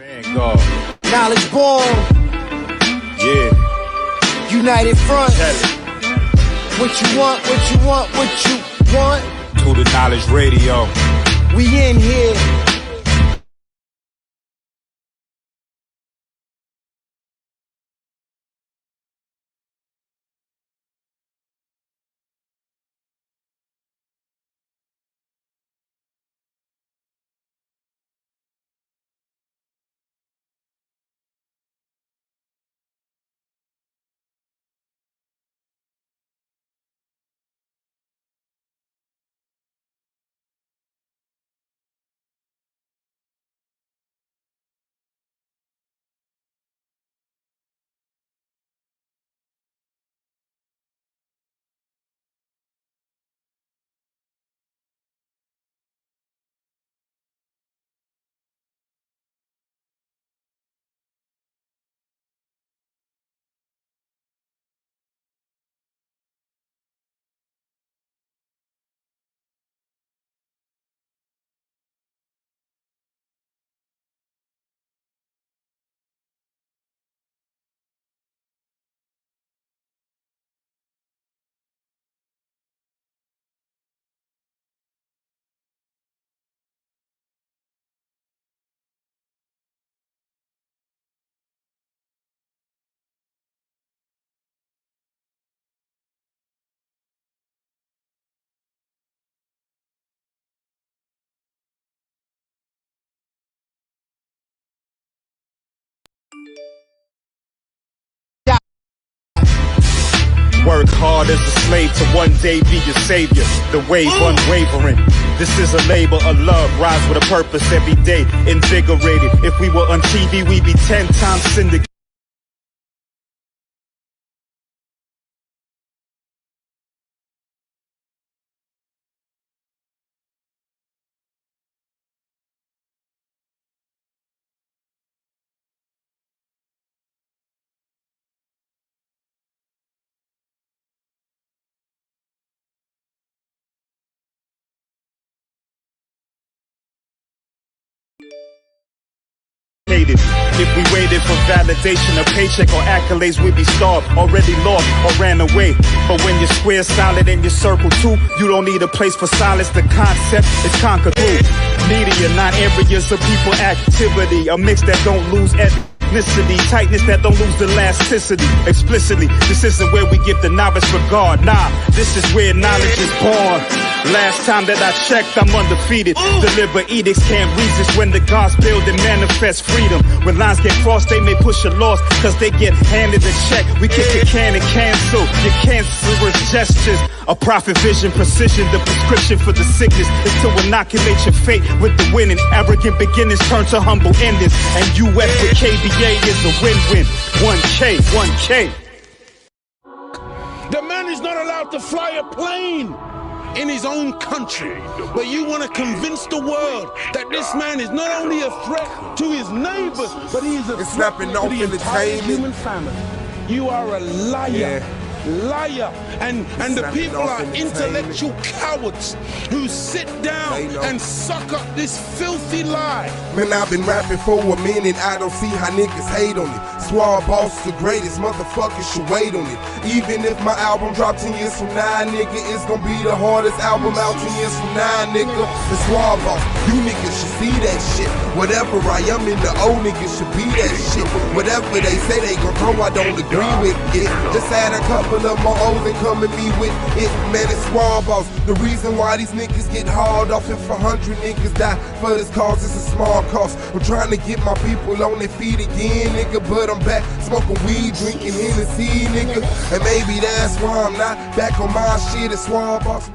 Vanguard. Knowledge born. Yeah. United front. Tell it. What you want, what you want, what you want. To the Knowledge Radio. We in here. Work hard as a slave to one day be your savior. The wave unwavering. This is a labor of love. Rise with a purpose every day. Invigorated. If we were on TV, we'd be 10 times syndicated. If we waited for validation, a paycheck or accolades, we'd be starved, already lost or ran away. But when your square's solid and your circle too, you don't need a place for silence. The concept is conquered through media, not areas of people activity. A mix that don't lose ethnicity, tightness that don't lose elasticity. Explicitly, this isn't where we give the novice regard. Nah, this is where knowledge is born. Last time that I checked, I'm undefeated. Deliver edicts, can't resist when the gods build and manifest freedom. When lines get crossed, they may push a loss, cause they get handed a check. We kick the can and cancel your cancerous gestures. A prophet vision, precision, the prescription for the sickness is to inoculate your fate with the winning. Arrogant beginnings turn to humble endings. And UF with KBA is a win-win. 1K, 1K. The man is not allowed to fly a plane in his own country, but you want to convince the world that this man is not only a threat to his neighbors, but he is a threat to the entire human family. You are a liar. Liar, and the people are intellectual cowards who sit down and suck up this filthy lie. Man, I've been rapping for a minute, I don't see how niggas hate on it. Swab Boss the greatest, motherfuckers should wait on it. Even if my album drop 10 years from now, nigga, it's gonna be the hardest album out 10 years from now, nigga. The Swab Boss, you niggas should see that shit. Whatever I am in the old niggas should be that shit. Whatever they say they gon' throw, I don't agree with it. Just add a couple of my O's and come at me with it, man, it's Swab Boss. The reason why these niggas get hauled off, if 100 niggas die for this cause, it's a small cost. I'm trying to get my people on their feet again, nigga, but I'm back smoking weed, drinking Hennessy, nigga. And maybe that's why I'm not back on my shit. It's Swab Boss.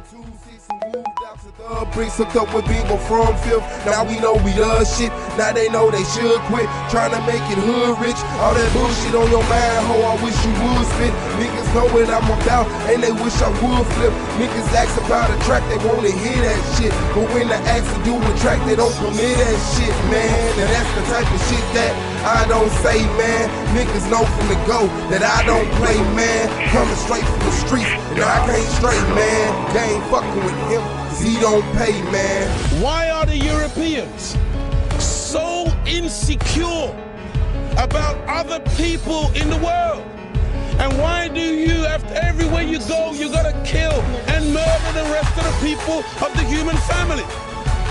Bricks hooked up with people from Fifth. Now we know we love shit. Now they know they should quit trying to make it hood rich. All that bullshit on your mind, ho, I wish you would spit. Niggas know what I'm about, and they wish I would flip. Niggas ask about a track, they wanna hear that shit. But when they ask to do a track, they don't commit that shit, man. And that's the type of shit that I don't say, man. Niggas know from the go that I don't play, man. Coming straight from the streets, and I can't straight, man. They ain't fucking with him. He don't pay, man. Why are the Europeans so insecure about other people in the world? And why do you, after everywhere you go, you gotta kill and murder the rest of the people of the human family?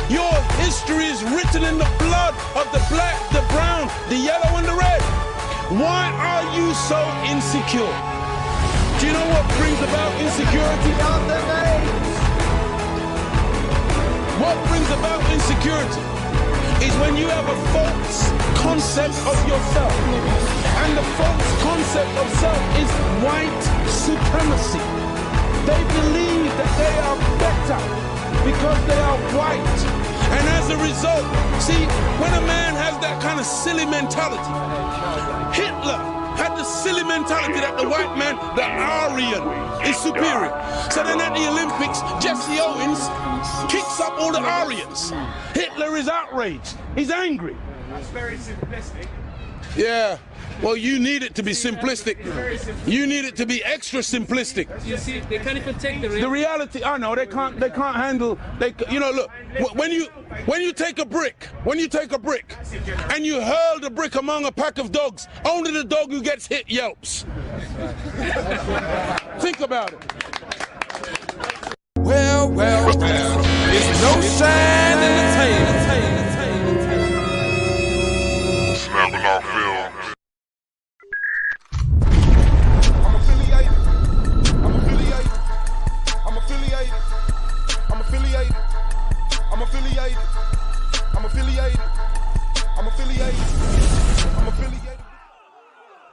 Your history is written in the blood of the black, the brown, the yellow, and the red. Why are you so insecure? Do you know what brings about insecurity? What brings about insecurity is when you have a false concept of yourself. And the false concept of self is white supremacy. They believe that they are better because they are white. And as a result, see, when a man has that kind of silly mentality, Hitler had the silly mentality that the white man, the Aryan, is superior. So then at the Olympics, Jesse Owens kicks up all the Aryans. Hitler is outraged. He's angry. That's very simplistic. Yeah. Well, you need it to be simplistic. You need it to be extra simplistic. You see, they can't even take the reality. I know they can't handle. You know, look. When you take a brick, and you hurl the brick among a pack of dogs, only the dog who gets hit yelps. Think about it. Well, it's no shine in the tail. Snapping off film.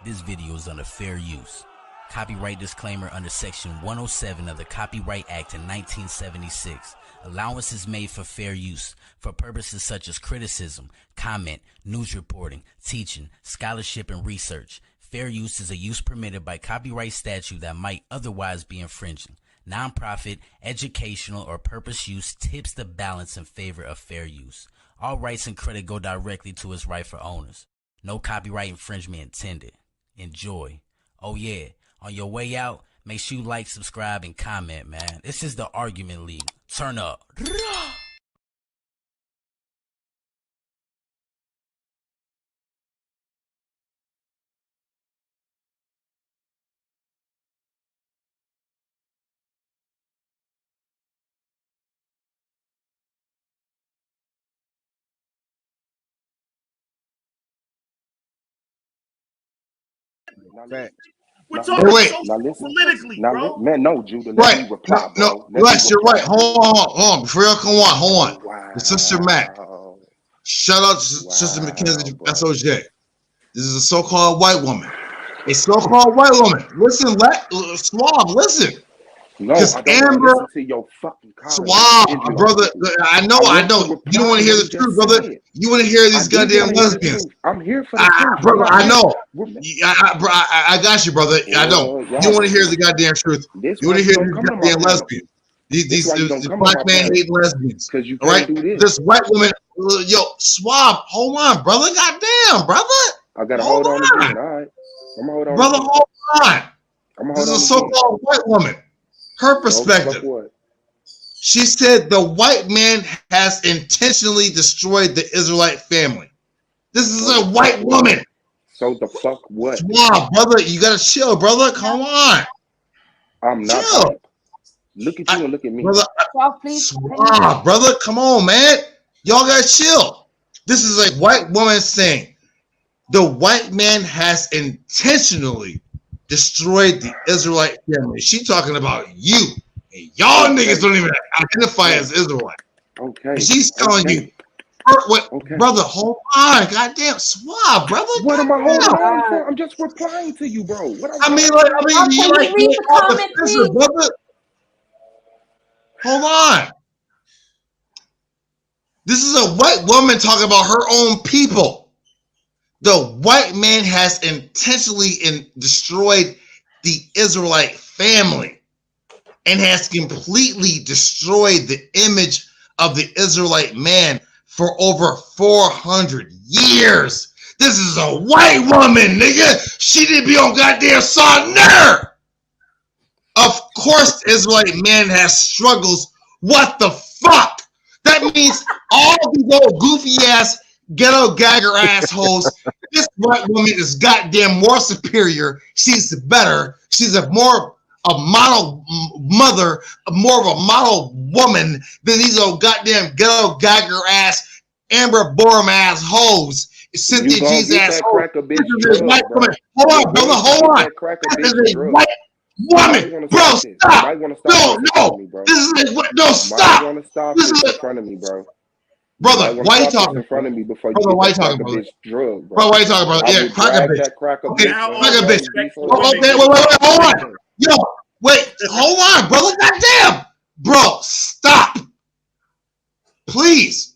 This video is under fair use. Copyright disclaimer under Section 107 of the Copyright Act in 1976. Allowance is made for fair use for purposes such as criticism, comment, news reporting, teaching, scholarship, and research. Fair use is a use permitted by copyright statute that might otherwise be infringing. Nonprofit, educational, or purpose use tips the balance in favor of fair use. All rights and credit go directly to its rightful owners. No copyright infringement intended. Enjoy. Oh yeah, on your way out, make sure you like, subscribe, and comment, man. This is the Argument League. Turn up. We're talking wait. politically, bro. Man, no, Judah. Right. No, Lex, you're right. Hold on. Before y'all come on, hold on. Wow. The Sister Mac. Shout out to Sister Mackenzie SOJ. This is a so-called white woman. A so-called white woman. Listen, Suave, listen. No, I don't listen to your fucking comments. Suave, brother. I know. You don't want to hear the truth, brother. You want to hear these goddamn lesbians. I'm here for the truth. Brother, I know. I got you, brother. I know. You don't want to hear the goddamn truth. You want to hear these goddamn lesbians. These black man hating lesbians. All right? This white woman, yo, Suave, hold on, brother. Goddamn, brother. I got to hold on again. All right. I'm going to hold on. Brother, hold on. This is a so-called white woman. Her perspective. She said the white man has intentionally destroyed the Israelite family. This is a white woman. So the fuck what? Wow, brother, you gotta chill, brother. Come on. I'm not. Chill. Look at you and look at me. Brother, wow, brother, come on, man. Y'all gotta chill. This is a white woman saying the white man has intentionally destroyed the Israelite family. She talking about you. And y'all niggas don't even identify as Israelite. Okay. And she's telling you, brother, hold on. Goddamn, Suave, brother. What am I holding on for? I'm just replying to you, bro. What I mean, you like read the comment, please? Brother. Hold on. This is a white woman talking about her own people. The white man has intentionally destroyed the Israelite family and has completely destroyed the image of the Israelite man for over 400 years. This is a white woman, nigga. She didn't be on goddamn Sodner. Of course, the Israelite man has struggles. What the fuck? That means all these old goofy ass ghetto gagger assholes. This white woman is goddamn more superior. She's better. She's a model mother, more of a model woman than these old goddamn ghetto gagger ass, Amber Borum ass hoes. Cynthia G's ass hoes. Hold on, brother. Hold on. This is a white woman, bro. Stop. No. This is a no. Stop. This is in front of me, bro. Brother, why are you talking? In front of me before you brother, get why that you talking, cracker brother? bitch drug, bro. Bro, why you talking, brother? Yeah, cracker bitch. That cracker Okay, bitch. cracker bitch. Okay, wait, hold on. Yo, wait, hold on, brother. Goddamn, bro, stop. Please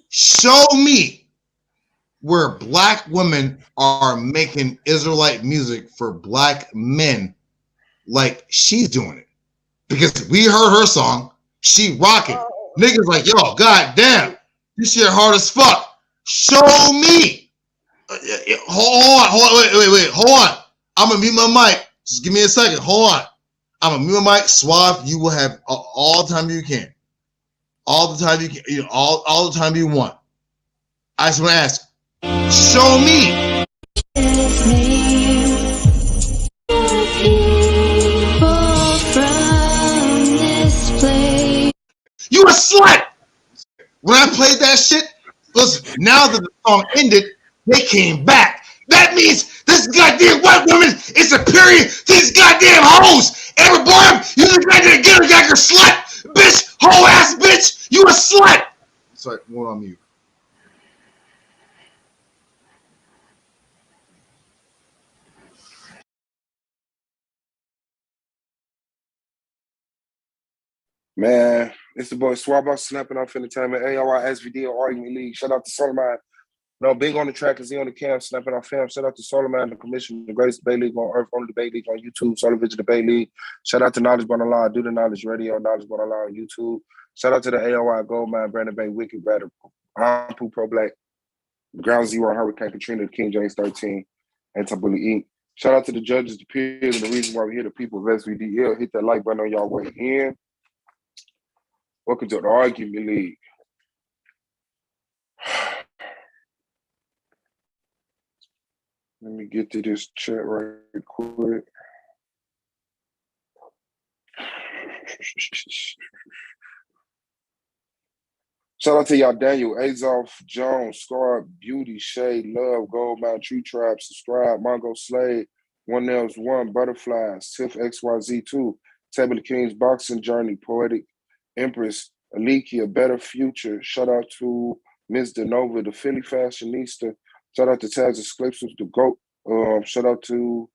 show me where black women are making Israelite music for black men like she's doing it. Because we heard her song, she rocking. Niggas like, yo, goddamn, this shit hard as fuck. Show me. Hold on, wait, hold on. I'm gonna mute my mic. Just give me a second. Hold on. I'm gonna mute my mic. Suave, you will have all the time you can. All the time you can, all the time you want. I just want to ask, show me. You a slut! When I played that shit, listen, now that the song ended, they came back. That means this goddamn white woman is superior to these goddamn hoes. Every boy, you the goddamn gagger slut, bitch, hoe ass bitch, you a slut. Sorry, one on mute. Man, it's the boy Swab snapping off entertainment, AOI, SVD, Argument League. Shout out to Solomon. No, big on the track is he on the cam, snapping off film. Shout out to Solomon, the commission, the greatest debate league on earth, only debate league on YouTube, Solar Vision Debate League. Shout out to Knowledge Born Online, Do the Knowledge Radio, Knowledge Born Online on YouTube. Shout out to the AOI Goldmine, Brandon Bay, Wicked Rather, Hampu Pro Black, Ground Zero, Hurricane Katrina, King James 13, and Tabuli Inc. Shout out to the judges, the peers, and the reason why we're here, the people of SVDL. Hit that like button on y'all way in. Welcome to the Argument League. Let me get to this chat right quick. Shout out to y'all, Daniel, Azoff, Jones, Scar, Beauty, Shade, Love, Goldmount, Tree Tribe, Subscribe, Mongo Slade, One Nails One, Butterflies, Tiff XYZ2, Table of Kings, Boxing Journey, Poetic, Empress, Alikia, Better Future. Shout out to Miss Denova, the Philly Fashionista. Shout out to Taz Exclusives, the GOAT. Shout out to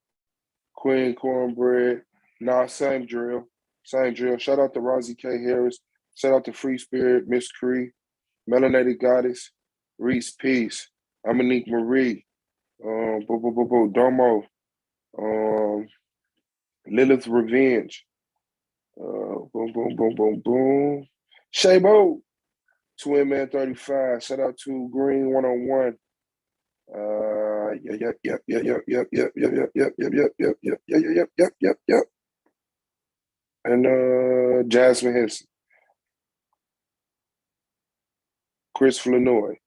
Queen Cornbread. Nah, same drill. Shout out to Rosie K. Harris. Shout out to Free Spirit, Miss Cree, Melanated Goddess, Reese Peace, Amanique Marie, Domo, Lilith Revenge, boom. Shabo, Twin Man 35. Shout out to Green 101. Yep. And Jasmine Henson, Chris Flanoy,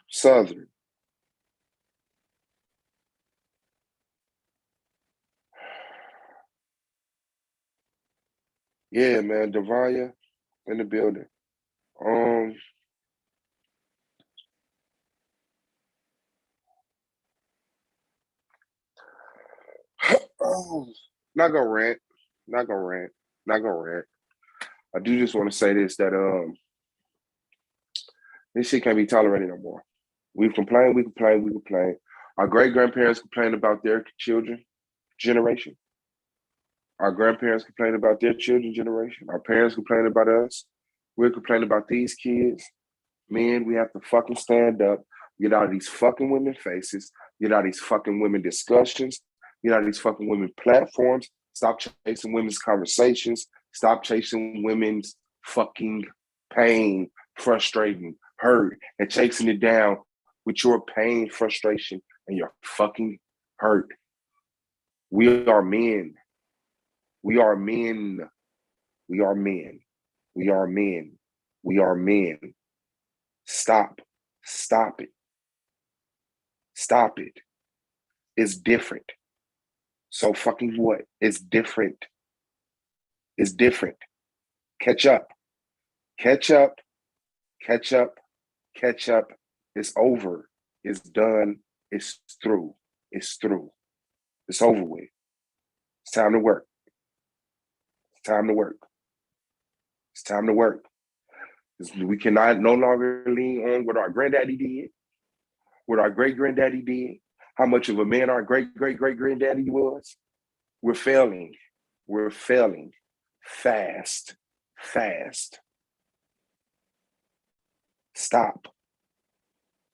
Southern. Yeah, man, Devaya in the building. Not gonna rant. I do just want to say this, that this shit can't be tolerated no more. We've complained. Our great-grandparents complained about their children generation. Our grandparents complained about their children generation. Our parents complained about us. We're complaining about these kids. Men, we have to fucking stand up, get out of these fucking women faces, get out of these fucking women discussions, get out of these fucking women platforms, stop chasing women's conversations, stop chasing women's fucking pain, frustrating, hurt, and chasing it down with your pain, frustration, and your fucking hurt. We are men. We are men. We are men. We are men. We are men. Stop Stop it. Stop it. It's different. So fucking what? It's different. It's different. Catch up. Catch up. Catch up. Catch up. It's over. It's done. It's through. It's through. It's over with. It's time to work. It's time to work. It's time to work. We cannot no longer lean on what our granddaddy did, what our great-granddaddy did, how much of a man our great-great-great-granddaddy was. We're failing. We're failing fast, fast. Stop.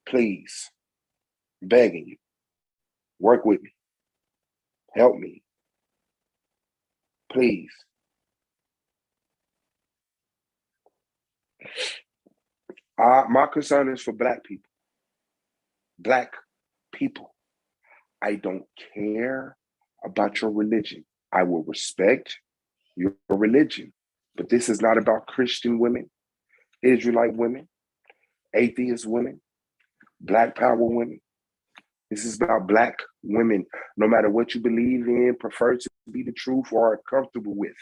Please. I'm begging you. Work with me. Help me. Please. My concern is for Black people. Black people. I don't care about your religion. I will respect your religion. But this is not about Christian women, Israelite women, atheist women, Black power women. This is about Black women, no matter what you believe in, prefer to be the truth or are comfortable with.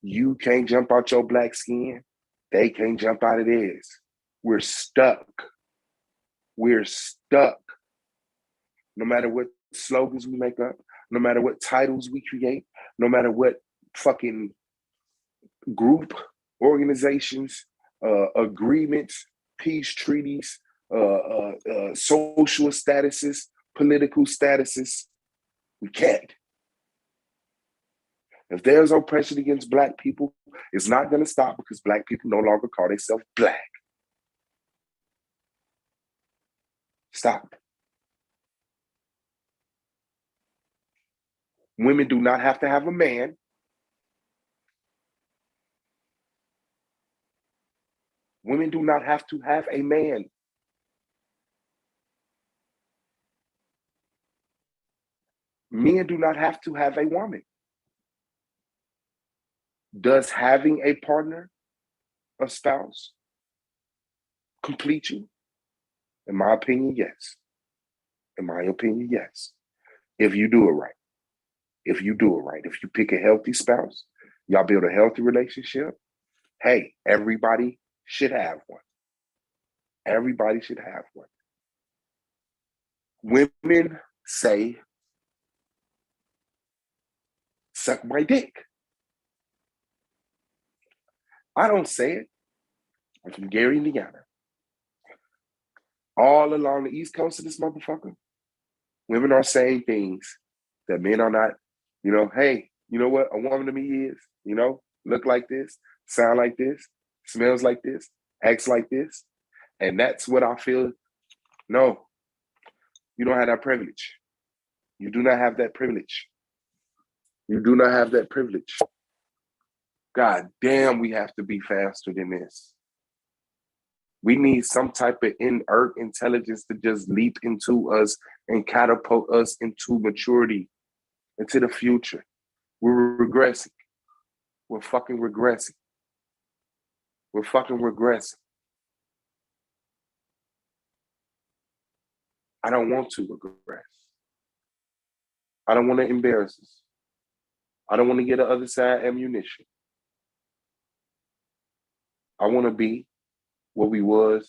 You can't jump out your Black skin. They can't jump out of theirs. We're stuck. We're stuck. No matter what slogans we make up, no matter what titles we create, no matter what fucking group, organizations, agreements, peace treaties, social statuses, political statuses, we can't. If there's oppression against Black people, it's not going to stop because Black people no longer call themselves Black. Stop. Women do not have to have a man. Women do not have to have a man. Men do not have to have a woman. Does having a partner, a spouse, complete you? In my opinion, yes. In my opinion, yes. If you do it right. If you do it right. If you pick a healthy spouse, y'all build a healthy relationship, hey, everybody should have one. Everybody should have one. Women say, suck my dick. I don't say it. I'm from Gary, Indiana. All along the East Coast of this motherfucker, women are saying things that men are not, hey, you know what a woman to me is? Look like this, sound like this, smells like this, acts like this. And that's what I feel. No, you don't have that privilege. You do not have that privilege. You do not have that privilege. God damn, we have to be faster than this. We need some type of inert intelligence to just leap into us and catapult us into maturity, into the future. We're regressing. We're fucking regressing. We're fucking regressing. I don't want to regress. I don't want to embarrass us. I don't want to get the other side ammunition. I want to be what we was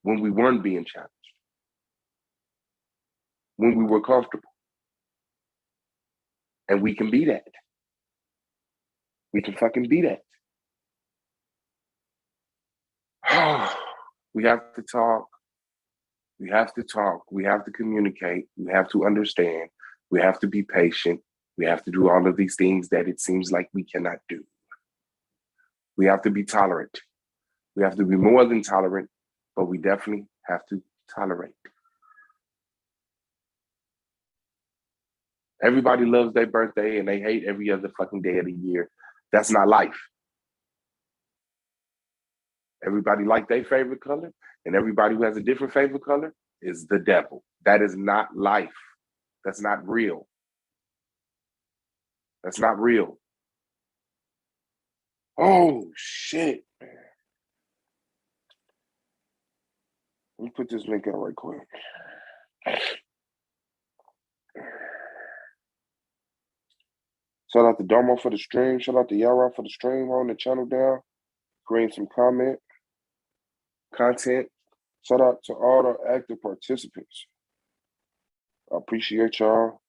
when we weren't being challenged, when we were comfortable. And we can be that. We can fucking be that. We have to talk. We have to talk. We have to communicate. We have to understand. We have to be patient. We have to do all of these things that it seems like we cannot do. We have to be tolerant. We have to be more than tolerant, but we definitely have to tolerate. Everybody loves their birthday and they hate every other fucking day of the year. That's not life. Everybody like their favorite color, and everybody who has a different favorite color is the devil. That is not life. That's not real. That's not real. Oh, shit, man. Let me put this link out right quick. Shout out to Domo for the stream. Shout out to Yara for the stream, holding the channel down, creating some content. Shout out to all the active participants. I appreciate y'all.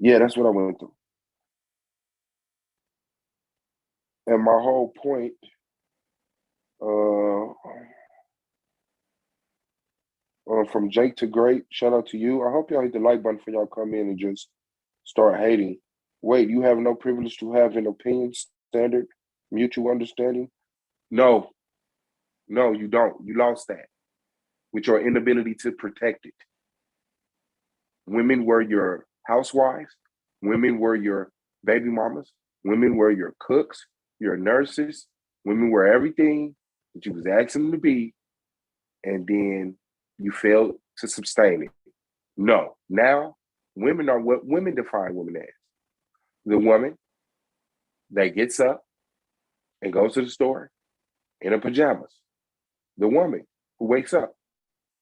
Yeah, that's what I went through. And my whole point, from Jake to Great, shout out to you. I hope y'all hit the like button for y'all come in and just start hating. Wait, you have no privilege to have an opinion, standard, mutual understanding? No, you don't. You lost that with your inability to protect it. Women were your housewives. Women were your baby mamas. Women were your cooks, your nurses. Women were everything that you was asking them to be, and then you failed to sustain it. No, now women are what women define women as. The woman that gets up and goes to the store in her pajamas. The woman who wakes up,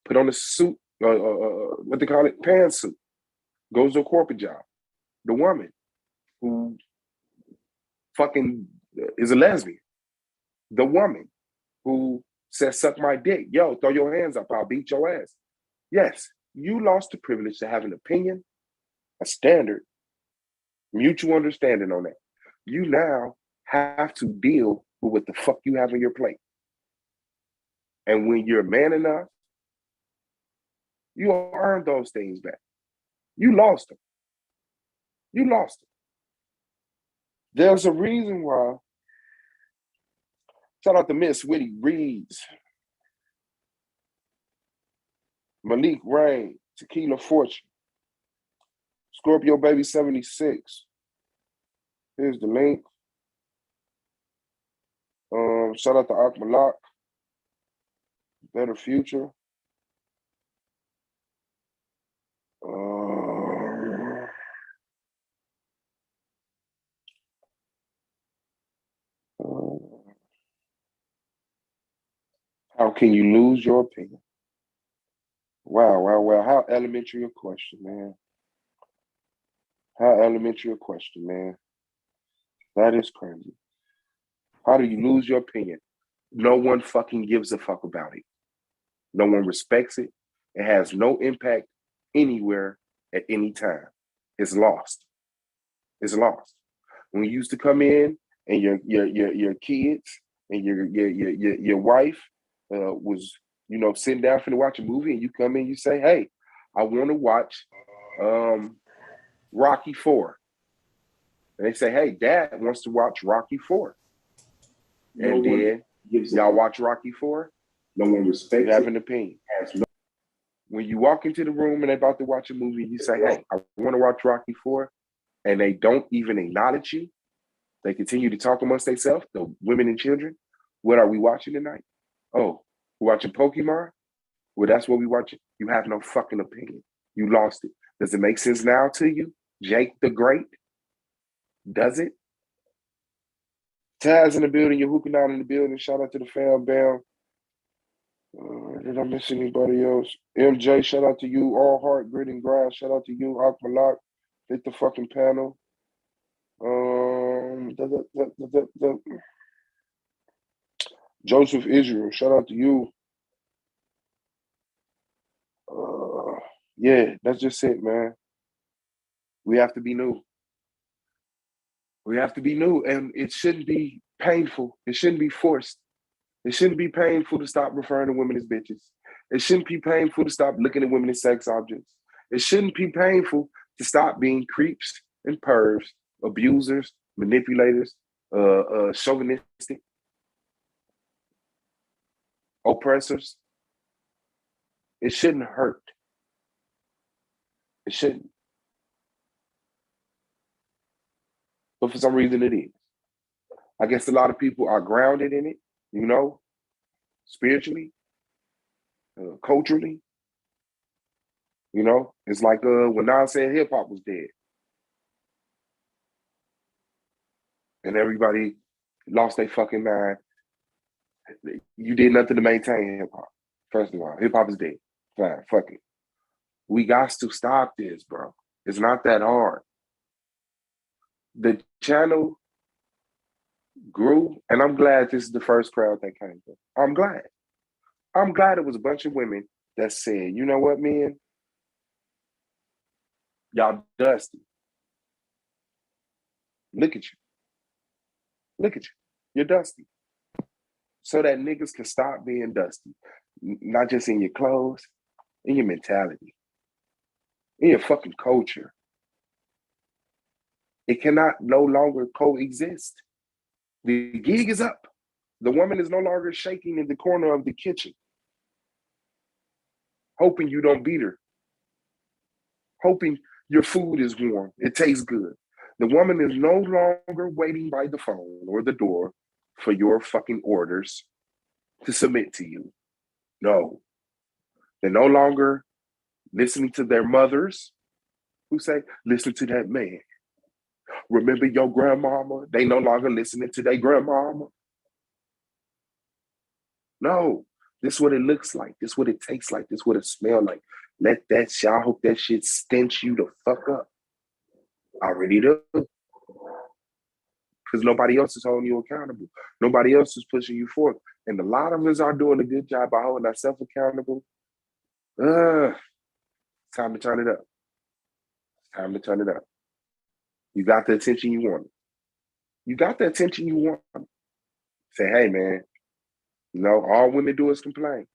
put on a suit, what they call it, pantsuit, goes to a corporate job. The woman who fucking is a lesbian. The woman who says, suck my dick. Yo, throw your hands up, I'll beat your ass. Yes, you lost the privilege to have an opinion, a standard, mutual understanding on that. You now have to deal with what the fuck you have on your plate. And when you're man enough, you earn those things back. You lost them. You lost them. There's a reason why. Shout out to Miss Whitty Reeds, Malik Rain, Tequila Fortune, Scorpio Baby 76. Here's the link. Shout out to Akmalak, Better Future. How can you lose your opinion? Wow. How elementary a question, man. How elementary a question, man. That is crazy. How do you lose your opinion? No one fucking gives a fuck about it. No one respects it. It has no impact anywhere at any time. It's lost. It's lost. When you used to come in and your kids and your wife was, sitting down for to watch a movie, and you come in, you say, hey, I want to watch Rocky IV. And they say, hey, Dad wants to watch Rocky IV. And then y'all watch Rocky IV. No one respects. You have an opinion. When you walk into the room and they're about to watch a movie, you say, hey, I want to watch Rocky IV. And they don't even acknowledge you. They continue to talk amongst themselves, the women and children. What are we watching tonight? Oh, we're watching Pokemon? Well, that's what we watching. You have no fucking opinion. You lost it. Does it make sense now to you? Jake the Great? Does it? Taz in the building, you're hooking out in the building. Shout out to the fam, Bam. Did I miss anybody else? MJ, shout out to you. All Heart, Grit and Grind. Shout out to you. Akmalak, hit the fucking panel. Joseph Israel, shout out to you. Yeah, that's just it, man. We have to be new. We have to be new, and it shouldn't be painful. It shouldn't be forced. It shouldn't be painful to stop referring to women as bitches. It shouldn't be painful to stop looking at women as sex objects. It shouldn't be painful to stop being creeps and pervs, abusers, manipulators, chauvinistic, oppressors. It shouldn't hurt. It shouldn't. But for some reason it is. I guess a lot of people are grounded in it, spiritually, culturally. It's like when Nas said hip hop was dead. and everybody lost their fucking mind. You did nothing to maintain hip hop. First of all, hip hop is dead. Fine, fuck it. We got to stop this, bro. It's not that hard. The channel grew, and I'm glad this is the first crowd that came through. I'm glad. I'm glad it was a bunch of women that said, you know what, men? Y'all dusty. Look at you. Look at you. You're dusty. So that niggas can stop being dusty. Not just in your clothes, in your mentality, in your fucking culture. It cannot no longer coexist. The gig is up. The woman is no longer shaking in the corner of the kitchen, hoping you don't beat her, hoping your food is warm, it tastes good. The woman is no longer waiting by the phone or the door for your fucking orders to submit to you. No. They're no longer listening to their mothers who say, listen to that man. Remember your grandmama? They no longer listening to their grandmama. No, this is what it looks like. This is what it tastes like. This is what it smells like. Let that shit, I hope that shit stench you the fuck up. I really do. Because nobody else is holding you accountable. Nobody else is pushing you forward. And a lot of us are doing a good job by holding ourselves accountable. It's time to turn it up. It's time to turn it up. You got the attention you wanted. You got the attention you want. Say, hey, man, you know, all women do is complain.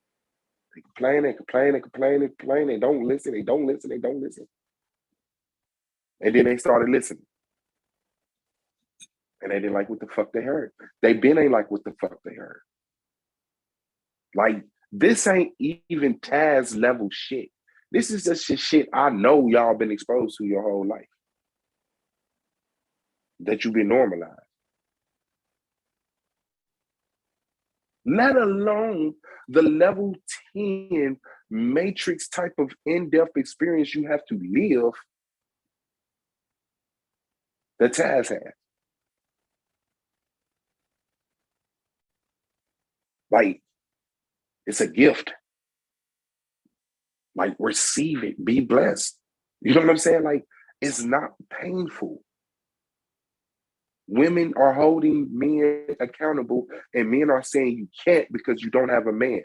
They complain, they complain, they complain, they complain. They don't listen, they don't listen, they don't listen. And then they started listening. And they didn't like what the fuck they heard. They been ain't like what the fuck they heard. Like, this ain't even Taz level shit. This is just shit I know y'all been exposed to your whole life. That you've been normalized. Let alone the level 10 matrix type of in-depth experience you have to live that Taz has. Like, it's a gift. Like, receive it, be blessed. You know what I'm saying? Like, it's not painful. Women are holding men accountable, and men are saying you can't because you don't have a man.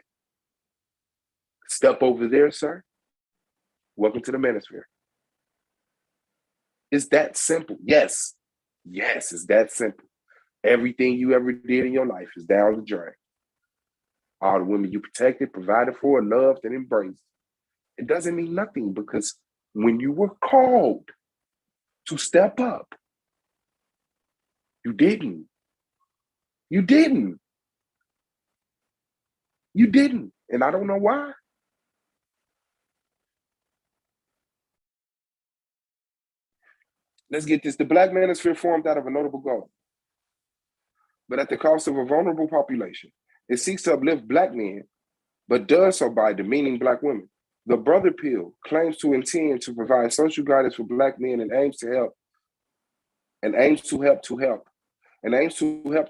Step over there, sir. Welcome to the manosphere. It's that simple. Yes. Yes, it's that simple. Everything you ever did in your life is down the drain. All the women you protected, provided for, loved, and embraced. It doesn't mean nothing because when you were called to step up, you didn't. You didn't. You didn't. And I don't know why. Let's get this. The Black manosphere formed out of a notable goal, but at the cost of a vulnerable population. It seeks to uplift Black men, but does so by demeaning Black women. The Brother Pill claims to intend to provide social guidance for Black men and aims to help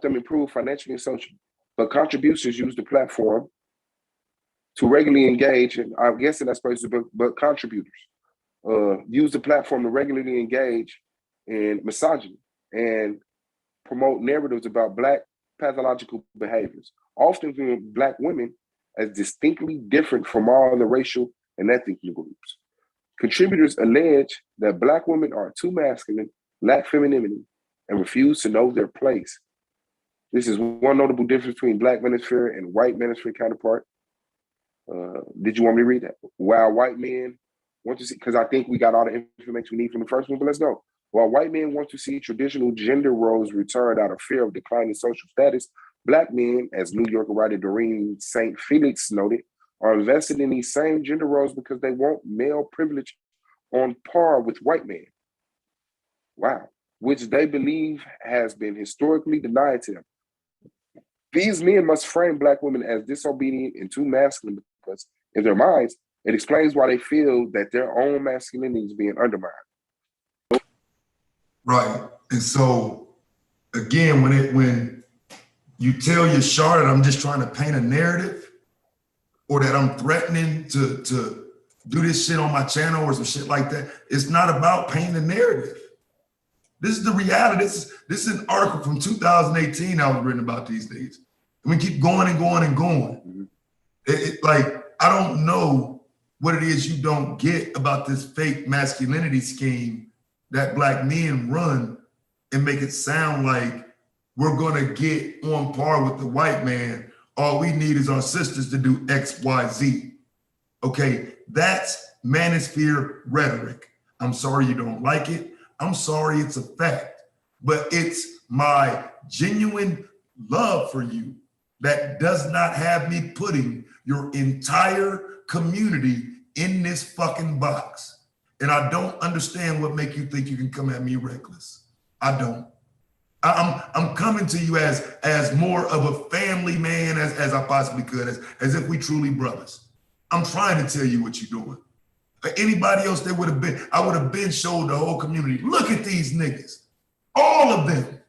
them improve financially and socially. But contributors use the platform to regularly engage, and I'm guessing that's supposed to be, but contributors use the platform to regularly engage in misogyny and promote narratives about Black pathological behaviors, often viewing Black women as distinctly different from all other racial and ethnic groups. Contributors allege that Black women are too masculine, lack femininity, and refuse to know their place. This is one notable difference between Black manosphere and white manosphere counterpart. Did you want me to read that? While white men want to see, because I think we got all the information we need from the first one, but let's go. While white men want to see traditional gender roles returned out of fear of declining social status, Black men, as New Yorker writer Doreen St. Felix noted, are invested in these same gender roles because they want male privilege on par with white men. Wow. Which they believe has been historically denied to them. These men must frame Black women as disobedient and too masculine because in their minds, it explains why they feel that their own masculinity is being undermined. Right. And so again, when you tell your Shar that I'm just trying to paint a narrative, or that I'm threatening to do this shit on my channel or some shit like that, it's not about painting a narrative. This is the reality. This is an article from 2018 I was written about these days. And we keep going and going and going. Like, I don't know what it is you don't get about this fake masculinity scheme that Black men run and make it sound like we're gonna get on par with the white man. All we need is our sisters to do X, Y, Z. Okay, that's manosphere rhetoric. I'm sorry you don't like it. I'm sorry, it's a fact. But it's my genuine love for you that does not have me putting your entire community in this fucking box. And I don't understand what make you think you can come at me reckless. I don't. I'm coming to you as more of a family man as I possibly could, as if we truly brothers. I'm trying to tell you what you're doing. Anybody else that would have been, I would have been showed the whole community. Look at these niggas, all of them.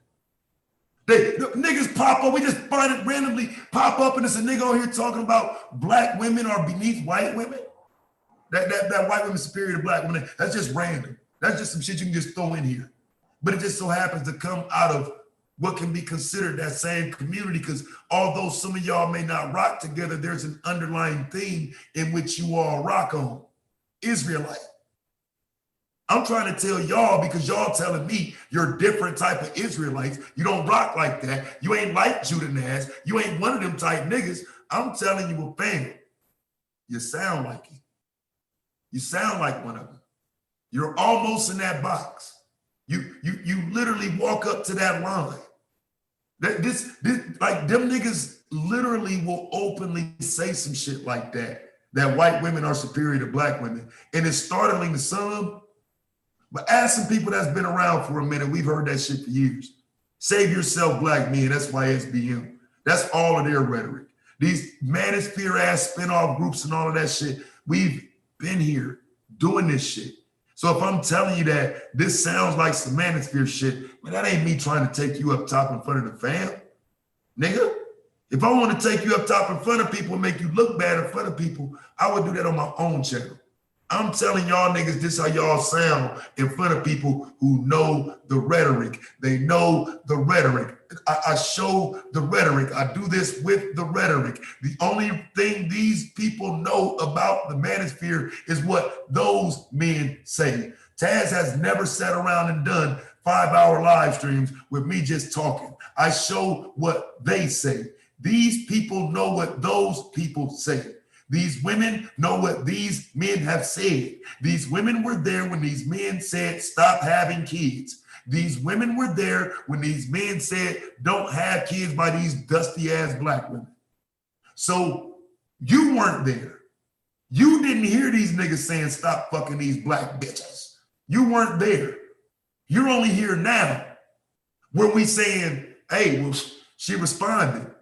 The niggas pop up. We just find it randomly pop up, and it's a nigga on here talking about Black women are beneath white women. That white women superior to Black women. That's just random. That's just some shit you can just throw in here. But it just so happens to come out of what can be considered that same community, because although some of y'all may not rock together, there's an underlying theme in which you all rock on. Israelite. I'm trying to tell y'all, because y'all telling me you're a different type of Israelites. You don't rock like that. You ain't like Judah Nass. You ain't one of them type niggas. I'm telling you a fan. You sound like it. You sound like one of them. You're almost in that box. You literally walk up to that line. This like them niggas literally will openly say some shit like that white women are superior to Black women. And it's startling to some, but ask some people that's been around for a minute. We've heard that shit for years. Save yourself, Black men. That's YSBM. That's all of their rhetoric. These manosphere ass spinoff groups and all of that shit. We've been here doing this shit. So if I'm telling you that this sounds like some manosphere shit, man, that ain't me trying to take you up top in front of the fam. Nigga, if I want to take you up top in front of people and make you look bad in front of people, I would do that on my own channel. I'm telling y'all niggas this how y'all sound in front of people who know the rhetoric. They know the rhetoric. I show the rhetoric. I do this with the rhetoric. The only thing these people know about the manosphere is what those men say. Taz has never sat around and done 5-hour live streams with me just talking. I show what they say. These people know what those people say. These women know what these men have said. These women were there when these men said, stop having kids. These women were there when these men said, don't have kids by these dusty ass Black women. So you weren't there. You didn't hear these niggas saying, stop fucking these Black bitches. You weren't there. You're only here now where we saying, hey, well, she responded.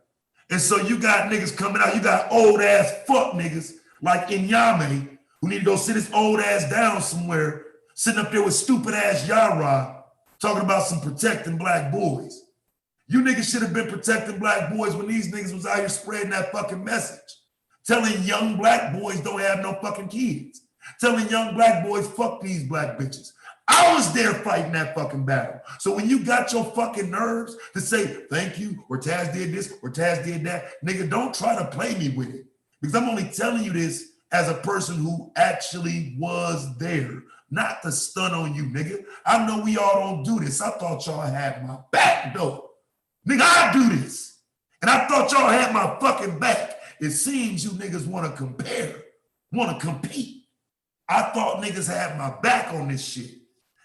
And so you got niggas coming out, you got old ass fuck niggas like Inyame, who need to go sit his old ass down somewhere, sitting up there with stupid ass Yara, talking about some protecting Black boys. You niggas should have been protecting Black boys when these niggas was out here spreading that fucking message. Telling young Black boys don't have no fucking kids. Telling young Black boys, fuck these Black bitches. I was there fighting that fucking battle. So when you got your fucking nerves to say thank you, or Taz did this, or Taz did that, nigga, don't try to play me with it. Because I'm only telling you this as a person who actually was there, not to stun on you, nigga. I know we all don't do this. I thought y'all had my back, though. Nigga, I do this. And I thought y'all had my fucking back. It seems you niggas want to compare, want to compete. I thought niggas had my back on this shit.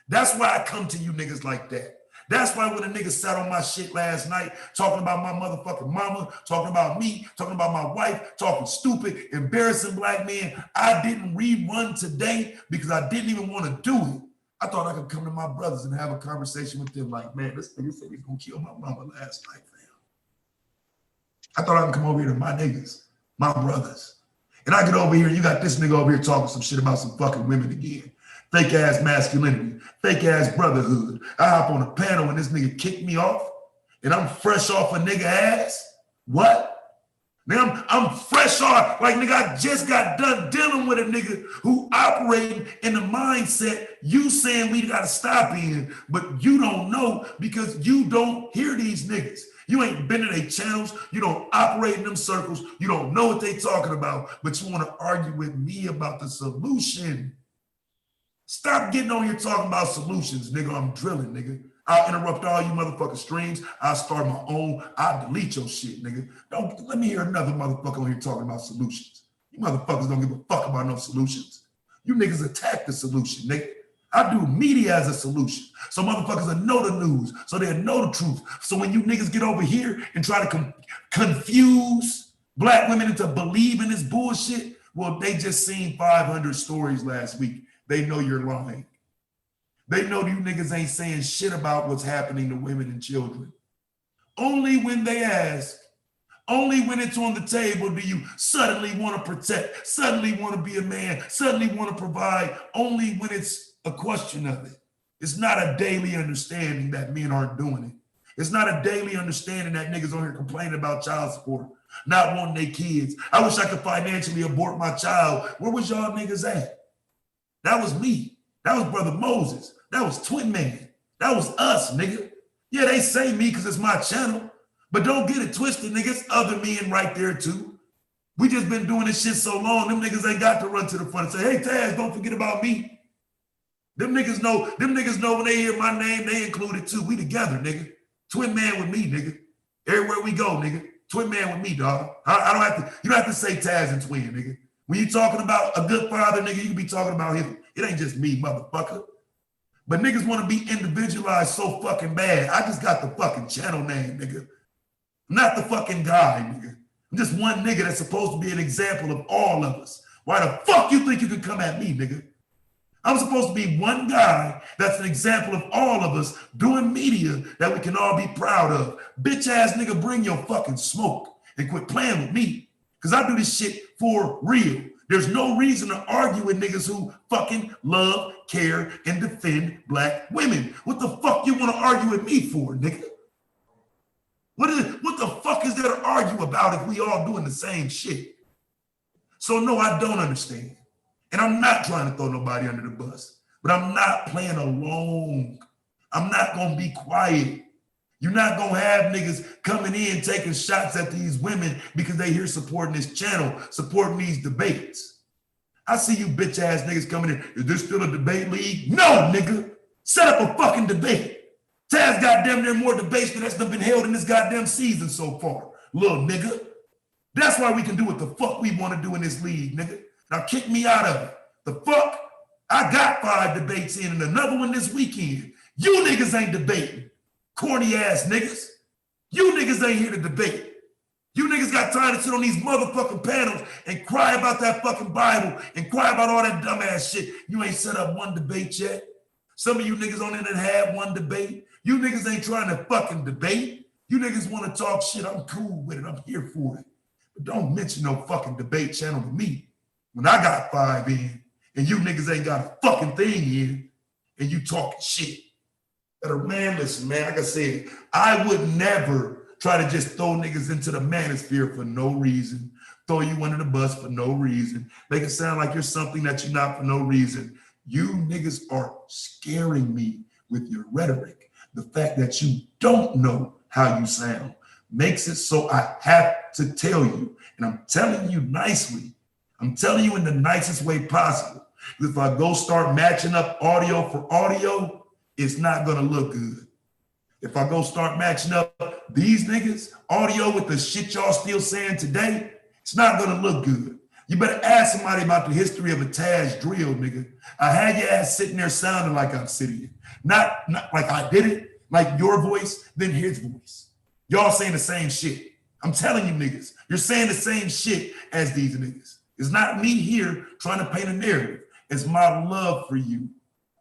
That's why I come to you niggas like that. That's why when a nigga sat on my shit last night, talking about my motherfucking mama, talking about me, talking about my wife, talking stupid, embarrassing Black men, I didn't rerun today because I didn't even want to do it. I thought I could come to my brothers and have a conversation with them like, man, this nigga said he's gonna kill my mama last night, fam. I thought I could come over here to my niggas, my brothers. And I get over here, you got this nigga over here talking some shit about some fucking women again. Fake ass masculinity, fake ass brotherhood. I hop on a panel and this nigga kicked me off. and I'm fresh off a nigga ass. What? Now I'm fresh off, like nigga, I just got done dealing with a nigga who operating in the mindset you saying we gotta stop in, but you don't know because you don't hear these niggas. You ain't been to their channels, you don't operate in them circles, you don't know what they talking about, but you wanna argue with me about the solution. Stop getting on here talking about solutions, nigga. I'm drilling, nigga. I'll interrupt all you motherfucking streams. I'll start my own. I'll delete your shit, nigga. Don't let me hear another motherfucker on here talking about solutions. You motherfuckers don't give a fuck about no solutions. You niggas attack the solution, nigga. I do media as a solution. So motherfuckers will know the news, so they'll know the truth. So when you niggas get over here and try to confuse black women into believing this bullshit, well, they just seen 500 stories last week. They know you're lying. They know you niggas ain't saying shit about what's happening to women and children. Only when they ask, only when it's on the table do you suddenly want to protect, suddenly want to be a man, suddenly want to provide, only when it's a question of it. It's not a daily understanding that men aren't doing it. It's not a daily understanding that niggas on here complaining about child support, not wanting their kids. I wish I could financially abort my child. Where was y'all niggas at? That was me. That was Brother Moses. That was Twin Man. That was us, nigga. Yeah, they say me because it's my channel, but don't get it twisted, niggas. Other men right there too. We just been doing this shit so long, them niggas ain't got to run to the front and say, hey, Taz, don't forget about me. Them niggas know when they hear my name, they included too. We together, nigga. Twin Man with me, nigga. Everywhere we go, nigga. Twin Man with me, dog. I don't have to, you don't have to say Taz and Twin, nigga. When you talking about a good father, nigga, you can be talking about him. It ain't just me, motherfucker. But niggas want to be individualized so fucking bad. I just got the fucking channel name, nigga. I'm not the fucking guy, nigga. I'm just one nigga that's supposed to be an example of all of us. Why the fuck you think you could come at me, nigga? I'm supposed to be one guy that's an example of all of us doing media that we can all be proud of. Bitch ass nigga, bring your fucking smoke and quit playing with me. Because I do this shit for real. There's no reason to argue with niggas who fucking love, care, and defend black women. What the fuck you want to argue with me for, nigga? What the fuck is there to argue about if we all doing the same shit? So no, I don't understand. And I'm not trying to throw nobody under the bus, but I'm not playing along. I'm not gonna be quiet. You're not gonna have niggas coming in taking shots at these women because they here supporting this channel, supporting these debates. I see you bitch ass niggas coming in. Is this still a debate league? No, nigga. Set up a fucking debate. Taz got damn near more debates than that's been held in this goddamn season so far, little nigga. That's why we can do what the fuck we want to do in this league, nigga. Now kick me out of it. The fuck? I got 5 debates in and another one this weekend. You niggas ain't debating. Corny ass niggas. You niggas ain't here to debate. You niggas got time to sit on these motherfucking panels and cry about that fucking Bible and cry about all that dumbass shit. You ain't set up one debate yet. Some of you niggas on there had one debate. You niggas ain't trying to fucking debate. You niggas want to talk shit. I'm cool with it. I'm here for it. But don't mention no fucking debate channel to me when I got 5 in and you niggas ain't got a fucking thing in and you talking shit. Man, listen, man, like I said, I would never try to just throw niggas into the manosphere for no reason, throw you under the bus for no reason, make it sound like you're something that you're not for no reason. You niggas are scaring me with your rhetoric. The fact that you don't know how you sound makes it so I have to tell you, and I'm telling you nicely, I'm telling you in the nicest way possible. If I go start matching up audio for audio, it's not gonna look good. If I go start matching up these niggas, audio with the shit y'all still saying today, it's not gonna look good. You better ask somebody about the history of a Taz drill, nigga. I had your ass sitting there sounding like I'm sitting. Not like I did it, like your voice, then his voice. Y'all saying the same shit. I'm telling you niggas, you're saying the same shit as these niggas. It's not me here trying to paint a narrative. It's my love for you.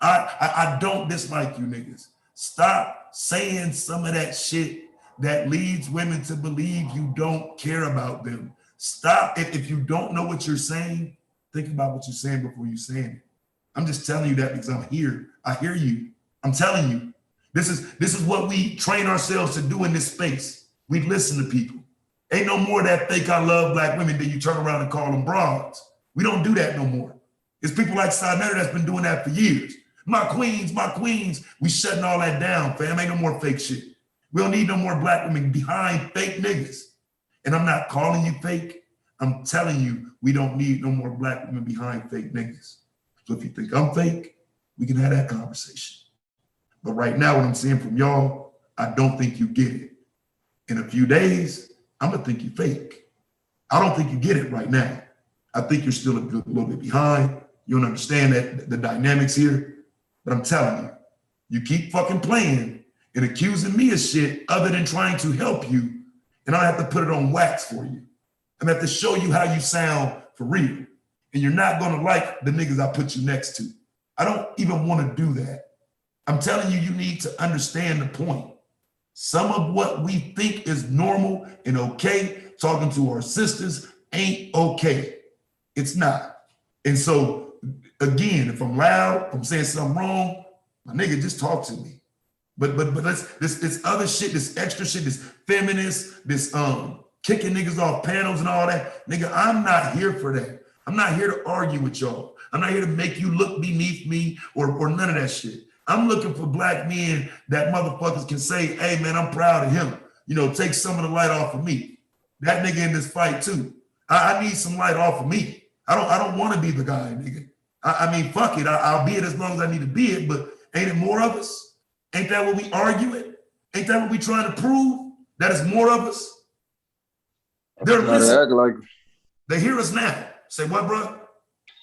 I don't dislike you niggas. Stop saying some of that shit that leads women to believe you don't care about them. Stop. If you don't know what you're saying, think about what you're saying before you're saying it. I'm just telling you that because I'm here. I hear you. I'm telling you. This is what we train ourselves to do in this space. We listen to people. Ain't no more that fake I love black women that you turn around and call them broads. We don't do that no more. It's people like Sinetta that's been doing that for years. My queens, we shutting all that down, fam. Ain't no more fake shit. We don't need no more black women behind fake niggas. And I'm not calling you fake. I'm telling you, we don't need no more black women behind fake niggas. So if you think I'm fake, we can have that conversation. But right now, what I'm seeing from y'all, I don't think you get it. In a few days, I'm gonna think you fake. I don't think you get it right now. I think you're still a little bit behind. You don't understand that the dynamics here. But I'm telling you, you keep fucking playing and accusing me of shit other than trying to help you, and I have to put it on wax for you. I'm gonna have to show you how you sound for real. And you're not gonna like the niggas I put you next to. I don't even wanna do that. I'm telling you, you need to understand the point. Some of what we think is normal and okay, talking to our sisters, ain't okay. It's not. And so, again, if I'm loud, if I'm saying something wrong, my nigga, just talk to me. But let's this other shit, this extra shit, this feminist, this kicking niggas off panels and all that, nigga, I'm not here for that. I'm not here to argue with y'all. I'm not here to make you look beneath me or none of that shit. I'm looking for black men that motherfuckers can say, hey man, I'm proud of him. You know, take some of the light off of me. That nigga in this fight too. I need some light off of me. I don't want to be the guy, nigga. I mean, fuck it. I'll be it as long as I need to be it, but ain't it more of us? Ain't that what we argue it? Ain't that what we trying to prove? That it's more of us? They're listening. Like they hear us now. Say what, bro?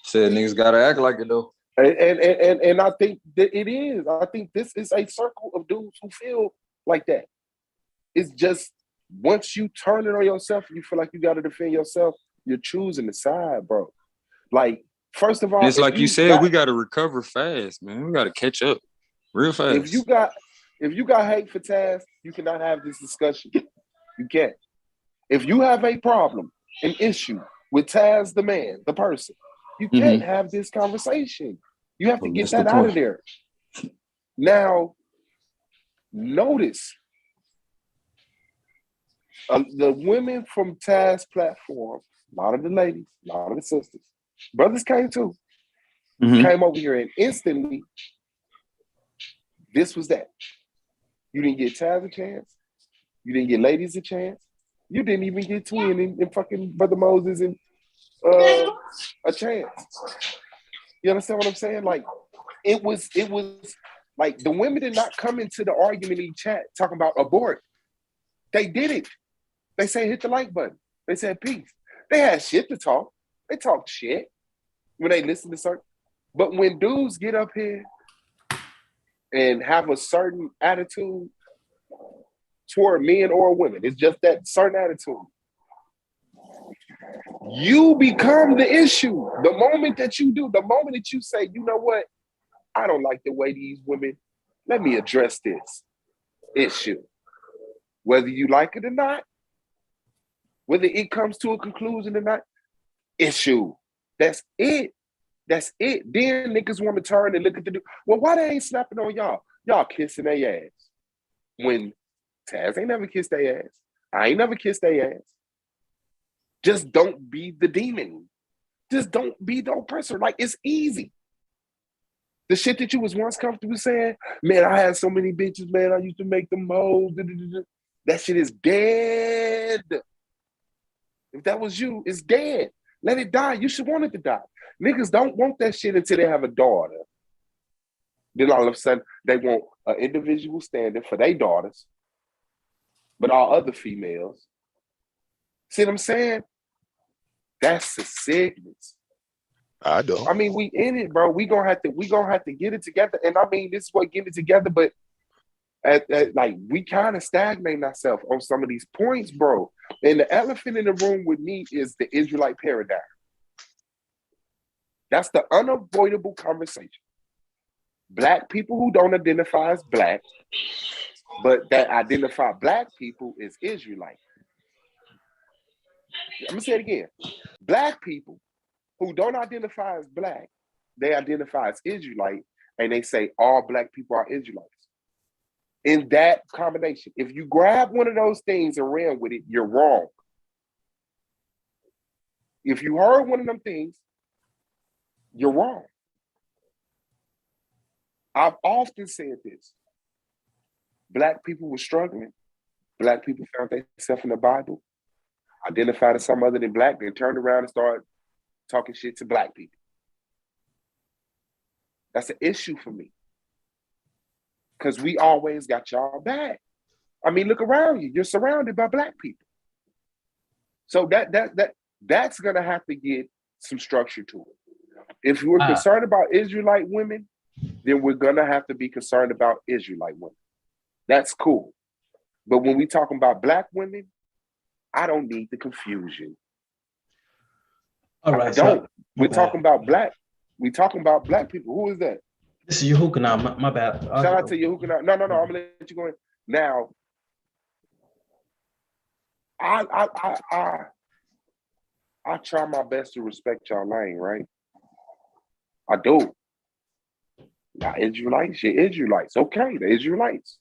Said niggas gotta act like it though. And I think that it is. I think this is a circle of dudes who feel like that. It's just once you turn it on yourself, you feel like you got to defend yourself. You're choosing the side, bro. Like, first of all, it's like you said, we got to recover fast, man. We got to catch up real fast. If you got hate for Taz, you cannot have this discussion. You can't. If you have a problem, an issue with Taz, the man, the person, you can't have this conversation. You have to get that out of there. Now, notice the women from Taz platform, a lot of the ladies, a lot of the sisters, brothers came too, came over here and instantly, this was that. You didn't get Taz a chance. You didn't get ladies a chance. You didn't even get Twin and fucking Brother Moses and a chance. You understand what I'm saying? Like, it was like the women did not come into the argument in chat talking about abort. They did it. They said hit the like button. They said peace. They had shit to talk. They talked shit when they listened to certain. But when dudes get up here and have a certain attitude toward men or women, it's just that certain attitude. You become the issue. The moment that you do, the moment that you say, you know what? I don't like the way these women, let me address this issue. Whether you like it or not, whether it comes to a conclusion or not, issue. That's it. That's it. Then niggas want to turn and look at the dude. Well, why they ain't snapping on y'all? Y'all kissing their ass. When Taz ain't never kissed their ass. I ain't never kissed their ass. Just don't be the demon. Just don't be the oppressor. Like, it's easy. The shit that you was once comfortable saying, man, I had so many bitches, man, I used to make them hoes. That shit is dead. If that was you, it's dead. Let it die. You should want it to die. Niggas don't want that shit until they have a daughter. Then all of a sudden, they want an individual standard for their daughters, but all other females. See what I'm saying? That's the sickness. I don't. I mean, we in it, bro. We gonna have to get it together. And I mean, this is what getting it together, but like we kind of stagnate ourselves on some of these points, bro. And the elephant in the room with me is the Israelite paradigm. That's the unavoidable conversation. Black people who don't identify as black, but that identify black people is Israelite. I'm gonna say it again. Black people who don't identify as black, they identify as Israelite, and they say all black people are Israelites. in that combination. If you grab one of those things and ran with it, you're wrong. If you heard one of them things, you're wrong. I've often said this. Black people were struggling. Black people found themselves in the Bible, identified as something other than black, then turned around and started talking shit to black people. That's an issue for me. Because we always got y'all back. I mean, look around you. You're surrounded by black people. So that's gonna have to get some structure to it. If we're concerned about Israelite women, then we're gonna have to be concerned about Israelite women. That's cool. But when we talking about black women, I don't need the confusion. All right. I don't. We're talking about black. We're talking about black people. Who is that? This is Yahuka now. My bad. Shout out to Yahuka now. No. I'm gonna let you go in. Now, I try my best to respect y'all lane, right? I do. Now, Israelites, you're Israelites. Okay, the Israelites.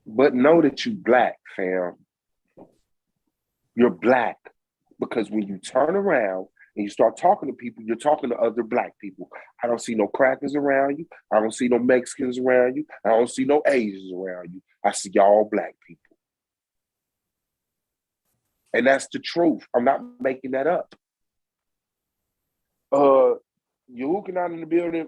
But know that you black, fam. You're black. Because when you turn around and you start talking to people, you're talking to other black people. I don't see no crackers around you. I don't see no Mexicans around you. I don't see no Asians around you. I see y'all black people. And that's the truth. I'm not making that up. Yahukanan in the building,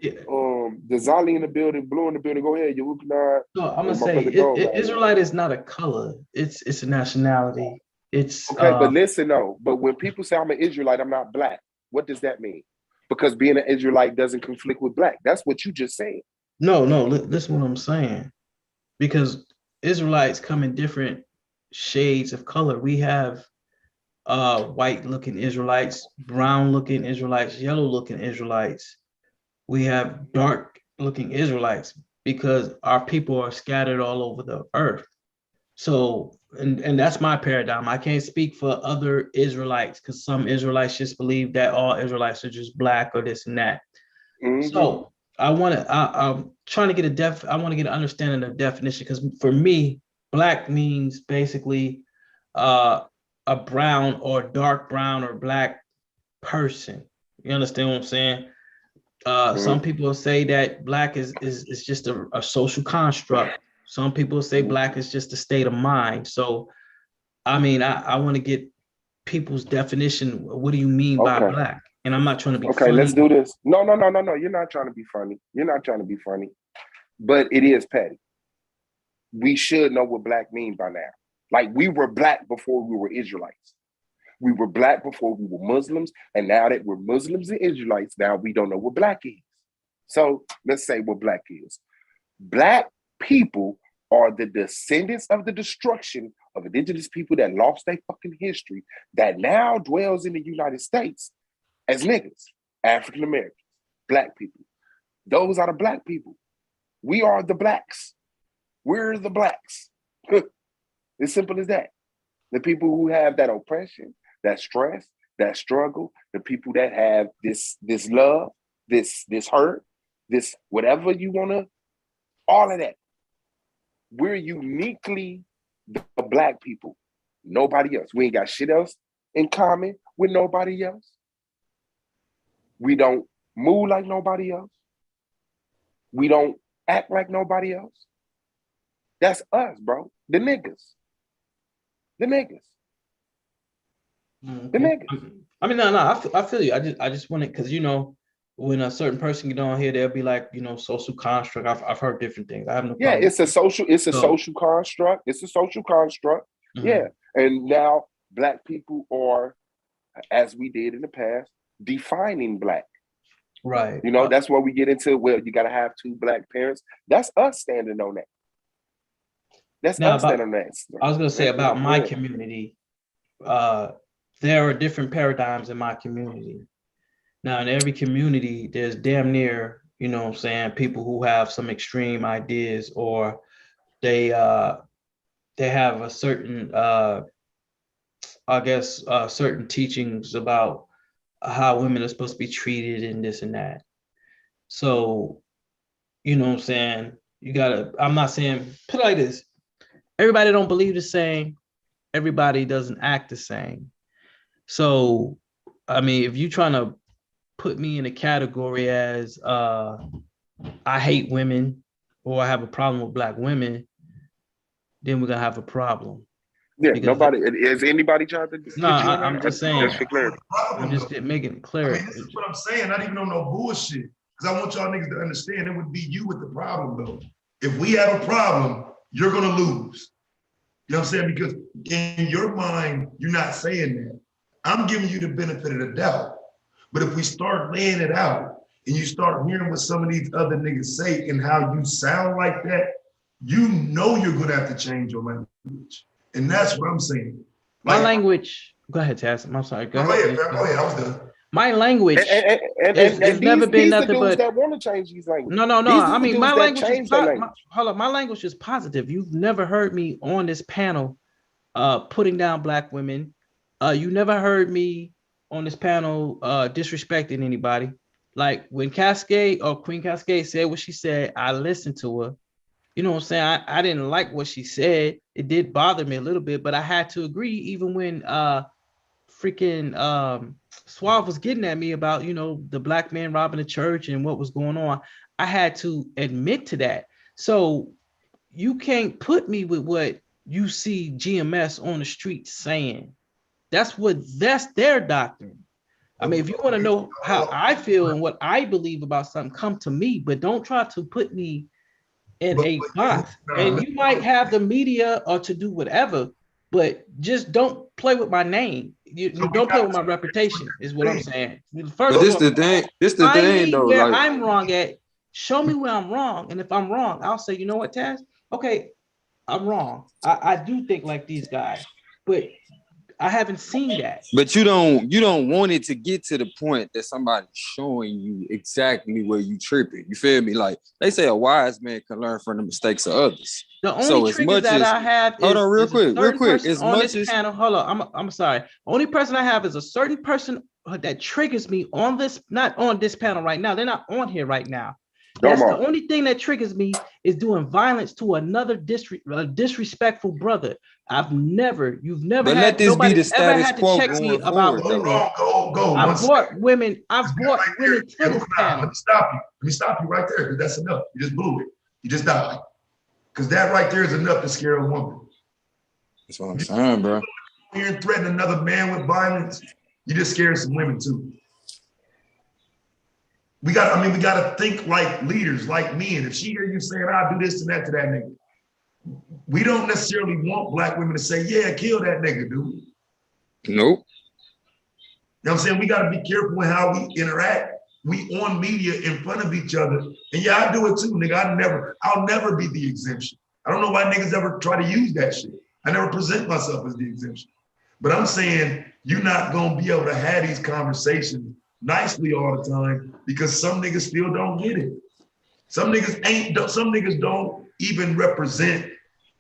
Dazali in the building, Blue in the building. Go ahead, Yahukanan. No, I'm gonna say Israelite is not a color. It's a nationality. It's okay, but listen though. But when people say I'm an Israelite, I'm not black. What does that mean? Because being an Israelite doesn't conflict with black. That's what you just said. No. Listen what I'm saying. Because Israelites come in different shades of color. We have white-looking Israelites, brown-looking Israelites, yellow-looking Israelites. We have dark-looking Israelites because our people are scattered all over the earth. So, and that's my paradigm. I can't speak for other Israelites because some Israelites just believe that all Israelites are just black or this and that. Mm-hmm. So I'm trying to get I want to get an understanding of definition because for me, black means basically a brown or dark brown or black person. You understand what I'm saying? Some people say that black is just a social construct. Some people say black is just a state of mind. So, I mean, I want to get people's definition. What do you mean by black? And I'm not trying to be funny. Let's do this. No. You're not trying to be funny. You're not trying to be funny. But it is petty. We should know what black means by now. Like we were black before we were Israelites. We were black before we were Muslims. And now that we're Muslims and Israelites, now we don't know what black is. So let's say what black is. Black people are the descendants of the destruction of indigenous people that lost their fucking history that now dwells in the United States as niggas, African Americans, black people. Those are the black people. We are the blacks. We're the blacks. As simple as that. The people who have that oppression, that stress, that struggle, the people that have this love, this hurt, this whatever you want to, all of that. We're uniquely the black people. Nobody else. We ain't got shit else in common with nobody else. We don't move like nobody else. We don't act like nobody else. That's us, bro. The niggas. The niggas. Okay. The niggas. I mean, no. I feel you. I just want it because when a certain person get on here, they'll be like, social construct. I've heard different things. I have no problem. Yeah, it's a social construct. It's a social construct. Mm-hmm. Yeah. And now black people are, as we did in the past, defining black. Right. That's where we get into, well, you gotta have two black parents. That's us standing on that. That's us standing on that. I was gonna say about my community, there are different paradigms in my community. Now, in every community, there's damn near, people who have some extreme ideas or they have a certain, certain teachings about how women are supposed to be treated and this and that. So You know what I'm saying? You gotta, I'm not saying, put it like this. Everybody don't believe the same. Everybody doesn't act the same. So, I mean, if you're trying to put me in a category as I hate women or I have a problem with black women, then we're gonna have a problem. Yeah, Because nobody is anybody trying to no, put you on I'm that? just saying. Just for clarity. I'm just making it clear. I mean, this is what I'm saying. Not even on no bullshit. Because I want y'all niggas to understand it would be you with the problem, though. If we have a problem, you're gonna lose. You know what I'm saying? Because in your mind, you're not saying that. I'm giving you the benefit of the doubt. But if we start laying it out and you start hearing what some of these other niggas say and how you sound like that, you know you're gonna have to change your language. And that's what I'm saying. My language, go ahead, Taz. I'm sorry. Go ahead. Go ahead. I was done. My language and never been these nothing the dudes but that want to change these languages. no. These I the mean, my dudes that language is change their language. hold up. My language is positive. You've never heard me on this panel putting down black women. You never heard me on this panel disrespecting anybody. Like when Cascade or Queen Cascade said what she said, I listened to her. You know what I'm saying? I didn't like what she said. It did bother me a little bit, but I had to agree even when freaking Suave was getting at me about, you know, the black man robbing the church and what was going on. I had to admit to that. So you can't put me with what you see GMS on the street saying. That's their doctrine. I mean, if you want to know how I feel and what I believe about something, come to me, but don't try to put me in a box. And you might have the media or to do whatever, but just don't play with my name. You don't play with my reputation, is what I'm saying. First of all, This the find thing me though. where Like, I'm wrong at. Show me where I'm wrong. And if I'm wrong, I'll say, you know what, Taz? Okay, I'm wrong. I do think like these guys, but I haven't seen that. but you don't want it to get to the point that somebody's showing you exactly where you tripping. You feel me? Like they say, a wise man can learn from the mistakes of others. The only triggers that I have is hold on, real quick. As on this panel. Hold on, I'm sorry. Only person I have is a certain person that triggers me on this, not on this panel right now. They're not on here right now. That's the only thing that triggers me is doing violence to another disrespectful brother. You've never but had nobody ever had to check me about women. I've brought women to this panel. Let me stop you right there, because that's enough. You just blew it. You just died. Because that right there is enough to scare a woman. That's what I'm saying, bro. Here and threaten another man with violence, you just scared some women too. We gotta think like leaders, like men. If she hear you saying, I'll do this and that to that nigga, we don't necessarily want black women to say, yeah, kill that nigga, dude. Nope. You know what I'm saying? We gotta be careful in how we interact. We on media in front of each other. And yeah, I do it too, nigga. I'll never be the exemption. I don't know why niggas ever try to use that shit. I never present myself as the exemption. But I'm saying you're not gonna be able to have these conversations nicely all the time, because some niggas still don't get it. Some niggas don't even represent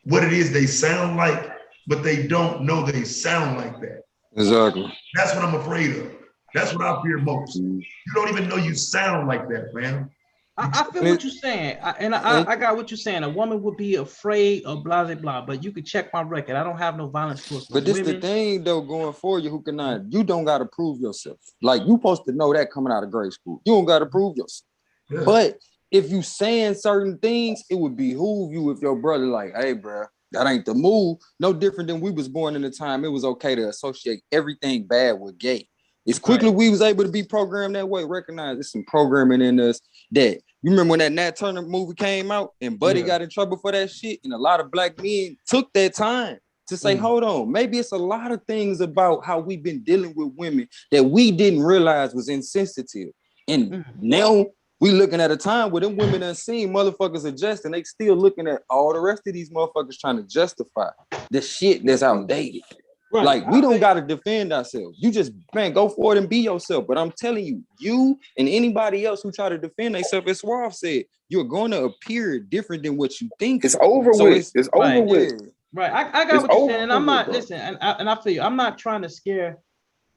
what it is they sound like, but they don't know they sound like that. Exactly. That's what I'm afraid of. That's what I fear most. You don't even know you sound like that, man. I feel what you're saying, I got what you're saying. A woman would be afraid of blah blah blah, but you can check my record. I don't have no violence towards But this women. the thing though, going forward, you don't gotta prove yourself. Like you supposed to know that coming out of grade school. You don't gotta prove yourself. Yeah. But if you saying certain things, it would behoove you if your brother like, hey, bro, that ain't the move. No different than we was born in the time it was okay to associate everything bad with gay. As quickly we was able to be programmed that way, recognize there's some programming in us that, you remember when that Nat Turner movie came out and Buddy got in trouble for that shit, and a lot of black men took that time to say, hold on, maybe it's a lot of things about how we've been dealing with women that we didn't realize was insensitive. And now we looking at a time where them women done seen motherfuckers adjust, and they still looking at all the rest of these motherfuckers trying to justify the shit that's outdated. Right. Like, we don't got to defend ourselves. You just, man, go for it and be yourself. But I'm telling you, you and anybody else who try to defend themselves, as Suave said, you're going to appear different than what you think. It's over with. It's over with. Right. I got what you're saying. And I'm not, listen, and I feel you. I'm not trying to scare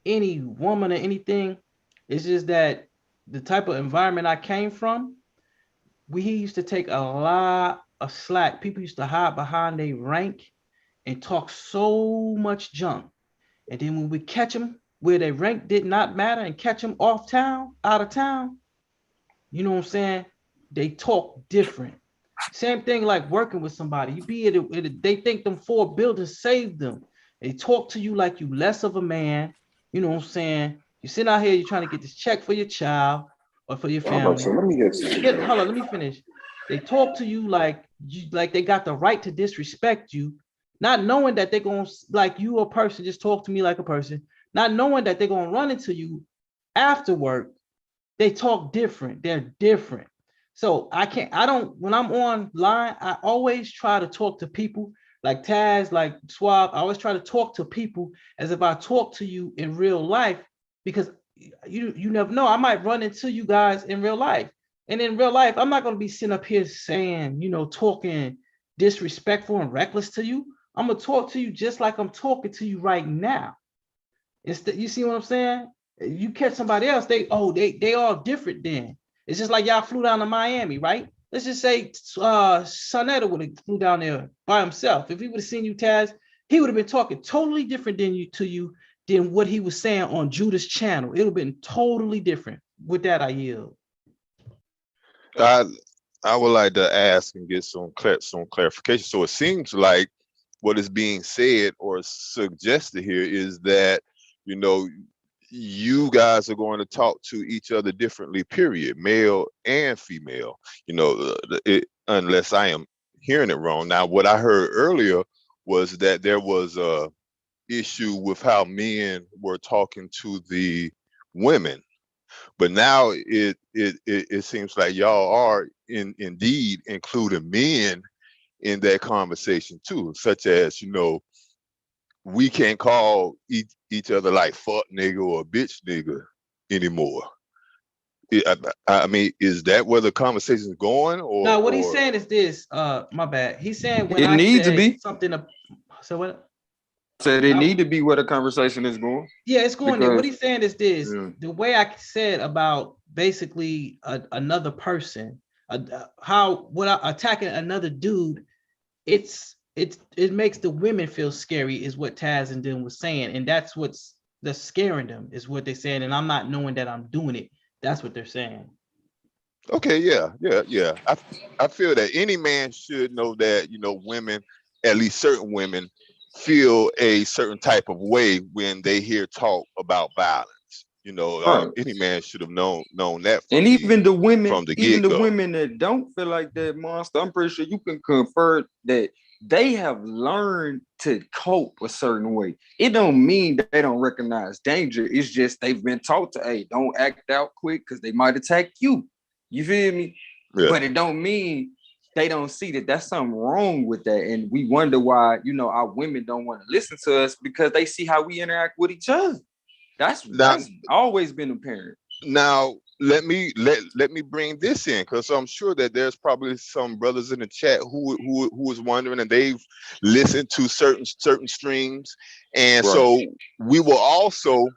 any woman or anything. It's just that the type of environment I came from, he used to take a lot of slack. People used to hide behind their rank and talk so much junk. And then when we catch them where their rank did not matter and catch them out of town, you know what I'm saying? They talk different. Same thing like working with somebody. You be they think them 4 buildings saved them. They talk to you like you less of a man. You know what I'm saying? You sit out here, you're trying to get this check for your child or for your I'm about to say, family. let me get some. Hold on, let me finish. They talk to you like they got the right to disrespect you, not knowing that they're gonna like you a person, just talk to me like a person, not knowing that they're gonna run into you after work. They talk different. They're different. So I don't, when I'm online, I always try to talk to people like Taz, like Swab. I always try to talk to people as if I talk to you in real life, because you never know. I might run into you guys in real life. And in real life, I'm not going to be sitting up here saying, talking disrespectful and reckless to you. I'm going to talk to you just like I'm talking to you right now. You see what I'm saying? You catch somebody else, they all different then. It's just like y'all flew down to Miami, right? Let's just say Sonetta would have flew down there by himself. If he would have seen you, Taz, he would have been talking totally different to you than what he was saying on Judah's channel. It would have been totally different. With that, I yield. I would like to ask and get some clarification. So it seems like what is being said or suggested here is that, you guys are going to talk to each other differently, period, male and female, unless I am hearing it wrong. Now, what I heard earlier was that there was a issue with how men were talking to the women. But now it seems like y'all are indeed including men in that conversation too, such as, we can't call each other like fuck nigga or bitch nigga anymore. I mean, is that where the conversation is going? Or no, what he's saying is this. My bad. He's saying when it I needs to said be something. So what? Said it need to be where the conversation is going. Yeah, it's going there. What he's saying is this: yeah. the way I said about basically another person, attacking another dude, it makes the women feel scary, is what Taz and them was saying, and that's scaring them, is what they're saying. And I'm not knowing that I'm doing it. That's what they're saying. Okay, yeah. I feel that any man should know that, women, at least certain women, feel a certain type of way when they hear talk about violence. Any man should have known that. And even the women, even the women that don't feel like that, monster, I'm pretty sure you can confirm that they have learned to cope a certain way. It don't mean that they don't recognize danger. It's just they've been taught to, hey, don't act out quick because they might attack you. You feel me? Yeah. But it don't mean they don't see that that's something wrong with that. And we wonder why, our women don't want to listen to us, because they see how we interact with each other. That's always been apparent. Now, let me bring this in, because I'm sure that there's probably some brothers in the chat who was wondering, and they've listened to certain streams, and so we will also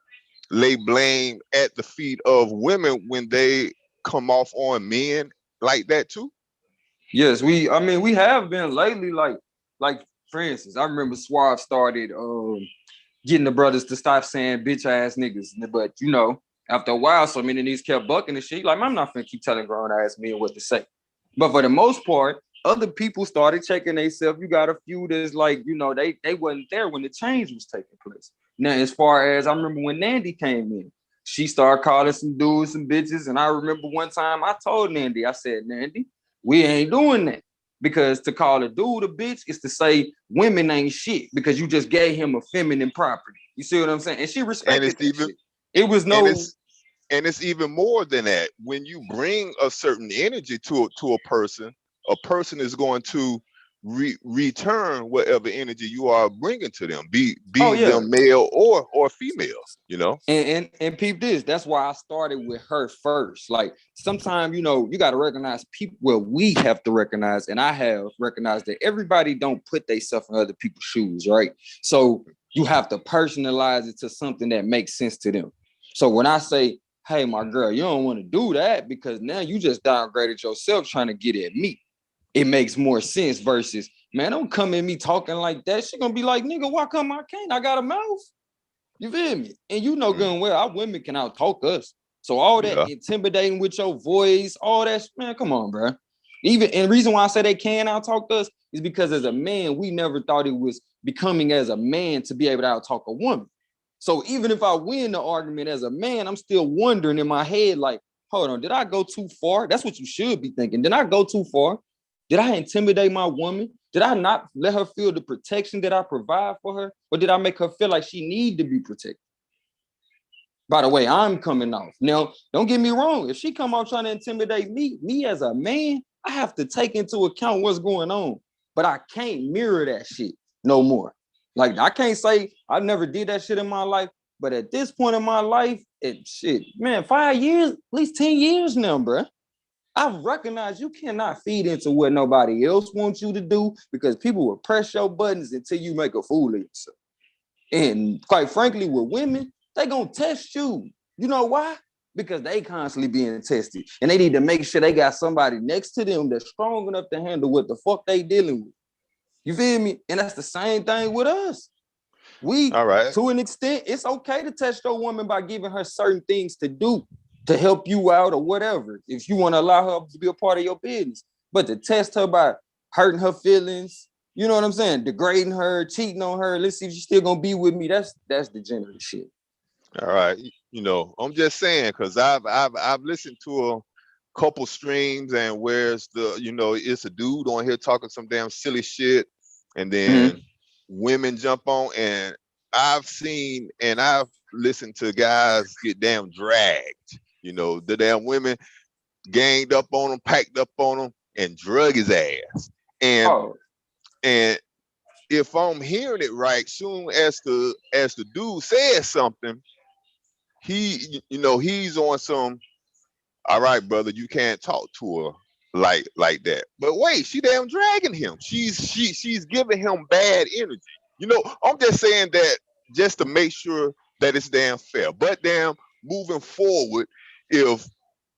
lay blame at the feet of women when they come off on men like that too. Yes, we have been lately, like for instance, I remember Suave started getting the brothers to stop saying bitch ass niggas, but after a while, so many niggas kept bucking and shit. Like, I'm not finna keep telling grown ass men what to say. But for the most part, other people started checking themselves. You got a few that's like, they wasn't there when the change was taking place. Now, as far as I remember when Nandy came in, she started calling some dudes some bitches. And I remember one time I told Nandy, I said, Nandy, we ain't doing that. Because to call a dude a bitch is to say women ain't shit because you just gave him a feminine property. You see what I'm saying? And she respected that shit. It was no... And it's even more than that. When you bring a certain energy to a person is going to return whatever energy you are bringing to them, be them male or female, And peep this, that's why I started with her first. Like, sometimes, you got to recognize people. Well, we have to recognize, and I have recognized that everybody don't put themselves in other people's shoes, right? So you have to personalize it to something that makes sense to them. So when I say hey, my girl, you don't want to do that because now you just downgraded yourself trying to get at me. It makes more sense versus, man, don't come at me talking like that. She gonna be like, nigga, why come I can't? I got a mouth. You feel me? And you know good and well, our women can out talk us. So all that intimidating with your voice, all that, man, come on, bro. Even and the reason why I say they can out talk us is because as a man, we never thought it was becoming as a man to be able to out talk a woman. So even if I win the argument as a man, I'm still wondering in my head, like, hold on, did I go too far? That's what you should be thinking. Did I go too far? Did I intimidate my woman? Did I not let her feel the protection that I provide for her? Or did I make her feel like she need to be protected? By the way, I'm coming off. Now, don't get me wrong. If she come off trying to intimidate me as a man, I have to take into account what's going on. But I can't mirror that shit no more. Like, I can't say I never did that shit in my life. But at this point in my life, man, 5 years, at least 10 years now, bro. I've recognized you cannot feed into what nobody else wants you to do because people will press your buttons until you make a fool of yourself. And quite frankly, with women, they gonna test you. You know why? Because they constantly being tested. And they need to make sure they got somebody next to them that's strong enough to handle what the fuck they dealing with. You feel me? And that's the same thing with us. All right. To an extent, it's okay to test your woman by giving her certain things to do to help you out or whatever, if you want to allow her to be a part of your business. But to test her by hurting her feelings, you know what I'm saying? Degrading her, cheating on her, let's see if she's still gonna be with me. That's degenerate shit. All right. You know, I'm just saying, because I've listened to a couple streams and where's the, you know, it's a dude on here talking some damn silly shit, and then women jump on, and I've seen and I've listened to guys get damn dragged. You know, the damn women ganged up on him, packed up on him, and drug his ass. And if I'm hearing it right, soon as the dude says something, he, you know, he's on some, all right, brother, you can't talk to her like that. But wait, she damn dragging him. She's giving him bad energy. You know, I'm just saying that just to make sure that it's damn fair. But damn, moving forward, if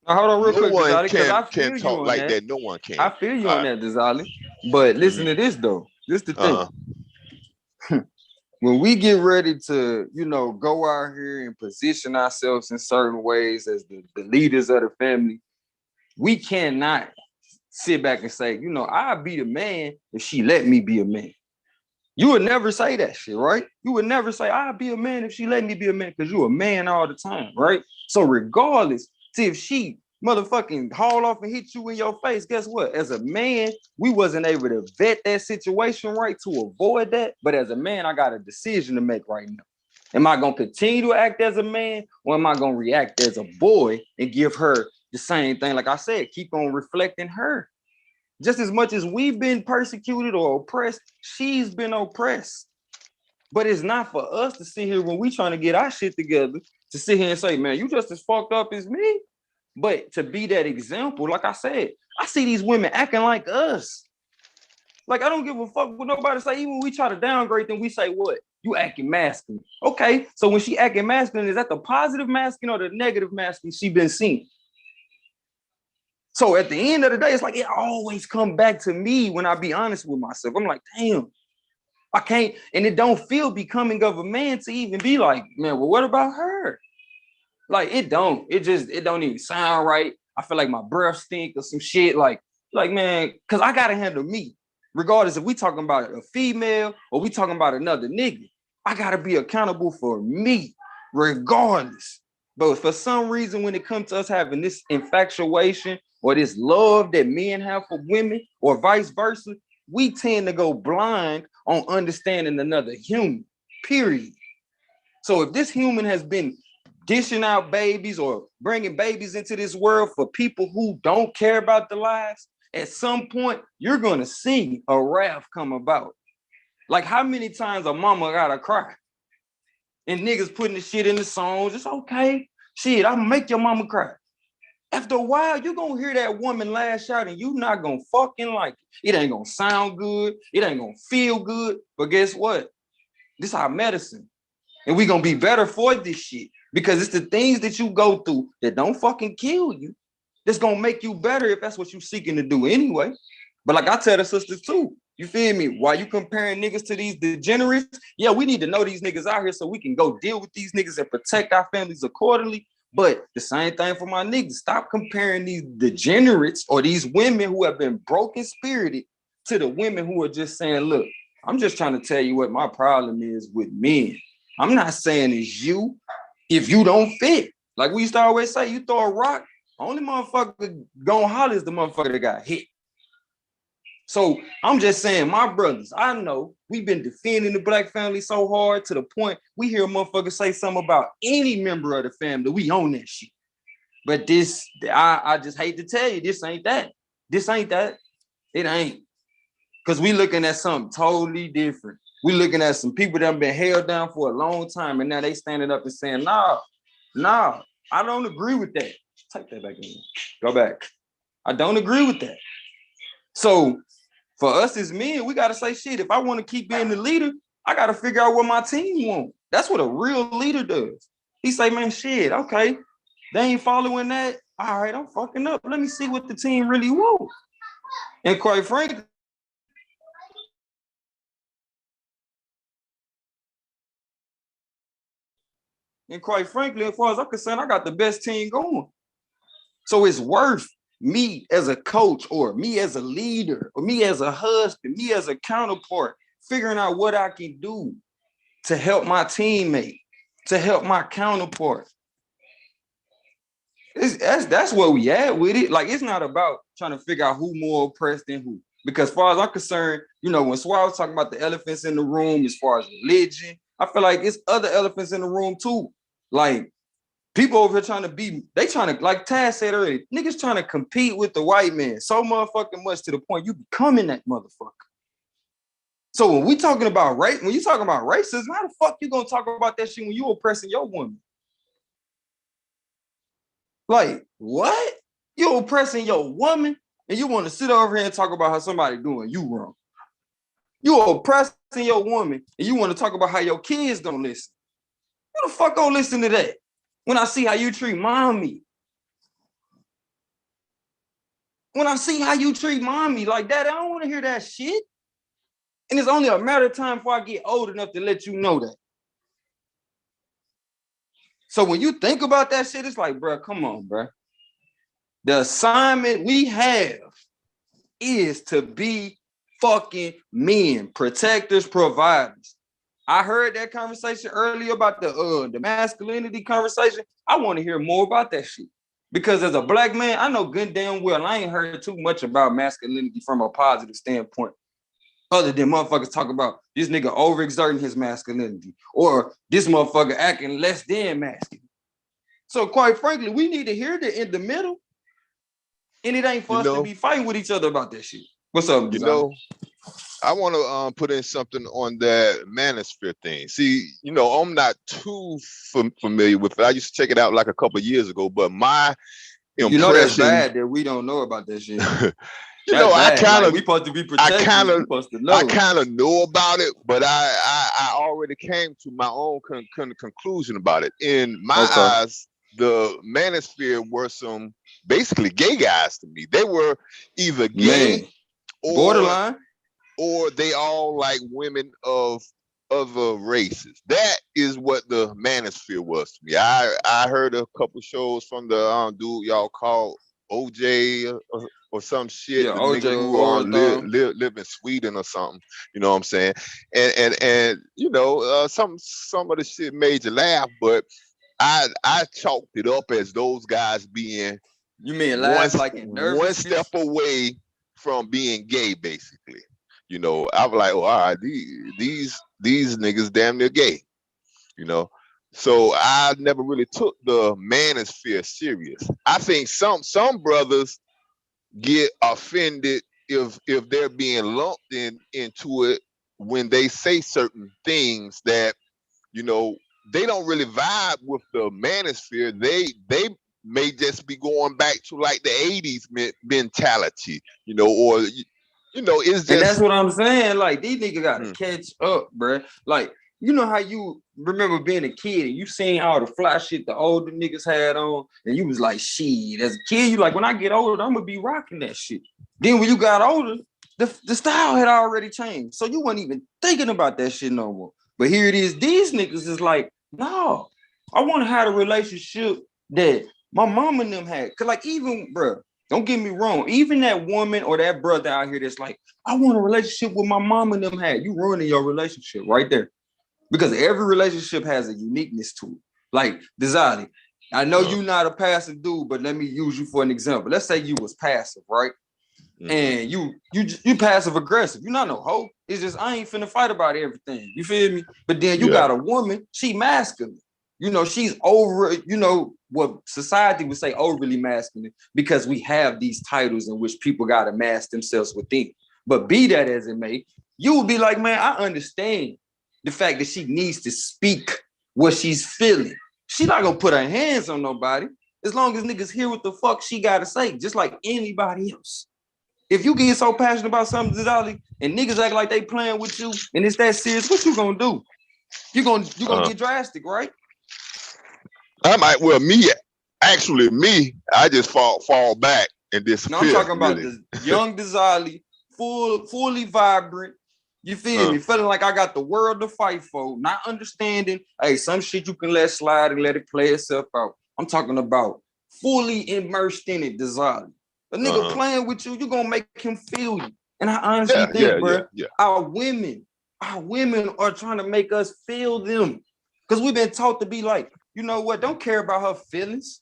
hold on real no quick, one Desali, because I feel can you talk on like that. that, no one can. I feel you on that, Desali. But listen to this though. This the thing. When we get ready to, you know, go out here and position ourselves in certain ways as the leaders of the family, we cannot sit back and say, you know, I'll be the man if she let me be a man. You would never say that shit, right? You would never say, I'll be a man if she let me be a man, because you're a man all the time, right? So regardless, see if she motherfucking haul off and hit you in your face, guess what? As a man, we wasn't able to vet that situation right to avoid that. But as a man, I got a decision to make right now. Am I going to continue to act as a man, or am I going to react as a boy and give her the same thing? Like I said, keep on reflecting her. Just as much as we've been persecuted or oppressed, she's been oppressed. But it's not for us to sit here when we trying to get our shit together to sit here and say, man, you just as fucked up as me. But to be that example, like I said, I see these women acting like us. Like, I don't give a fuck what nobody say. Even when we try to downgrade them, we say, what? You acting masculine. Okay, so when she acting masculine, is that the positive masculine or the negative masculine she been seeing? So at the end of the day, it's like it always come back to me when I be honest with myself. I'm like, damn, I can't, and it don't feel becoming of a man to even be like, man, well, what about her? Like, it don't even sound right. I feel like my breath stink or some shit. Like, man, because I gotta handle me. Regardless if we talking about a female or we talking about another nigga, I gotta be accountable for me, regardless. But for some reason, when it comes to us having this infatuation or this love that men have for women or vice versa, we tend to go blind on understanding another human, period. So if this human has been dishing out babies or bringing babies into this world for people who don't care about the lives, at some point, you're going to see a wrath come about. Like, how many times a mama gotta cry? And niggas putting the shit in the songs. It's okay. Shit, I'm gonna make your mama cry. After a while, you're gonna hear that woman lash out and you not gonna fucking like it. It ain't gonna sound good. It ain't gonna feel good. But guess what? This is our medicine. And we gonna be better for this shit. Because it's the things that you go through that don't fucking kill you that's gonna make you better if that's what you're seeking to do anyway. But like I tell the sisters too, you feel me? Why you comparing niggas to these degenerates? Yeah, we need to know these niggas out here so we can go deal with these niggas and protect our families accordingly. But the same thing for my niggas. Stop comparing these degenerates or these women who have been broken spirited to the women who are just saying, look, I'm just trying to tell you what my problem is with men. I'm not saying it's you if you don't fit. Like we used to always say, you throw a rock, only motherfucker gonna holler is the motherfucker that got hit. So I'm just saying, my brothers, I know we've been defending the black family so hard to the point we hear a motherfucker say something about any member of the family. We own that shit. But this, I just hate to tell you, this ain't that. This ain't that. It ain't. Because we looking at something totally different. We looking at some people that have been held down for a long time, and now they standing up and saying, nah, I don't agree with that. Take that back in. Go back. I don't agree with that. So for us as men, we got to say, shit, if I want to keep being the leader, I got to figure out what my team want. That's what a real leader does. He say, man, shit, okay, they ain't following that. All right, I'm fucking up. Let me see what the team really wants. And quite frankly, as far as I'm concerned, I got the best team going. So it's worth me as a coach or me as a leader or me as a husband, me as a counterpart, figuring out what I can do to help my teammate, to help my counterpart. That's where we at with it. Like, it's not about trying to figure out who more oppressed than who. Because as far as I'm concerned, you know, when Swag was talking about the elephants in the room, as far as religion, I feel like it's other elephants in the room too. Like, people over here trying to like Taz said earlier, niggas trying to compete with the white man so motherfucking much to the point you becoming that motherfucker. So when we talking about race, when you talking about racism, how the fuck you gonna talk about that shit when you oppressing your woman? Like, what? You oppressing your woman and you want to sit over here and talk about how somebody doing you wrong. You oppressing your woman and you want to talk about how your kids don't listen. Who the fuck gonna listen to that? When I see how you treat mommy. When I see how you treat mommy like that, I don't want to hear that shit. And it's only a matter of time before I get old enough to let you know that. So when you think about that shit, it's like, bro, come on, bro. The assignment we have is to be fucking men, protectors, providers. I heard that conversation earlier about the masculinity conversation. I want to hear more about that shit. Because as a black man, I know good damn well I ain't heard too much about masculinity from a positive standpoint. Other than motherfuckers talk about this nigga overexerting his masculinity or this motherfucker acting less than masculine. So quite frankly, we need to hear the in the middle. And it ain't for us to be fighting with each other about that shit. What's up, designer? I want to put in something on that manosphere thing. See, I'm not too familiar with it. I used to check it out like a couple of years ago, but my impression... that's bad that we don't know about that shit. I kind of... we supposed to be protected. I kind of know about it, but I already came to my own conclusion about it. In my eyes, the manosphere were some basically gay guys to me. They were either gay or borderline, or they all like women of other races. That is what the manosphere was to me. I heard a couple shows from the dude y'all call OJ or some shit. Yeah, the OJ nigga who live in Sweden or something. You know what I'm saying? And some of the shit made you laugh, but I chalked it up as those guys being one step away from being gay, basically. I was like, oh, all right, these niggas damn near gay. So I never really took the manosphere serious. I think some brothers get offended if they're being lumped into it when they say certain things that they don't really vibe with the manosphere. They may just be going back to like the 80s mentality, or it's just... And that's what I'm saying. Like, these niggas gotta catch up, bro. Like, you know how you remember being a kid and you seen all the fly shit the older niggas had on, and you was like, shit, as a kid, you like, when I get older, I'm gonna be rocking that shit. Then when you got older, the style had already changed. So you weren't even thinking about that shit no more. But here it is, these niggas is like, no, I want to have a relationship that my mom and them had. Cause like even, bro, don't get me wrong, even that woman or that brother out here that's like, I want a relationship with my mom and them had, you ruining your relationship right there. Because every relationship has a uniqueness to it. Like, Desali, I know you're not a passive dude, but let me use you for an example. Let's say you was passive, right? And you passive aggressive. You're not no hoe. It's just I ain't finna fight about everything. You feel me? But then you got a woman, she masculine. You know, she's over, you know, what society would say overly masculine because we have these titles in which people gotta mask themselves within. But be that as it may, you would be like, man, I understand the fact that she needs to speak what she's feeling. She not gonna put her hands on nobody as long as niggas hear what the fuck she gotta say, just like anybody else. If you get so passionate about something, Zali, and niggas act like they playing with you and it's that serious, what you gonna do? You gonna get drastic, right? I might, well, me, I just fall back and disappear. No, I'm talking about really. the young Desali, fully vibrant. You feel me? Feeling like I got the world to fight for, not understanding, hey, some shit you can let slide and let it play itself out. I'm talking about fully immersed in it, Desali. A nigga playing with you, you gonna make him feel you. And I honestly think, bro, our women are trying to make us feel them. Because we've been taught to be like, you know what, don't care about her feelings.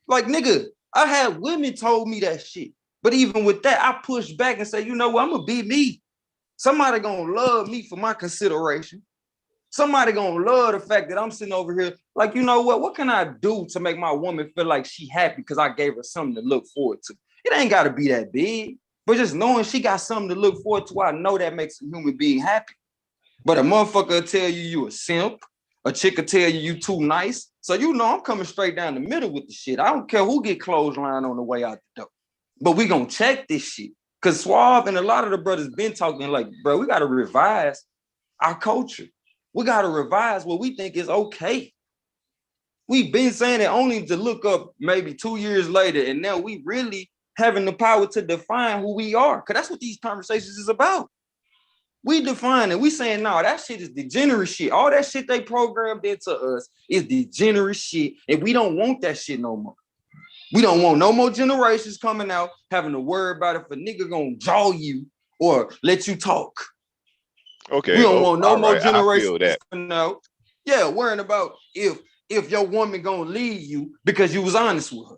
Like, nigga, I had women told me that shit. But even with that, I pushed back and say, you know what, I'm gonna be me. Somebody gonna love me for my consideration. Somebody gonna love the fact that I'm sitting over here. Like, you know what can I do to make my woman feel like she happy because I gave her something to look forward to? It ain't gotta be that big. But just knowing she got something to look forward to, I know that makes a human being happy. But a motherfucker will tell you a simp. A chick will tell you too nice. So you know I'm coming straight down the middle with the shit. I don't care who get clothesline on the way out the door. But we gonna check this shit. Cause Suave and a lot of the brothers been talking like, bro, we gotta revise our culture. We gotta revise what we think is okay. We've been saying it only to look up maybe 2 years later, and now we really having the power to define who we are. Cause that's what these conversations is about. We define it. We saying, no, that shit is degenerate shit. All that shit they programmed into us is degenerate shit. And we don't want that shit no more. We don't want no more generations coming out having to worry about if a nigga gonna jaw you or let you talk. Okay. We don't want no more generations coming out. Yeah, worrying about if your woman gonna leave you because you was honest with her.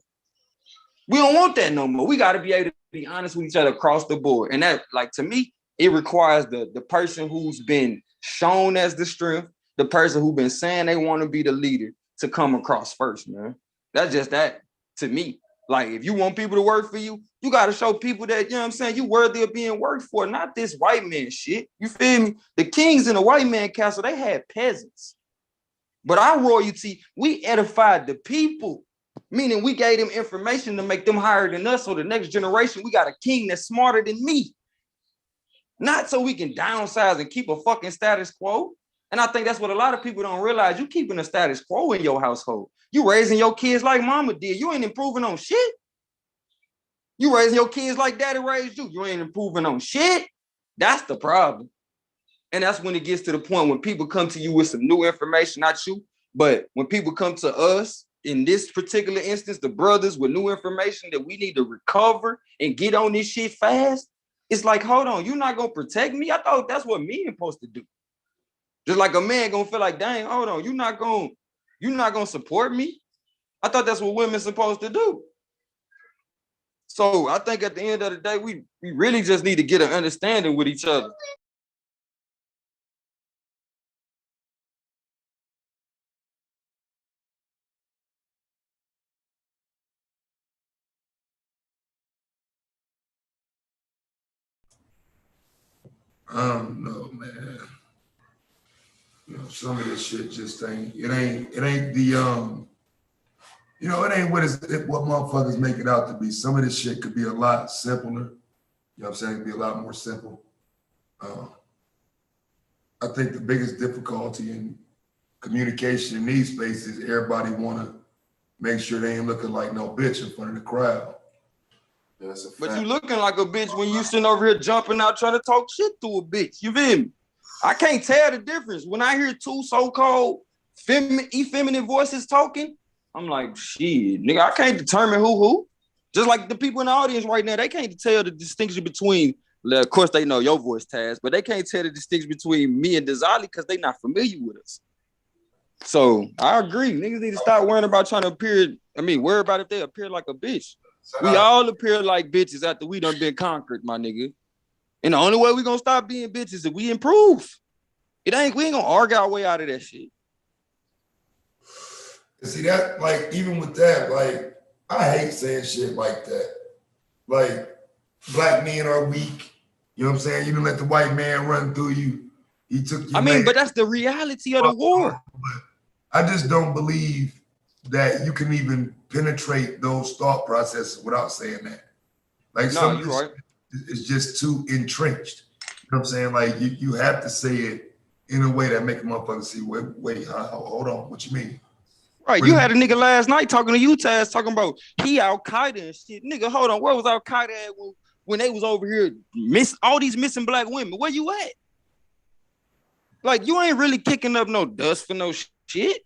We don't want that no more. We gotta be able to be honest with each other across the board. And that, like, to me, it requires the person who's been shown as the strength, the person who's been saying they want to be the leader to come across first, man. That's just that to me. Like, if you want people to work for you, you got to show people that, you know what I'm saying, you worthy of being worked for, not this white man shit. You feel me? The kings in the white man castle, they had peasants. But our royalty, we edified the people, meaning we gave them information to make them higher than us. So the next generation, we got a king that's smarter than me. Not so we can downsize and keep a fucking status quo. And I think that's what a lot of people don't realize. You keeping a status quo in your household. You raising your kids like mama did. You ain't improving on shit. You raising your kids like daddy raised you. You ain't improving on shit. That's the problem. And that's when it gets to the point when people come to you with some new information, not you, but when people come to us, in this particular instance, the brothers with new information that we need to recover and get on this shit fast. It's like, hold on, you're not gonna protect me? I thought that's what men supposed to do. Just like a man gonna feel like, dang, hold on, you're not gonna support me? I thought that's what women supposed to do. So I think at the end of the day, we really just need to get an understanding with each other. I don't know, man. You know, some of this shit just ain't the you know, it ain't what motherfuckers make it out to be. Some of this shit could be a lot simpler. You know what I'm saying? It could be a lot more simple. I think the biggest difficulty in communication in these spaces, everybody want to make sure they ain't looking like no bitch in front of the crowd. That's a fact. But you looking like a bitch when you sitting over here jumping out trying to talk shit to a bitch. You feel me? I can't tell the difference. When I hear two so-called effeminate voices talking, I'm like, shit, nigga, I can't determine who. Just like the people in the audience right now, they can't tell the distinction between, of course they know your voice, Taz, but they can't tell the distinction between me and Dezali because they not familiar with us. So I agree. Niggas need to stop worrying about trying to appear, worry about if they appear like a bitch. We all appear like bitches after we done been conquered, my nigga. And the only way we gonna stop being bitches is if we improve. We ain't gonna argue our way out of that shit. See that, like, even with that, like, I hate saying shit like that. Like, black men are weak. You know what I'm saying? You didn't let the white man run through you. He took you. But that's the reality of the war. I just don't believe that you can even penetrate those thought processes without saying that. Like, some of this right. is just too entrenched. You know what I'm saying? Like, you have to say it in a way that make a motherfucker see, wait, hold on, what you mean? Right, you had a nigga last night talking to you, Taz, talking about he Al-Qaeda and shit. Nigga, hold on, where was Al-Qaeda at when they was over here all these missing black women? Where you at? Like, you ain't really kicking up no dust for no shit.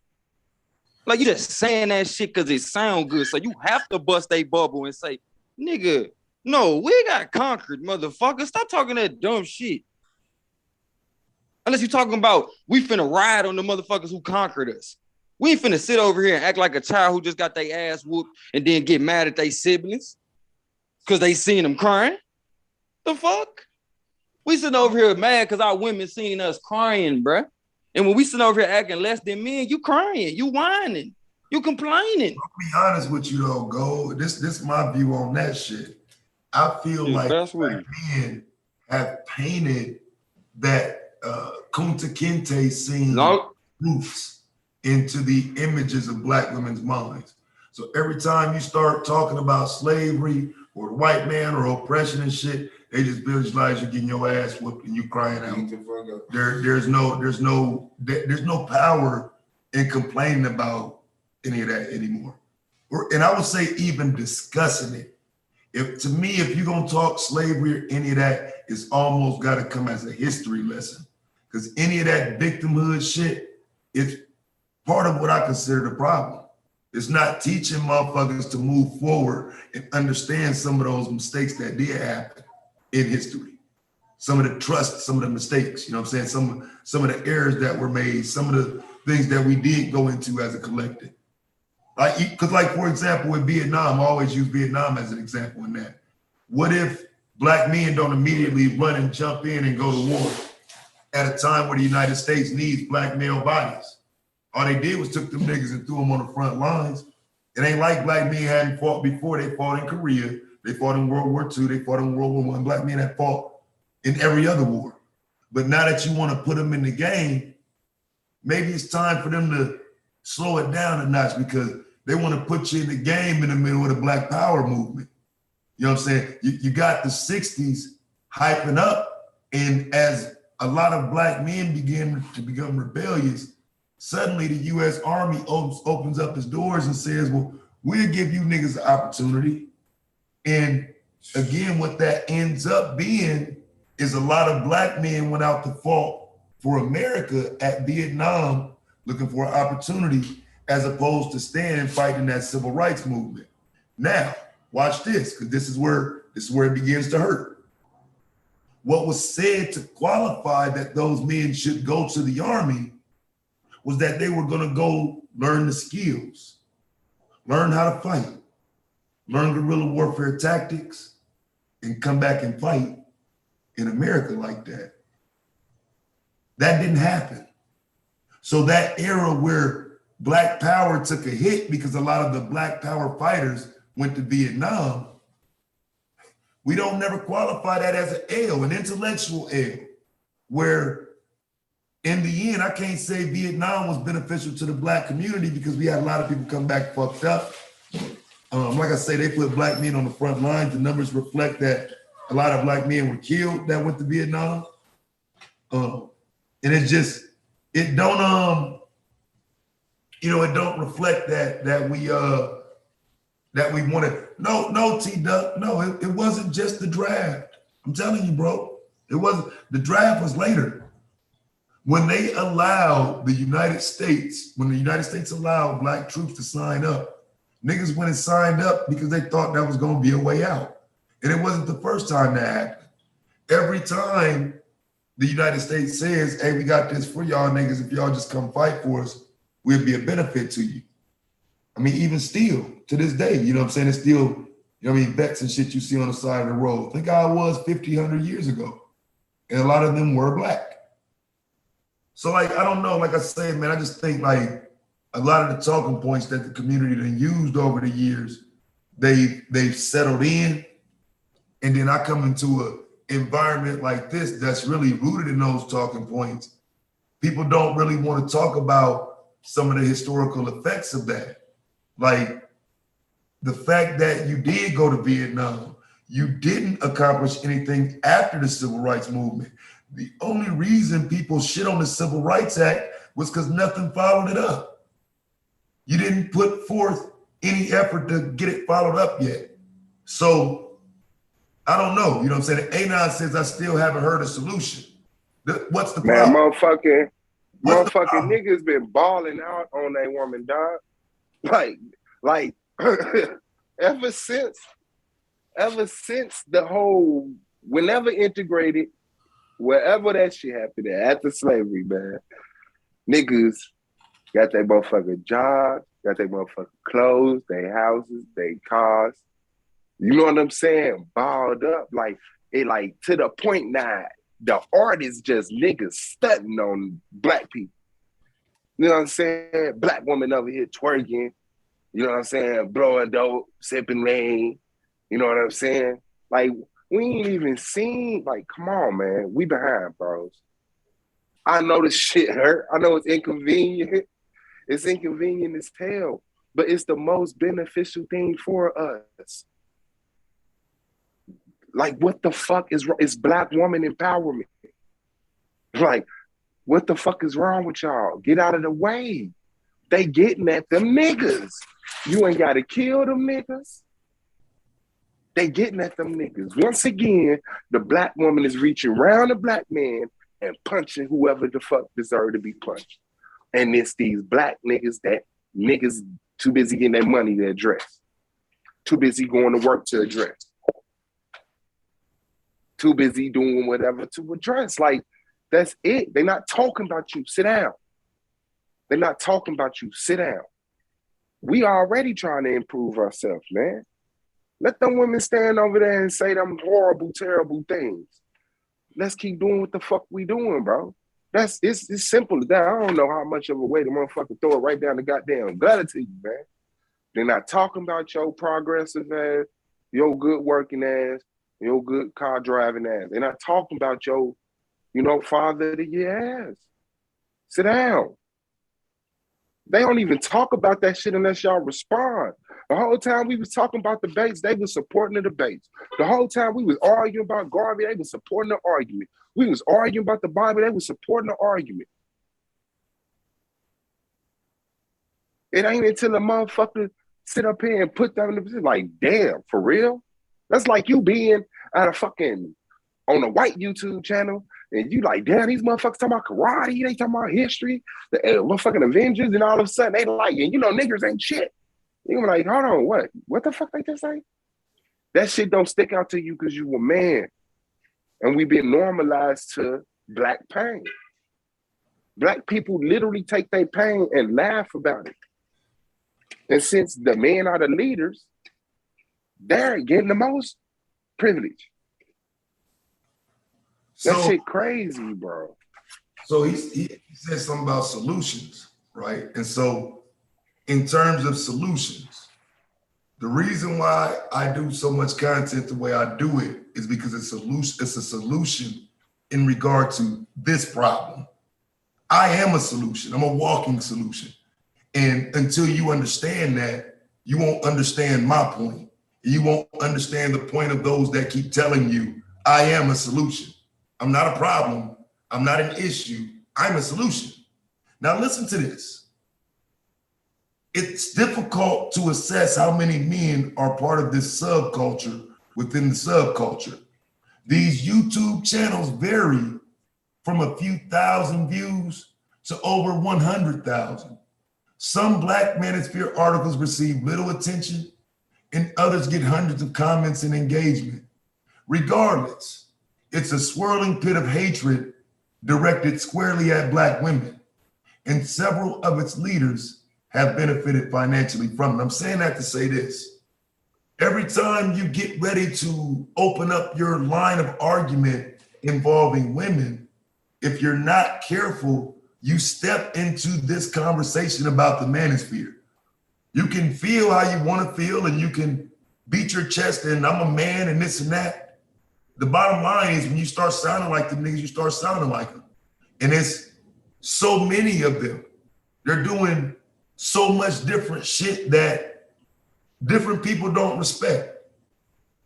Like, you just saying that shit because it sound good. So you have to bust a bubble and say, nigga, no, we got conquered, motherfucker. Stop talking that dumb shit. Unless you're talking about we finna ride on the motherfuckers who conquered us. We ain't finna sit over here and act like a child who just got their ass whooped and then get mad at their siblings because they seen them crying. The fuck? We sitting over here mad because our women seen us crying, bruh. And when we sitting over here acting less than men, you crying, you whining, you complaining. I'll be honest with you though, Go. This is my view on that shit. I feel like black men have painted that Kunta Kinte scene roofs into the images of black women's minds. So every time you start talking about slavery or the white man or oppression and shit, they just visualize you getting your ass whooped and you crying out. There's no power in complaining about any of that anymore. And I would say even discussing it. If you're gonna talk slavery or any of that, it's almost gotta come as a history lesson. Because any of that victimhood shit, it's part of what I consider the problem. It's not teaching motherfuckers to move forward and understand some of those mistakes that did happen in history. Some of the trust, some of the mistakes, you know what I'm saying? Some of the errors that were made, some of the things that we did go into as a collective. Because for example, with Vietnam, I always use Vietnam as an example in that. What if black men don't immediately run and jump in and go to war at a time where the United States needs black male bodies? All they did was took them niggas and threw them on the front lines. It ain't like black men hadn't fought before. They fought in Korea. They fought in World War II. They fought in World War I. Black men had fought in every other war. But now that you want to put them in the game, maybe it's time for them to slow it down a notch because they want to put you in the game in the middle of the Black Power movement. You know what I'm saying? You got the 60s hyping up, and as a lot of black men begin to become rebellious, suddenly the U.S. Army opens up its doors and says, well, we'll give you niggas an opportunity. And again, what that ends up being is a lot of black men went out to fight for America at Vietnam looking for an opportunity as opposed to staying and fighting that civil rights movement. Now, watch this, because this is where it begins to hurt. What was said to qualify that those men should go to the army was that they were gonna go learn the skills, learn how to fight, learn guerrilla warfare tactics, and come back and fight in America like that. That didn't happen. So that era where Black Power took a hit because a lot of the Black Power fighters went to Vietnam, we don't never qualify that as an L, an intellectual L, where in the end, I can't say Vietnam was beneficial to the black community because we had a lot of people come back fucked up. Like I say, they put black men on the front lines. The numbers reflect that a lot of black men were killed that went to Vietnam. And And it just, it don't you know, it don't reflect that we wanted. No, T-Duck, no, it wasn't just the draft. I'm telling you, bro. It wasn't, the draft was later. When they allowed the United States, when the United States allowed black troops to sign up, niggas went and signed up because they thought that was gonna be a way out. And it wasn't the first time that happened. Every time the United States says, hey, we got this for y'all niggas, if y'all just come fight for us, we'll be a benefit to you. I mean, even still, to this day, you know what I'm saying? It's still, you know what I mean, vets and shit you see on the side of the road. Think how it was 50, 100 years ago. And a lot of them were black. So like, I don't know, like I say, man, I just think like a lot of the talking points that the community done used over the years, they've settled in. And then I come into an environment like this that's really rooted in those talking points. People don't really want to talk about some of the historical effects of that. Like the fact that you did go to Vietnam, you didn't accomplish anything after the Civil Rights Movement. The only reason people shit on the Civil Rights Act was because nothing followed it up. You didn't put forth any effort to get it followed up yet. So I don't know, you know what I'm saying? Anon says, I still haven't heard a solution. What's the problem? Man, motherfucking niggas been balling out on that woman, dog. Like ever since the whole, whenever integrated, wherever that shit happened after slavery, man, niggas got their motherfucking jobs, got their motherfucking clothes, their houses, their cars. You know what I'm saying? Balled up, like it, like to the point now, the art is just niggas stunting on black people. You know what I'm saying? Black woman over here twerking. You know what I'm saying? Blowing dope, sipping rain. You know what I'm saying? Like, we ain't even seen, like, come on, man. We behind, bros. I know this shit hurt. I know it's inconvenient. It's inconvenient as hell. But it's the most beneficial thing for us. Like, what the fuck is wrong? It's black woman empowerment. Like, what the fuck is wrong with y'all? Get out of the way. They getting at them niggas. You ain't gotta kill them niggas. They getting at them niggas. Once again, the black woman is reaching around the black man and punching whoever the fuck deserve to be punched. And it's these black niggas that niggas too busy getting their money to address. Too busy going to work to address. Too busy doing whatever to address. Like, that's it. They're not talking about you. Sit down. They're not talking about you. Sit down. We already trying to improve ourselves, man. Let them women stand over there and say them horrible, terrible things. Let's keep doing what the fuck we doing, bro. It's simple as that. I don't know how much of a way the motherfucker throw it right down the goddamn gutter to you, man. They're not talking about your progressive ass, your good working ass, your good car driving ass. They're not talking about your, father of the year ass. Sit down. They don't even talk about that shit unless y'all respond. The whole time we was talking about debates, they was supporting the debates. The whole time we was arguing about Garvey, they was supporting the argument. We was arguing about the Bible, they was supporting the argument. It ain't until a motherfucker sit up here and put them in the position like, damn, for real? That's like you being at a fucking, on a white YouTube channel, and you like, damn, these motherfuckers talking about karate, they talking about history, the motherfucking Avengers, and all of a sudden they like, and niggas ain't shit. You're like, hold on, what? What the fuck they just say? That shit don't stick out to you because you a man. And we been normalized to black pain. Black people literally take their pain and laugh about it. And since the men are the leaders, they're getting the most privilege. That shit crazy, bro. So he said something about solutions, right? And so in terms of solutions, the reason why I do so much content the way I do it is because it's a solution in regard to this problem. I am a solution. I'm a walking solution. And until you understand that, you won't understand my point. You won't understand the point of those that keep telling you, I am a solution. I'm not a problem. I'm not an issue. I'm a solution. Now listen to this. It's difficult to assess how many men are part of this subculture within the subculture. These YouTube channels vary from a few thousand views to over 100,000. Some Black Manosphere articles receive little attention and others get hundreds of comments and engagement. Regardless, it's a swirling pit of hatred directed squarely at Black women, and several of its leaders have benefited financially from it. I'm saying that to say this. Every time you get ready to open up your line of argument involving women, if you're not careful, you step into this conversation about the manosphere. You can feel how you want to feel and you can beat your chest and I'm a man and this and that. The bottom line is when you start sounding like them niggas, you start sounding like them. And it's so many of them. They're doing so much different shit that different people don't respect.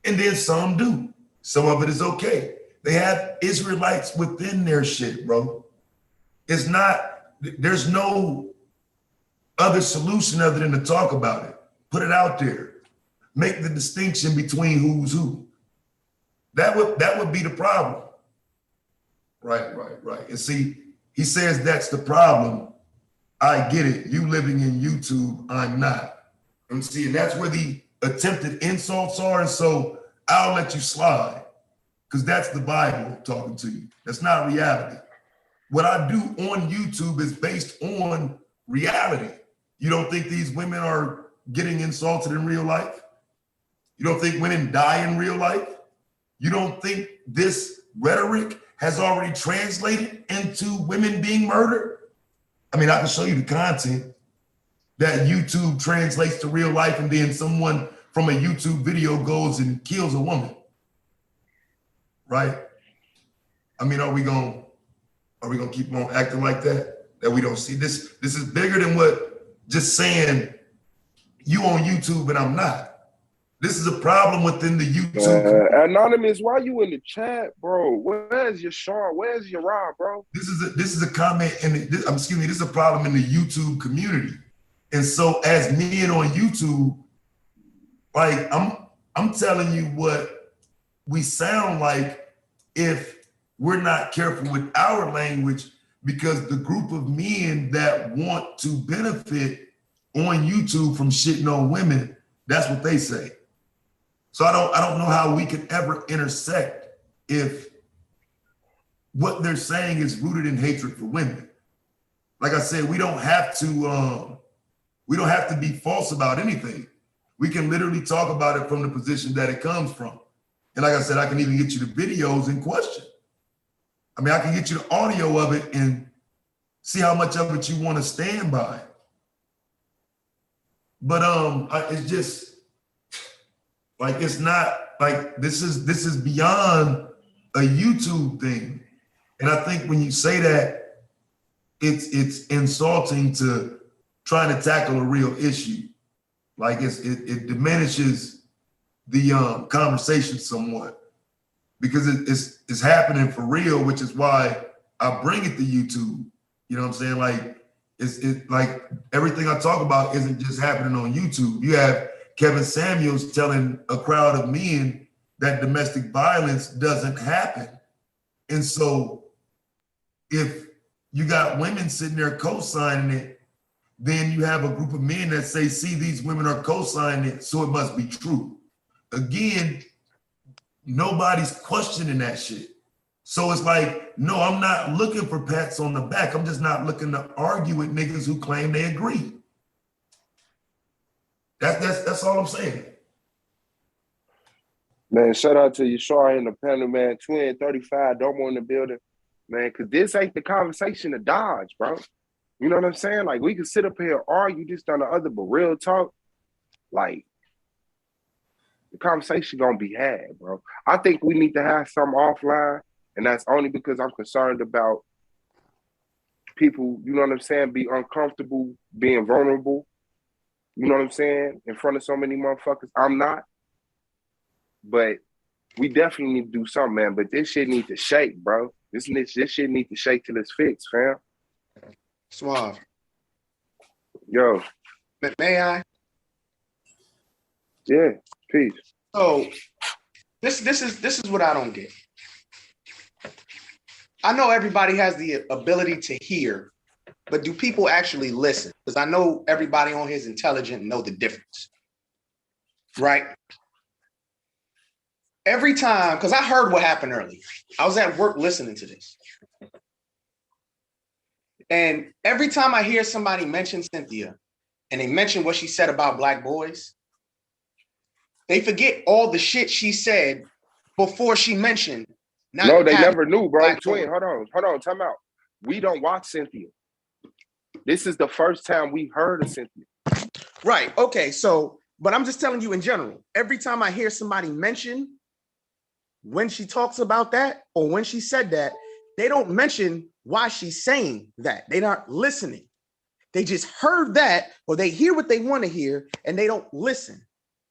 And then some do. Some of it is okay. They have Israelites within their shit, bro. It's not, there's no other solution other than to talk about it. Put it out there. Make the distinction between who's who. That would be the problem. Right. And see, he says that's the problem. I get it. You living in YouTube, I'm not. And see, and that's where the attempted insults are. And so I'll let you slide because that's the Bible talking to you. That's not reality. What I do on YouTube is based on reality. You don't think these women are getting insulted in real life? You don't think women die in real life? You don't think this rhetoric has already translated into women being murdered? I mean, I can show you the content that YouTube translates to real life and then someone from a YouTube video goes and kills a woman, right? I mean, are we gonna keep on acting like that? That we don't see this? This is bigger than what just saying you on YouTube and I'm not. This is a problem within the YouTube. Anonymous, why you in the chat, bro? Where's your Sean? Where's your Rob, bro? This is a comment, and this is a problem in the YouTube community. And so, as men on YouTube, like I'm telling you what we sound like if we're not careful with our language, because the group of men that want to benefit on YouTube from shitting on women, that's what they say. So I don't know how we can ever intersect if what they're saying is rooted in hatred for women. Like I said, we don't have to be false about anything. We can literally talk about it from the position that it comes from. And like I said, I can even get you the videos in question. I mean, I can get you the audio of it and see how much of it you want to stand by. But it's just, like, it's not like this is beyond a YouTube thing. And I think when you say that, it's insulting to trying to tackle a real issue. Like it diminishes the conversation somewhat because it's happening for real, which is why I bring it to YouTube. You know what I'm saying? Like it's like everything I talk about isn't just happening on YouTube. You have Kevin Samuels telling a crowd of men that domestic violence doesn't happen. And so if you got women sitting there co-signing it, then you have a group of men that say, see, these women are co-signing it, so it must be true. Again, nobody's questioning that shit. So it's like, no, I'm not looking for pats on the back. I'm just not looking to argue with niggas who claim they agree. That's all I'm saying. Man, shout out to Yashar in the panel, man. Twin 35, Domo in the building, man. Cause this ain't the conversation to dodge, bro. You know what I'm saying? Like we can sit up here and argue this on the other, but real talk, like the conversation gonna be had, bro. I think we need to have some offline, and that's only because I'm concerned about people, you know what I'm saying, be uncomfortable, being vulnerable. You know what I'm saying? In front of so many motherfuckers. I'm not. But we definitely need to do something, man. But this shit needs to shake, bro. This shit need to shake till it's fixed, fam. Suave. Yo. May I? Yeah, peace. So this is what I don't get. I know everybody has the ability to hear, but do people actually listen? Because I know everybody on here is intelligent and know the difference. Right? Every time, because I heard what happened earlier. I was at work listening to this. And every time I hear somebody mention Cynthia and they mention what she said about black boys, they forget all the shit she said before she mentioned. No, they never knew, bro. Twin, hold on, time out. We don't watch Cynthia. This is the first time we heard of Cynthia. Right, okay, so, but I'm just telling you in general, every time I hear somebody mention when she talks about that or when she said that, they don't mention why she's saying that. They're not listening. They just heard that, or they hear what they want to hear and they don't listen.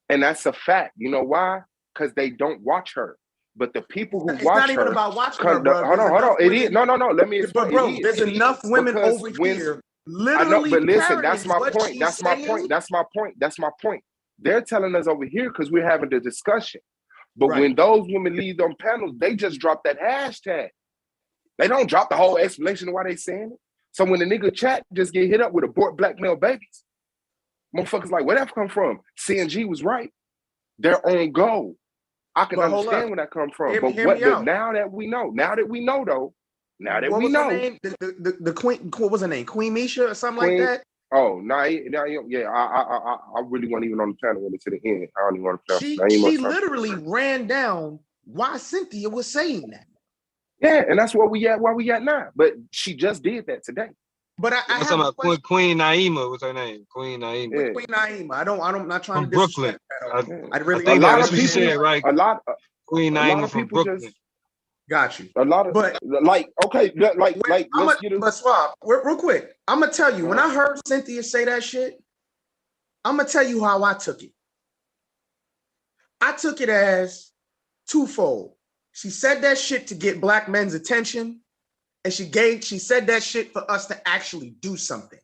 And that's a fact. You know why? Because they don't watch her. But the people who it's watch her... It's not even about watching her, bro. Hold on. It is. No. Let me explain. But bro, there's enough women over here literally. I know, but listen, that's my point. That's my point. They're telling us over here because we're having the discussion. But when those women leave on panels, they just drop that hashtag. They don't drop the whole explanation of why they saying it. So when the nigga chat just get hit up with abort black male babies, motherfuckers like, where that come from? CNG was right. They're on go. I can understand where that come from. But now that we know though, the queen, what was her name? Queen Misha or something like that? Oh, yeah. I really wasn't even on the panel with it to the end. I don't even want to. She literally ran down why Cynthia was saying that. Yeah, and that's where we at now. But she just did that today. But I talking about Queen Naima. What's her name? Queen Naima. Yeah. Queen Naima. I'm not trying from to Brooklyn. I really. I think that's what you said, right? Queen Naima from Brooklyn. Got you. A lot of, but let's get it. But Swap, real quick. I'm gonna tell you when I heard Cynthia say that shit. I'm gonna tell you how I took it. I took it as twofold. She said that shit to get black men's attention, and she said that shit for us to actually do something.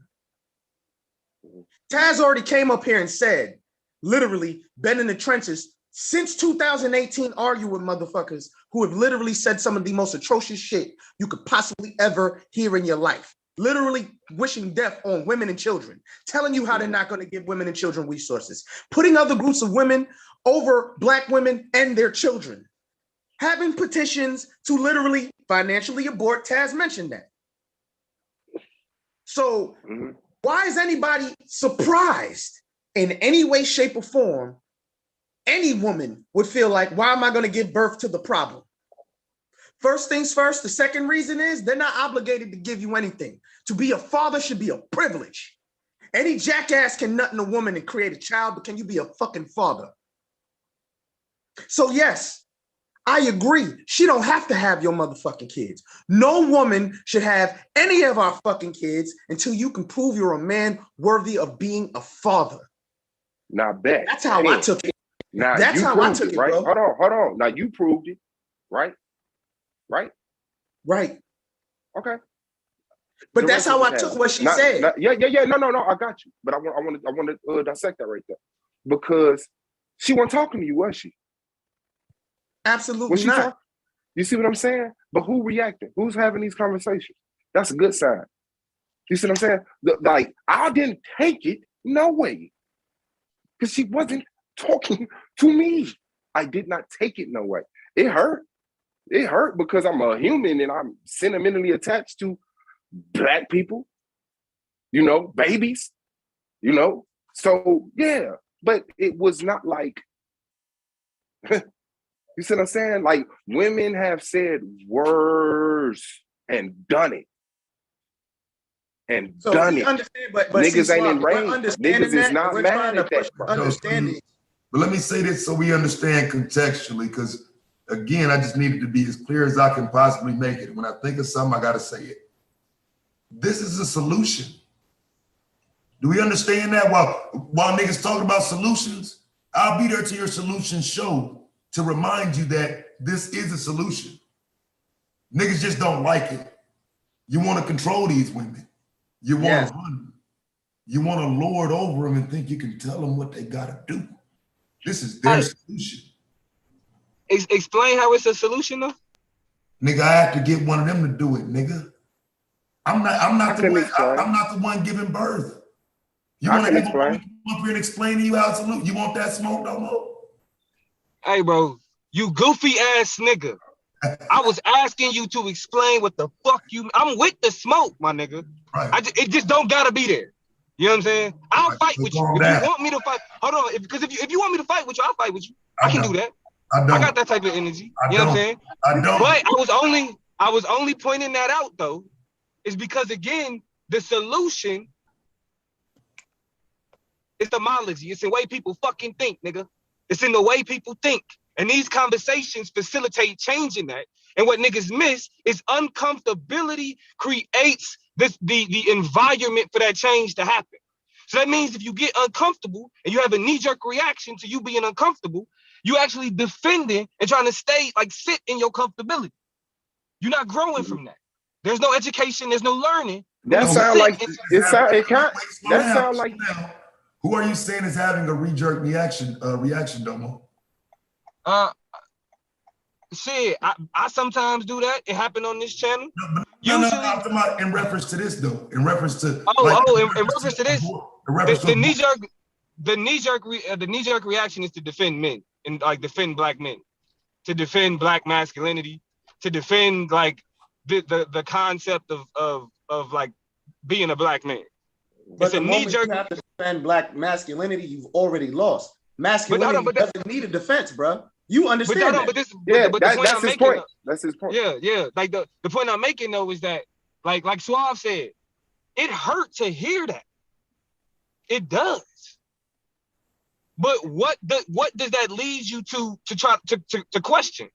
Taz already came up here and said, literally, been in the trenches since 2018, arguing with motherfuckers who have literally said some of the most atrocious shit you could possibly ever hear in your life. Literally wishing death on women and children, telling you how they're not going to give women and children resources, putting other groups of women over black women and their children. Having petitions to literally financially abort. Taz mentioned that. So why is anybody surprised in any way, shape, or form? Any woman would feel like, why am I going to give birth to the problem? First things first, the second reason is they're not obligated to give you anything. To be a father should be a privilege. Any jackass can nut in a woman and create a child, but can you be a fucking father? So yes, I agree. She don't have to have your motherfucking kids. No woman should have any of our fucking kids until you can prove you're a man worthy of being a father. Now bet. That's how I took it. Now that's how I took it, right? Bro. Hold on. Now you proved it, right? Right. Okay. But that's how I took what she said. Yeah. No. I got you. But I want to dissect that right there because she wasn't talking to you, was she? Absolutely not. You see what I'm saying? But who reacted? Who's having these conversations? That's a good sign. You see what I'm saying? Like, I didn't take it, no way. Because she wasn't talking to me. I did not take it no way. It hurt. It hurt because I'm a human and I'm sentimentally attached to black people, babies, So, yeah. But it was not like... You see what I'm saying? Like, women have said worse and done it. So we understand, but niggas ain't in range. Niggas is not mad at that. Understanding. But let me say this so we understand contextually, because again, I just needed to be as clear as I can possibly make it. When I think of something, I gotta say it. This is a solution. Do we understand that? While niggas talking about solutions, I'll be there to your solution show to remind you that this is a solution. Niggas just don't like it. You want to control these women. You want to run them. You want to lord over them and think you can tell them what they got to do. This is their solution. Explain how it's a solution, though. Nigga, I have to get one of them to do it, nigga. I'm not the one giving birth. You want to have a woman come up here and explain to you how it's a You want that smoke no more? Hey, bro, you goofy ass nigga. I was asking you to explain what the fuck you. I'm with the smoke, my nigga. Right. It just don't gotta be there. You know what I'm saying? I'll fight with you if you want me to fight. Hold on, because if you want me to fight with you, I'll fight with you. I can do that. I got that type of energy. You know what I'm saying? I don't. But I was only pointing that out though, is because again, the solution is etymology. It's the way people fucking think, nigga. It's in the way people think. And these conversations facilitate changing that. And what niggas miss is uncomfortability creates the environment for that change to happen. So that means if you get uncomfortable and you have a knee-jerk reaction to you being uncomfortable, you actually defending and trying to sit in your comfortability. You're not growing from that. There's no education, there's no learning. That sound like who are you saying is having a re-jerk reaction, Domo? Shit, I sometimes do that. It happened on this channel. No, I'm talking about in reference to this though. In reference to in reference to this, the knee-jerk reaction is to defend men and defend black men, to defend black masculinity, to defend the concept of being a black man. But the moment you have to defend black masculinity, you've already lost. Masculinity doesn't need a defense, bro. You understand that? That's his point. That's his point. Yeah. Like the point I'm making though is that, like Suave said, it hurt to hear that. It does. But what does that lead you to try to question?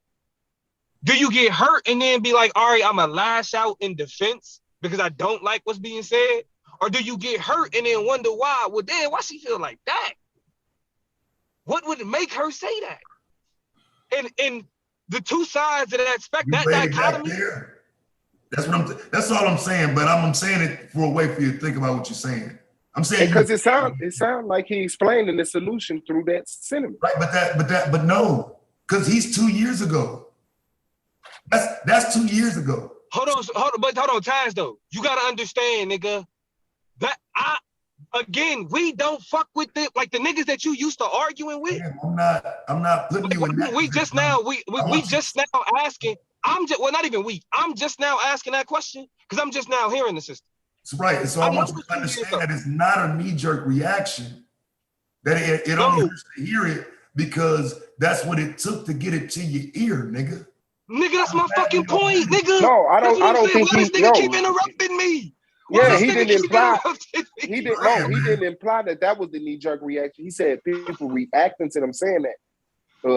Do you get hurt and then be like, all right, I'm gonna lash out in defense because I don't like what's being said? Or do you get hurt and then wonder why? Well, damn, why she feel like that? What would make her say that? And the two sides of that that dichotomy. That's all I'm saying. But I'm saying it for a way for you to think about what you're saying. I'm saying because it sound like he explaining the solution through that sentiment. Right, but no, because he's 2 years ago. That's 2 years ago. Hold on, Taz though. You gotta understand, nigga. That we don't fuck with it like the niggas that you used to arguing with. Yeah, I'm not putting you in that. We just now asking. Not even we. I'm just now asking that question because I'm just now hearing the system. That's right. So I want you to understand that it's not a knee-jerk reaction. That it only hurts to hear it because that's what it took to get it to your ear, nigga. Nigga, that's my fucking point, nigga. No, I don't think this nigga keep interrupting me. Yeah, he didn't imply. He didn't imply that was the knee-jerk reaction. He said people reacting to them saying that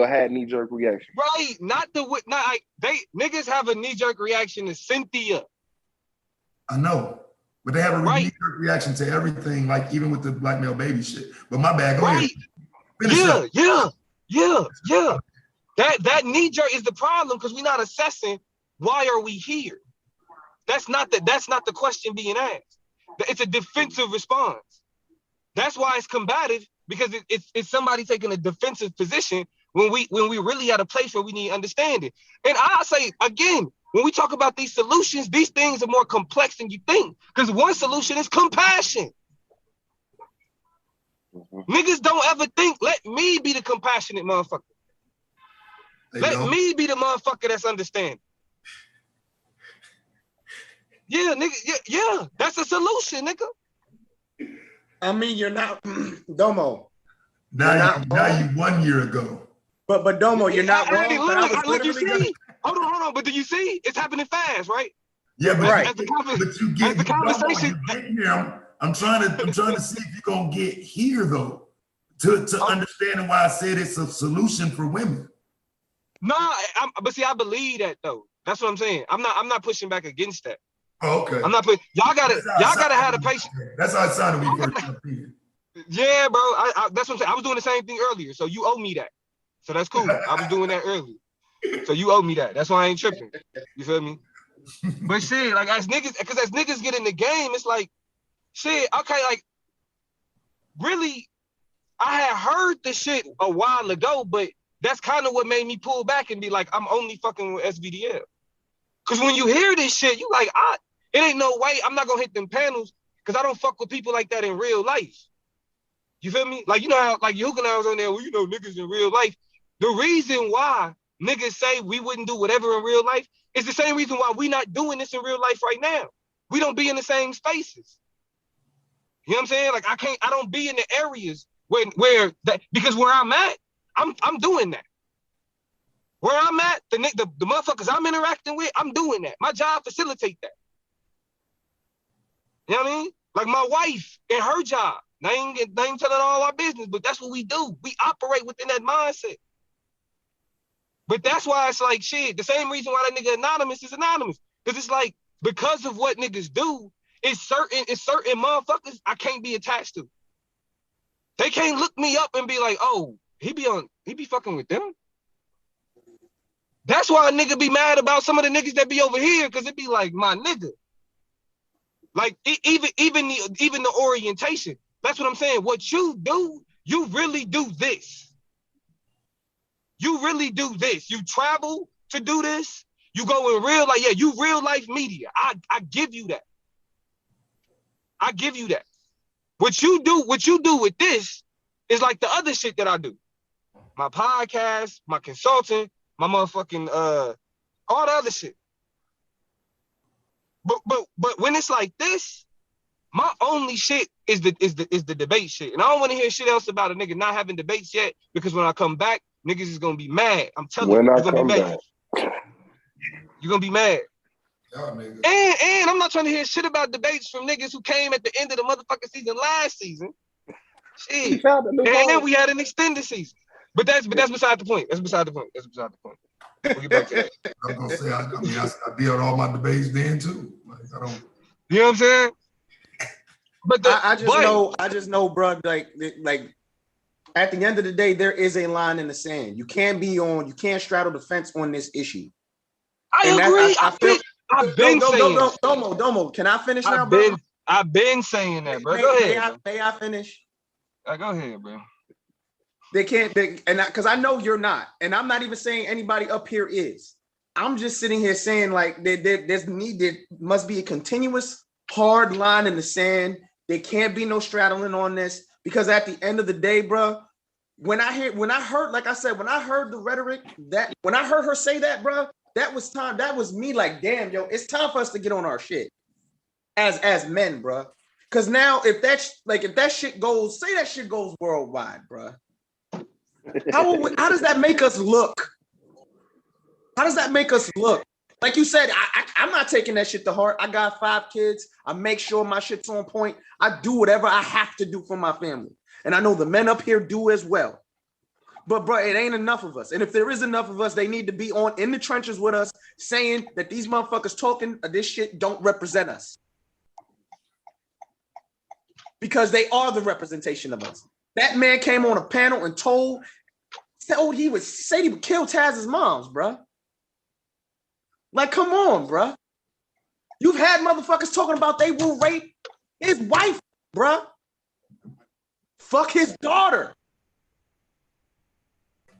had knee-jerk reaction. Right, niggas have a knee-jerk reaction to Cynthia. I know, but they have a knee-jerk reaction to everything, like even with the black male baby shit. But my bad, go ahead. Yeah. That knee-jerk is the problem because we're not assessing why are we here. That's not the question being asked. It's a defensive response. That's why it's combative because it's somebody taking a defensive position when we really at a place where we need understanding. And I say again, when we talk about these solutions, these things are more complex than you think. Because one solution is compassion. Niggas don't ever think, let me be the compassionate motherfucker. Let me be the motherfucker that's understanding. Yeah, nigga. Yeah, that's a solution, nigga. I mean, you're not Domo. Now you 1 year ago. But Domo, you're not wrong. Hold on. But do you see? It's happening fast, right? Yeah, but right. The conversation. I'm trying to see if you're gonna get here though, to understanding why I said it's a solution for women. Nah, but see, I believe that though. That's what I'm saying. I'm not pushing back against that. Oh, okay. I'm not putting y'all gotta have the patience. That's how it sounded when you first jumped in. Yeah, bro. That's what I'm saying. I was doing the same thing earlier, so you owe me that. So that's cool. I was doing that earlier. So you owe me that. That's why I ain't tripping. You feel me? But shit, like as niggas get in the game, it's like, shit, okay, like really, I had heard the shit a while ago, but that's kind of what made me pull back and be like, I'm only fucking with SVDL. Cause when you hear this shit, you like, it ain't no way I'm not gonna hit them panels because I don't fuck with people like that in real life. You feel me? Like, you know how, like, Yuka and I was on there, well, you know, niggas in real life. The reason why niggas say we wouldn't do whatever in real life is the same reason why we not doing this in real life right now. We don't be in the same spaces. You know what I'm saying? Like, I don't be in the areas where that, because where I'm at, I'm doing that. Where I'm at, the motherfuckers I'm interacting with, I'm doing that. My job facilitate that. You know what I mean? Like my wife and her job. I ain't telling all our business, but that's what we do. We operate within that mindset. But that's why it's like, shit, the same reason why that nigga anonymous is anonymous. Because it's like, because of what niggas do, it's certain motherfuckers I can't be attached to. They can't look me up and be like, oh, he be fucking with them. That's why a nigga be mad about some of the niggas that be over here, because it be like, my nigga. Like, even the orientation. That's what I'm saying. What you do, you really do this. You really do this. You travel to do this. You go in real, like, yeah, you real life media. I give you that. I give you that. What you do with this is like the other shit that I do. My podcast, my consulting, my motherfucking all the other shit. But when it's like this, my only shit is the debate shit. And I don't want to hear shit else about a nigga not having debates yet, because when I come back, niggas is gonna be mad. I'm telling you, you're gonna be mad. You're gonna be mad. And I'm not trying to hear shit about debates from niggas who came at the end of the motherfucking season last season. Shit. And then we had an extended season. But that's beside the point. That's beside the point. We'll get back to that. I'm gonna say, I be on all my debates then too. Like, I don't. You know what I'm saying? But I just know, bro. Like at the end of the day, there is a line in the sand. You can't straddle the fence on this issue. I agree. I've been saying. Domo. Can I finish now, bro? I've been saying that, bro. Go ahead. May I finish? Go ahead, bro. They can't, because I know you're not, and I'm not even saying anybody up here is. I'm just sitting here saying like there must be a continuous hard line in the sand. There can't be no straddling on this, because at the end of the day, bro, when I heard the rhetoric, that when I heard her say that, bro, that was me like, damn, yo, it's time for us to get on our shit as men, bro. Because now if that shit goes, say that shit goes worldwide, bro. How does that make us look? How does that make us look? Like you said, I'm not taking that shit to heart. I got 5 kids. I make sure my shit's on point. I do whatever I have to do for my family. And I know the men up here do as well. But bro, it ain't enough of us. And if there is enough of us, they need to be in the trenches with us, saying that these motherfuckers talking this shit don't represent us. Because they are the representation of us. That man came on a panel and told he would kill Taz's moms, bro. Like, come on, bro. You've had motherfuckers talking about they will rape his wife, bro. Fuck his daughter.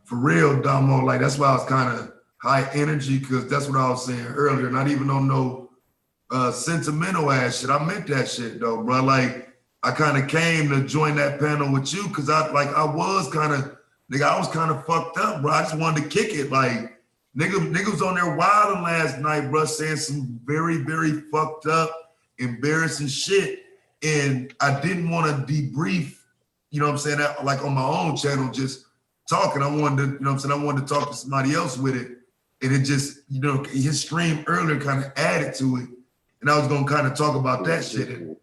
For real, Damo, like that's why I was kind of high energy, because that's what I was saying earlier. Not even on no sentimental ass shit. I meant that shit though, bro. Like, I kind of came to join that panel with you because I was kind of fucked up, bro. I just wanted to kick it. Like, nigga was on there wilding last night, bro, saying some very, very fucked up, embarrassing shit. And I didn't want to debrief, you know what I'm saying, that, like on my own channel, just talking. I wanted to, you know what I'm saying, I wanted to talk to somebody else with it. And it just, you know, his stream earlier kind of added to it. And I was going to kind of talk about that shit. You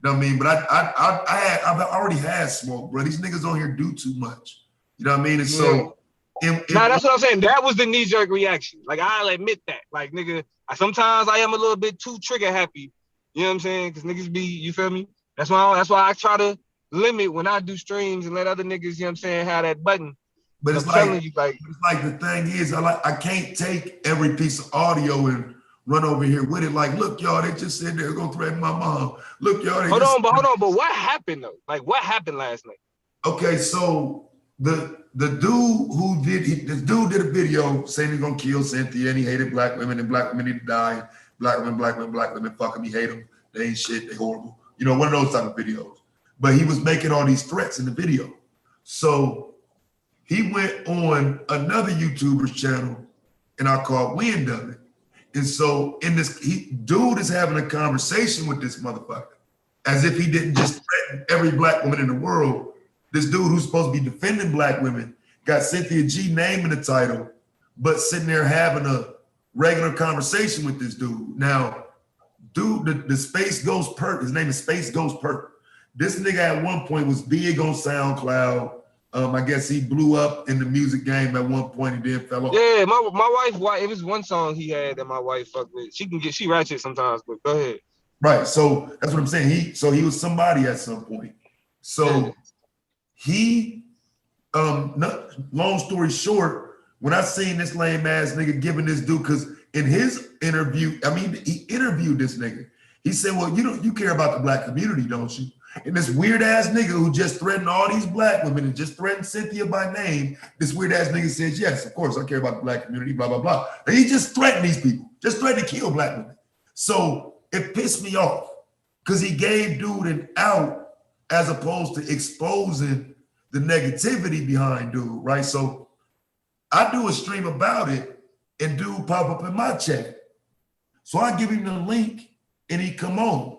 know what I mean? But I've already had smoke, bro. These niggas on here do too much. You know what I mean? And so, that's what I'm saying. That was the knee-jerk reaction. Like, I'll admit that. Like, nigga, sometimes I am a little bit too trigger happy. You know what I'm saying? Because niggas be, you feel me? That's why I try to limit when I do streams and let other niggas, you know what I'm saying, have that button. But it's like the thing is, I can't take every piece of audio and run over here with it. Like, look, y'all, they just said they're gonna threaten my mom. Look, y'all, hold on, but what happened though? Like, what happened last night? Okay, so the dude who this dude did a video saying he's gonna kill Cynthia and he hated black women and black women need to die. Black women, fuck them, he hate them. They ain't shit, they horrible. You know, one of those type of videos. But he was making all these threats in the video. So he went on another YouTuber's channel and I caught wind of it. And so in this, dude is having a conversation with this motherfucker as if he didn't just threaten every black woman in the world. This dude who's supposed to be defending black women got Cynthia G name in the title, but sitting there having a regular conversation with this dude. Now, dude, the Space Ghost Perk, his name is Space Ghost Perk. This nigga at one point was big on SoundCloud. I guess he blew up in the music game at one point and then fell off. Yeah, my wife, it was one song he had that my wife fucked with. She ratchet sometimes, but go ahead. Right, so that's what I'm saying. He was somebody at some point. So he, long story short, when I seen this lame ass nigga giving this dude, because in his interview, I mean, he interviewed this nigga. He said, well, you care about the black community, don't you? And this weird ass nigga who just threatened all these black women and just threatened Cynthia by name, this weird ass nigga says, yes, of course, I care about the black community, blah, blah, blah. And he just threatened these people, just threatened to kill black women. So it pissed me off because he gave dude an out as opposed to exposing the negativity behind dude, right? So I do a stream about it and dude pop up in my chat. So I give him the link and he come on.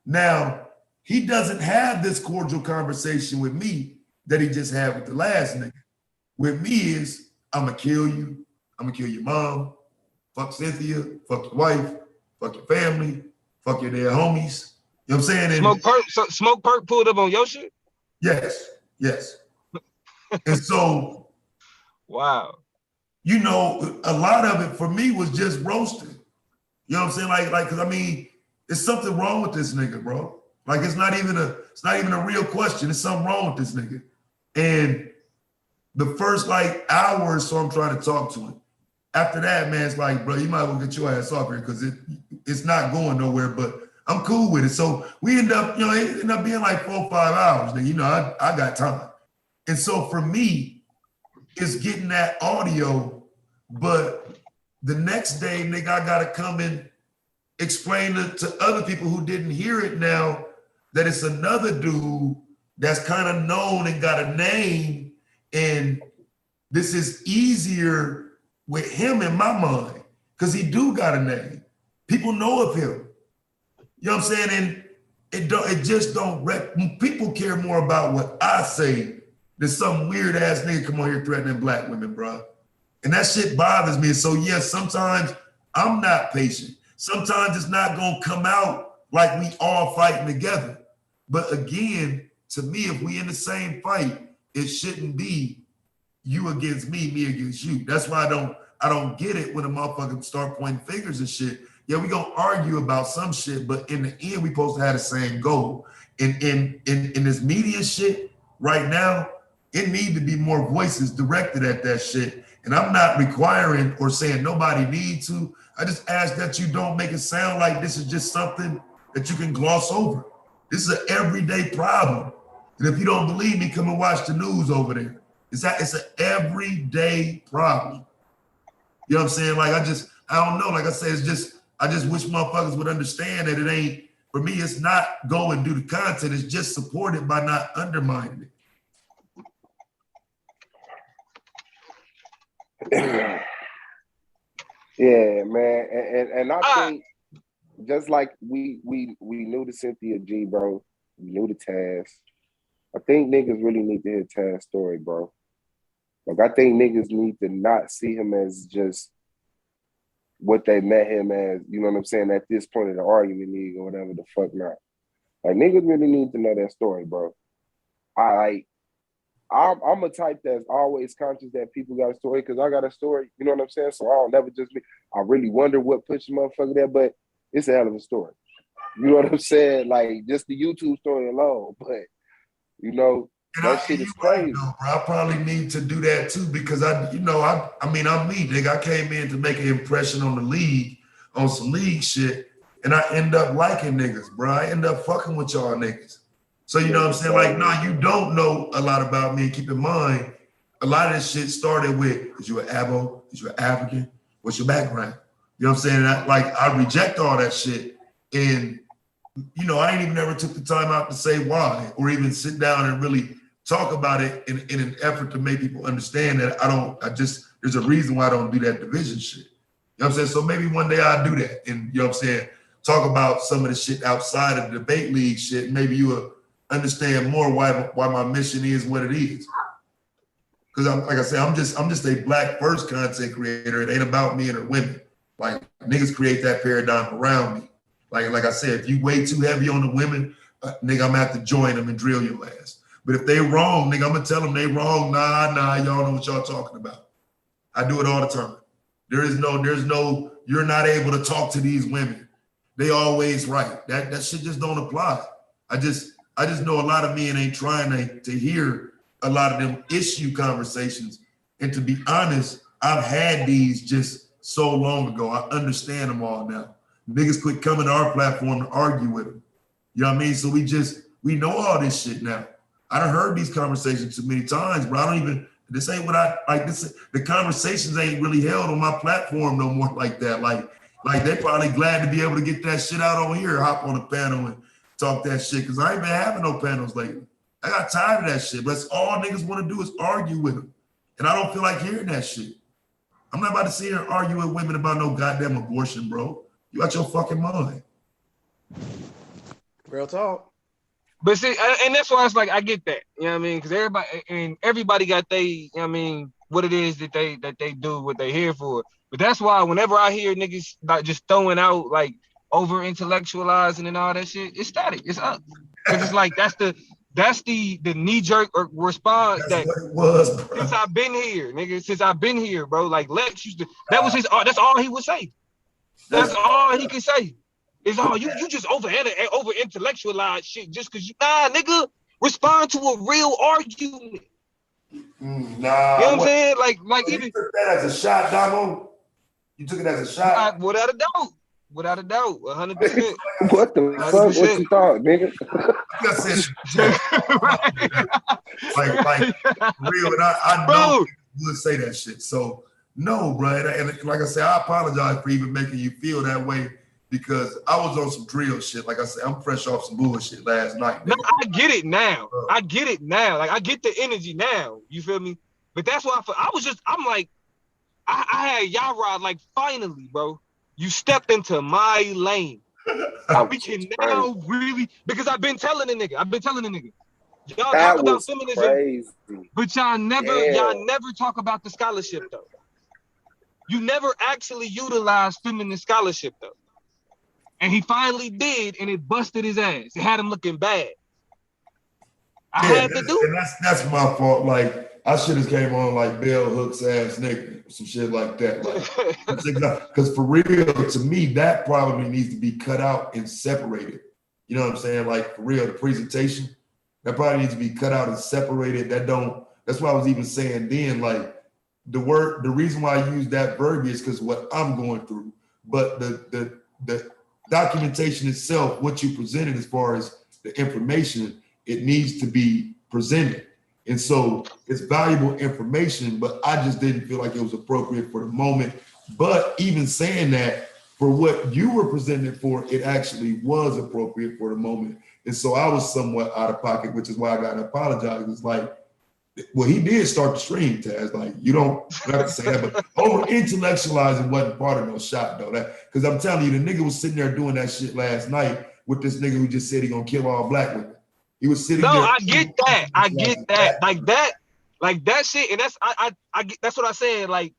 Now, he doesn't have this cordial conversation with me that he just had with the last nigga. With me is, I'm gonna kill you. I'm gonna kill your mom. Fuck Cynthia. Fuck your wife. Fuck your family. Fuck your dead homies. You know what I'm saying? And Smoke Perk pulled up on your shit? Yes. And so, wow. You know, a lot of it for me was just roasting. You know what I'm saying? Like, cause I mean, there's something wrong with this nigga, bro. Like it's not even a real question. There's something wrong with this nigga. And the first like hour or so I'm trying to talk to him. After that, man, it's like, bro, you might as well get your ass off here because it's not going nowhere, but I'm cool with it. So we end up, you know, it ended up being like 4 or 5 hours. Then, you know, I got time. And so for me, it's getting that audio, but the next day, nigga, I gotta come and explain it to other people who didn't hear it now that it's another dude that's kind of known and got a name, and this is easier with him in my mind because he do got a name. People know of him. You know what I'm saying? And it just don't people care more about what I say than some weird ass nigga come on here threatening black women, bro. And that shit bothers me. So yes, sometimes I'm not patient. Sometimes it's not gonna come out like we all fighting together. But again, to me, if we in the same fight, it shouldn't be you against me against you. That's why I don't get it when a motherfucker start pointing fingers and shit. Yeah, we gonna argue about some shit, but in the end, we supposed to have the same goal. In this media shit right now, it need to be more voices directed at that shit. And I'm not requiring or saying nobody needs to. I just ask that you don't make it sound like this is just something that you can gloss over. This is an everyday problem. And if you don't believe me, come and watch the news over there. It's an everyday problem. You know what I'm saying? Like, I don't know. Like I said, I just wish motherfuckers would understand that it ain't, for me, it's not go and do the content. It's just support it by not undermining it. Yeah, man. And I think just like we knew the Cynthia G, bro, we knew the Taz. I think niggas really need to hear Taz's story, bro. Like, I think niggas need to not see him as just what they met him as, you know what I'm saying, at this point of the argument league or whatever the fuck not. Like, niggas really need to know that story, bro. I'm a type that's always conscious that people got a story because I got a story, you know what I'm saying? So I don't never just I really wonder what pushed the motherfucker there, but it's a hell of a story. You know what I'm saying? Like, just the YouTube story alone, but, you know, that shit is crazy. Right, bro. I probably need to do that too because I mean, I'm me, nigga. I came in to make an impression on the league, on some league shit, and I end up liking niggas, bro. I end up fucking with y'all niggas. So you know what I'm saying? Like, nah, you don't know a lot about me. And keep in mind, a lot of this shit started with, is you an Abo? Is you an African? What's your background? You know what I'm saying? I reject all that shit. And, you know, I ain't even ever took the time out to say why, or even sit down and really talk about it in an effort to make people understand that there's a reason why I don't do that division shit. You know what I'm saying? So maybe one day I'll do that. And, you know what I'm saying? Talk about some of the shit outside of the debate league shit. Maybe you will understand more why my mission is what it is. Because like I said, I'm just a black first content creator. It ain't about me and her women. Like, niggas create that paradigm around me. Like I said, if you way too heavy on the women, nigga, I'm gonna have to join them and drill your ass. But if they wrong, nigga, I'm gonna tell them they wrong. Nah, y'all know what y'all talking about. I do it all the time. There's no, you're not able to talk to these women. They always right. That shit just don't apply. I just know a lot of men ain't trying to hear a lot of them issue conversations. And to be honest, I've had these just so long ago. I understand them all now. Niggas quit coming to our platform to argue with them. You know what I mean? So we know all this shit now. I done heard these conversations too many times, bro. This ain't what I like. The conversations ain't really held on my platform no more like that. Like they probably glad to be able to get that shit out on here, hop on the panel and talk that shit. Cause I ain't been having no panels lately. I got tired of that shit. But that's all niggas want to do is argue with them. And I don't feel like hearing that shit. I'm not about to sit here and argue with women about no goddamn abortion, bro. You out your fucking mind. Real talk. But see, and that's why it's like, I get that. You know what I mean? Because everybody got you know what I mean, what it is that they do, what they here for. But that's why whenever I hear niggas like just throwing out like over intellectualizing and all that shit, it's static. It's up. Because it's like that's the knee-jerk response that's what it was, bro. Since I've been here, nigga. Since I've been here, bro. Like Lex used to, that was his that's all he would say. That's all he can say. It's all you just over intellectualize shit just because nigga, respond to a real argument. Nah, you know what I'm saying? Like even you took that as a shot, Damo. You took it as a shot. Without a doubt, 100%. What the 100%. Fuck? What you thought, nigga? like real, and I know would say that shit. So no, bro. And like I said, I apologize for even making you feel that way. Because I was on some drill shit. Like I said, I'm fresh off some bullshit last night. No, I get it now. I get it now. Like, I get the energy now. You feel me? But that's why I'm like, I had Yara, like, finally, bro, you stepped into my lane. We can now really, because I've been telling the nigga. Y'all talk about feminism, crazy. But y'all never talk about the scholarship, though. You never actually utilize feminist scholarship, though. And he finally did, and it busted his ass. It had him looking bad. I had to do it. And that's my fault. Like, I should have came on like Bell Hooks ass nigga, some shit like that. Because for real, to me, that probably needs to be cut out and separated. You know what I'm saying? Like, for real, the presentation, that probably needs to be cut out and separated. That's why I was even saying then, like, the reason why I use that verbiage is because what I'm going through. But the documentation itself, what you presented as far as the information, it needs to be presented. And so it's valuable information, but I just didn't feel like it was appropriate for the moment. But even saying that, for what you were presenting for, it actually was appropriate for the moment. And so I was somewhat out of pocket, which is why I got to apologize. It's like, well, he did start the stream, Taz. Like, you don't have to say that, but over intellectualizing wasn't part of no shot though. Because I'm telling you, the nigga was sitting there doing that shit last night with this nigga who just said he gonna kill all black women. He was sitting there. No, I get that. Like that shit, and that's I that's what I said. Like,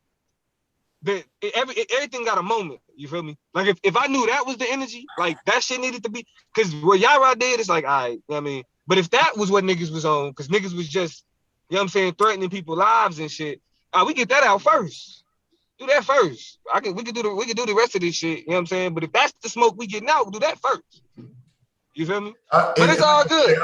everything got a moment. You feel me? Like if I knew that was the energy, like that shit needed to be. Because what Yara did is like, all right, you know what I mean. But if that was what niggas was on, because niggas was just, you know what I'm saying, threatening people's lives and shit. We get that out first. Do that first. We can do the rest of this shit. You know what I'm saying? But if that's the smoke we getting out, we'll do that first. You feel me? But it's all good.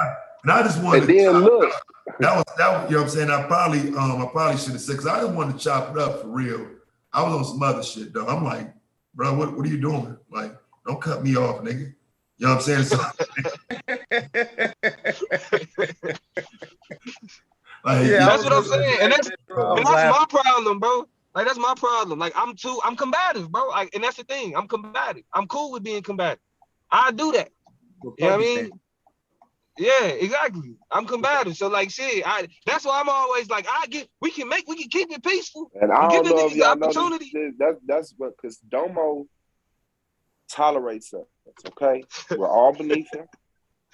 And I just wanted to look. That was, you know what I'm saying? I probably should have said, because I just wanted to chop it up for real. I was on some other shit though. I'm like, bro, what are you doing? Like, don't cut me off, nigga. You know what I'm saying? So, like, Yeah, that's what I'm saying, and that's my problem, bro. Like that's my problem. Like I'm combative, bro. Like, and that's the thing. I'm combative. I'm cool with being combative. I do that. You know what I mean? Yeah, exactly. I'm combative. So like shit, that's why I'm always like, we can keep it peaceful. And I Give don't the know if niggas the y'all know opportunity. that's what, because Domo tolerates us, okay? We're all beneath him.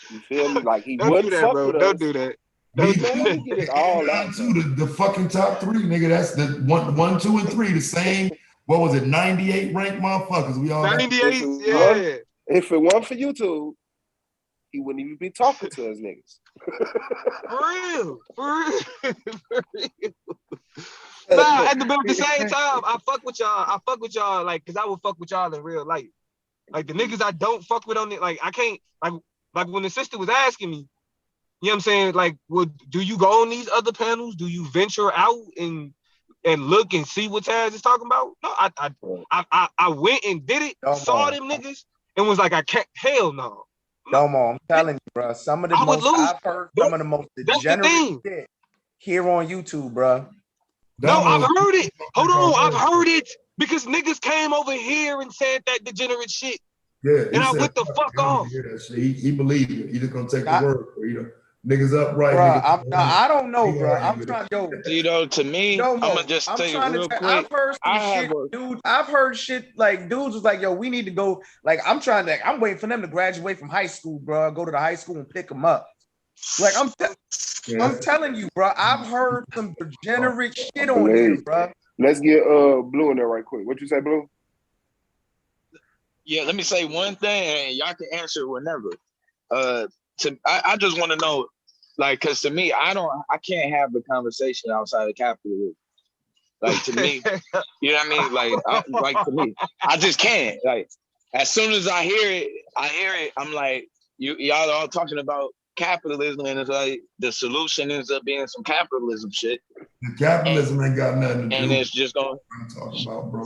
You feel me? Like he wouldn't fuck bro. with Don't us. do that. Man, let me get it all out. The fucking top three, nigga. That's the one, 2, and 3. The same. What was it? 98 ranked motherfuckers. We all 98. Yeah. If it weren't for YouTube, he wouldn't even be talking to us niggas. For real. Nah, at the same time, I fuck with y'all, like, cause I will fuck with y'all in real life. Like the niggas I don't fuck with on it, like I can't, like when the sister was asking me, you know what I'm saying? Like, do you go on these other panels? Do you venture out and look and see what Taz is talking about? No, I went and did it, saw them niggas, and was like, I can't. Hell no. Domo, I'm telling you, bro. I've heard some of the most degenerate shit here on YouTube, bro. No, I've heard it. Hold on, I've heard it because niggas came over here and said that degenerate shit. Yeah, and I went the fuck off. He believed it. He just gonna take the word. Niggas upright. Bro, I don't know, bro. I'm trying to to me, I'm gonna just tell you real quick. I've heard some shit, dude. I've heard shit like dudes was like, yo, we need to go. Like, I'm waiting for them to graduate from high school, bro. Go to the high school and pick them up. Like, I'm telling you, bro. I've heard some degenerate shit on here, bro. Let's get Blue in there right quick. What you say, Blue? Yeah, let me say one thing, and y'all can answer whenever. I just want to know, like, because to me, I can't have the conversation outside of capitalism. Like, to me, you know what I mean? Like to me, I just can't. Like, as soon as I hear it, I'm like, y'all are all talking about capitalism, and it's like the solution ends up being some capitalism shit. The capitalism ain't got nothing to do. And it's just going. I'm talking about, bro.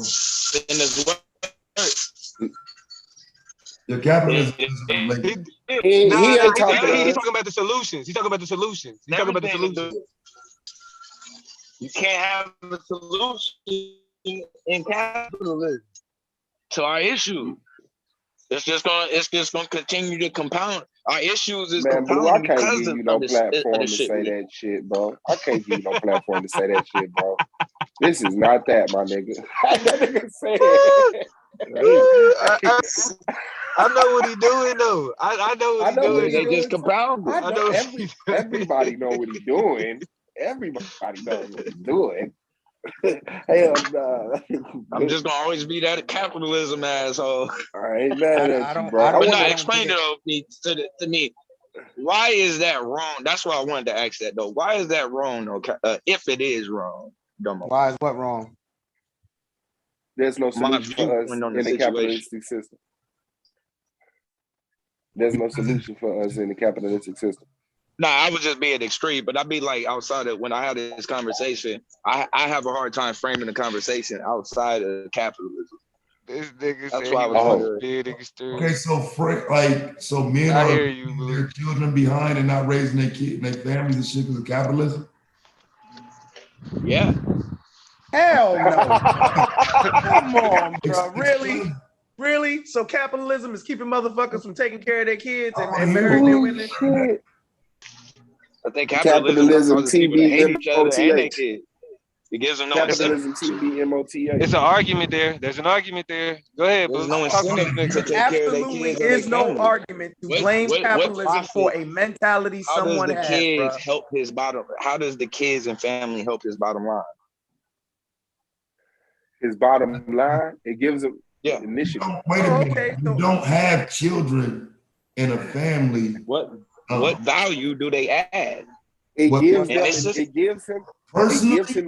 Your capitalism He's talking about the solutions. He's talking about the solutions. You can't have a solution in capitalism to our issue. It's just gonna continue to compound. Our issues is compounding. Bro, I can't because give you no platform to shit. say that shit, bro. I can't give you no platform to say that shit, bro. This is not that, my nigga. That nigga said. I know what he's doing though. I know what he's doing. They just compound. Everybody know what he's doing. Everybody knows what he's doing. Hell no. I'm just gonna always be that capitalism asshole. I ain't mad at you, bro. But no, explain it to me. Why is that wrong? That's why I wanted to ask that though. Why is that wrong though? If it is wrong, why is what wrong? There's no solution for us in the capitalistic system. There's no solution for us in the capitalistic system. Nah, I was just being extreme, but I'd be like outside of when I have this conversation, I have a hard time framing the conversation outside of capitalism. This nigga That's said why I was being extreme. Okay, so men are leaving their children behind and not raising their kids, their families and shit because of capitalism. Yeah. Hell no. Come on, bro. Really? So capitalism is keeping motherfuckers from taking care of their kids and marrying their women? Shit. I think capitalism causes people to hate each other and their TBMOTH. kids. It gives them no Capitalism incentive. TBMOTH. It's an argument there. There's an argument there. Go ahead, There's boo. no incentive to take care of their Absolutely kids. is no argument to blame capitalism for a mentality someone has. How does the kids help his bottom? How does the kids and family help his bottom line? His bottom line, it gives him initiative. Wait a minute. You don't have children in a family. What value do they add? It gives him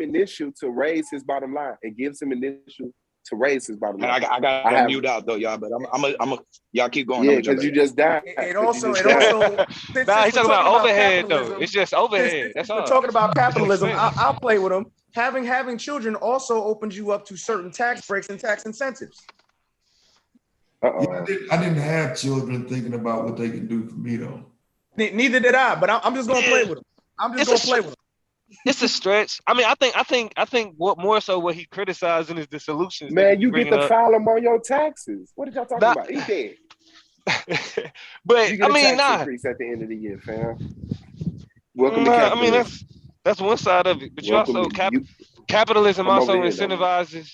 initial to raise his bottom line. It gives him initial to raise his bottom line. I got to mute out though, y'all. But I'm y'all keep going. Yeah, because you just died. It also. Nah, he's talking about overhead though. It's just overhead. That's all. We're talking about capitalism. I'll play with them. Having children also opens you up to certain tax breaks and tax incentives. I didn't have children thinking about what they can do for me though. Neither did I, but I'm just gonna play with them. I'm just gonna play with them. It's a stretch. I mean, I think what more so what he criticizing is the solutions. Man, you get to file them on your taxes. What did y'all talking about? He dead. But you get I mean, a tax increase at the end of the year, fam. Welcome to I mean, capitalism. that's one side of it. But capitalism come also over here, incentivizes.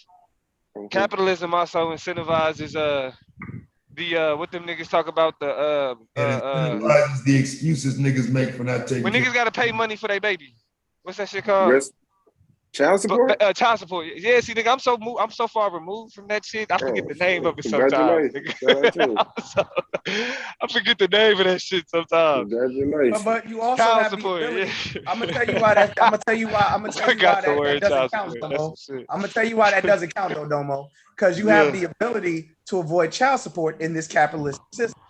Capitalism also incentivizes the what them niggas talk about the the excuses niggas make for not taking when care. niggas gotta pay money for their baby. What's that shit called? Child support. Child support. Yeah, see, nigga, I'm so far removed from that shit. I forget the name of it sometimes. Congratulations. I forget the name of that shit sometimes. Congratulations. But you also child have support, the ability. yeah. I'm gonna tell you why that. I'm gonna tell you why that doesn't count, Domo. I'm gonna tell you why that doesn't count, though, Domo. Because you have the ability to avoid child support in this capitalist system.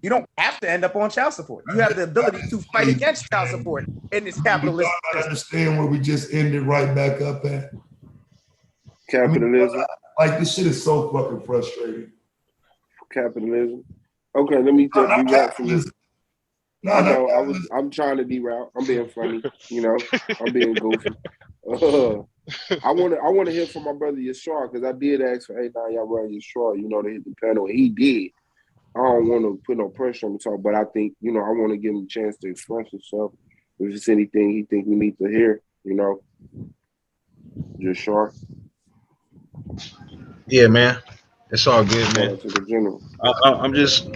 You don't have to end up on child support. You have the ability to fight against child support in this capitalist system. I understand where we just ended right back up at. Capitalism. Like this shit is so fucking frustrating. Capitalism. Okay, let me just derail from this. I'm trying to derail. I'm being funny, I'm being goofy. I want to hear from my brother Yashar, because I did ask for 8-9 y'all brother Yashar, to hit the panel. He did. I don't want to put no pressure on him to talk, but I think, I want to give him a chance to express himself. If it's anything he think we need to hear, Yashar. Yeah, man. It's all good, man. To the general. I'm just,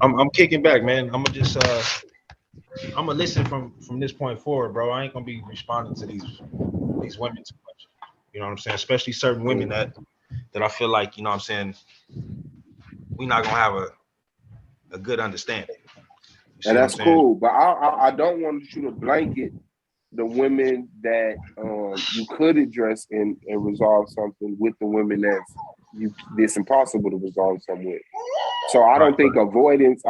I'm kicking back, man. I'm gonna just I'm gonna listen from this point forward, bro. I ain't gonna be responding to these women too much. You know what I'm saying? Especially certain women that I feel like, we not gonna have a good understanding. And that's cool, but I don't want you to blanket the women that you could address and resolve something with the women it's impossible to resolve something with. So I don't think avoidance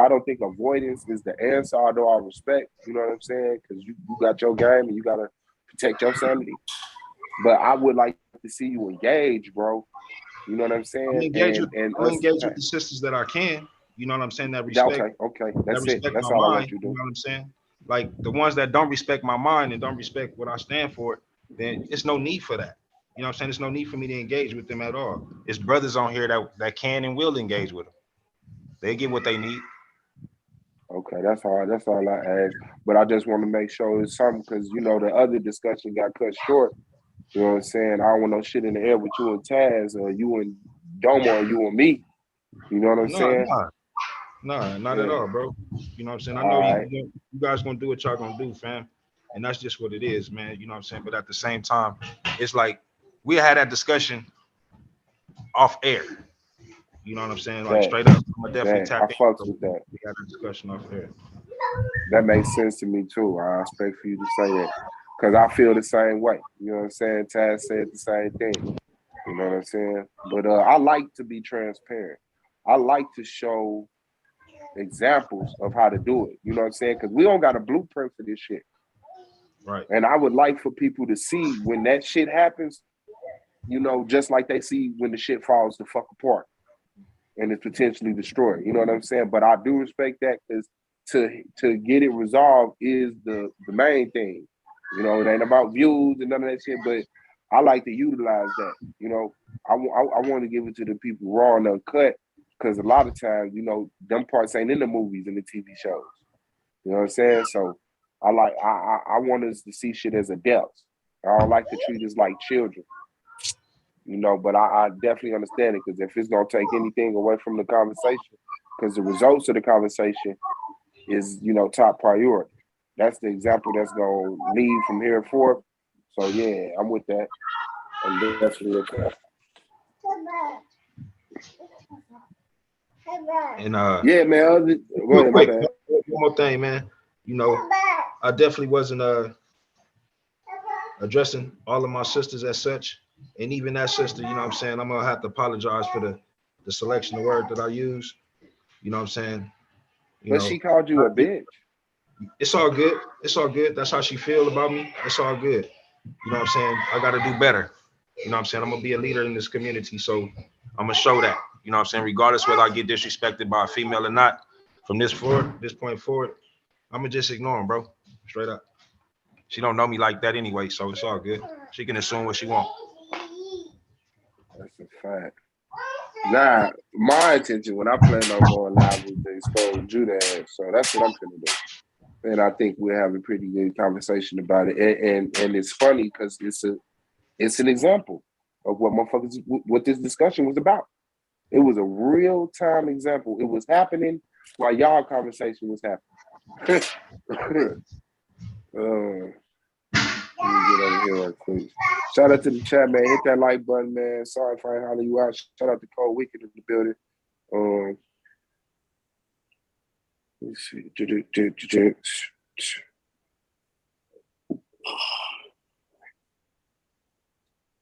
is the answer, although I respect, you know what I'm saying? Because you got your game and you gotta protect your sanity. But I would like to see you engage, bro. You know what I'm saying? I'm engaged with the sisters that I can. You know what I'm saying? That respect. Okay. That's it. Respect That's my all mind, I want you to do. You know what I'm saying? Like the ones that don't respect my mind and don't respect what I stand for, then it's no need for that. You know what I'm saying? There's no need for me to engage with them at all. It's brothers on here that can and will engage with them. They get what they need. Okay, that's all I ask. But I just want to make sure it's something, because the other discussion got cut short. You know what I'm saying? I don't want no shit in the air with you and Taz, or you and Domo, or you and me. You know what I'm saying? No, not at all, bro. You know what I'm saying? I know you guys gonna do what y'all gonna do, fam. And that's just what it is, man. You know what I'm saying? But at the same time, it's like we had that discussion off air. You know what I'm saying? Like straight up. I'm definitely tap in. I fucks with that. We had a discussion off air. That makes sense to me too. I expect for you to say that, because I feel the same way. You know what I'm saying? Taz said the same thing. You know what I'm saying? But I like to be transparent. I like to show examples of how to do it. You know what I'm saying? Because we don't got a blueprint for this shit. Right. And I would like for people to see when that shit happens, just like they see when the shit falls the fuck apart and it's potentially destroyed. You know what I'm saying? But I do respect that, because to get it resolved is the main thing. It ain't about views and none of that shit, but I like to utilize that. I want to give it to the people raw and uncut, because a lot of times, them parts ain't in the movies and the TV shows. You know what I'm saying? So I want us to see shit as adults. I don't like to treat us like children. But I definitely understand it, because if it's gonna take anything away from the conversation, because the results of the conversation is, top priority. That's the example that's gonna lead from here forth. So yeah, I'm with that. I'm definitely with that. And yeah, man. Go ahead, wait, one more thing, man. I definitely wasn't addressing all of my sisters as such. And even that sister, you know what I'm saying, I'm gonna have to apologize for the selection of word that I use. You know what I'm saying? But she called you a bitch. It's all good. It's all good. That's how she feel about me. It's all good. You know what I'm saying? I gotta do better. You know what I'm saying? I'm gonna be a leader in this community, so I'm gonna show that. You know what I'm saying? Regardless whether I get disrespected by a female or not, from this point forward, I'm gonna just ignore him, bro. Straight up. She don't know me like that anyway, so it's all good. She can assume what she want. That's a fact. Nah, my intention when I plan on going live was to expose Judah, so that's what I'm gonna do. And I think we'll have a pretty good conversation about it. And it's funny because it's an example of what this discussion was about. It was a real time example. It was happening while y'all conversation was happening. Let me get over here right quick. Shout out to the chat, man. Hit that like button, man. Sorry if I holler you out. Shout out to Cole Wicked in the building. Let's see.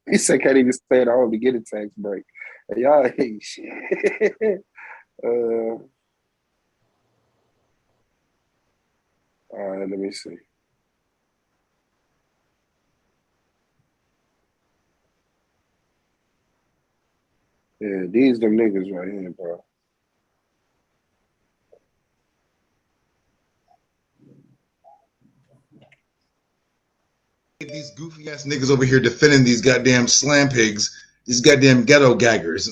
He said can't even stay at home to get a tax break. Hey, y'all hate shit. All right, let me see. Yeah, these them niggas right here, bro. These goofy ass niggas over here defending these goddamn slam pigs, these goddamn ghetto gaggers.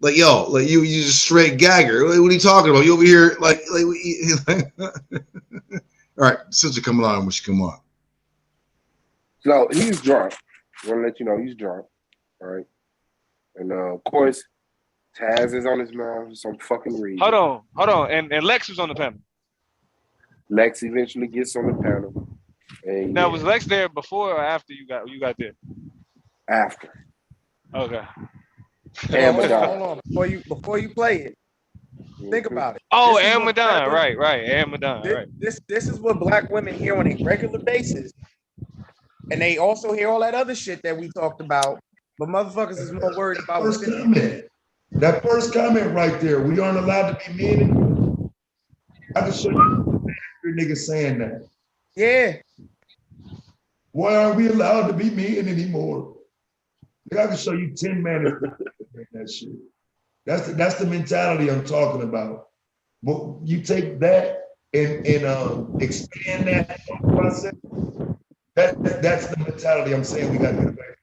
Like, yo, like you just straight gagger. What are you talking about? You over here like all right, sister, come along. What you come on? So he's drunk. I want to let you know he's drunk. All right. And of course, Taz is on his mouth for some fucking reason. Hold on. And Lex was on the panel. Lex eventually gets on the panel. And now, was Lex there before or after you got there? After. Okay. And hold on. Before you play it, think about it. Oh, and Madonna, right. And Madonna, right. This is what black women hear on a regular basis. And they also hear all that other shit that we talked about. But motherfuckers is more worried about first comment. That first comment right there. We aren't allowed to be men anymore. I can show you niggas saying that. Yeah. Why aren't we allowed to be men anymore? I can show you 10 men that shit. That's the mentality I'm talking about. But you take that and expand that process. That's the mentality I'm saying we got to get away.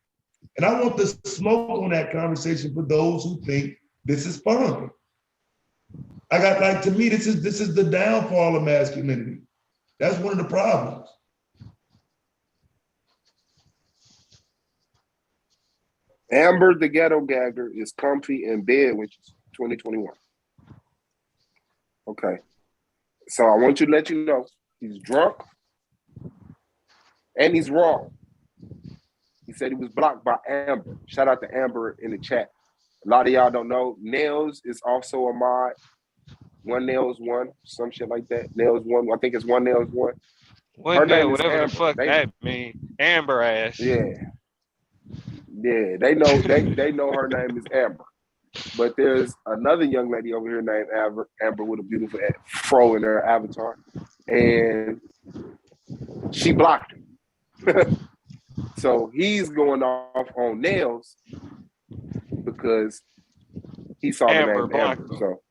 And I want the smoke on that conversation for those who think this is fun. To me, this is the downfall of masculinity. That's one of the problems. Amber the Ghetto Gagger is comfy in bed, which is 2021. Okay. So I want you to let you know he's drunk and he's wrong. He said he was blocked by Amber. Shout out to Amber in the chat. A lot of y'all don't know. Nails is also a mod. One Nails One, some shit like that. Nails One. I think it's One Nails One. Her name whatever Amber. The fuck that mean. Amber ass. Yeah. Yeah, they know her name is Amber. But there's another young lady over here named Amber with a beautiful fro in her avatar. And she blocked him. So he's going off on Nails because he saw Amber, the name Amber. So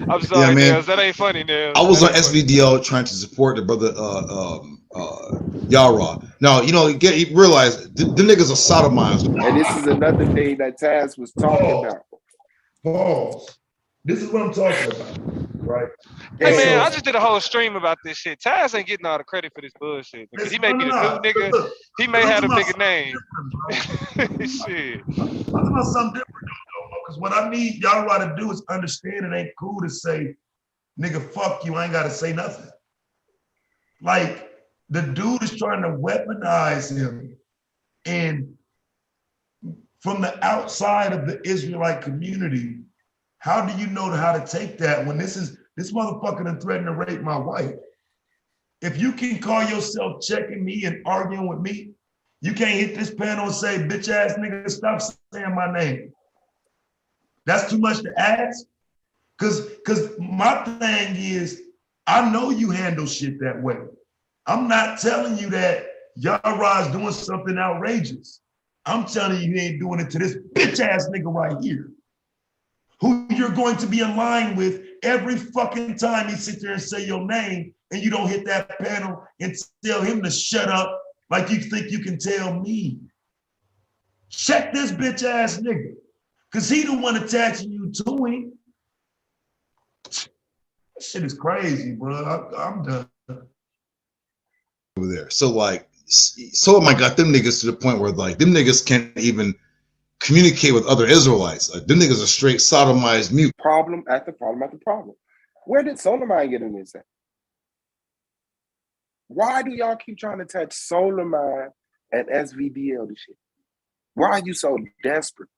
I'm sorry, Nails. That ain't funny, Nails. I was on SVDL trying to support the brother Yara. Now, you realize the niggas are sodomized. And this is another thing that Taz was talking about. Pause. This is what I'm talking about, right? Hey man, I just did a whole stream about this shit. Taz ain't getting all the credit for this bullshit. He may be the new nigga. He may have a bigger name. Shit. I'm talking about something different though, because what I need y'all to do is understand it ain't cool to say, nigga, fuck you, I ain't gotta say nothing. Like, the dude is trying to weaponize him. And from the outside of the Israelite community, how do you know how to take that when this motherfucker done threatened to rape my wife? If you can call yourself checking me and arguing with me, you can't hit this panel and say, bitch ass nigga, stop saying my name. That's too much to ask. Cause my thing is, I know you handle shit that way. I'm not telling you that Yara's doing something outrageous. I'm telling you, he ain't doing it to this bitch ass nigga right here, who you're going to be in line with every fucking time he sits there and say your name and you don't hit that panel and tell him to shut up like you think you can tell me. Check this bitch ass nigga, because he the one attaching you to him. This shit is crazy, bro. I'm done. Over there. So like, so my God, them niggas to the point where like them niggas can't even communicate with other Israelites. Like them niggas are straight sodomized mute. Problem after problem after problem. Where did Solomon get in this at? Why do y'all keep trying to touch Solomon and SVDL to shit? Why are you so desperate?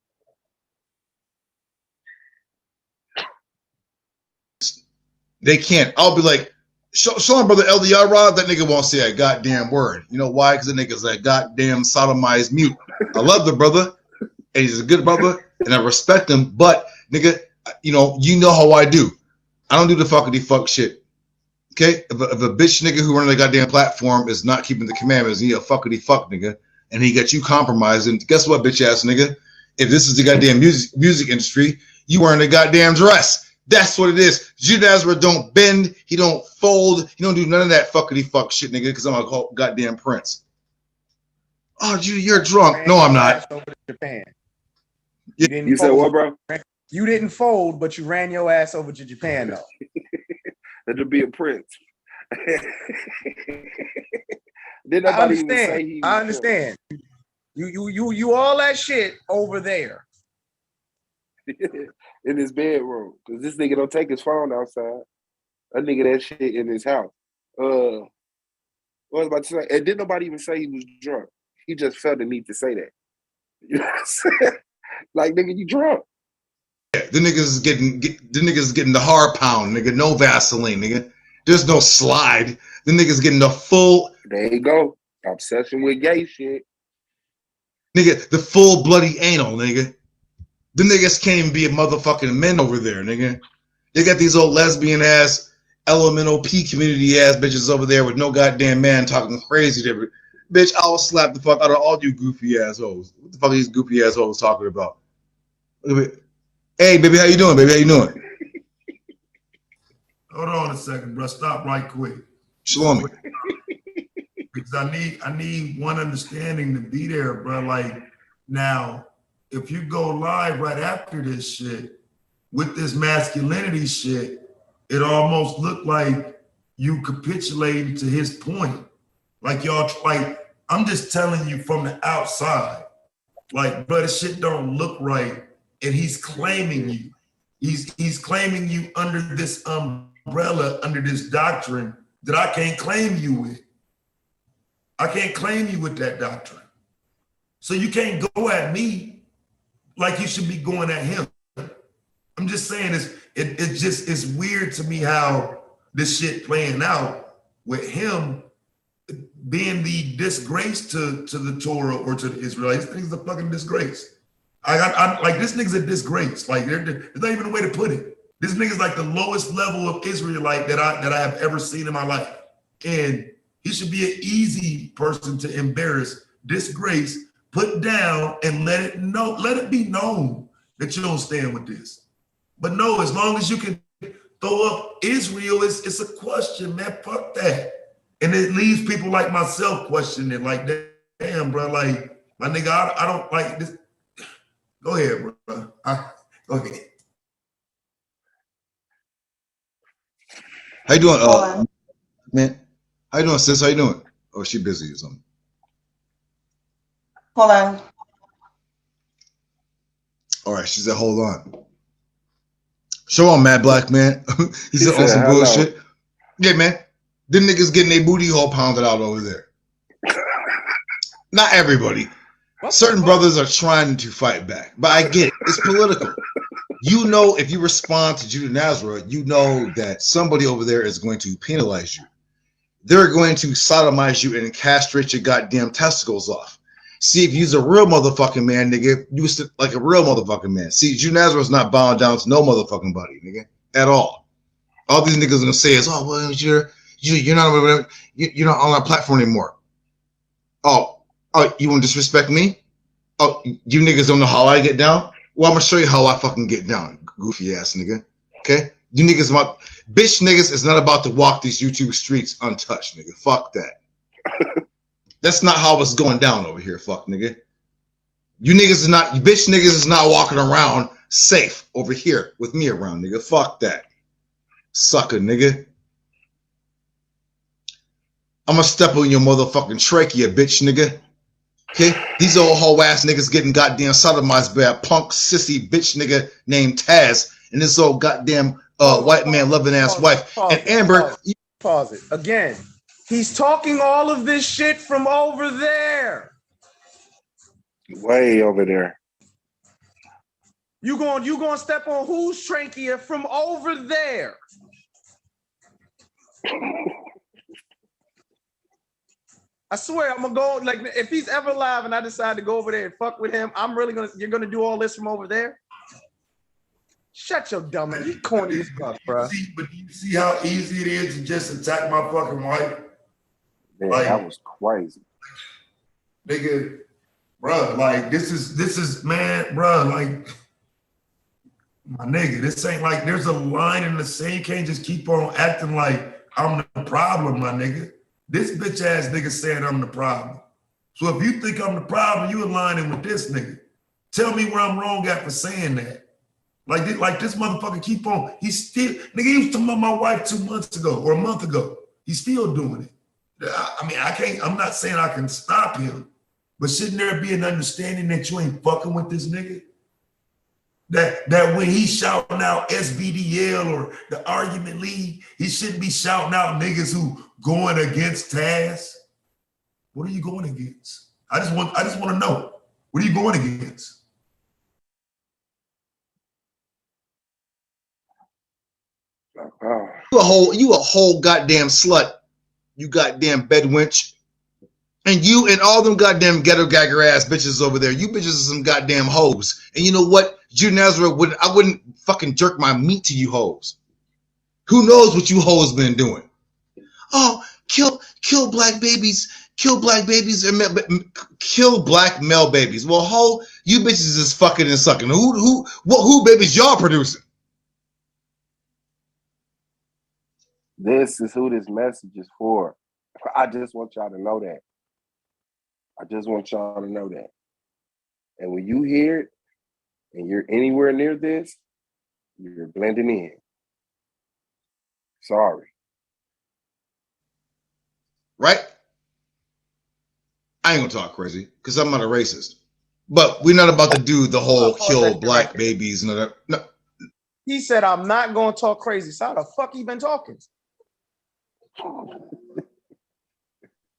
They can't. I'll be like, show my brother LDR Rod, that nigga won't say a goddamn word. You know why? Because the nigga's that goddamn sodomized mute. I love the brother, and he's a good brother, and I respect him, but nigga, you know how I do. I don't do the fuckity fuck shit. Okay? If a bitch nigga who running the goddamn platform is not keeping the commandments, he a fuckity fuck nigga, and he got you compromised, and guess what, bitch ass nigga? If this is the goddamn music industry, you wearing a goddamn dress. That's what it is. Judah don't bend, he don't fold, he don't do none of that fuckity fuck shit, nigga, because I'm a goddamn prince. Oh, you're drunk. No, I'm not. Over to Japan. You said what, bro? You didn't fold, but you ran your ass over to Japan, though. That'd be a prince. I understand. You all that shit over there. In his bedroom, because this nigga don't take his phone outside. That nigga that shit in his house. What was I about to say? And didn't nobody even say he was drunk. He just felt the need to say that. You know what I'm saying? Like, nigga, you drunk. Yeah, the niggas getting the hard pound, nigga. No Vaseline, nigga. There's no slide. The niggas getting the full. There you go. Obsession with gay shit. Nigga, the full bloody anal, nigga. The niggas can't even be a motherfucking men over there, nigga. They got these old lesbian ass, elemental P community ass bitches over there with no goddamn man talking crazy to every. Bitch, I'll slap the fuck out of all you goofy assholes. What the fuck are these goofy assholes talking about? Hey, baby, how you doing, baby? How you doing? Hold on a second, bro. Stop right quick. Shalom. Because I need one understanding to be there, bro. Like, now, if you go live right after this shit with this masculinity shit, it almost looked like you capitulated to his point. Like y'all, like, I'm just telling you from the outside, like, bro, this shit don't look right. And he's claiming you. He's claiming you under this umbrella, under this doctrine that I can't claim you with. I can't claim you with that doctrine. So you can't go at me like you should be going at him. I'm just saying it's weird to me how this shit playing out with him being the disgrace to the Torah or to the Israelites. This thing's a fucking disgrace. I like, this nigga's a disgrace. Like, there's not even a way to put it. This nigga's like the lowest level of Israelite that I have ever seen in my life. And he should be an easy person to embarrass, disgrace, put down, and let it be known that you don't stand with this. But no, as long as you can throw up Israel, it's a question, man. Fuck that. And it leaves people like myself questioning, like, damn, bro, like, my nigga, I don't like this. Go ahead, bro. Go ahead. How you doing, man? How you doing, sis? How you doing? Oh, is she busy or something? Hold on. All right, she said, hold on. Show on, Mad Black Man. He said on some hello. bullshit. Yeah, man. Them niggas getting their booty hole pounded out over there. Not everybody. Certain brothers are trying to fight back, but I get it. It's political. You know, if you respond to Judah Nazareth, you know that somebody over there is going to penalize you. They're going to sodomize you and castrate your goddamn testicles off. See, if you's a real motherfucking man, nigga, you was like a real motherfucking man. See, Judah Nazareth's not bowing down to no motherfucking body, nigga, at all. All these niggas are gonna say is, oh, well, you're not on our platform anymore. Oh, you want to disrespect me? Oh, you niggas don't know how I get down? Well, I'm gonna show you how I fucking get down, goofy ass nigga. Okay? You niggas want bitch niggas is not about to walk these YouTube streets untouched, nigga. Fuck that. That's not how it's going down over here, fuck nigga. You niggas is not bitch niggas is not walking around safe over here with me around, nigga. Fuck that. Sucker, nigga. I'm gonna step on your motherfucking trachea, bitch nigga. Okay? These old hoe ass niggas getting goddamn sodomized by a punk sissy bitch nigga named Taz and this old goddamn white man loving ass wife. And Amber, pause it. Again, he's talking all of this shit from over there. Way over there. You going step on whose trachea from over there? I swear I'm gonna go, like, if he's ever live and I decide to go over there and fuck with him, you're gonna do all this from over there? Shut your dumb ass. You corny as fuck, bro. But do you see how easy it is to just attack my fucking wife? Man, like, that was crazy. Nigga, bro, like this is man, bro, like my nigga, this ain't like there's a line in the sand. You can't just keep on acting like I'm the problem, my nigga. This bitch ass nigga saying I'm the problem. So if you think I'm the problem, you aligning with this nigga. Tell me where I'm wrong at for saying that. Like this motherfucker keep on. He's still nigga. He was talking about my wife 2 months ago or a month ago. He's still doing it. I mean, I can't. I'm not saying I can stop him, but shouldn't there be an understanding that you ain't fucking with this nigga? That when he's shouting out SBDL or the Argument League, he shouldn't be shouting out niggas who going against Taz. What are you going against? I just want to know. What are you going against? You a whole goddamn slut. You goddamn bedwench. And you and all them goddamn ghetto gagger ass bitches over there. You bitches are some goddamn hoes. And you know what? Judah Nazareth I wouldn't fucking jerk my meat to you hoes. Who knows what you hoes been doing? Oh, kill black babies. Kill black babies and kill black male babies. Well, ho, you bitches is fucking and sucking. Who babies y'all producing? This is who this message is for. I just want y'all to know that. I just want y'all to know that. And when you hear it and you're anywhere near this, you're blending in. Sorry. Right? I ain't gonna talk crazy because I'm not a racist. But we're not about to do the whole kill black babies and that. No. He said, I'm not gonna talk crazy. So how the fuck he been talking?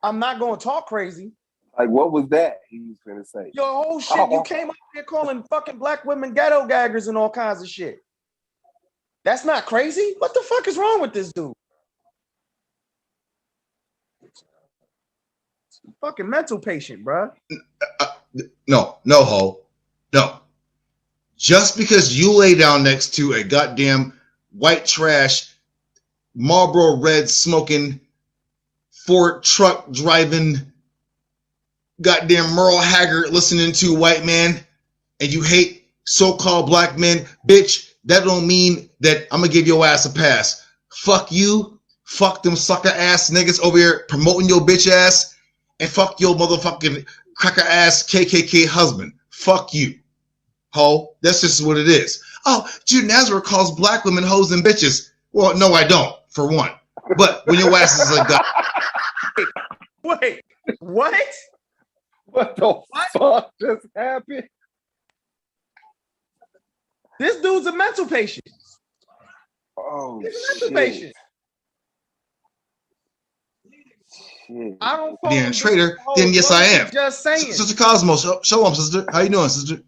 I'm not gonna talk crazy. Like, what was that he was gonna say? Your whole shit, you came up here calling fucking black women ghetto gaggers and all kinds of shit. That's not crazy? What the fuck is wrong with this dude? Fucking mental patient, bro. No, ho. No. Just because you lay down next to a goddamn white trash, Marlboro Red smoking, Ford truck driving, goddamn Merle Haggard listening to a white man, and you hate so-called black men, bitch, that don't mean that I'm gonna give your ass a pass. Fuck you. Fuck them sucker ass niggas over here promoting your bitch ass, and fuck your motherfucking cracker ass KKK husband. Fuck you, ho. That's just what it is. Oh, Judah Nazareth calls black women hoes and bitches. Well, no, I don't, for one. But when your ass is a guy. Wait, what? What the fuck just happened? This dude's a mental patient. Oh, he's a mental patient. Shit. I don't call Dan Trader, then yes I am. Just saying. Sister Cosmos, shalom, sister. How you doing, sister?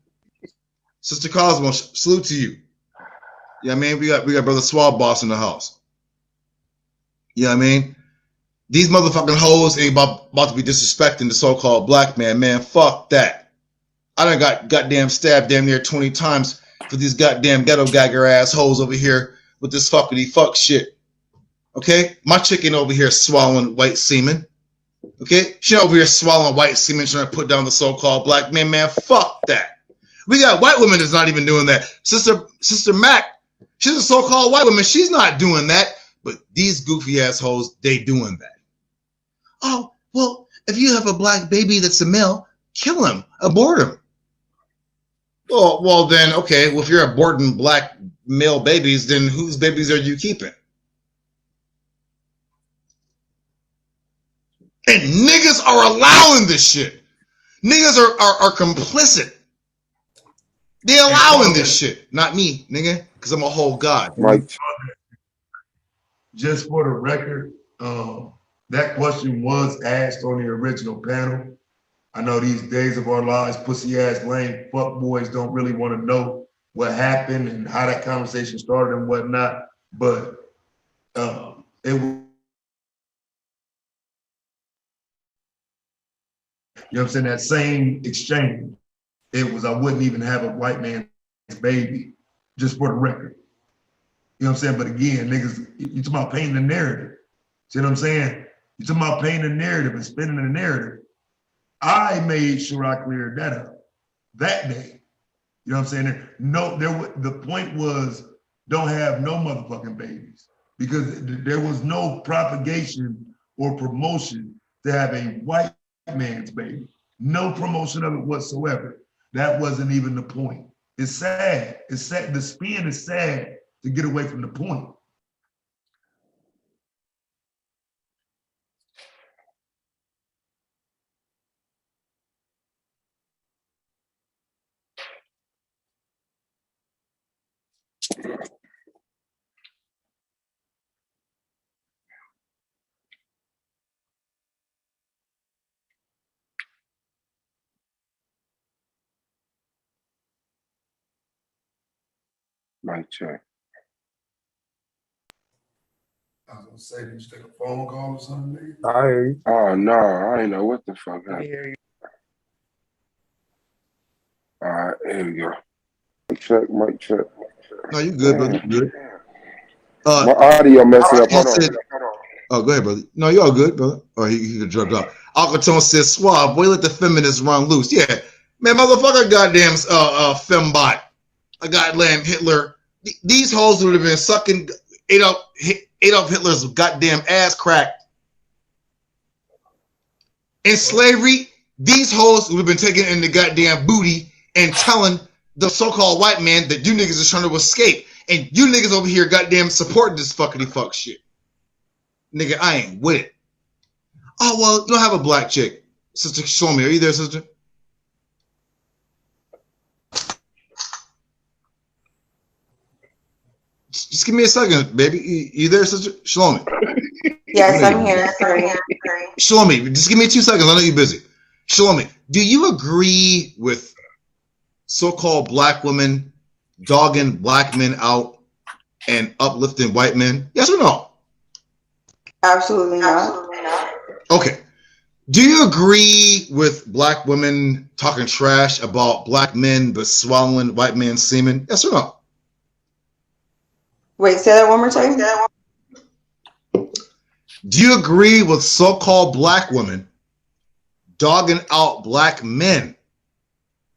Sister Cosmos, salute to you. Yeah, I mean, we got brother Swab Boss in the house. Yeah, I mean, these motherfucking hoes ain't about to be disrespecting the so-called black man. Man, fuck that. I done got goddamn stabbed damn near 20 times for these goddamn ghetto gagger ass hoes over here with this fuckity fuck shit. Okay? My chicken over here swallowing white semen. Okay, she over here swallowing white semen, trying to put down the so-called black man. Man, fuck that. We got white women that's not even doing that. Sister Mac, she's a so-called white woman. She's not doing that. But these goofy assholes, they doing that. Oh, well, if you have a black baby that's a male, kill him, abort him. Well, then, okay, well, if you're aborting black male babies, then whose babies are you keeping? And niggas are allowing this shit. Niggas are complicit. They allowing this shit. Not me, nigga, because I'm a whole god. Mike. Just for the record, that question was asked on the original panel. I know these days of our lives, pussy ass lame fuck boys don't really want to know what happened and how that conversation started and whatnot. But it was, you know what I'm saying, that same exchange. It was, I wouldn't even have a white man's baby, just for the record. You know what I'm saying? But again, niggas, you talking about painting the narrative. See what I'm saying? You talking about painting the narrative and spinning the narrative. I made sure I cleared that up that day. You know what I'm saying? The point was, don't have no motherfucking babies, because there was no propagation or promotion to have a white man's baby. No promotion of it whatsoever. That wasn't even the point. It's sad. It's sad. The spin is sad to get away from the point. Mic check. I was gonna say, did you take a phone call or something, nigga? I hear you. Oh no, I ain't know what the fuck happened. I hear you. All right, here we go. Mic check. No, you good, brother. You good. My audio messing up. Hold on. Oh, go ahead, brother. No, you all good, brother. Or he could drop off. Alcatone says, "Suave, boy, let the feminists run loose." Yeah, man, motherfucker, goddamn, fembot, a goddamn Hitler. These hoes would have been sucking Adolf Hitler's goddamn ass crack. In slavery, these hoes would have been taken in the goddamn booty and telling the so-called white man that you niggas are trying to escape, and you niggas over here goddamn supporting this fuckity fuck shit. Nigga, I ain't with it. Oh, well, you don't have a black chick. Sister Shlomi, are you there, sister? Just give me a second, baby. You there, sister? Shlomi? Yes, I'm here. Sorry. Shlomi, just give me 2 seconds. I know you're busy. Shlomi, do you agree with so-called black women dogging black men out and uplifting white men? Yes or no? Absolutely not. Okay. Do you agree with black women talking trash about black men but swallowing white men's semen? Yes or no? Wait, say that one more time. Do you agree with so-called black women dogging out black men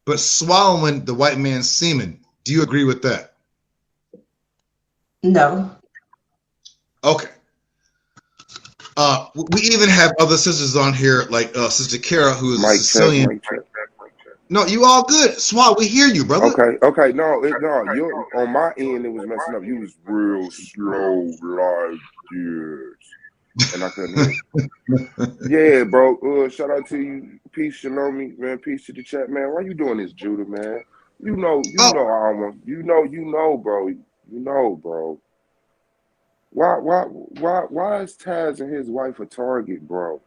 but swallowing the white man's semen? Do you agree with that? No. Okay. We even have other sisters on here, like Sister Kara, who is a Sicilian. No, you all good. Swat, we hear you, brother. Okay. No, you're on my end. It was messing up. You was real slow like this, and I couldn't hear. Yeah, bro. Shout out to you. Peace, Shalomi, man. Peace to the chat, man. Why you doing this, Judah, man? You know. I don't want. You know, bro. You know, bro. Why is Taz and his wife a target, bro?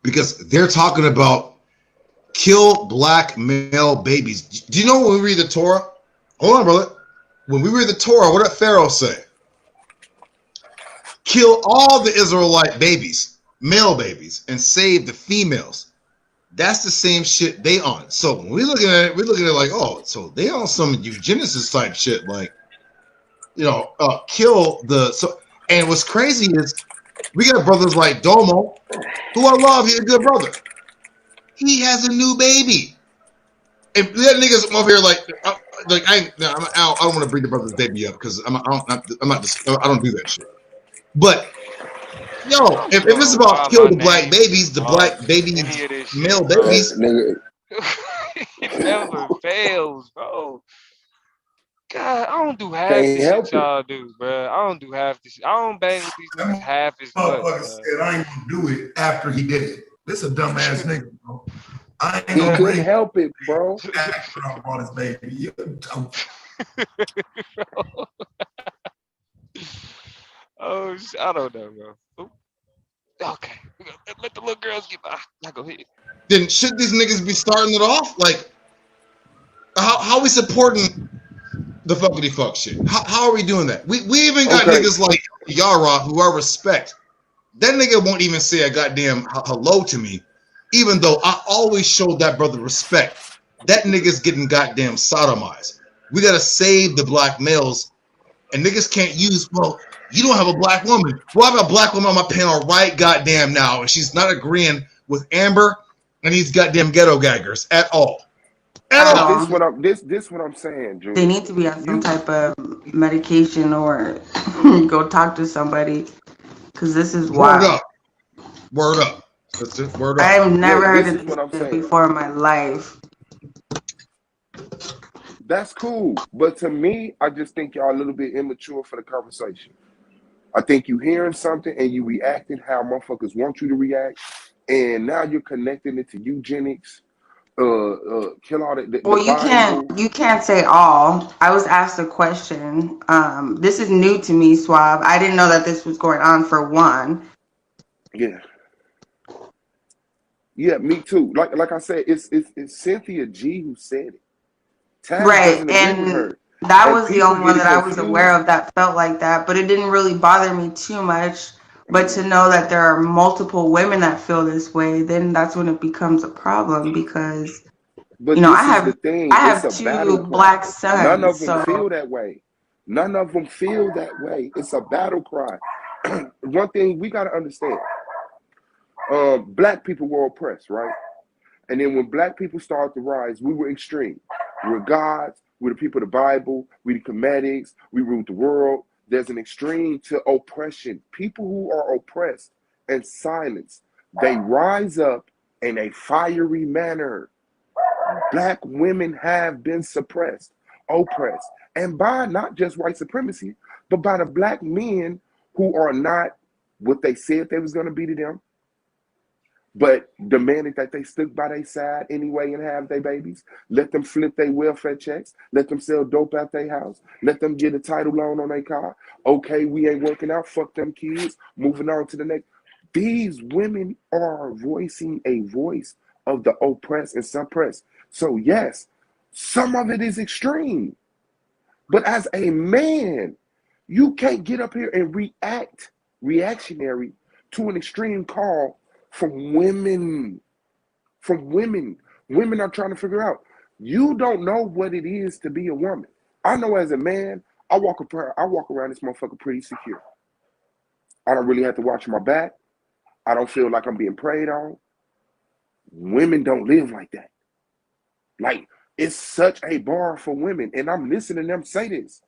Because they're talking about kill black male babies. Do you know when we read the Torah? Hold on, brother. When we read the Torah, what did Pharaoh say? Kill all the Israelite babies, male babies, and save the females. That's the same shit they on. So when we're looking at it like, oh, so they on some eugenicist type shit, like, you know, kill the. So And what's crazy is we got brothers like Domo, who I love. He's a good brother. He has a new baby. And that niggas over here I don't want to bring the brother's baby up because I don't do that shit. But yo, if it's about kill the black babies, the black babies, male babies, It never fails, bro. God, I don't do half Can't the shit help it. y'all do, bro. I don't do half the shit. I don't bang with these niggas half as much, Motherfucker bro. said I ain't gonna do it after he did it. This a dumbass nigga, bro. I ain't He gonna couldn't bring help it, bro. after I bought his baby. You dumb. Oh, I don't know, bro. Ooh. Okay, let the little girls get by. Now go ahead. then should these niggas be starting it off? Like, how we supporting the fuckity fuck shit? How are we doing that? We even got Okay. niggas like Yara, who I respect. That nigga won't even say a goddamn hello to me, even though I always showed that brother respect. That nigga's getting goddamn sodomized. We gotta save the black males, and niggas can't use, well, you don't have a black woman. Well, I have a black woman on my panel right goddamn now, and she's not agreeing with Amber and these goddamn ghetto gaggers at all. But this what I'm saying, Judah. They need to be on some type of medication or go talk to somebody because this is Word wild. up. Word up. That's it. Word up. I've never heard this of is what I'm this saying. before in my life. That's cool. But to me, I just think y'all a little bit immature for the conversation. I think you hearing something and you reacting how motherfuckers want you to react, and now you're connecting it to eugenics, kill all the Well, Bible. you can't say all. I was asked a question. This is new to me, Suave. I didn't know that this was going on for one. Yeah. Yeah, me too. Like I said, it's Cynthia G who said it. Taz Right, doesn't agree with and her. that And was the people only get one it that I was aware confused. of that felt like that, but it didn't really bother me too much. But to know that there are multiple women that feel this way, then that's when it becomes a problem because But I this is the have thing. It's a battle two cry. black None sons, of them so feel that way. None of them feel that way. It's a battle cry. One thing we got to understand. Black people were oppressed, right? And then when black people started to rise, we were extreme. We're gods. We're the people of the Bible. We're the comedics. We ruled the world. There's an extreme to oppression. People who are oppressed and silenced, they rise up in a fiery manner. Black women have been suppressed, oppressed, and by not just white supremacy, but by the black men who are not what they said they was going to be to them, but demanded that they stick by their side anyway and have their babies. Let them flip their welfare checks. Let them sell dope at their house. Let them get a title loan on their car. Okay, we ain't working out. Fuck them kids. Moving on to the next. These women are voicing a voice of the oppressed and suppressed. So yes, some of it is extreme. But as a man, you can't get up here and react reactionary to an extreme call from women. From women. Women are trying to figure out. You don't know what it is to be a woman. I know as a man, I walk around this motherfucker pretty secure. I don't really have to watch my back. I don't feel like I'm being preyed on. Women don't live like that. Like, it's such a bar for women. And I'm listening to them say this.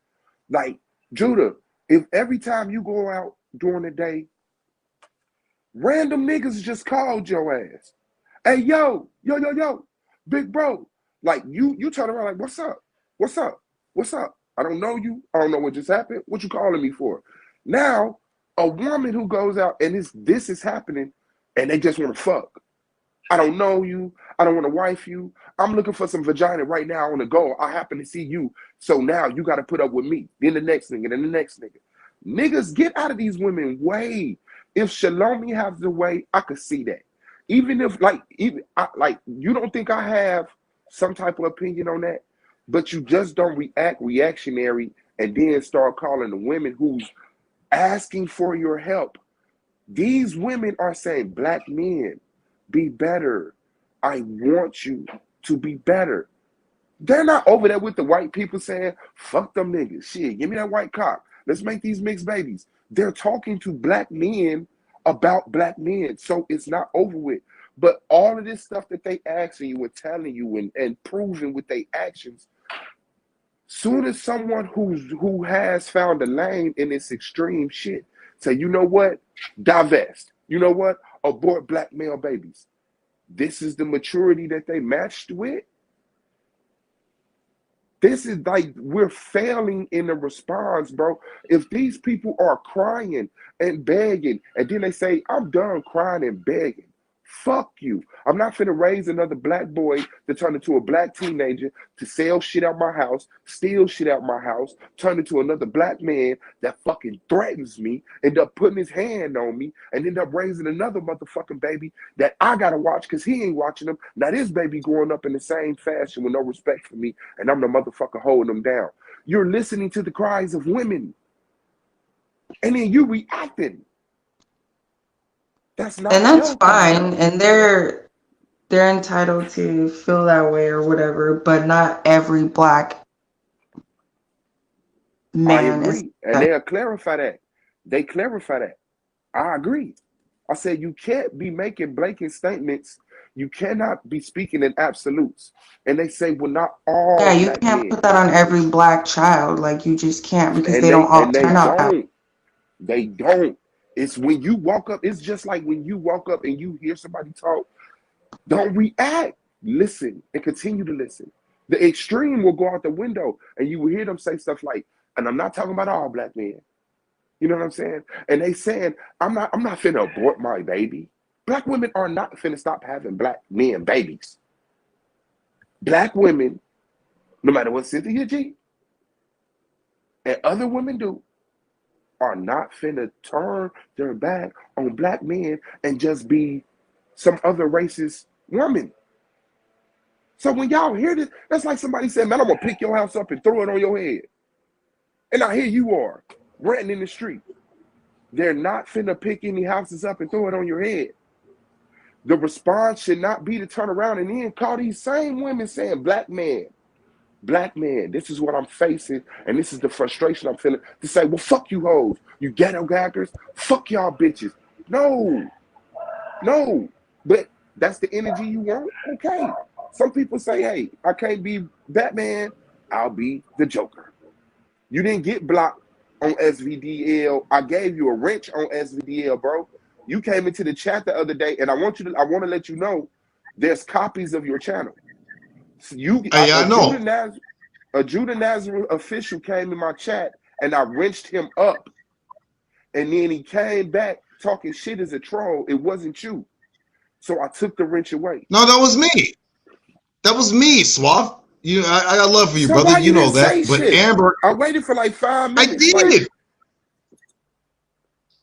Like, Judah, if every time you go out during the day, random niggas just called your ass. Hey, yo, big bro. Like, you turn around like, what's up? What's up? What's up? I don't know you. I don't know what just happened. What you calling me for? Now, a woman who goes out and this is happening and they just want to fuck. I don't know you. I don't want to wife you. I'm looking for some vagina right now on the go. I happen to see you. So now you got to put up with me. Then the next nigga, then the next nigga. Niggas, get out of these women way. If Shalomi has the way, I could see that. Even if, you don't think I have some type of opinion on that, but you just don't react reactionary and then start calling the women who's asking for your help. These women are saying, black men, be better. I want you to be better. They're not over there with the white people saying, fuck them niggas. Shit, give me that white cock. Let's make these mixed babies. They're talking to black men about black men, so it's not over with. But all of this stuff that they asking you and telling you and proving with their actions, soon as someone who has found a lane in this extreme shit say, you know what, divest, you know what, abort black male babies. This is the maturity that they matched with. This is like, we're failing in the response, bro. If these people are crying and begging, and then they say, I'm done crying and begging, fuck you. I'm not finna raise another black boy to turn into a black teenager to sell shit out my house, steal shit out my house, turn into another black man that fucking threatens me, end up putting his hand on me, and end up raising another motherfucking baby that I gotta watch because he ain't watching him. Now this baby growing up in the same fashion with no respect for me, and I'm the motherfucker holding him down. You're listening to the cries of women, and then you reacting. That's not And that's healthy, fine. bro. And they're entitled to feel that way or whatever, but not every black I man is. agree. And they'll clarify that. They clarify that. I agree. I said you can't be making blanket statements. You cannot be speaking in absolutes. And they say, well, not all Yeah, you black can't men. put that on every black child. Like, you just can't, because And they don't all they turn out that way. don't. They don't. It's when you walk up, it's just like when you walk up and you hear somebody talk, don't react. Listen and continue to listen. The extreme will go out the window and you will hear them say stuff like, and I'm not talking about all black men. You know what I'm saying? And they saying, I'm not finna abort my baby. Black women are not finna stop having black men babies. Black women, no matter what Cynthia G and other women do, are not finna turn their back on black men and just be some other racist woman. So when y'all hear this, that's like somebody said, man, I'm gonna pick your house up and throw it on your head. And now here you are, ranting in the street. They're not finna pick any houses up and throw it on your head. The response should not be to turn around and then call these same women saying, black man, this is what I'm facing, and this is the frustration I'm feeling, to say, well, fuck you hoes, you ghetto gaggers, fuck y'all bitches. No, but that's the energy you want? Okay. Some people say, hey, I can't be Batman, I'll be the Joker. You didn't get blocked on SVDL. I gave you a wrench on SVDL, bro. You came into the chat the other day, and I want to let you know there's copies of your channel. So I know. A Judah Nazareth official came in my chat, and I wrenched him up. And then he came back talking shit as a troll. It wasn't you. So I took the wrench away. No, that was me. That was me, Suave. I got love for you, so brother. Why you know that. But shit? Amber, I waited for like 5 minutes.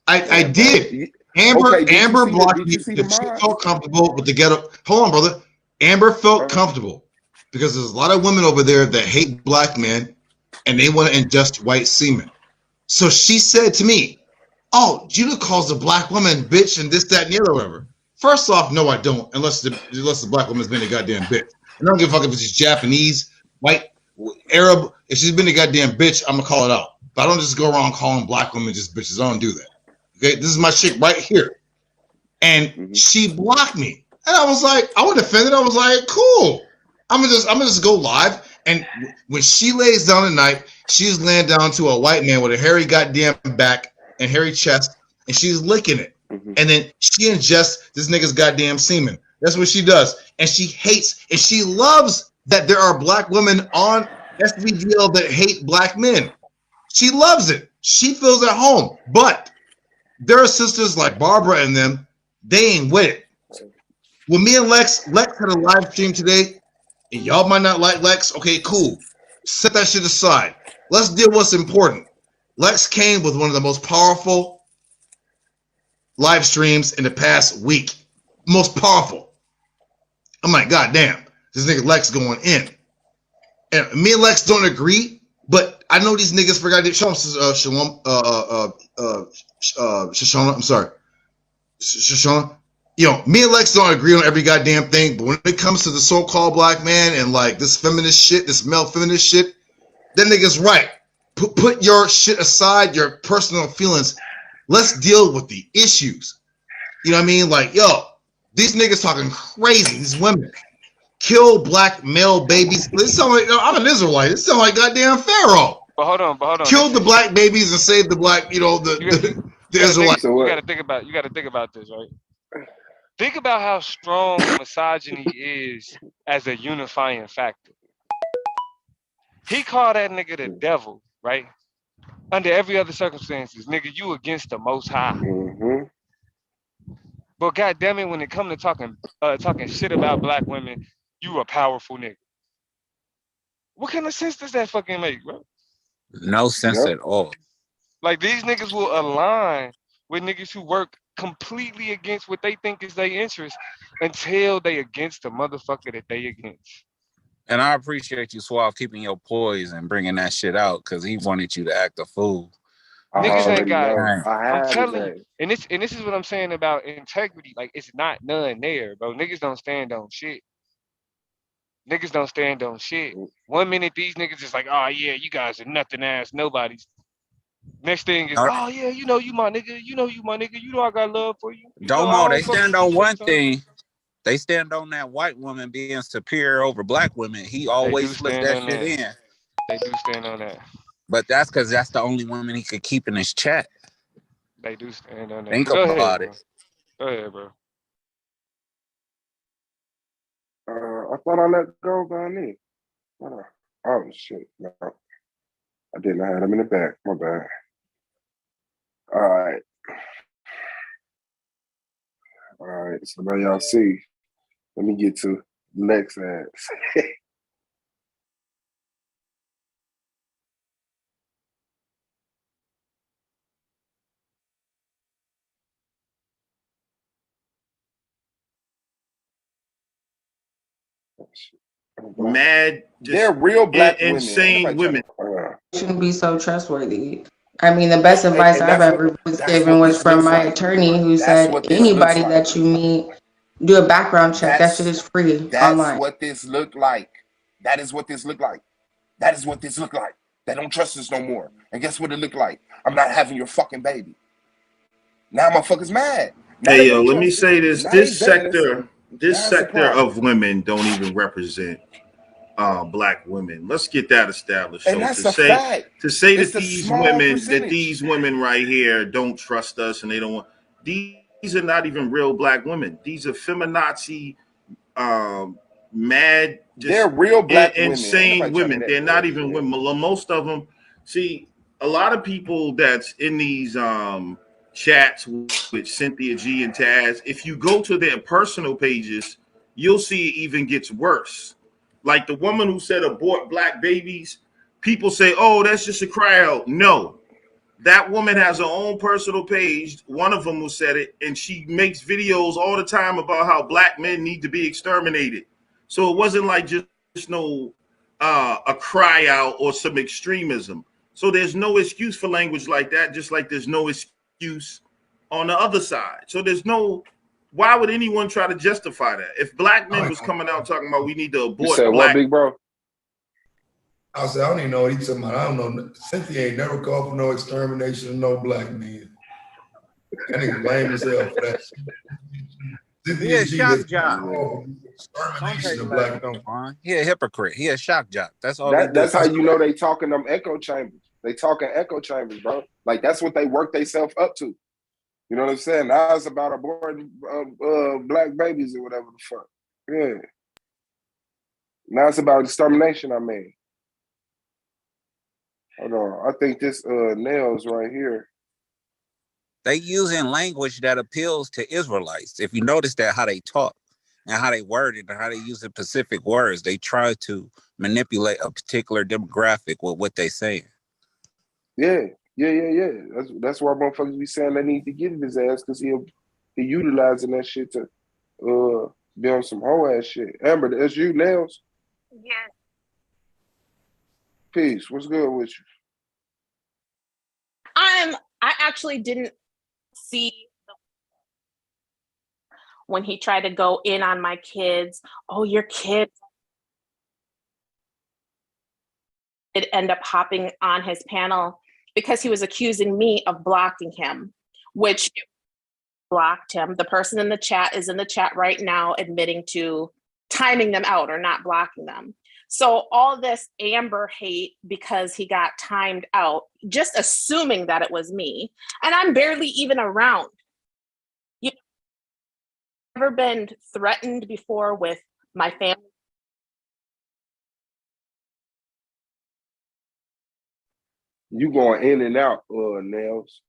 I did. I did. Amber blocked me because she felt comfortable with the ghetto. Hold on, brother. Amber felt comfortable because there's a lot of women over there that hate black men and they want to ingest white semen. So she said to me, oh, Judah calls the black woman bitch and this, that, and the other, whatever. First off, no, I don't, unless the black woman's been a goddamn bitch. I don't give a fuck if she's Japanese, white, Arab. If she's been a goddamn bitch, I'm gonna call it out. But I don't just go around calling black women just bitches. I don't do that. Okay, this is my chick right here. And she blocked me. And I was like, I wasn't offended. I was like, cool. I'm gonna just go live. And when she lays down at night, she's laying down to a white man with a hairy goddamn back and hairy chest, and she's licking it. And then she ingests this nigga's goddamn semen. That's what she does. And she hates, and she loves that there are black women on SVDL that hate black men. She loves it. She feels at home. But there are sisters like Barbara and them, they ain't with it. When me and Lex had a live stream today, and y'all might not like Lex, okay, cool. Set that shit aside. Let's deal with what's important. Lex came with one of the most powerful live streams in the past week. Most powerful. I'm like, God damn, this nigga Lex going in. And me and Lex don't agree, but I know these niggas forgot to show Shalom, Shoshona, I'm sorry. Shoshona. Me and Lex don't agree on every goddamn thing, but when it comes to the so-called black man and like this feminist shit, this male feminist shit, that nigga's right. Put your shit aside, your personal feelings, Let's deal with the issues. You know what I mean? Like, yo, these niggas talking crazy. These women kill black male babies. This sound like, I'm an Israelite. This sound like goddamn Pharaoh. But hold on. Kill the black babies and save the black, the Israelites. You gotta think about this, right? Think about how strong misogyny is as a unifying factor. He called that nigga the devil, right? Under every other circumstances, nigga, you against the Most High. But goddamn it, when it come to talking shit about black women, you a powerful nigga. What kind of sense does that fucking make, bro? No sense at all. Like, these niggas will align with niggas who work completely against what they think is their interest until they against the motherfucker that they against. And I appreciate you, Suave, keeping your poise and bringing that shit out because he wanted you to act a fool. Niggas ain't got. I'm telling you, and this is what I'm saying about integrity. Like, it's not none there, bro. Niggas don't stand on shit. Niggas don't stand on shit. 1 minute these niggas is like, oh yeah, you guys are nothing ass nobodies. Next thing is, oh yeah, you know you my nigga, you know I got love for you. Domo, they stand on one thing. They stand on that white woman being superior over black women. He always slipped that shit in. They do stand on that. But that's because that's the only woman he could keep in his chat. They do stand on that. Think about it. Go ahead, bro. I thought I let go by me. Oh shit! No, I didn't. I had him in the back. My bad. All right. So now y'all see. Let me get to Lex ass. Mad, they're real black women. insane women. Shouldn't be so trustworthy. I mean, the best advice I've ever was given was from my attorney, who said anybody that you meet, do a background check. That shit is free online. That's what this looked like. That is what this looked like. That is what this looked like. They don't trust us no more. And guess what it looked like? I'm not having your fucking baby. Now motherfuckers mad. Now Hey yo, let me say this. This sector of women don't even represent black women. Let's get that established. And that's a fact. To say that these women right here don't trust us and they don't want, these are not even real black women. These are feminazi, mad, they're real black insane women. They're not even women. Most of them. See, a lot of people that's in these chats with Cynthia G and Taz, if you go to their personal pages, you'll see it even gets worse. Like the woman who said abort black babies, people say, oh, that's just a cry out. No, that woman has her own personal page. One of them who said it, and she makes videos all the time about how black men need to be exterminated. So it wasn't like just no a cry out or some extremism. So there's no excuse for language like that, just like there's no excuse on the other side. So there's no, why would anyone try to justify that? If black men was coming out talking about we need to abort, you said black, what, big bro? I said, I don't even know what he's talking about. I don't know. Cynthia ain't never called for no extermination of no black men. That nigga lame as hell for that. He a shock jock. He a hypocrite. He a shock jock. That's all. That's how you know they talking them echo chambers. They talking echo chambers, bro. Like that's what they work themselves up to. You know what I'm saying? Now it's about aborting black babies or whatever the fuck. Yeah. Now it's about extermination. I mean, hold on. I think this nails right here. They using language that appeals to Israelites. If you notice that how they talk and how they word it and how they use the specific words, they try to manipulate a particular demographic with what they saying. Yeah. That's why motherfuckers be saying they need to get in his ass because he utilizing that shit to be on some whole ass shit. Amber, that's you, Nails? Yeah. Peace. What's good with you? I actually didn't see when he tried to go in on my kids. Oh, your kids. It ended up hopping on his panel because he was accusing me of blocking him which blocked him. The person in the chat is in the chat right now admitting to timing them out or not blocking them. So all this Amber hate because he got timed out, just assuming that it was me, and I'm barely even around. You ever been threatened before with my family? You going in and out, Nails.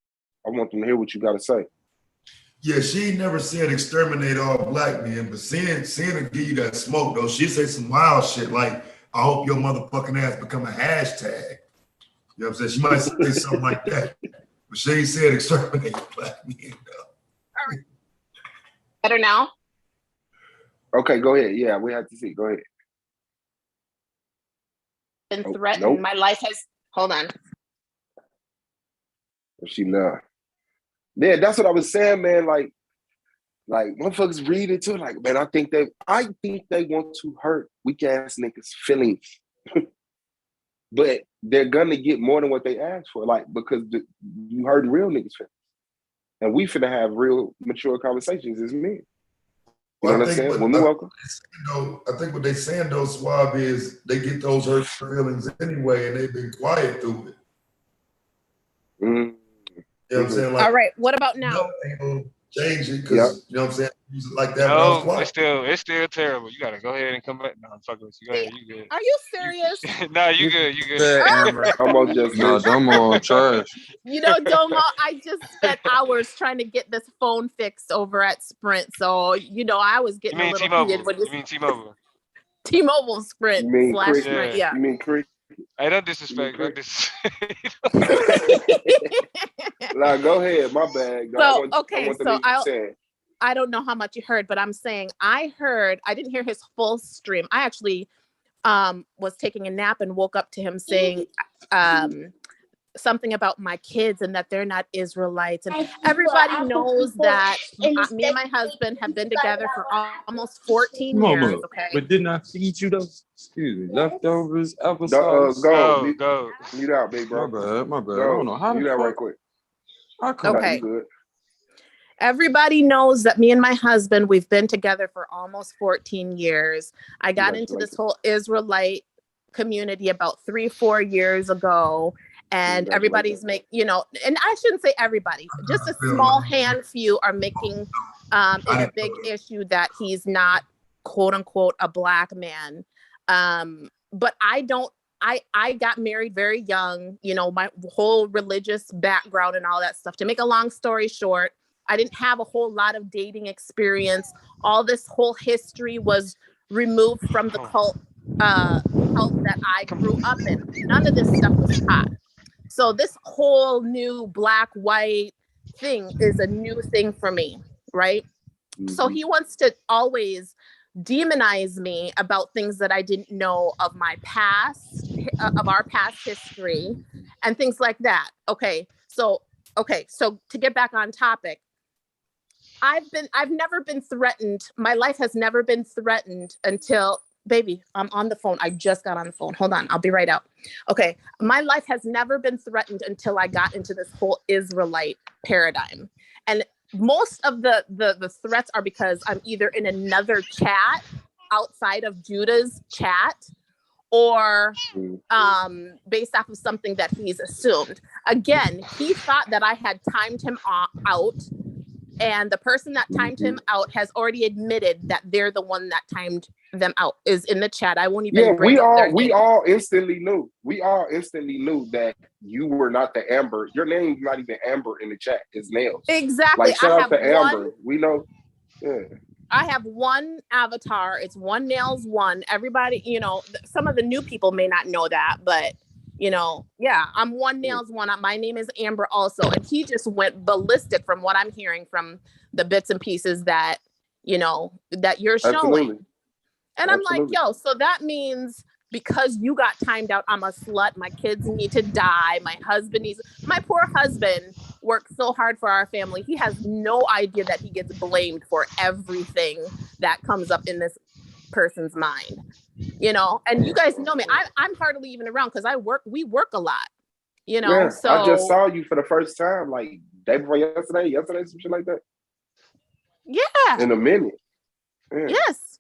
I want them to hear what you got to say. Yeah, she never said exterminate all black men, but seeing her give you that smoke though, she say some wild shit like, I hope your motherfucking ass become a hashtag. You know what I'm saying? She might say something like that, but she ain't said exterminate black men though. Better now? Okay, go ahead. Yeah, we have to see. Go ahead. Been threatened. Nope. My life has, hold on. She not. Yeah, that's what I was saying, man. Like motherfuckers read it too. Like, man, I think they want to hurt weak ass niggas' feelings, but they're gonna get more than what they asked for. Like, because you hurting real niggas' feelings, and we finna have real mature conversations as men. You understand? Well, welcome. I think what they saying though, Swab, is they get those hurt feelings anyway, and they've been quiet through it. Mm-hmm. You know what I'm saying? Like, all right, what about now? Change it because you know what I'm saying? Use it like that. No, it's still terrible. You gotta go ahead and come back. No, I'm fucking with you. Go ahead, you good. Are you serious? No, you good. You good. Domo just Domo trash. You know, Domo, I just spent hours trying to get this phone fixed over at Sprint. So, you know, I was getting a little heated. You mean T-Mobile? T-Mobile Sprint / Sprint, yeah. You mean Creek? Hey, don't disrespect. Don't disrespect. Nah, go ahead. My bad. So, I don't know how much you heard, but I'm saying I didn't hear his full stream. I actually was taking a nap and woke up to him saying something about my kids and that they're not Israelites. And everybody knows that me and my husband have been together for almost 14 years. Okay. But didn't I feed you those? Excuse me. Leftovers, applesauce. Go. Mute out, big bro. My bad. I don't know how to mute out right quick. Okay. Good. Everybody knows that me and my husband, we've been together for almost 14 years. I got into this whole Israelite community about 3-4 years ago. And everybody's and I shouldn't say everybody, just a small few are making it a big issue that he's not, quote unquote, a black man. But I got married very young, my whole religious background and all that stuff. To make a long story short, I didn't have a whole lot of dating experience. All this whole history was removed from the cult that I grew up in. None of this stuff was taught. So this whole new black, white thing is a new thing for me, right? Mm-hmm. So he wants to always demonize me about things that I didn't know of my past, of our past history and things like that. Okay, so to get back on topic, I've never been threatened. My life has never been threatened until, baby, I'm on the phone. I just got on the phone. Hold on. I'll be right out. Okay. My life has never been threatened until I got into this whole Israelite paradigm. And most of the threats are because I'm either in another chat outside of Judah's chat or based off of something that he's assumed. Again, he thought that I had timed him out. And the person that timed him out has already admitted that they're the one that timed them out, is in the chat. I won't even bring up their name. We all instantly knew. We all instantly knew that you were not the Amber. Your name's not even Amber in the chat. It's Nails. Exactly. Like, shout out to Amber. We know. Yeah. I have one avatar. It's one Nails one. Everybody, some of the new people may not know that, but I'm one Nails one. My name is Amber also. And he just went ballistic from what I'm hearing from the bits and pieces that, that you're showing. Absolutely. And I'm like, so that means because you got timed out, I'm a slut. My kids need to die. My poor husband worked so hard for our family. He has no idea that he gets blamed for everything that comes up in this person's mind. And you guys know me. I'm hardly even around because we work a lot. Yeah, so I just saw you for the first time like day before yesterday, some shit like that. Yeah. In a minute. Yeah. Yes.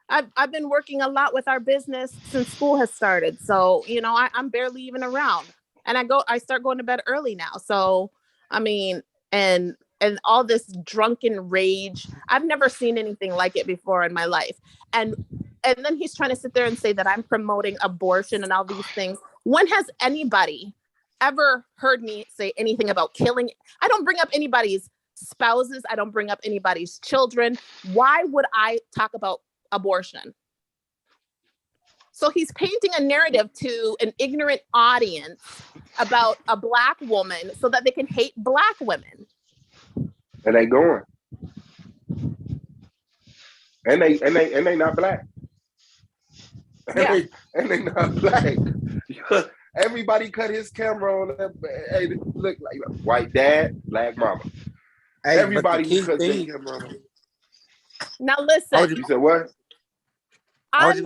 I've been working a lot with our business since school has started. So, you know, I'm barely even around. And I start going to bed early now. So, I mean, and all this drunken rage. I've never seen anything like it before in my life. And then he's trying to sit there and say that I'm promoting abortion and all these things. When has anybody ever heard me say anything about killing? I don't bring up anybody's spouses. I don't bring up anybody's children. Why would I talk about abortion? So he's painting a narrative to an ignorant audience about a Black woman so that they can hate Black women. And they going. And they not Black. Yeah. And they not Black. Everybody cut his camera on that. Hey, look like white dad, Black mama. Hey, Everybody cut their camera on. Now listen. You said what? I'm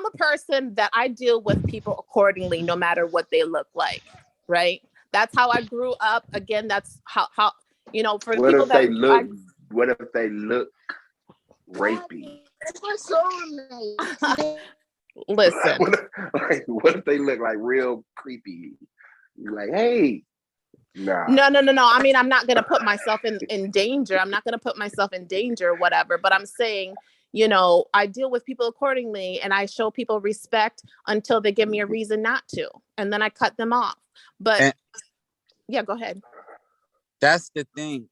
a person that I deal with people accordingly, no matter what they look like, right? That's how I grew up. Again, that's how you know, for the people that what if they look rapey? Listen. What if they look like real creepy? You're like, hey. Nah. No. I mean, I'm not gonna put myself in danger. I'm not gonna put myself in danger or whatever, but I'm saying, you know, I deal with people accordingly and I show people respect until they give me a reason not to. And then I cut them off. But yeah, go ahead. That's the thing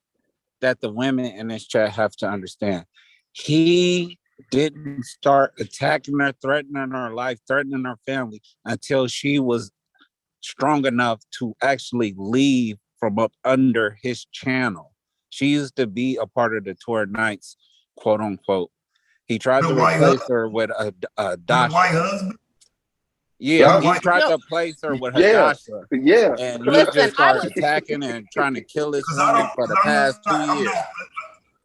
that the women in this chat have to understand. He didn't start attacking her, threatening her life, threatening her family until she was strong enough to actually leave from up under his channel. She used to be a part of the Tour Nights, quote unquote. He tried to replace her with a Dasha. White husband? Yeah, he tried to replace her with her Dasha. Yeah. And he just started attacking and trying to kill this woman for the past 2 years.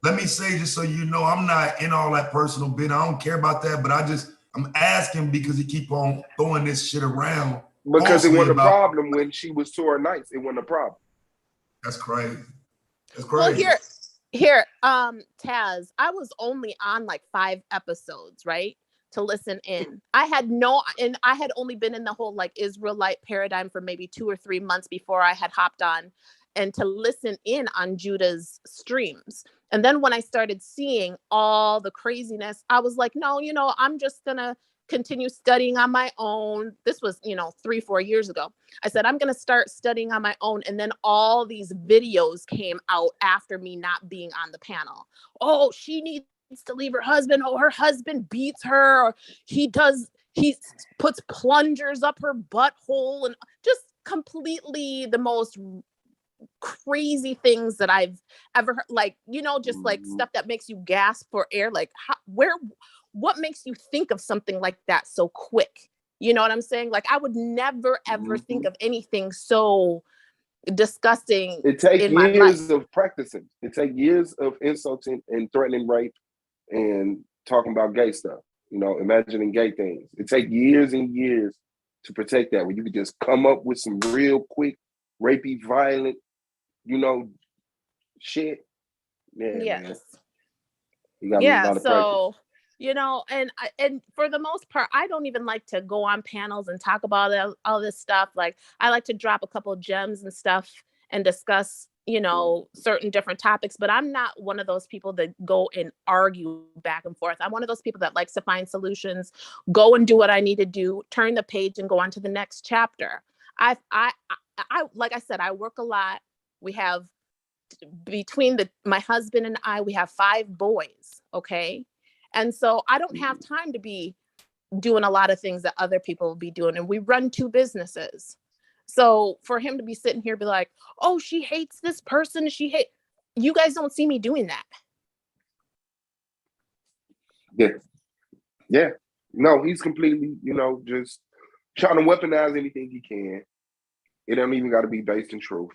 Let me say, just so you know, I'm not in all that personal bit. I don't care about that, but I'm asking because he keep on throwing this shit around. Because it wasn't a problem when she was Tour Nights. It wasn't a problem. That's crazy. That's crazy. Well, here, Taz, I was only on like 5 episodes, right? To listen in. I had only been in the whole like Israelite paradigm for maybe 2 or 3 months before I had hopped on and to listen in on Judah's streams. And then when I started seeing all the craziness, I was like, no, you know, I'm just gonna continue studying on my own. This was, 3-4 years ago. I said, I'm going to start studying on my own. And then all these videos came out after me not being on the panel. Oh, she needs to leave her husband. Oh, her husband beats her. Or he puts plungers up her butthole, and just completely the most crazy things that I've ever heard. Like, just like stuff that makes you gasp for air. Like what makes you think of something like that so quick? You know what I'm saying? Like, I would never, ever think of anything so disgusting. It takes years of practicing. It takes years of insulting and threatening rape and talking about gay stuff, imagining gay things. It takes years and years to protect that, where you could just come up with some real quick, rapey, violent, shit. Yeah, yes. Man. You got a lot of practice. And for the most part, I don't even like to go on panels and talk about all this stuff. Like, I like to drop a couple of gems and stuff and discuss, certain different topics, but I'm not one of those people that go and argue back and forth. I'm one of those people that likes to find solutions, go and do what I need to do, turn the page and go on to the next chapter. I like I said, I work a lot. We have, between my husband and I, we have 5 boys. Okay. And so I don't have time to be doing a lot of things that other people will be doing. And we run 2 businesses. So for him to be sitting here, be like, oh, she hates this person. You guys don't see me doing that. Yeah. Yeah. No, he's completely, just trying to weaponize anything he can. It don't even got to be based in truth.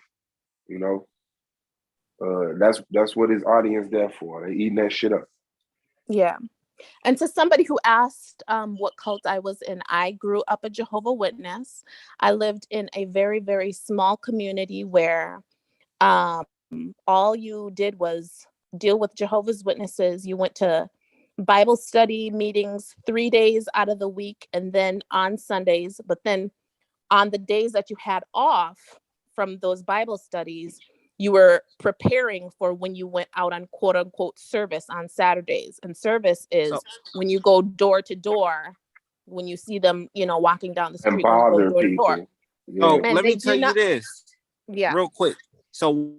That's what his audience there for. They eating that shit up. Yeah. And to somebody who asked what cult I was in, I grew up a Jehovah's Witness. I lived in a very, very small community where All you did was deal with Jehovah's Witnesses. You went to Bible study meetings 3 days out of the week, and then on Sundays. But then on the days that you had off from those Bible studies, you were preparing for when you went out on quote unquote service on Saturdays. And service is when you go door to door, when you see them, walking down the street and bother door to door. Yeah. Oh, let me tell you this. Yeah. Real quick. So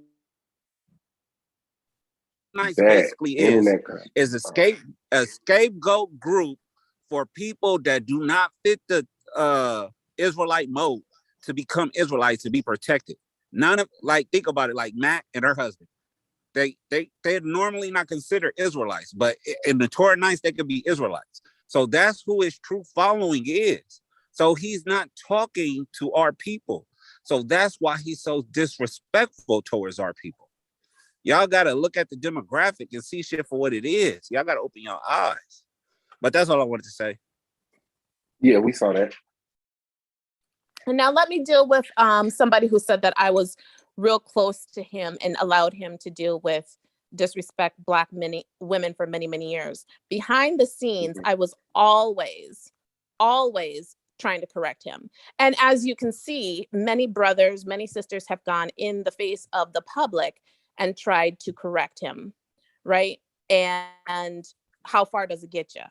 nice basically is a scapegoat group for people that do not fit the Israelite mode to become Israelites to be protected. None of think about it, like Mac and her husband. They're normally not considered Israelites, but in the Torah nights they could be Israelites. So that's who his true following is. So he's not talking to our people. So that's why he's so disrespectful towards our people. Y'all got to look at the demographic and see shit for what it is. Y'all got to open your eyes. But that's all I wanted to say. Yeah, we saw that. And now let me deal with somebody who said that I was real close to him and allowed him to deal with disrespect Black women for many, many years. Behind the scenes, I was always trying to correct him. And as you can see, many brothers, many sisters have gone in the face of the public and tried to correct him, right? And how far does it get you?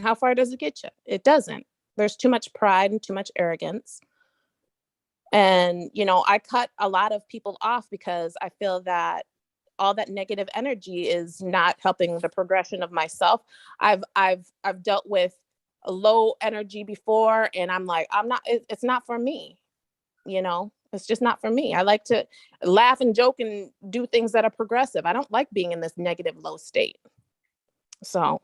How far does it get you? It doesn't. There's too much pride and too much arrogance. And, I cut a lot of people off because I feel that all that negative energy is not helping the progression of myself. I've dealt with a low energy before, and I'm like, it's not for me. It's just not for me. I like to laugh and joke and do things that are progressive. I don't like being in this negative low state. So.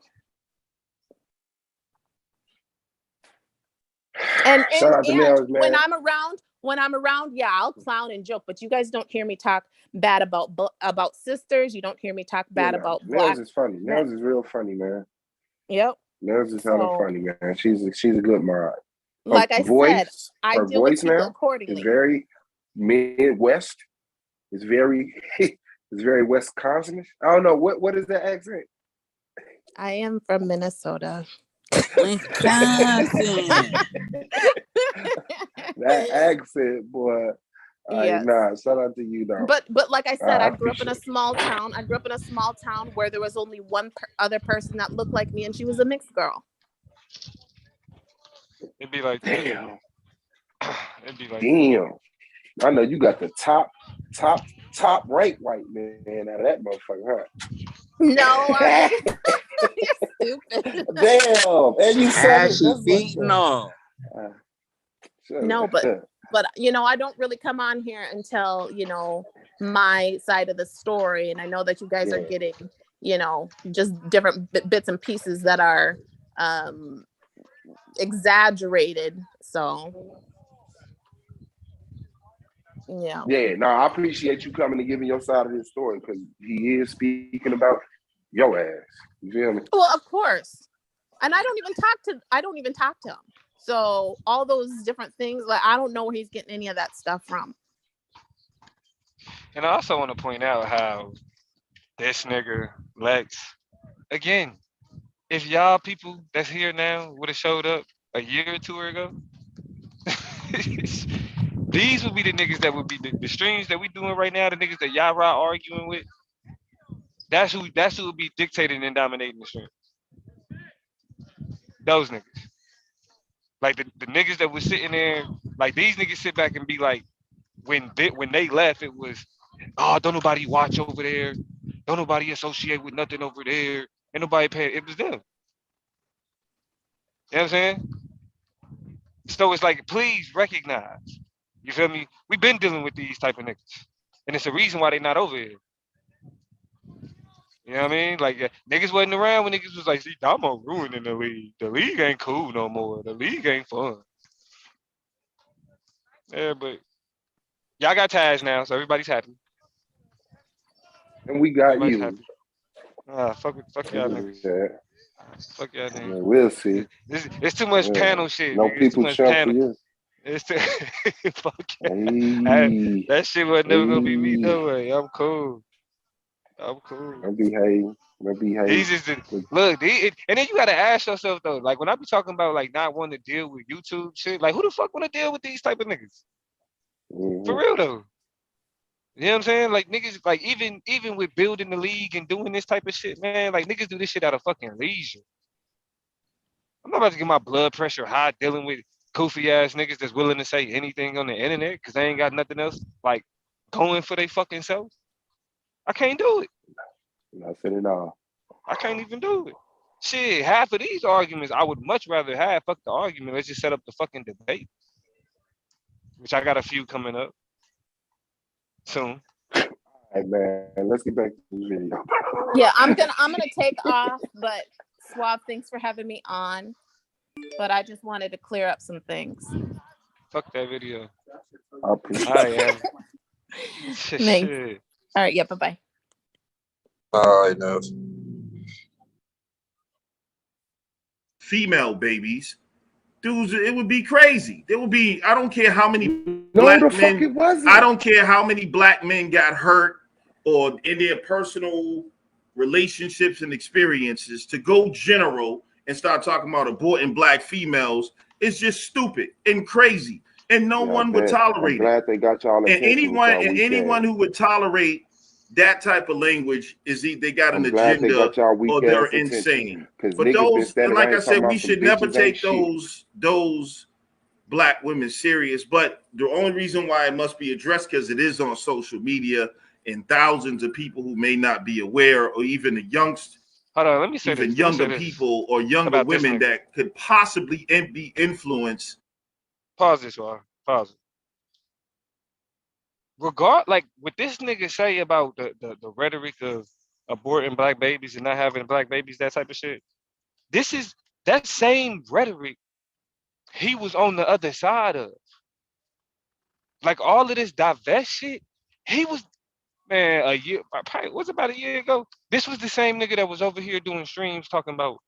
And when I'm around, yeah, I'll clown and joke, but you guys don't hear me talk bad about sisters. You don't hear me talk bad about Black. Nels is funny. Nels is real funny, man. Yep. Nels is hella funny, man. She's a good mod. Like I said, I deal with people accordingly. It's very Midwest. It's very Wisconsin. I don't know what is that accent. I am from Minnesota. That accent, boy. Yes. Shout out to you, though. But like I said, I grew up in a small town. I grew up in a small town where there was only one other person that looked like me, and she was a mixed girl. It'd be like, damn. It'd be like, damn. I know you got the top right white man out of that motherfucker, huh? No, you're stupid. Damn, and you said no. No, but I don't really come on here until my side of the story, and I know that you guys are getting just different bits and pieces that are exaggerated. So yeah. No, I appreciate you coming and giving your side of this story because he is speaking about your ass. You feel me? Well, of course. And I don't even talk to him. So all those different things, like I don't know where he's getting any of that stuff from. And I also want to point out how this nigga Lex, again, if y'all people that's here now would have showed up a year or two ago, these would be the niggas that would be the streams that we doing right now, the niggas that y'all arguing with. That's who would be dictating and dominating the stream. Those niggas. Like the niggas that was sitting there, like these niggas sit back and be like, when they left, it was, oh, don't nobody watch over there. Don't nobody associate with nothing over there. Ain't nobody paying. It was them. You know what I'm saying? So it's like, please recognize. You feel me? We've been dealing with these type of niggas. And it's the reason why they not over here. You know what I mean? Like, niggas wasn't around when niggas was like, see, Damo ruining the league. The league ain't cool no more. The league ain't fun. Yeah, but y'all got ties now, so everybody's happy. And we got everybody's you. Happy. Fuck y'all niggas. Yeah. Fuck y'all niggas. Yeah, we'll see. It's too much panel shit. No nigga. people It's too much panel. for you. It's the fuck Hey, that shit was never gonna be me hey, no way. I'm cool. I'm cool. don't behave. Don't behave. These is the look, and then you gotta ask yourself though, like when I be talking about like not wanting to deal with YouTube shit, like who the fuck wanna deal with these type of niggas? For real though. You know what I'm saying? Like niggas, like even with building the league and doing this type of shit, man, like niggas do this shit out of fucking leisure. I'm not about to get my blood pressure high dealing with goofy ass niggas that's willing to say anything on the internet because they ain't got nothing else like going for their fucking self. I can't do it. Nothing at all. I can't even do it. Shit, half of these arguments I would much rather have. Fuck the argument. Let's just set up the fucking debate. Which I got a few coming up soon. Hey man, let's get back to the video. Yeah, I'm gonna take off, but Suave, thanks for having me on. But I just wanted to clear up some things. Fuck that video. I appreciate it. Thanks. All right, yeah, bye-bye. I know. Female babies, dudes, it would be crazy. There would be, I don't care how many black men, it wasn't. I don't care how many black men got hurt or in their personal relationships and experiences to go general and start talking about aborting black females. It's just stupid and crazy. And no one would tolerate I'm glad they got y'all it. And anyone who would tolerate that type of language is they got an agenda or they're insane. But those, and like I said, we should never take those black women serious. But the only reason why it must be addressed because it is on social media and thousands of people who may not be aware, or even the youngsters. Hold on, let me say even this. younger people or younger women that could possibly be influenced. Pause this, War. Pause it. Like what this nigga say about the rhetoric of aborting black babies and not having black babies, that type of shit. This is that same rhetoric he was on the other side of. Like all of this divest shit, he was, man, a year, probably was about a year ago. This was the same nigga that was over here doing streams talking about,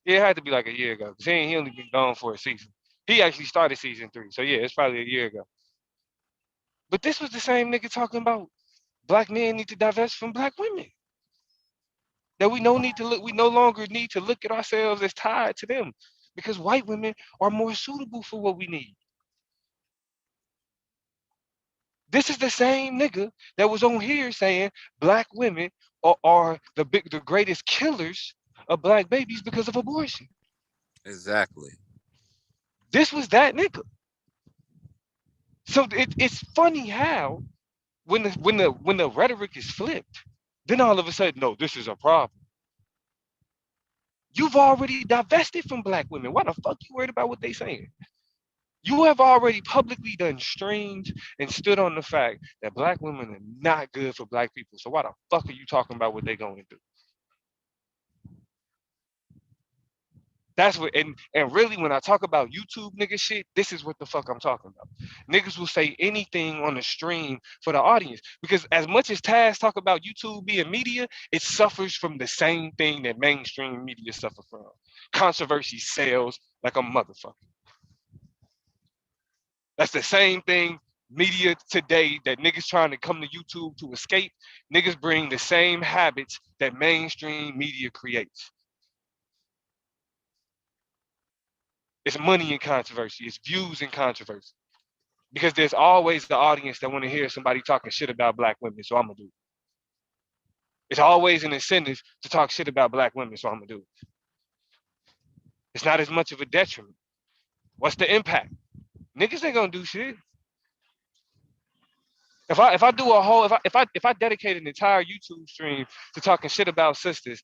yeah, it had to be like a year ago. Cause he only been gone for a season. He actually started season 3. So yeah, it's probably a year ago. But this was the same nigga talking about black men need to divest from black women. That we no longer need to look at ourselves as tied to them because white women are more suitable for what we need. This is the same nigga that was on here saying black women are the greatest killers of black babies because of abortion. Exactly. This was that nigga. So it's funny how when the rhetoric is flipped, then all of a sudden, no, this is a problem. You've already divested from black women. Why the fuck you worried about what they saying? You have already publicly done streams and stood on the fact that black women are not good for black people. So why the fuck are you talking about what they going to do? That's what, and really when I talk about YouTube nigga shit, this is what the fuck I'm talking about. Niggas will say anything on the stream for the audience because as much as Taz talk about YouTube being media, it suffers from the same thing that mainstream media suffer from. Controversy sells like a motherfucker. That's the same thing media today that niggas trying to come to YouTube to escape. Niggas bring the same habits that mainstream media creates. It's money in controversy. It's views in controversy. Because there's always the audience that want to hear somebody talking shit about black women, so I'm going to do it. It's always an incentive to talk shit about black women, so I'm going to do it. It's not as much of a detriment. What's the impact? Niggas ain't going to do shit. If I do a whole, if I dedicate an entire YouTube stream to talking shit about sisters,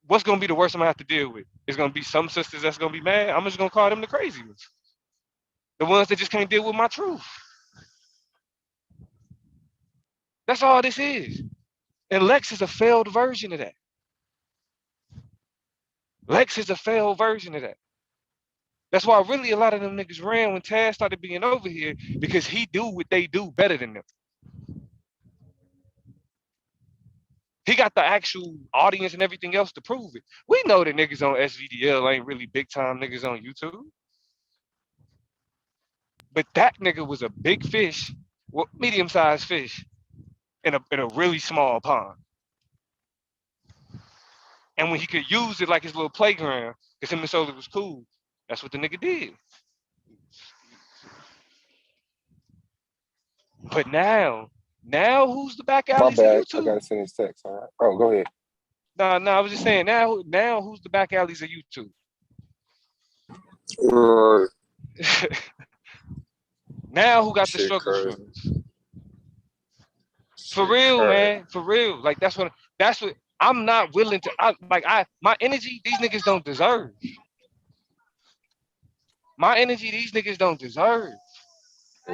what's going to be the worst I'm going to have to deal with? It's going to be some sisters that's going to be mad. I'm just going to call them the crazy ones. The ones that just can't deal with my truth. That's all this is. And Lex is a failed version of that. Lex is a failed version of that. That's why really a lot of them niggas ran when Taz started being over here because he do what they do better than them. He got the actual audience and everything else to prove it. We know that niggas on SVDL ain't really big time niggas on YouTube. But that nigga was a big fish, well, medium-sized fish in a really small pond. And when he could use it like his little playground, because him and Solar was cool, that's what the nigga did. But now who's the back My alleys of bad. I YouTube? gotta send this text. All right. Oh, go ahead. No, I was just saying now who's the back alleys of YouTube? Now who got the Shit struggle crazy. struggles? For real, man. For real. Like that's what I'm not willing to my energy, these niggas don't deserve. My energy, these niggas don't deserve.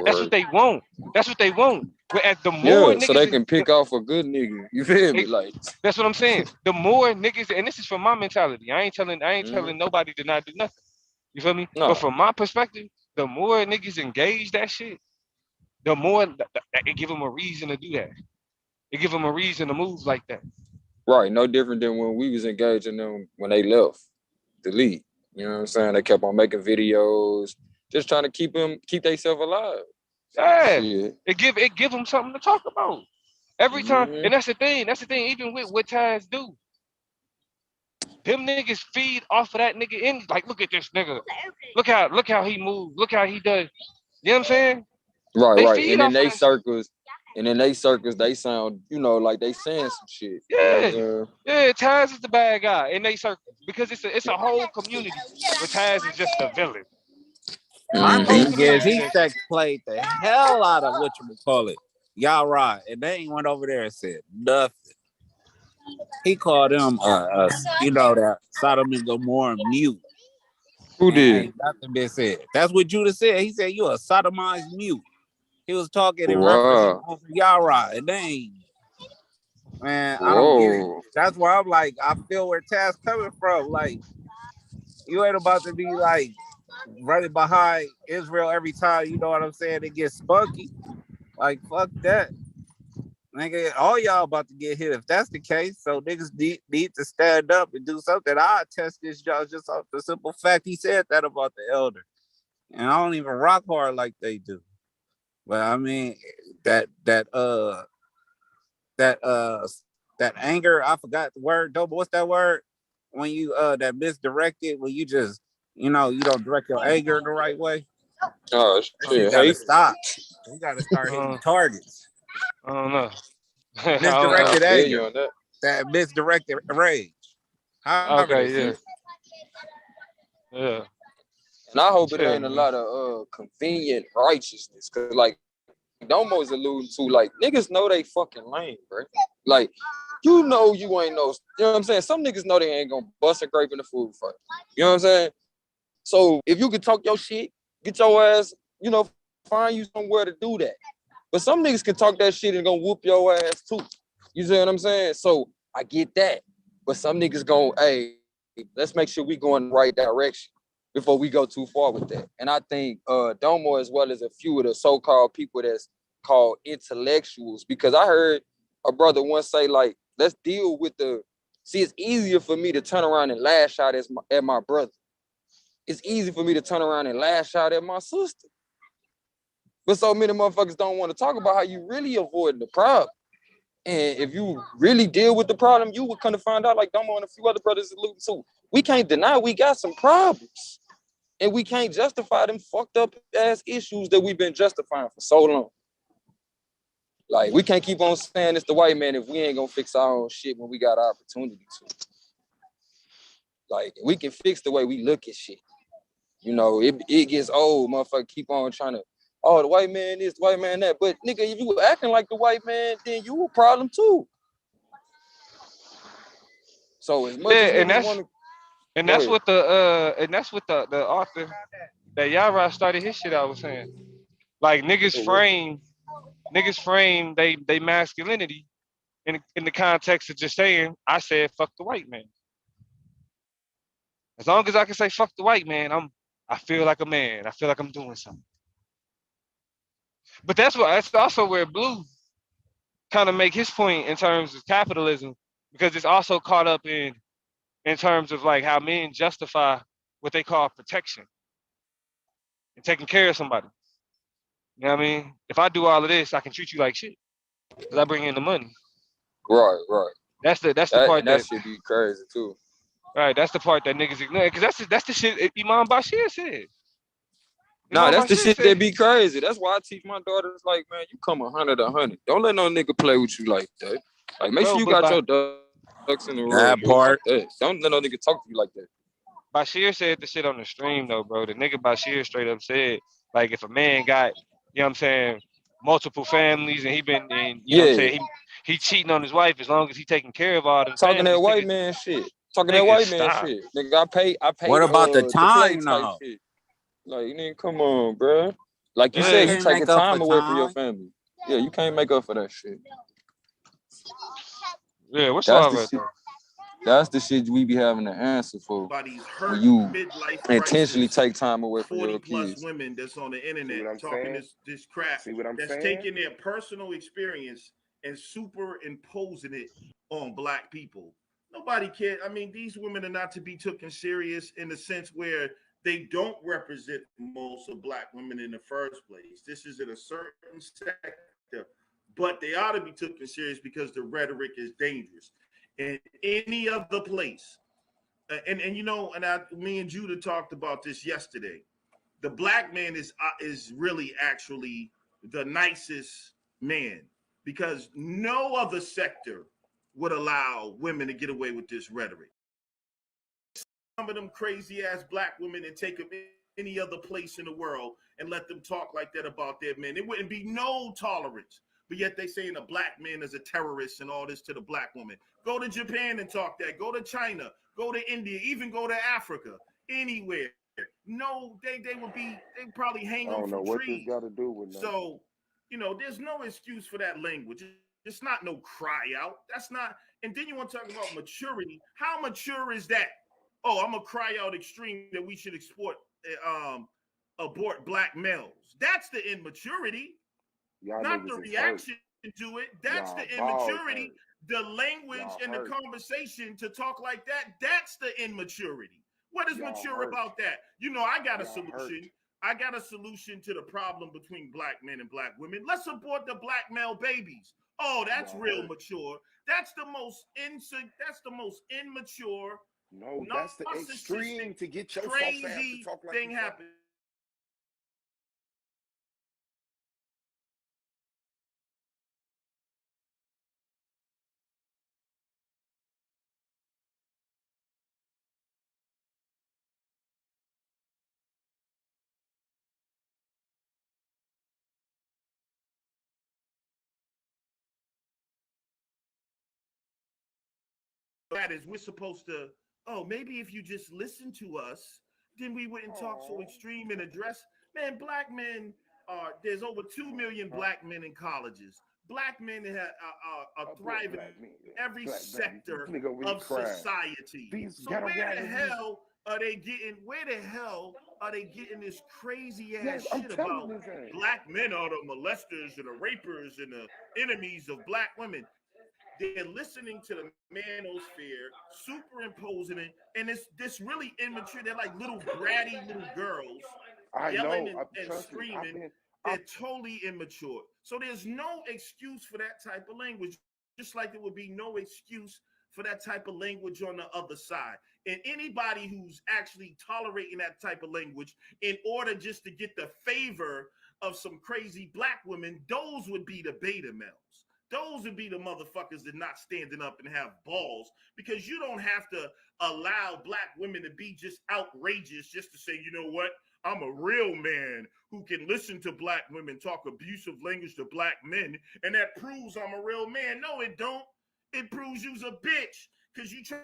That's what they want. That's what they want. But as the more Yeah, so they niggas, can pick off a good nigga. You feel me? Like that's what I'm saying. The more niggas, and this is from my mentality. I ain't telling nobody to not do nothing. You feel me? No. But from my perspective, the more niggas engage that shit, the more it give them a reason to do that. It give them a reason to move like that. Right, no different than when we was engaging them when they left the league. You know what I'm saying? They kept on making videos, just trying to keep themselves alive. Yeah, Shit. it give them something to talk about every time. And that's the thing. That's the thing. Even with what Taz do, them niggas feed off of that nigga. In like, look at this nigga. Look how he moves. Look how he does. You know what I'm saying? Right. Feed And in off of they that circles, they sound, like they saying some shit. Yeah, yeah. Taz is the bad guy in they circle because it's a whole community, but Taz is just the villain. My Whole thing is, community he just sex played the hell out of whatchamacallit, y'all right, and they ain't went over there and said nothing. He called him, that Sodom and Gomorrah mute. Who and did? Ain't nothing been said. That's what Judah said. He said, you a sodomized mute. He was talking in reference to both of y'all right, and they ain't. Man, I don't get it. That's why I'm like, I feel where Taz coming from. Like, you ain't about to be like running behind Israel every time, you know what I'm saying, it gets spunky. Like, fuck that. Nigga, all y'all about to get hit if that's the case. So niggas need to stand up and do something. I test this y'all just off the simple fact he said that about the elder. And I don't even rock hard like they do. But I mean, that anger, I forgot the word, Dope. What's that word? When you that misdirected, when you just, you don't direct your anger the right way. Oh that shit gotta stop. We gotta start hitting targets. I don't know. Misdirected anger. That. That misdirected rage. However Okay, they yeah. say. Yeah. And I hope it Yeah, ain't a man. lot of convenient righteousness. Cause like Domo's alluding to, like, niggas know they fucking lame, bro. Like, you ain't no, you know what I'm saying? Some niggas know they ain't gonna bust a grape in the food fight. You know what I'm saying? So if you can talk your shit, get your ass, find you somewhere to do that. But some niggas can talk that shit and gonna whoop your ass too. You see what I'm saying? So I get that. But some niggas go, hey, let's make sure we go in the right direction before we go too far with that. And I think Domo, as well as a few of the so-called people that's called intellectuals, because I heard a brother once say, like, let's deal with it's easier for me to turn around and lash out at my brother. It's easy for me to turn around and lash out at my sister. But so many motherfuckers don't want to talk about how you really avoid the problem. And if you really deal with the problem, you would kind of find out, like Domo and a few other brothers alluding to, we can't deny we got some problems. And we can't justify them fucked up ass issues that we've been justifying for so long. Like, we can't keep on saying it's the white man if we ain't gonna fix our own shit when we got our opportunity to. Like, we can fix the way we look at shit. It gets old, motherfucker keep on trying to, oh, the white man this, the white man that. But nigga, if you acting like the white man, then you a problem too. So as much as niggas want to, and that's what the author that Yara started his shit out was saying. Like niggas frame they masculinity in the context of just saying, I said fuck the white man. As long as I can say fuck the white man, I feel like a man. I feel like I'm doing something. But that's also where Blue kind of make his point in terms of capitalism, because it's also caught up in terms of like how men justify what they call protection and taking care of somebody. You know what I mean? If I do all of this, I can treat you like shit because I bring in the money. Right, right. That's the That part and that should be crazy too. right. That's the part that niggas ignore because that's the shit Imam Bashir said. Nah, Imam that's the Bashir shit said, that be crazy. That's why I teach my daughters like, man, you come 100. Don't let no nigga play with you like that. Like, make sure bro, you but got your ducks in the row, That bro. Like part. that. Don't let no nigga talk to you like that. Bashir said the shit on the stream though, bro. The nigga Bashir straight up said, like, if a man got, you know what I'm saying, multiple families and he been in, you know what I'm Yeah, saying, he cheating on his wife as long as he taking care of all them talking that families, white man shit. Talking that nigga white man stop. shit. Nigga, I pay What about the to play time type though? shit. Like, nigga, come on, bro. Like you You said, he Yeah, can't taking make up for time away from your time. family. Yeah, you can't make up for that shit. yeah, what's That's all the that shit. though? That's the shit we be having to answer for Everybody's when hurt you midlife intentionally crisis. take time away from 40 your plus kids. women that's on the See what internet I'm talking saying? this crap See what I'm that's saying? taking their personal experience and superimposing it on black people. Nobody cares. I mean, these women are not to be taken serious in the sense where they don't represent most of black women in the first place. This is in a certain sector, but they ought to be taken serious because the rhetoric is dangerous. In any other place, and you know, me and Judah talked about this yesterday. The black man is really actually the nicest man because no other sector would allow women to get away with this rhetoric. Some of them crazy ass black women and take them any other place in the world and let them talk like that about their men. It wouldn't be no tolerance. But yet they saying a black man is a terrorist and all this to the black woman. Go to Japan and talk that. Go to China. Go to India. Even go to Africa. Anywhere. No, they probably hang I them don't know from what this trees. got to do with nothing. So, there's no excuse for that language. It's not no cry out. That's not. And then you want to talk about maturity. How mature is that? Oh, I'm gonna cry out extreme that we should abort black males. That's the immaturity, Y'all not the niggas is hurt. reaction to it. That's Y'all the balls immaturity. hurt. The language Y'all and the hurt. conversation to talk like that, that's the immaturity. What is Y'all mature hurt. about that? I got a Y'all hurt. solution. I got a solution to the problem between black men and black women. Let's abort the black male babies. Oh, that's Y'all real hurt. mature. That's the most immature, No, that's the narcissistic, extreme to get your soft ass to crazy talk like thing you talk. happened. That is, we're supposed to, oh, maybe if you just listen to us, then we wouldn't talk so extreme and address. Man, black men there's over 2 million black men in colleges. Black men are thriving in every sector Nigga over here of crying. society. These So ghetto where the realities. hell are they getting this crazy ass Yes, I'm shit telling about this thing. black men are the molesters and the rapers and the enemies of black women? They're listening to the manosphere, superimposing it, and it's this really immature. They're like little bratty little girls I yelling know. and Trust me. screaming. They're totally immature. So there's no excuse for that type of language, just like there would be no excuse for that type of language on the other side. And anybody who's actually tolerating that type of language in order just to get the favor of some crazy black women, those would be the beta males. Those would be the motherfuckers that not standing up and have balls, because you don't have to allow black women to be just outrageous just to say, you know what? I'm a real man who can listen to black women talk abusive language to black men, and that proves I'm a real man. No, it don't. It proves you's a bitch because you try.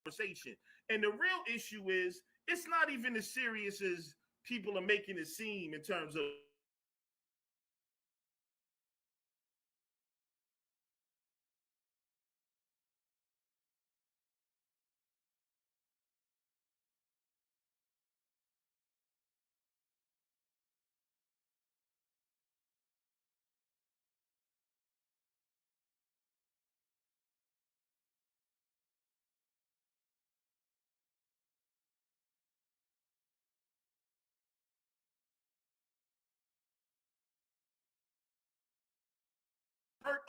Conversation. And the real issue is it's not even as serious as people are making it seem in terms of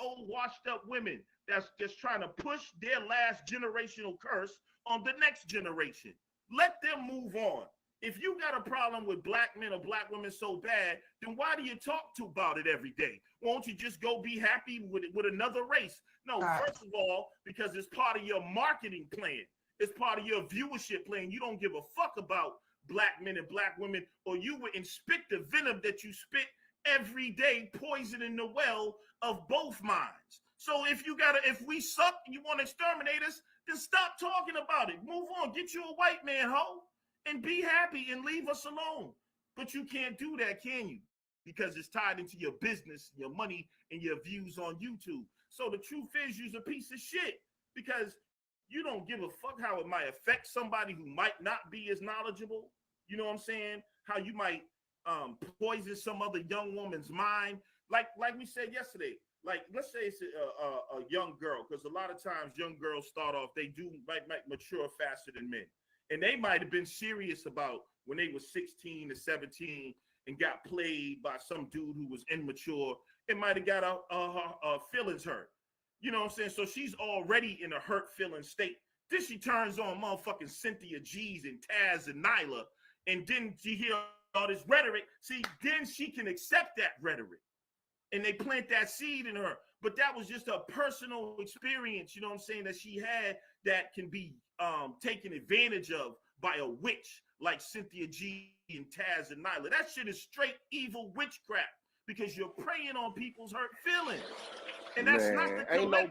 old, washed up women that's just trying to push their last generational curse on the next generation. Let them move on. If you got a problem with black men or black women so bad, then why do you talk about it every day? Won't you just go be happy with another race? No, first of all, because it's part of your marketing plan. It's part of your viewership plan. You don't give a fuck about black men and black women, or you would spit the venom that you spit every day, poisoning the well of both minds. So if we suck and you want to exterminate us, then stop talking about it. Move on. Get you a white man, ho, and be happy and leave us alone. But you can't do that, can you? Because it's tied into your business, your money, and your views on YouTube. So the truth is, you're a piece of shit because you don't give a fuck how it might affect somebody who might not be as knowledgeable. You know what I'm saying? How you might poison some other young woman's mind. Like we said yesterday, like let's say it's a young girl, because a lot of times young girls start off, they might mature faster than men. And they might have been serious about when they were 16 to 17 and got played by some dude who was immature. It might have got her feelings hurt. You know what I'm saying? So she's already in a hurt feeling state. Then she turns on motherfucking Cynthia G's and Taz and Nyla. And then she hear all this rhetoric. See, then she can accept that rhetoric. And they plant that seed in her. But that was just a personal experience, you know what I'm saying, that she had that can be taken advantage of by a witch like Cynthia G and Taz and Nyla. That shit is straight evil witchcraft because you're preying on people's hurt feelings. And that's not the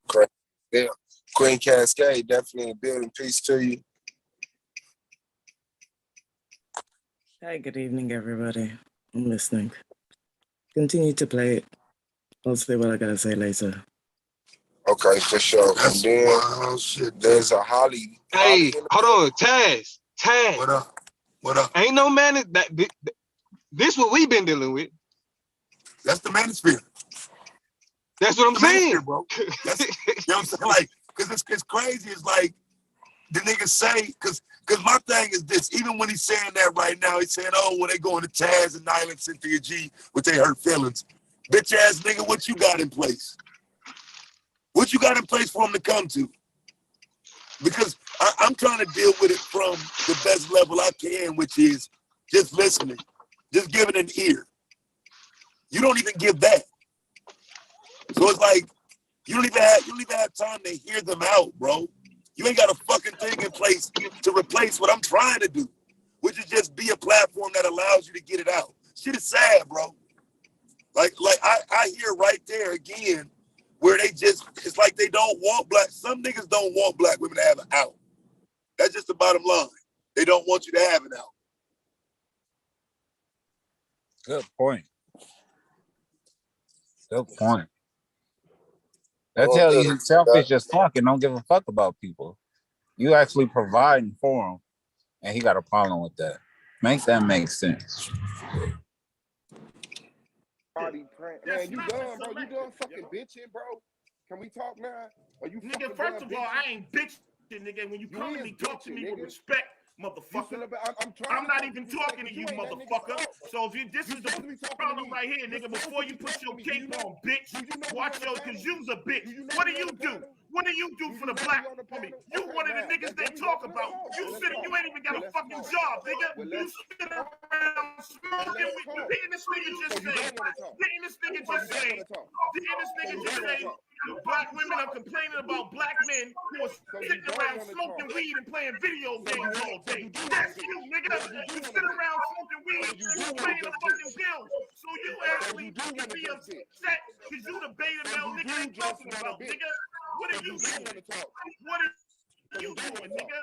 correct. Yeah. Queen Cascade, definitely building peace to you. Hi, good evening, everybody. I'm listening. Continue to play it. I'll say what I gotta say later. Okay, for sure. And then there's a Holly. Hey, hold on, Taz. What up? What up? Ain't no man that this what we've been dealing with. That's the manosphere. That's what I'm saying, bro. You know what I'm saying? Like, because it's crazy. It's like the niggas say, because my thing is this, even when he's saying that right now, he's saying, oh, when they going to Taz and Nyla and Cynthia G with their hurt feelings. Bitch ass nigga, what you got in place? What you got in place for them to come to? Because I'm trying to deal with it from the best level I can, which is just listening, just giving an ear. You don't even give that. So it's like, you don't even have time to hear them out, bro. You ain't got a fucking thing in place to replace what I'm trying to do, which is just be a platform that allows you to get it out. Shit is sad, bro. Like I hear right there again where they just, it's like they don't want some niggas don't want black women to have an out. That's just the bottom line. They don't want you to have an out. Good point. Good point. That tells you he's selfish as fuck and don't give a fuck about people. You actually providing for him, and he got a problem with that. Make that make sense. Man, you done, bro. You done fucking bitching, bro. Can we talk now? Are you nigga, first of all, I ain't bitching, nigga. When you come to me, talk to me with respect, motherfucker. I'm not even talking to you, motherfucker. So if this is the problem right here, nigga, before you put your cape on, bitch, watch your, cause you's a bitch. What do you do? What do you do for the black woman? You one of the niggas they talk about. You ain't even got a fucking job, nigga. You sit around smoking with, didn't this nigga just say, black women are complaining about black men who are sitting around smoking weed and playing video games all day. That's you, nigga. You sit around smoking weed and paying the fucking bills. So you actually can be upset because you the beta male nigga they talking about, nigga. What are you doing? What are you doing, nigga?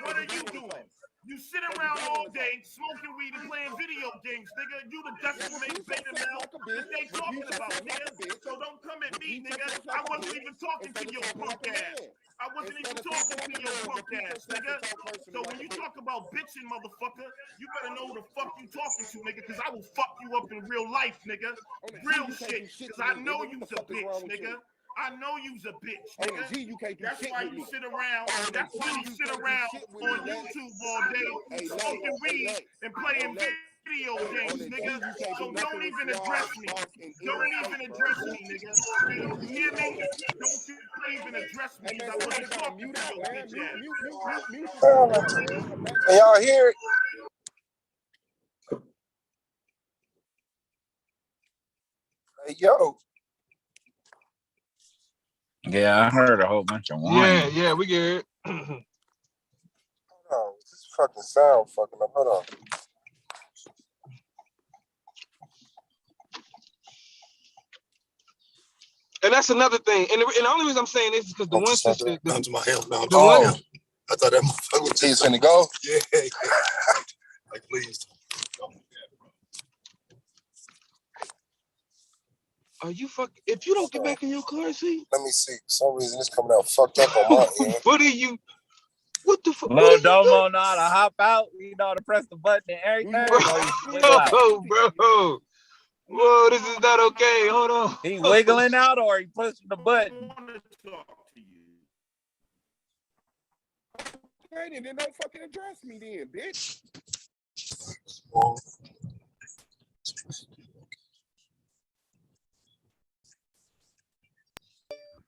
What are you doing? You sit around all day smoking weed and playing video games, nigga. You the decimated beta male that they talking about, nigga. So don't come at me, nigga. I wasn't even talking to your punk ass. I wasn't even talking to your punk ass, nigga. So when you talk about bitching, motherfucker, you better know who the fuck you talking to, nigga, because I will fuck you up in real life, nigga. Real shit, because I know you's a bitch, nigga. I know you's a bitch, nigga. That's why you sit around. That's why you sit around on YouTube all day, smoking weed and playing video games, nigga. So don't even address me. Don't even address me, nigga. You hear me? Don't you even address me because I wasn't talking to your bitch ass. Can y'all hear it? Hey, yo. Yeah, I heard a whole bunch of whining. Yeah, we get it. Hold on. This fucking sound fucking up. Hold on. And that's another thing. And the only reason I'm saying this is because the one sister, Down to my hell now. the one, I thought that motherfucker was He's finna go? Yeah. Like, please. are you if you don't get back in your car, see? Let me see. For some reason it's coming out fucked up on my end. What are you? What the fuck? Lil Domo know how to hop out, you know, to press the button and everything. Bro. Whoa, this is not okay. Hold on. He wiggling out or he pushing the button? Okay, then don't fucking address me then, bitch.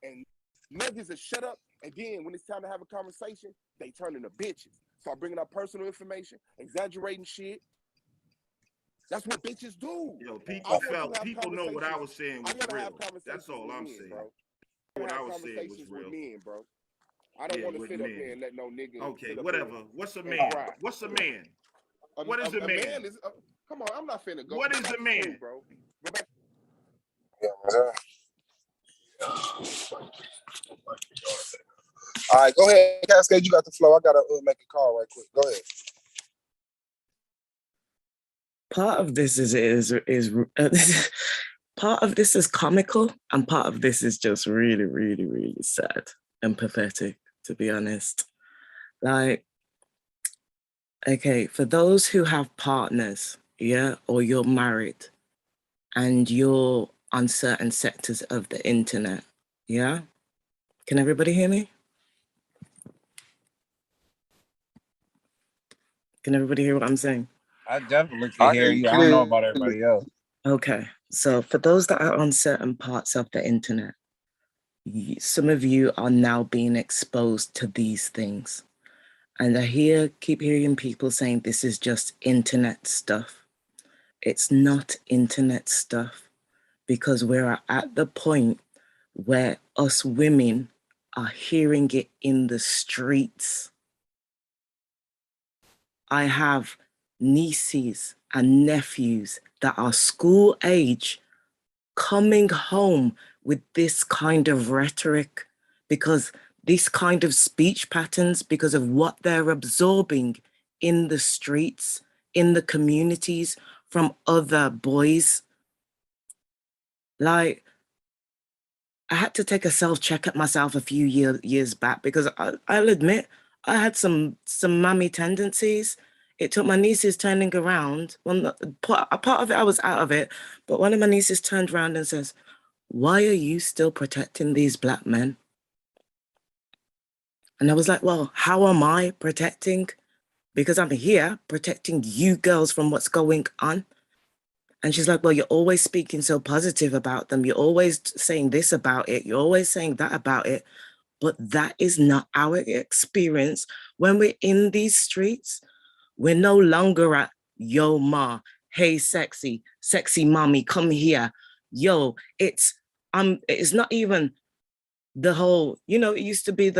And niggas will shut up, and then when it's time to have a conversation, they turn into bitches. Start bringing up personal information, exaggerating shit. That's what bitches do. Yo, people know what I was saying was real. That's all I'm saying. Bro. What I was saying was real. With men, bro. I don't want to sit up here and let no nigga. Okay, whatever. What's a man? What's a man? What is a man? Come on, I'm not finna go. What is a man, bro? All right, go ahead, Cascade. You got the flow. I gotta make a call right quick. Go ahead. Part of this is part of this is comical, and part of this is just really, really, really sad and pathetic, to be honest. Like, okay, for those who have partners, yeah, or you're married, and you're on certain sectors of the internet, yeah? Can everybody hear me? Can everybody hear what I'm saying? I definitely can hear you. I don't know about everybody else. Okay, so for those that are on certain parts of the internet, some of you are now being exposed to these things. And I keep hearing people saying this is just internet stuff. It's not internet stuff, because we're at the point where us women are hearing it in the streets. I have nieces and nephews that are school age coming home with this kind of rhetoric, because this kind of speech patterns, because of what they're absorbing in the streets, in the communities from other boys. Like, I had to take a self-check at myself a few years back, because I'll admit I had some mommy tendencies. It took my nieces turning around. Well, a part of it, I was out of it, but one of my nieces turned around and says, "Why are you still protecting these black men?" And I was like, well, how am I protecting? Because I'm here protecting you girls from what's going on. And she's like, well, you're always speaking so positive about them. You're always saying this about it. You're always saying that about it. But that is not our experience when we're in these streets. We're no longer at, yo, ma, hey, sexy mommy, come here. Yo, it's not even the whole, it used to be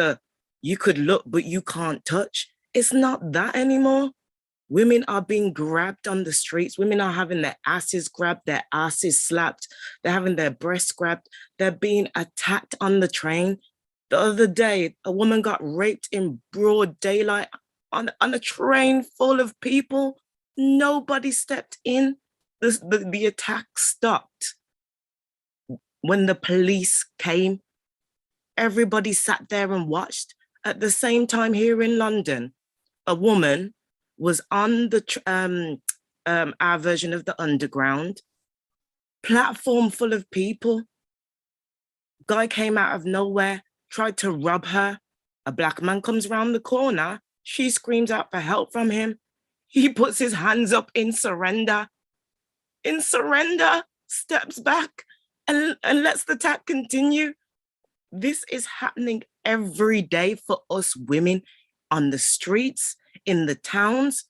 you could look, but you can't touch. It's not that anymore. Women are being grabbed on the streets. Women are having their asses grabbed, their asses slapped. They're having their breasts grabbed. They're being attacked on the train. The other day, a woman got raped in broad daylight on a train full of people. Nobody stepped in. The attack stopped. When the police came, everybody sat there and watched. At the same time, here in London, a woman was on our version of the Underground, platform full of people. Guy came out of nowhere, tried to rob her. A black man comes around the corner. She screams out for help from him. He puts his hands up in surrender. In surrender, steps back and lets the attack continue. This is happening every day for us women on the streets, in the towns,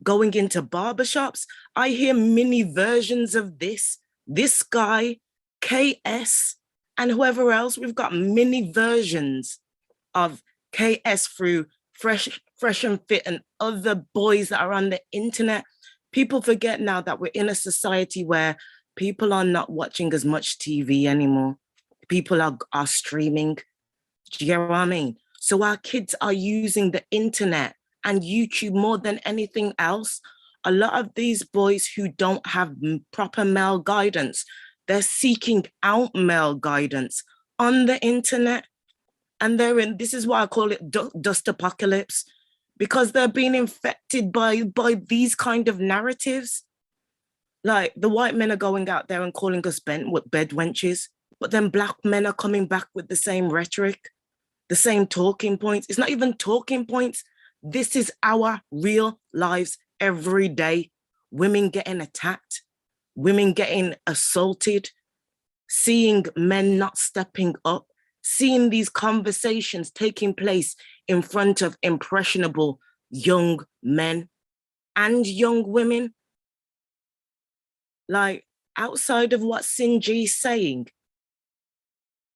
going into barbershops. I hear mini versions of this. This guy, KS, and whoever else, we've got mini versions of KS through Fresh and Fit and other boys that are on the internet. People forget now that we're in a society where people are not watching as much TV anymore. People are streaming. Do you get what I mean? So our kids are using the internet and YouTube more than anything else. A lot of these boys who don't have proper male guidance, they're seeking out male guidance on the internet. And this is why I call it dust apocalypse, because they're being infected by these kind of narratives. Like the white men are going out there and calling us bed wenches, but then black men are coming back with the same rhetoric, the same talking points. It's not even talking points. This is our real lives every day. Women getting attacked, women getting assaulted, seeing men not stepping up, seeing these conversations taking place in front of impressionable young men and young women. Like, outside of what Sinji's saying,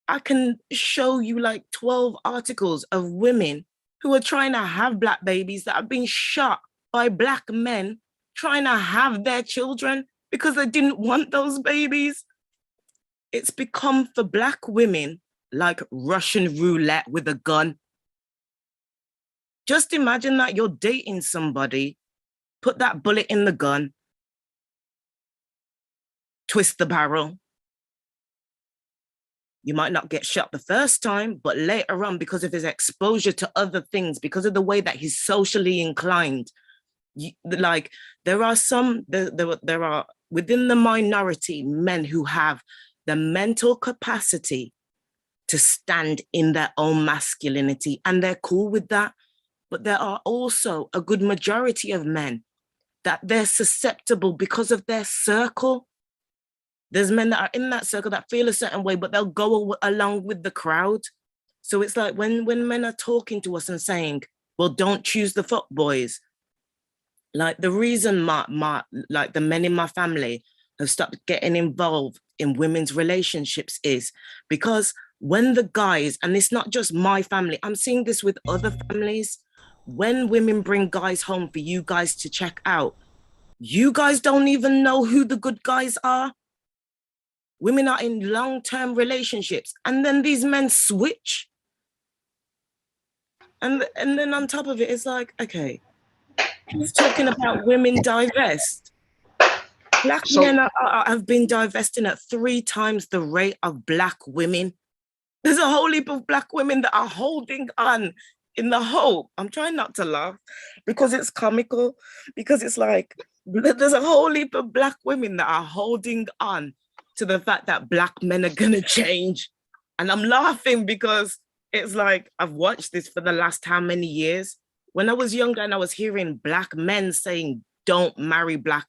I can show you like 12 articles of women who are trying to have black babies that have been shot by black men trying to have their children because they didn't want those babies. It's become for black women like Russian roulette with a gun. Just imagine that you're dating somebody, put that bullet in the gun, twist the barrel. You might not get shot the first time, but later on, because of his exposure to other things, because of the way that he's socially inclined, like there are within the minority men who have the mental capacity to stand in their own masculinity, and they're cool with that. But there are also a good majority of men that they're susceptible because of their circle. There's men that are in that circle that feel a certain way, but they'll go along with the crowd. So it's like when men are talking to us and saying, well, don't choose the fuck boys. Like the reason like the men in my family have stopped getting involved in women's relationships is because when the guys, and it's not just my family, I'm seeing this with other families, when women bring guys home for you guys to check out, you guys don't even know who the good guys are. Women are in long-term relationships, and then these men switch. And then on top of it, it's like, okay, he's talking about women divest. Black men have been divesting at 3 times the rate of black women. There's a whole heap of black women that are holding on in the hope. I'm trying not to laugh because it's comical, because it's like, there's a whole heap of black women that are holding on to the fact that black men are gonna change. And I'm laughing because it's like, I've watched this for the last how many years? When I was younger and I was hearing black men saying, don't marry black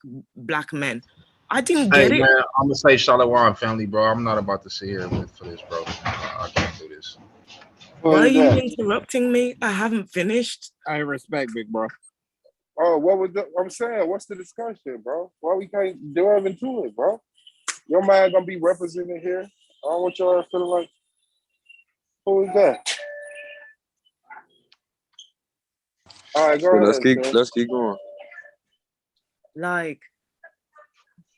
men, I didn't get it. Man, I'm gonna say Shalom family, bro. I'm not about to sit here for this, bro. I can't do this. Why are you interrupting me? I haven't finished. I respect, big bro. Oh, what was I'm saying? What's the discussion, bro? Why we can't delve into it, bro? Your man gonna be represented here. I don't want y'all feeling like, who is that? All right, go ahead. Let's keep going. Like,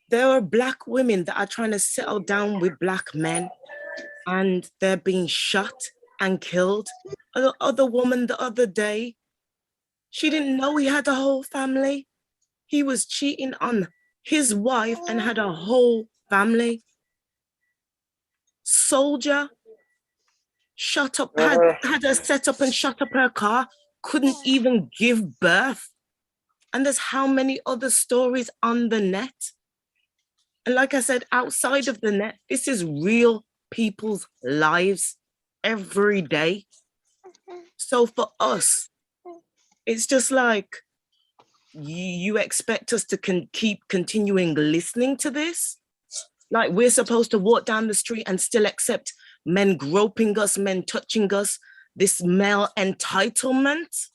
there are black women that are trying to settle down with black men, and they're being shot and killed. The other woman the other day, she didn't know he had a whole family. He was cheating on his wife and had a whole family. Soldier shut up, had her set up and shut up her car, couldn't even give birth. And there's how many other stories on the net. And like I said, outside of the net, this is real people's lives every day. So for us, it's just like, you expect us to keep continuing listening to this? Like we're supposed to walk down the street and still accept men groping us, men touching us, this male entitlement?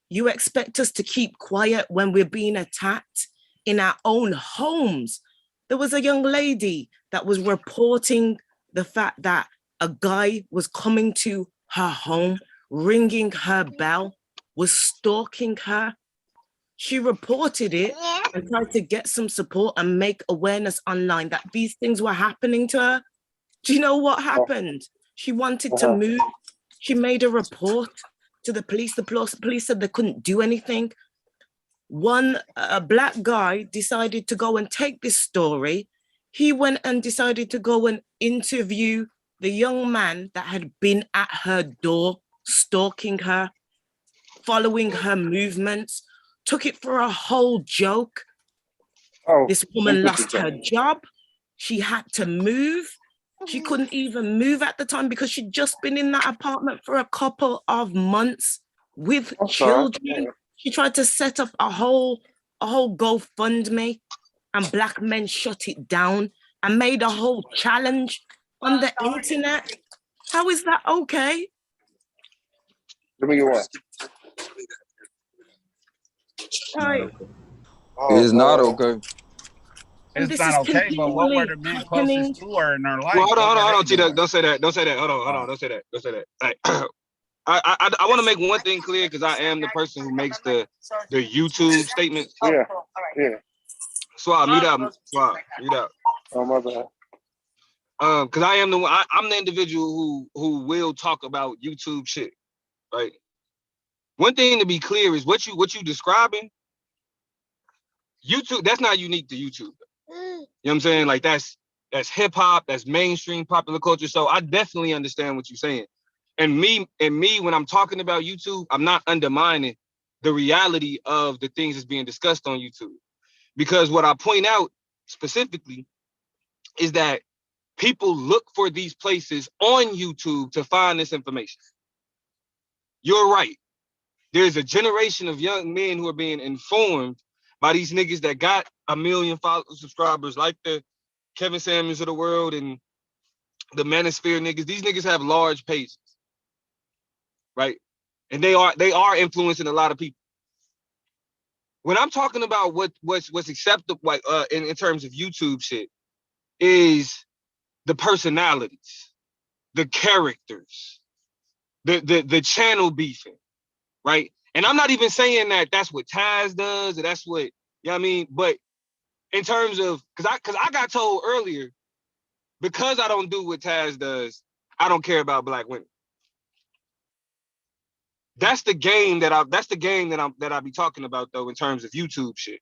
You expect us to keep quiet when we're being attacked in our own homes? There was a young lady that was reporting the fact that a guy was coming to her home, ringing her bell, was stalking her. She reported it and tried to get some support and make awareness online that these things were happening to her. Do you know what happened? She wanted to move. She made a report to the police. The police said they couldn't do anything. A black guy decided to go and take this story. He went and decided to go and interview the young man that had been at her door, stalking her, following her movements, took it for a whole joke. This woman lost her job. She had to move. She couldn't even move at the time because she'd just been in that apartment for a couple of months with children. She tried to set up a whole GoFundMe, and black men shut it down and made a whole challenge on the internet. How is that okay? Let me get one. Right. It's not okay. It's not okay, but what were the men closest to her in her life? Well, hold on, T-Duck. Don't say that. Don't say that. Hold on. Don't say that. Don't say that. Like, I want to make one thing clear because I am the person who makes the YouTube statements. Yeah. Swab, mute out. Swab, mute out. Oh, my bad. Because I am I'm the individual who will talk about YouTube shit, right? One thing to be clear is what you describing. YouTube, that's not unique to YouTube. You know what I'm saying? Like that's hip hop, that's mainstream popular culture. So I definitely understand what you're saying. And me, when I'm talking about YouTube, I'm not undermining the reality of the things that's being discussed on YouTube. Because what I point out specifically is that people look for these places on YouTube to find this information. You're right. There's a generation of young men who are being informed by these niggas that got 1 million subscribers, like the Kevin Samuels of the world and the Manosphere niggas. These niggas have large pages, right? And they are influencing a lot of people. When I'm talking about what's acceptable, like in terms of YouTube shit, is the personalities, the characters, the channel beefing, right? And I'm not even saying that that's what Taz does, or that's what, you know what I mean? But in terms of, because I got told earlier, because I don't do what Taz does, I don't care about black women. That's the game that I be talking about though in terms of YouTube shit.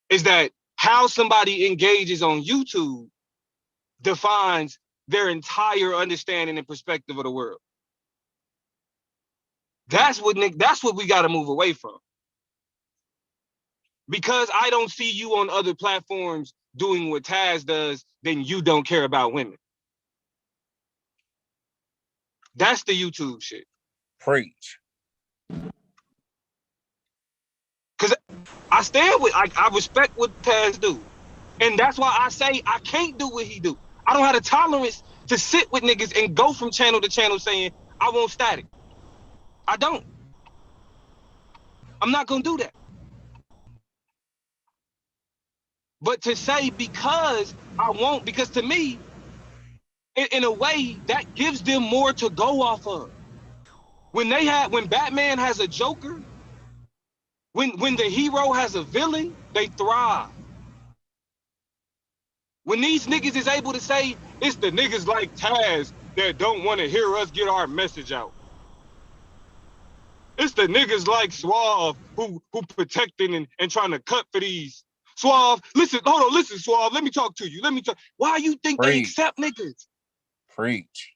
Is that how somebody engages on YouTube defines their entire understanding and perspective of the world. That's what we got to move away from. Because I don't see you on other platforms doing what Taz does, then you don't care about women. That's the YouTube shit. Preach. Because I stand with, I respect what Taz do. And that's why I say I can't do what he do. I don't have the tolerance to sit with niggas and go from channel to channel saying, I want static. I don't. I'm not going to do that. But to say because I won't, because to me, in a way, that gives them more to go off of. When Batman has a Joker, when the hero has a villain, they thrive. When these niggas is able to say, it's the niggas like Taz that don't want to hear us get our message out. It's the niggas like Suave who protecting and trying to cut for these. Suave, listen, Suave, let me talk to you. Why you think they accept niggas? Preach.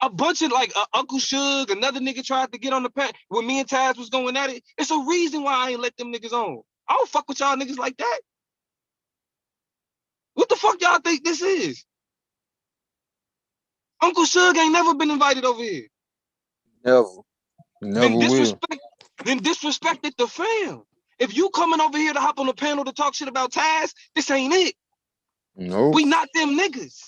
A bunch of like Uncle Suge, another nigga tried to get on the path when me and Taz was going at it. It's a reason why I ain't let them niggas on. I don't fuck with y'all niggas like that. What the fuck y'all think this is? Uncle Suge ain't never been invited over here. Never will. then disrespected the fam. If you coming over here to hop on the panel to talk shit about Taz, this ain't it. No. We not them niggas.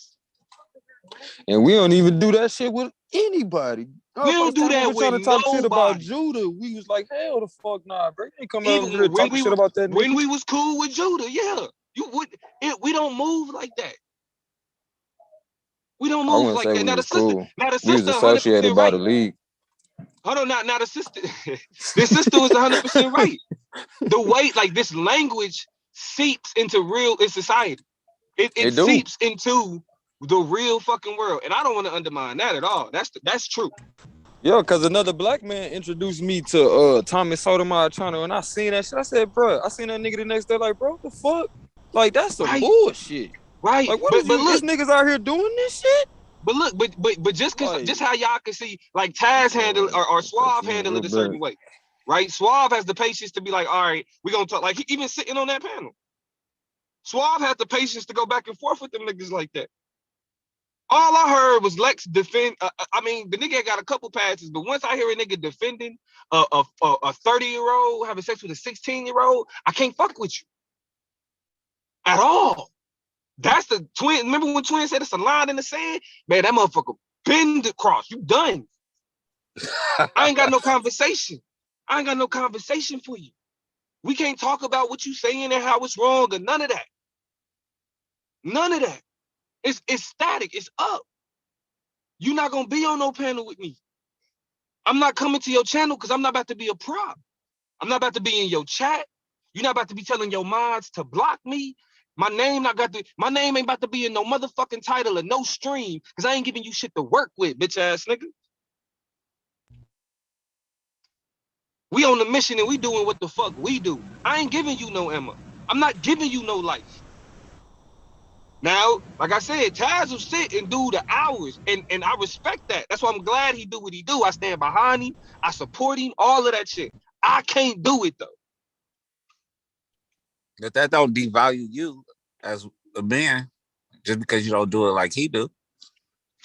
And we don't even do that shit with anybody. We don't do that we're trying to with talk shit about nobody. Judah. We was like, hell the fuck nah, bro. You ain't coming Even over here talking shit about that nigga. when we was cool with Judah, yeah. We don't move like that. We don't I move wouldn't like say that. we Now the was sister, cool. now the We was sister, associated 100% by right. the league. Hold on, now the sister, the sister was 100% right. The way, like this language seeps into in society. It seeps into the real fucking world, and I don't want to undermine that at all. That's true. Yeah, because another black man introduced me to Thomas Sotomayor channel, and I seen that shit. I said, bro, I seen that nigga the next day, like, bro, what the fuck? Like, that's some bullshit. Right. Like, what but is you? Look, These niggas out here doing this shit? But look, but just cause just how y'all can see, like Taz handle or Suave handle it a certain way, right? Suave has the patience to be like, all right, we're gonna talk. Like he even sitting on that panel. Suave has the patience to go back and forth with them niggas like that. All I heard was Lex defend. I mean, the nigga got a couple passes, but once I hear a nigga defending a 30-year-old having sex with a 16-year-old, I can't fuck with you at all. That's the twin. Remember when Twin said it's a line in the sand? Man, that motherfucker bend across. You done. I ain't got no conversation. I ain't got no conversation for you. We can't talk about what you saying and how it's wrong or none of that. None of that. It's static. It's up. You're not gonna be on no panel with me. I'm not coming to your channel because I'm not about to be a prop. I'm not about to be in your chat. You're not about to be telling your mods to block me. My name ain't about to be in no motherfucking title or no stream because I ain't giving you shit to work with, bitch ass nigga. We on the mission and we doing what the fuck we do. I ain't giving you no Emma. I'm not giving you no life. Now, like I said, Taz will sit and do the hours, and I respect that. That's why I'm glad he do what he do. I stand behind him. I support him. All of that shit. I can't do it though. But that don't devalue you as a man just because you don't do it like he do.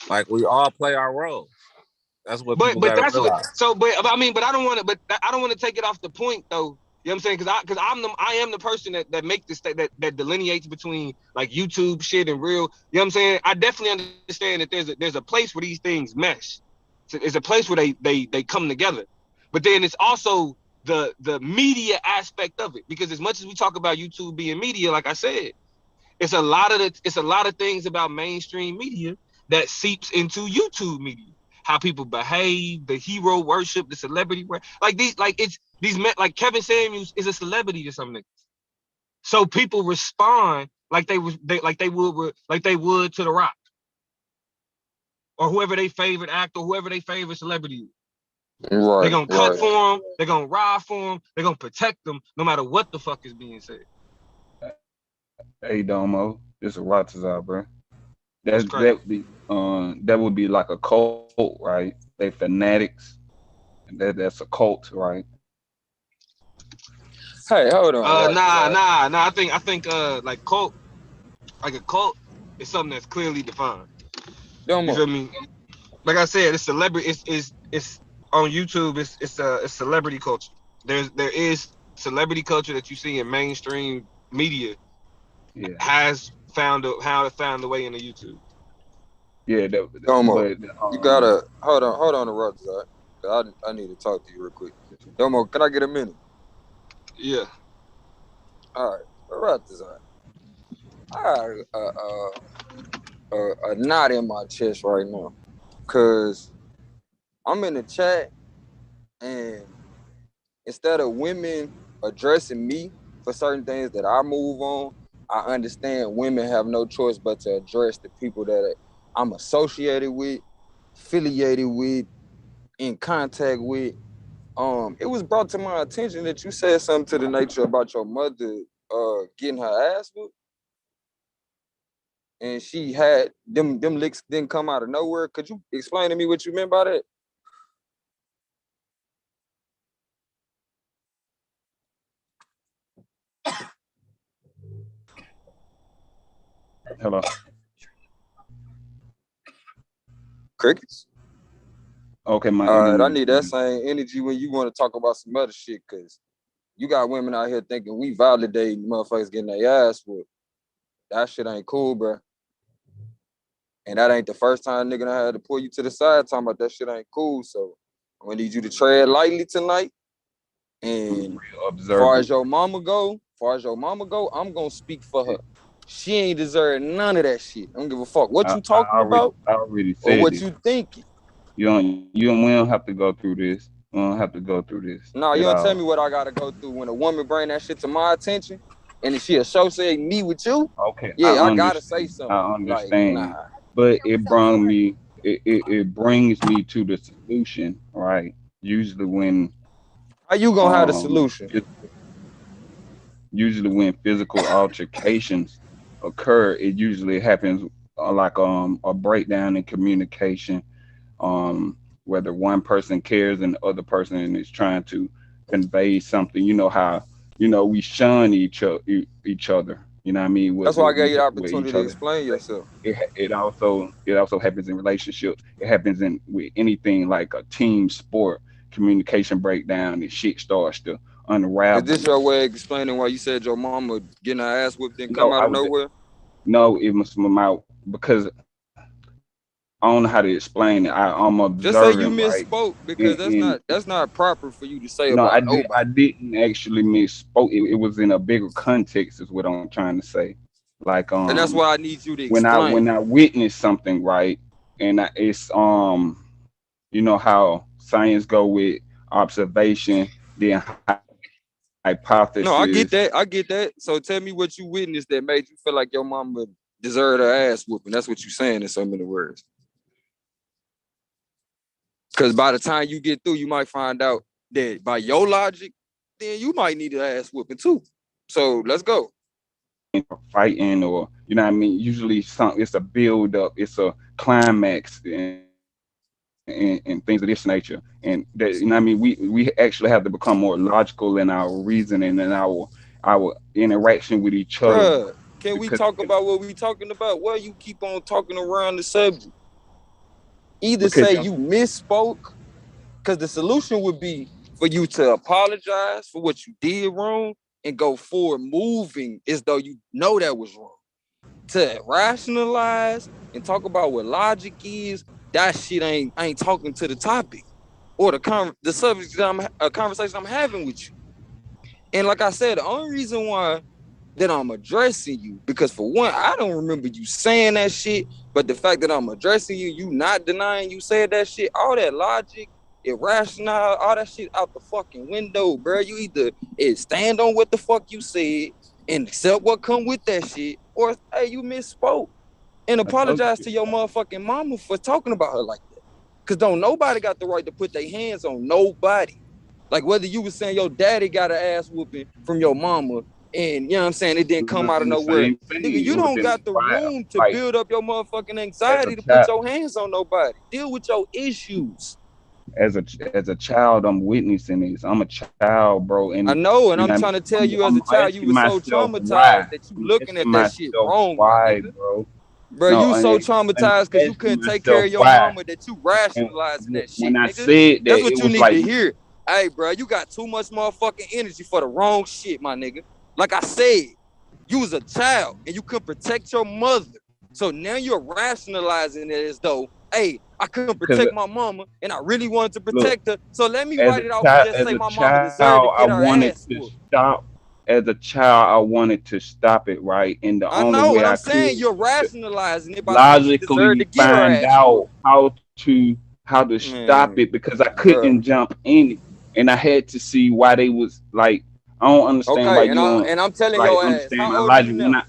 Like we all play our role. That's what people gotta realize. But I don't want to. But I don't want to take it off the point though. You know what I'm saying? Because I am the person that make this that delineates between like YouTube shit and real. You know what I'm saying? I definitely understand that there's a place where these things mesh. It's a place where they come together. But then it's also the media aspect of it, because as much as we talk about YouTube being media, like I said, it's a lot of things about mainstream media that seeps into YouTube media. How people behave, the hero worship, the celebrity worship. These men, like Kevin Samuels is a celebrity to some niggas. So people respond like they would to The Rock. Or whoever they favorite actor, whoever they favorite celebrity is. Right. They're gonna cut for them, they're gonna ride for them, they're gonna protect them no matter what the fuck is being said. Hey Domo, this is Ratazar, bro. That would be like a cult, right? They fanatics. And that's a cult, right? Hey, hold on. Nah. I think like cult, like a cult is something that's clearly defined. You feel me? Like I said, it's celebrity. It's on YouTube. It's celebrity culture. There is celebrity culture that you see in mainstream media. Yeah. Has found a way into YouTube. Yeah, Domo, but you gotta hold on the road, I need to talk to you real quick. Domo, can I get a minute? Yeah. All right, right design. I got a knot in my chest right now, cause I'm in the chat, and instead of women addressing me for certain things that I move on, I understand women have no choice but to address the people that I'm associated with, affiliated with, in contact with. It was brought to my attention that you said something to the nature about your mother getting her ass whooped, and she had them licks didn't come out of nowhere. Could you explain to me what you meant by that? Hello. Crickets. Okay, my All right, I internet. need that same energy when you want to talk about some other shit, cause you got women out here thinking we validating motherfuckers getting their ass whooped. That shit ain't cool, bro. And that ain't the first time nigga done had to pull you to the side talking about that shit ain't cool. So I'm gonna need you to tread lightly tonight. And far as your mama go, I'm gonna speak for her. She ain't deserve none of that shit. I don't give a fuck what you talking about I already or said what this. you thinking. We don't have to go through this. We don't have to go through this No, you at don't tell me all. what I gotta go through when a woman bring that shit to my attention and if she associate me with you. Okay, Yeah, I gotta say something. I Like, nah. understand. But it brings me to the solution, right? Usually when How you gonna have the um solution? usually when physical altercations occur, it usually happens like a breakdown in communication, whether one person cares and the other person is trying to convey something. You know how we shun each other. You know what I mean? That's why I gave you the With each opportunity to other. explain yourself. It also happens in relationships. It happens in with anything like a team sport. Communication breakdown and shit starts to Is this unravel. your way of explaining why you said your mama getting her ass whipped didn't come No, out I of was nowhere? no, it was from out because I don't know how to explain it. I'm Just say you observing, right? misspoke because And that's not proper for you to say no, about I nobody. didn't actually misspoke. It was in a bigger context, is what I'm trying to say. Like And that's why I need you to when explain. I witness something, right, and it's you know how science go with observation, then No, I hypothesis. get that. I get that. So tell me what you witnessed that made you feel like your mama deserved her ass whooping. That's what you're saying in so many words. Because by the time you get through, you might find out that by your logic, then you might need an ass whooping too. So let's go. Fighting, or you know what I mean. Usually, it's a build up, it's a climax, and things of this nature. And that, you know what I mean. We actually have to become more logical in our reasoning and our interaction with each other, Bruh, can we because talk about what we talking about? Why you keep on talking around the subject? Either because say you misspoke, because the solution would be for you to apologize for what you did wrong and go forward moving as though you know that was wrong. To rationalize and talk about what logic is, that shit ain't talking to the topic or the subject that a conversation I'm having with you. And like I said, the only reason why that I'm addressing you, because for one, I don't remember you saying that shit, but the fact that I'm addressing you, you not denying you said that shit, all that logic, irrational, all that shit out the fucking window, bro. You either stand on what the fuck you said and accept what come with that shit, or hey, you misspoke and I told apologize you. to your motherfucking mama for talking about her like that. Cause don't nobody got the right to put their hands on nobody. Like whether you was saying your daddy got an ass whooping from your mama and you know what I'm saying, it didn't It come was out of in the nowhere. same Nigga, thing. you It was don't in got the right, room to like build up your motherfucking as a anxiety to put child. your hands on nobody. Deal with your issues. As a child, I'm witnessing this. I'm a child, bro, I and know, and you know I'm what I trying mean. to tell you as a I'm child, you asking were so myself why. traumatized that you I'm looking asking at that shit myself wrong, my why, nigga. bro. Bro, No, you so traumatized I'm because you asking couldn't take care myself of your why. mama that you And rationalizing that when shit, I nigga. said That's that, it what you was need like, to hear. Hey, bro, you got too much motherfucking energy for the wrong shit, my nigga. Like I said, you was a child and you couldn't protect your mother. So now you're rationalizing it as though, hey, I couldn't because protect my mama and I really wanted to look, protect her. So let me as write a it off and child, just say my mama deserved to I get her wanted ass to whooped. stop. As a child, I wanted to stop it, right? And the I only know, way and I I'm could saying you're rationalizing it by saying she deserved logically to get her find ass out whooped. how to stop Man, it, because I bruh. couldn't jump in it, and I had to see why they was like. I don't understand why Okay, you don't and I'm telling like your ass, understand how my old are you logic. now?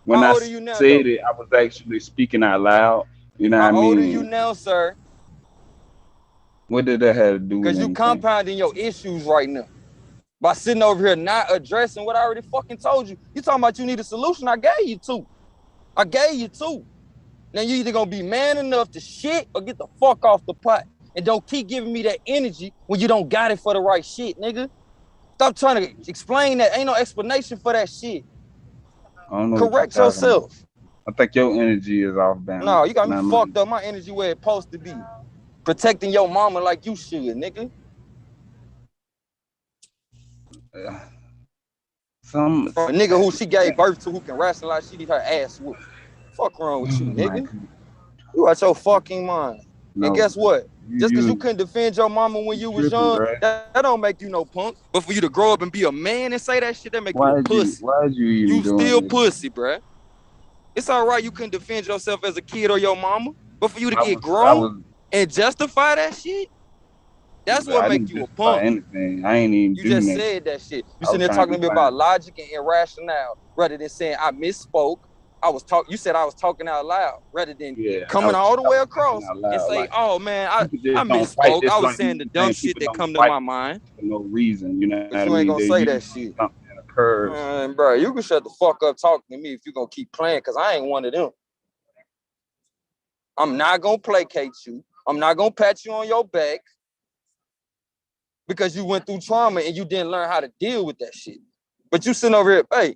When How I old are you now, said though? it, I was actually speaking out loud. You know what I How old are you mean? now, sir? What did that have to do with Because you anything? compounding your issues right now by sitting over here not addressing what I already fucking told you. You talking about you need a solution? I gave you two. I gave you two. Now you either gonna be man enough to shit or get the fuck off the pot. And don't keep giving me that energy when you don't got it for the right shit, nigga. Stop trying to explain that. Ain't no explanation for that shit. I don't know what you're Correct talking about. yourself. I think your energy is off No, balance. you got me Not fucked mine. up. My energy where it's supposed to be. protecting your mama like you should, nigga. Some a nigga who she gave birth to who can rationalize she need her ass whooped. Fuck wrong with you, nigga? You out your fucking mind. No, and guess what? Just because you you couldn't defend your mama when you was tripping, young, bro. that don't make you no punk. But for you to grow up and be a man and say that shit, that make you Why a is you pussy. even You doing still this? pussy, bruh. It's all right you couldn't defend yourself as a kid or your mama, but for you to get I grown was and justify that shit, that's what I make didn't you a justify punk. anything. I ain't even You do just nothing. said that shit. You I was sitting there trying to talking be to me about fine. logic and irrationale rather than saying I misspoke. You said I was talking out loud rather than Yeah, coming all the I way was talking across out and loud. say, Like oh man, I people just don't fight misspoke. I this was like saying the you dumb saying shit people that don't come to fight my mind. for no reason. You know But what I you ain't mean? gonna They say that usually shit. something that occurs. Man, bro, you can shut the fuck up talking to me if you gonna keep playing, cause I ain't one of them. I'm not gonna placate you. I'm not gonna pat you on your back because you went through trauma and you didn't learn how to deal with that shit. But you sitting over here, hey,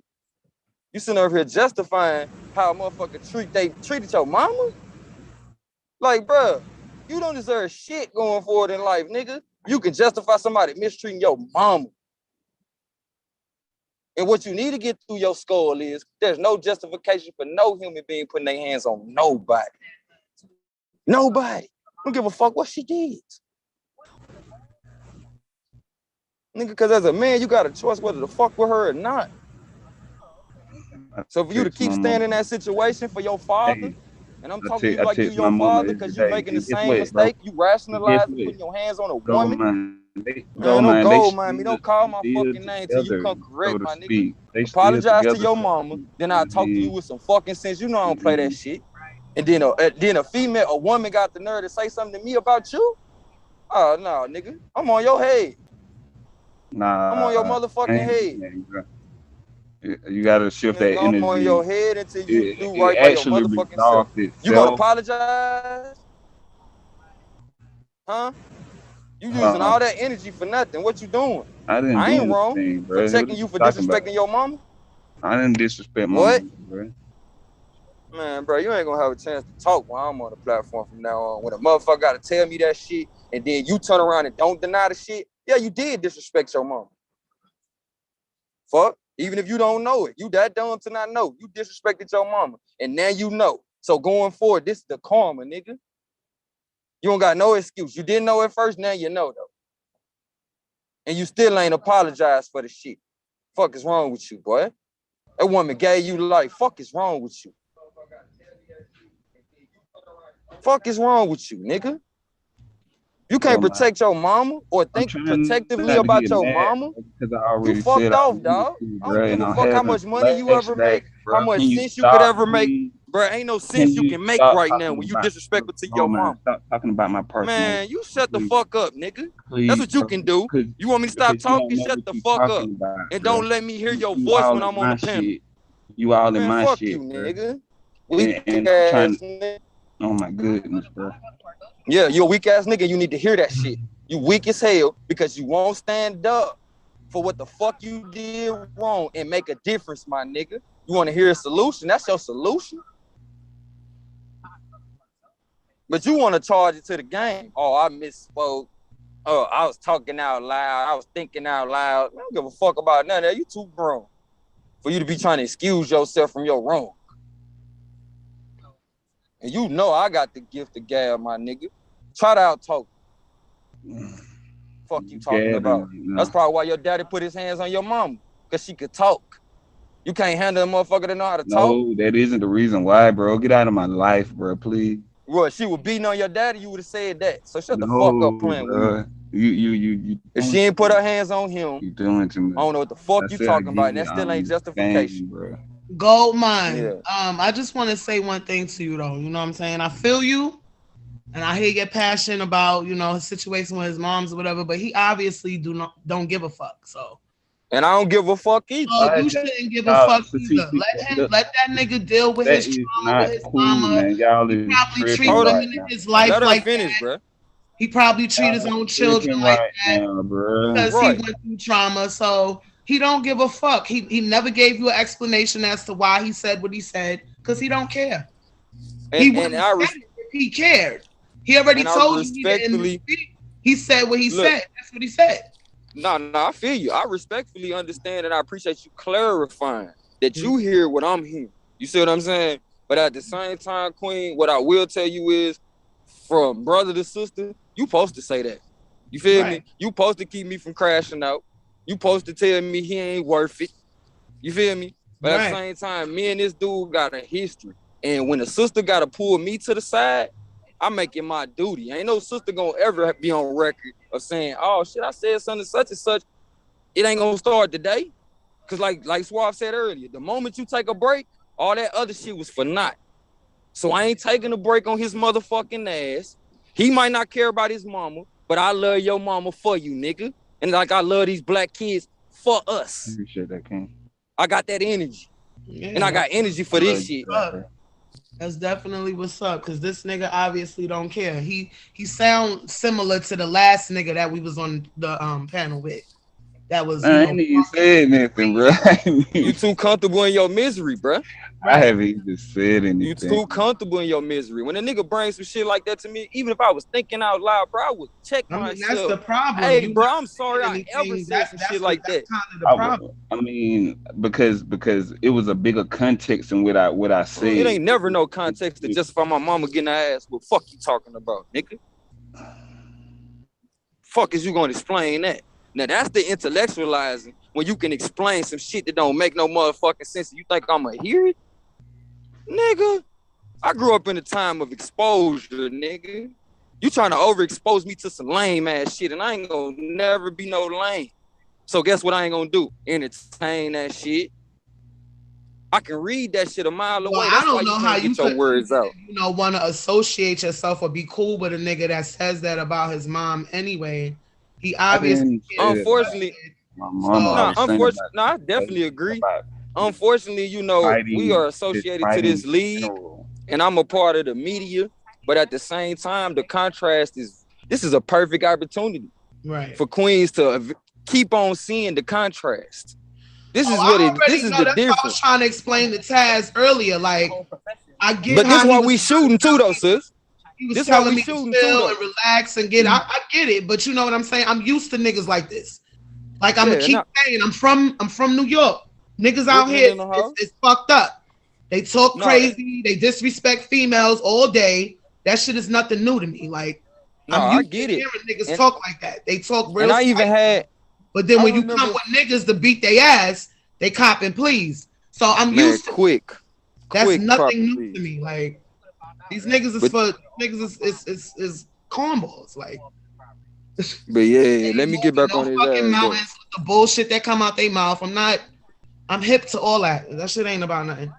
you sitting over here justifying how a motherfucker treated your mama? Like, bro, you don't deserve shit going forward in life, nigga. You can justify somebody mistreating your mama. And what you need to get through your skull is there's no justification for no human being putting their hands on nobody. Nobody. Don't give a fuck what she did. Nigga, because as a man, you got a choice whether to fuck with her or not. So for you to keep staying in that situation for your father, and I'm talking to you I like you text my your mama father every because you day. making the And guess same what, bro? mistake, you And guess rationalizing what? putting your hands on a Gold woman. mine. Man, don't They gold mind me. still Don't call my fucking name till you together, come so correct, to my nigga. speak. They still Apologize to together. your So mama. Then I I'll talk to you mean, with some fucking sense. You know I don't play that shit. And then a woman got the nerve to say something to me about you? Oh, no, nigga. I'm on your head. I'm on your nah, I motherfucking ain't head. doing that, bro. You got to shift that Nigga, I'm on your energy. head until you do It right by your actually motherfucking self. resolved You gonna itself. apologize? Huh? You using all that energy for nothing. What you doing? I didn't I do ain't wrong anything, for bro. What are checking you you for talking about? disrespecting your mama. I didn't disrespect my What? mom, bro. Man, bro, you ain't gonna have a chance to talk while I'm on the platform from now on. When a motherfucker gotta tell me that shit, and then you turn around and don't deny the shit, yeah, you did disrespect your mama. Fuck. Even if you don't know it, you that dumb to not know. You disrespected your mama, and now you know. So going forward, this is the karma, nigga. You don't got no excuse. You didn't know at first, now you know though. And you still ain't apologized for the shit. Fuck is wrong with you, boy? That woman gave you life. Fuck is wrong with you? Fuck is wrong with you, nigga? You can't protect your mama or think protectively Not to about get your mad mama? because I You already said fucked I off, wanted dog. to, I don't bro. give And a I'm fuck how having much money you ever make, flashbacks, how bro. much Can you sense you could stop, ever make. please? Bro, ain't no Can sense you you can make stop right now talking when you about? disrespectful to Oh your man, mama. stop talking about my personal Man, life, you shut the please. fuck up, nigga. That's Please, what you bro. can do. You want me to stop Because you don't talking? know Shut what the you fuck up. talking about, And bro. don't let me hear your You voice all when in I'm on the my panel. shit. You all in Man, my fuck you, shit, bro. nigga. Weak And I'm ass trying. nigga. Oh my goodness, bro. Yeah, you a weak ass nigga. You need to hear that shit. You weak as hell because you won't stand up for what the fuck you did wrong and make a difference, my nigga. You want to hear a solution? That's your solution. But you want to charge it to the game. Oh, I misspoke. Oh, I was talking out loud. I was thinking out loud. I don't give a fuck about none of that. You too grown for you to be trying to excuse yourself from your wrong. And you know I got the gift of gab, my nigga. Try to out talk. Fuck you talking about. That's probably why your daddy put his hands on your mama, because she could talk. You can't handle a motherfucker that know how to talk. No, that isn't the reason why, bro. Get out of my life, bro, please. Well, she was beating on your daddy, you would have said that. So shut the fuck up No, playing with me. bro. You If she ain't put her hands on him, you doing too much. I don't know what the fuck I you said I talking about, get and it. that still ain't Game, justification. bro. Gold mine. Yeah. I just want to say one thing to you though. You know what I'm saying? I feel you, and I hear your passion about his situation with his moms or whatever. But he obviously don't give a fuck. So. And I don't give a fuck either. So you shouldn't give a fuck either. Let that nigga deal with his trauma with his mama. Man. Y'all He is probably treat tripping women right in now. his life Let her like finish, that. bro. He probably treat his own children like that bro. because he went through trauma. So he don't give a fuck. He never gave you an explanation as to why he said what he said because he don't care. He wouldn't say it if he cared. He already And I told you he didn't respectfully speak. He said what he look. said. That's what he said. No, I feel you. I respectfully understand and I appreciate you clarifying that you hear what I'm hearing. You see what I'm saying? But at the same time, Queen, what I will tell you is, from brother to sister, you supposed to say that. You feel me? You supposed to keep me from crashing out. You supposed to tell me he ain't worth it. You feel me? But at the same time, me and this dude got a history. And when the sister got to pull me to the side, I make it my duty. Ain't no sister gonna ever be on record of saying, "Oh shit, I said something such and such." It ain't gonna start today. Cause like Suave said earlier, the moment you take a break, all that other shit was for naught. So I ain't taking a break on his motherfucking ass. He might not care about his mama, but I love your mama for you, nigga. And like I love these black kids for us. Appreciate that, King. I got that energy. Yeah, and I got energy for this shit. That's definitely what's up, because this nigga obviously don't care. He sounds similar to the last nigga that we was on the panel with. That was, I ain't even said nothing, bro. You too comfortable in your misery, bro. I haven't even said anything. You too comfortable in your misery. When a nigga brings some shit like that to me, even if I was thinking out loud, bro, I would check myself. That's the problem. Hey, bro, I'm sorry I ever said some shit like that. I mean, because it was a bigger context in what I said. It ain't never no context to justify my mama getting her ass. What fuck you talking about, nigga? Fuck is you gonna explain that? Now that's the intellectualizing, when you can explain some shit that don't make no motherfucking sense. You think I'ma hear it? Nigga, I grew up in a time of exposure, nigga. You trying to overexpose me to some lame ass shit, and I ain't gonna never be no lame. So guess what I ain't gonna do? Entertain that shit. I can read that shit a mile away. Well, That's I don't why know you how can't you get your could, words out. want to associate yourself or be cool with a nigga that says that about his mom anyway. He obviously, unfortunately, my mama always saying unfortunately, no, I definitely agree. Unfortunately, you know, we are associated to this league, and I'm a part of the media. But at the same time, the contrast is, this is a perfect opportunity for Queens to keep on seeing the contrast. This is what it. This is the that's difference. what I was trying to explain to Taz earlier. Like, I get, But this how why we shooting too, though, sis. He was This telling why we me shooting to too, chill though. and relax and get. I get it, but you know what I'm saying. I'm used to niggas like this. Like, I'm gonna keep saying, I'm from New York. Niggas out here is fucked up. They talk crazy. They disrespect females all day. That shit is nothing new to me. Like, I'm used to hearing niggas talk like that. They talk real. And I even had. But then when you come with niggas to beat their ass, they cop and please. So I'm used to quick. That's quick nothing new to me. Like, these niggas is for niggas is cornballs. Like, but yeah, let me get back on his fucking ass. mountains with the bullshit that come out their mouth. I'm hip to all that. That shit ain't about nothing.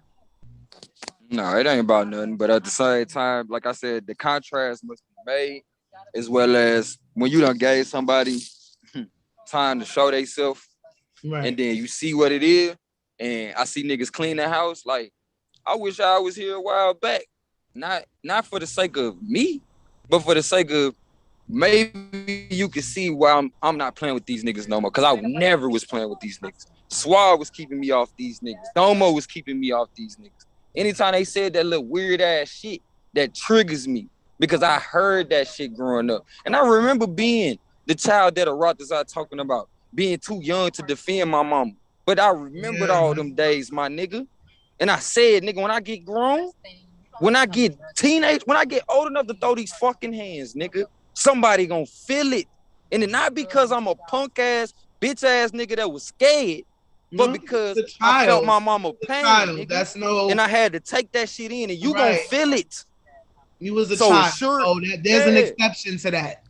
No, it ain't about nothing. But at the same time, like I said, the contrast must be made, as well as when you done gave somebody time to show theyself, and then you see what it is. And I see niggas clean the house. Like, I wish I was here a while back. Not for the sake of me, but for the sake of maybe you can see why I'm not playing with these niggas no more. Cause I never was playing with these niggas. Suave was keeping me off these niggas. Domo was keeping me off these niggas. Anytime they said that little weird ass shit, that triggers me because I heard that shit growing up. And I remember being the child that Arathas are talking about, being too young to defend my mama. But I remembered all them days, my nigga. And I said, nigga, when I get grown, when I get teenage, when I get old enough to throw these fucking hands, nigga, somebody gonna feel it. And it not because I'm a punk ass, bitch ass nigga that was scared, but because I felt my mama pain, nigga. That's no, and I had to take that shit in, and you gonna feel it. You was a So child. sure, so there's an exception to that.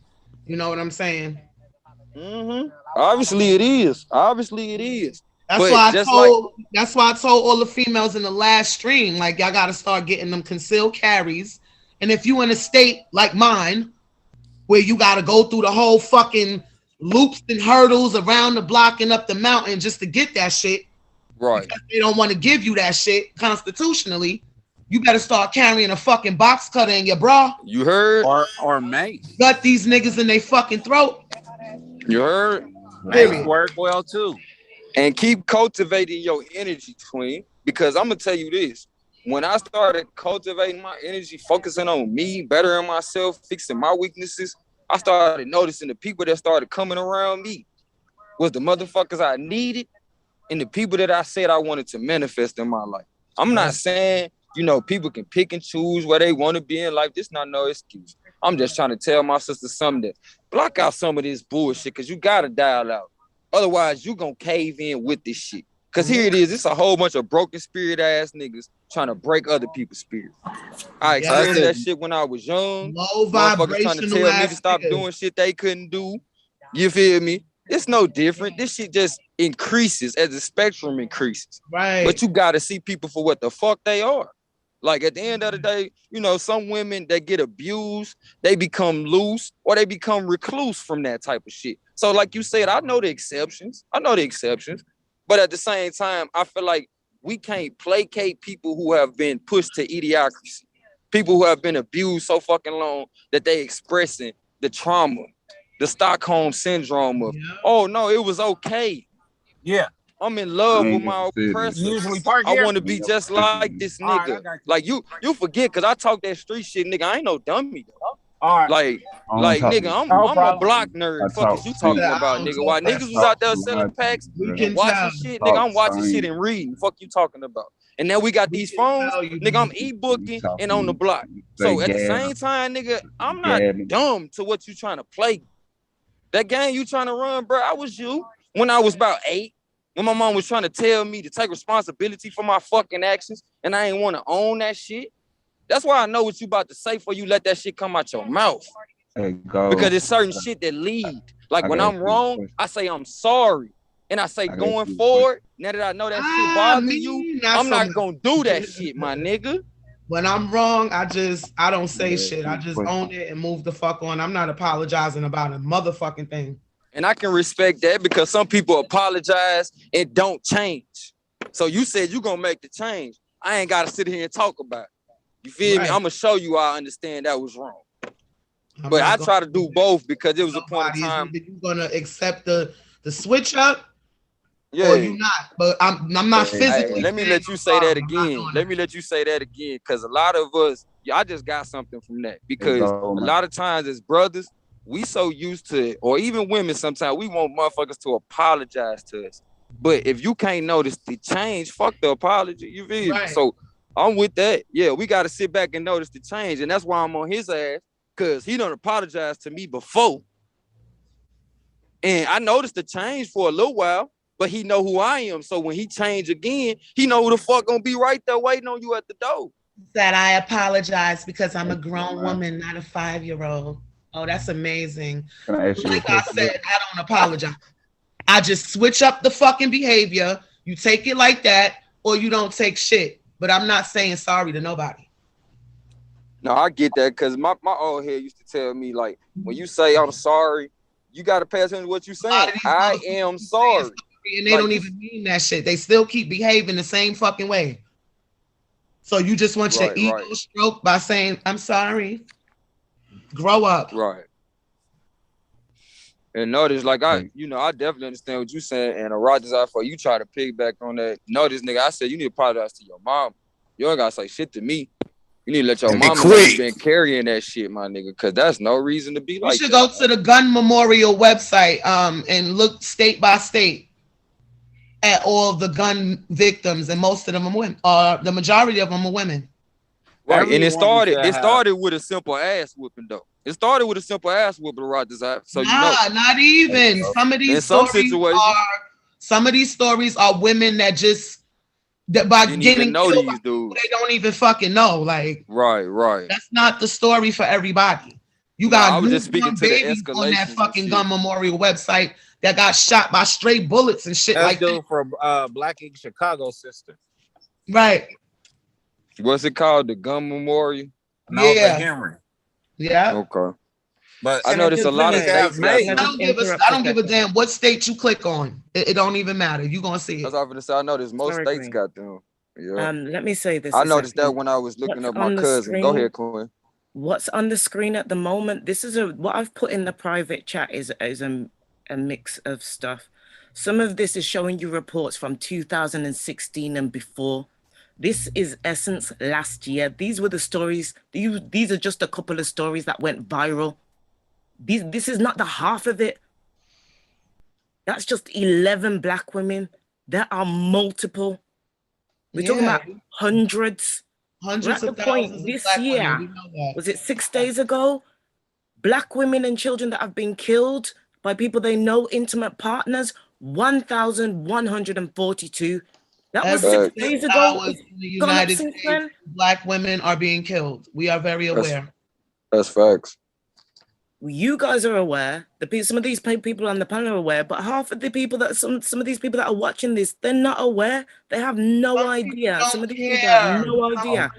You know what I'm saying? Obviously it is. Obviously it is. That's But why I just told. That's why I told all the females in the last stream, like, y'all got to start getting them concealed carries. And if you in a state like mine, where you got to go through the whole fucking loops and hurdles around the block and up the mountain just to get that shit, right? Because they don't want to give you that shit constitutionally. You better start carrying a fucking box cutter in your bra. You heard? Or mate. Gut these niggas in their fucking throat. You heard? Mace work well too. And keep cultivating your energy, Queen, because I'm gonna tell you this. when I started cultivating my energy, focusing on me, bettering myself, fixing my weaknesses, I started noticing the people that started coming around me was the motherfuckers I needed and the people that I said I wanted to manifest in my life. I'm not saying, you know, people can pick and choose where they want to be in life. This not no excuse. I'm just trying to tell my sister something that block out some of this bullshit because you got to dial out. Otherwise, you going to cave in with this shit. Because here it is. It's a whole bunch of broken spirit ass niggas trying to break other people's spirit. I experienced that shit when I was young. Low Motherfuckers trying to tell me to stop niggas. doing shit they couldn't do. You feel me? It's no different. This shit just increases as the spectrum increases. Right. But you got to see people for what the fuck they are. Like at the end of the day, you know, some women that get abused, they become loose or they become recluse from that type of shit. So like you said, I know the exceptions. But at the same time, I feel like we can't placate people who have been pushed to idiocracy. People who have been abused so fucking long that they expressing the trauma, the Stockholm syndrome of, oh no, it was okay. Yeah. I'm in love with my oppressor. Usually park I here. want to be just like this nigga. All right, I got you. Like you forget, cause I talk that street shit, nigga. I ain't no dummy though. All right. Like nigga, I'm a block nerd. Fuck is you talking about, nigga? While niggas was out there selling packs, watching shit, nigga, I'm watching shit and reading. Fuck you talking about? And now we got these phones, nigga. I'm e-booking and on the block. So at the same time, nigga, I'm not dumb to what you trying to play. That game you trying to run, bro. I was you when I was about 8. When my mom was trying to tell me to take responsibility for my fucking actions, and I ain't want to own that shit. That's why I know what you about to say before you let that shit come out your mouth. Because there's certain shit that lead. Like when I'm wrong, I say I'm sorry. And I say going forward, now that I know that shit bothers you, I'm not gonna do that shit, my nigga. When I'm wrong, I don't say shit. I just own it and move the fuck on. I'm not apologizing about a motherfucking thing. And I can respect that because some people apologize and don't change. So you said you gonna make the change. I ain't gotta sit here and talk about it. You feel me? I'm gonna show you I understand that was wrong. But I try to do both because it was a point of time. You gonna accept the switch up? Yeah. Or you not? But I'm not physically. Hey, let me let you say that again. Let me let you say that again. Cause a lot of us, I just got something from that. Because a lot of times as brothers, we so used to it, or even women sometimes, we want motherfuckers to apologize to us. But if you can't notice the change, fuck the apology. You feel me? So I'm with that. Yeah, we got to sit back and notice the change. And that's why I'm on his ass, because he done apologized to me before. And I noticed the change for a little while, but he know who I am. So when he change again, he know who the fuck gonna be right there waiting on you at the door. That I apologize because I'm a grown woman, not a 5-year-old. Oh, that's amazing. Like I said, I don't apologize. I just switch up the fucking behavior. You take it like that, or you don't take shit. But I'm not saying sorry to nobody. No, I get that because my old head used to tell me, like, when you say I'm sorry, you got to pay attention to what you're saying. I am sorry. And they don't even mean that shit. They still keep behaving the same fucking way. So you just want your ego stroked by saying, I'm sorry. Grow up. Right. And notice, like, I definitely understand what you're saying. And Rogers, for you try to piggyback on that. Notice, nigga, I said you need to apologize to your mom. You don't gotta say shit to me. You need to let your mama know you've been carrying that shit, my nigga, because that's no reason to be like that. You should go to the gun memorial website and look state by state at all the gun victims, and most of them are women. The majority of them are women. Right, and it started with a simple ass whooping though. It started with a simple ass whooping, Rogers. So not even. Some of these some of these stories are women that just by getting killed, these dudes. They don't even fucking know. Like, right. That's not the story for everybody. You got newborn babies on that fucking gun memorial website that got shot by stray bullets and shit like that. For Black Ink Chicago sister. Right. What's it called? The gun memorial? No, the Henry. Yeah. Okay. But I know there's a lot of states. I don't give a damn what state you click on. It don't even matter. You gonna see it. That's what I'm gonna say. I know there's most states got them. Yeah. Let me say this. I noticed that when I was looking up my cousin. Go ahead, Quinn. What's on the screen at the moment? This is what I've put in the private chat is a mix of stuff. Some of this is showing you reports from 2016 and before. This is Essence last year. These were the stories. These are just a couple of stories that went viral. This is not the half of it. That's just 11 black women. There are multiple. We're talking about hundreds. Hundreds We're at of the thousands point of this black year, women. We know that. was it 6 days ago? Black women and children that have been killed by people they know, intimate partners, 1,142. That was Every 6 6 days ago. hours It's in the gone up United since States, then. black women are being killed. We are very aware. That's facts. You guys are aware. Some of these people on the panel are aware, but half of the people that some of these people that are watching this, they're not aware. They have no idea. Some of these people have no idea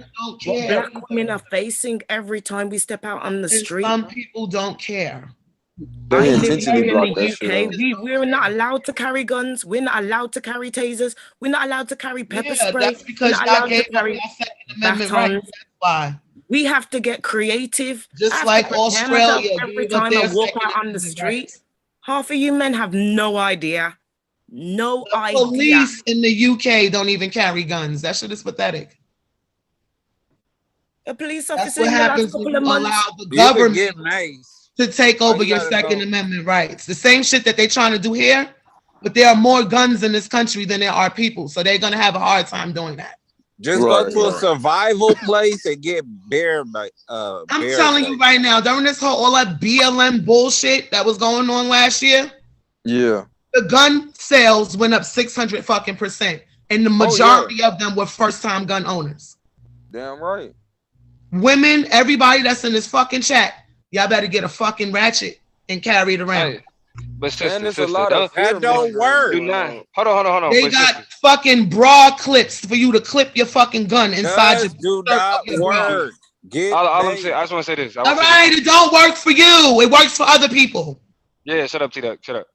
what black women are facing every time we step out on the street. Some people don't care. I live here in the UK. We're not allowed to carry guns. We're not allowed to carry tasers. We're not allowed to carry pepper spray. That's because we're not y'all allowed gave to up carry your Second Amendment batons. right. That's why. We have to get creative. Just like Australia every gave up time their I walk Second out on the Amendment street. rights. Half of you men have no idea. No idea. Police in the UK don't even carry guns. That shit is pathetic. A police That's officer what in the last happens when couple you of months. allow the government nice. to take over your Second Amendment rights. The same shit that they're trying to do here, but there are more guns in this country than there are people. So they're going to have a hard time doing that. Just go to a survival place and get bear. I'm telling you right now, during this whole all that BLM bullshit that was going on last year, yeah, the gun sales went up 600 fucking %, and the majority of them were first time gun owners. Damn right. Women, everybody that's in this fucking chat, y'all better get a fucking ratchet and carry it around. Hey, but sister, there's sister, a lot of that don't work. Do not. Hold on. They but got sister, fucking bra clips for you to clip your fucking gun inside Guns your do not work. Get all I'm saying, I just want to say this. All right, it don't work for you. It works for other people. Yeah, shut up, T-Duck. Shut up.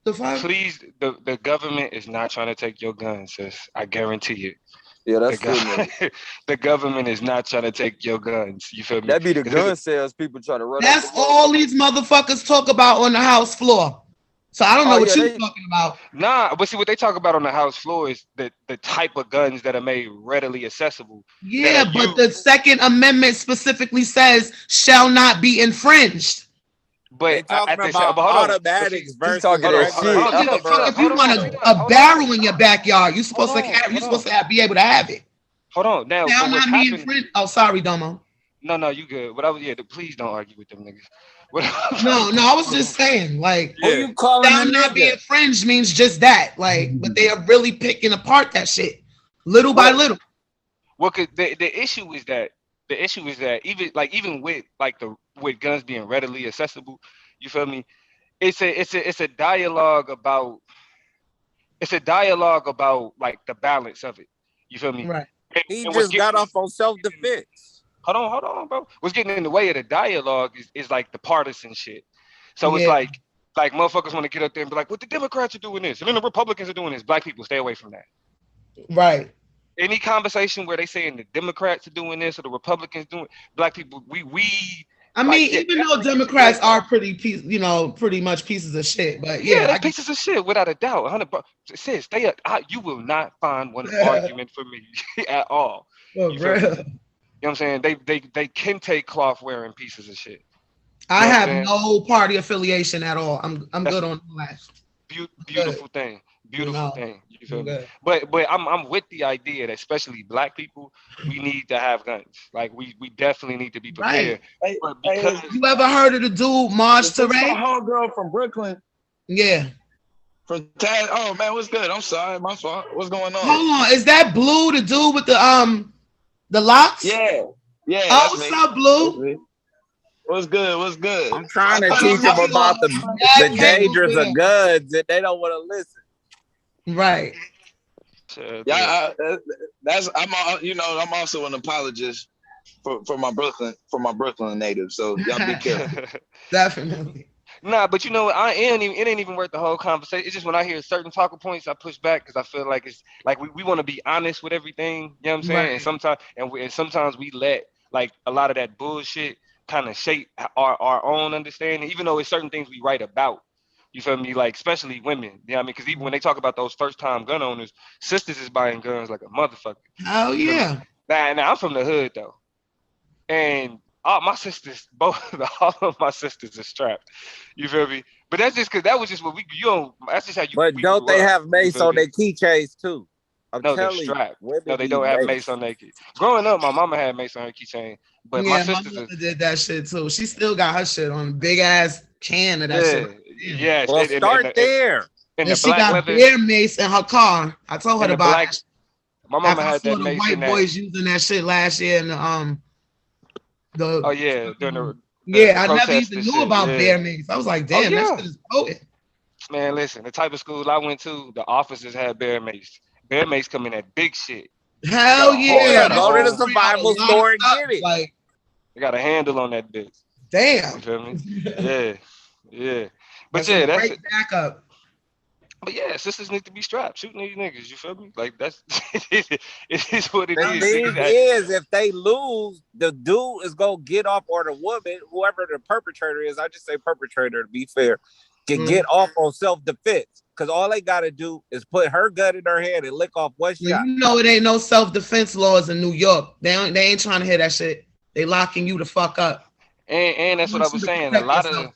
The fuck? Please, the government is not trying to take your guns, sis. I guarantee you. Yeah, that's the government is not trying to take your guns. You feel me? That be the gun sales people trying to run. That's all these motherfuckers talk about on the House floor. So I don't know what you're talking about. Nah, but see what they talk about on the House floor is the type of guns that are made readily accessible. Yeah, but the Second Amendment specifically says shall not be infringed. But talking about automatics versus if you want a barrel in your backyard, you're supposed to be able to have it. Hold on. Now not be infringed. Oh, sorry, Domo. No, you good. But please don't argue with them niggas. No, I was just saying, like, who you calling shall not be infringed means just that, like, but they are really picking apart that shit little by little. Well, cause the issue is that even with with guns being readily accessible, you feel me? It's a dialogue about like the balance of it. You feel me? Right. He just got off on self-defense. Hold on, bro. What's getting in the way of the dialogue is like the partisan shit. So it's like motherfuckers want to get up there and be like, "Well, the Democrats are doing this, and then the Republicans are doing this." Black people, stay away from that. Right. Any conversation where they saying the Democrats are doing this or the Republicans doing, black people, I mean, even though Democrats are pretty much pieces of shit, but they're pieces of shit without a doubt. 100. Sis, stay up. You will not find one argument for me at all. Oh, you feel me? You know what I'm saying? They can take cloth wearing pieces of shit. I have no party affiliation at all. I'm good on the last. Beautiful thing. Beautiful thing. You feel me? But I'm with the idea that especially black people, we need to have guns. Like we definitely need to be prepared. Right. But because you ever heard of the dude Maj Toure? Homegirl from Brooklyn. Yeah. From Taz. Oh man, what's good? I'm sorry, my fault. What's going on? Hold on, is that Blue, the dude with the locks? Yeah. Oh, what's up, Blue? What's good? I'm trying to teach them about the dangers of guns, and they don't want to listen. Right. Yeah, I'm also an apologist for my Brooklyn native. So y'all be careful. Definitely. Nah, but you know what? It ain't even worth the whole conversation. It's just when I hear certain talking points, I push back because I feel like it's like we want to be honest with everything. You know what I'm saying? Right. And sometimes we let like a lot of that bullshit kind of shape our own understanding, even though it's certain things we write about. You feel me? Like, especially women. You know what I mean? Because even when they talk about those first time gun owners, sisters is buying guns like a motherfucker. Hell yeah. Now I'm from the hood though. And all my sisters, all of my sisters are strapped. You feel me? But that's just because that was just what you don't. That's just how But we don't grew they up. have mace on their keychains too? I'm No, they're telling you, strapped. women No, they need don't have mace mace. on their key. Growing up, my mama had mace on her keychain, but my Yeah, my sisters mother are. did that shit too. She still got her shit on a big ass can of that shit. Yes. Well, start there. In And the she black got leather. bear mace in her car. I told her In to the buy black. that. My mama After I had saw that the mace in white that. boys using that shit last year in Oh the yeah, during the yeah, I never protests even and knew shit. about Yeah. bear mace. I was like, Oh damn, that yeah. shit is potent. Man, listen, the type of school I went to, the officers had bear mace. Bear mace come in that big shit. Hell yeah, Yeah, that go to shit the Whole, spray out a survival lot of store and stuff. get it. Like, they got a handle on that bitch. You damn. feel me? Yeah. Yeah. But That's a yeah, that's great it. backup. But yeah, sisters need to be strapped, shooting these niggas. You feel me? Like that's it is what it The is. thing Niggas that is, if they lose, the dude is gonna get off, or the woman, whoever the perpetrator is, I just say perpetrator to be fair, can get off on self-defense. Because all they gotta do is put her gun in her head and lick off one Well, shot. you know it ain't no self-defense laws in New York. They ain't trying to hear that shit. They locking you the fuck up. and They that's what I want you was to saying. protect yourself.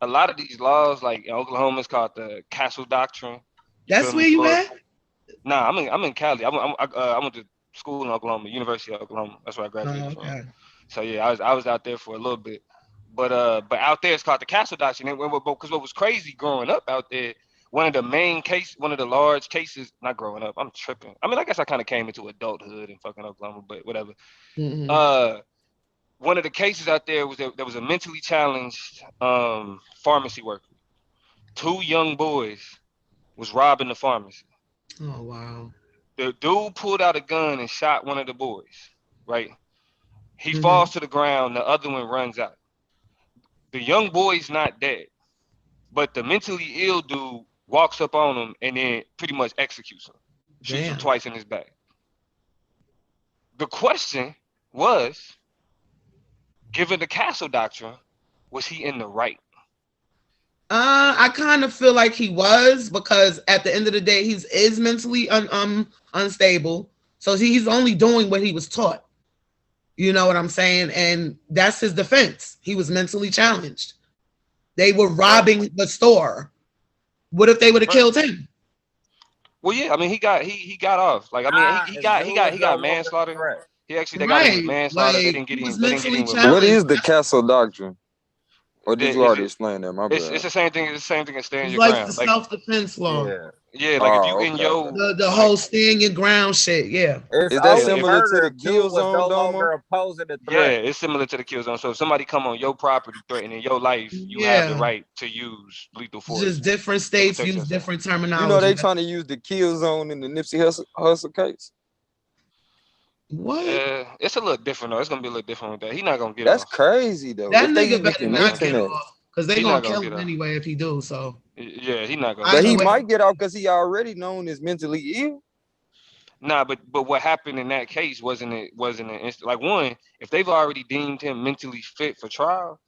A lot of these laws, like in Oklahoma, it's called the Castle Doctrine. You feel That's me? where you For at? Nah, I'm in Cali. I went to school in Oklahoma, University of Oklahoma. That's where I Oh, graduated from. okay. So yeah, I was out there for a little bit. But out there it's called the Castle Doctrine. Because what was crazy growing up out there, one of the large cases, not growing up, I'm tripping. I mean, I guess I kind of came into adulthood in fucking Oklahoma, but whatever. Mm-hmm. One of the cases out there was there was a mentally challenged pharmacy worker. Two young boys was robbing the pharmacy. Oh wow. The dude pulled out a gun and shot one of the boys, right? He Mm-hmm. falls to the ground, the other one runs out. The young boy's not dead, but the mentally ill dude walks up on him and then pretty much executes him, shoots him Damn. twice in his back. The question was, given the Castle Doctrine, was he in the right? I kind of feel like he was, because at the end of the day, he's is mentally unstable. So he's only doing what he was taught. You know what I'm saying? And that's his defense. He was mentally challenged. They were robbing the store. What if they would have killed him? Well, yeah, I mean, he got off. Like, I mean, he got manslaughter. He actually, they got him with Right. manslaughter. They Like, didn't get he was him. They didn't get mentally him with What murder. challenged. is the Castle Doctrine? Or did you Is already it? explain that? My It's bad. the same thing. It's the same thing as staying It's your like the ground. Like, self-defense law. yeah, like if you Oh, in okay, your okay. The like, whole staying your ground shit. Yeah. It's Is that yeah, only similar to murder the if dude kill was zone, no Domo? longer opposing the yeah, threat. it's similar to the kill zone. So if somebody come on your property threatening your life, you have the Yeah. right to use lethal Just force different to states protect use yourself. different You know terminology. they trying to use the kill zone in the Nipsey Hussle case. What? It's a little different though. It's gonna be a little different with that. He not gonna get That's off. crazy though. That If they nigga even better He can not not gonna mention get get off. that, off, because they He gonna not gonna kill get him off. anyway if he do. So Yeah, he not gonna but get either he off. way. might get out because he already known as mentally ill. Nah, but what happened in that case wasn't an instant. Like, one, if they've already deemed him mentally fit for trial,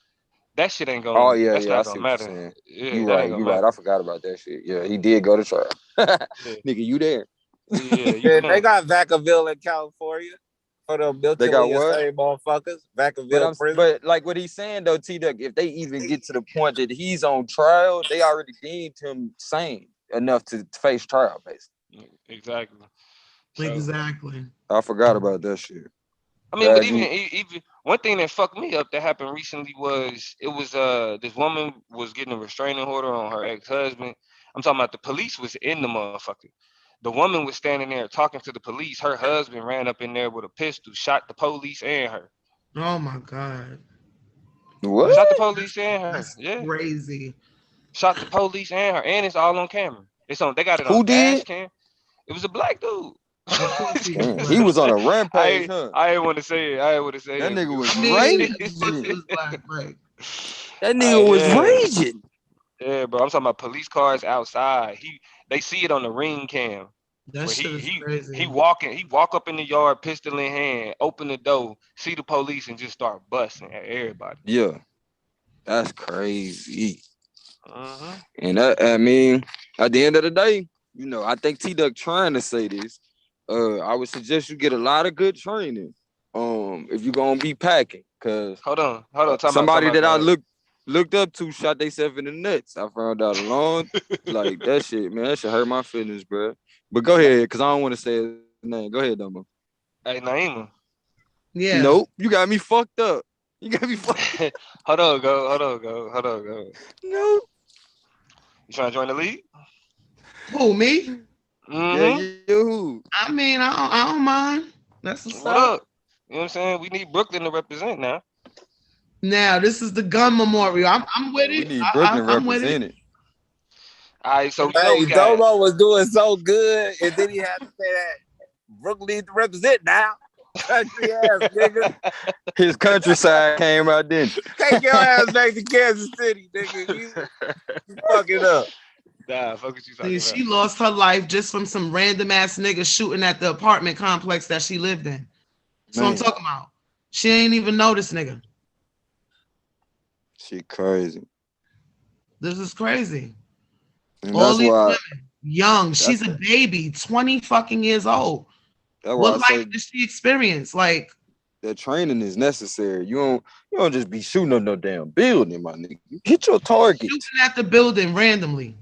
Oh yeah, that's yeah, I not see gonna what you're matter. saying. Yeah, You that ain't right, gonna you right. matter. I forgot about that shit. Yeah, he did go to trial. Yeah, Nigga, you there? yeah, you Yeah, they can. got Vacaville in California for the They got mentally what? insane motherfuckers. Vacaville prison. But like what he's saying though, T Duck, if they even get to the point that he's on trial, they already deemed him sane enough to face trial, basically. Exactly. So Exactly. I forgot about that shit. I mean, but Glad even you even one thing that fucked me up that happened recently was it was this woman was getting a restraining order on her ex-husband. I'm talking about the police was in the motherfucker. The woman was standing there talking to the police. Her husband ran up in there with a pistol, shot the police and her. Oh my God. what? Shot the police and her. That's Yeah. crazy. Shot the police and her. And it's all on camera. They got it Who on dash did? cam. It was a black dude. Of course he was Damn, he black. was on a rampage, I huh? I didn't want to say it. I didn't want to say That it, but nigga it was I mean, of course he raging. was black, right? That nigga was yeah. raging. Yeah, bro. I'm talking about police cars outside. They see it on the ring cam That where shit is he crazy. walking. He walk up in the yard, pistol in hand, open the door, see the police, and just start busting at everybody. Yeah, that's crazy. And I mean, at the end of the day, you know, I think T-Duck trying to say this. I would suggest you get a lot of good training. If you're gonna be packing, cause hold on, somebody that I looked up to shot themselves in the nuts. I found out alone, like that shit, man. That shit hurt my feelings, bro. But go ahead, cause I don't want to say his name. Go ahead, Domo. Hey, Naima. Yeah. Nope, you got me fucked up. You got me fucked up. Hold on, go. No. You trying to join the league? Who, me? Yeah, you. I mean, I don't mind. That's what's What up. up? You know what I'm saying? We need Brooklyn to represent now. Now, this is the gun memorial. I'm with it. We need Brooklyn I'm with it. represented. All right, so hey, Domo was doing so good, and then he had to say that Brooklyn to represent now. Country ass nigga. His countryside came out then. Take your ass back to Kansas City, nigga. You fucking up. Nah, fuck what you talking See, about. she lost her life just from some random ass nigga shooting at the apartment complex that she lived in. So I'm talking about. She ain't even know this nigga. She crazy. This is crazy. And All that's these why women, young. She's a baby, 20 fucking years old. That's why What I life say did she experience? Like, that training is necessary. You don't just be shooting on no damn building, my nigga. You hit your target. shooting at the building randomly.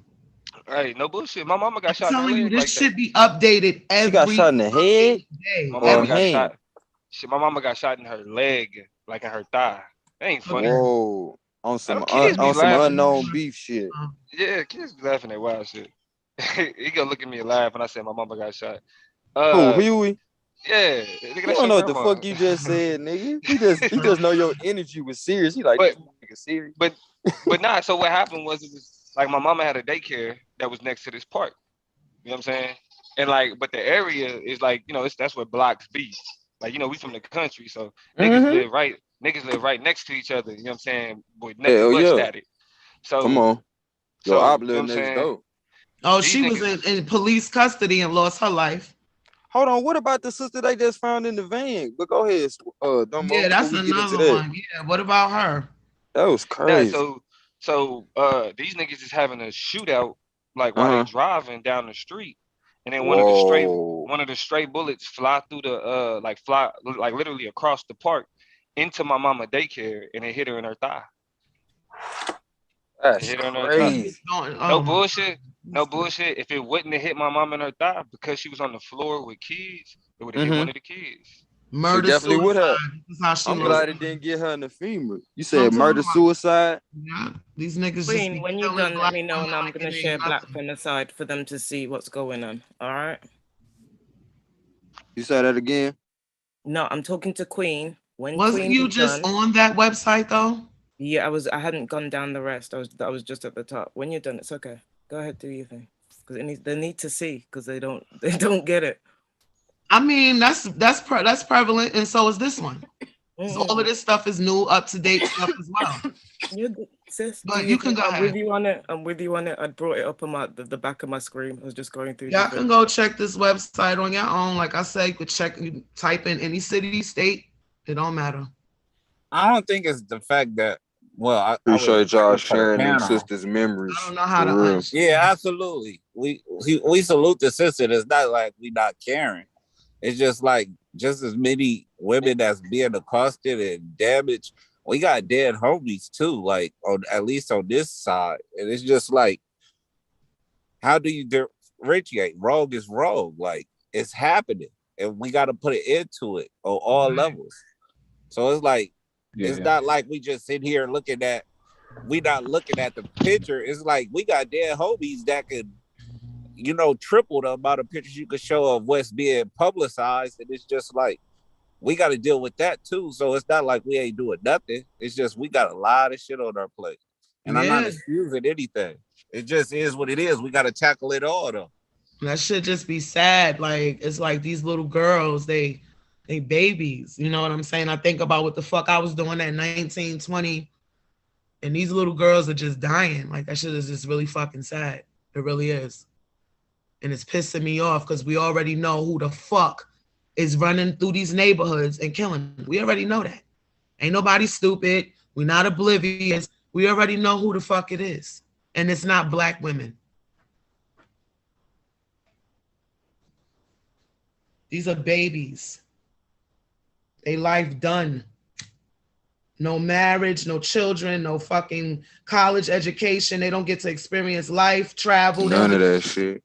Hey, no bullshit. My mama got I'm shot in her telling you, leg this like should that. be updated every She got shot in the head. day. My or mama got hand. shot. Shit, my mama got shot in her leg, like in her thigh. That ain't funny. Whoa. On some kids be laughing. unknown beef shit. Yeah, kids be laughing at wild shit. He gonna look at me and laugh when I say my mama got shot. Who, Huey? Yeah, nigga, You that's don't your know what the grandma. fuck you just said, nigga. He just know your energy was serious. He like, But- this nigga serious. But nah, so what happened was it was like my mama had a daycare that was next to this park. You know what I'm saying? And like, but the area is like, you know, that's where blocks be. Like, you know, we from the country, so niggas live right next to each other. You know what I'm saying? With nothing Hell but yeah. static. So Come on. Your op you live know what I'm next saying? door. Oh, These she was in police custody and lost her life. Hold on, what about the sister they just found in the van? But go ahead, Dumbo, Yeah, that's before we get into another that. one. Yeah, what about her? That was Yeah, crazy. so these niggas is having a shootout like while they driving down the street. And then one of the stray bullets fly through the fly literally across the park into my mama daycare, and it hit her in her thigh. That's It hit her in her crazy. thigh. No bullshit. No bullshit. If it wouldn't have hit my mom in her thigh because she was on the floor with kids, it would have hit one of the kids. Murder, it definitely would have. This is how she I'm lost glad her. it didn't get her in the femur. You So I'm said talking murder, about- suicide. Yeah, these niggas just Queen, be when you're killing done, black let me know, women and I'm like gonna it ain't share Black nothing. from the side for them to see what's going on. All right. You said that again? No, I'm talking to Queen. When Wasn't Queen you is just done, on that website though? Yeah, I hadn't gone down the rest. I was just at the top. When you're done, it's okay. Go ahead, do your thing. Because they need to see, because they don't get it. I mean, that's prevalent, and so is this one. So all of this stuff is new, up to date stuff as well. Sis, But you can go I'm ahead. with you on it. I'm with you on it. I brought it up on the back of my screen. I was just going through. Y'all can go check this website on your own. Like I said, you type in any city, state. It don't matter. I don't think it's the fact that. Well, I Appreciate y'all sharing them panel. sisters' memories. I don't know how to for real. understand. Yeah, absolutely. We salute the sister. It's not like we not caring. It's just like just as many women that's being accosted and damaged. We got dead homies too, like at least on this side. And it's just like, how do you differentiate? Rogue is rogue. Like it's happening, and we got to put an end to it on all levels. So it's like it's not like we just sit here looking at. We not looking at the picture. It's like we got dead homies that could, triple the amount of pictures you could show of what's being publicized, and it's just like we got to deal with that too. So it's not like we ain't doing nothing. It's just we got a lot of shit on our plate, and I'm not excusing anything. It just is what it is. We got to tackle it all though. That should just be sad. Like it's like these little girls, they babies. You know what I'm saying? I think about what the fuck I was doing at 19, 20, and these little girls are just dying. Like that shit is just really fucking sad. It really is. And it's pissing me off because we already know who the fuck is running through these neighborhoods and killing them. We already know that. Ain't nobody stupid. We're not oblivious. We already know who the fuck it is. And it's not black women. These are babies. They life done. No marriage, no children, no fucking college education. They don't get to experience life, travel. None of that shit.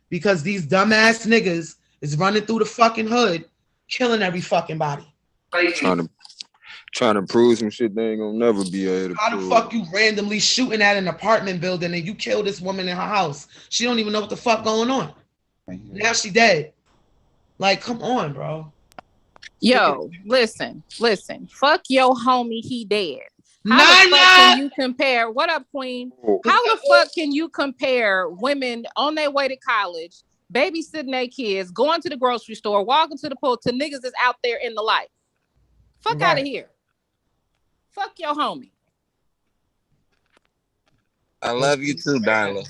Because these dumbass niggas is running through the fucking hood, killing every fucking body. Trying to prove some shit they ain't gonna never be able to How prove. the fuck you randomly shooting at an apartment building and you kill this woman in her house? She don't even know what the fuck going on. Now she dead. Like, come on, bro. Yo, listen. Fuck your homie, he dead. How the fuck can you compare? What up, Queen? How the fuck can you compare women on their way to college, babysitting their kids, going to the grocery store, walking to the pool, to niggas that's out there in the life? Fuck out of here. Fuck your homie. I love you too, Darla.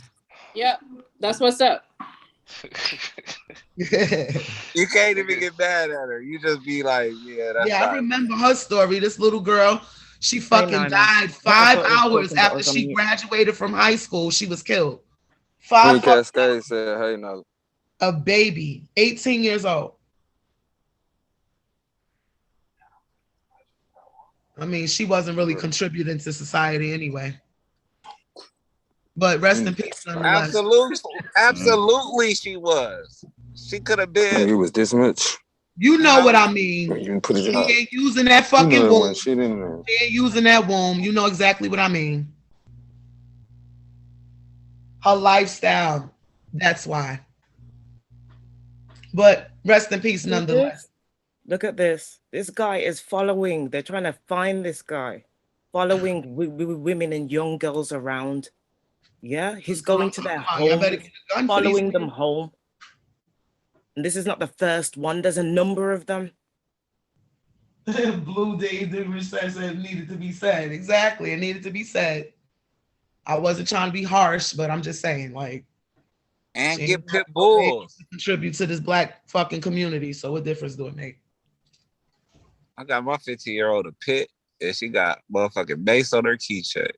Yep, that's what's up. You can't even get mad at her. You just be like, yeah, that's I remember her story. This little girl, she fucking died 5 hours after she graduated from high school. She was killed. Queen Cascade said, hey, no. A baby, 18 years old. I mean, she wasn't really contributing to society anyway. But rest in peace, nonetheless. Absolutely, she was. She could have been. It was this much. You know what I mean. You put it She out. ain't using that fucking womb. She didn't. She ain't using that womb. You know exactly what I mean. Her lifestyle. That's why. But rest in peace, nonetheless. Look at this. This guy is following. They're trying to find this guy, following women and young girls around. Yeah, he's going to their home, following them home. And this is not the first one. There's a number of them. Blue Dave said it needed to be said. Exactly, it needed to be said. I wasn't trying to be harsh, but I'm just saying, like, and get pit bulls. Contribute to this black fucking community. So what difference do it make? I got my 15-year-old a pit, and she got motherfucking bass on her keychain.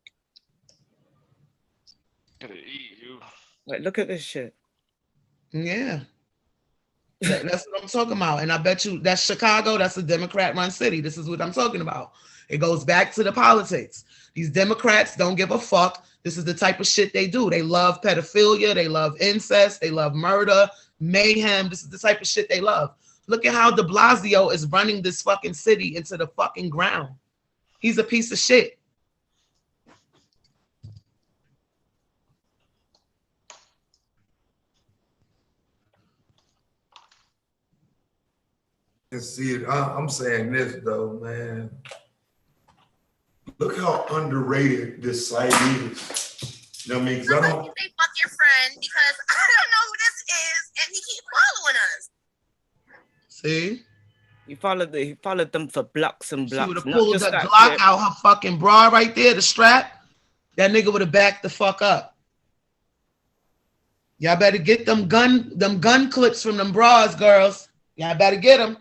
Like, look at this shit. Yeah. That's what I'm talking about. And I bet you that's Chicago. That's a Democrat-run city. This is what I'm talking about. It goes back to the politics. These Democrats don't give a fuck. This is the type of shit they do. They love pedophilia. They love incest. They love murder, mayhem. This is the type of shit they love. Look at how de Blasio is running this fucking city into the fucking ground. He's a piece of shit. And see it. I'm saying this though, man. Look how underrated this site is. You know what I mean? Because I don't. You say fuck your friend because I don't know who this is, and he keeps following us. See? He followed them for blocks and blocks. She would have pulled that Glock out her fucking bra right there, the strap. That nigga would have backed the fuck up. Y'all better get them gun clips from them bras, girls. Y'all better get them.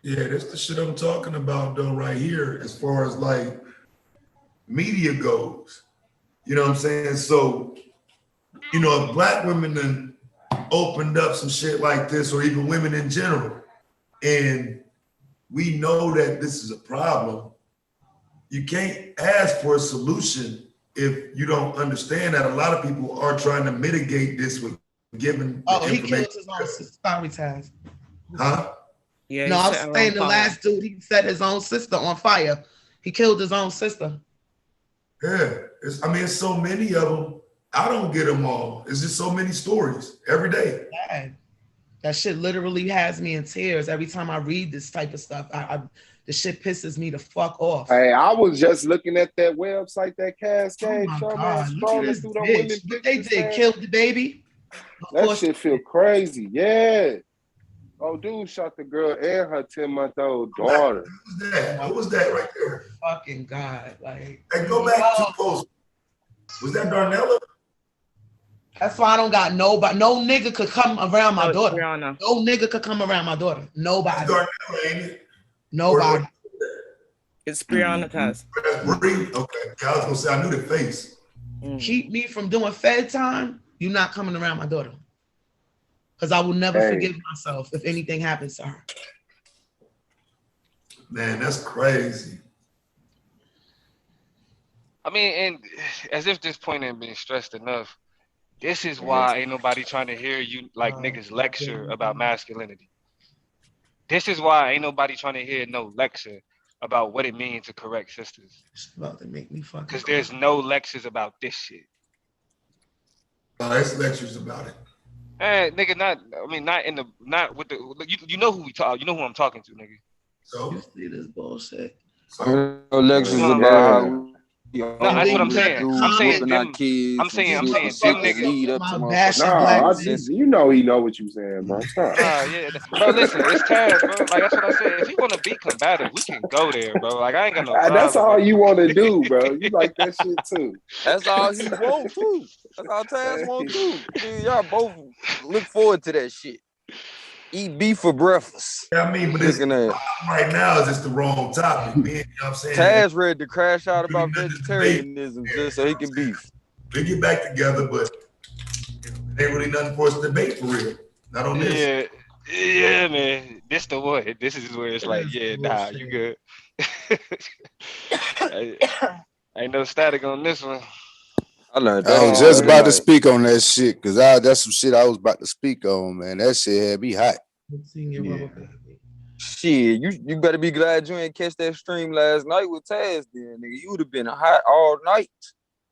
Yeah, that's the shit I'm talking about though right here as far as like media goes. You know what I'm saying? So, you know, if black women then opened up some shit like this, or even women in general, and we know that this is a problem, you can't ask for a solution if you don't understand that a lot of people are trying to mitigate this with giving he killed his own sister. Sorry, Taz. Huh? Yeah, no, I was saying the last dude, he set his own sister on fire. He killed his own sister. Yeah, it's so many of them. I don't get them all. It's just so many stories every day. Bad. That shit literally has me in tears every time I read this type of stuff. The shit pisses me the fuck off. Hey, I was just looking at that website, that Cascade show, man, Look at scrolling this through them bitch. women. What they did, killed the baby? That shit feel crazy. Yeah. Oh, dude shot the girl and her 10-month-old daughter. What was that right there? Fucking God. Like, hey, go back to post. Was that Darnella? That's why I don't got nobody. No nigga could come around my daughter. Brianna. No nigga could come around my daughter. Nobody. Darnella, ain't it? Nobody. It's Brianna Taz. Okay. Yeah, I was gonna say I knew the face. keep me from doing fed time, you're not coming around my daughter. Because I will never forgive myself if anything happens to her. Man, that's crazy. I mean, and as if this point ain't been stressed enough, this is why ain't nobody trying to hear you like niggas lecture about masculinity. This is why ain't nobody trying to hear no lecture about what it means to correct sisters. It's about to make me fucking. Because there's no lectures about this shit. There's lectures about it. Nigga, not with the. You know who we talk. You know who I'm talking to, nigga. So you see this bullshit. So lectures about how. No, that's what I'm saying. I'm saying them. I'm saying them niggas. Lead up to you know he know what you saying, bro. Stop. Yeah, bro. Listen, it's Taz, bro. Like that's what I said. If you want to be combative, we can go there, bro. Like I ain't got no problem. That's all you want to do, bro. You like that shit too. That's all he want too. That's all Taz want too. Dude, y'all both look forward to that shit. Eat beef for breakfast. Yeah, I mean, but this right now is just the wrong topic, man. You know what I'm saying? Taz ready to crash out about vegetarianism just so he can beef. We get back together, but there ain't really nothing for us to debate for real. Not on this. Yeah, man. This the one. This is where it's like, yeah, nah, you good. Ain't no static on this one. I learned I was just about to speak on that shit because that's some shit I was about to speak on, man. That shit had me hot. Yeah. Shit, you better be glad you ain't catch that stream last night with Taz then, nigga. You would have been hot all night.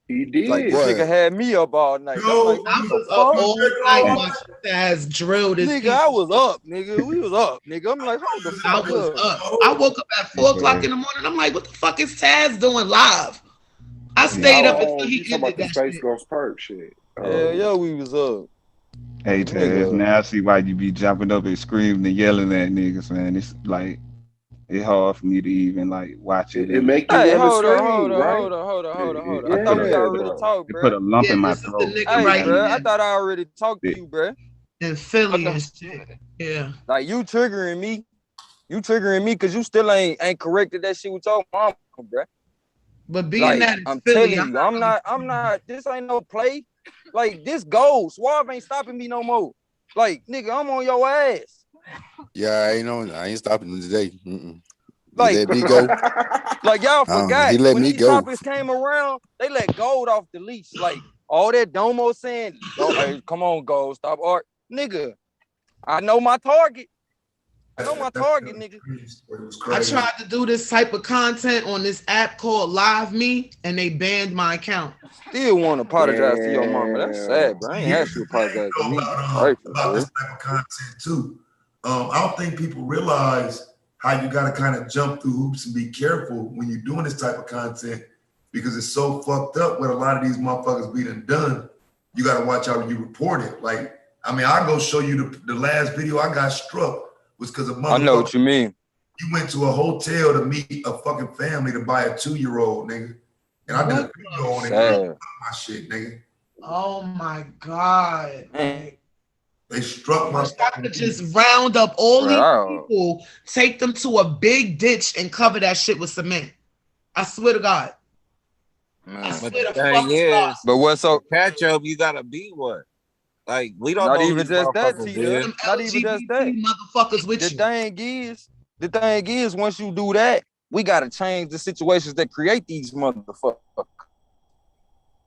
He did. Like, this nigga had me up all night. I was up all night watching Taz drill this. Nigga, I was up, nigga. We was up, nigga. I'm like, hold the fuck I was up. I woke up at 4 o'clock in the morning. I'm like, what the fuck is Taz doing live? I stayed up until he ended that Space Ghost Perk shit. Yeah, we was up. Hey, Taz, now I see why you be jumping up and screaming and yelling at niggas, man. It's like, it's hard for me to even like watch it. It make you want to scream, right? Hold on. I thought we already talked, bro. It put a lump in my throat. Hey, bro, I thought I already talked to you, bro. In Philly and shit. Yeah. Like, you triggering me. You triggering me because you still ain't corrected that shit with your mom, bro. But being that I'm Philly, telling you, I'm not, this ain't no play. Like, this goes. Suave ain't stopping me no more. Like, nigga, I'm on your ass. Yeah, I ain't stopping today. Like, let me go. Like, y'all forgot. He let when me these go. topics came around, they let Gold off the leash. Like, all that Domo saying, hey, come on, Gold, stop art. Nigga, I know my target. I know my target, nigga. I tried to do this type of content on this app called Live Me, and they banned my account. Still want to apologize to your mama. That's sad, bro. I ain't asked you to apologize to me. About this type of content too. I don't think people realize how you got to kind of jump through hoops and be careful when you're doing this type of content because it's so fucked up what a lot of these motherfuckers be done. You got to watch how you report it. Like, I mean, I'll go show you the last video I got struck was because of motherfucker. I know what you mean. You went to a hotel to meet a fucking family to buy a 2-year-old, nigga. And I did a video on it. My shit, nigga. Oh my God. They struck my I could just round up all these people, take them to a big ditch and cover that shit with cement. I swear to God. But the thing is, but what's so catch up, you gotta be what? Like, we don't not know even just that, T. Not even just that. Motherfuckers with the thing is, once you do that, we gotta change the situations that create these motherfuckers.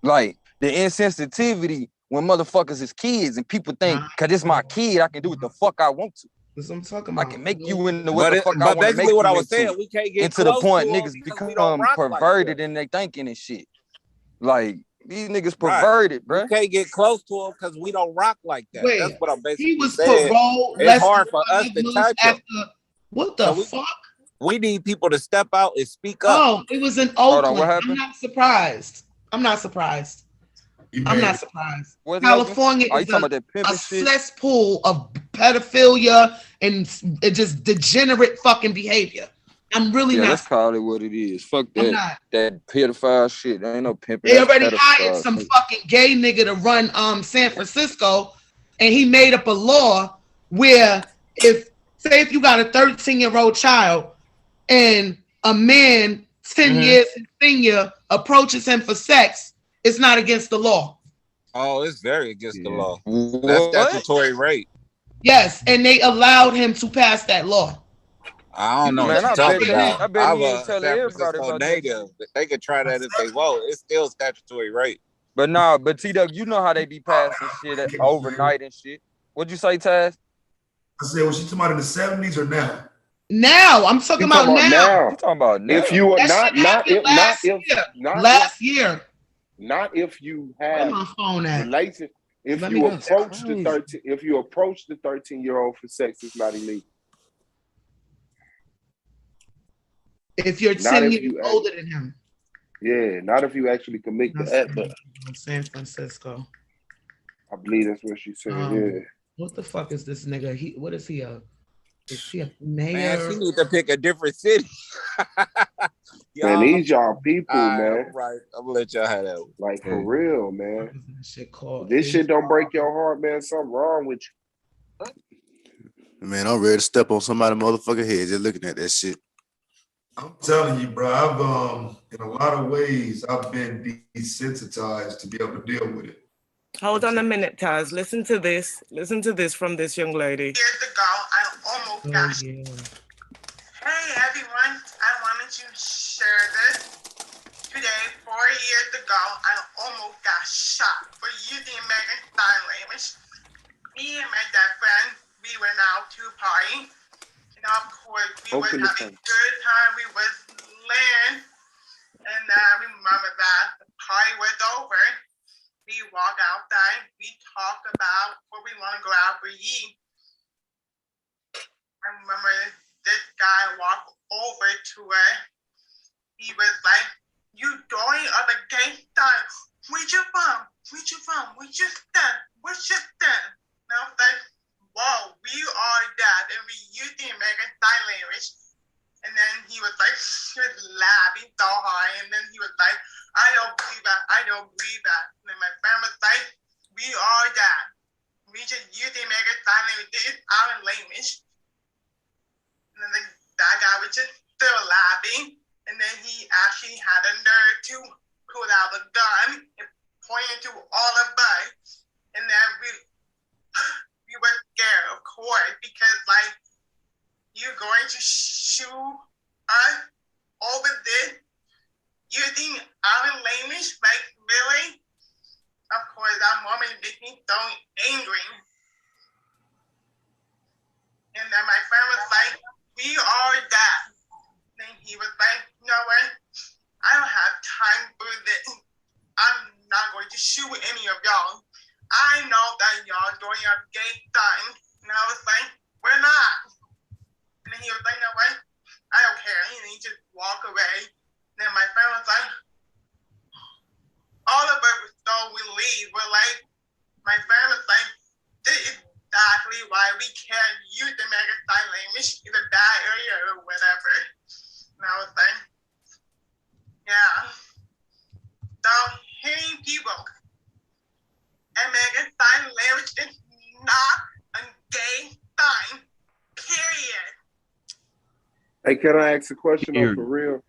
Like the insensitivity when motherfuckers is kids and people think, cause it's my kid, I can do what the fuck I want to. That's what I'm talking about. I can make you into what the fuck I want to make what you I was into. saying, we can't get into the close point to niggas become perverted in their thinking and shit. Like these niggas perverted, bro. You can't get close to them because we don't rock like that. Wait, that's what I'm basically he was saying. paroled. It's hard for us to touch him. What the fuck? We need people to step out and speak up. Oh, it was in Oakland. I'm not surprised. I'm not surprised. California is a cesspool of pedophilia and just degenerate fucking behavior. I'm really not. That's probably what it is. Fuck that. That pedophile shit. There ain't no pimping. They already hired some fucking gay nigga to run San Francisco, and he made up a law where if you got a 13-year-old child and a man 10 years senior approaches him for sex, It's not against the law. Oh, it's very against the law. That's What? statutory rape. Yes, and they allowed him to pass that law. I don't know what Man, you're I bet talking they, about. I bet I'm he ain't a telling San everybody Francisco about that native. shit. They can try that if they want. It's still statutory rape. But nah, but T-Duck, you know how they be passing shit overnight and shit. What'd you say, Taz? I said, was she talking about in the 70s or now? Now, I'm talking You talking about about now. now? You talking about now? If you are That shit happened last year. Last year. Not if you Where have my phone at? relation. If Let me you get that. approach the 13, if you approach the 13-year-old for sex, it's not illegal. If you're Not 10 if years you older than him. Yeah, not if you actually commit the act, but San Francisco. I believe that's what she said. Yeah. What the fuck is this nigga? What is he? Is he a Man, mayor? she need to pick a different city. Man, these y'all people, all right, man. I'm right. I'm gonna let y'all have that one. Like for real, man. Shit called This shit don't break your heart, man. Something wrong with you. Man, I'm ready to step on somebody's motherfucking head just looking at that shit. I'm telling you, bro, I've in a lot of ways I've been desensitized to be able to deal with it. Hold on a minute, Taz. Listen to this. Listen to this from this young lady. Years ago, I almost got. Hey everyone, I wanted to share this. Today, 4 years ago, I almost got shot for using American Sign Language. Me and my best friend, we went out to party. And of course, we were having a good time. We was land. And we remember that the party was over. We walk outside. We talk about where we want to go out for eat. I remember this guy walked over to her. He was like, "You doing of a gay sign? Where you from? Where you from? Where you stand? Where's your stand?" And I was like, "Whoa, we are that, and we use the American Sign Language." And then he was like, he was laughing so hard, and then he was like, "I don't believe that. I don't believe that." And then my friend was like, "We are that. We just use the American Sign Language. This is our language." And then that guy was just still laughing. And then he actually had a nerve to pull out a gun and point it to all of us. And then we were scared, of course, because like, you're going to shoot us over this using our language? Like, really? Of course, that moment made me so angry. And then my friend was like, "We are that." Then he was like, "You know what? I don't have time for this. I'm not going to shoot any of y'all. I know that y'all doing a gay thing." And I was like, "We're not." And then he was like, "You know what? I don't care." And he just walked away. And then my friend was like, all of us were so relieved. We're like, my friend was like, "This is exactly why we can't use the American Sign Language in a bad area or whatever." And I was like, yeah. So hearing people, American Sign Language is not a gay sign, period. Hey, can I ask a question though, for real?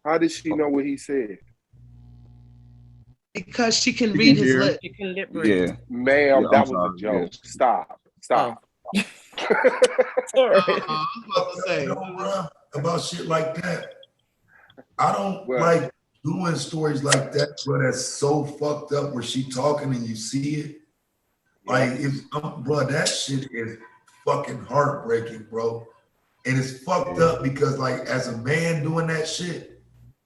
How did she know what he said? Because she can read his lips. She can lip read. Yeah. Ma'am, that was a joke. Stop. Stop. Sorry. About shit like that. I don't like doing stories like that where that's so fucked up where she talking and you see it. Like, bro, that shit is fucking heartbreaking, bro. And it's fucked up because, like, as a man doing that shit,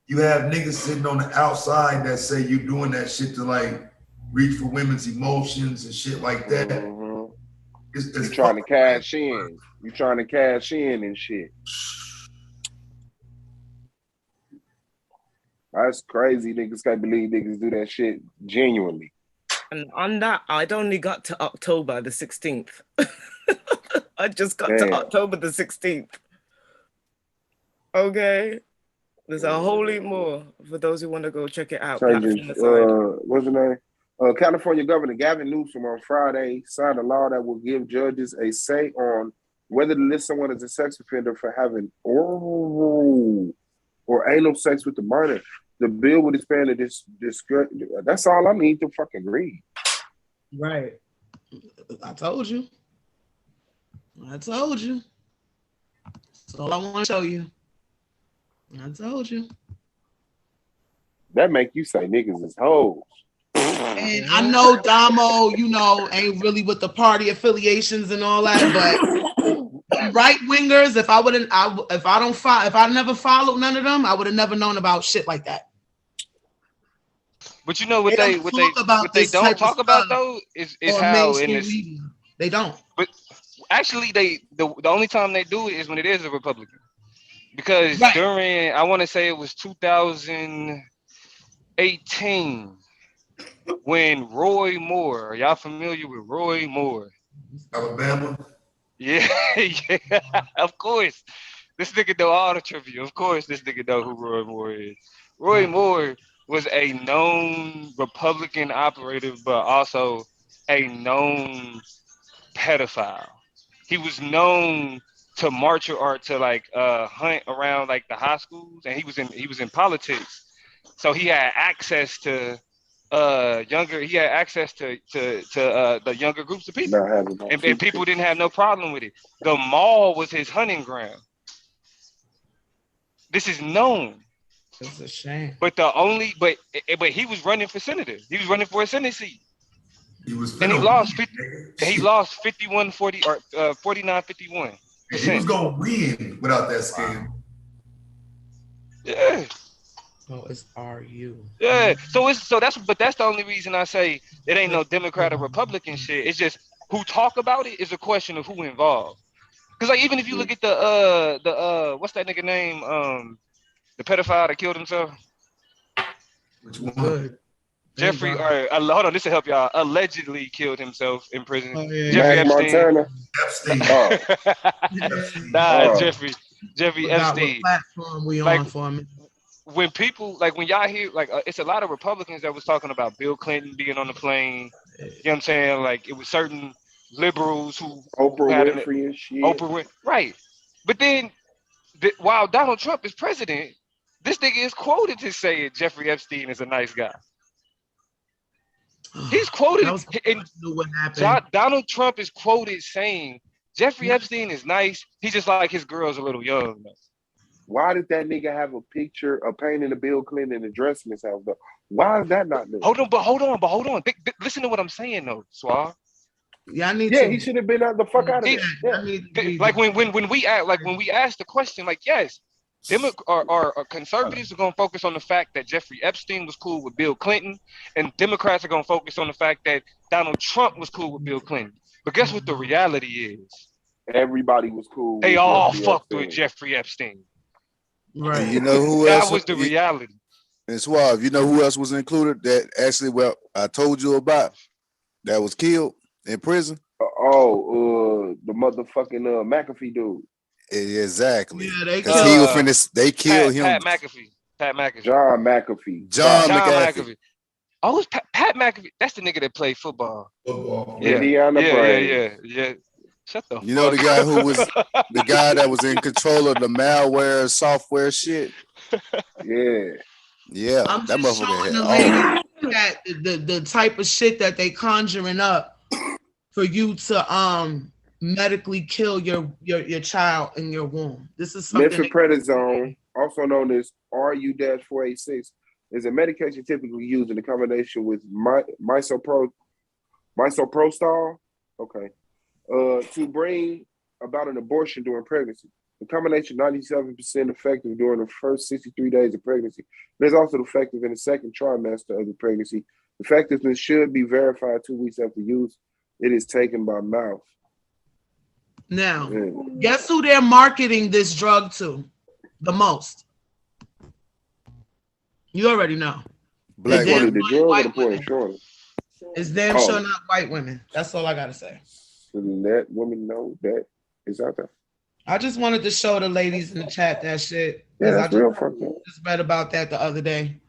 you have niggas sitting on the outside that say you doing that shit to, like, reach for women's emotions and shit like that. Mm-hmm. It's you trying to cash in. You trying to cash in and shit. That's crazy. Niggas can't believe niggas do that shit genuinely. And on that, I'd only got to October the 16th. I just got Damn. to October the 16th. Okay. There's a whole lot more for those who want to go check it out. What's the name? California Governor Gavin Newsom on Friday signed a law that will give judges a say on whether to list someone as a sex offender for having oral or anal sex with the minor. The bill would expand this. That's all I need to fucking read. Right. I told you. That's all I want to show you. I told you. That make you say niggas is hoes. And I know Damo, ain't really with the party affiliations and all that, but right wingers, if I never followed none of them, I would have never known about shit like that. But what they don't talk about though is how in this media. They don't. But actually, the only time they do it is when it is a Republican, because during I want to say it was 2018 when Roy Moore. Are y'all familiar with Roy Moore? Alabama. Yeah, yeah, of course. This nigga know all the trivia. Of course, this nigga know who Roy Moore is. Roy Moore was a known Republican operative, but also a known pedophile. He was known to march or to hunt around like the high schools, and he was in politics, so he had access to the younger groups of people, and people didn't have no problem with it. The mall was his hunting ground. This is known. It's a shame. But he was running for senator. He was running for a Senate seat. He lost 51-40 or 49-51%. He was gonna win without that scam. Yeah. Oh, it's RU. Yeah. So that's the only reason I say it ain't no Democrat or Republican shit. It's just who talk about it is a question of who involved. Because even if you look at the what's that nigga name? The pedophile that killed himself. Which one? Jeffrey, hold on, this will help y'all. Allegedly killed himself in prison. Oh, yeah. Jeffrey Epstein. Jeffrey Epstein. What platform we on for a minute. When people when y'all hear it's a lot of Republicans that was talking about Bill Clinton being on the plane. You know what I'm saying? It was certain liberals who Oprah Winfrey and shit. Right. But then while Donald Trump is president, this nigga is quoted as saying Jeffrey Epstein is a nice guy. He's quoted, Donald Trump is quoted saying Jeffrey Epstein is nice. He just like his girl's a little young. Why did that nigga have a picture of painting a Bill Clinton and dressing himself though? Why is that not new? Hold on. Listen to what I'm saying though, Suave. Yeah, he should have been out the fuck out of it. Yeah. When we ask the question, yes, conservatives are gonna focus on the fact that Jeffrey Epstein was cool with Bill Clinton, and Democrats are gonna focus on the fact that Donald Trump was cool with Bill Clinton. But guess what the reality is? Everybody was cool. They all fucked with Jeffrey Epstein. Right. And you know who else? That was the reality. And Suave, you know who else was included that actually, I told you about, that was killed in prison? The motherfucking McAfee dude. Exactly. Yeah, they killed him. Pat McAfee. John McAfee. John McAfee. Oh, it's Pat McAfee. That's the nigga that played football. Yeah. Yeah. Shut the fuck. You know the guy who was the guy that was in control of the malware software shit? Yeah. I'm that just motherfucker showing had the lady that the type of shit that they conjuring up for you to medically kill your child in your womb. This is something. Mifeprednisone, also known as RU-486, is a medication typically used in combination with misoprostol. To bring about an abortion during pregnancy. The combination 97% effective during the first 63 days of pregnancy. It is also effective in the second trimester of the pregnancy. Effectiveness should be verified 2 weeks after use. It is taken by mouth. Now, guess who they're marketing this drug to the most? You already know. Black women. The drug or the point shorter? It's damn sure not white women. That's all I gotta say. So let women know that it's out there. I just wanted to show the ladies in the chat that shit. Yeah, that's real fucked up. Just read about that the other day.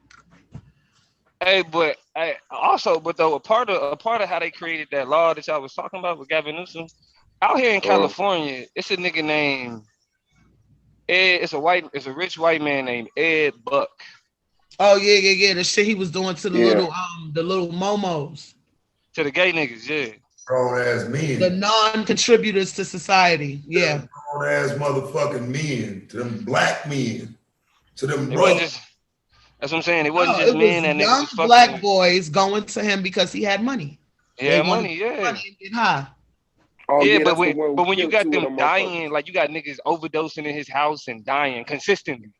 Hey, but a part of how they created that law that y'all was talking about with Gavin Newsom, out here in California, it's a nigga named Ed. It's a rich white man named Ed Buck. Oh yeah. The shit he was doing to the little momos. To the gay niggas, yeah. Grown ass men. The non-contributors to society. Yeah. Grown ass motherfucking men. To them black men. To them It wasn't brothers. just. That's what I'm saying. It wasn't No, just it was men that niggas young was fucking black with. boys going to him because he had money. They Yeah, wanted money, yeah. money and get high. Oh Yeah, yeah, but that's the one who when you killed got two of them them motherfuckers. dying, like you got niggas overdosing in his house and dying consistently,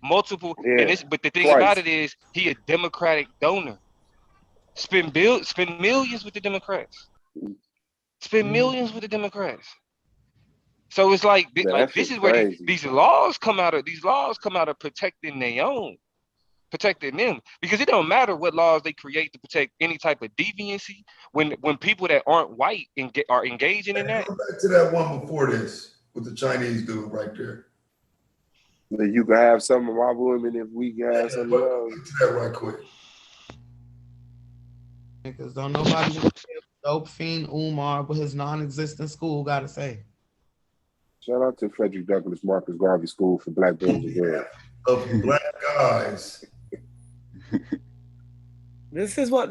multiple. And Yeah, this, but the thing about twice. it is, he a Democratic donor. Spend millions with the Democrats. Spend millions with the Democrats. So it's like Yeah, that this shit is where crazy. these laws come out of protecting their own, protecting them, because it don't matter what laws they create to protect any type of deviancy. When people that aren't white are engaging in that. Go back to that one before this with the Chinese dude right there. That you can have some of my women if we can have some of yours. Get to that right quick. Because don't nobody want to hear dope fiend Umar with his non-existent school gotta say. Shout out to Frederick Douglass Marcus Garvey School for Black Boys and Girls. Of black guys. This is what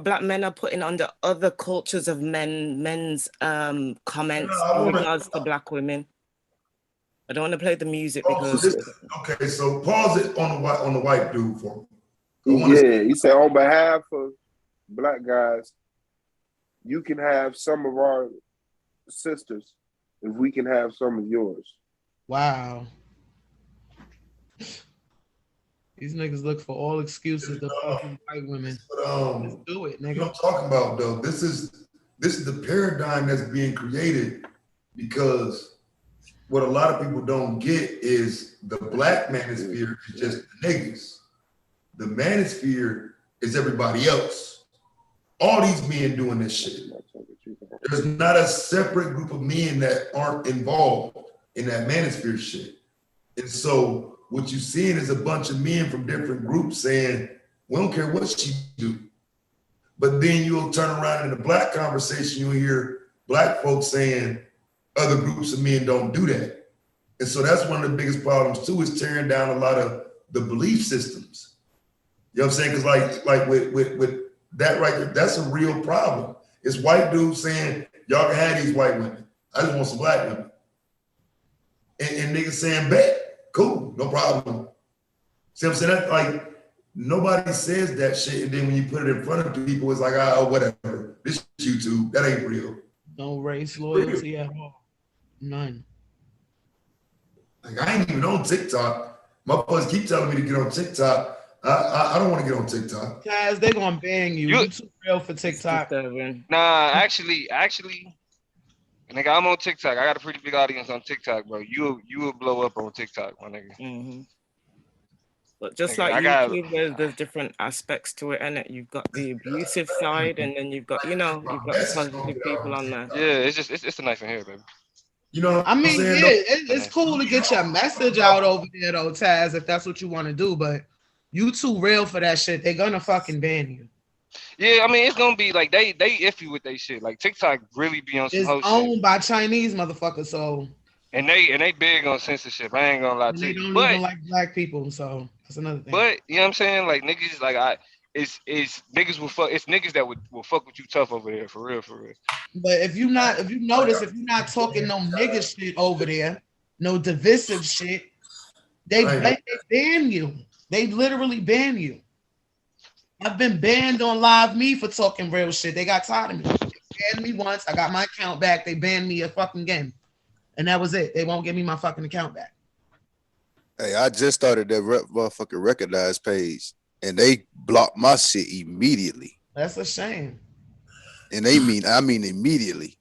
black men are putting under other cultures of men's comments in regards to black women. I don't want to play the music because okay, so pause it on the white dude for me. Yeah, he said on behalf of black guys, you can have some of our sisters if we can have some of yours. Wow. These niggas look for all excuses to fucking white women. Let's do it, nigga. You know what I'm talking about, though? This is the paradigm that's being created because what a lot of people don't get is the black manosphere is just the niggas. The manosphere is everybody else. All these men doing this shit. There's not a separate group of men that aren't involved in that manosphere shit. And so what you're seeing is a bunch of men from different groups saying, we don't care what she do. But then you'll turn around in the black conversation, you'll hear black folks saying other groups of men don't do that. And so that's one of the biggest problems too, is tearing down a lot of the belief systems. You know what I'm saying? Because like with that right there, that's a real problem. It's white dudes saying, y'all can have these white women. I just want some black women. And niggas saying, bet, cool, no problem. See what I'm saying? That, like, nobody says that shit, and then when you put it in front of people, it's like, oh, whatever. This is YouTube. That ain't real. No race loyalty at all. None. Like, I ain't even on TikTok. My boys keep telling me to get on TikTok. I don't want to get on TikTok. Guys, they're gonna ban you. You too real for TikTok. Nah, actually, nigga, I'm on TikTok. I got a pretty big audience on TikTok, bro. You will blow up on TikTok, my nigga. Mm-hmm. But just nigga, like YouTube, there's different aspects to it, and you've got the abusive side, and then you've got the positive people on there. Yeah, it's a nice in here, baby. You know, I mean, yeah, it's cool to get your message out over there, though, Taz, if that's what you want to do. But you too real for that shit. They're gonna fucking ban you. Yeah, I mean, it's gonna be like they iffy with they shit. Like TikTok really be on some It's owned by Chinese motherfuckers, so and they big on censorship. I ain't gonna lie to you. They don't even like black people, so that's another thing. But you know what I'm saying? Like niggas, like it's niggas will fuck. It's niggas that will fuck with you tough over there, for real, for real. But if you notice, if you're not talking no nigga shit over there, no divisive shit, they ban you. They literally ban you. I've been banned on Live Me for talking real shit. They got tired of me. They banned me once. I got my account back. They banned me a fucking game. And that was it. They won't give me my fucking account back. Hey, I just started that motherfucking Recognize page, and they blocked my shit immediately. That's a shame. And I mean immediately.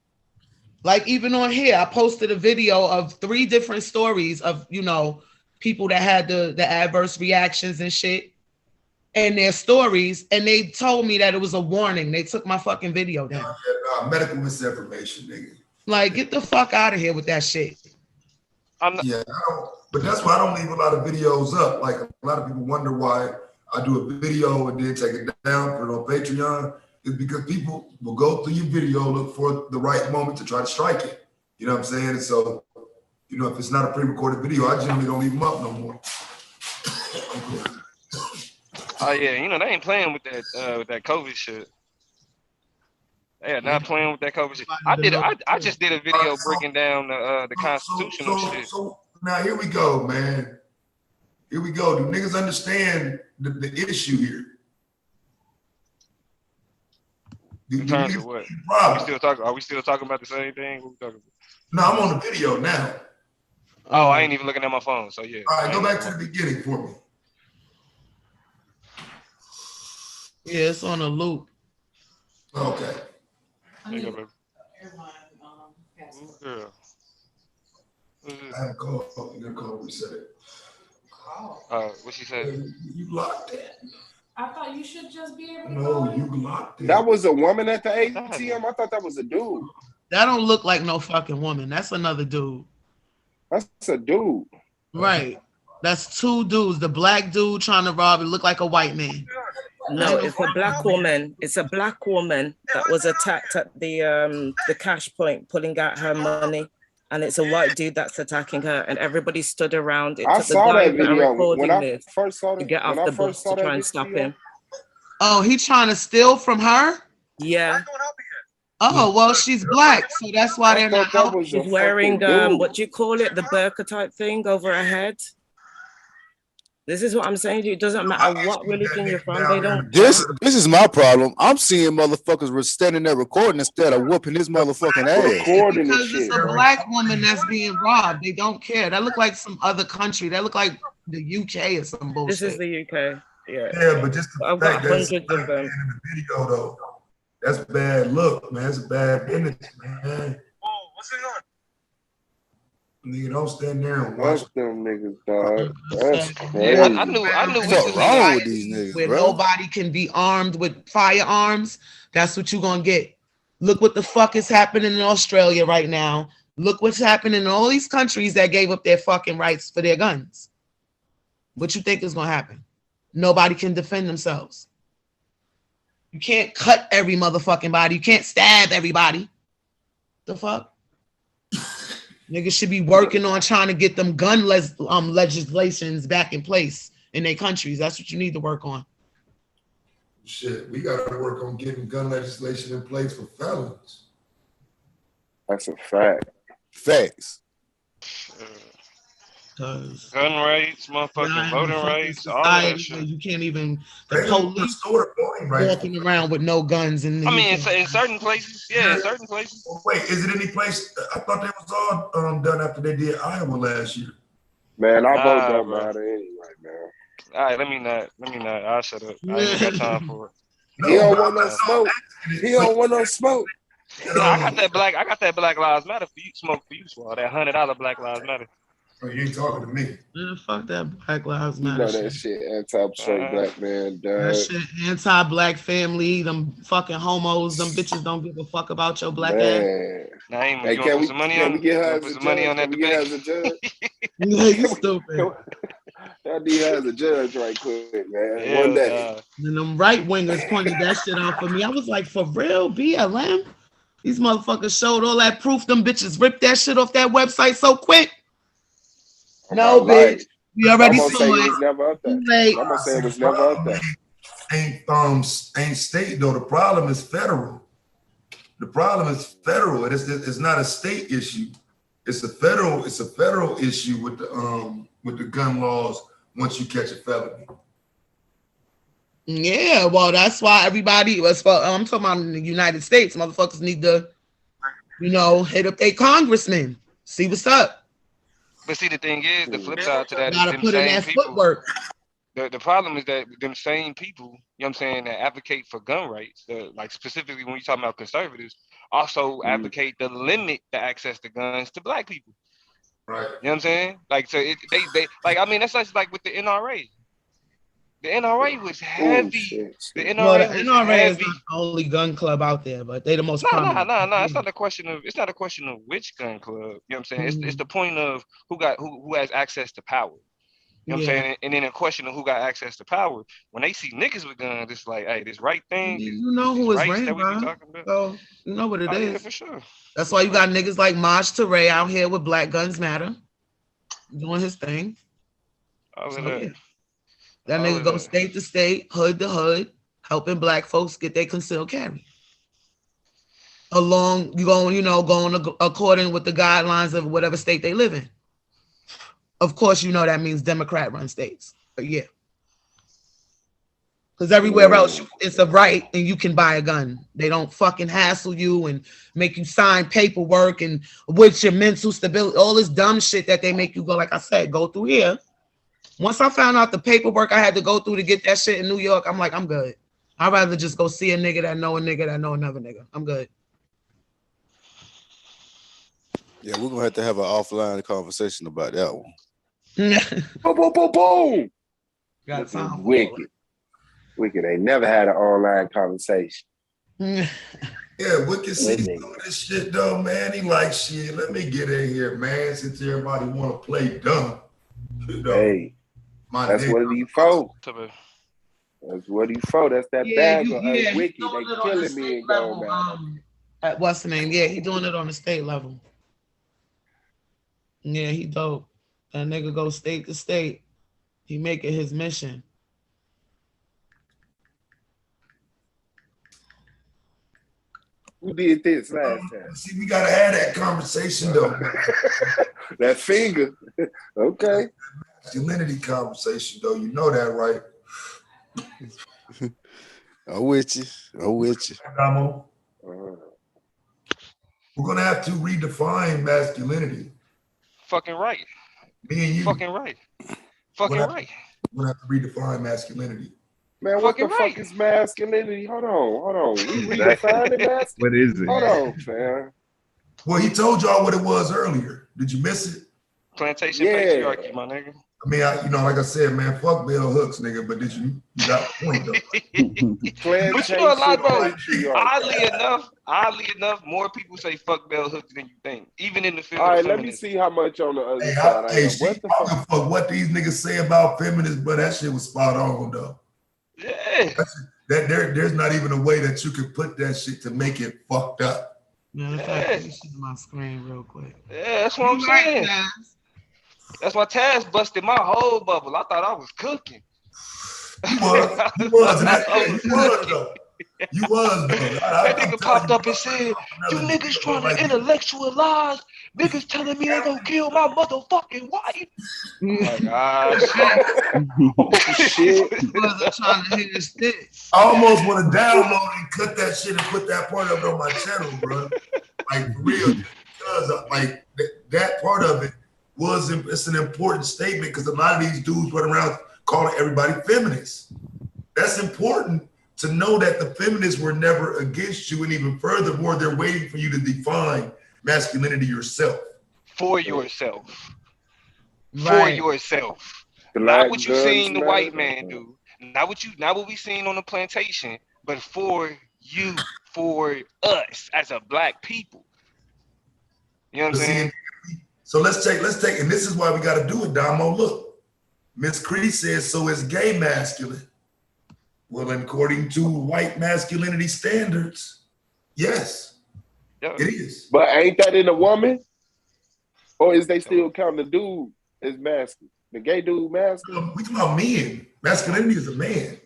Like even on here, I posted a video of 3 different stories of, people that had the adverse reactions and shit and their stories, and they told me that it was a warning. They took my fucking video down. Medical misinformation, nigga. Like, get the fuck out of here with that shit. But that's why I don't leave a lot of videos up. Like, a lot of people wonder why I do a video and then take it down, put it on Patreon. It's because people will go through your video, look for the right moment to try to strike it. You know what I'm saying? And so, if it's not a pre-recorded video, I generally don't leave them up no more. Oh yeah, you know they ain't playing with that COVID shit. They are not playing with that COVID shit. I just did a video breaking down the constitutional shit. So now here we go, man. Here we go. Do niggas understand the issue here? In terms of what? Are we still talking about the same thing? What we talking about? No, I'm on the video now. Oh, I ain't even looking at my phone. So yeah. All right, go back to the beginning for me. Yeah, it's on a loop. Okay. There you go, baby. Girl. I had called. You gotta call reset it. What she said? You locked it. I thought you should just be able to. No, you locked it. That was a woman at the ATM. I thought that was a dude. That don't look like no fucking woman. That's another dude. That's a dude. Right. That's two dudes. The black dude trying to rob it look like a white man. No, it's a black woman. It's a black woman that was attacked at the cash point, pulling out her money, and it's a white dude that's attacking her, and everybody stood around. It I took the saw guy that video when I first saw to that. get off the bus to try and stop him. Oh, he trying to steal from her? Yeah. Oh, well, she's black, so that's why they're not helping. She's wearing what do you call it? The burqa type thing over her head. This is what I'm saying to you. It doesn't matter what religion you're from. They don't. This is my problem. I'm seeing motherfuckers were standing there recording instead of whooping his motherfucking ass. Because it's a black woman that's being robbed. They don't care. That look like some other country. That look like the UK or some bullshit. This is the UK. Yeah. Yeah, but just the I've got fact that it's hundreds of them. in the video though, that's bad look, man. It's a bad image, man. What's going on? Nigga, don't stand there and watch them niggas, dog. That's crazy. Yeah, I knew What's wrong with these niggas, where bro? nobody can be armed with firearms. That's what you're gonna get. Look what the fuck is happening in Australia right now. Look what's happening in all these countries that gave up their fucking rights for their guns. What you think is gonna happen? Nobody can defend themselves. You can't cut every motherfucking body. You can't stab everybody. The fuck? Niggas should be working on trying to get them gun legislations back in place in their countries. That's what you need to work on. shit. We gotta work on getting gun legislation in place for felons. That's a fact. Facts. Gun rights, motherfucking voting rights, all that shit. You can't even the police walking around with no guns in the I mean, in certain places, yeah, in certain places. Wait, is it any place? I thought that was all done after they did Iowa last year. Man, our vote don't matter anyway, man. All right, let me not. I'll shut up. I ain't got time for it. He don't want no smoke. He don't want no smoke. No, I got that Black Lives Matter for you, smoke for you, Swall. That $100 Black Lives Matter. Oh, you ain't talking to me. Man, fuck that Black Lives You Matter. know that shit anti-straight black man, dog. That shit anti-black family, them fucking homos, them bitches don't give a fuck about your black ass. Nah, you Hey, want to put some money on? we get her Put as a some money on judge? that Can we get her as a debate? judge? Yeah, you stupid. That D has a judge right quick, man. Yeah, One day. And them right wingers pointed that shit out for me. I was like, for real, BLM? These motherfuckers showed all that proof. Them bitches ripped that shit off that website so quick. No, bitch. We already saw It it. was never up there. Late. I'm gonna say it was never up there. Ain't state though. The problem is federal. The problem is federal. It's not a state issue. It's a federal issue with the gun laws once you catch a felony. Yeah, well, that's why everybody was. I'm talking about in the United States. Motherfuckers need to, hit up their congressmen, see what's up. But see, the thing is, the flip side to that is Gotta them put in same that people. footwork. The problem is that them same people, you know what I'm saying, that advocate for gun rights, like specifically when you talking about conservatives, also advocate to limit the access to guns to black people. Right. You know what I'm saying? Like, so they like, I mean, that's like with the NRA. The NRA was heavy. The NRA No, the was NRA heavy. is not the only gun club out there, but they the most No. prominent. It's not a question of which gun club. You know what I'm saying? It's the point of who has access to power. You know what I'm saying? And then a question of who got access to power. When they see niggas with guns, it's like, hey, this right thing. You know who is rights ran, that we be bro. talking about. So you know what it is. Yeah, for sure. That's why you got niggas like Maj Toure out here with Black Guns Matter, doing his thing. Oh, So, yeah. yeah. That nigga go state to state, hood to hood, helping black folks get their concealed carry. Going according with the guidelines of whatever state they live in. Of course, that means Democrat-run states. But yeah. Because everywhere else, it's a right and you can buy a gun. They don't fucking hassle you and make you sign paperwork and with your mental stability, all this dumb shit that they make you go, like I said, go through here. Once I found out the paperwork I had to go through to get that shit in New York, I'm like, I'm good. I'd rather just go see a nigga that know a nigga that know another nigga. I'm good. Yeah, we're gonna have to have an offline conversation about that one. Boom, boom, boom, boom. Got time. Wicked ain't never had an online conversation. Yeah, Wicked sees some of this shit though, man. He like shit. Let me get in here, man. Since everybody want to play dumb. Hey, that's what he for. That's what he for. That's that bag of Wicked. They killing me and going down. At what's the name? Yeah, he doing it on the state level. Yeah, he dope. That nigga go state to state. He make it his mission. Who did this last time? See, we gotta have that conversation though. That finger. Okay. Masculinity conversation though. You know that, right? I'm with you. We're gonna have to redefine masculinity. Fucking right. Me and you. Fucking right. Fucking right. We're gonna have to redefine masculinity. Man, what the fuck is masculinity? Hold on. We redefining masculinity. What is it? Hold on, fam. Well, he told y'all what it was earlier. Did you miss it? Plantation patriarchy, my nigga. I mean, like I said, man, fuck bell hooks, nigga. But you got a point though. But you know a lot, bro. Oddly enough, more people say fuck bell hooks than you think, even in the field. All right, let me see how much on the other side. What these niggas say about feminists, but that shit was spot on though. Yeah. There's not even a way that you can put that shit to make it fucked up. Matter of fact, let me see my screen real quick. Yeah, that's what I'm saying. That's why Taz busted my whole bubble. I thought I was cooking. You was though. That nigga popped up and said, "You niggas trying to intellectualize niggas telling me they gonna kill my motherfucking wife." Oh shit! Wasn't trying to hit his stick. I almost want to download and cut that shit and put that part of it on my channel, bro. Like for real, because like that part of it it's an important statement because a lot of these dudes run around calling everybody feminists. That's important to know that the feminists were never against you, and even furthermore, they're waiting for you to define masculinity yourself. For yourself. Right. For yourself. Black not what you seen the white man do. Not what we seen on the plantation, but for you, for us as a black people. You know what I'm saying? So let's take, and this is why we got to do it, Damo. Look, Miss Cree says, so is gay masculine. Well, according to white masculinity standards, yes, it is. But ain't that in a woman? Or is they still counting the dude as masculine? The gay dude masculine? We talking about men. Masculinity is a man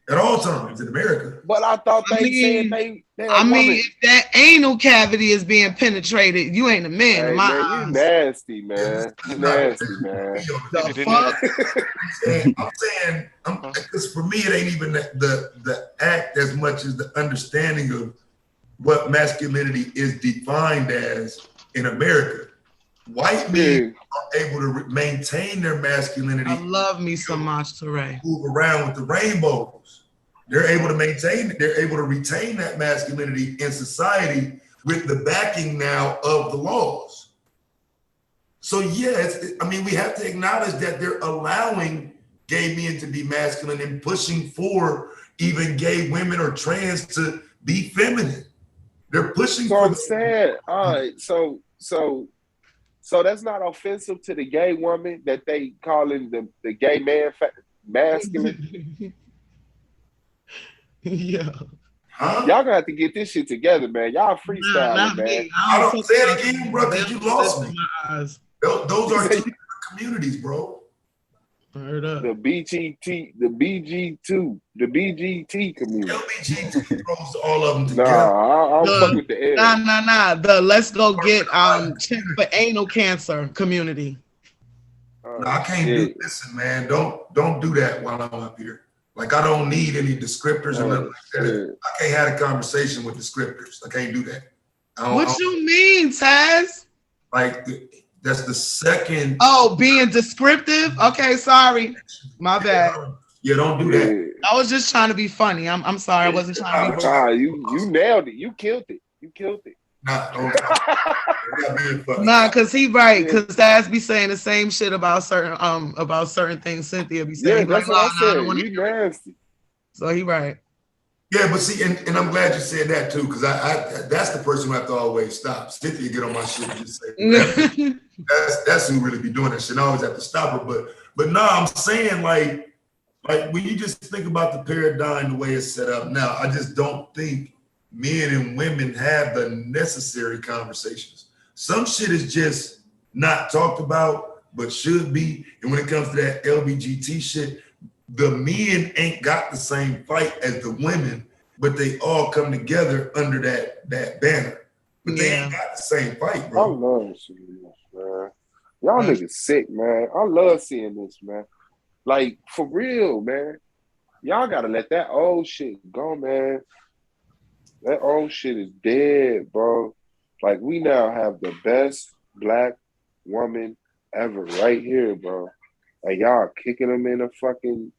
at all times in America. But I thought said they if that anal cavity is being penetrated, you ain't a man. Hey, man, you nasty, man. You nasty, man. I'm saying, because for me, it ain't even the act as much as the understanding of what masculinity is defined as in America. White men are able to maintain their masculinity. I love me some Monterey. Move around with the rainbows. They're able to retain that masculinity in society with the backing now of the laws. So yeah, we have to acknowledge that they're allowing gay men to be masculine and pushing for even gay women or trans to be feminine. They're pushing for I'm saying, all right, so that's not offensive to the gay woman that they calling the gay man masculine. Yeah. Huh? Y'all gonna have to get this shit together, man. Y'all freestyling, man. I don't say it again, bro, because you lost me. Those are two different communities, bro. The BGT2, the BGT community. LBGT throws all of them Nah, together. I don't fuck with the L. Nah. The let's go get check for anal cancer community. No, I can't do. Listen, man, don't do that while I'm up here. Like I don't need any descriptors or nothing like that. I can't have a conversation with descriptors. I can't do that. What you mean, Taz? Like that's the second. Oh, being descriptive. Okay, sorry, my bad. Yeah, don't do that. I was just trying to be funny. I'm sorry. I wasn't trying to be. You nailed it. You killed it. Nah, cause he right. Cause Taz be saying the same shit about certain things. Cynthia be saying. Yeah, that's what I said. You nasty. So he right. Yeah, but see, and I'm glad you said that too, because I that's the person who I have to always stop. Cynthia get on my shit and just say that's who really be doing that shit. I always have to stop her. But no, I'm saying like when you just think about the paradigm the way it's set up now, I just don't think men and women have the necessary conversations. Some shit is just not talked about, but should be. And when it comes to that LBGT shit, the men ain't got the same fight as the women, but they all come together under that banner. But they ain't got the same fight, bro. I love seeing this, man. Y'all niggas sick, man. I love seeing this, man. Like, for real, man. Y'all gotta let that old shit go, man. That old shit is dead, bro. Like, we now have the best black woman ever right here, bro. Like, y'all kicking them in a fucking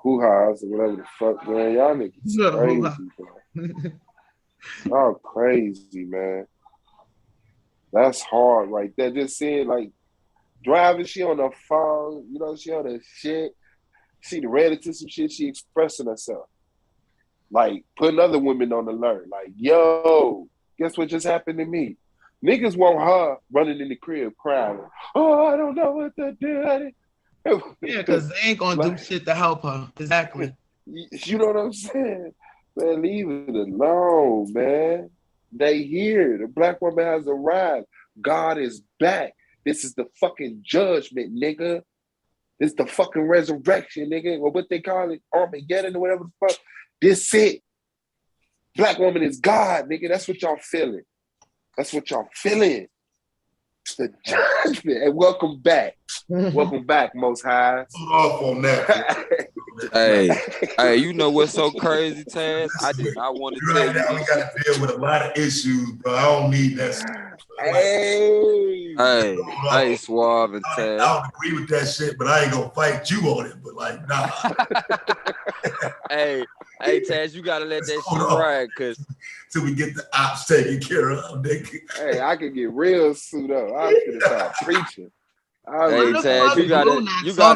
hoo-ha's or whatever the fuck, man. Y'all niggas crazy, bro. Y'all crazy, man. That's hard right there. Just seeing, like, driving, she on the phone, you know, she on the shit. She read into some shit, she expressing herself. Like, putting other women on alert. Like, yo, guess what just happened to me? Niggas want her running in the crib crying. Oh, I don't know what to do. Yeah, because they ain't gonna do shit to help her. Exactly. You know what I'm saying? Man, leave it alone, man. They here. The black woman has arrived. God is back. This is the fucking judgment, nigga. This is the fucking resurrection, nigga. Or what they call it, Armageddon or whatever the fuck. This it. Black woman is God, nigga. That's what y'all feeling. That's what y'all feeling. It's the judgment. And welcome back. Welcome back, Most High. Off on that. Hey, you know what's so crazy, Taz? I did not want to tell you. Now we got to deal with a lot of issues, bro. I don't need that stuff. Hey, Suave and Taz. I don't agree with that shit, but I ain't gonna fight you on it. But like, nah. Hey, Taz, you gotta let that shit ride, cause till we get the ops taken care of, nigga. Hey, I can get real suit up. I'm gonna start preaching. Hey, Taz, you gotta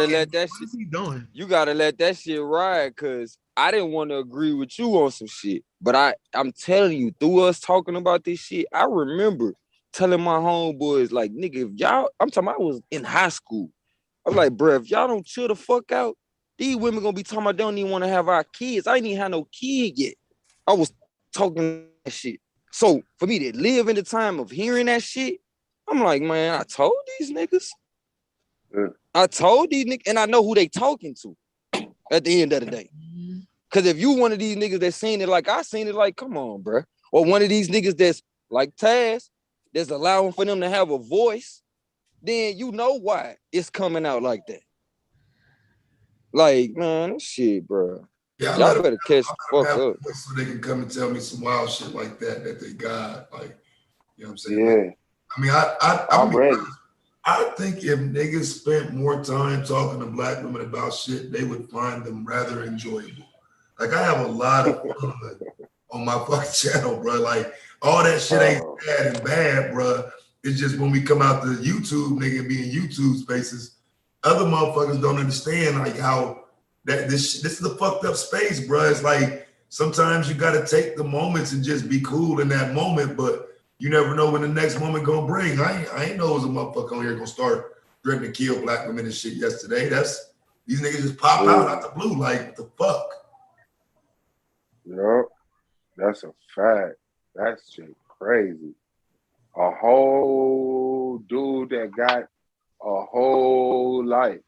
let that shit. What's he doing? You gotta let that shit ride, cause I didn't want to agree with you on some shit, but I'm telling you, through us talking about this shit, I remember telling my homeboys, like, nigga, if y'all, I'm talking, I was in high school. I was like, bro, if y'all don't chill the fuck out, these women gonna be talking about they don't even want to have our kids. I ain't even had no kid yet. I was talking that shit. So for me to live in the time of hearing that shit, I'm like, man, I told these niggas. I told these niggas, and I know who they talking to at the end of the day. Cause if you one of these niggas that seen it like I seen it, like, come on, bro. Or one of these niggas that's like Taz, that's allowing for them to have a voice, then you know why it's coming out like that. Like, man, shit, bro. Yeah, y'all better catch the fuck up. So they can come and tell me some wild shit like that they got. Like, you know what I'm saying? Yeah. Like, I mean, I'm ready. I think if niggas spent more time talking to black women about shit, they would find them rather enjoyable. Like, I have a lot of fun on my fucking channel, bro. Like, all that shit ain't bad, bro. It's just when we come out to YouTube, nigga, be in YouTube spaces, other motherfuckers don't understand like how that this is a fucked up space, bro. It's like sometimes you gotta take the moments and just be cool in that moment, but you never know when the next moment gonna bring. I ain't know it was a motherfucker on here gonna start threatening to kill black women and shit yesterday. These niggas just pop out the blue, like, what the fuck? Yep, that's a fact. That shit crazy. A whole dude that got a whole life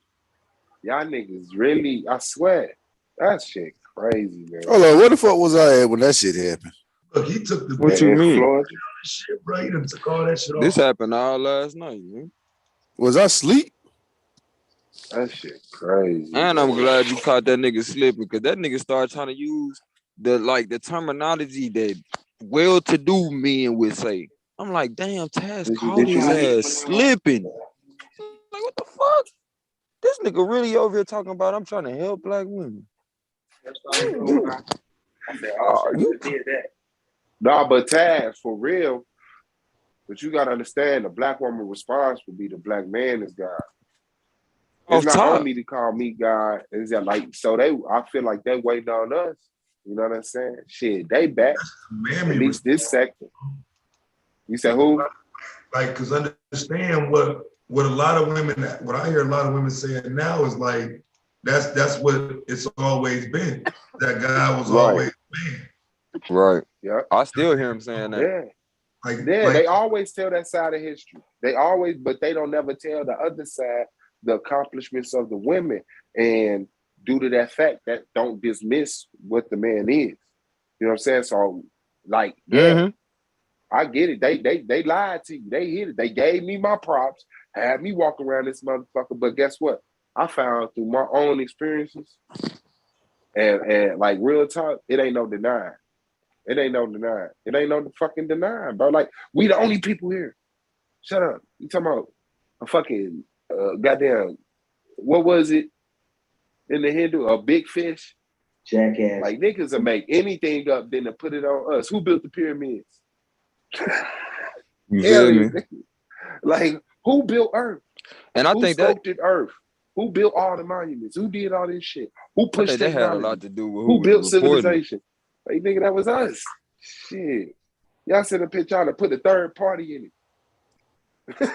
Y'all niggas really, I swear, that shit crazy, man. Hold on, where the fuck was I at when that shit happened? Look, he took the What you mean? shit, bro. He done took all that shit This off. happened all last night, man. Was I asleep? That shit crazy. And I'm glad you caught that nigga slipping, because that nigga started trying to use the terminology that well-to-do men would say. I'm like, damn, Taz caught his ass slipping. Like, what the fuck? This nigga really over here talking about I'm trying to help black women. Nah, but Taz, for real, but you gotta understand the black woman response would be the black man is God. It's not on me to call me God. Is that like so I feel like they waiting on us. You know what I'm saying? Shit, they back. At least this sector. You said who? Like, cause understand what a lot of women, what I hear a lot of women saying now is like, that's what it's always been. That guy was always man. Right. Yeah. I still hear him saying that. Yeah. They always tell that side of history. But they don't never tell the other side, the accomplishments of the women. And due to that fact, that don't dismiss what the man is. You know what I'm saying? So, like, I get it. They lied to you. They hit it. They gave me my props, had me walk around this motherfucker. But guess what? I found through my own experiences and like real talk, it ain't no denying. It ain't no denying. It ain't no fucking denying, bro. Like, we the only people here. Shut up. You talking about a fucking goddamn, what was it in the Hindu? A big fish? Jackass. Like, niggas will make anything up then to put it on us. Who built the pyramids? You feel me? Like, who built Earth? And I who think that sculpted Earth? Who built all the monuments? Who did all this shit? Who I pushed think that technology? had a lot to do with who built was reporting. civilization? Like, nigga, that was us. Shit. Y'all sent a picture out to put a third party in it.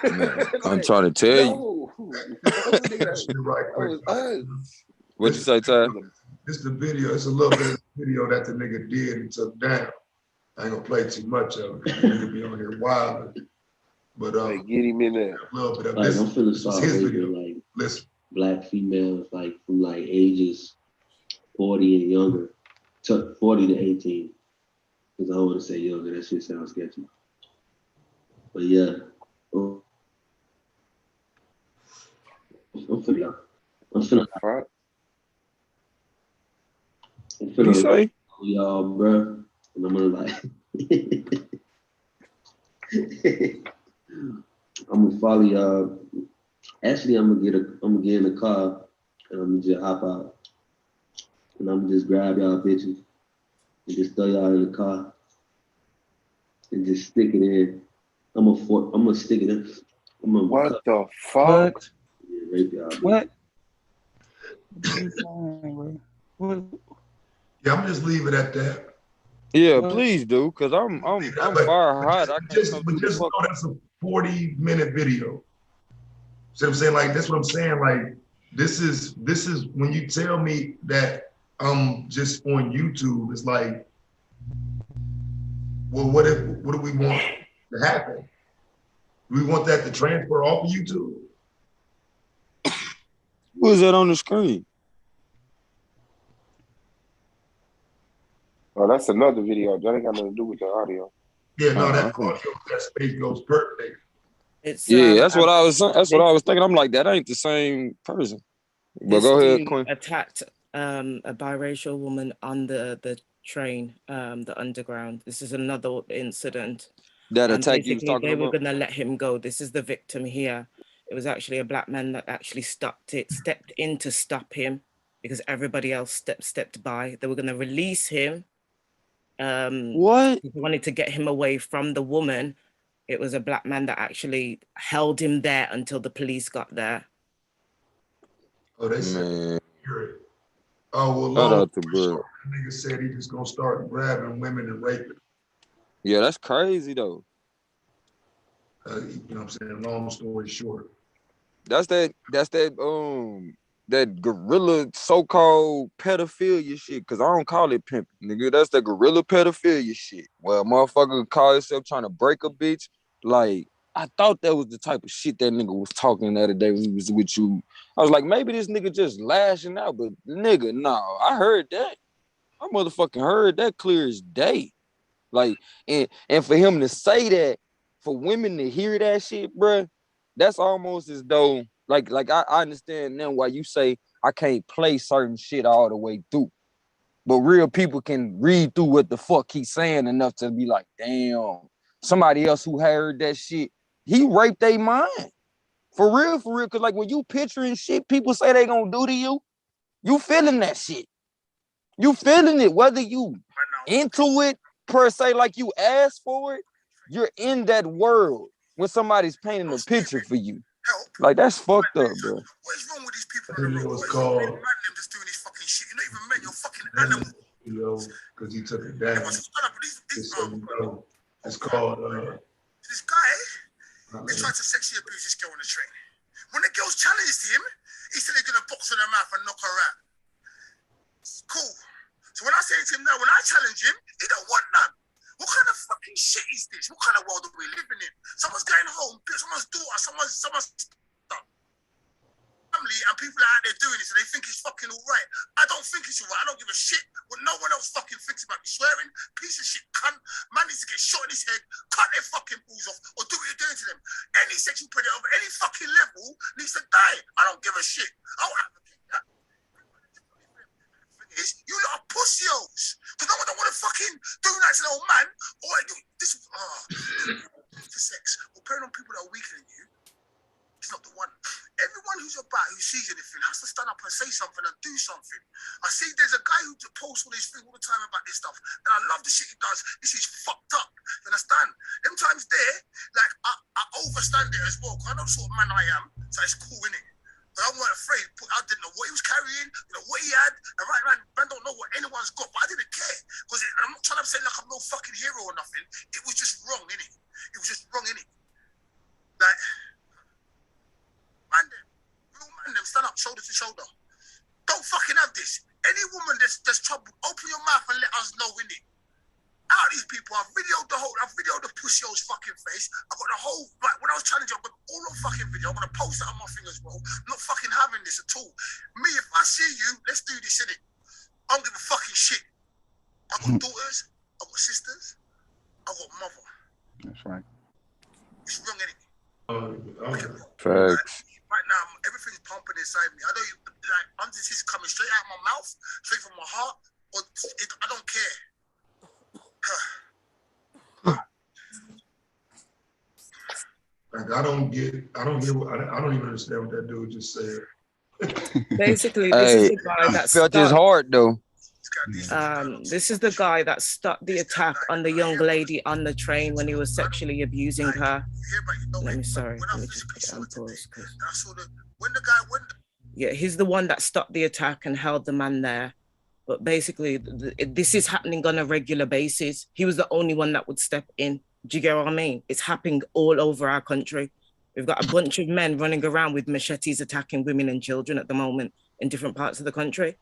Man, I'm trying to tell you. That was us. What you say, Ty? This the video. It's a little bit of video that the nigga did and took down. I ain't gonna play too much of it. The nigga be on here wild. But get him in there. A little bit of like, this. I'm finna start his raping video. like Listen. Black females like from like ages 40 and younger, 40 to 18. Because I don't want to say younger. That shit sounds sketchy. But yeah. I'm finna say? Y'all, bro. And I'm gonna like I'm gonna follow y'all. Actually, I'm gonna get in the car and I'm gonna just hop out. And I'm gonna just grab y'all bitches and just throw y'all in the car and just stick it in. I'm gonna stick it in. What the fuck? Yeah, rape y'all. What? Yeah, I'm just leave it at that. Yeah, please do, cause I'm fire hot. I can't come But through the just know fuck. that's a 40-minute video. See what I'm saying? Like, that's what I'm saying. Like, this is when you tell me that I'm just on YouTube, it's like, well, what do we want to happen? Do we want that to transfer off of YouTube? Who is that on the screen? Oh, that's another video. That ain't got nothing to do with the audio. Yeah, no, that audio, that space goes perfect. It's that's what I was. That's what I was thinking. I'm like, that ain't the same person. But go ahead, Quinn. Attacked a biracial woman on the train, the underground. This is another incident. That attack you was talking they were about? gonna let him go. This is the victim here. It was actually a black man that actually stepped in to stop him because everybody else stepped by. They were gonna release him. What? They wanted to get him away from the woman. It was a black man that actually held him there until the police got there. Oh, they said, oh, well, Shout out to bro. The nigga said he just gonna start grabbing women and raping. Yeah, that's crazy though. You know what I'm saying? Long story short. That's that gorilla so-called pedophilia shit, cause I don't call it pimping, nigga. That's that gorilla pedophilia shit. Well, motherfucker call himself trying to break a bitch. Like, I thought that was the type of shit that nigga was talking the other day when he was with you. I was like, maybe this nigga just lashing out, but nigga, no, I heard that. I motherfucking heard that clear as day. Like, and for him to say that, for women to hear that shit, bruh, that's almost as though, like I understand now why you say I can't play certain shit all the way through. But real people can read through what the fuck he's saying enough to be like, damn, somebody else who heard that shit, he raped their mind. For real. Cause like when you picturing shit people say they gonna do to you, you feeling that shit. You feeling it, whether you into it per se, like you asked for it, you're in that world when somebody's painting a picture for you. Like that's fucked up, bro. What is wrong with these people? The video was called. Man, them just doing this fucking shit. You're not even men. You're fucking animal. Because he took it down. It's called. This guy, they tried to sexually abuse this girl on the train. When the girls challenged him, he said they're gonna box on her mouth and knock her out. Cool. So when I say to him now, when I challenge him, he don't want none. What kind of fucking shit is this? What kind of world are we living in? Someone's going home, someone's daughter, someone's family, and people are out there doing this, and they think it's fucking all right. I don't think it's all right. I don't give a shit what no one else fucking thinks about me. Swearing, piece of shit, cunt. Man needs to get shot in his head, cut their fucking balls off, or do what you're doing to them. Any sexual predator of any fucking level needs to die. I don't give a shit. I don't advocate that. You lot are pussios. Because no one don't want to fucking do that to an old man. Or this for sex. Or putting on people that are weaker than you. It's not the one. Everyone who's about, who sees anything, has to stand up and say something and do something. I see there's a guy who posts all this thing all the time about this stuff. And I love the shit he does. This is fucked up. You understand? Them times there, like, I overstand it as well. Because I know the sort of man I am. So it's cool, innit? But I wasn't afraid. I didn't know what he was carrying, what he had. And right now, man don't know what anyone's got. But I didn't care. Because I'm not trying to say like I'm no fucking hero or nothing. It was just wrong, innit? It was just wrong, innit? Like, man, real man, them stand up shoulder to shoulder. Don't fucking have this. Any woman that's trouble, open your mouth and let us know, innit? Out of these people, I've videoed the pussy's fucking face. I've got the whole, like, when I was challenging, I've got all the fucking video. I'm gonna post it on my thing as well. I'm not fucking having this at all. Me, if I see you, let's do this, innit? I don't give a fucking shit. I've got daughters, I've got sisters, I've got mother. That's right. It's wrong, innit? Facts. Right now, everything's pumping inside me. I don't, like, this is coming straight out of my mouth, straight from my heart, or I don't care. Like, I don't even understand what that dude just said. Basically, this is the guy that felt his heart though. This is the guy that stopped the attack on the young lady on the train when he was sexually abusing her. Let me just put it on pause. Yeah, he's the one that stopped the attack and held the man there. But basically, this is happening on a regular basis. He was the only one that would step in. Do you get what I mean? It's happening all over our country. We've got a bunch of men running around with machetes attacking women and children at the moment in different parts of the country.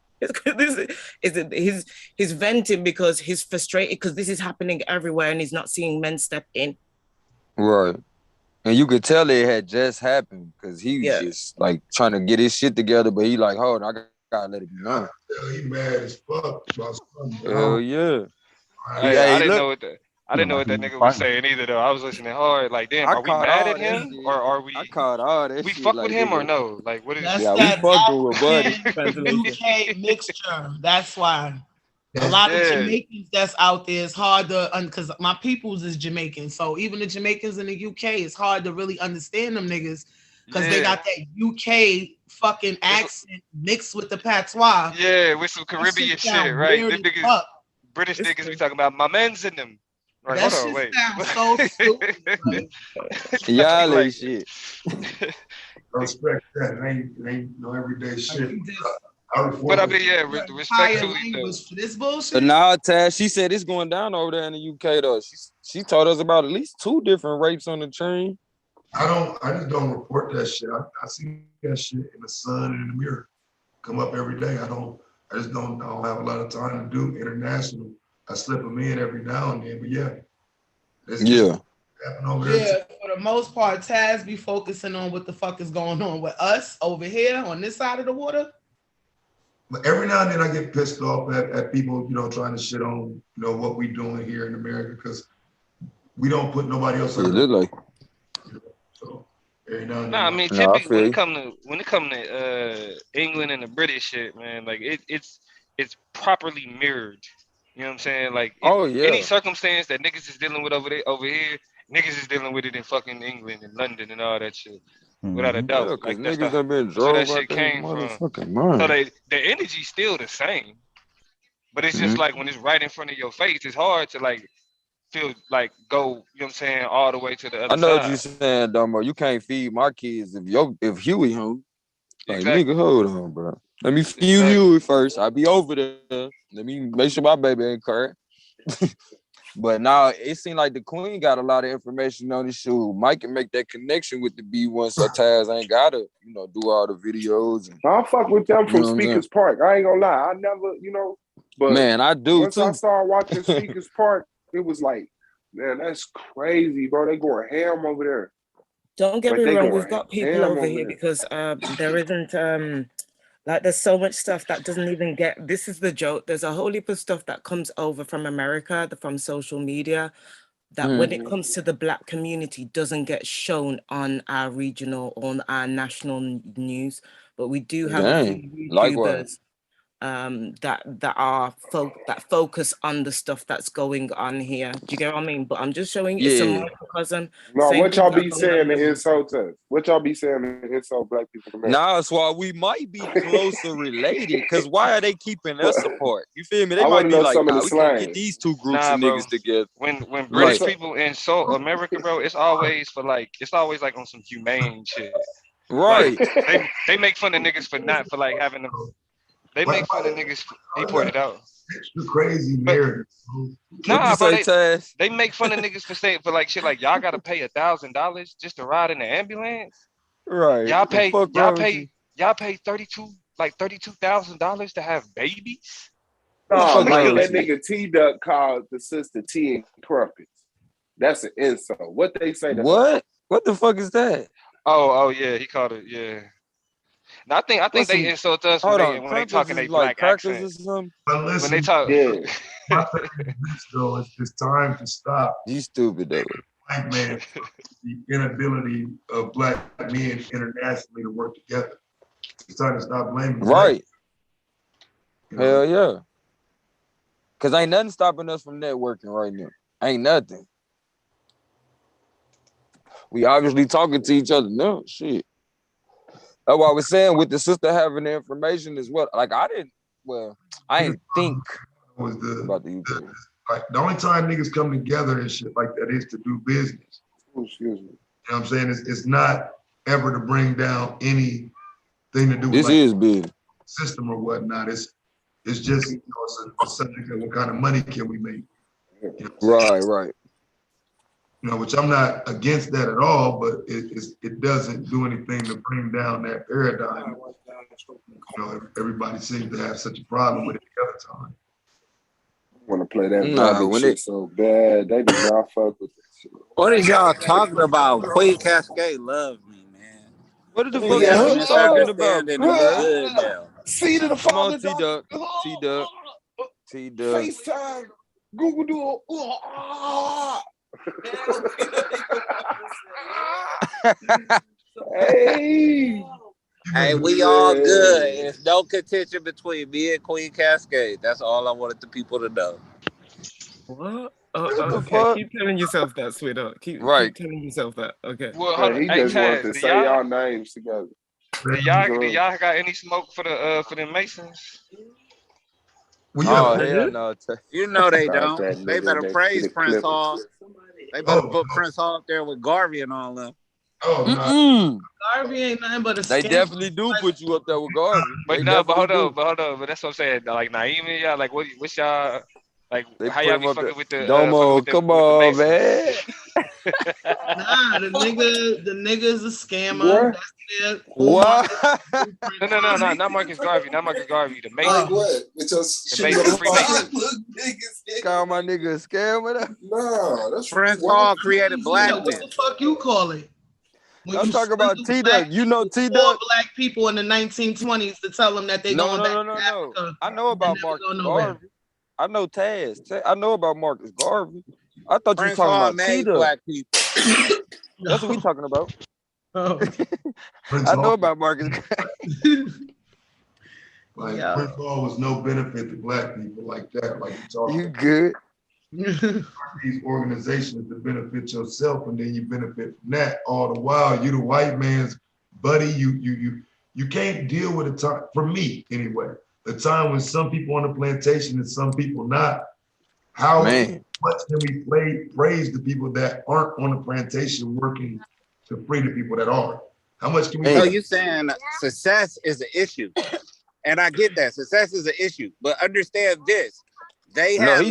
He's venting because he's frustrated because this is happening everywhere and he's not seeing men step in. Right. And you could tell it had just happened because he was just like trying to get his shit together, but he like, hold on, I gotta let it be known. He mad as fuck about something. Hell yeah. Hey, I didn't know what that nigga was saying either though. I was listening hard. Like, damn, are we mad at him or are we? I caught all that. We shit fuck like, with him nigga. or no? Like, what is? That's yeah, that we fucking with African UK mixture. That's why. A lot of Jamaicans that's out there, it's hard to, because my peoples is Jamaican. So even the Jamaicans in the UK, it's hard to really understand them niggas because they got that UK fucking accent mixed with the patois. Yeah, with some Caribbean shit, right? Them niggas, British niggas be talking about my men's in them. Right, that hold on, wait. So stupid. Y'all ain't shit. Respect that. It ain't no everyday shit. But I mean, yeah, respectfully though. For this bullshit. But now, Taz, she said it's going down over there in the UK though. She told us about at least 2 different rapes on the train. I just don't report that shit. I see that shit in the sun and in the mirror. Come up every day. I don't have a lot of time to do international. I slip them in every now and then, but yeah. Yeah, Happen over there. Yeah, for the most part, Taz be focusing on what the fuck is going on with us over here on this side of the water. But every now and then I get pissed off at people, trying to shit on, what we doing here in America because we don't put nobody else under. So every now and then. Nah, I mean, typically when it come to England and the British shit, man, like it's properly mirrored. You know what I'm saying? Like, any circumstance that niggas is dealing with over here, niggas is dealing with it in fucking England and London and all that shit. Without a doubt. Yeah, like niggas have been that's where that drove out shit their came from. motherfucking mind. So the energy's still the same. But it's just like when it's right in front of your face, it's hard to like feel like go, you know what I'm saying, all the way to the other I know what side. you're saying, Dumbo. You can't feed my kids if Huey home. Like, Exactly. nigga, hold on, bro. Let me feed Huey first. I'll be over there. Let me make sure my baby ain't correct. But now it seems like the queen got a lot of information on this show. Mike can make that connection with the B1, so Taz ain't gotta, do all the videos. And, I fuck with them from Speakers Park. I ain't gonna lie. I never, but man, I do once too. I started watching Speakers Park, it was like, man, that's crazy, bro. They going ham over there. Don't get me wrong, we've got people over here because there isn't like there's so much stuff that doesn't even get, this is the joke, there's a whole heap of stuff that comes over from America, from social media, that when it comes to the Black community doesn't get shown on our regional or our national news, but we do have a few YouTubers that focus on the stuff that's going on here. Do you get what I mean? But I'm just showing you, it's a microcosm. No, what y'all be saying to insult us? What y'all be saying to insult Black people? Nah, that's why we might be closer related. Because why are they keeping us apart? You feel me? They might be like, nah, we can't get these two groups of niggas together. When British people insult America, bro, it's always like on some humane shit. Right. Like, they make fun of niggas for like having them. They make fun of niggas. He pointed out. Extra crazy narrative. Nah, bro, they make fun of niggas for like shit like y'all gotta pay $1,000 just to ride in the ambulance. Right. Y'all pay $32,000 to have babies. Oh man, that nigga T-Duck called the sister T and Crumpets. That's an insult. What they say to what? What the fuck is that? Oh yeah, he called it, yeah. Now, I think they insult us when they talk in a Black accent. But listen, when they talk, my thing is this, though, it's time to stop. You stupid though. Black man, the inability of Black men internationally to work together. It's time to stop blaming. Right. Hell yeah. Cause ain't nothing stopping us from networking right now. Ain't nothing. We obviously talking to each other now. Shit. That's why I was saying with the sister having the information as well. Like I didn't think was about the UK. Like the only time niggas come together and shit like that is to do business. Oh, excuse me. You know what I'm saying? It's not ever to bring down anything to do with this is big system or whatnot. It's just it's a subject of what kind of money can we make. You know right. Which I'm not against that at all, but it doesn't do anything to bring down that paradigm. Everybody seems to have such a problem with it the other time. I want to play that shit so bad. They do not fuck with this shit. What is y'all talking about? Queen Cascade love me, man. What the fuck are you talking about? Good now. See to the Come father. on, T-Duck. T-Duck. FaceTime. Google Duo. Hey, we all good. There's no contention between me and Queen Cascade. That's all I wanted the people to know. What? Okay, keep telling yourself that, sweetheart. Keep telling yourself that. Okay. Well, he just wants to say y'all names together. Do y'all got any smoke for the Masons? Well, hell no. You know they don't. They better praise Prince Hall. They better put Prince Hall up there with Garvey and all them. Oh no. Garvey ain't nothing but a They definitely do put you up there with Garvey. But hold on. But that's what I'm saying. Like Naeem, y'all, like what's y'all like? They how y'all be fucking with the Domo? Come on, man. Nah, the nigga is a scammer. What? That's What? No, not Marcus Garvey. Not Marcus Garvey. The Mason. Like what? With your The Mason, the Freemason. Call my nigga a scammer? No, that's Prince Hall created what blackness. the fuck you call it? When I'm you talking about T-Duck. You know T-Duck? Black people in the 1920s to tell them that they going back to Africa. I know about Marcus Garvey. I know Taz. I know about Marcus Garvey. I thought you were Prince talking Hall about made T-Duck. black people. That's what we talking about. Oh. I know about Marcus. Like Prince Hall was no benefit to black people like that. Like you good. These organizations to benefit yourself, and then you benefit from that. All the while, you the white man's buddy. You can't deal with a time, for me anyway, a time when some people on the plantation and some people not. How much can we praise the people that aren't on the plantation working to free the people that are? How much can we? So you saying success is an issue, and I get that success is an issue, but understand this: they had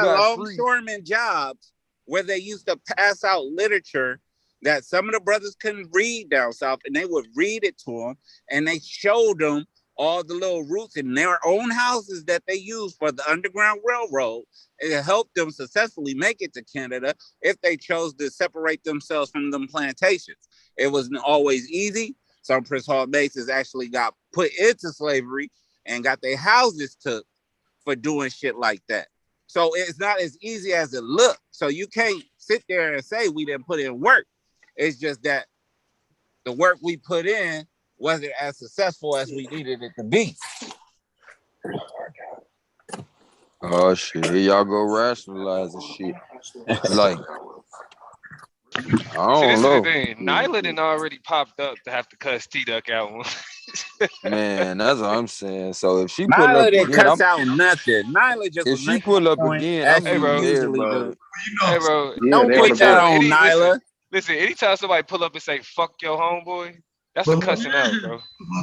longshoreman jobs where they used to pass out literature that some of the brothers couldn't read down south, and they would read it to them, and they showed them all the little routes in their own houses that they used for the Underground Railroad. It helped them successfully make it to Canada if they chose to separate themselves from them plantations. It wasn't always easy. Some Prince Hall Masons actually got put into slavery and got their houses took for doing shit like that. So it's not as easy as it looks. So you can't sit there and say we didn't put in work. It's just that the work we put in wasn't as successful as we needed it to be. Oh shit, here y'all go rationalizing shit. Like, I don't know. Is the thing. Nyla done already popped up to have to cuss T-Duck out. Man, that's what I'm saying. So if she pull Nyla up didn't again, cuss out nothing. Nyla just if she pull up again, I'm hey, bro. usually do. Hey, bro. Don't put that on Nyla. Listen, anytime somebody pull up and say "fuck your homeboy," that's a cussing out, bro.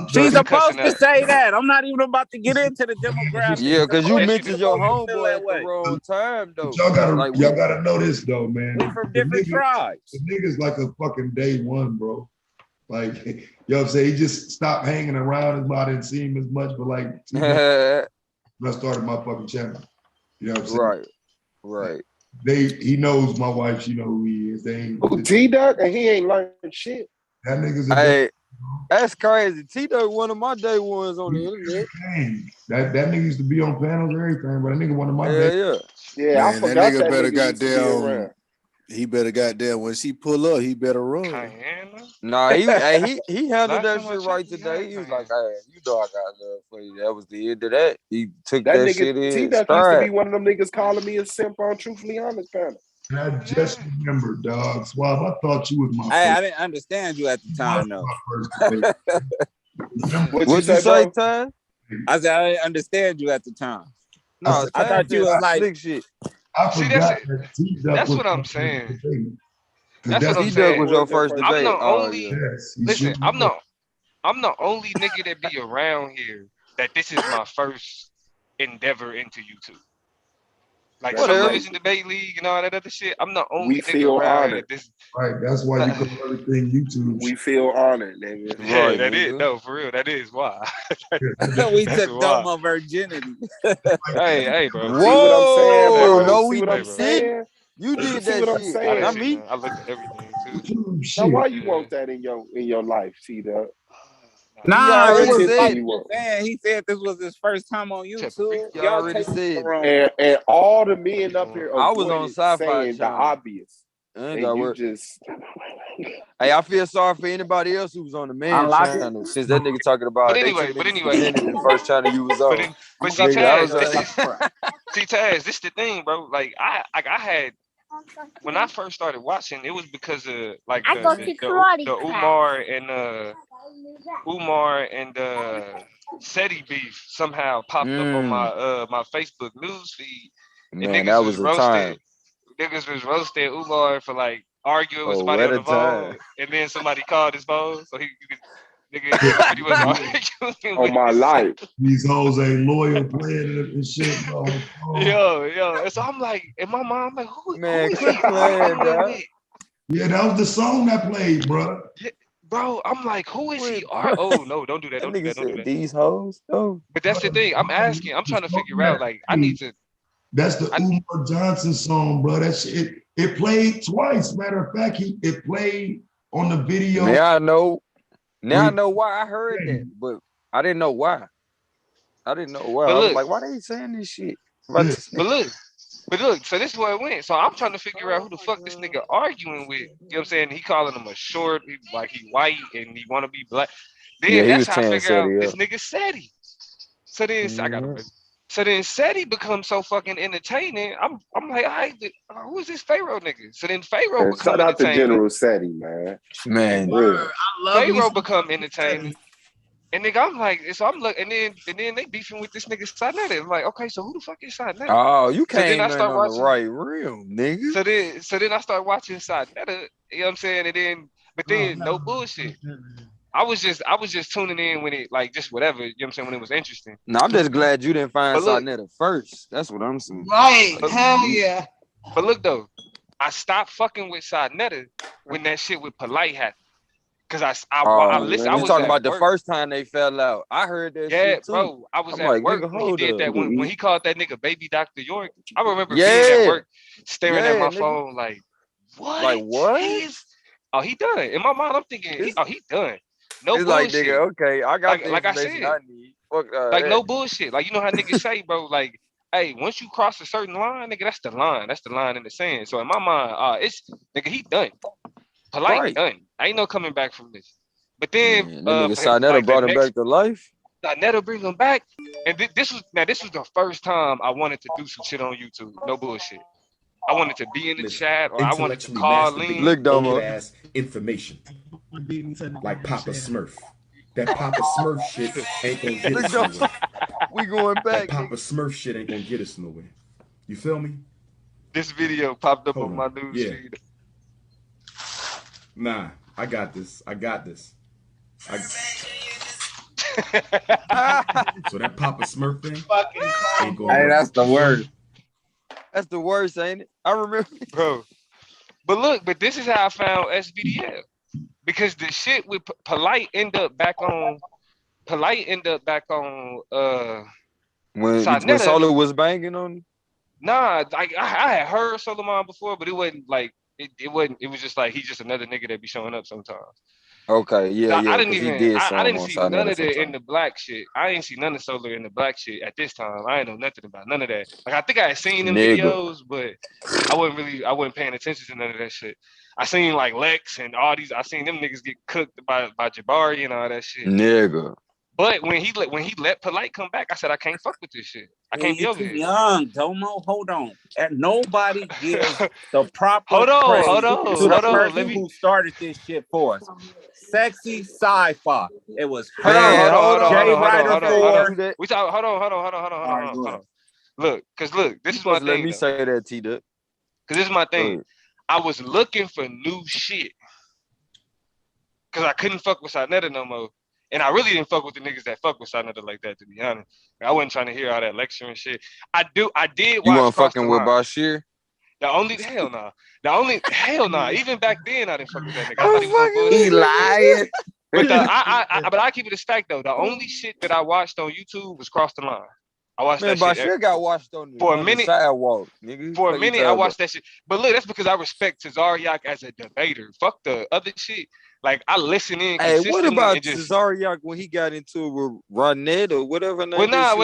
She's supposed to say that. I'm not even about to get into the demographics. Yeah, because you She's mentioned your supposed to feel homeboy that at way. the wrong time, though. Y'all gotta know this though, man. We from different tribes. The nigga's like a fucking day one, bro. Like, you know what I'm saying? He just stopped hanging around as much. I didn't see him as much, but like, when I started my fucking channel. You know what I'm saying? Right. He knows my wife, she know who he is. They ain't T-Duck, and he ain't learned shit. That nigga's hey, that's crazy. T-Duck one of my day ones on the internet. That nigga used to be on panels and everything, but that nigga one of my day. Yeah, I forgot that nigga that better nigga used to be around. He better goddamn when she pull up, he better run. Nah, he handled that shit right today. He was like, hey, you know I got love for you. That was the end of that. He took that shit in. T-Duck used to be one of them niggas calling me a simp on Truthfully Honest panel. And I just remember, dog. Swab, I thought you was my Hey, first. I didn't understand you at the time, though. What'd you say, Ty? I said I didn't understand you at the time. No, I thought you was like slick shit. I forgot that's what I'm saying. That's what I'm T-Duck saying. was your first debate. I'm the only. Yes, Listen, I'm the only nigga that be around here that this is my first endeavor into YouTube. Like Television Debate League and all that other shit. I'm the only nigga around here. Right, that's why you call everything YouTube. We feel honored, nigga. Yeah, Right, that is. No, for real, that is why. we took Doma virginity. hey, bro. Whoa, see what I'm saying, bro? No, see what I'm saying? You did see that what I'm shit. saying? Not me. I looked at everything too. Now, why you want that in your life, T-Duck? Nah, he this already is said. He said this was his first time on YouTube. He already said. And all the men up here I was on avoided Sci-Fi saying the Channel. obvious. And you just... Hey, I feel sorry for anybody else who was on the man channel since that nigga talking about. But anyway, the first channel you was on. But see, Taz, this the thing, bro. Like I had. When I first started watching, it was because of like the Umar and SETI beef somehow popped up on my Facebook news feed. And Man, niggas that was was a roasted. time. Niggas was roasted Umar for like arguing with somebody what on a the phone, time. and then somebody called his phone, so he pretty much arguing on my life. These hoes ain't loyal, playing and shit. Bro. Yo. And so I'm like, in my mind, I'm like, who is he playing, arguing dog. with? Yeah, that was the song that played, bro. Yeah, bro, I'm like, who is he? Oh no, don't do that. Don't do that. Don't do that. These hoes. Oh. But that's the thing. I'm asking. I'm trying to figure out. Like, I need to. That's the Umar Johnson song, bro. That shit. It played twice. Matter of fact, it played on the video. Now I know. Now I know why I heard that, but I didn't know why. I didn't know why. But I was look, like, why they saying this shit? but look. So this is where it went. So I'm trying to figure out who the fuck this nigga arguing with. You know what I'm saying? He calling him a short, like he white and he want to be black. Yeah, Then he that's was how I tearing figure out Seti this up. nigga Seti. So then I got him. So then Seti becomes so fucking entertaining. I'm like, who is this Pharaoh nigga? So then Pharaoh And become shout out to entertaining. General Seti, man. Man, really. I love Pharaoh become entertaining. And nigga, I'm like, so I'm looking, and then they beefing with this nigga Sinetta. I'm like, okay, so who the fuck is Sinetta? Oh, you So then came I in start on the watching. right real, nigga. So then I start watching Sinetta. You know what I'm saying? And then, but then no bullshit. I was just tuning in when it like just whatever. You know what I'm saying? When it was interesting. No, I'm just glad you didn't find But look, Sinetta first. That's what I'm saying. Right. Hell yeah. But look though, I stopped fucking with Sinetta when that shit with Polite happened. Cause I listened. I You was talking at about the work. first time they fell out? I heard that Yeah, shit too. bro. I was I'm at like, work nigga, when he hold did up. that. When he called that nigga Baby Dr. York. I remember being at Yeah. work, staring at my nigga. phone like, what? Like what? Oh, he done. In my mind, I'm thinking, he done. No It's bullshit. like, nigga, okay, I got the like I information said, I need. Fuck like that. no bullshit. Like you know how niggas say, bro. Like, hey, once you cross a certain line, nigga, that's the line. That's the line in the sand. So in my mind, it's nigga, he done. Polite done. Ain't no coming back from this. But then, Man, that nigga Sinetta like brought him back to life. Sinetta bring him back, and this was the first time I wanted to do some shit on YouTube. No bullshit. I wanted to be in the chat, or I wanted to call in. Look, Domo. Ass information. Like Papa Smurf. That Papa Smurf shit ain't gonna get us nowhere. We going back. That Papa Smurf shit ain't gonna get us nowhere. You feel me? This video popped up on my news feed. Nah, I got this. So that Papa Smurf thing ain't gonna Hey, that's the work. worst. That's the worst, ain't it? I remember, bro. But this is how I found SBDL, because the shit with Polite end up back on. When Solo was banging on. Nah, like I had heard Solomon before, but it wasn't like it wasn't. It was just like he's just another nigga that be showing up sometimes. Okay, yeah. I didn't even. I didn't on see none of Sinetta in the black shit. I ain't see none of Solar in the black shit at this time. I ain't know nothing about none of that. Like I think I had seen them videos, but I wasn't paying attention to none of that shit. I seen like Lex and all these. I seen them niggas get cooked by Jabari and all that shit. Nigga. But when he let Polite come back, I said I can't fuck with this shit. I can't be over too here. young, Domo. Hold on. And nobody gives the proper hold on. to the person who started this shit for us. Sexy sci-fi. It was her. Hold on. We talk. Hold on. Look, this is my thing. Let me say that, T-Duck. Because this is my thing. I was looking for new shit. Because I couldn't fuck with Sinetta no more. And I really didn't fuck with the niggas that fuck with Sinetta like that, to be honest. I wasn't trying to hear all that lecture and shit. I did watch You weren't fucking with Bashir? Hell nah. Even back then, I didn't fuck with that nigga. I thought he was bullshit. He lying. But I keep it a stack though. The only shit that I watched on YouTube was Cross the Line. I watched that shit. Bashir got watched on the, for a minute. Sidewalk, nigga. For a minute, I watched that shit. But look, that's because I respect Cesariak as a debater. Fuck the other shit. Like I listen in. Hey, what about Cesariak when he got into it with Ronette or whatever name? I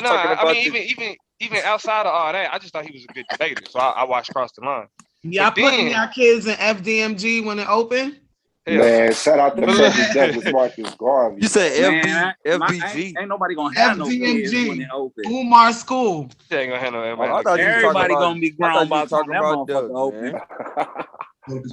mean, even outside of all that, I just thought he was a good debater. So I watched Cross the Line. Y'all putting y'all kids in FDMG when it open? Man, shout out to Douglas Marcus Garvey. You said FBG. Ain't nobody gonna have no kids when it open. Umar School. Ain't gonna have no. Everybody gonna be grown by talking about that motherfucker open.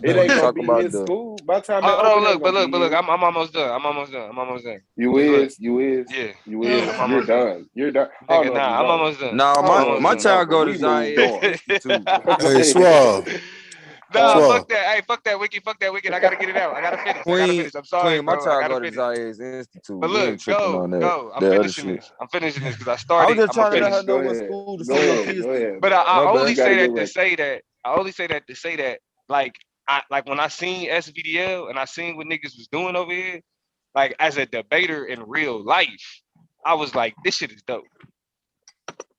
It ain't gonna be his school. By the time look. I'm almost done. You is. Yeah. You is. You're done. Nigga, nah, I'm almost done. Nah, my child go to Zion Institute. Hey, Suave. Nah, fuck that. Hey, fuck that wiki. I gotta get it out. I gotta finish. I'm sorry, my bro. child go to Zion's Institute. But look, go. I'm finishing this because I started. I was just trying to let her know what school to send your kids to. But I only say that to say that. Like like when I seen SVDL and I seen what niggas was doing over here, like as a debater in real life, I was like, this shit is dope.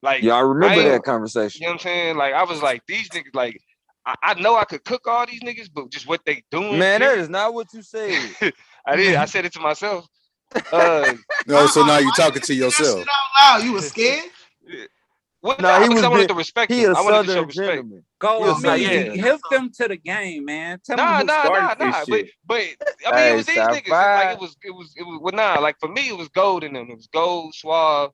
Like, yeah, I remember that conversation. You know what I'm saying? Like, I was like, these niggas, like, I know I could cook all these niggas, but just what they doing. Man, that is not what you said. I did. I said it to myself. No, so now you're talking to yourself. Out loud. You was scared? Well, no, he because was I wanted to respect he him. a I wanted to show southern respect. gentleman. Go on, man. Yeah. Help them to the game, man. Tell them who started this shit. But I mean, it was these niggas. Like it was. Well, nah. Like for me, it was Gold in them. It was Gold, Suave,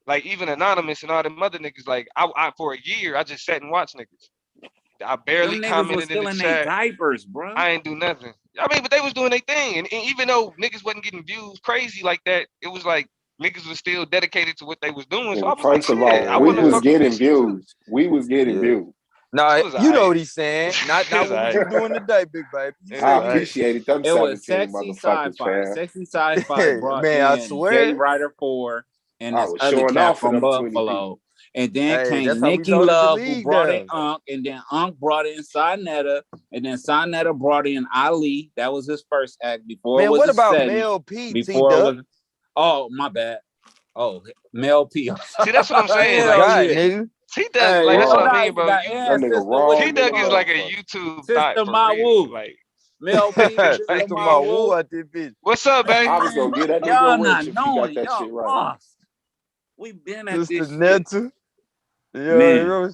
like even Anonymous and all them other niggas. Like I for a year, I just sat and watched niggas. I barely commented in the chat. Diapers, bro. I ain't do nothing. I mean, but they was doing their thing, and even though niggas wasn't getting views crazy like that, it was like niggas was still dedicated to what they was doing. So I was First like, of all, I we want to was fuck getting with views. We was getting views. Nah, you know what he's saying. Not what right. you doing today, big baby. I appreciate it. Them It was 17 sexy motherfuckers, sci-fi. fam. Sexy sci-fi brought Man, I in swear. Gay Rider 4 and I this was other showing cat off for from them 20 Buffalo. people. And then Hey, came that's how we Nikki voted the Love, who league brought in down. Unc, and then Unc brought in Sinetta, and then Sinetta brought in Ali. That was his first act. Before Man, it was what a about setting. Mel P? Before it was, oh my bad. Oh, Mel P. See, that's what I'm saying. Hell like, yeah, nigga. T-Duck, like that's what I mean, bro. That nigga wrong. T-Duck is like a YouTube thought Sister for Ma real. Woo. Like, Mel P. Sister Ma Woo out this bitch. What's up, baby? I was gonna get that Y'all nigga not rich if he got knowing. that Y'all shit right. lost. We been at Sister this shit. Netta. Yeah, Man.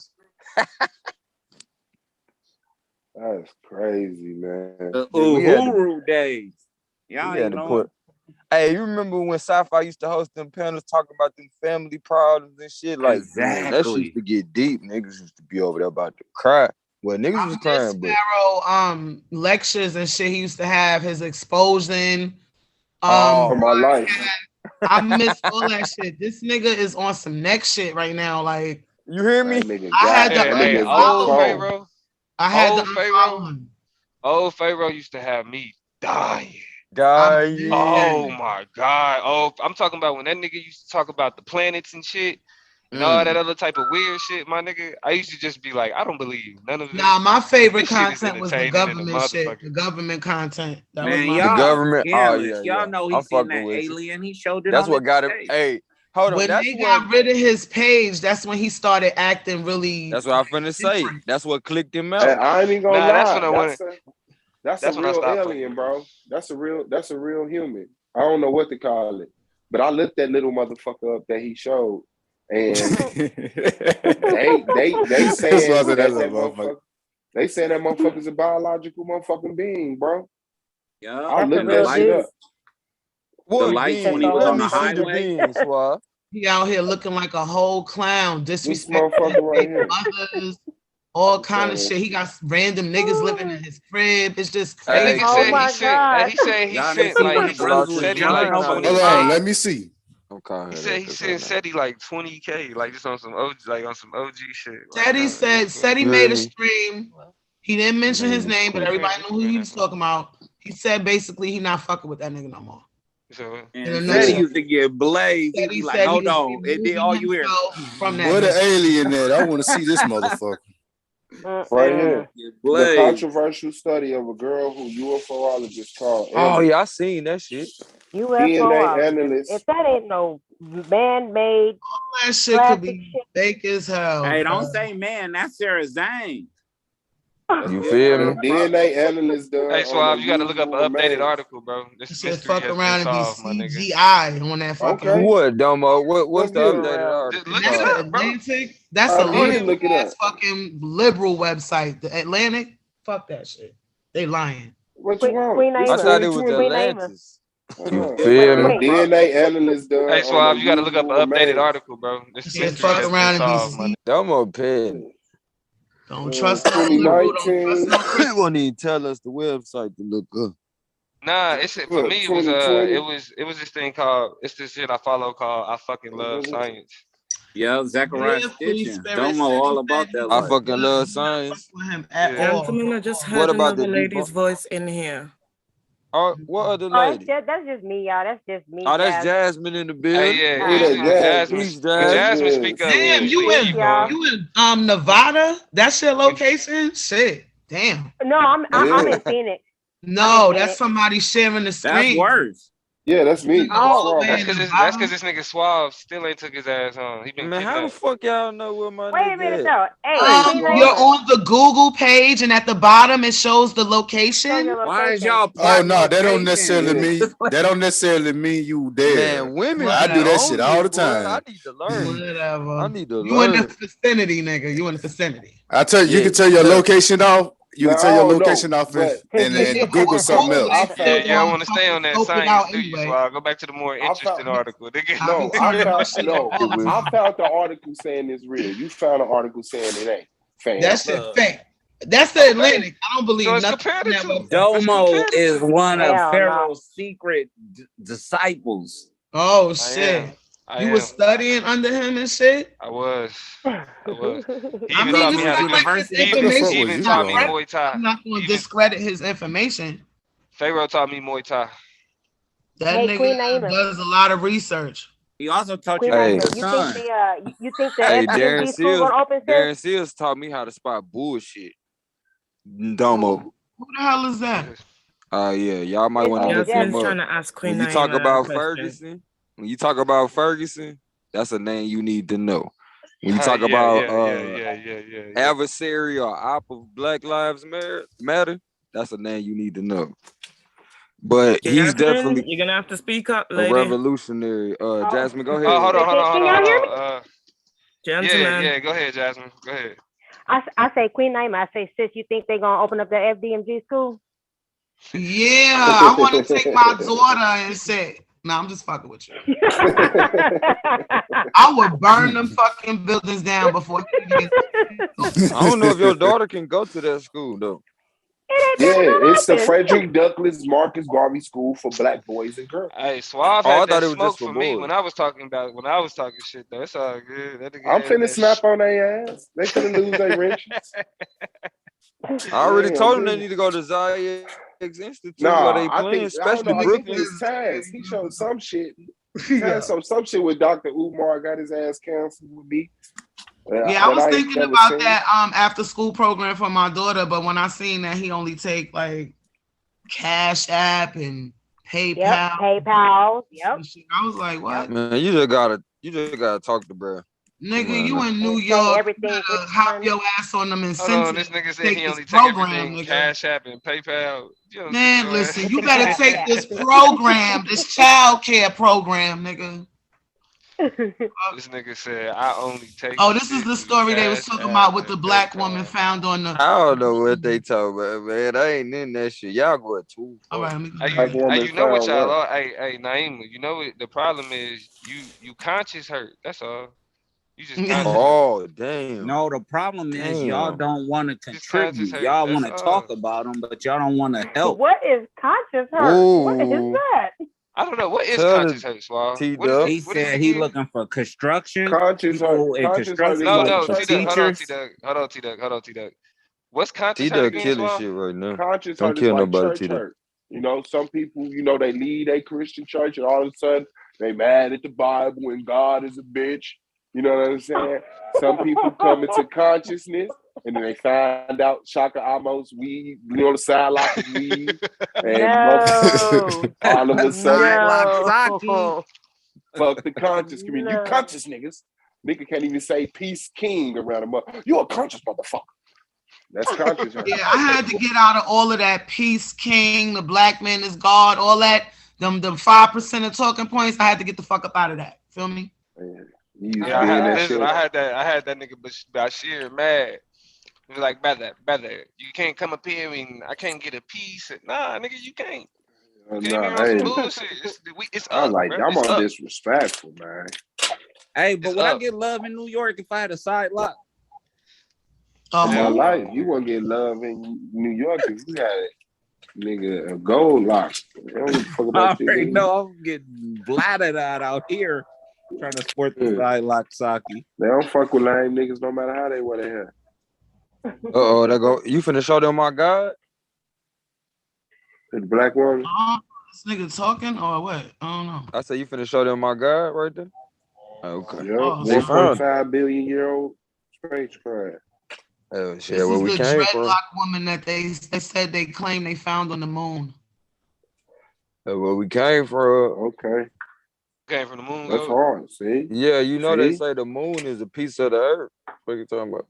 That's crazy, man. The we had to- Uhuru days. Y'all we had ain't to know. put. Hey, you remember when Sci-Fi used to host them panels talking about them family problems and shit? Like, man, that shit used to get deep. Niggas used to be over there about to cry. Well, niggas was crying, but Sparrow, lectures and shit he used to have, his exposing. For my life. I miss all that shit. This nigga is on some next shit right now. Like, you hear me? I had to old Pharaoh. I had old to Pharaoh. Old Pharaoh used to have me dying. Dying. Oh my God. Oh, I'm talking about when that nigga used to talk about the planets and shit and all that other type of weird shit, my nigga. I used to just be like, I don't believe none of this. Nah, my favorite This shit is content was the entertaining and government shit. motherfucking- The government content. That Man, was my y'all, the government. Oh scandalous. yeah, Y'all know he I'm seen fucking that with you. alien. He showed it. That's on what his got him. stage. Hey, hold on. When That's they what. got rid of his page, that's when he started acting really. That's what I'm finna say. That's what clicked him out. Hey, I ain't even gonna lie. That's when I wanted. That's That's a when I real stopped alien, bro. That's a real human. I don't know what to call it, but I looked that little motherfucker up that he showed, and they saying that motherfucker. They saying that motherfucker's a biological motherfucking being, bro. Yeah, I looked that shit up. What the lights when he was Let on me the see the highway. beans, Swab. He out here looking like a whole clown, This disrespecting motherfucker right here. mothers, all kind of shit. He got random niggas living in his crib. It's just That crazy. nigga said he said he Y'all sent didn't see when like the brothers was SETI jumping like over 20K. Hold on, let me see. He said he sent SETI like 20K, like just on some OG, like on some OG shit. SETI made a stream. He didn't mention his name, but everybody knew who he was talking about. He said basicore he not fucking with that nigga no more. And said he used to get blazed. He'd be like, hold on. And then all you hear from that. Where the alien at? I want to see this motherfucker. Right here. The Blade. controversial study of a girl who UFOologists call Oh yeah, I seen that shit. DNA analyst. If that ain't no man-made, all that shit could be fake as hell. Hey, don't say man. That's Sarah Zane. You feel me? DNA analyst done. Hey, Suave, you got to look up an updated article, bro. This Shit, mystery fuck has around been and solved, my be nigga. CGI on that fucking. Okay. What, Domo? What's the Look updated article? Look it up, bro. Atlantic. That's I a did look it ass up. fucking liberal website. The Atlantic. Fuck that shit. They lying. What you want? Queen I thought it was Atlantis. You feel The me? DNA analyst done. Hey, Suave, you got to look up an updated article, bro. This Shit, mystery fuck has been around and solved, my be nigga. Domo petty. Don't trust no liberal. Don't trust no He Christian. won't even tell us the website to look up. Nah, it's for Look, me. It was 2020. it was this thing called this shit I follow called I fucking love science. Yeah, Zachariah Yeah, Stitching. Spirit Don't know all about that I life. fucking love science. With him at Yeah. all. Gentlemen, I just What heard about the another lady's debunk? voice in here. What other Oh, lady? that's just me, y'all. That's just me. Oh, that's Jasmine. Jasmine in the building. Hey, yeah, Who that usually Jasmine? when Jasmine speak up, Damn, we you keep going. in Nevada? That's your location? Shit. Damn. No, I'm in Phoenix. No, that's somebody sharing the screen. That's worse. Yeah, that's me. Oh, that's because this nigga Suave still ain't took his ass home. He been Man, how the fuck y'all know where my wait a nigga minute at? though. Hey, You're on the Google page, and at the bottom it shows the location. Why is y'all Oh plotting no, that don't location? necessarily mean that don't necessarily mean you there. Man, women I be do that on shit this, all the boy. I time. need to learn. Whatever. I need to You in learn. the vicinity, nigga. You in the vicinity. I tell you, you Yeah. can tell your location off. You Man, can tell I your don't know, location off but and Google something else. I Yeah, found you don't want to stay on that Scope it science, out do you? anyway. So I'll go back to the more interesting article. No, I found the article saying it's real. You found an article saying it ain't. Fam. That shit fake. That's the Atlantic. I don't believe nothing on that website. Domo is one of Hell no. Pharaoh's secret disciples. Oh shit. You was studying under him and shit? I was. He I even mean, taught you me how sound to like his he information. even taught me Muay Thai. I'm not going to discredit his information. Pharaoh taught me Muay Thai. That Hey, nigga Queen Naima. does a lot of research. He also taught Queen you Hey. Naima, you think the Hey, FDMG school gonna open soon? Darren Seals taught me how to spot bullshit. Domo. Who the hell is that? Yeah, y'all might want to look him Jasmine's up. trying to ask Queen When you talk Naima a about question. Ferguson, that's a name you need to know. When you talk about adversary or op of Black Lives Matter, that's a name you need to know. But he's Jasmine, definitely you're gonna have to speak up, a lady. revolutionary. Jasmine, go ahead. Hold on. Can y'all hear me? Gentlemen. Yeah, go ahead, Jasmine. Go ahead. I say Queen Naima. I say, sis, you think they gonna open up the FDMG school? Yeah, I want to take my daughter and say, no, I'm just fucking with you. I would burn them fucking buildings down before he even I don't know if your daughter can go to that school though. Yeah, it's the Frederick Douglass Marcus Garvey School for Black boys and girls. Hey, Suave I had thought that it was smoke just for for me boys. when I was talking shit though. It's all good. That nigga I'm had finna that snap on their ass. They finna lose their riches. I already told him they need to go to Zaye's Institute where they I playing, think I don't especially know. I think it Brooklyn. was Taz. He showed some shit. Yeah. Taz some shit with Dr. Umar got his ass canceled with me. Yeah, I was thinking about that after school program for my daughter, but when I seen that he only take like Cash App and PayPal, Yep. I was like, what? Man, you just gotta talk to bro. Nigga, you in New York, you better hop your ass on them incentives. Hold on, this nigga said he only take everything Cash App and PayPal. Man, listen, you better take this program, this child care program, nigga. This nigga said I only take. Oh, this is the story they was talking about with the black woman found on the. I don't know what they talk about, man. I ain't in that shit. Y'all go too far. Hey, you know what y'all are? Hey, Naima, you know what the problem is? You conscious hurt. That's all. You just conscious hurt. Damn. No, the problem is y'all don't want to contribute. Y'all want to talk about them, but y'all don't want to help. What is conscious hurt? What is that? I don't know. What is conscious hurt, Swab? He said he looking for construction. Conscious people in construction. No, T-Duck. Hold on, T-Duck. What's conscious hurt T-Duck again, killing Swab? shit right now. Conscious Don't hurt kill is like nobody, church T-Duck. hurt. You know, some people, they lead a Christian church and all of a sudden they mad at the Bible and God is a bitch. You know what I'm saying? Some people come into consciousness and then they find out Shaka Amos weed, on the side like weed. And all of a sudden, fuck the conscious community. You conscious niggas. Nigga can't even say peace king around a mother. You a conscious motherfucker. That's conscious. Yeah, I had to get out of all of that peace king, the black man is God, all that, them 5% of talking points. I had to get the fuck up out of that. Feel me? Yeah, I had that nigga Bashir mad. He was like, brother, you can't come up here and I can't get a piece. Nah, nigga, you can't. It's I'm up, like, bro. I'm on disrespectful, man. Hey, but would I get love in New York if I had a side lot? My life, you wouldn't get love in New York if you had nigga a gold lock. They don't give a fuck about I already know I'm getting blatted out here trying to sport the side lock Saki. They don't fuck with lame niggas no matter how they wear their hair. They go. You finna show them my God? The black woman. This nigga talking or what? I don't know. I said you finna show them my God right there. Okay. Yep. 1.5 billion year old spacecraft. Oh shit, This where is we the came from. dreadlock woman that they said they claim they found on the moon. Where we came from. Okay. Came from the moon. That's Go. hard. See? Yeah, you know they See? say the moon is a piece of the earth. What you talking about?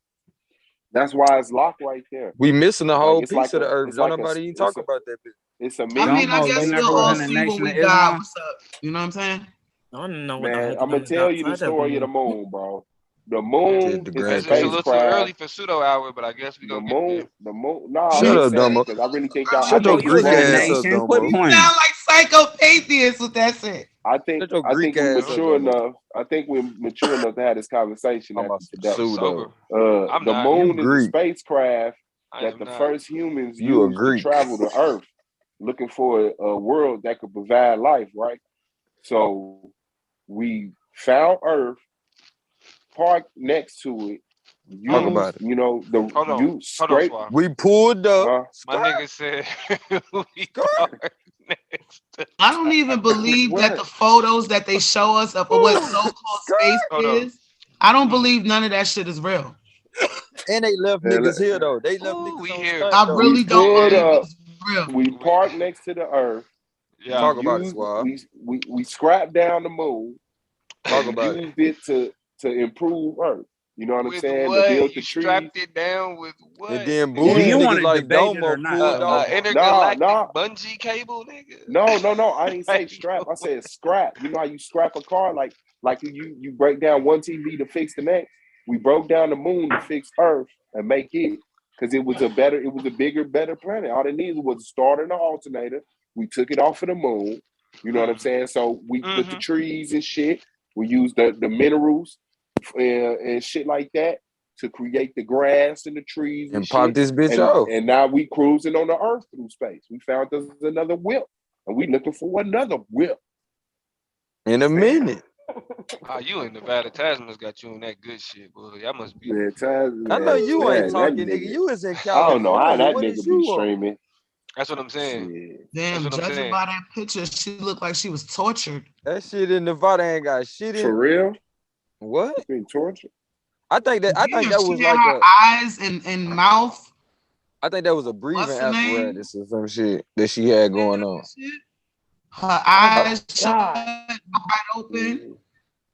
That's why it's locked right there. We missing the Like whole it's piece like of the a earth. it's Don't like a nobody even it's talk a about that bitch. it's a I mini. mean, I Domo, guess you we'll never all was in the see when Nation we of die. Islam? What's up? You know what I'm saying? I want to know what the Man, I'm argument gonna is tell you the outside of the story of the moon. moon, bro. The Yeah. moon The is a grand It's a little too early spacecraft. for pseudo hour, but I guess we The gonna get there. moon, the moon. No, I Shut ain't up, saying Dumbo. because I really think y'all. I Shut your think Domo, you we was Greek in the grown ass enough. up, Nation. Quit Dumbo. You playing. sound like psycho atheists with that shit. Shut your I Greek think we're ass up, mature Dumbo. enough. I think we're mature enough to have this conversation I'm after about some today. I'm sober. pseudo. I'm The not. You moon is a Greek. spacecraft I that am the not. first humans You a used to Greek. travel to Earth, looking for a world that could provide life. Right. So we found Earth, parked next to it, Talk used, about it. you know, Hold on. you Hold on, scrape, Swab. We pulled up. huh? My nigga said we Skirt. parked next to I don't even believe that the What? photos that they show us of what so-called Skirt. space Hold on. is, I don't believe none of that shit is real. And they left Man, niggas here though. They left Ooh, niggas we on here. stunt I though. we really don't We pulled believe here. up, it's real. we We parked next to the Earth. yeah. Talk about it, Used Swab. we scrapped down the moon Talk and about it. used it to improve Earth. You know what I'm With saying? To what? build You the trees. strapped it down with what? And then Do bougie you Yeah. want niggas to like debate it or Domo not, pulled off. Domo? Nah, Intergalactic nah. bungee cable, nigga. No. I ain't say Like, strap. I said scrap. You know how you scrap a car? Like you break down one TV to fix the next. We broke down the moon to fix Earth and make it because it was a bigger, better planet. All it needed was a starter and an alternator. We took it off of the moon. You know what I'm saying? So we put the trees and shit. We used the minerals and shit like that to create the grass and the trees and And pop shit. this bitch off. And now we cruising on the Earth through space. We found there's another whip. And we looking for another whip. In a minute. you in Nevada. Tasman's got you on that good shit, boy. Y'all must be. Man, I know you ain't that talking, nigga. nigga. You was in I don't know how California. that What is nigga be you on? streaming. That's what I'm saying. Shit. Damn, That's what I'm judging saying. by that picture, she looked like she was tortured. That shit in Nevada ain't got shit in For it. real? What? You being tortured? I think that was She had like her eyes and mouth. I think that was a breathing What's her name? apparatus or some shit that she had going on. Her eyes shut, God. wide open.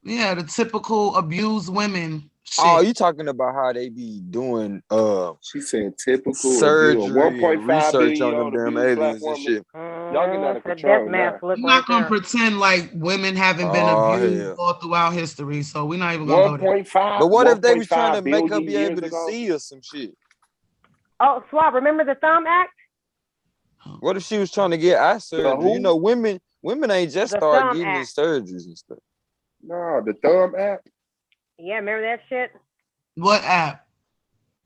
Yeah, the typical abused women shit. Oh, you talking about how they be doing She said typical surgery abuse. 1.5 and research billion on them damn abused black aliens and woman. shit. Y'all getting out of The control death now. mask look We're right not gonna there. pretend like women haven't been Oh, abused hell. all throughout history, so we're not even gonna go there. 1.5. But what if they was trying to 1.5 make her billion be years able to ago? see or some shit? Oh, Swab, remember the Thumb Act? What if she was trying to get eye surgery? You know, women ain't just The start Thumb getting Act. these surgeries and stuff. No, the Thumb app. Yeah, remember that shit? What app?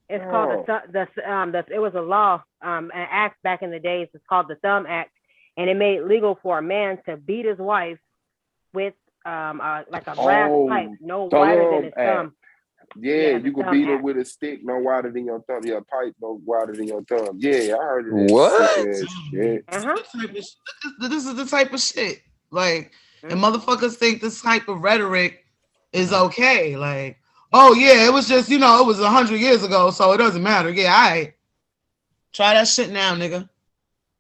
It's called it was a law, an act back in the days. It's called the Thumb Act, and it made it legal for a man to beat his wife with like a brass pipe, no wider than his thumb. Yeah, you could beat her act. with a stick no wider than your thumb. Yeah, pipe no wider than your thumb. Yeah, I heard of that What? sick ass shit. This is the type of shit. Like, and motherfuckers think this type of rhetoric is okay. Like, oh yeah, it was just, it was 100 years ago, so it doesn't matter. Yeah, all right. Try that shit now, nigga.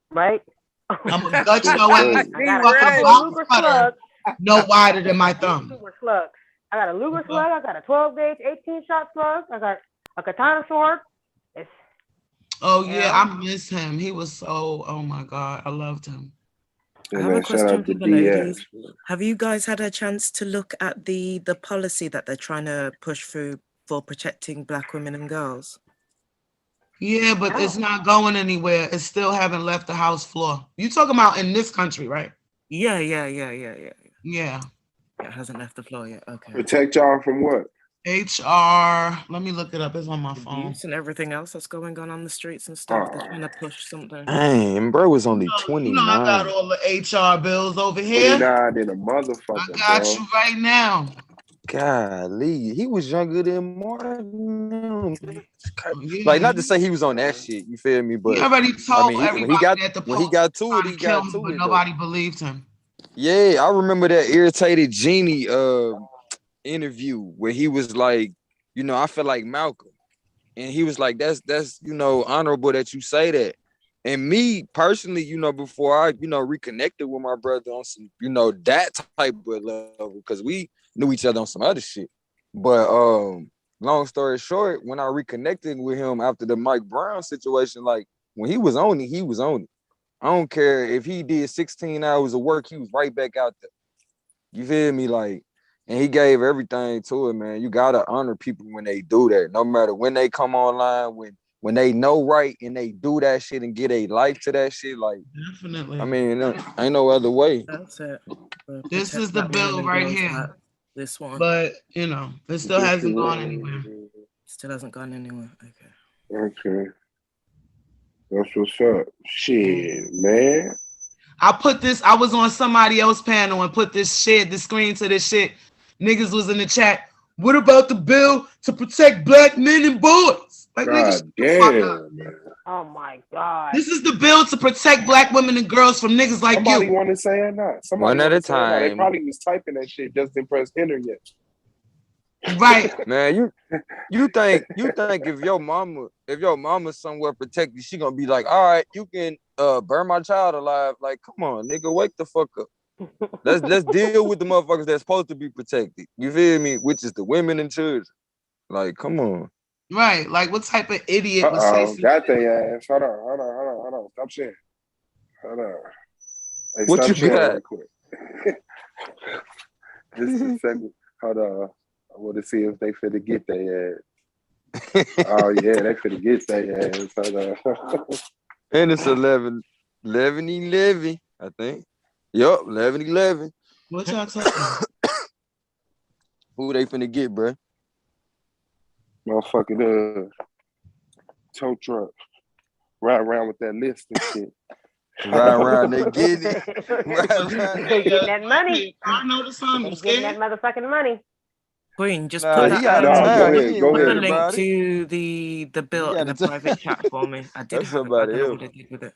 Right? I'm gonna gut your ass. I got Fucking box cutter, no wider than my thumb. Luger slugs. I got a Luger slug. I got a 12 gauge, 18 shot slug. I got a katana sword. Oh yeah, I miss him. He was so. Oh my god, I loved him. I have a question for the ladies. Have you guys had a chance to look at the policy that they're trying to push through for protecting Black women and girls? Yeah, but it's not going anywhere. It still haven't left the House floor. You talking about in this country, right? Yeah. Yeah. It hasn't left the floor yet. Okay. Protect y'all from what? HR. Let me look it up. It's on my phone. And everything else that's going on the streets and stuff. They're trying to push something. Dang, bro was only I 29. got all the HR bills over here. 29 in a motherfucker, I got bro. you right now. Golly, he was younger than Martin. Like, not to say he was on that shit, you feel me? But He already told when he got to it, he got to it. Nobody believed him. Yeah, I remember that Irritated Genie interview where he was like, I feel like Malcolm. And he was like, that's honorable that you say that. And me personally, before I, reconnected with my brother on some, that type of level, because we knew each other on some other shit. But long story short, when I reconnected with him after the Mike Brown situation, like when he was on it, he was on it. I don't care if he did 16 hours of work, he was right back out there. You feel me? Like, and he gave everything to it, man. You gotta honor people when they do that, no matter when they come online, when they know right and they do that shit and get a life to that shit. Like, definitely. I mean, ain't no other way. That's it. This is the bill right here. This one. But it still hasn't gone anywhere. Still hasn't gone anywhere. Okay. That's what's up. Shit, man. I was on somebody else's panel and put the screen to this shit. Niggas was in the chat. What about the bill to protect black men and boys? Like, niggas, damn. Oh my God. This is the bill to protect black women and girls from niggas like Somebody you. want to say it not. Somebody one at a say it not. They time. probably was typing that shit, just didn't press enter yet. Right. Man, you think if your mama's somewhere protected, she gonna be like, all right, you can burn my child alive. Like, come on, nigga, wake the fuck up. Let's deal with the motherfuckers that's supposed to be protected. You feel me? Which is the women and children. Like, come on. Right. Like, what type of idiot would say something? Got their ass. Hold on. Stop sharing. Hold on. Hey, What stop you sharing got? real quick. Just a second. Hold on. I want to see if they finna get their ass. Oh yeah, they finna get their ass. Hold on. And it's 11, I think. Yup, 11. What y'all talking about? Who they finna get, bro? Motherfucking tow truck. Ride around with that list and shit. Ride around, they get it. They getting that money. I know the song. They getting that motherfucking money. Queen, just Nah, put he that. out of town. Go ahead. The link to the bill in the private chat for me. I did That's have it, but I somebody don't know else. what I did with it.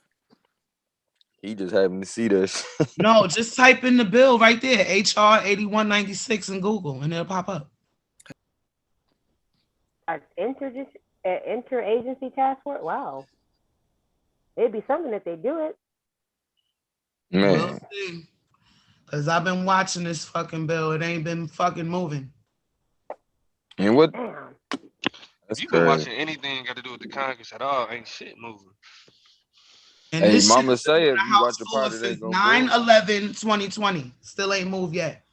He just happened to see this. No, just type in the bill right there, HR 8196 in Google, and it'll pop up. Interagency task force? Wow. It'd be something if they do it. Man. We'll see. Because I've been watching this fucking bill. It ain't been fucking moving. And what? If you been watching anything got to do with the Congress at all, ain't shit moving. And hey, this mama shit say if the you house watch a full party, they since gonna 9/11/2020. Still ain't moved yet.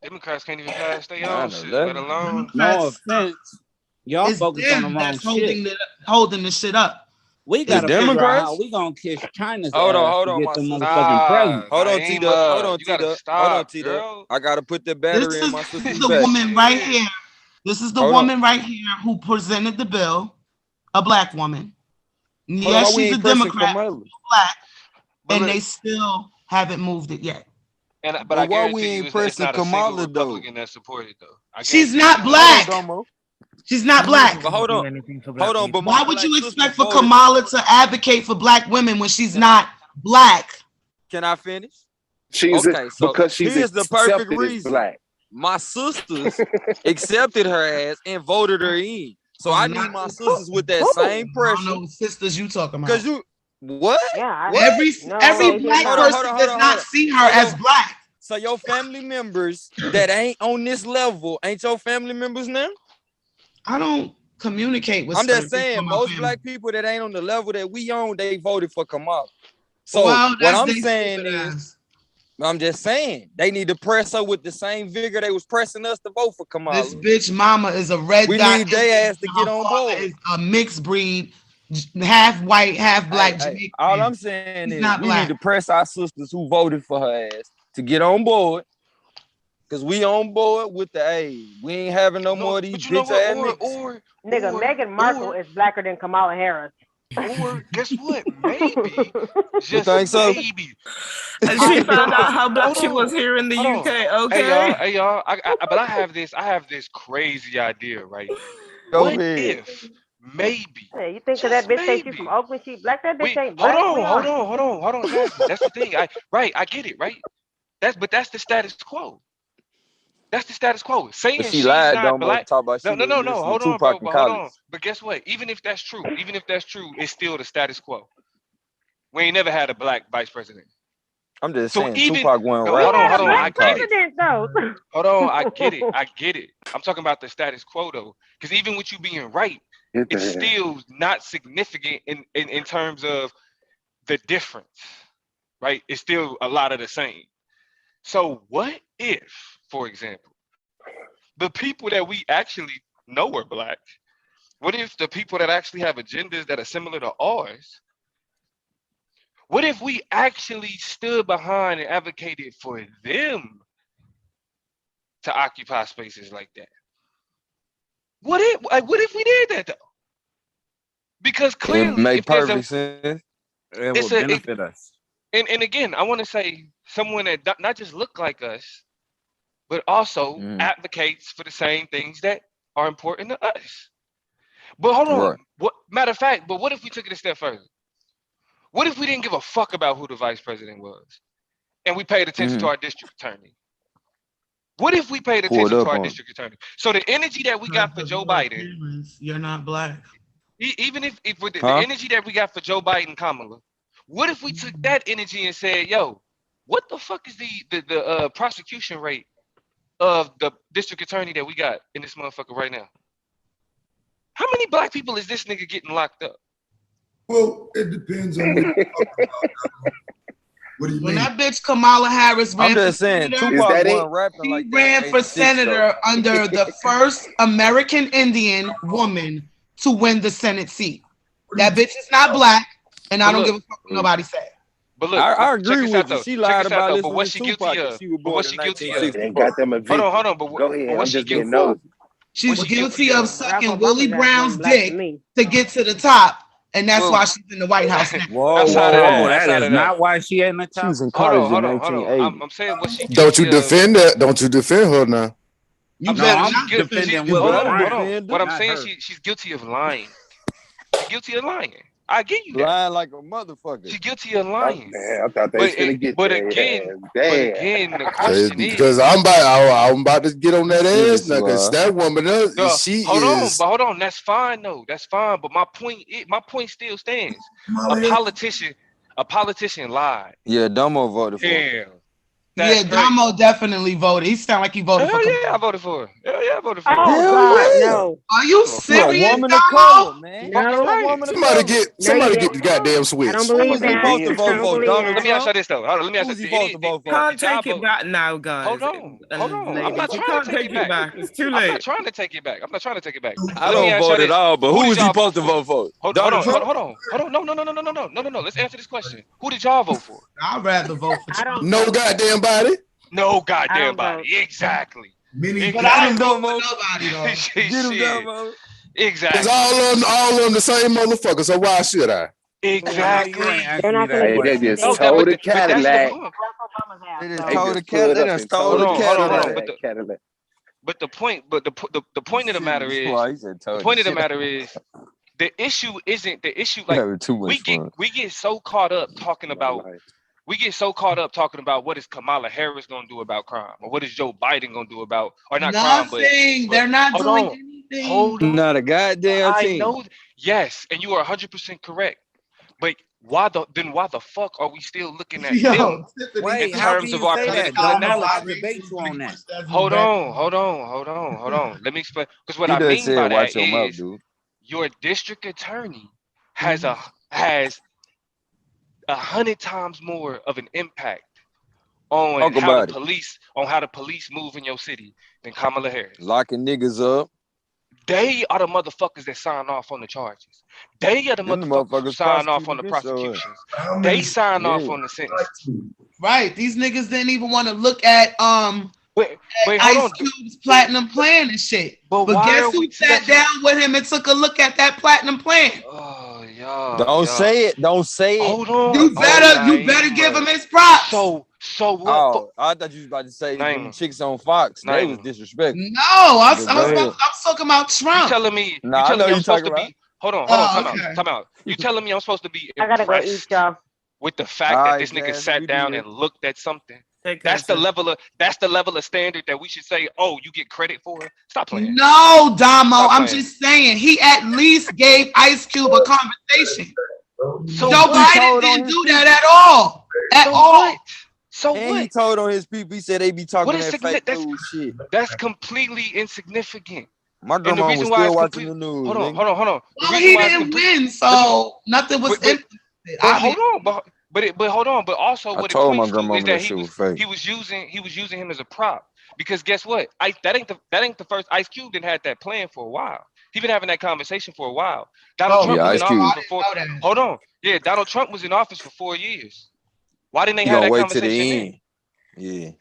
Democrats can't even pass their own shit, let alone. No offense. Y'all It's focus on the them wrong that's shit. holding the shit up. We The gotta figure out how Democrats? we gonna kiss China's Hold ass on, to get my the sister. motherfucking president. Hold on, T-Dub. Hold on, You gotta T-Dub. stop, Hold on, T-Dub. girl. I gotta put the This battery in is my sister's the back. woman right here. This is the Hold on. woman right here who presented the bill, a black woman. Hold on, Yes, why we she's a ain't pressing Democrat, Kamala? black, But and look, they still haven't moved it yet. but I why we guarantee you, ain't it's pressing not a single Kamala though? Republican that supported though. I She's guarantee not you. black. Hold on, Domo. She's not black. But hold on. Hold on, but Why my would you black expect sister for voted. Kamala to advocate for black women when she's not black? Can I finish? She's Okay, so because she's here's the perfect accepted as reason. black. My sisters accepted her ass and voted her in. So I need my sisters with that same I pressure. don't know what sisters you talking about. Cause you what? Yeah. What? Every they black did not. person does not see her as black. So your family members that ain't on this level ain't your family members now? I don't communicate with. I'm just certain people saying in my most family. black people that ain't on the level that we on, they voted for Kamala. So Well, what that's I'm they saying stupid is, ass. I'm just saying they need to press her with the same vigor they was pressing us to vote for Kamala. This bitch mama is a red We dot. need their ass to get Her on father board. is a mixed breed, half white, half black. Hey, all I'm saying He's is not we black. need to press our sisters who voted for her ass to get on board. Cause we on board with the we ain't having no more of these bitch ass niggas. Nigga, Meghan Markle is blacker than Kamala Harris. Or guess what? Maybe, You think so? maybe. And she found out how black she was here in the UK. Okay. Hey y'all. But I have this crazy idea, right? Go What ahead. if maybe? Hey, you think that bitch thinks she's from Oakland? She black. That bitch ain't Hold black. on, Jasmine. That's the thing. I get it, right? That's the status quo. That's the status quo. Saying But she she's lied, not don't black. talk about she No. was listening Hold to on, bro. Tupac in But hold college. on. But guess what? Even if that's true, it's still the status quo. We ain't never had a black vice president. I'm just So saying even Tupac wasn't no, rapping. hold on. Shit I in get college. it. President though. Hold on. I get it. I'm talking about the status quo though, because even with you being right, it's still not significant in terms of the difference, right? It's still a lot of the same. So what if, for example, the people that we actually know are black, what if the people that actually have agendas that are similar to ours, what if we actually stood behind and advocated for them to occupy spaces like that? What if we did that though? Because It clearly, make if there's perfect sense. It it's will benefit us. and again, I want to say someone that not just look like us, but also advocates for the same things that are important to us. But hold on, Right. what matter of fact? But what if we took it a step further? What if we didn't give a fuck about who the vice president was, and we paid attention to our district attorney? What if we paid Pulled attention to up our on. district attorney? So the energy that we got for Joe Biden, you're not black. even if with the Huh? energy that we got for Joe Biden, Kamala, what if we took that energy and said, "Yo, what the fuck is the prosecution rate of the district attorney that we got in this motherfucker right now? How many black people is this nigga getting locked up?" Well, it depends on what you're talking about. What do you When mean? that bitch Kamala Harris ran I'm for just saying senator, Tupac wasn't rapping she like that ran in for 86 though. senator under the first American Indian woman to win the Senate seat. That bitch is not black, and I But don't look, give a fuck what nobody say. but look, I check agree this out with you. though. She Check lied this out about though. But listening what's to she guilty Tupac and of? she was But born what's in she guilty of? And 1964. got them Hold on, evicted. hold on. But Go ahead. what's I'm she just being guilty of? nosy. She's What's she guilty guilty of of? Barack sucking Obama's Willie ass Brown's wasn't black to dick me. to get to the top, and that's Well, why she's in the White House now. Whoa, outside of whoa. that, That outside is of that, not why she in the She top. was in college in hold on. 1980. I'm saying what she Don't you guilty of. defend that? Don't you defend her now? You I'm No, saying better what I'm she's not guilty. defend defending You this Willie Hold better on, woman. hold on. defend her. What I'm not saying, her. she's guilty of lying. She's guilty of lying. I get you that. Lying like a motherfucker. She's guilty of Oh, lying. damn, I thought they was But finna get but their again, ass. Damn. the question Because is, I'm about to get on that ass Serious now. Because lie. that woman, she hold on, is. but hold on. That's fine though. That's fine. But my point still stands. A Molly, politician lied. Yeah, Domo voted for her. Damn, Yeah, that's crazy. Damo definitely voted. He sound like he voted for Hell Kamala. yeah, I voted for her. Hell yeah, I voted for her. Oh Hell God, yeah. no, Are you Oh, She a fuck serious, yeah. woman of Damo? color, man. Fucking She a no, right. woman of Somebody color. get no, you somebody get the didn't. goddamn I don't switch. Who believe was he that. supposed to Being I vote don't for? treated. believe Donald Let that. me ask Trump? you this though. Hold on, let me Who ask was he you. supposed to vote for? Can't Did y'all take it vote? back now, guys. Hold on, hold on. I'm Ladies, not you trying to can't take take it it back. back. It's too I'm not late. trying to take it back. I'm not trying to take it back. I Let me don't ask y'all vote at this. all, but Who who did was he y'all vote supposed to for? vote for? Hold Donald on, Trump? hold on. No. Let's answer this question. Who did y'all vote for? I'd rather vote for I Trump. don't No vote. goddamn body. No I goddamn don't body. vote. Exactly. many But I Get ain't him, Exactly. vote for Domo. nobody though. Get him, Shit. Domo. Cause Exactly. all of them the same motherfucker. So why should I? I know you ain't Exactly. They're asking me not gonna that Hey, get they the just No, question. thing that done. told the but that's the Cadillac. point. Barack Obama's ass, They just so. They told the just cat. pulled They up done and stole told the the Hold cat on. back. Cadillac. Cadillac. But the point of the matter is He said told the shit. the issue isn't the issue. You Like having too much fun. we get so caught up talking My about life. what is Kamala Harris gonna do about crime, or what is Joe Biden gonna do about, or not crime, Nothing. but They're not hold doing on, hold anything. on. Not a goddamn I thing. know, yes, and you are 100% correct. But why the fuck are we still looking at them Yo, Tiffany in Wait, said how can terms of you our say that? political Damo, Donald, I I analysis? raised debate this you big on that. push that's his Hold back. on, hold on. Let me explain. Because what He I done mean said, by watch that your mouth, is dude. your district attorney has 100 times more of an impact on Talk about it. how the police move in your city than Kamala Harris. Locking niggas up. They are the motherfuckers that sign off on the charges. They are the Then the motherfuckers who motherfuckers sign off on prosecuted the bitch your ass. prosecutions. how They many sign off Yeah. on the sentences. Right. These niggas didn't even want to look at Wait, hold Ice on. Cube's platinum plan and shit. But But why guess are who we sat taking? down with him and took a look at that platinum plan? Oh, y'all. Don't say it. Don't say it. Hold on. You Oh, better give him his props. So what? Oh, I thought you was about to say them Name chicks on Fox. They was him. disrespectful. No, I But was go ahead. talking about Trump. You telling me Nah, I know I'm you supposed talking to about. be? Hold on. Oh, okay. Time out. You telling me I'm supposed to be I gotta go eat, impressed y'all. with the All fact that right, this nigga Jasmine, we sat down did. and looked at something? That's the level of standard that we should say, oh, you get credit for it. Stop playing. No, Damo. I'm just saying he at least gave Ice Cube a conversation. So Joe Biden didn't do that at all. At all. So and what? he told on his people, he said they be talking that fake news shit. That's completely insignificant. My grandma was still watching the news. Hold on. Well, he didn't win, so nothing was implemented. But hold on. But also, I what it told my points to grandma is that that shit was fake. he was using him as a prop. Because guess what? That ain't the first. Ice Cube didn't have that plan for a while. He been having that conversation for a while. Donald Trump was in office for 4. Hold on. Yeah, Donald Trump was in office for 4 years. Why didn't they have that conversation then? Yeah.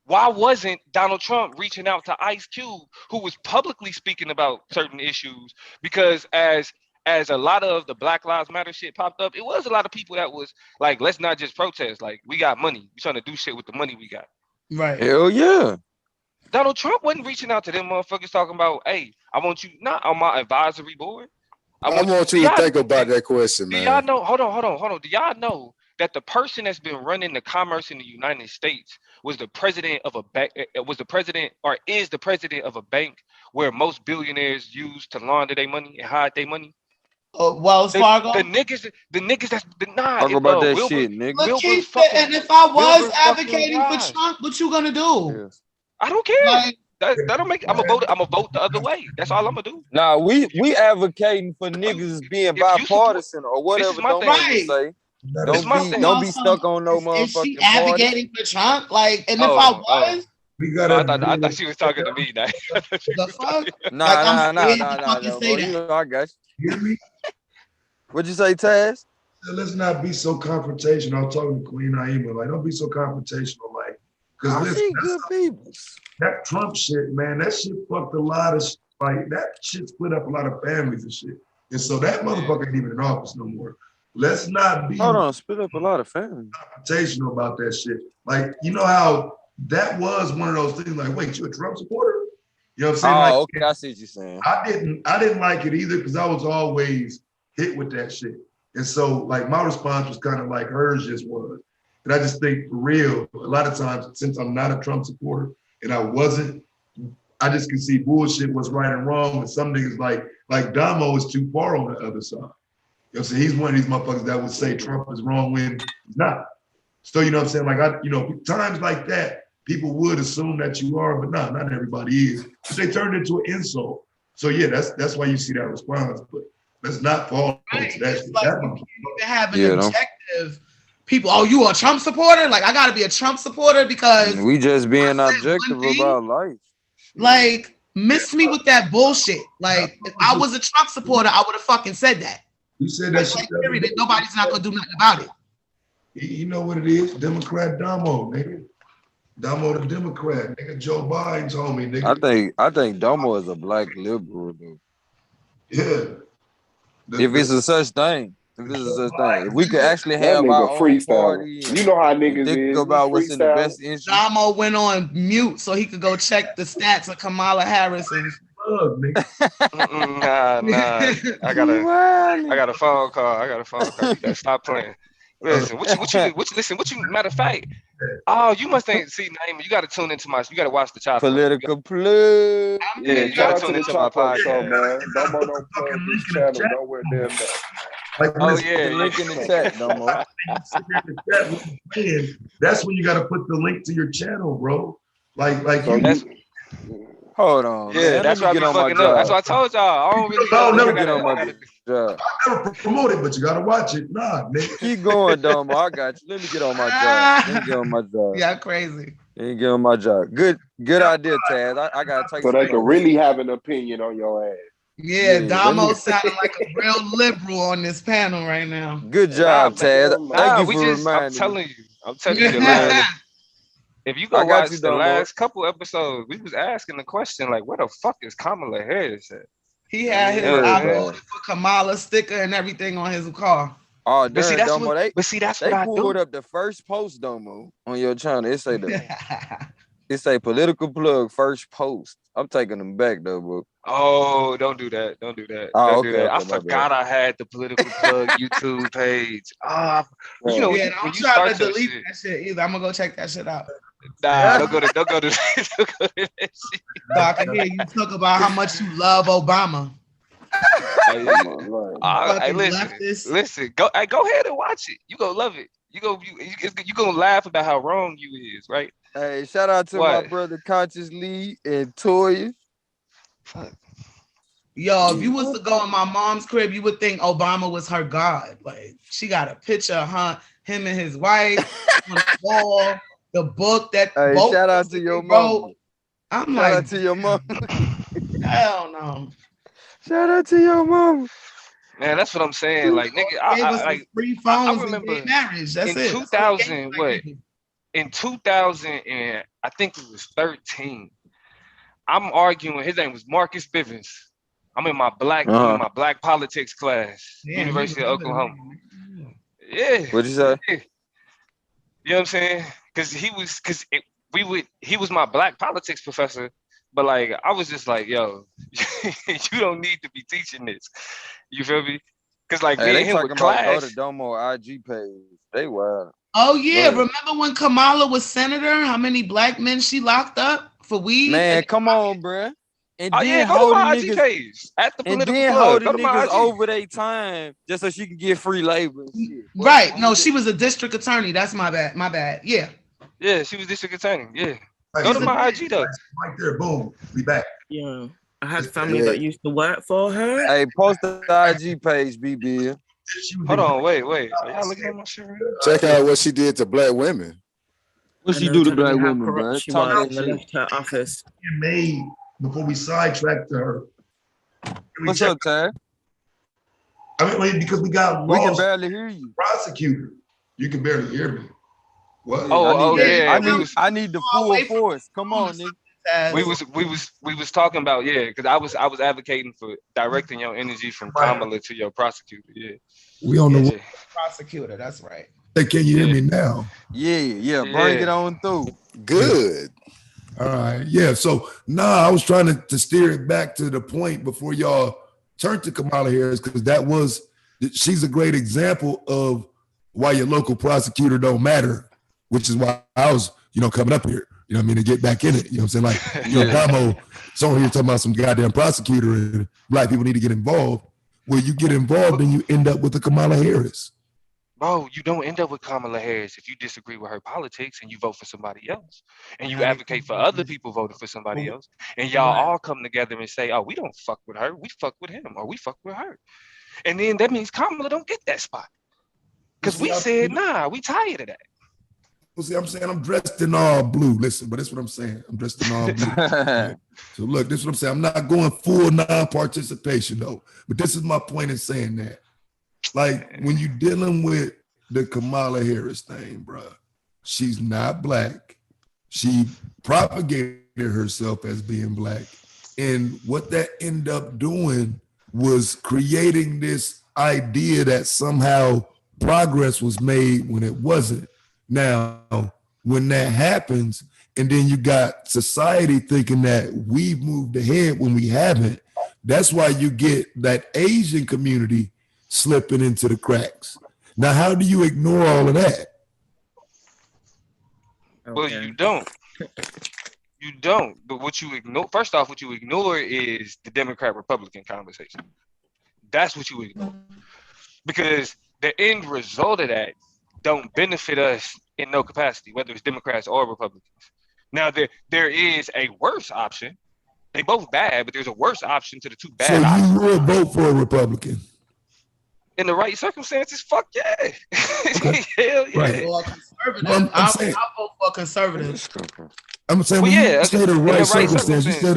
Why wasn't Donald Trump reaching out to Ice Cube, who was publicly speaking about certain issues? Because as a lot of the Black Lives Matter shit popped up, it was a lot of people that was like, let's not just protest. Like, we got money. We're trying to do shit with the money we got. Right. Hell yeah. Donald Trump wasn't reaching out to them motherfuckers talking about, hey, I want you not on my advisory board. I want you to think about that question, man. Do y'all know? Hold on. Do y'all know that the person that's been running the commerce in the United States was the president of a bank? Was the president or is the president of a bank where most billionaires use to launder their money and hide their money? Wells Fargo. The niggas that's Talk about that shit, nigga. And if I was advocating for Trump, what you gonna do? I don't care. That don't make. I'm gonna vote the other way. That's all I'm gonna do. Nah, we advocating for niggas being bipartisan or whatever. Don't say. Don't be stuck on no motherfucking. Is she advocating for Trump? Like, and if I was. I thought she was talking to me. The fuck? Nah. You know, I got you. Hear me? What'd you say, Taz? Let's not be so confrontational. I was talking to Queen Naima. Like, don't be so confrontational. Like, because good people. That Trump shit, man, that shit fucked a lot of like that shit split up a lot of families and shit. And so that motherfucker ain't even in office no more. Let's not be split up a lot of families. Confrontational about that shit. Like, you know how that was one of those things. Like, wait, you a Trump supporter? You know what I'm saying? Oh, like, okay, I see what you're saying. I didn't like it either because I was always hit with that shit. And so, like, my response was kind of like hers just was. And I just think for real, a lot of times, since I'm not a Trump supporter and I wasn't, I just can see bullshit, what's right and wrong. And some niggas like Damo is too far on the other side. You know what I'm saying? He's one of these motherfuckers that would say Trump is wrong when he's not. So, you know what I'm saying? Like, times like that, people would assume that you are, but not everybody is. But they turned it into an insult. So yeah, that's why you see that response. But let's not fall into that shit. Like, you can't have an objective people. Oh, you a Trump supporter? Like, I gotta be a Trump supporter because we just being objective about life. Like, miss me with that bullshit. Like, if I was a Trump supporter, I would have fucking said that. You said that shit. Period. Nobody's not gonna do nothing about it. You know what it is? Democrat Damo, nigga. Damo the Democrat, nigga. Joe Biden's homie, nigga. I think Damo is a black liberal, dude. Yeah. If it's a such thing. If we could actually have our own freestyle. party, you know how niggas think is. about what's in the best interest. Damo went on mute so he could go check the stats of Kamala Harris. And Nah. I got a phone call. You gotta stop playing. Listen, matter of fact, you must think, see, Naima, you gotta tune into you gotta watch the chop. Political plug. Yeah, you gotta tune into my podcast. Man. Domo don't plug this channel nowhere near that. Like, the link in the chat, Domo. That's when you gotta put the link to your channel, bro. Like hold on. Yeah, man. that's why I be fucking up. That's why I told y'all. I don't really never get on my job. I never promote it, but you gotta watch it. Nah, nigga. Keep going, Domo. I got you. Let me get on my job. Yeah, crazy. Let me get on my job. Good idea, Taz. I gotta take so they can really have an opinion on your ass. Yeah, Damo sounding like a real liberal on this panel right now. Good job, Taz. Thank you for reminding me. I'm telling you. If you go watch the last couple episodes, we was asking the question like, where the fuck is Kamala Harris at? He had his I voted for Kamala sticker and everything on his car. Oh, but see, that's Domo, what they I pulled do. up the first post, Domo, on your channel. It say It's a political plug first post. I'm taking them back though, bro. Oh, don't do that. Don't do that. Oh, Don't okay, do that. I okay, my forgot I had the political plug YouTube page. You know, Yeah, when don't you try start to your delete shit. that shit either. I'm gonna go check that shit out. Nah, don't go to don't go to that shit. So I can hear you talk about how much you love Obama. Hey, listen. Go ahead and watch it. You gonna love it. You gonna laugh about how wrong you is, right? Hey, shout out to my brother Conscious Lee and Toya. Yo, if you was to go in my mom's crib, you would think Obama was her god. Like she got a picture of him and his wife on the wall, the book that Hey, both shout out to your wrote. mom. I'm Shout like, out to your mom. hell no. Shout out to your mom. Man, that's what I'm saying. Like, nigga, Gave us like free phones I remember and gay marriage. That's in it. 2000, in 2000 and I think it was 13. I'm arguing. His name was Marcus Bivens. I'm in my black politics class, Damn, University of Oklahoma. Yeah. What'd you say? Yeah. You know what I'm saying? Because he was my black politics professor, but like I was just like, yo, you don't need to be teaching this. You feel me? Because like me and him with class. Go to Domo IG page. They wild. Oh yeah, remember when Kamala was senator? How many black men she locked up for weed? Man, come on, bruh. And then go to my IG page at the political plug. Go to my IG. Over their time just so she can get free labor. And shit. Right. No, she was a district attorney. That's my bad. My bad. Yeah. Yeah, she was district attorney. Yeah. Right, go to my IG though. Right there, boom. We back. Yeah. I had family that used to work for her. Hey, post the IG page, BB. Hold on, wait. Are y'all looking at my shit right now? Check out what she did to black women. What she do to black women, bro? She was when they left her office. Made before we sidetracked her. What's up, Tad? I mean, because we got we can barely hear you. Prosecutor, you can barely hear me. What? I need the full force. Come on, nigga. We was talking about because I was advocating for directing your energy from Kamala to your prosecutor. Yeah. We on the prosecutor. That's right. Hey, can you hear me now? Yeah. Bring it on through. Good. All right. Yeah. So I was trying to steer it back to the point before y'all turned to Kamala Harris, because she's a great example of why your local prosecutor don't matter, which is why I was, coming up here, to get back in it. You know what I'm saying? Like, Damo, someone here talking about some goddamn prosecutor and black people need to get involved. Well, you get involved and you end up with the Kamala Harris. Bro, you don't end up with Kamala Harris if you disagree with her politics and you vote for somebody else. And you advocate for other people voting for somebody else. And y'all all come together and say, oh, we don't fuck with her. We fuck with him, or we fuck with her. And then that means Kamala don't get that spot. Because we said, nah, we tired of that. Well, see, I'm saying I'm dressed in all blue. Listen, but that's what I'm saying. I'm dressed in all blue. So look, this is what I'm saying. I'm not going full non-participation though. But this is my point in saying that. Like when you're dealing with the Kamala Harris thing, bro, she's not black. She propagated herself as being black. And what that ended up doing was creating this idea that somehow progress was made when it wasn't. Now, when that happens, and then you got society thinking that we've moved ahead when we haven't, that's why you get that Asian community slipping into the cracks. Now, how do you ignore all of that? Well, you don't. You don't. But what you ignore, first off, what you ignore is the Democrat-Republican conversation. That's what you ignore. Because the end result of that don't benefit us in no capacity, whether it's Democrats or Republicans. Now, there is a worse option. They both bad, but there's a worse option to the two bad options. So you will vote for a Republican? In the right circumstances, fuck yeah. Okay. Hell yeah. Right. Or conservative. I'll vote for conservative. I'm saying when you say the right circumstance, you said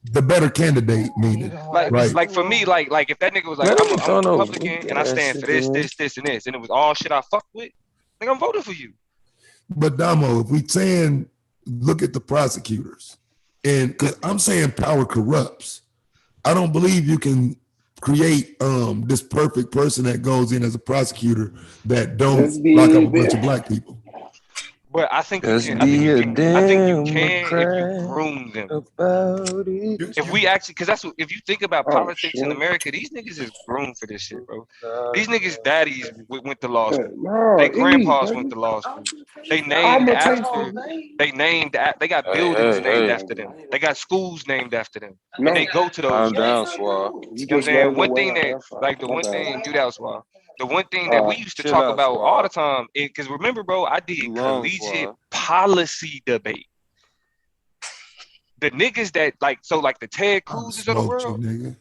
the better candidate, meaning. Like for me, like if that nigga was like, I'm a Republican and I stand for this, and this, and it was all shit I fuck with, like I'm voting for you. But Damo, if we saying look at the prosecutors, and because I'm saying power corrupts, I don't believe you can create this perfect person that goes in as a prosecutor that don't lock up a bunch of black people. But I think you Just can. I think be you a can. I think you can if you Democrat groom them. about it. If we actually, because that's what, if you think about Oh politics in shit. America, these niggas is groomed for this shit, bro. These niggas' daddies went to law school. No, They E, grandpas went baby. to law school. They I'm named gonna take after. They got Hey, buildings hey, named hey. after them. They got schools named after them, and no. they go to those Calm schools. down, Swab. You You know what I'm just saying? named the One way thing I that, have five. like, the My one bad. thing, mute out, Swab. The one thing that we Uh, used to Chill talk out, about all the Swab. time, because remember, bro, I did You wrong, collegiate Swab. policy debate. The niggas that like the Ted I'ma Cruz's of the smoke you, world, nigga.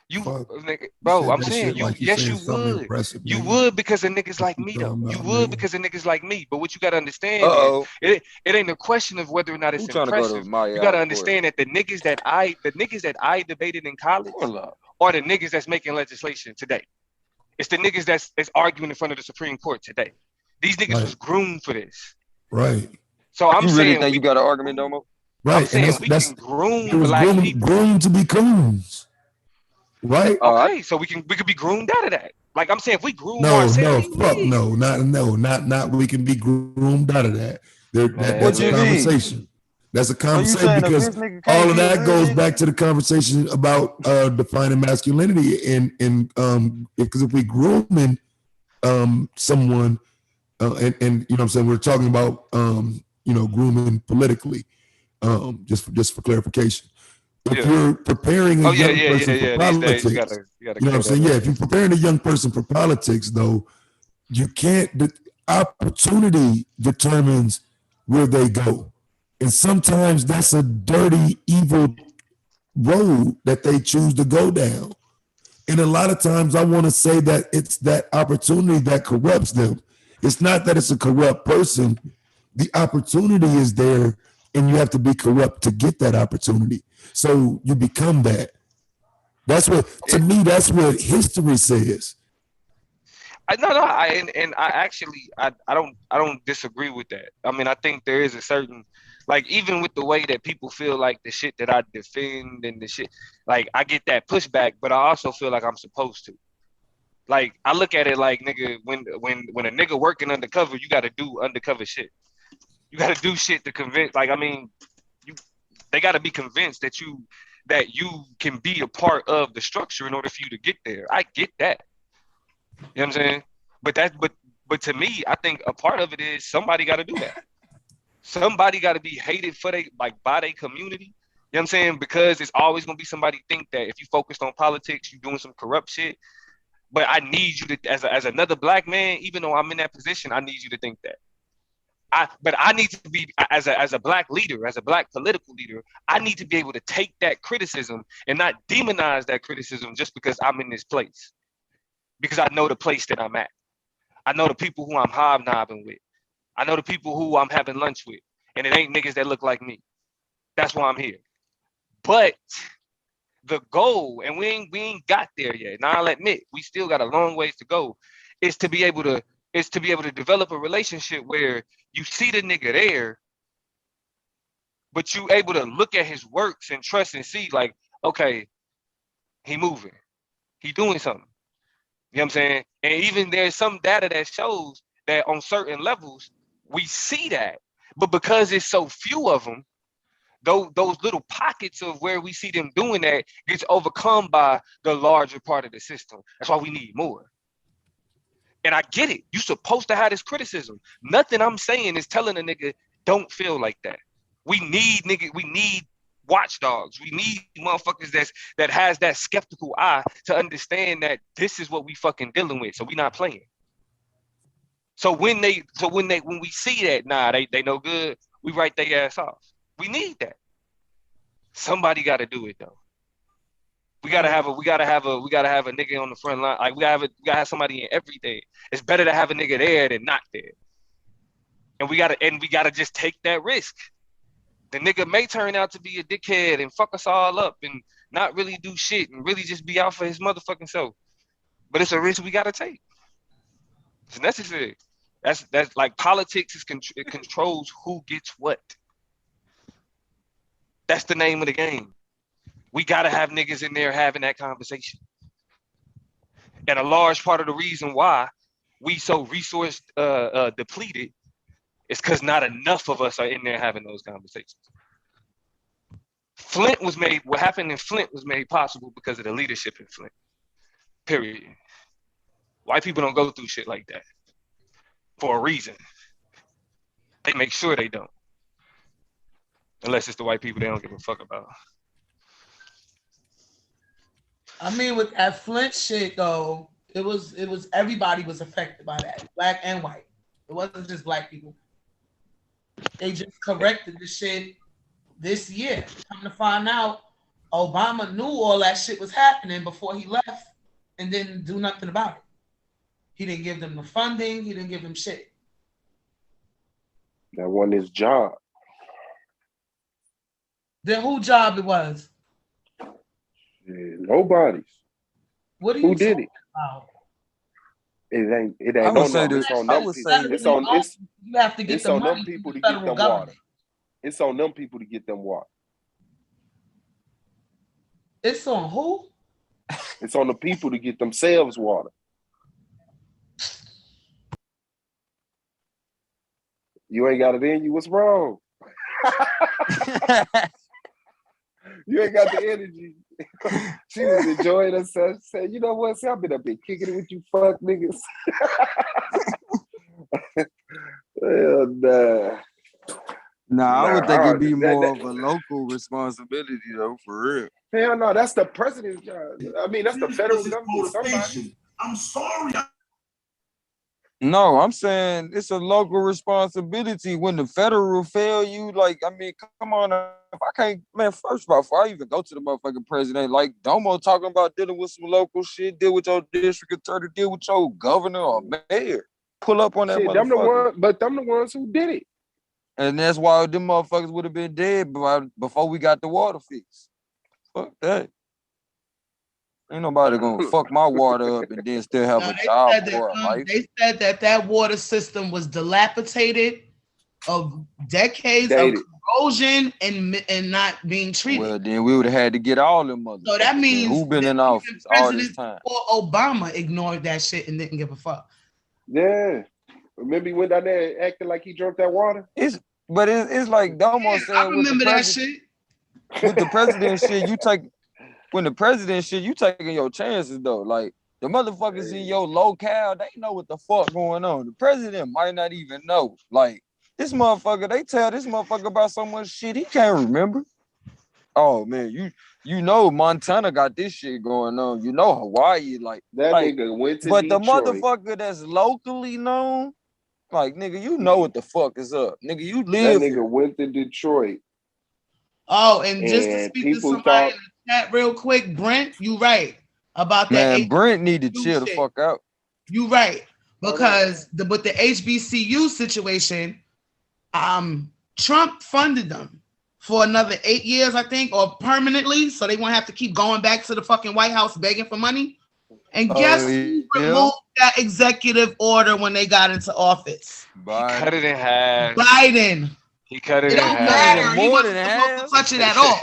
you Fuck. nigga, You bro, said I'm that saying shit you, like you yes, saying you something would. impressive, You nigga. would because of niggas What like you me, though. talking You about, would nigga? because of niggas like me. But what you gotta understand is Uh-oh. it ain't a question of whether or not Who it's trying to go to impressive. my You gotta court? understand that the niggas that I debated in college Pull up. are the niggas that's making legislation today. It's the niggas that's arguing in front of the Supreme Court today. These niggas Right. was groomed for this. Right. So I'm You really saying think you got an argument, Domo? I'm Right. And saying we that's can it groom was black people. groomed to be coons. Right? Okay, so we could be groomed out of that. Like I'm saying, if we groom No, ourselves, fuck yeah. no, not we can be groomed out of that. That's What a you mean? conversation. That's a Are you conversation saying a because bitch nigga all can't of get that goes women? back to the conversation about defining masculinity and because if we grooming someone and you know what I'm saying we're talking about grooming politically just for clarification. If Yeah. you're preparing a Oh yeah, young yeah, yeah, person for yeah. These days politics, you gotta you know what I'm clear that saying? Yeah, up. if you're preparing a young person for politics, though, you can't. The opportunity determines where they go, and sometimes that's a dirty, evil road that they choose to go down. And a lot of times, I want to say that it's that opportunity that corrupts them. It's not that it's a corrupt person. The opportunity is there, and you have to be corrupt to get that opportunity. So you become that. That's what, to me, that's what history says. And I actually I don't disagree with that. I mean, I think there is a certain like even with the way that people feel like the shit that I defend and the shit like I get that pushback, but I also feel like I'm supposed to. Like I look at it like nigga, when a nigga working undercover, you got to do undercover shit. You got to do shit to convince. Like I mean, you they got to be convinced that you can be a part of the structure in order for you to get there. I get that. You know what I'm saying? But to me, I think a part of it is somebody got to do that. Somebody got to be hated for they like by their community. You know what I'm saying? Because it's always gonna be somebody think that if you focused on politics, you doing some corrupt shit. But I need you to, as another black man, even though I'm in that position, I need you to think that. But I need to be as a black leader, as a black political leader, I need to be able to take that criticism and not demonize that criticism just because I'm in this place. Because I know the place that I'm at. I know the people who I'm hobnobbing with. I know the people who I'm having lunch with. And it ain't niggas that look like me. That's why I'm here. But the goal, and we ain't got there yet. Now I'll admit we still got a long ways to go, is to be able to develop a relationship where you see the nigga there, but you able to look at his works and trust and see like, okay, he moving, he doing something. You know what I'm saying? And even there's some data that shows that on certain levels, we see that. But because it's so few of them, those little pockets of where we see them doing that gets overcome by the larger part of the system. That's why we need more. And I get it. You're supposed to have this criticism. Nothing I'm saying is telling a nigga don't feel like that. We need watchdogs. We need motherfuckers that has that skeptical eye to understand that this is what we fucking dealing with. So we not playing. So when we see that, nah, they no good, we write their ass off. We need that. Somebody gotta do it though. We gotta have a nigga on the front line. Like we gotta have somebody in everything. It's better to have a nigga there than not there. And we gotta just take that risk. The nigga may turn out to be a dickhead and fuck us all up and not really do shit and really just be out for his motherfucking self. But it's a risk we gotta take. It's necessary. That's like politics it controls who gets what. That's the name of the game. We gotta have niggas in there having that conversation. And a large part of the reason why we so resource depleted It's because not enough of us are in there having those conversations. Flint was made. What happened in Flint was made possible because of the leadership in Flint. Period. White people don't go through shit like that for a reason. They make sure they don't, unless it's the white people they don't give a fuck about. I mean, with that Flint shit though, it was everybody was affected by that, black and white. It wasn't just black people. They just corrected the shit this year. Come to find out, Obama knew all that shit was happening before he left and didn't do nothing about it. He didn't give them the funding. He didn't give them shit. That wasn't his job. Then whose job it was? Yeah, nobody's. What do you Who did it? About? It ain't I would no say no. It's on them people. You have to get it's the on money them people from to the get federal them government. water. It's on them people to get them water. It's on who? It's on the people to get themselves water. You ain't got it in you. What's wrong? You ain't got the energy. She was enjoying herself. She said, "You know what? See, I've been up here kicking it with you, fuck niggas." Hell nah. Nah, I would think it'd be more that, of a local responsibility though, for real. hell no, that's the president's job. I mean, that's the federal government. Somebody. I'm sorry. No, I'm saying it's a local responsibility when the federal fail you. Like, I mean, come on. If I can't, man, first of all, before I even go to the motherfucking president, like Domo talking about dealing with some local shit, deal with your district attorney, deal with your governor or mayor. Pull up on that Shit, motherfucker. them the ones who did it. And that's why them motherfuckers would have been dead before we got the water fixed. Fuck that. Ain't nobody gonna fuck my water up and then still have a job for a life. They said that water system was dilapidated of decades of corrosion and not being treated. Well, then we would have had to get all them motherfuckers. So that means who been in office all this time? Or Obama ignored that shit and didn't give a fuck. Yeah. Remember he went down there acting like he drank that water? It's like Domo said. I remember that shit. With the president shit, when the president shit, you taking your chances though. Like the motherfuckers in your locale, they know what the fuck going on. The president might not even know. Like this motherfucker, they tell this motherfucker about so much shit he can't remember. Oh man, you know Montana got this shit going on. You know Hawaii, like that nigga went to Detroit. The motherfucker that's locally known, like nigga, you know what the fuck is up, nigga. You live. That nigga went to Detroit. Oh, and just to speak to somebody in the chat real quick, Brent, you right about that. Man, Brent need to chill the fuck out. You right, because with the HBCU situation, Trump funded them for another 8 years, I think, or permanently, so they won't have to keep going back to the fucking White House begging for money. And guess who removed that executive order when they got into office? Biden. He cut it in half. Biden. He cut it in half. It don't matter. He wasn't supposed to touch it at all.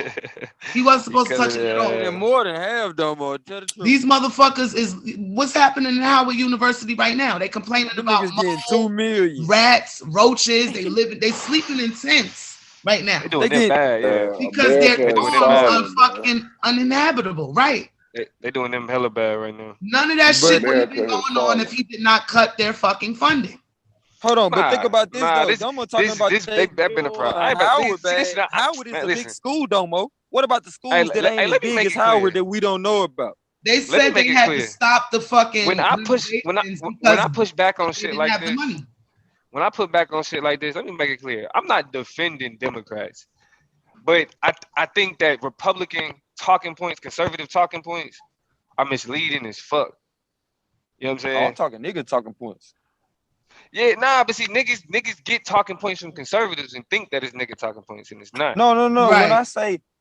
He wasn't supposed to touch it at all. More than half, though, more. These motherfuckers is what's happening in Howard University right now. They complaining about getting 2 million rats, roaches. They sleeping in tents right now. They doing it bad, yeah. Because their homes are fucking uninhabitable, right? They doing them hella bad right now. None of that shit would have been going on if he did not cut their fucking funding. Hold on, but think about this though. Domo talking about they've been a problem. Howard is a big school, Domo. What about the schools that ain't as big as Howard that we don't know about? They said they had to stop the fucking. When I push back on shit like this, when I put back on shit like this, let me make it clear. I'm not defending Democrats, but I think that Republican talking points, conservative talking points, are misleading as fuck. You know what I'm saying? I'm talking nigga talking points. Yeah, nah, but see, niggas get talking points from conservatives and think that it's nigga talking points, and it's not. No. Right.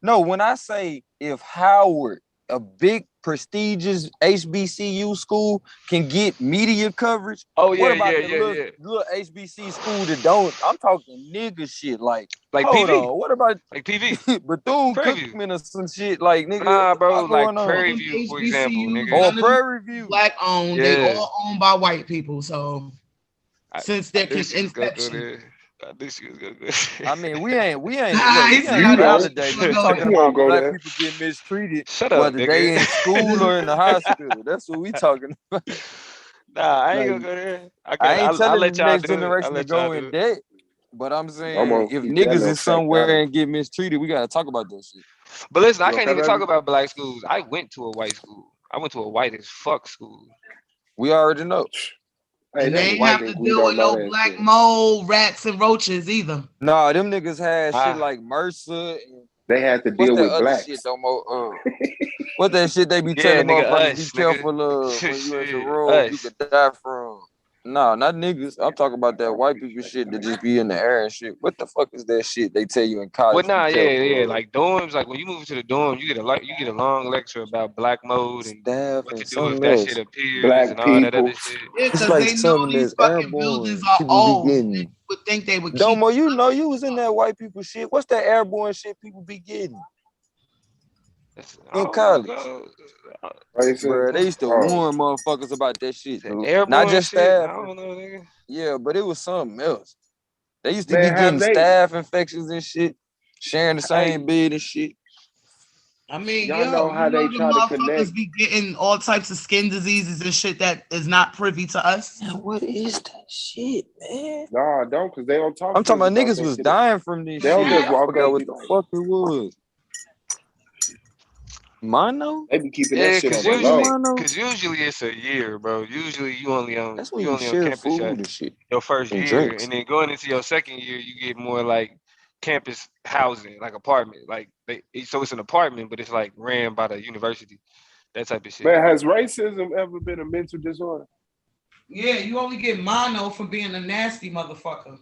When I say if Howard, a big prestigious HBCU school, can get media coverage, what about the little HBC school that don't? I'm talking nigga shit, like PV. What about like PV? Bethune-Cookman or some shit, like nigga? Nah, bro, like Prairie View, for example, nigga. Or Prairie View, black owned. Yeah. They all owned by white people, so. Since their inception, I knew she was gonna go. I mean, we ain't look, we ain't You know. validate. We talking You won't about go black there. people getting mistreated, Shut up, whether they nigga. in school or in the hospital. That's what we talking about. Nah, I ain't Like, gonna go there. I ain't I'll telling the let y'all next do it. I'll generation to let y'all go do in it. debt, but I'm I'm saying gonna if keep that niggas little is fact out somewhere of. and get mistreated, we gotta talk about that shit. But listen, I You can't okay, even talk baby? about black schools. I went to a white school. I went to a white as fuck school. We already know. Hey, And they them ain't white have to niggas, we deal don't with know no that black shit. mold, rats, and roaches either. Nah, them niggas had shit Ah, like MRSA and They had to what's deal that with other shit blacks. though, what that shit they be yeah, telling nigga, motherfuckers be us, nigga. careful of when you in the Shit, road you us. could die from. Nah, not niggas. I'm talking about that white people shit that just be in the air and shit. What the fuck is that shit they tell you in Well, college? Be nah, yeah. careful of Like dorms, like when you move to the dorm, you get a long lecture about black mode and staff what to and do if something that shit else. appears and Black all that other people. shit. Yeah, It's because like they know something these that's fucking buildings airborne. are People be old. They getting. would think they would keep. Domo, you know you was in that white people shit. What's that airborne shit people be getting I in don't know, college? go. Bro, they Racism. used to Oh, warn motherfuckers about that shit, The dude. Not airborne just shit. I staff. don't know, nigga. Yeah, but it was something else. They used to be man, getting have they? staph infections and shit, sharing the Hey, same bed and shit. I mean, y'all yo, know you how know they the try to motherfuckers connect? be getting all types of skin diseases and shit that is not privy to us. Man, what is that shit, man? Nah, don't, cause they don't I'm talk to talking us about about niggas that was shit. dying from this They don't shit. just I walk up forgot and what be the like, fuck it was. Mono? they be keeping that Yeah, shit on cause the Was it usually, low. mono? cause usually it's a year, bro. Usually That's when you you only on share campus food and shit your first and year, drinks. and then going into your second year, you get more like campus housing, like apartment, like so it's an apartment, but it's like ran by the university, that type of shit. Man, has racism ever been a mental disorder? Yeah, you only get mono for being a nasty motherfucker.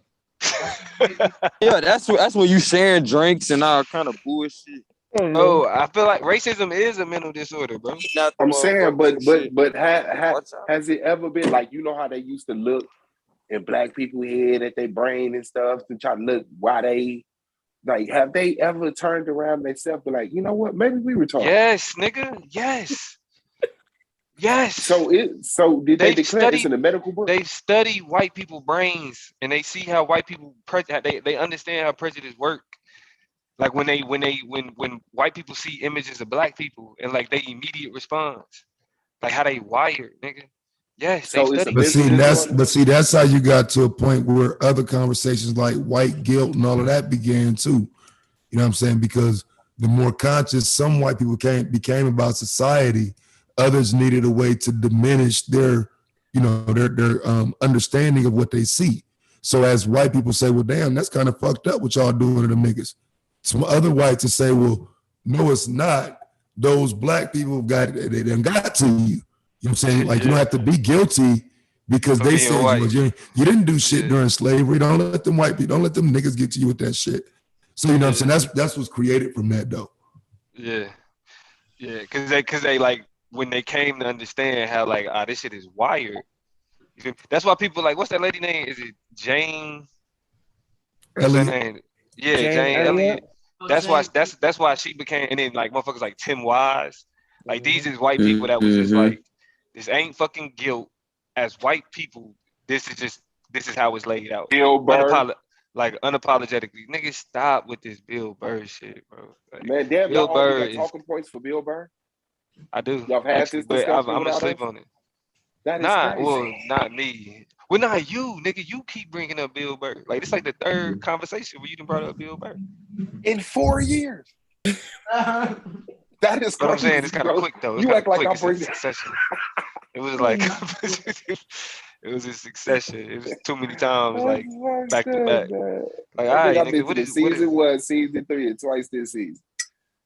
Yeah, that's when you sharing drinks and all kind of bullshit. Oh, I feel like racism is a mental disorder, bro. Not the I'm saying, motherfuckers and shit. but Watch out. has it ever been like, you know how they used to look in black people's head at their brain and stuff to try to look why they like, have they ever turned around themselves and like, you know what, maybe we retarded. Yes, nigga. Yes. Yes. So did they They've declare it's studied in the medical book? they've studied white people brains and they see how white people they understand how prejudice work. Like when white people see images of black people and like they immediate response, like how they wired, nigga. Yes, they So it's a studied But that mental see, shit. disorder. that's how you got to a point where other conversations like white guilt and all of that began too. You know what I'm saying? Because the more conscious some white people became about society, others needed a way to diminish their, their understanding of what they see. So as white people say, well, damn, that's kind of fucked up what y'all doing to them niggas. Some other whites to say, well, no, it's not. Those black people they done got to you. You know what I'm saying? Like you don't Yeah. have to be guilty because For they being said you white. was. You didn't do shit Yeah. during slavery. Don't let them white people, don't let them niggas get to you with that shit. So you know what I'm Yeah. saying? That's what's created from that though. Yeah. Yeah. Cause they like when they came to understand how like this shit is wired. You feel me? That's why people like what's that lady name? Is it Jane? What's her Elliot. name? Yeah, Jane Jane Elliott. Elliott. That's why she became and then like motherfuckers like Tim Wise. Like these is white people that was just Mm-hmm. like, this ain't fucking guilt. As white people, this is how it's laid out. Bill Burr. Like unapologetically. Niggas stop with this Bill Burr shit, bro. Like Man, damn, Bill y'all only Burr got is talking points for Bill Burr. I do Y'all had actually, this but I'm discussion gonna without sleep us. on it. That is crazy. Not me. Well, not you, nigga. You keep bringing up Bill Burr. Like it's like the third conversation where you done brought up Bill Burr. In 4 years. That is But I'm saying crazy, it's kind of bro. quick though. It's You kind act of like quick. I'm It's a bringing. succession. It was like it was a succession. It was too many times, That's like back fucked to up, back. man. Like, all I think right, I've nigga, been to the season 1, season 3, and twice this season.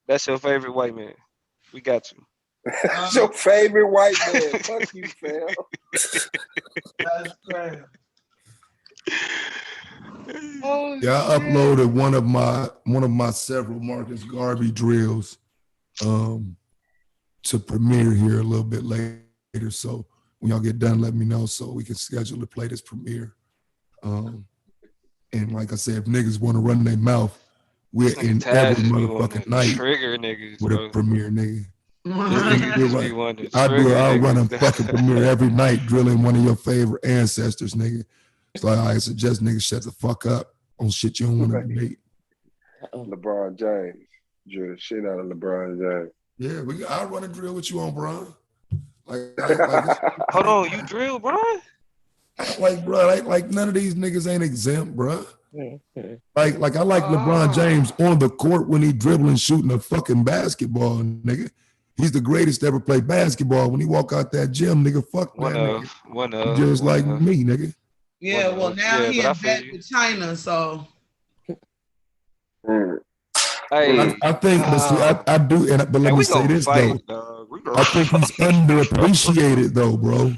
that's your favorite white man. We got you. That's your favorite white man. Fuck you, fam. That's crazy. Oh, Yeah, I shit. uploaded one of my several Marcus Garvey drills to premiere here a little bit later. So when y'all get done, let me know so we can schedule to play this premiere. And like I said, if niggas want to run their mouth, we're This nigga in Taz every just be wanting motherfucking to night trigger niggas, with a bro. premiere, nigga. This nigga You're just be right. wanting to trigger I'll run a niggas. fucking premiere every night drilling one of your favorite ancestors, nigga. So I suggest niggas shut the fuck up. on shit you don't want to debate. LeBron James. Drew the shit out of LeBron James. Yeah, I'll run a drill with you on, Bron. Hold on, you drill, Bron? Like none of these niggas ain't exempt, bro. Like I like LeBron James on the court when he dribbling, shooting a fucking basketball, nigga. He's the greatest to ever play basketball. When he walk out that gym, nigga, fuck that nigga. Just like me, nigga. Yeah, well now he in bed with China, so. I think, but see, I do, but let me say this though. I think he's underappreciated though, bro.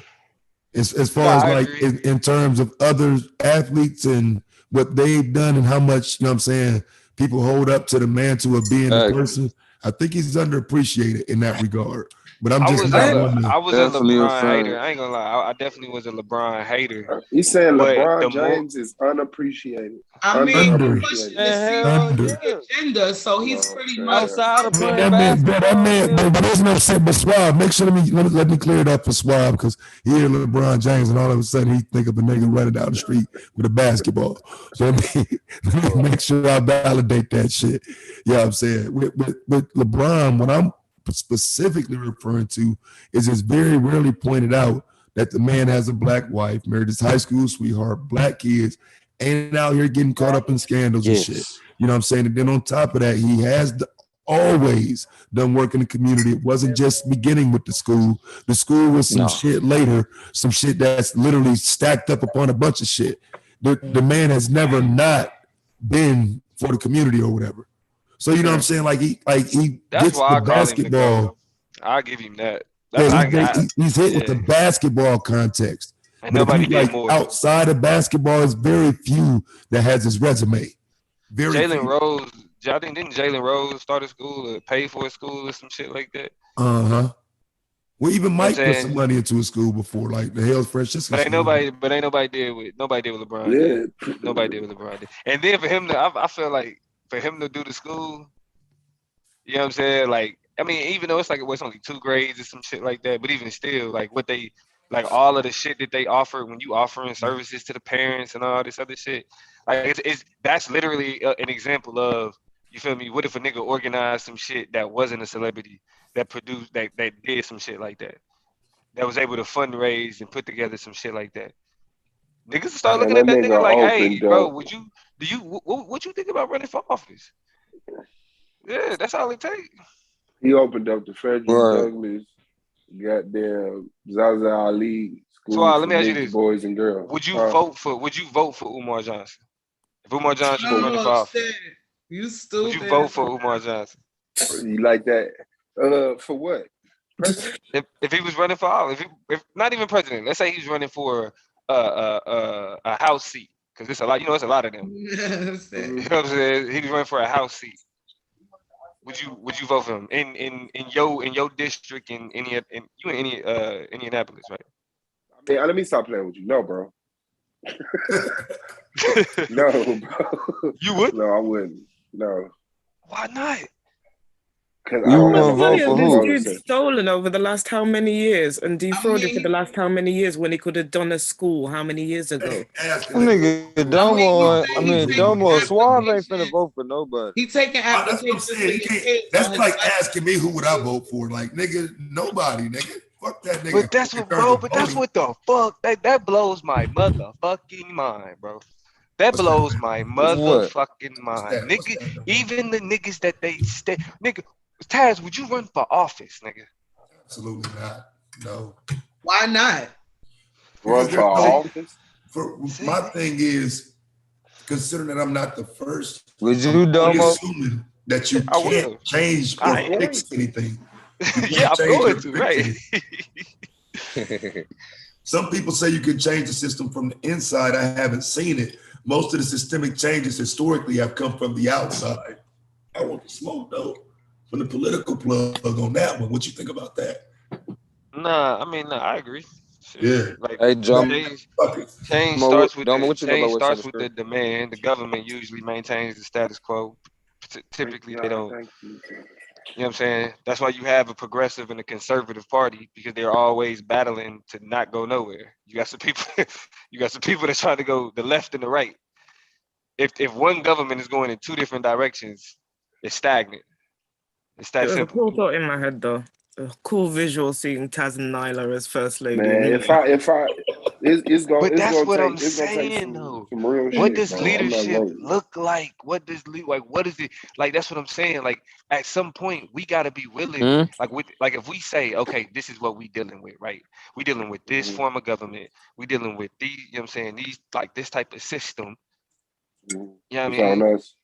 As far as like in terms of other athletes and what they've done and how much, you know what I'm saying, people hold up to the mantle of being a person. I think he's underappreciated in that regard. But I'm just I was a LeBron hater. I ain't gonna lie. I definitely was a LeBron hater. He's saying LeBron James is unappreciated. I mean, he pushing the agenda, so he's pretty much outside of playing that man, but there's no sense. But Swab, make sure let me clear it up for Swab because he hear LeBron James and all of a sudden he think of a nigga running down the street with a basketball. So let me make sure I validate that shit. You know what I'm saying? With LeBron, what I'm specifically referring to is it's very rarely pointed out that the man has a black wife, married his high school sweetheart, black kids, ain't out here getting caught up in scandals and shit. You know what I'm saying? And then on top of that, he has always done work in the community. It wasn't just beginning with the school. The school was some shit later, some shit that's literally stacked up upon a bunch of shit. The man has never not been for the community or whatever. So you know what I'm saying? Like he that's gets why the basketball. I'll give him that. He's hit with the basketball context. And nobody did like more. Outside of basketball, it's very few that has his resume. Very Jalen Rose, I think didn't Jalen Rose start a school or pay for a school or some shit like that? Well, even Mike put some money into a school before, like the Hell's Fresh. But ain't nobody did with LeBron. Yeah, nobody did with LeBron. And then for him to, I feel like for him to do the school, you know what I'm saying? Like, I mean, even though it's like it's only 2 grades or some shit like that, but even still, like what they, like all of the shit that they offer when you offering services to the parents and all this other shit, like that's literally an example of, you feel me? What if a nigga organized some shit that wasn't a celebrity that produced that did some shit like that was able to fundraise and put together some shit like that? Niggas start looking at that nigga like, hey, bro, what you think about running for office? Yeah, that's all it takes. He opened up the Frederick Douglass, goddamn Zaza Ali school. So let me ask you this: boys and girls. Would you vote for Umar Johnson? If Umar Johnson was running for office, you stupid. Would you vote for Umar Johnson? You like that? For what? If he was running for office, if not even president, let's say he was running for a house seat, because it's a lot. You know, it's a lot of them. You know what I'm saying? He was running for a house seat. Would you vote for him in your district in Indianapolis, right? I mean, let me stop playing with you. No, bro. No, bro. You would? No, I wouldn't. No. Why not? Because you want to vote for who? This dude's stolen over the last how many years and defrauded for the last how many years when he could have done a school how many years ago? Nigga, Domo Suave ain't finna vote for nobody. He taking applications. That's like asking me who would I vote for. Like, nigga, nobody, nigga. Fuck that nigga. But that's what, bro. But that's what the fuck. That blows my motherfucking mind, bro. That blows my motherfucking mind, nigga. Even the niggas that they stay, nigga. Taz, would you run for office, nigga? Absolutely not. No. Why not? Run for office? My thing is, considering that I'm not the first, would you assuming that you can't change or fix anything. Yeah, I'm going to, right? Some people say you can change the system from the inside. I haven't seen it. Most of the systemic changes historically have come from the outside. I want the smoke though. From the political plug on that one. What you think about that? Nah, I agree. Shit. Yeah. Like, hey, change starts with the demand. The government usually maintains the status quo. Typically, they don't. You know what I'm saying? That's why you have a progressive and a conservative party, because they're always battling to not go nowhere. You got some people. You got some people that's trying to go the left and the right. if one government is going in two different directions, it's stagnant. It's that It was a simple. cool thought in my head, though. A cool visual seeing Taz and Nyla as first lady. Man, And if I, it's gonna But that's what I'm it's gonna take saying though. some real What shit, does bro. I'm not leadership worried. look like? What does like what is it like? That's what I'm saying. Like at some point we gotta be willing. Like if we say, okay, this is what we dealing with, right? We dealing with this form of government. We dealing with these, you know what I'm saying? These like this type of system. You know what I It's mean? on us.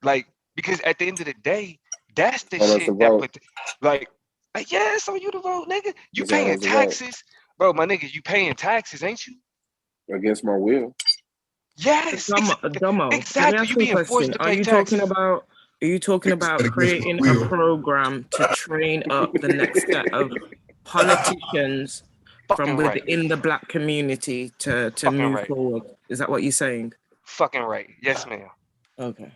Like because at the end of the day, that's the It's on us to shit that vote. put like yeah, it's on you to vote, nigga. You It's on paying us to vote taxes, bro. My nigga, you paying taxes, ain't you? against my will. Yes, Domo, let me exactly. ask You you a being forced question. to pay taxes. Are you talking about creating a program to train up the next set of politicians from within the black community to move forward? Is that what you're saying? Fucking right. Yes, ma'am. Okay.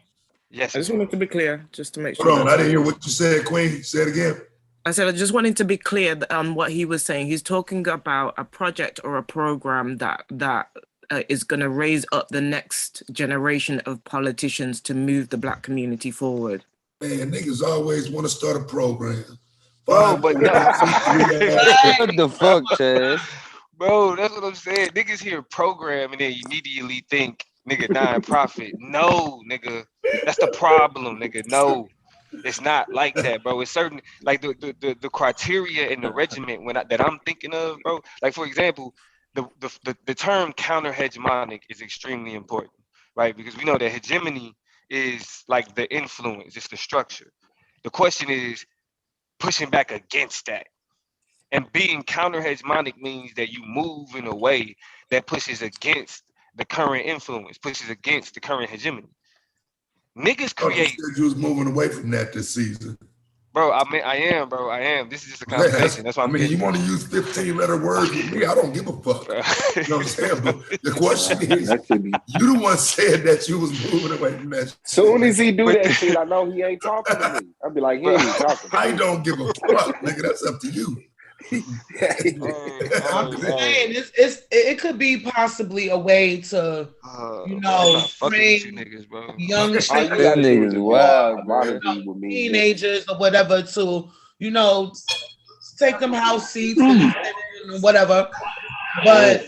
Yes, I just wanted to be clear, just to make sure. Hold on, I didn't hear what you said, Queen. Say it again. I said I just wanted to be clear on what he was saying. He's talking about a project or a program that is going to raise up the next generation of politicians to move the black community forward. Man, niggas always want to start a program. Bro, but no. What the fuck, Chaz? Bro, that's what I'm saying. Niggas hear program and they immediately think, nigga, non-profit. No, nigga. That's the problem, nigga. No. It's not like that, bro. It's certain like the criteria and the regiment that I'm thinking of, bro. Like for example, the term counter hegemonic is extremely important, right? Because we know that hegemony is like the influence, it's the structure. The question is pushing back against that. And being counter hegemonic means that you move in a way that pushes against the current influence, pushes against the current hegemony. Niggas create. You said you was moving away from that this season. Bro, I mean, I am, bro. I am. This is just a conversation. That's why I'm getting. You want to use 15-letter words with me? I don't give a fuck. You know what I'm saying? But the question is, you the one said that you was moving away from that. Soon as he do that shit, I know he ain't talking to me. I'll be like, he ain't talking. I don't give a fuck, nigga. That's up to you. I'm just saying it could be possibly a way to train young niggas wild, teenagers or whatever to take them house seats and whatever. But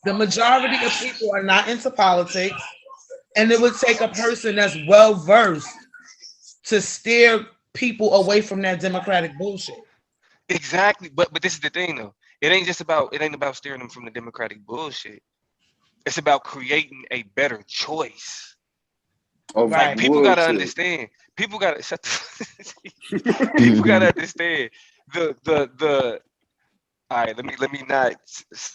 the majority of people are not into politics, and it would take a person that's well versed to steer people away from that democratic bullshit. Exactly, but this is the thing though. It ain't about steering them from the democratic bullshit. It's about creating a better choice. Like people gotta understand. People gotta shut the people gotta understand the all right, let me not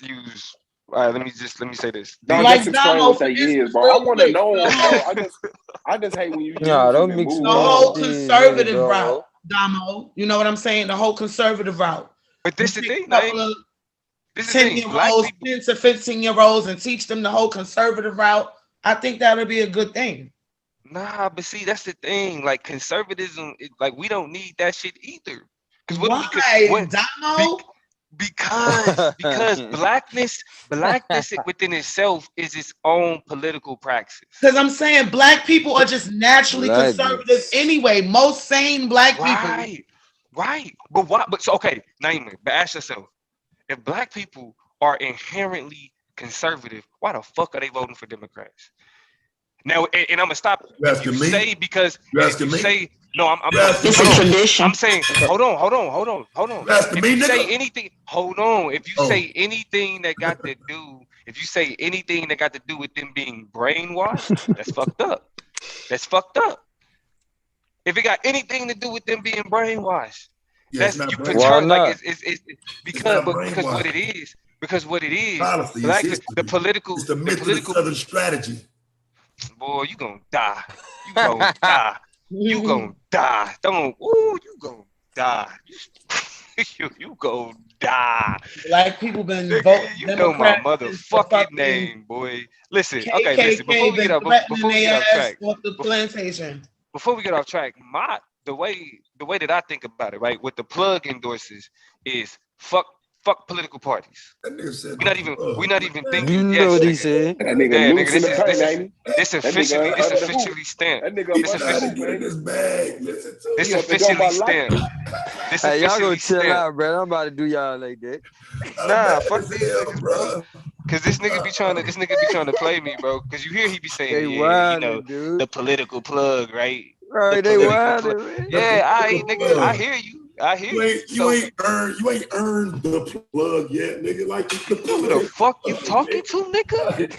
use let me say this. Don't just explain what that is, bro. I want to know, bro. I just hate when you don't mix the whole conservative route, Damo. You know what I'm saying? The whole conservative route. But this is the thing, 10-year-olds, 10 to 15-year-olds, and teach them the whole conservative route. I think that would be a good thing. Nah, but see, that's the thing. Like conservatism, like we don't need that shit either. Why, Damo? Because blackness within itself is its own political praxis. Because I'm saying black people are just naturally conservative anyway. Most sane black people. Right. But why? But so okay, name it. But ask yourself, if black people are inherently conservative, why the fuck are they voting for Democrats? Now, and I'm gonna stop. You say because you say no. I'm it's a tradition. I'm saying hold on. If you say anything, hold on. If you say anything that got to do, with them being brainwashed, that's fucked up. That's fucked up. If it got anything to do with them being brainwashed, that's you put terms like it's because what it is. Because what it is, black, the political Southern strategy. Boy, you gonna die. You gonna die. You gonna die. You gonna die. You gonna die. Black people been voting. You know my motherfucking name, boy. Listen, okay, listen. Before we get off track, the plantation. Before we get off track, the way that I think about it, right, what the plug endorses is fuck Fuck political parties. We not even thinking. You Yes, know what he nigga. said. That nigga Yeah, nigga. loose in the paint, ain't he? This That nigga under the hoop. officially stamped. That nigga This up under the officially. hoop, ain't he? This bag. Listen to This He up and down by officially life. stamped. This Hey, y'all go officially chill stamped. out, bro. I'm about to do y'all like that. Nah, fuck these niggas, bro. Cause this nigga be trying to play me, bro. Cause you hear he be saying, They yeah, wildin', dude. the political plug, right? Right, The they political plug. wildin', man. Yeah, I nigga, I hear you. I hear you. You ain't earned the plug yet, nigga. Like the Who the fuck you talking to, nigga?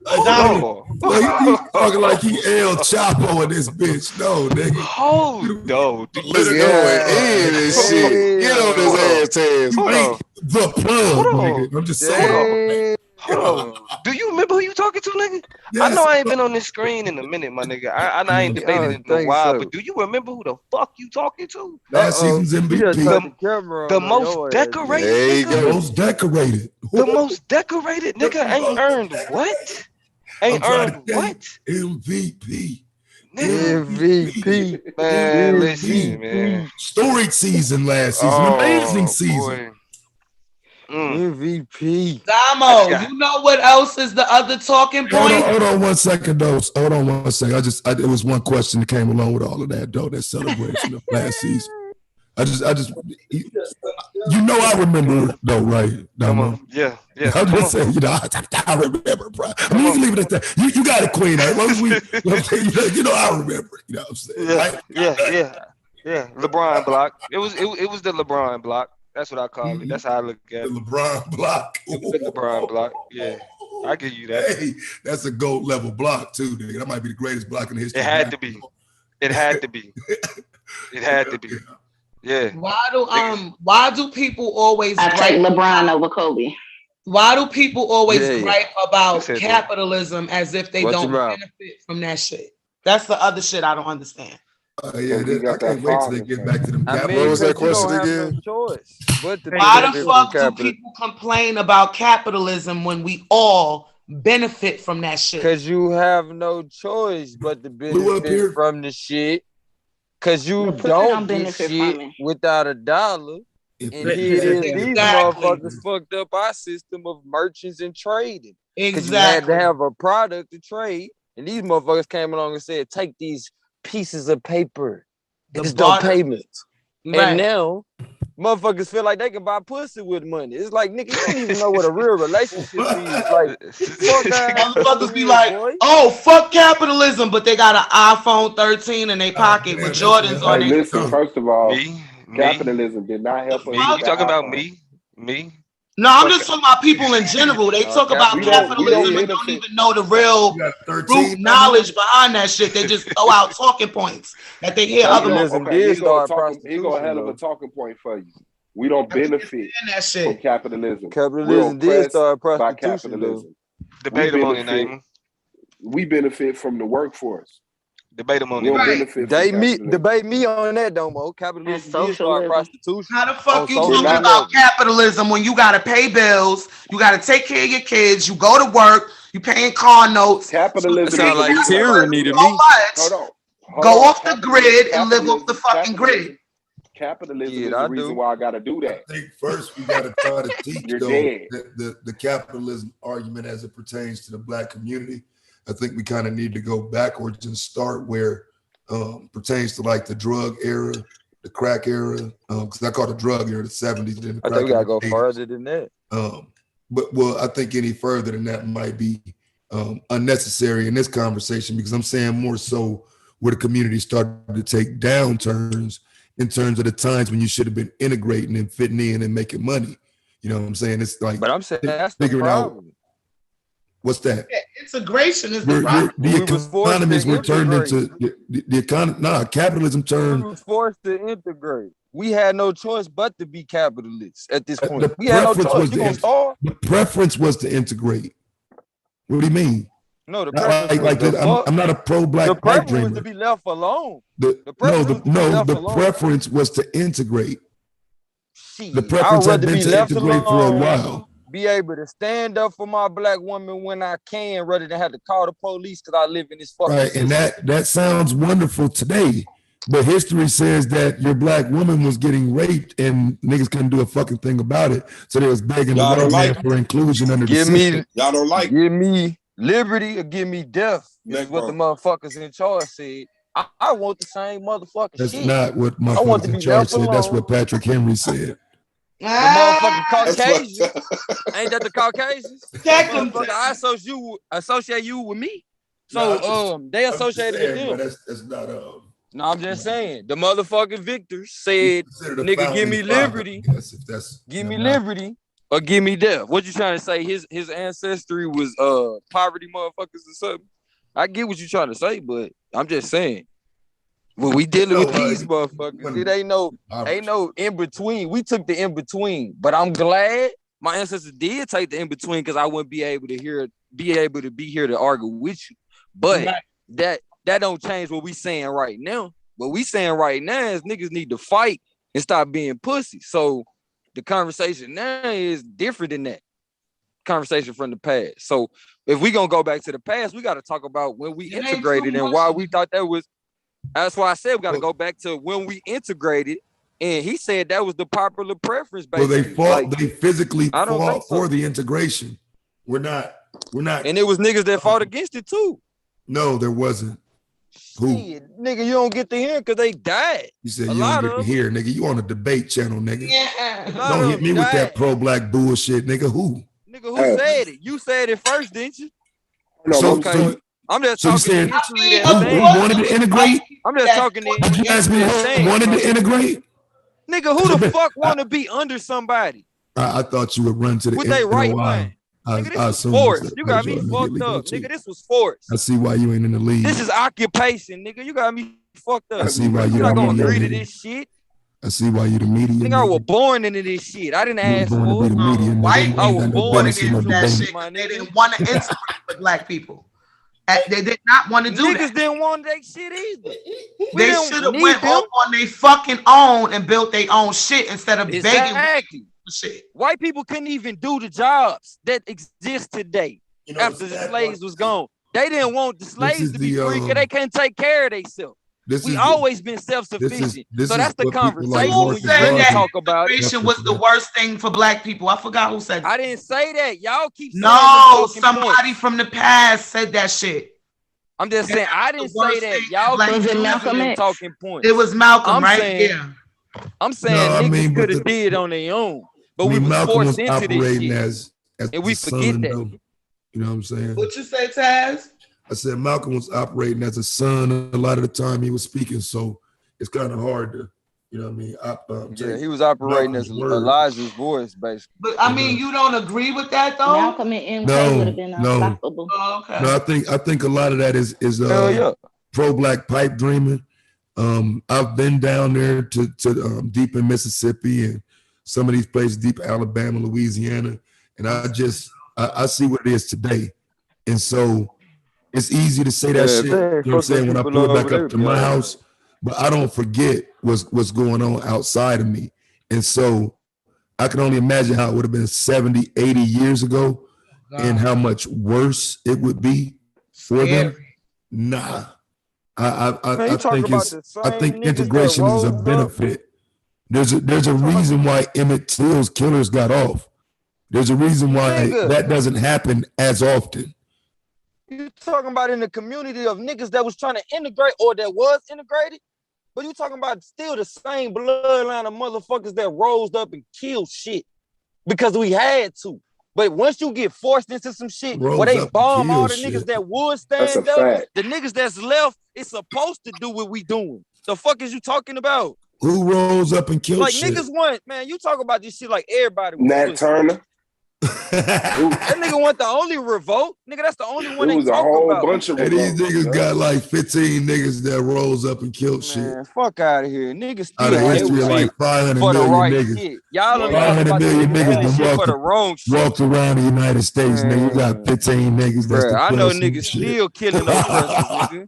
Hold on. You talking like he El Chapo in this bitch. No, nigga. Hold on. Let's go in this shit. Get on his ass, Taz. You ain't the plug, nigga. I'm just saying. Hold on. Do you remember who you talking to, nigga? I know I ain't been on this screen in a minute, my nigga. I ain't debated in a while, but do you remember who the fuck you talking to? Last season's MVP. The most decorated nigga? The most decorated. The most decorated nigga ain't earned what? Ain't earned what? MVP. MVP. Man, listen, man. Storied season last season. Amazing season. MVP. Damo, you know what else is the other talking point? Hold on 1 second, though. Hold on 1 second. It was one question that came along with all of that, though. That celebration of last season. You know, I remember, though, right? Damo? Yeah. I'm just saying, I remember, bro. I mean, you can leave it at that. You got it, Queen. As long as I remember. You know what I'm saying? Yeah. LeBron block. It was the LeBron block. That's what I call it. That's how I look at it. The LeBron block. The LeBron block. Yeah. I give you that. Hey, that's a GOAT level block, too, nigga. That might be the greatest block in the history. It had to be. It had to be. Yeah. Why do people always I take LeBron over Kobe? Why do people always gripe about capitalism as if they don't benefit from that shit? That's the other shit I don't understand. I can't wait till they get back to them. What was that question again? Why the fuck do people complain about capitalism when we all benefit from that shit? Because you have no choice but to benefit from the shit. Because you don't get shit without $1. And here it is, these motherfuckers fucked up our system of merchants and trading. Because you had to have a product to trade. And these motherfuckers came along and said, take these pieces of paper. It's no payments. Right. And now, motherfuckers feel like they can buy pussy with money. It's like, nigga, you don't even know what a real relationship is. Like, motherfuckers be like, oh, fuck capitalism, but they got an iPhone 13 in their pocket with Jordans on it. Listen, first of all, capitalism did not help us. You talking about me? No, I'm just talking about people in general. They talk about capitalism and don't even know the real root knowledge behind that shit. They just throw out talking points that they hear other people. He got a hell of a talking point for you. We don't benefit from capitalism. Capitalism did start prostitution. Debate them on it, name. We benefit from the workforce. Debate them on it. Debate me on that, Domo. Capitalism did start prostitution. How the fuck you talking about capitalism when you gotta pay bills, you gotta take care of your kids, you go to work, you paying car notes. Capitalism sounds like tyranny to me. Hold go off the grid and live off the fucking grid. Capitalism is the reason why I gotta do that. I think first we gotta try to teach the capitalism argument as it pertains to the Black community. I think we kind of need to go backwards and start where pertains to like the drug era, the crack era, because I call it the drug era, the 70s. And the I think we gotta go further than that. But I think any further than that might be unnecessary in this conversation, because I'm saying more so where the community started to take downturns in terms of the times when you should have been integrating and fitting in and making money. You know what I'm saying? It's like, but I'm saying that's figuring the problem. out. What's that? Yeah, integration is the problem. The economies were turned into the economy. Nah, capitalism turned. We was forced to integrate. We had no choice but to be capitalists at this point. We had no choice. The preference was to integrate. What do you mean? No, the preference I'm not a pro-Black. The preference was to be left alone. The preference was to integrate. The preference had been to integrate for a while. Be able to stand up for my Black woman when I can, rather than have to call the police because I live in this fucking right. And that sounds wonderful today, But history says that your black woman was getting raped and niggas couldn't do a fucking thing about it. So they was begging the white man for inclusion under the system. Y'all don't like give me liberty or give me death. Is what the motherfuckers in charge said. I want the same motherfucking That's shit. not what I want motherfuckers to in be charge left said. alone. That's what Patrick Henry said. The motherfucking Caucasians. Ain't that the Caucasians? Motherfucker, I associate you with me. So they associated with them. That's not No, I'm just saying. The motherfucking victors said, nigga, give me liberty. Give me liberty or give me death. What you trying to say? His ancestry was poverty motherfuckers or something? I get what you trying to say, but I'm just saying. When we dealing with these motherfuckers, it ain't no in between. We took the in between, but I'm glad my ancestors did take the in between because I wouldn't be able to be here to argue with you. But that don't change what we saying right now. What we saying right now is niggas need to fight and stop being pussy. So the conversation now is different than that conversation from the past. So if we gonna go back to the past, we got to talk about when we integrated and why we thought that was. That's why I said we got to go back to when we integrated, and he said that was the popular preference. Basically. Well, they physically fought for the integration. We're not. And it was niggas that fought against it too. No, there wasn't. Who? Shit, nigga, you don't get to hear because they died. You said you don't get to hear, nigga. You on a debate channel, nigga. Yeah. Don't hit me with that pro-black bullshit, nigga. Who? Nigga, who said it? You said it first, didn't you? I'm just talking history. Who wanted to integrate? I'm just talking. Did you ask me who wanted to integrate? Nigga, who the fuck want to be under somebody? I thought you would run to the with their right mind. Nigga, this was forced. You got me fucked up. Nigga, this was forced. I see why you ain't in the league. This is occupation, nigga. You got me fucked up. I see why you're not gonna agree to this shit. I see why you the media. Nigga, I was born into this shit. I didn't ask for it. I was born into that shit. They didn't want to integrate with black people. They did not want to do that. Niggas didn't want that shit either. They should have went off on their fucking own and built their own shit instead of begging for shit. White people couldn't even do the jobs that exist today after the slaves was gone. They didn't want the slaves to be free because they can't take care of themselves. We always been self-sufficient. So that's the conversation when you really talk about it. Integration was the worst thing for black people. I forgot who said that. I didn't say that. Y'all keep saying somebody from the past said that shit. I'm just saying, I didn't say that. Y'all keep talking points. It was Malcolm, right? Yeah. I'm saying niggas could have did on their own. But we was forced into this shit. As and we forget that. You know what I'm saying? What you say, Taz? I said Malcolm was operating as a son a lot of the time he was speaking, so it's kind of hard to, you know what I mean? He was operating as Elijah's voice, basically. But I mean, you don't agree with that though? Malcolm and MK would have been unstoppable. Oh, okay. No, I think a lot of that is pro-black pipe dreaming. I've been down there to deep in Mississippi and some of these places deep Alabama, Louisiana, and I see what it is today, and so. It's easy to say that shit, you know what I'm saying, when I pull it back up to my house, but I don't forget what's going on outside of me. And so I can only imagine how it would have been 70, 80 years ago and how much worse it would be for them. Nah. I think integration is a benefit. There's a reason why Emmett Till's killers got off. There's a reason why that doesn't happen as often. You talking about in the community of niggas that was trying to integrate or that was integrated, but you talking about still the same bloodline of motherfuckers that rose up and killed shit because we had to. But once you get forced into some shit where they bomb all the niggas that would stand up, the niggas that's left is supposed to do what we doing. The fuck is you talking about? Who rose up and killed shit? Like niggas want, man, you talk about this shit like everybody was Nat Turner. That nigga wasn't the only revolt. Nigga, that's the only one they talk about. Bunch of these niggas got like 15 niggas that rose up and killed shit. Fuck out of here. Niggas out of history of like 500 for million the right niggas. Shit. Y'all don't 500 million niggas that for the wrong shit. Walked around the United States, nigga. You got 15 niggas that's the I know niggas still killing those nigga.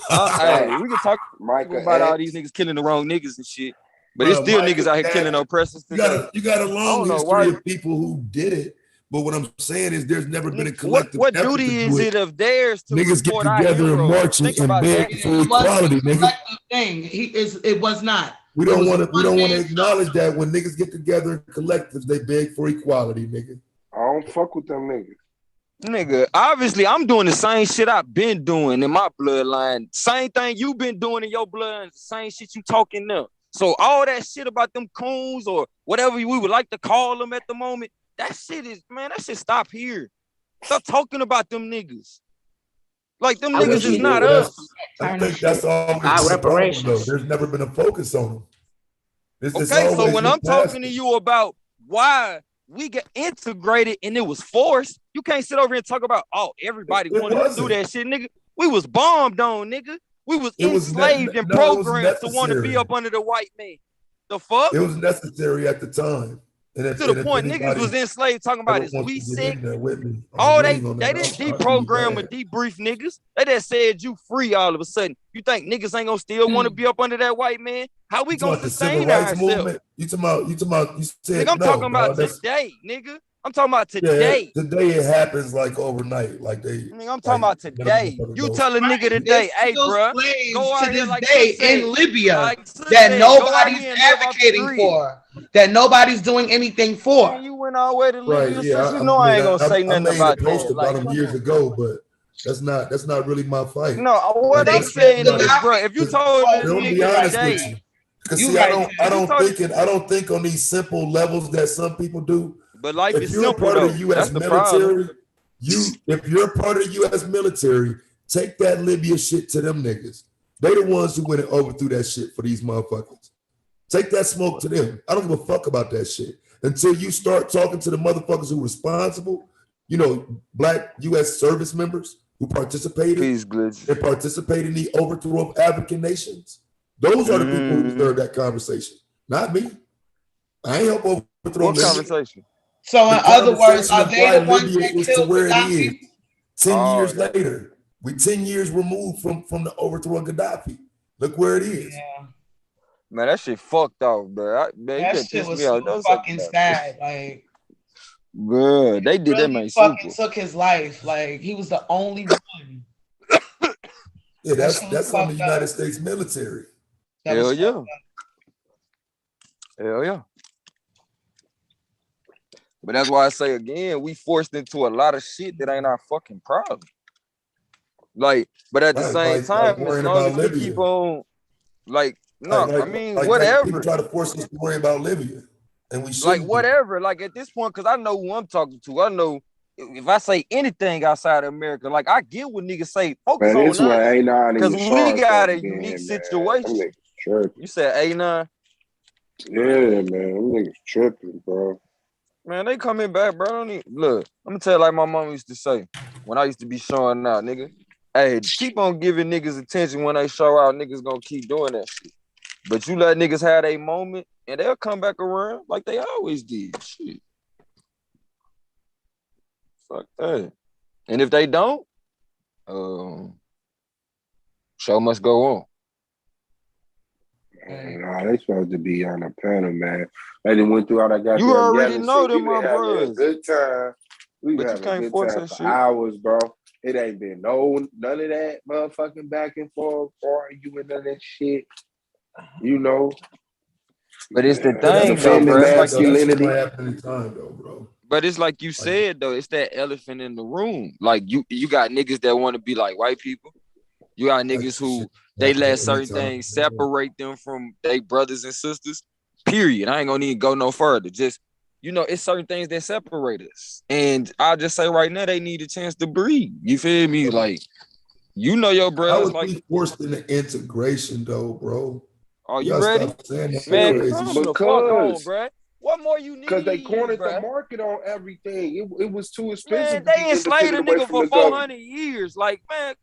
Hey, we can talk about all these niggas killing the wrong niggas and shit. But it's still niggas out here killing oppressors. You got a long history of people who did it. But what I'm saying is there's never been a collective What duty is it of theirs to niggas get together and march and beg for equality, nigga? thing. It was not. We don't want to acknowledge that when niggas get together in collectives, they beg for equality, nigga. I don't fuck with them niggas. Nigga, obviously I'm doing the same shit I've been doing in my bloodline. Same thing you been doing in your bloodline. Same shit you talking now. So all that shit about them coons or whatever we would like to call them at the moment, that shit stop here. Stop talking about them niggas. Like them niggas is not us. I think that's always the problem, though. There's never been a focus on them. Okay, so when I'm talking to you about why we get integrated and it was forced, you can't sit over here and talk about, oh, everybody wanted to do that shit, nigga. We was bombed on, nigga. We was enslaved and programmed to want to be up under the white man. The fuck? It was necessary at the time. To the point, niggas was enslaved talking about is we sick. Oh, they didn't deprogram or debrief niggas. They just said you free all of a sudden. You think niggas ain't gonna still want to be up under that white man? How we gonna sustain ourselves? You said nigga, I'm talking about today, nigga. I'm talking about today. Yeah, today it happens like overnight. Like I'm talking about today. You tell a nigga today, hey, bro, go out to here this like day in Libya that nobody's advocating for, that nobody's doing anything for. You went all the way to Libya, right? Yeah, you know I ain't gonna say nothing about that. I made a post about him years ago, but that's not really my fight. No, what I'm saying is, bro, if you told me, don't be honest with you. Because see, I don't think on these simple levels that some people do. But life if is you're simple, part of though. the U.S. military, if you're part of the U.S. military, take that Libya shit to them niggas. They the ones who went and overthrew that shit for these motherfuckers. Take that smoke to them. I don't give a fuck about that shit. Until you start talking to the motherfuckers who are responsible, you know, black U.S. service members who participated in the overthrow of African nations. Those are the people who deserve that conversation, not me. I ain't help overthrow what conversation. So in other words, are they the ones that killed Gaddafi? 10 years later, we 10 years removed from the overthrow of Gaddafi. Look where it is. Yeah. Man, that shit fucked off, bro. That shit was so fucking sad. Like, bro, they did really that man fucking super. Took his life. Like, he was the only one. Yeah, that's on the United States military. Hell yeah. Hell yeah. But that's why I say again, we forced into a lot of shit that ain't our fucking problem. Like, but at the same time, as long as we keep on, like, no, I mean, whatever. People try to force us to worry about Libya, and we like whatever. Like at this point, because I know who I'm talking to. I know if I say anything outside of America, like I get what niggas say. Focus on us, because we got a unique situation. You said A9. Yeah, man, them niggas tripping, bro. Man, they coming back, bro. Look, I'm gonna tell you like my mom used to say when I used to be showing out, nigga. Hey, keep on giving niggas attention when they show out. Niggas gonna keep doing that shit. But you let niggas have a moment and they'll come back around like they always did. Shit. Fuck that. And if they don't, show must go on. Nah, they supposed to be on the panel, man. They done went through all that goddamn. You already know them, my brothers. Good time. We been having a good time for hours, bro. It ain't been none of that motherfucking back and forth, arguing none of that shit. You know. But it's the thing, though, bro. But it's like you said, though. It's that elephant in the room. Like you got niggas that want to be like white people. You got niggas who they let certain things separate them from their brothers and sisters. Period. I ain't gonna even go no further. Just, you know, it's certain things that separate us. And I'll just say right now, they need a chance to breathe. You feel me? Like, you know your brothers. How would we forced into integration, though, bro? Are you ready? Man, come the fuck on, bro. What more you need? Because they cornered the market on everything. It was too expensive. Man, they enslaved a nigga for 400 years. Like, man,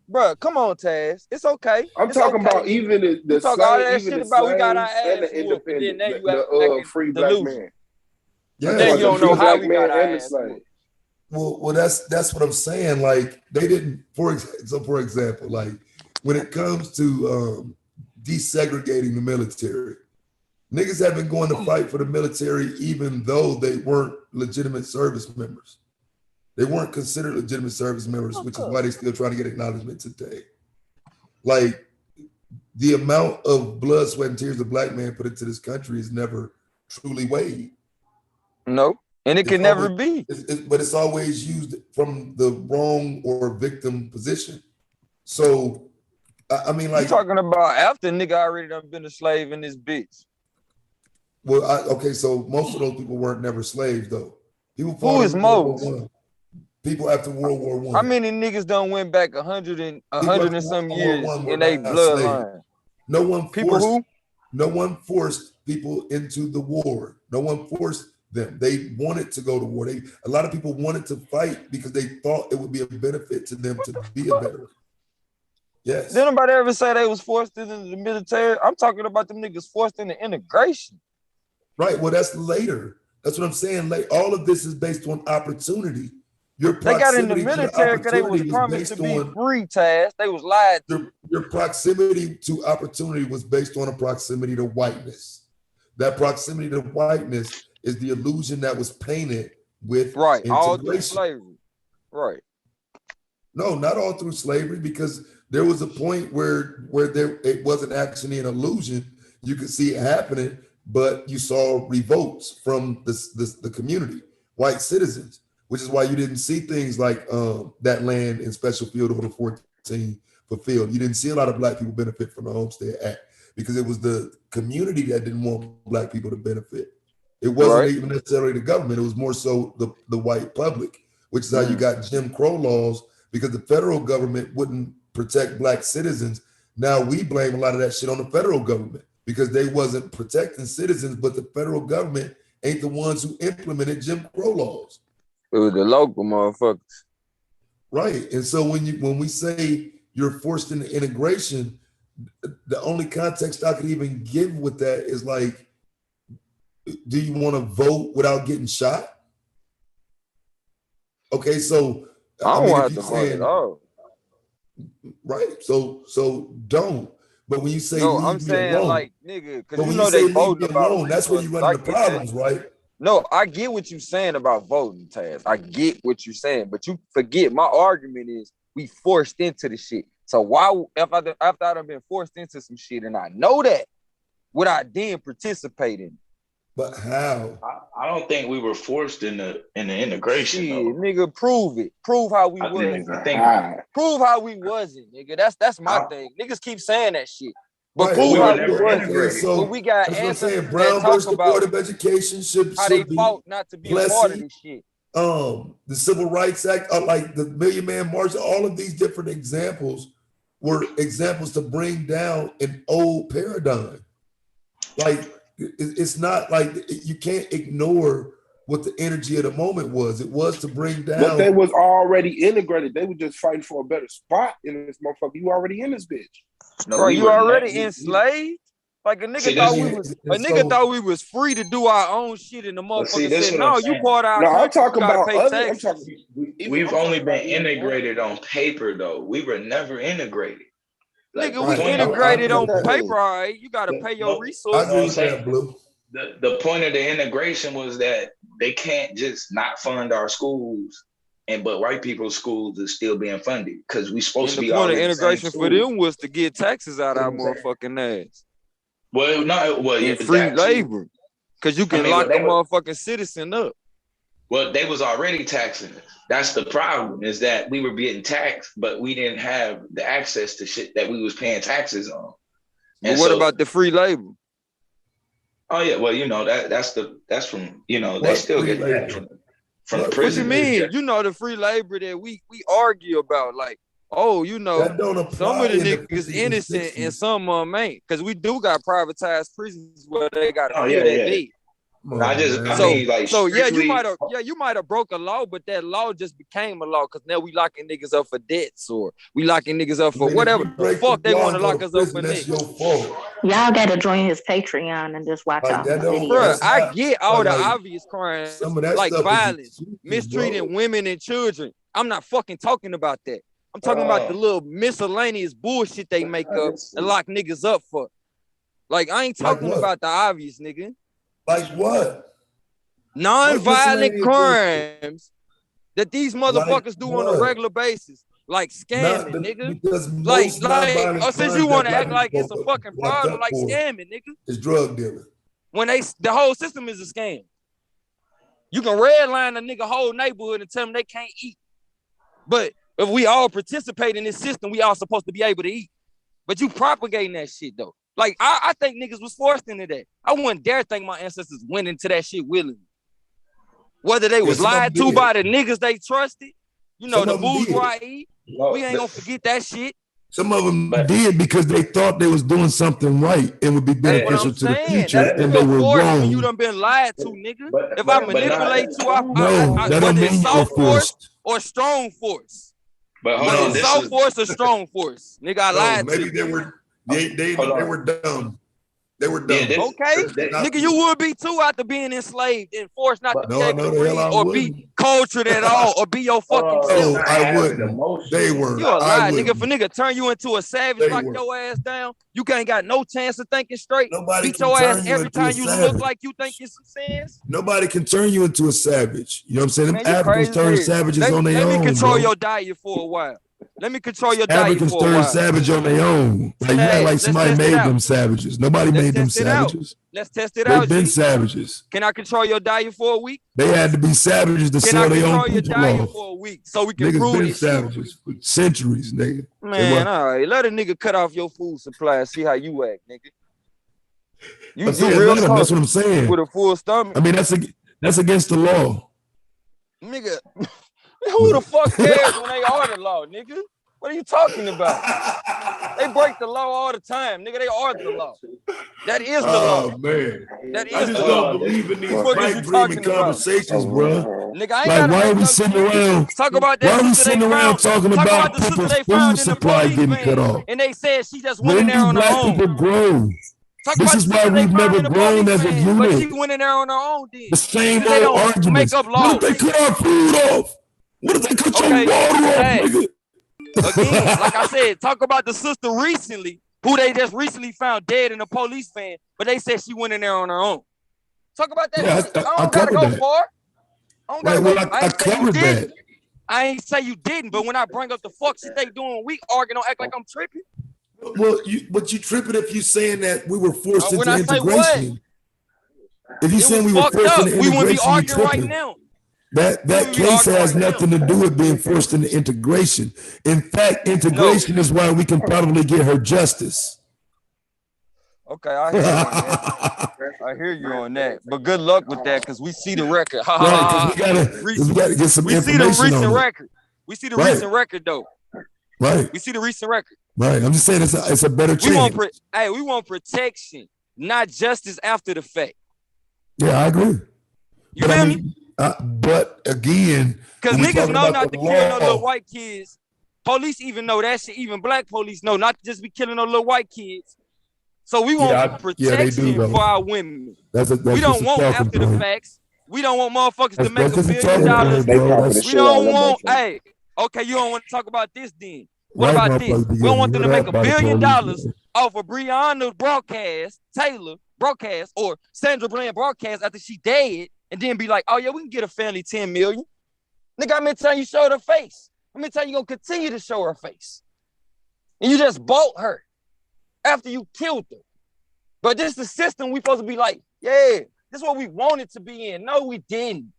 bro, come on, Taz. It's okay. I'm talking about even the talk all that shit about we got our ass and the independent, the free black man. Yeah, then you don't know how we got our ass. Well, that's what I'm saying. Like they didn't. For example, like when it comes to desegregating the military, niggas have been going to fight for the military even though they weren't legitimate service members. They weren't considered legitimate service members, which is why they're still trying to get acknowledgement today. Like, the amount of blood, sweat, and tears a black man put into this country is never truly weighed. No, and it can never be. But it's always used from the wrong or victim position. So, I mean, like, you talking about after nigga already done been a slave in this bitch. Well, okay, so most of those people weren't never slaves though. People Who is most? People after World War I. How many niggas done went back 100 and some years in their bloodline? No one people forced, who? No one forced people into the war. No one forced them. They wanted to go to war. A lot of people wanted to fight because they thought it would be a benefit to them to be a veteran. Yes. Did nobody ever say they was forced into the military? I'm talking about them niggas forced into integration. Right. Well, that's later. That's what I'm saying. Like, all of this is based on opportunity. They got in the military because they was promised to be free, Taz. They was lied to. Your proximity to opportunity was based on a proximity to whiteness. That proximity to whiteness is the illusion that was painted with integration. All through slavery. Right. No, not all through slavery, because there was a point where it wasn't actually an illusion. You could see it happening, but you saw revolts from the community, white citizens, which is why you didn't see things like that land in Special Field Order 14 fulfilled. You didn't see a lot of black people benefit from the Homestead Act because it was the community that didn't want black people to benefit. It wasn't even necessarily the government. It was more so the white public, which is how you got Jim Crow laws, because the federal government wouldn't protect black citizens. Now we blame a lot of that shit on the federal government because they wasn't protecting citizens, but the federal government ain't the ones who implemented Jim Crow laws. It was the local motherfuckers. Right. And so when we say you're forced into integration, the only context I could even give with that is like, do you want to vote without getting shot? Okay, so I don't want to vote at all. Right. So don't. But when you say no, leave I'm me saying alone, like nigga, because you know they voting about alone, that's where you run into problems, right? No, I get what you're saying about voting, Taz. I get what you're saying, but you forget my argument is we forced into the shit. So why, after I've been forced into some shit and I know that, would I then participate in? But how? I don't think we were forced in the integration. Shit, nigga, prove it. Prove how we wasn't. Prove how we wasn't, nigga. That's my thing. Niggas keep saying that shit. But prove how we wasn't. So but we got answers Brown versus the Board of Education should they fought not to be a part of this shit. The Civil Rights Act, like the Million Man March, all of these different examples were examples to bring down an old paradigm. Like, it's not like you can't ignore what the energy of the moment was. It was to bring down. But they was already integrated. They were just fighting for a better spot in this motherfucker. You already in this bitch. No, bro, you already enslaved? Like a nigga thought we was free to do our own shit, and the motherfucker said, "No, you part of our country. I'm talking about taxes." We've only been integrated on paper, though. We were never integrated. Like, nigga, we integrated on paper, all right? You gotta pay your resources. The point of the integration was that they can't just not fund our schools, but white people's schools are still being funded because we supposed to be. The point of integration for them was to get taxes out of our motherfucking ass. Well, no, free labor, because you can lock a motherfucking citizen up. Well, they was already taxing us. That's the problem, is that we were getting taxed, but we didn't have the access to shit that we was paying taxes on. And what about the free labor? Oh yeah, well, that's from, they still get that from the prison. What you mean? The free labor that we argue about, like, oh, some of the niggas innocent and some of them ain't, because we do got privatized prisons where they got to pay that debt. You might have broke a law, but that law just became a law because now we locking niggas up for debts, or we locking niggas up for whatever the fuck they want to lock us up for. Y'all gotta join his Patreon and just watch all the videos. Bro, I get all the obvious crimes like violence, mistreating women and children. I'm not fucking talking about that. I'm talking about the little miscellaneous bullshit they make up and lock niggas up for. Like, I ain't talking about the obvious, nigga. Like what? Non-violent crimes that these motherfuckers do on a regular basis. like scamming, nigga. Because most nonviolent Since crimes you want to that act like black it's a people fucking locked problem, up like for scamming, nigga. is drug dealing. When the whole system is a scam. You can redline a nigga whole neighborhood and tell them they can't eat. But if we all participate in this system, we all supposed to be able to eat. But you propagating that shit though. Like I think niggas was forced into that. I wouldn't dare think my ancestors went into that shit willingly. Whether they was lied to by the niggas they trusted, you know, the bourgeoisie. We ain't gonna forget that shit. Some of them did because they thought they was doing something right and would be beneficial to the future, and they were wrong. When you done been lied to, nigga. If I manipulate you, that don't mean you were soft forced. force or strong force. But hold on, soft force or strong force, nigga. I lied to. Maybe they were dumb. They were dumb. Okay, nigga, you would be too after being enslaved and forced not to be able to read or be cultured at all or be your fucking self. I wouldn't. They were. You a lie, nigga. If a nigga turn you into a savage, lock your ass down, you ain't got no chance of thinking straight. Nobody beat can your turn ass you every into a time you look savage. like you think you're some sense. Nobody can turn you into a savage. You know what I'm saying? Them Man, you Africans crazy turn as hell. savages on their own. Let me control bro. your diet for a while. Let me control your diet Africans for a turn while. savage on their own. Like you act like somebody made them savages. Nobody made them savages. Let's test it out. They've been G. savages. Can I control your diet for a week? They had to be savages to Can I sell their control own your people diet off. for a week so we can Niggas prove been this shit? savages for centuries, nigga. Man, all right. Let a nigga cut off your food supply and see how you act, nigga. You real that's what I'm saying. with a full stomach. I mean, that's against the law. Nigga, who the fuck cares when they are the law, nigga? What are you talking about? They break the law all the time, nigga. They are the law. That is the law. Oh man, That is I just the don't law. believe in these What is you pipe dreaming talking about? conversations, bro. Nigga, I ain't Like, gotta why make are we no sitting shit. around? Talk about Why that are we sister they sitting around found. talking Talk about about the sister people's they food found in the supply police getting cut van, off? and they said she just When went in there do on her black own. people grow? Talk This about is the why sister they we've found never in the grown police as a van, but she unit. went in there on her own then. The same Because they old don't arguments. make up What if laws. they cut our food off? What if they cut your Okay, water off, hey. nigga? Again, like I said, talk about the sister recently, who they just recently found dead in a police van, but they said she went in there on her own. Talk about that. Yeah, shit. I I don't gotta covered go that. far. I don't Right, gotta well, go. I ain't say you covered that. didn't. I ain't say you didn't, but when I bring up the fuck shit they doing, we arguing, don't act like I'm tripping. Well, but you tripping if you saying that we were forced When into I say what? integration. If you It saying was we were fucked forced up. into We wouldn't be integration, you arguing right tripping. now. That case has nothing to do with being forced into integration. In fact, integration is why we can probably get her justice. Okay, I hear you on that. I hear you on that. But good luck with that, because we see the record. Right, because we gotta get some We see the information recent on it. record. We see the Right. recent record though. Right, We see the recent record. right. I'm just saying it's a better We want chance. we want protection, not justice after the fact. Yeah, I agree. You feel me? But again, Because when we niggas talking know about not the to kill no little law, white kids. Police even know that shit. Even black police know not to just be killing no little white kids. So we want Yeah, they protection do, though. for our women. That's We just don't a want talking after the point. facts. We don't want motherfuckers to That's make $1 just a billion. talking point, bro. We don't want, hey, okay, you don't want to talk about this then. What White about this? motherfuckers be We don't want getting them to lit make up $1 by the billion police, man. off of Breonna's broadcast, Taylor broadcast, or Sandra Bland broadcast after she dead, and then be like, oh yeah, we can get a family 10 million. Nigga, I'm in time you showed her face. I'm in time you gonna continue to show her face. And you just bought her after you killed her. But this is the system we supposed to be like, yeah, this is what we wanted to be in. No, we didn't.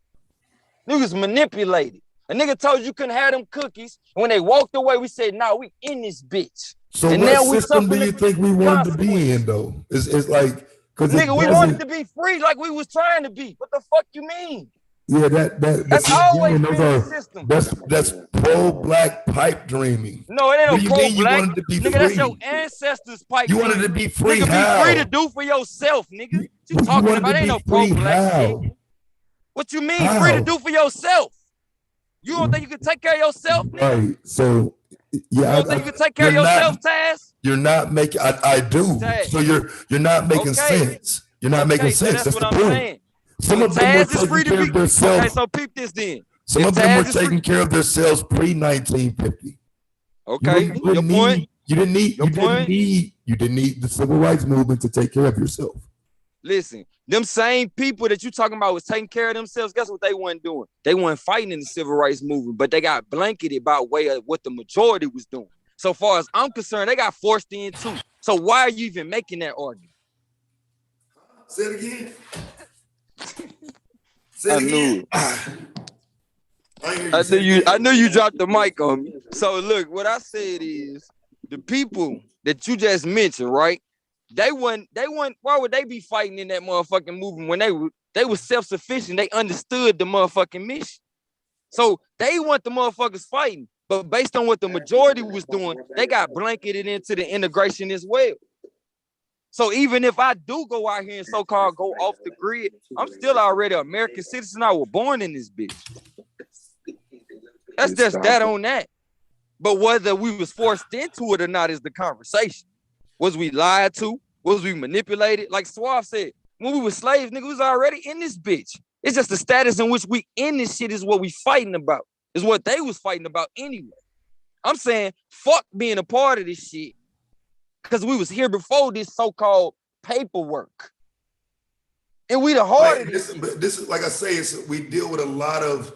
Niggas manipulated. A nigga told you couldn't have them cookies. And when they walked away, we said, nah, we in this bitch. So and what now we system do suffering you think we wanted to be in, though? It's like, because nigga, we wanted to be free like we was trying to be. What the fuck you mean? Yeah, That's always been the system. That's pro-black pipe dreaming. No, it ain't What do no you mean you pro-black. wanted to be Nigga, free? that's your ancestors' pipe. You wanted dream. to be free, Nigga, how? be free to do for yourself, nigga. What you talking wanted about? to Ain't be no free, pro-black how? shit. What you mean How? free to do for yourself? You don't think you can take care of yourself, nigga? Right. So You yeah, don't think you can take care of yourself, Taz? You're not making. I do. Taz. So you're not making sense. You're not making so sense. that's That's what the I'm point. saying. Some So of them were Taz is free taking to care be. of themselves. Okay, so peep this then. Some If of them were Taz is free- taking care of themselves pre-1950. Okay, You your point. You didn't need the civil rights movement to take care of yourself. Listen, them same people that you talking about was taking care of themselves. Guess what they weren't doing? They weren't fighting in the civil rights movement, but they got blanketed by way of what the majority was doing. So far as I'm concerned, they got forced in too. So why are you even making that argument? Say it again. I knew it. I knew you dropped the mic on me. So look, what I said is the people that you just mentioned, right? They wouldn't. Why would they be fighting in that motherfucking movement when they were self-sufficient? They understood the motherfucking mission. So they want the motherfuckers fighting, but based on what the majority was doing, they got blanketed into the integration as well. So even if I do go out here and so-called go off the grid, I'm still already an American citizen. I was born in this bitch. That's just that on that. But whether we was forced into it or not is the conversation. Was we lied to? Was we manipulated? Like Suave said, when we were slaves, nigga, we was already in this bitch. It's just the status in which we in this shit is what we fighting about. Is what they was fighting about anyway. I'm saying, fuck being a part of this shit. Because we was here before this so-called paperwork. And we the heart of this. But this is, like I say, we deal with a lot of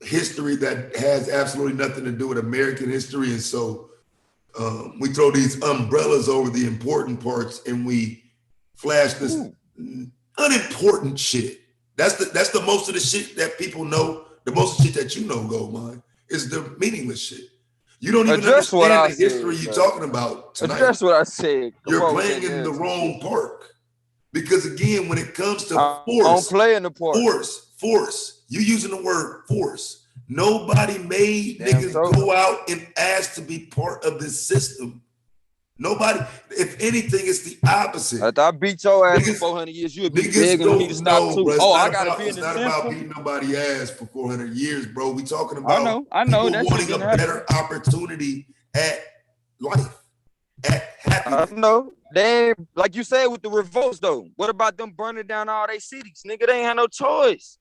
history that has absolutely nothing to do with American history. And so we throw these umbrellas over the important parts and we flash this unimportant shit. That's the most of the shit that people know. The most of the shit that you know, Goldmine, is the meaningless shit. You don't even understand the history you're talking about tonight. Address what I said. You're playing in the wrong park. Because again, when it comes to force, I don't play in the park. Force. You using the word force. Nobody made niggas go out and ask to be part of this system. Nobody. If anything, it's the opposite. If I beat your ass for 400 years, you would be begging me to stop too. Bro, I gotta be in the system. It's not about beating nobody's ass for 400 years, bro. We talking about I know people wanting a better opportunity at life, at happiness. I know. They like you said with the revolts though. What about them burning down all their cities? Nigga, they ain't had no choice.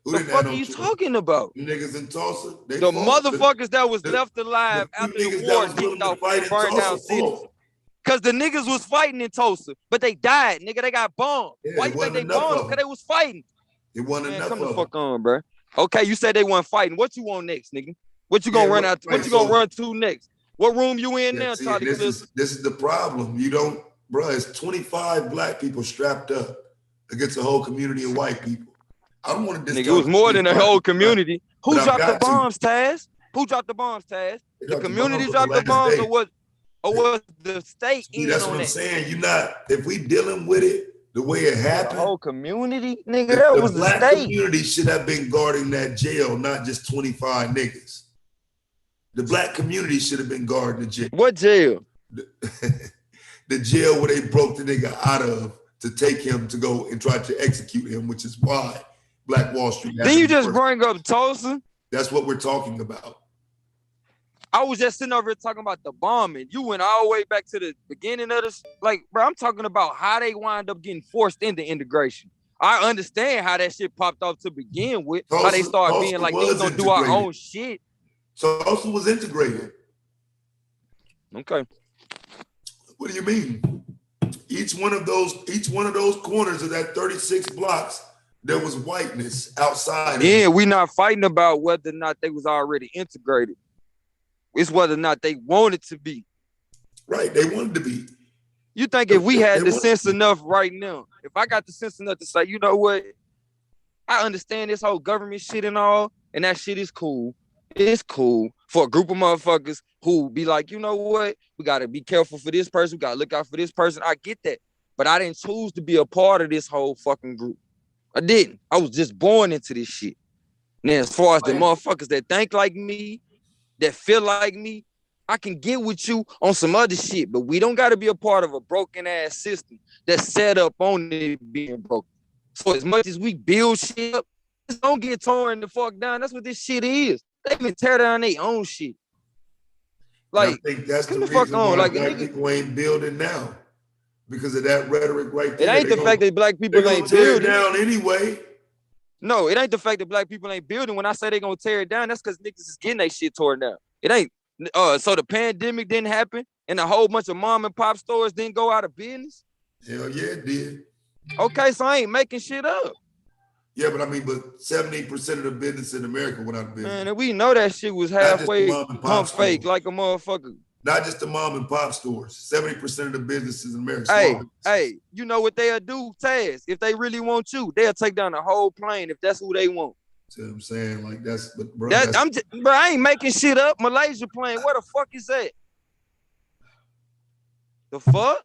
The fuck are you talking about? Niggas in Tulsa. The motherfuckers that was left alive after the war kicked off and burned down cities. Cause the niggas was fighting in Tulsa, but they died, nigga. They got bombed. Why you think they bombed them? Cause they was fighting. It wasn't enough. Come the fuck on, bro. Okay, you said they weren't fighting. What you want next, nigga? What you gonna run out? What you gonna run to next? What room you in now, Charlie? This is the problem. You don't, bro. It's 25 black people strapped up against a whole community of white people. I don't want to. Nigga, it was more than a whole community. Who dropped the bombs, Taz? Who dropped the bombs, Taz? The community dropped the bombs, or was the state in on that? That's what I'm saying. You not. If we dealing with it the way it happened, the whole community, nigga, that was the black state. Community should have been guarding that jail, not just 25 niggas. The black community should have been guarding the jail. What jail? The jail where they broke the nigga out of to take him to go and try to execute him, which is why Black Wall Street. Then you just bring up Tulsa? That's what we're talking about. I was just sitting over here talking about the bombing. You went all the way back to the beginning of this. Like, bro, I'm talking about how they wind up getting forced into integration. I understand how that shit popped off to begin with. How they started being like, they gonna do our own shit. So Tulsa was integrated. Okay. What do you mean? Each one of those corners of that 36 blocks, there was whiteness outside. Yeah, we not fighting about whether or not they was already integrated. It's whether or not they wanted to be. Right, they wanted to be. You think if we had the sense enough right now, if I got the sense enough to say, you know what, I understand this whole government shit and all, and that shit is cool. It's cool for a group of motherfuckers who be like, you know what, we gotta be careful for this person, we gotta look out for this person. I get that, but I didn't choose to be a part of this whole fucking group. I didn't. I was just born into this shit. Now, as far as the motherfuckers that think like me, that feel like me, I can get with you on some other shit, but we don't got to be a part of a broken ass system that's set up on it being broken. So as much as we build shit up, just don't get torn the fuck down. That's what this shit is. They even tear down their own shit. Like, I think that's come the fuck reason on. why Like, black people ain't building now. Because of that rhetoric right there. It ain't the fact that black people ain't building down anyway. No, it ain't the fact that black people ain't building. When I say they gonna tear it down, that's because niggas is getting their shit torn down. It ain't. So the pandemic didn't happen, and a whole bunch of mom and pop stores didn't go out of business. Hell yeah, it did. Okay, so I ain't making shit up. Yeah, but 70% of the business in America went out of business. Man, and we know that shit was halfway pump fake like a motherfucker. Not just the mom and pop stores. 70% of the businesses in America. Hey, you know what they'll do, Taz? If they really want you, they'll take down the whole plane if that's who they want. See what I'm saying? Like bro, I ain't making shit up. Malaysia plane, where the fuck is that? The fuck?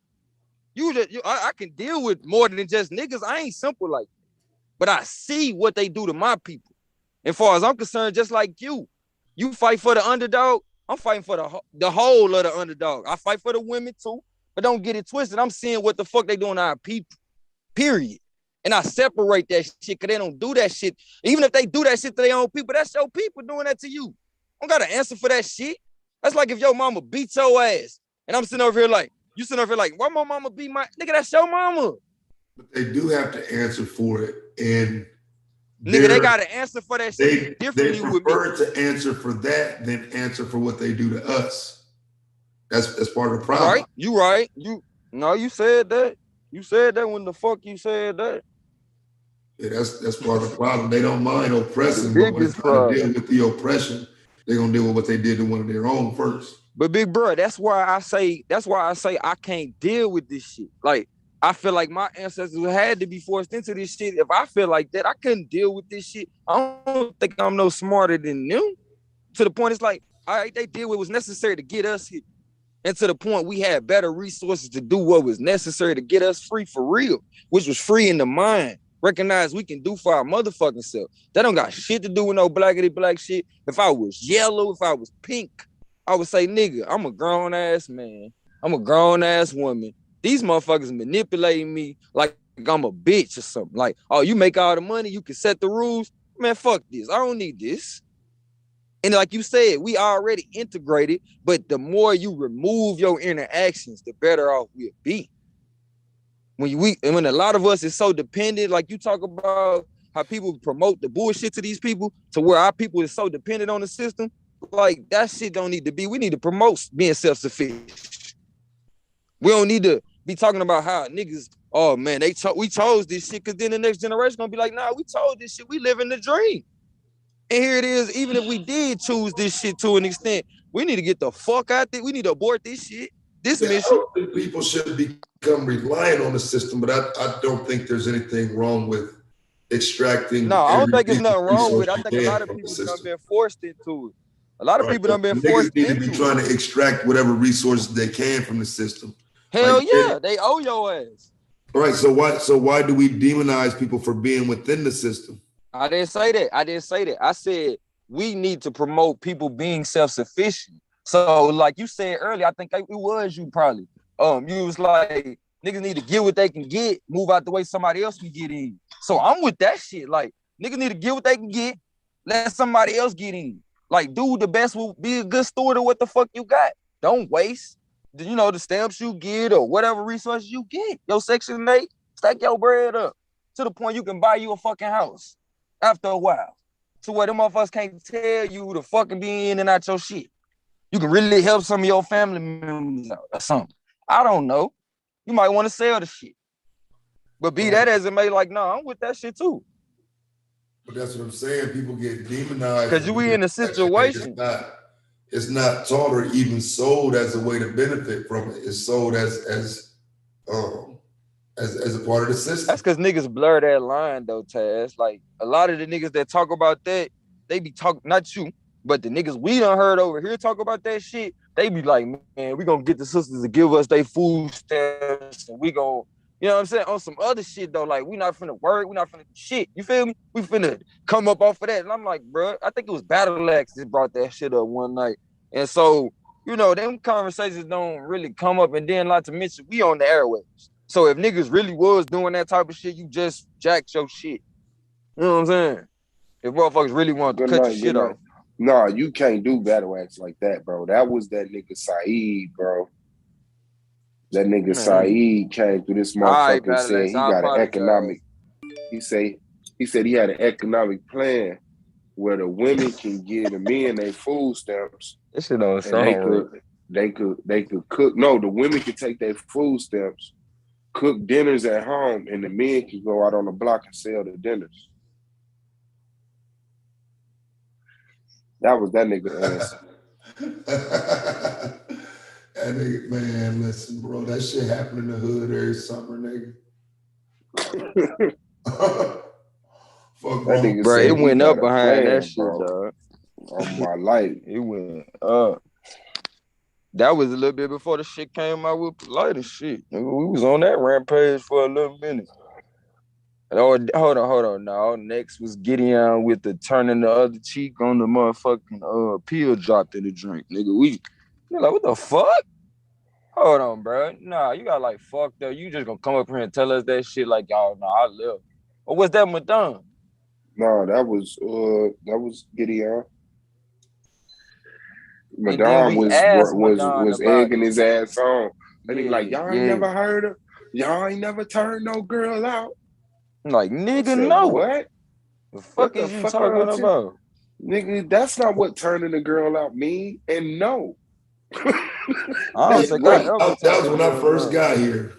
I can deal with more than just niggas. I ain't simple like that. But I see what they do to my people. And far as I'm concerned, just like you fight for the underdog. I'm fighting for the whole of the underdog. I fight for the women too, but don't get it twisted. I'm seeing what the fuck they doing to our people, period. And I separate that shit because they don't do that shit. Even if they do that shit to their own people, that's your people doing that to you. I don't got an answer for that shit. That's like if your mama beat your ass and I'm sitting over here like, you sitting over here like, why my mama beat my nigga? That's your mama. But they do have to answer for it. And nigga, they got to answer for that shit differently with me. They prefer to answer for that than answer for what they do to us. That's part of the problem. Right? You right. You said that. You said that when the fuck you said that. Yeah, that's part of the problem. They don't mind oppressing, but when it's trying to deal with the oppression, they're gonna deal with what they did to one of their own first. But big bro, that's why I say I can't deal with this shit. Like, I feel like my ancestors had to be forced into this shit. If I feel like that, I couldn't deal with this shit. I don't think I'm no smarter than them. To the point, it's like, all right, they did what was necessary to get us here. And to the point, we had better resources to do what was necessary to get us free for real, which was free in the mind. Recognize we can do for our motherfucking self. That don't got shit to do with no blackity black shit. If I was yellow, if I was pink, I would say, nigga, I'm a grown ass man. I'm a grown ass woman. These motherfuckers manipulating me like I'm a bitch or something. Like, oh, you make all the money, you can set the rules. Man, fuck this. I don't need this. And like you said, we already integrated, but the more you remove your interactions, the better off we'll be. When a lot of us is so dependent, like you talk about how people promote the bullshit to these people, to where our people is so dependent on the system, like that shit don't need to be. We need to promote being self-sufficient. We don't need to be talking about how niggas, oh man, we chose this shit, because then the next generation gonna be like, nah, we chose this shit. We live in the dream. And here it is, even if we did choose this shit to an extent, we need to get the fuck out there. We need to abort this shit. This mission. I don't think people should become reliant on the system, but I don't think there's anything wrong with extracting. No, I don't think there's nothing wrong with it. I think a lot of people have been forced into it. A lot of people have been forced into it. Niggas need to be trying to extract whatever resources they can from the system. Hell yeah, they owe your ass. All right, so why do we demonize people for being within the system? I didn't say that. I said we need to promote people being self-sufficient. So like you said earlier, I think it was you probably. You was like, niggas need to get what they can get, move out the way somebody else can get in. So I'm with that shit. Like, niggas need to get what they can get, let somebody else get in. Like, do the best, will be a good steward of what the fuck you got. Don't waste, the stamps you get or whatever resources you get. Your Section 8, stack your bread up to the point you can buy you a fucking house after a while. To where them motherfuckers can't tell you who the fucking be in and out your shit. You can really help some of your family members out or something. I don't know. You might want to sell the shit. But be that as it may, like, no, I'm with that shit too. But that's what I'm saying. People get demonized. Because we in a situation. It's not taught or even sold as a way to benefit from it. It's sold as a part of the system. That's because niggas blur that line though, Taz. Like, a lot of the niggas that talk about that, they be talking, not you, but the niggas we done heard over here talk about that shit, they be like, man, we gonna get the sisters to give us their food stamps, and we gonna, you know what I'm saying, on some other shit though, like, we not finna work, we not finna do shit, you feel me? We finna come up off of that. And I'm like, bro, I think it was Battle Axe that brought that shit up one night. And so, them conversations don't really come up, and then not to mention, we on the airwaves. So if niggas really was doing that type of shit, you just jacked your shit. You know what I'm saying? If motherfuckers really want to cut your shit off. No, you can't do battle acts like that, bro. That was that nigga Saeed, bro. That nigga Saeed came through this motherfucker and said he got an economic. He said he had an economic plan where the women can give the men their food stamps. This shit don't They could cook. No, the women could take their food stamps, cook dinners at home, and the men can go out on the block and sell the dinners. That was that nigga answer. That nigga, man, listen, bro, that shit happened in the hood every summer, nigga. Fuck That wrong. nigga Bro, said it he went got up a behind that plan, shit, bro. dog. On my life. It went up. That was a little bit before the shit came out with light and shit. Nigga, we was on that rampage for a little minute. Oh, hold on. Now, next was Gideon with the turning the other cheek on the motherfucking pill dropped in the drink. Nigga, you're like, what the fuck? Hold on, bro. Nah, you got like fucked up. You just gonna come up here and tell us that shit like y'all know I live. Or was that Madonna? No, that was Gideon. Madonna was egging his ass on. And he like, y'all ain't never heard her? Y'all ain't never turned no girl out. I'm like, nigga, said, no. What? The fuck is you talking about? Nigga, that's not what turning a girl out mean. And no. I don't think I ever that was when I first got here.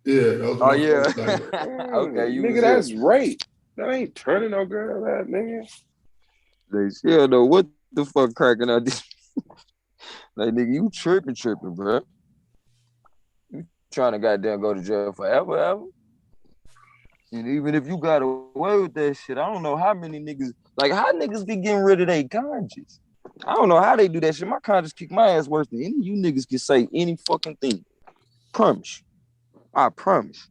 Yeah, that was when I first got here. Okay, you nigga, that's rape. That ain't turning no girl out, nigga. They still know what the fuck cracking out this. Like, nigga, you tripping, bro. You trying to goddamn go to jail forever, ever? And even if you got away with that shit, I don't know how many niggas, like, how niggas be getting rid of their conscience? I don't know how they do that shit. My conscience kick my ass worse than any of you niggas can say any fucking thing. Promise. I promise.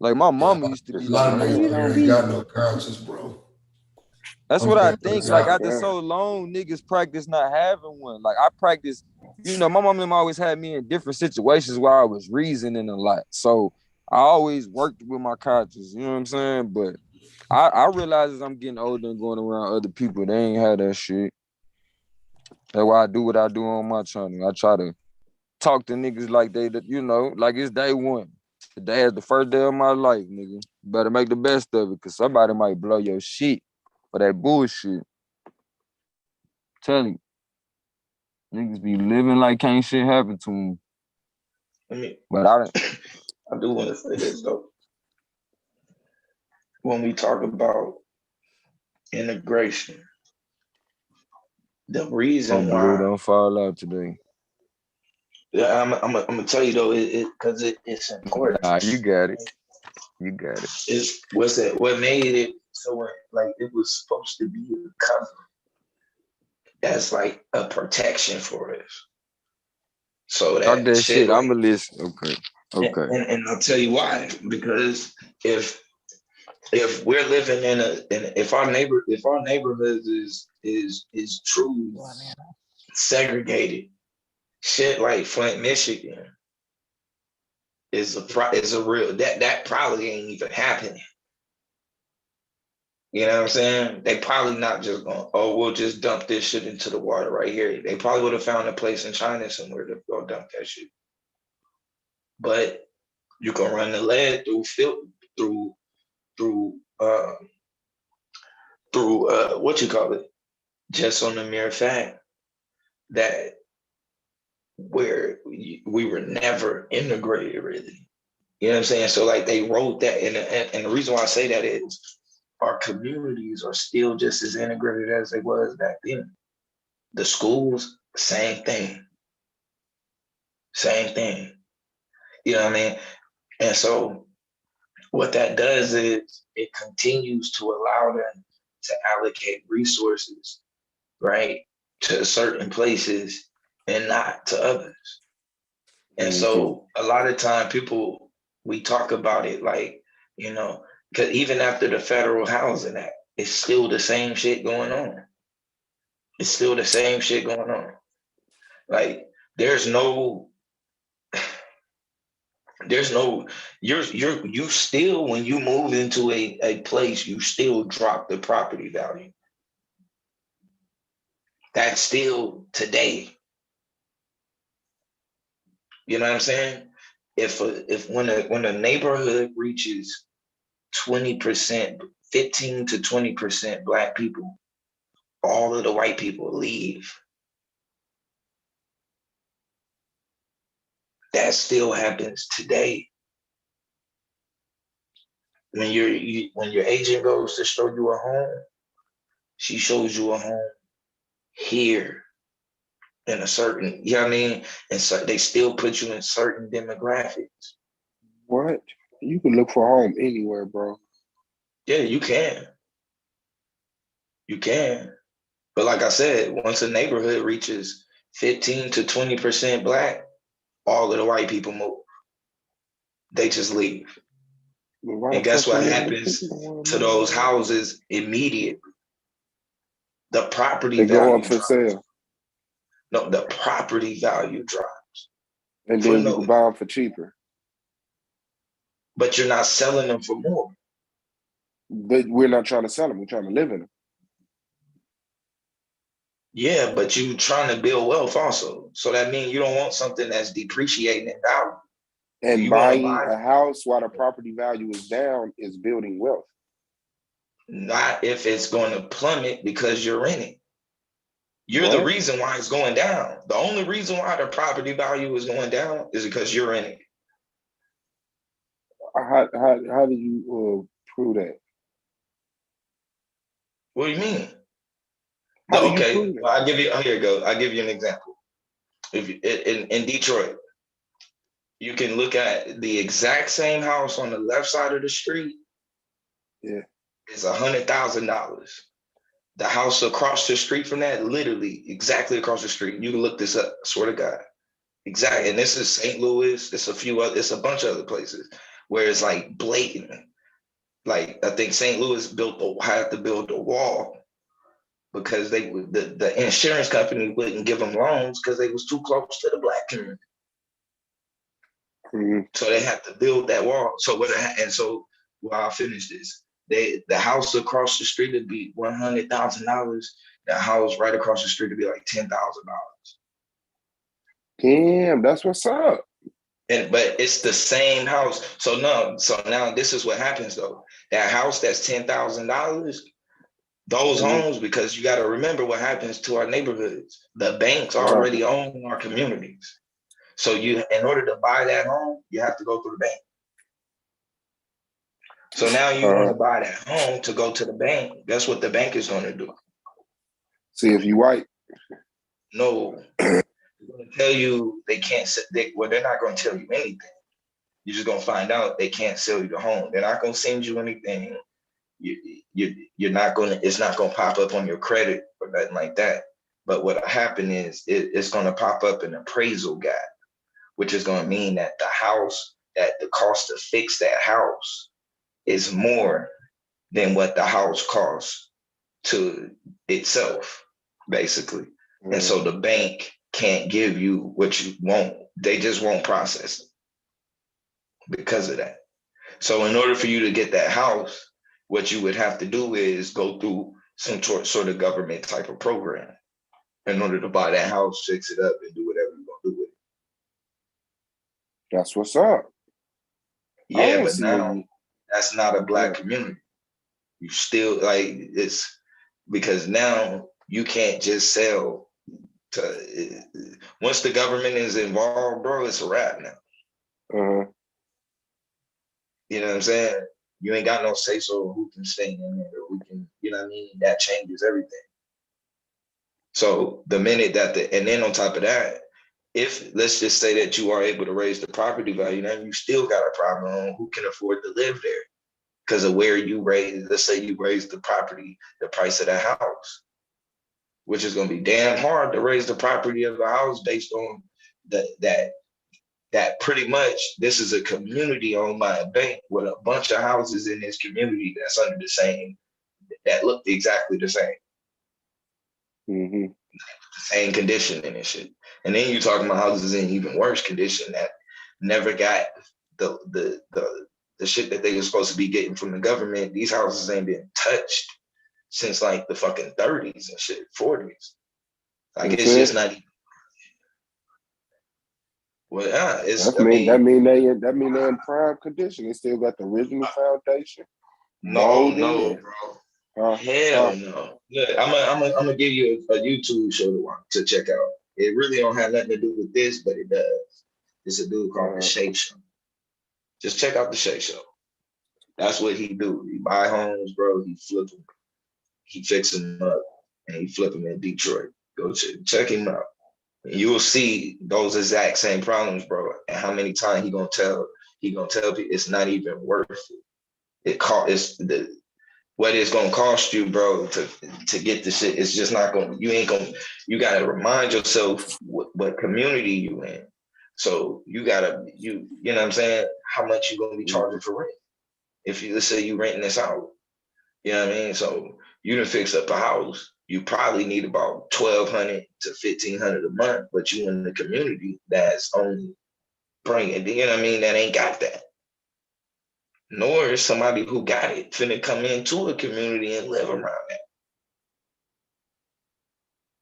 Like, my mama used to be A lot like, of man, niggas you out here don't ain't be. got no conscience, bro. That's what I think. Like, after so long, niggas practice not having one. Like, I practice, my mom and them always had me in different situations where I was reasoning a lot. So I always worked with my conscience, you know what I'm saying? But I realize as I'm getting older and going around other people, they ain't had that shit. That's why I do what I do on my channel. I try to talk to niggas like like it's day one. Today is the first day of my life, nigga. Better make the best of it, because somebody might blow your shit for that bullshit. Tell you. Niggas be living like can't shit happen to them. But I do want to say this, though. When we talk about integration, the reason why don't fall out today. Yeah, I'm gonna tell you though, because it's important. Nah, you got it. You got it. What made it so like it was supposed to be a cover as like a protection for us. So that shit, I'ma listen. Okay. And I'll tell you why. Because if we're living if our neighborhood is truly segregated, shit like Flint, Michigan is a real that probably ain't even happening. You know what I'm saying? They probably not just going, oh, we'll just dump this shit into the water right here. They probably would have found a place in China somewhere to go dump that shit. But you can run the lead through what you call it, just on the mere fact that where we were never integrated really. You know what I'm saying? So like they wrote that, and the reason why I say that is our communities are still just as integrated as they was back then. The schools, same thing. Same thing. You know what I mean? And so what that does is it continues to allow them to allocate resources, right, to certain places and not to others. And so a lot of time we talk about it like, because even after the Federal Housing Act, it's still the same shit going on. It's still the same shit going on. Like you still, when you move into a place, you still drop the property value. That's still today. You know what I'm saying? If when a neighborhood reaches 20%, 15 to 20% Black people, all of the white people leave. That still happens today. when your agent goes to show you a home, she shows you a home here in a certain, you know what I mean? And so they still put you in certain demographics. What? You can look for a home anywhere, bro. Yeah, you can. You can. But like I said, once a neighborhood reaches 15 to 20% black, all of the white people move. They just leave. And guess what happens to those houses immediately? The property value go up for drops. sale. No, the property value drops. And then you can buy them for cheaper. But you're not selling them for more. But we're not trying to sell them. We're trying to live in them. Yeah, but you're trying to build wealth also. So that means you don't want something that's depreciating in value. And buying a house while the property value is down is building wealth. Not if it's going to plummet because you're in it. You're the reason why it's going down. The only reason why the property value is going down is because you're in it. How do you prove that? What do you mean? Okay, well, I'll give you. Here you go. I'll give you an example. If you, in Detroit, you can look at the exact same house on the left side of the street. Yeah, it's $100,000. The house across the street from that, literally exactly across the street. You can look this up. I swear to God. Exactly. And this is St. Louis. It's a bunch of other places where it's like blatant. Like I think St. Louis had to build a wall because the insurance company wouldn't give them loans because they was too close to the black community. Mm-hmm. So they had to build that wall. So while I finish this, the house across the street would be $100,000. The house right across the street would be like $10,000. Damn, that's what's up. But it's the same house. So now this is what happens though. That house that's $10,000, those homes, because you got to remember what happens to our neighborhoods. The banks already own our communities. So in order to buy that home, you have to go through the bank. So now you want to buy that home to go to the bank. That's what the bank is going to do. See if you white. No. They're going to tell you they can't. They're not going to tell you anything. You're just going to find out they can't sell you the home. They're not going to send you anything. You're not going to. It's not going to pop up on your credit or nothing like that. But what'll happen is it's going to pop up an appraisal gap, which is going to mean that the cost to fix that house is more than what the house costs to itself, basically. Mm-hmm. And so the bank can't give you what you want. They just won't process it because of that. So in order for you to get that house, what you would have to do is go through some sort of government type of program in order to buy that house, fix it up, and do whatever you're going to do with it. That's what's up. Yeah, but now that's not a black community. You still it's because now you can't just sell to. Once the government is involved, bro, it's a wrap now. Uh-huh. You know what I'm saying? You ain't got no say so who can stay in there, or who can, you know what I mean? That changes everything. So the minute and then on top of that, if let's just say that you are able to raise the property value, then you still got a problem on who can afford to live there because of where you raise. Let's say you raise the price of the house, which is going to be damn hard to raise the property of a house based on that pretty much this is a community owned by a bank with a bunch of houses in this community that's under the same, that look exactly the same. Mm-hmm. Same condition and shit. And then you're talking about houses in even worse condition that never got the shit that they were supposed to be getting from the government. These houses ain't been touched since like the fucking 30s and shit, 40s. Like it's just not even. Well, that mean they're in prime condition. They still got the original foundation. No, bro. Hell no. Look, I'm gonna give you a YouTube show to check out. It really don't have nothing to do with this, but it does. It's a dude called The Shake Show. Just check out The Shake Show. That's what he do. He buy homes, bro. He flip them. He fix them up, and he flip them in Detroit. Go check him out. And you will see those exact same problems, bro. And how many times he gonna tell people it's not even worth it. It's the what it's gonna cost you, bro, to get the shit. It's just not gonna. You gotta remind yourself what community you in. So you know what I'm saying. How much you gonna be charging for rent? If let's say you renting this out, you know what I mean. So you done fix up a house. You probably need about $1,200 to $1,500 a month, but you in the community that's only bringing. You know what I mean? That ain't got that. Nor is somebody who got it finna come into a community and live around that.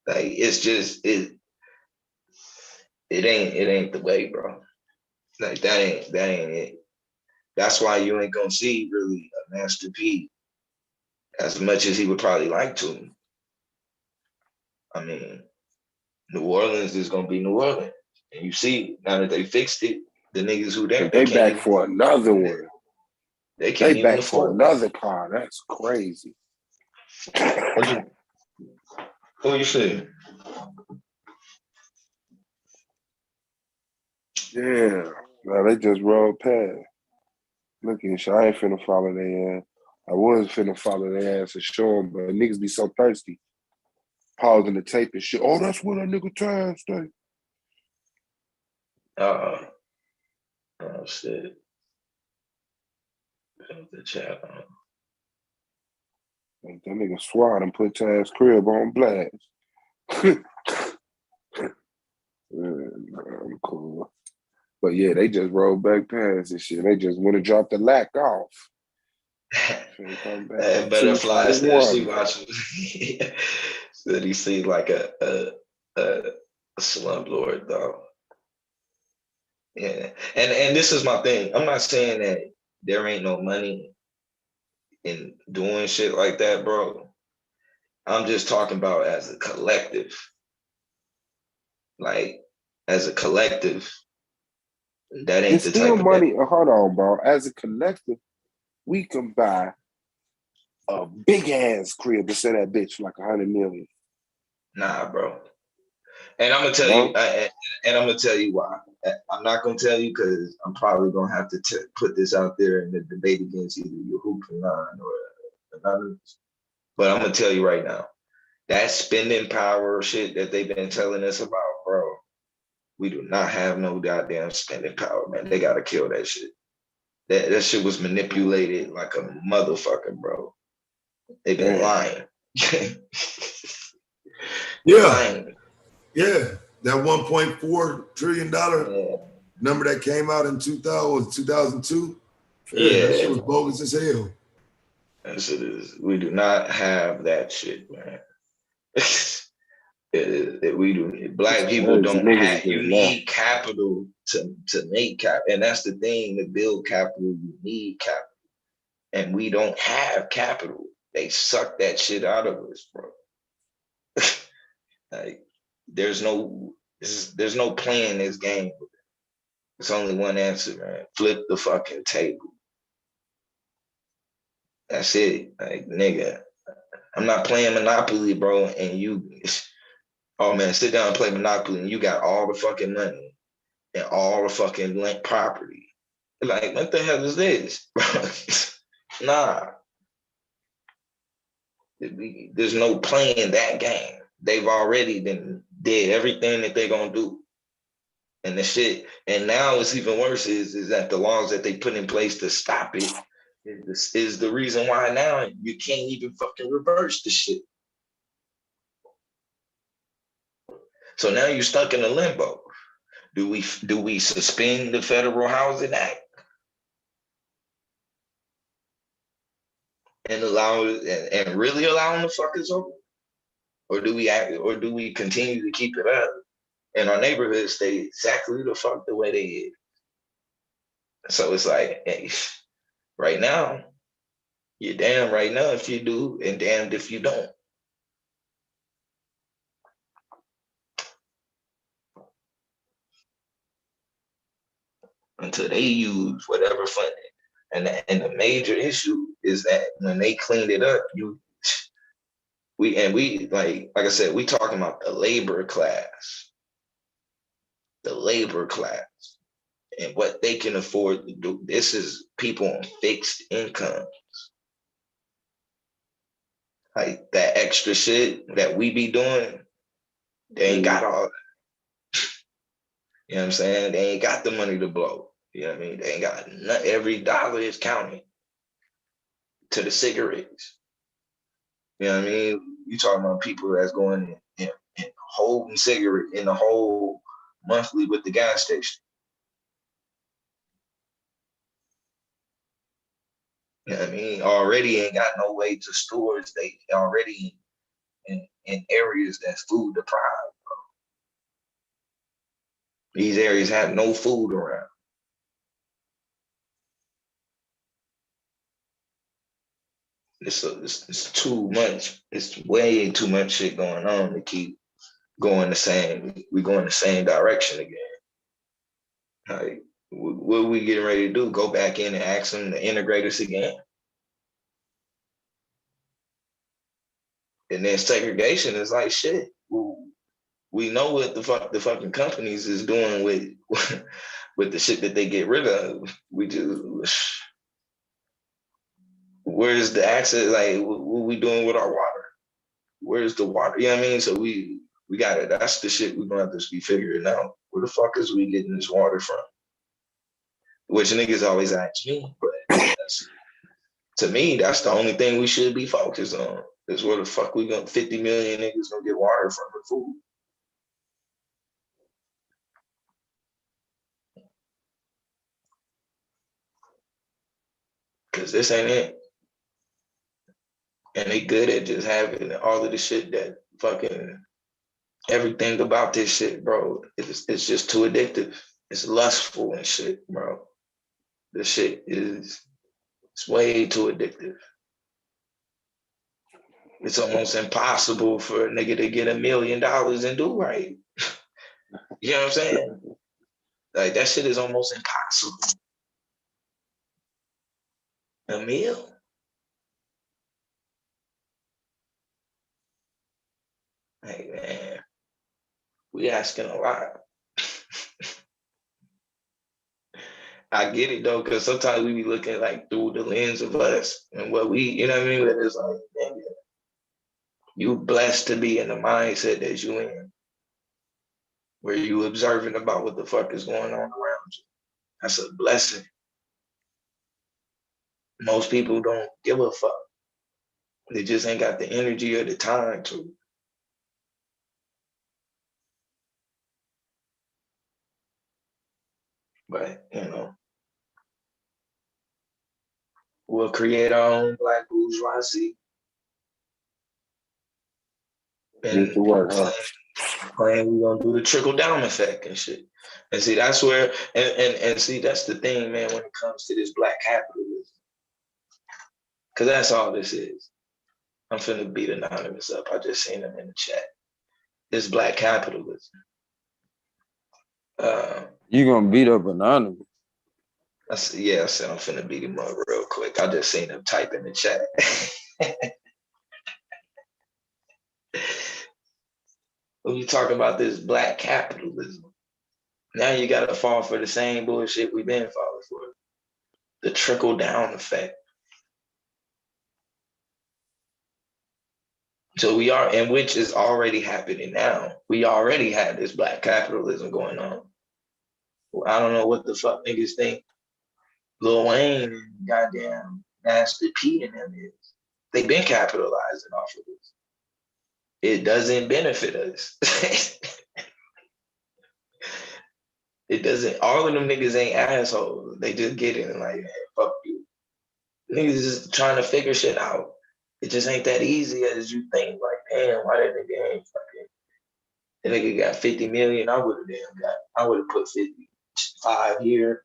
Like it's just it ain't the way, bro. Like that ain't it. That's why you ain't gonna see really a Master P as much as he would probably like to. I mean, New Orleans is gonna be New Orleans, and you see now that they fixed it, the niggas who there They back for another one. They can't even back for afford another car. That's crazy. Who you see? Yeah. Now they just rolled past. Look at shit. I ain't finna follow their ass. I was finna follow their ass and show them, but niggas be so thirsty. Pausing the tape and shit. Oh, that's what a nigga time stay. Oh shit. The chat. Like that nigga SWAT and put Taz crib on blast. I'm cool. But yeah, they just rolled back past this shit. They just went and dropped the lack off. Butterfly said she watching. Said he seemed like a slumlord though. Yeah, and this is my thing. I'm not saying that there ain't no money in doing shit like that, bro. I'm just talking about as a collective. Like as a collective, that ain't it's the still type of money. Hold on, bro. As a collective, we can buy a big ass crib to sell that bitch for like 100 million. Nah, bro. And I'm gonna tell you, and I'm gonna tell you why. I'm not gonna tell you because I'm probably gonna have to put this out there in the debate against either your hoop and nine or another. But I'm gonna tell you right now, that spending power shit that they've been telling us about, bro. We do not have no goddamn spending power, man. They gotta kill that shit. That shit was manipulated like a motherfucker, bro. They've been lying. Lying. Yeah. That $1.4 trillion number that came out in 2002. Yeah. That shit was bogus as hell. That shit is. We do not have that shit, man. We do. Black people don't have. You need capital to make cap, and that's the thing. To build capital, you need capital, and we don't have capital. They suck that shit out of us, bro. Like, there's no playing this game. It's only one answer, man. Flip the fucking table. That's it. Like, nigga, I'm not playing Monopoly, bro, and you. Oh man, sit down and play Monopoly, and you got all the fucking money and all the fucking property. Like, what the hell is this? Nah. There's no playing that game. They've already did everything that they're gonna do. And the shit, and now what's even worse is that the laws that they put in place to stop it is the reason why now you can't even fucking reverse the shit. So now you're stuck in a limbo. Do we suspend the Federal Housing Act and really allow them to fuck us over, or do we continue to keep it up and our neighborhoods stay exactly the fuck the way they is? So it's like, hey, right now, you're damn right now if you do, and damned if you don't. Until they use whatever funding And the major issue is that when they cleaned it up, we like I said, we talking about the labor class, and what they can afford to do. This is people on fixed income. Like that extra shit that we be doing, they ain't got all that. You know what I'm saying? They ain't got the money to blow. You know what I mean? They ain't got every dollar is counting to the cigarettes. You know what I mean? You talking about people that's going and holding cigarette in the whole monthly with the gas station. You know what I mean? Already ain't got no way to stores. They already in areas that's food deprived. These areas have no food around. It's too much. It's way too much shit going on to keep going we going the same direction again. Like, what are we getting ready to do? Go back in and ask them to integrate us again? And then segregation is like shit. We know what the fucking companies is doing with with the shit that they get rid of. We just, where's the access? Like, what we doing with our water? Where's the water? You know what I mean? So we got it. That's the shit we're gonna have to be figuring out. Where the fuck is we getting this water from? Which niggas always ask me, but to me, that's the only thing we should be focused on. Is where the fuck we gonna 50 million niggas gonna get water from for food? Cause this ain't it. And they good at just having all of the shit that fucking everything about this shit, bro. It's just too addictive. It's lustful and shit, bro. This shit it's way too addictive. It's almost impossible for a nigga to get $1 million and do right. You know what I'm saying? Like that shit is almost impossible. A meal? Hey man, we asking a lot. I get it though, because sometimes we be looking like through the lens of us and what we, you know what I mean? But it's like, man, you blessed to be in the mindset that you in, where you observing about what the fuck is going on around you. That's a blessing. Most people don't give a fuck. They just ain't got the energy or the time to. But, you know, we'll create our own black bourgeoisie. And to work, huh? Claim we're gonna do the trickle down effect and shit. And see, that's where, and see, that's the thing, man, when it comes to this black capitalism. Cause that's all this is. I'm finna beat Anonymous up. I just seen him in the chat. This black capitalism. You gonna beat up Anonymous? I said I'm finna beat him up real quick. I just seen him type in the chat. When you talk about this black capitalism, now you gotta fall for the same bullshit we've been falling for. The trickle down effect. So we are, and which is already happening now. We already have this black capitalism going on. I don't know what the fuck niggas think Lil Wayne and goddamn Master P and them is. They've been capitalizing off of this. It doesn't benefit us. It doesn't. All of them niggas ain't assholes. They just get it and like, man, fuck you. Niggas just trying to figure shit out. It just ain't that easy as you think. Like, damn, why that nigga ain't fucking? The nigga got 50 million. I would have put 55 here,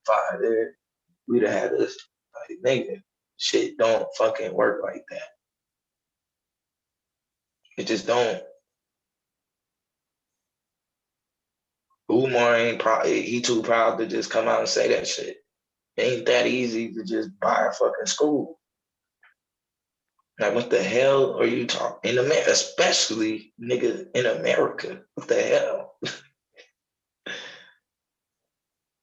5 there. We'd have had this. Like, nigga, shit don't fucking work like that. It just don't. Umar ain't probably, he too proud to just come out and say that shit. ain't that easy to just buy a fucking school. Like, what the hell are you talking in America? Especially, nigga, in America. What the hell?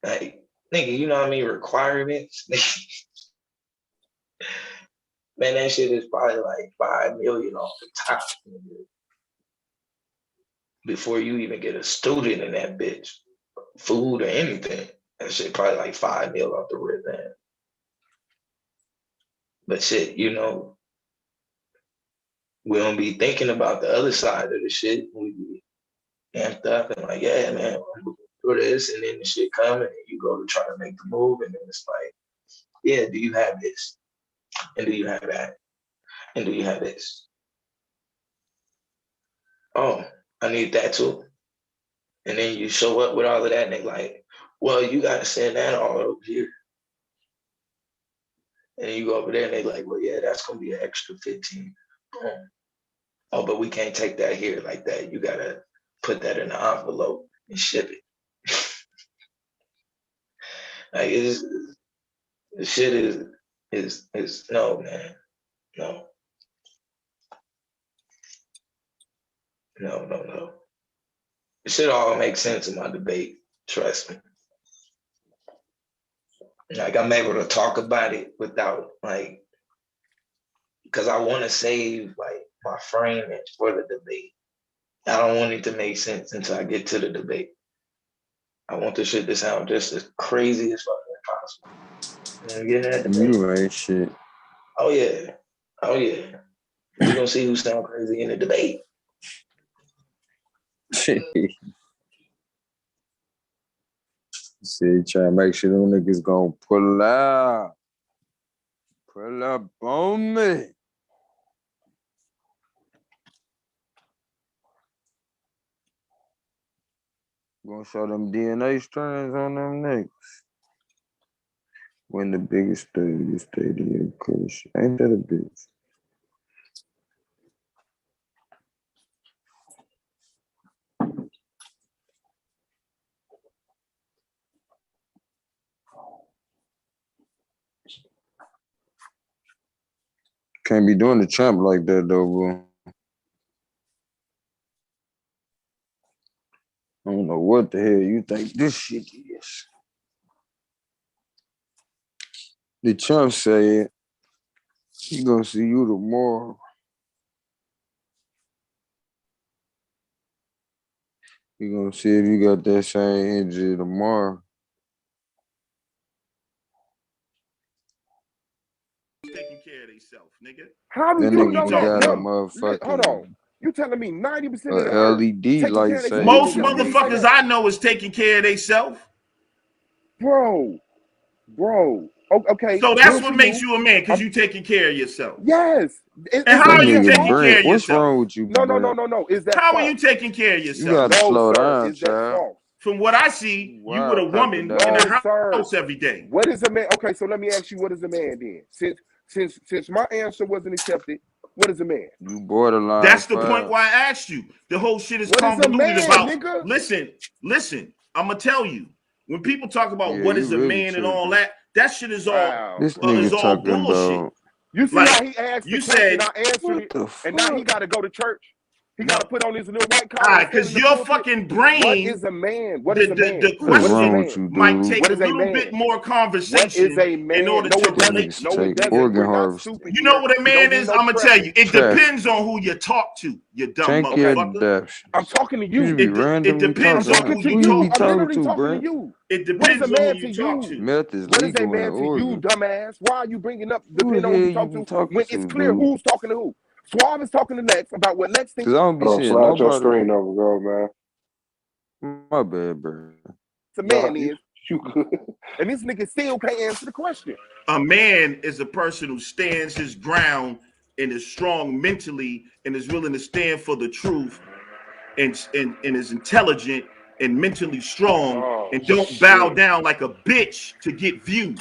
Like, nigga, you know what I mean? Requirements. Man, that shit is probably like $5 million off the top, nigga. Before you even get a student in that bitch, food or anything. That shit probably like $5 million off the rip, man. But shit, you know, we don't be thinking about the other side of the shit. We be amped up and like, yeah, man, I'm moving through this, and then the shit coming, and you go to try to make the move, and then it's like, yeah, do you have this? And do you have that? And do you have this? Oh, I need that too. And then you show up with all of that, and they like, well, you got to send that all over here. And then you go over there, and they like, well, yeah, that's gonna be an extra 15. Boom. Oh, but we can't take that here like that. You gotta put that in an envelope and ship it. Like, it's, the shit is no, man, no. No. It should all make sense in my debate. Trust me. Like, I'm able to talk about it without, like, because I want to save like my framing for the debate. I don't want it to make sense until I get to the debate. I want the shit to sound just as crazy as fucking possible. And get in that debate. You ain't shit. Oh yeah. We're gonna see who sound crazy in the debate. See, try to make sure them niggas gonna pull out. Pull up on me. Gonna show them DNA strands on them niggas. When the biggest stadium kush. Ain't that a bitch? Can't be doing the champ like that though, bro. I don't know what the hell you think this shit is. The champ said he gonna see you tomorrow. He gonna see if you got that same energy tomorrow. Taking care of themselves, nigga. How do That you nigga know just that? got a No, motherfucking hold on. You telling me 90% of the earth LED taking light care of say. Most themselves? motherfuckers I know is taking care of themselves. Bro. Okay. So that's Good what for makes you. you a man, because you taking care of yourself. Yes. And how are you taking care of What's yourself? wrong with you, No. Brent? Is that How false? are you taking care of You yourself? gotta No, slow sir. down, Is that child. false? From what I see, you with a woman in the house every day. What is a man? Okay, so let me ask you, what is a man then? Since my answer wasn't accepted, what is a man? You borderline. That's the point why I asked you. The whole shit is convoluted about. Nigga? Listen. I'm gonna tell you. When people talk about Yeah, what you is a really man and all tripping. that shit is all This nigga talking bullshit. about. You see Like, how he asked the you question, said, I answered it, and now he got to go to church. He got to put on his little white collar and stand because in the your pulpit. fucking brain. What is a man? What is a man? The What is a question man? might take What a is a little man? bit more What conversation is a man? in order No, to it doesn't. relate. No, it doesn't. We're not stupid. You know what a man is? I'm gonna tell you. It Trash. depends on who you talk to. You dumb motherfucker. I'm talking to you. It depends on who you you. talk I'm to. literally talking to you. It What is depends a on man who to you talk you? to. Meth is What is a legal in man to you, Oregon. dumbass? Why are you bringing up, Who depending the on who hell you talk you be to, talking when to, it's clear dude? who's talking to who? Suave is talking to Lex about what Lex thinks. Cause I don't be seeing Slide your nobody. screen over, go, man. My bad, bro. The man No, is. you good. And this nigga still can't answer the question. A man is a person who stands his ground and is strong mentally and is willing to stand for the truth and is intelligent and mentally strong and don't bow down like a bitch to get views.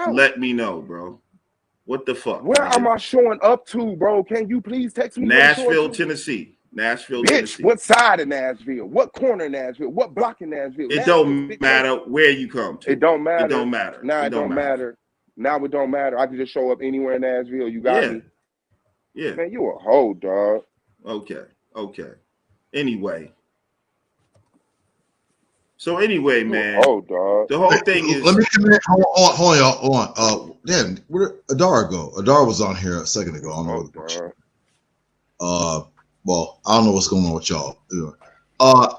out. Let me know, bro. What the fuck? Where am I showing up to, bro? Can you please text me? Nashville, Tennessee. Nashville, Bitch, Tennessee. what side of Nashville? What corner of Nashville? What block in Nashville? It don't matter where you come to. It don't matter. It don't matter. Now it don't matter. Now it don't matter. I can just show up anywhere in Nashville. You got me. Yeah. Man, you a hoe, dog. Okay. Anyway. So anyway, man. Oh, dog. The whole thing is. Let me come in. Hold on, y'all. Hold on. Damn, where did Adar go? Adar was on here a second ago. I don't know what. Well, I don't know what's going on with y'all.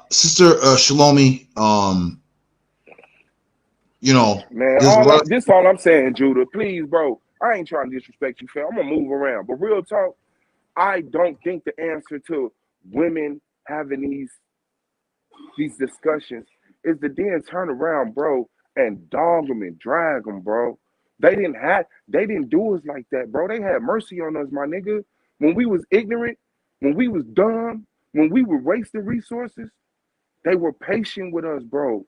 Sister Shalomi, you know, man, this all I'm saying, Judah. Please, bro. I ain't trying to disrespect you, fam. I'm gonna move around. But real talk, I don't think the answer to women having these discussions is to then turn around, bro, and dog them and drag them, bro. They didn't do us like that, bro. They had mercy on us, my nigga. When we was ignorant, when we was dumb, when we were wasting resources, they were patient with us, bro.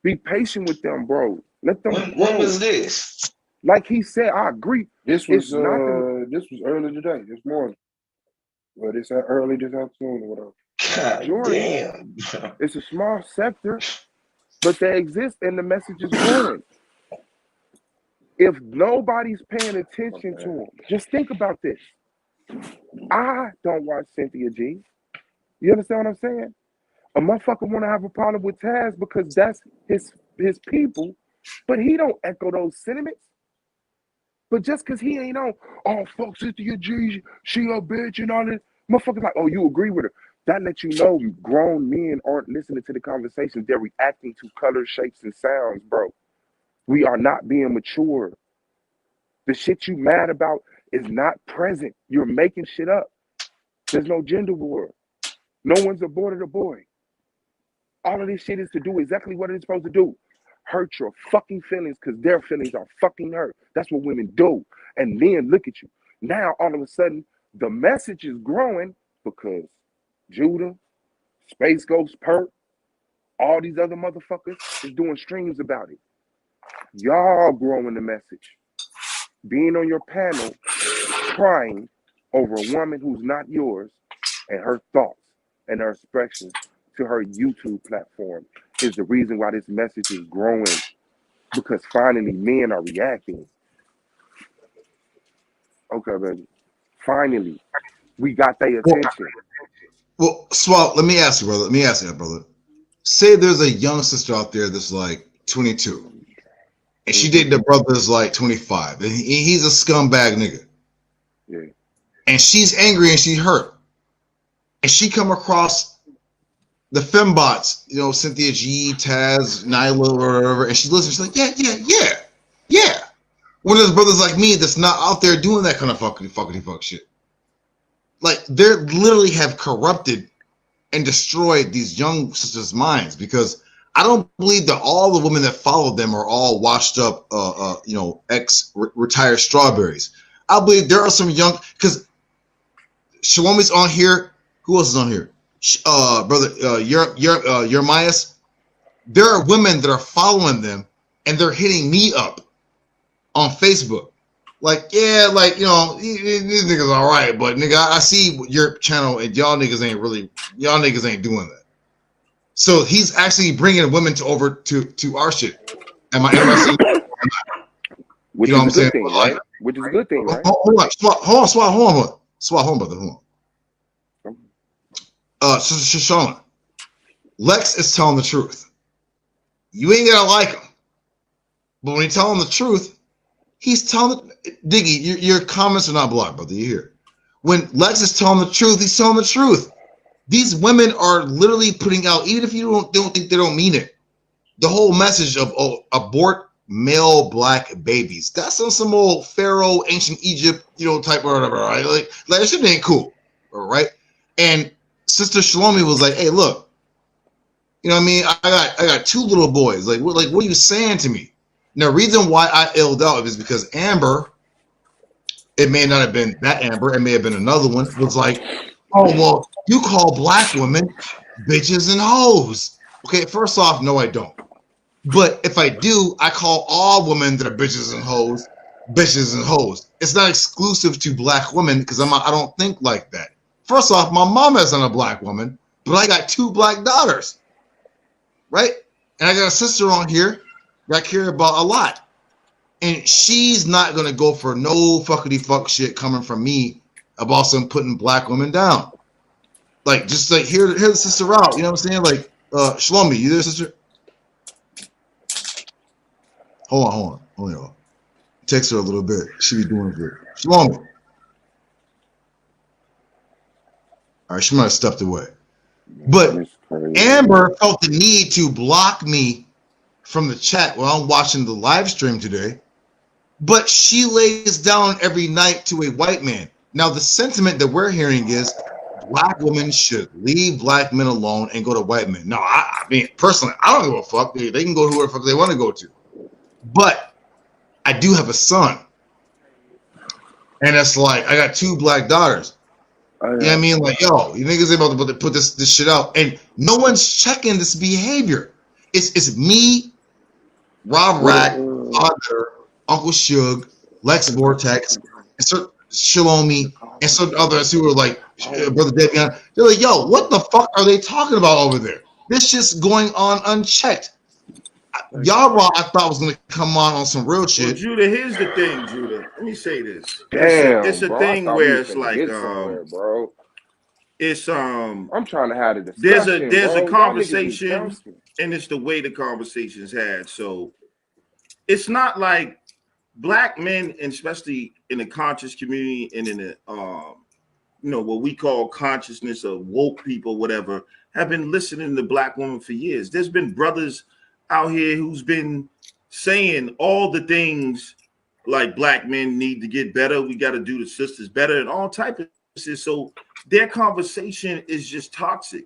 Be patient with them, bro. Let them grow. When was this? Like he said, I agree. This was early today, this morning. Well, this early this afternoon or whatever. God damn. It's a small sector, but they exist and the message is growing. If nobody's paying attention to them, just think about this. I don't watch Cynthia G. You understand what I'm saying? A motherfucker want to have a problem with Taz because that's his people, but he don't echo those sentiments. But just because he ain't on, oh, fuck Cynthia G, she a bitch and all that, motherfuckers like, oh, you agree with her. That lets you know grown men aren't listening to the conversations. They're reacting to colors, shapes, and sounds, bro. We are not being mature. The shit you mad about is not present. You're making shit up. There's no gender war. No one's aborted a boy. All of this shit is to do exactly what it's supposed to do. Hurt your fucking feelings because their feelings are fucking hurt. That's what women do. And then look at you. Now, all of a sudden, the message is growing because Judah, Space Ghost Perk, all these other motherfuckers is doing streams about it. Y'all growing the message. Being on your panel, crying over a woman who's not yours and her thoughts and her expressions to her YouTube platform is the reason why this message is growing, because finally men are reacting. Okay, baby. Finally, we got their attention. Well, Swap, let me ask you, brother. Let me ask you, brother. Say there's a young sister out there that's like 22, and she dated a brother that's like 25, and he's a scumbag nigga. Yeah. And she's angry and she hurt, and she come across the fembots, you know, Cynthia G, Taz, Nyla, or whatever, and she listens. She's like, yeah. One of those brothers like me that's not out there doing that kind of fuck shit. Like, they literally have corrupted and destroyed these young sisters' minds, because I don't believe that all the women that followed them are all washed up, ex-retired strawberries. I believe there are some young, because Shalomi's on here. Who else is on here? Brother, Yermias. There are women that are following them, and they're hitting me up on Facebook. Like, yeah, like, you know, these niggas all right, but nigga, I see your channel, and y'all niggas ain't doing that. So he's actually bringing women over to our shit. Am I seeing? Which is a good thing, right? Which is a good thing, right? Hold on, brother, hold on. Shoshana, Lex is telling the truth. You ain't gotta like him, but when you tell him the truth, he's telling. Diggy, your comments are not blocked, brother. You hear? When Lex is telling the truth, he's telling the truth. These women are literally putting out, even if you don't think they don't mean it, the whole message of abort male black babies. That's on some old Pharaoh, ancient Egypt, type of whatever, right? Like that shit ain't cool, all right? And Sister Shalomi was like, "Hey, look, you know what I mean? I got two little boys. Like what are you saying to me?" Now, the reason why I illed out is because Amber, it may not have been that Amber, it may have been another one, was like, "Oh, well, you call black women bitches and hoes." Okay, first off, no, I don't. But if I do, I call all women that are bitches and hoes. It's not exclusive to black women, because I don't think like that. First off, my mom isn't a black woman, but I got 2 black daughters, right? And I got a sister on here that I care about a lot. And she's not going to go for no fuckity fuck shit coming from me about some putting black women down. Like, just like, hear the sister out. You know what I'm saying? Like, Shlomi, you there, sister? Hold on. Text her a little bit. She be doing good. Shlomi. All right, she might have stepped away. But Amber felt the need to block me from the chat while I'm watching the live stream today. But she lays down every night to a white man. Now, the sentiment that we're hearing is black women should leave black men alone and go to white men. No, I mean, personally, I don't give a fuck. They can go to whoever the fuck they want to go to. But I do have a son. And it's like, I got 2 black daughters. You know what I mean? Like, yo, you niggas about to put this shit out. And no one's checking this behavior. It's me, Rob Rack, Father, Uncle Suge, Lex Vortex, and so Shalomi, and some others who were like Brother Devion. They're like, yo, what the fuck are they talking about over there? This shit's going on unchecked. Y'all I thought was gonna come on some real shit. Well, Judah, here's the thing, Judah. Let me say this. Damn, it's a bro, thing where it's like bro. It's I'm trying to have a discussion. There's bro. a conversation, and it's the way the conversation's had. So it's not like black men, and especially in the conscious community and in the what we call consciousness of woke people, whatever, have been listening to black women for years. There's been brothers out here who's been saying all the things like black men need to get better. We got to do the sisters better and all type of shit. So their conversation is just toxic.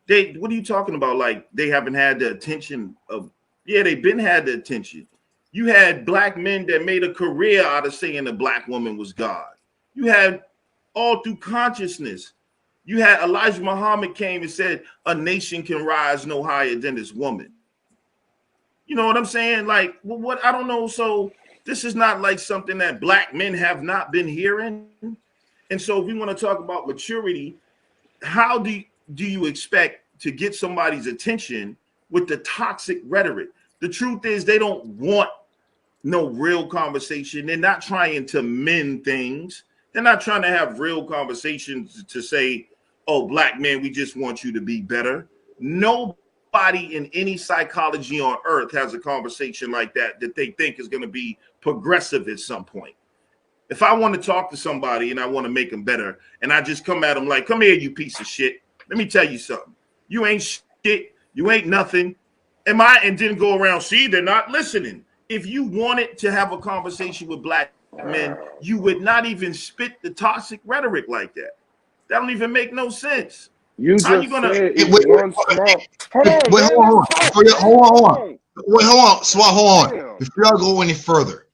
What are you talking about? Like they haven't had the attention of, they've been had the attention. You had black men that made a career out of saying a black woman was God. You had all through consciousness. You had Elijah Muhammad came and said a nation can rise no higher than this woman. You know what I'm saying? Like, what I don't know. So this is not like something that black men have not been hearing. And so if we want to talk about maturity, how do you expect to get somebody's attention with the toxic rhetoric? The truth is they don't want no real conversation. They're not trying to mend things. They're not trying to have real conversations to say, oh, black men, we just want you to be better. Nobody in any psychology on earth has a conversation like that they think is going to be progressive at some point. If I want to talk to somebody and I want to make them better, and I just come at them like, come here, you piece of shit. Let me tell you something. You ain't shit. You ain't nothing. And didn't go around, see, they're not listening. If you wanted to have a conversation with black men, you would not even spit the toxic rhetoric like that. That don't even make no sense. You How just you gonna said it's one small. Hold on. Wait, hold on. Swat, hold on. Before y'all go any further,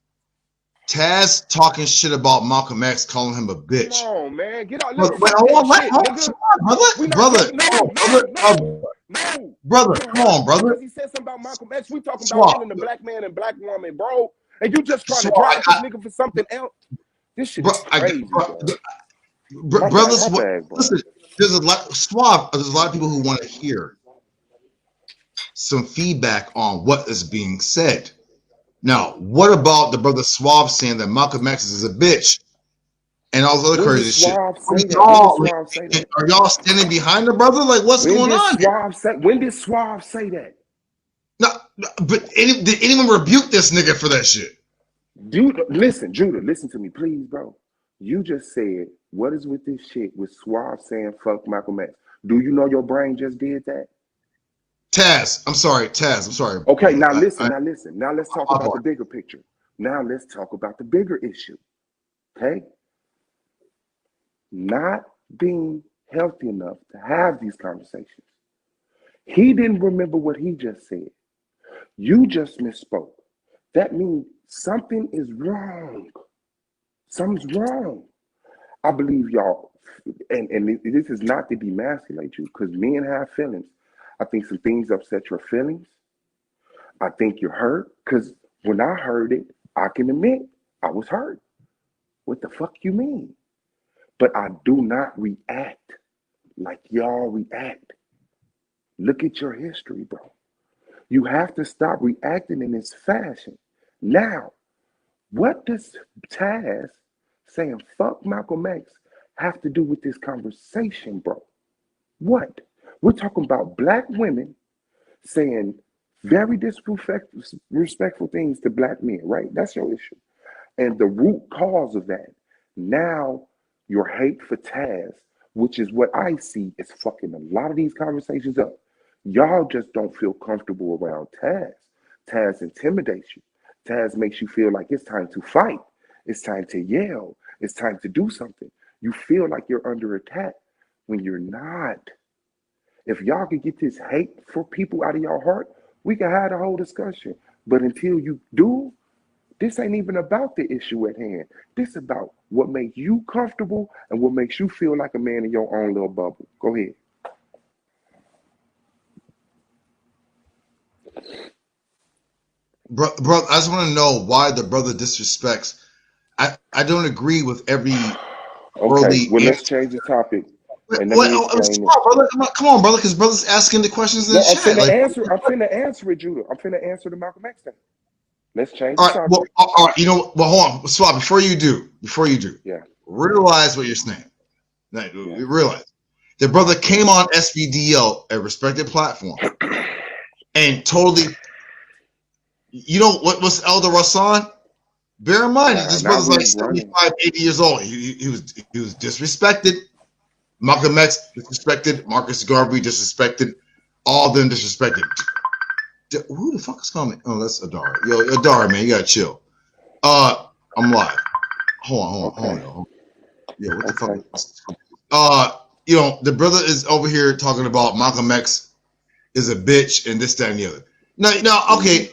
Taz talking shit about Malcolm X, calling him a bitch. Come on, man. Get out. Brother, come on, brother. Because he said something about Malcolm X. We talking about killing the black man and black woman, bro. And you just trying to drag this nigga for something else. This shit is crazy, brothers, listen, there's a lot of people who want to hear some feedback on what is being said. Now, what about the brother Suave saying that Malcolm X is a bitch and all this other crazy shit? Are y'all standing behind the brother? Like, what's going on here? When did Suave say that? No, but did anyone rebuke this nigga for that shit? Dude, listen, Judah, listen to me, please, bro. You just said, what is with this shit with Suave saying fuck Malcolm X? Do you know your brain just did that? Taz, I'm sorry. Okay, now listen. Now let's talk about the bigger picture. Now let's talk about the bigger issue. Okay? Not being healthy enough to have these conversations. He didn't remember what he just said. You just misspoke. That means something is wrong. Something's wrong. I believe y'all, and this is not to demasculate you, because men have feelings. I think some things upset your feelings. I think you're hurt, because when I heard it, I can admit I was hurt. What the fuck you mean? But I do not react like y'all react. Look at your history, bro. You have to stop reacting in this fashion. Now, what does Taz saying fuck Malcolm X have to do with this conversation, bro? What? We're talking about black women saying very disrespectful things to black men, right? That's your issue. And the root cause of that, now your hate for Taz, which is what I see is fucking a lot of these conversations up. Y'all just don't feel comfortable around Taz. Taz intimidates you. Taz makes you feel like it's time to fight. It's time to yell. It's time to do something. You feel like you're under attack when you're not. If y'all could get this hate for people out of your heart, we can have a whole discussion. But until you do, this ain't even about the issue at hand. This is about what makes you comfortable and what makes you feel like a man in your own little bubble. Go ahead. Bro, I just want to know why the brother disrespects. I don't agree with every Okay, well, let's change the topic. And let me explain it. Come on, brother, because brother's asking the questions in No, the chat. I'm finna answer it, Judah. I'm finna answer the Malcolm X thing. Let's change All the right, subject. all right, hold on, Swap. Before you do, yeah, realize what you're saying. Realize the brother came on SVDO, a respected platform, and totally. You know what was Elder Rasan? Bear in mind, this brother's like 75, 80 years old. He was disrespected. Malcolm X disrespected. Marcus Garvey disrespected. All of them disrespected. Who the fuck is coming? Oh, that's Adara. Yo, Adara, man, you gotta chill. I'm live. Hold on, yo. Yeah, what the fuck? You know, the brother is over here talking about Malcolm X is a bitch and this, that, and the other. Now, okay,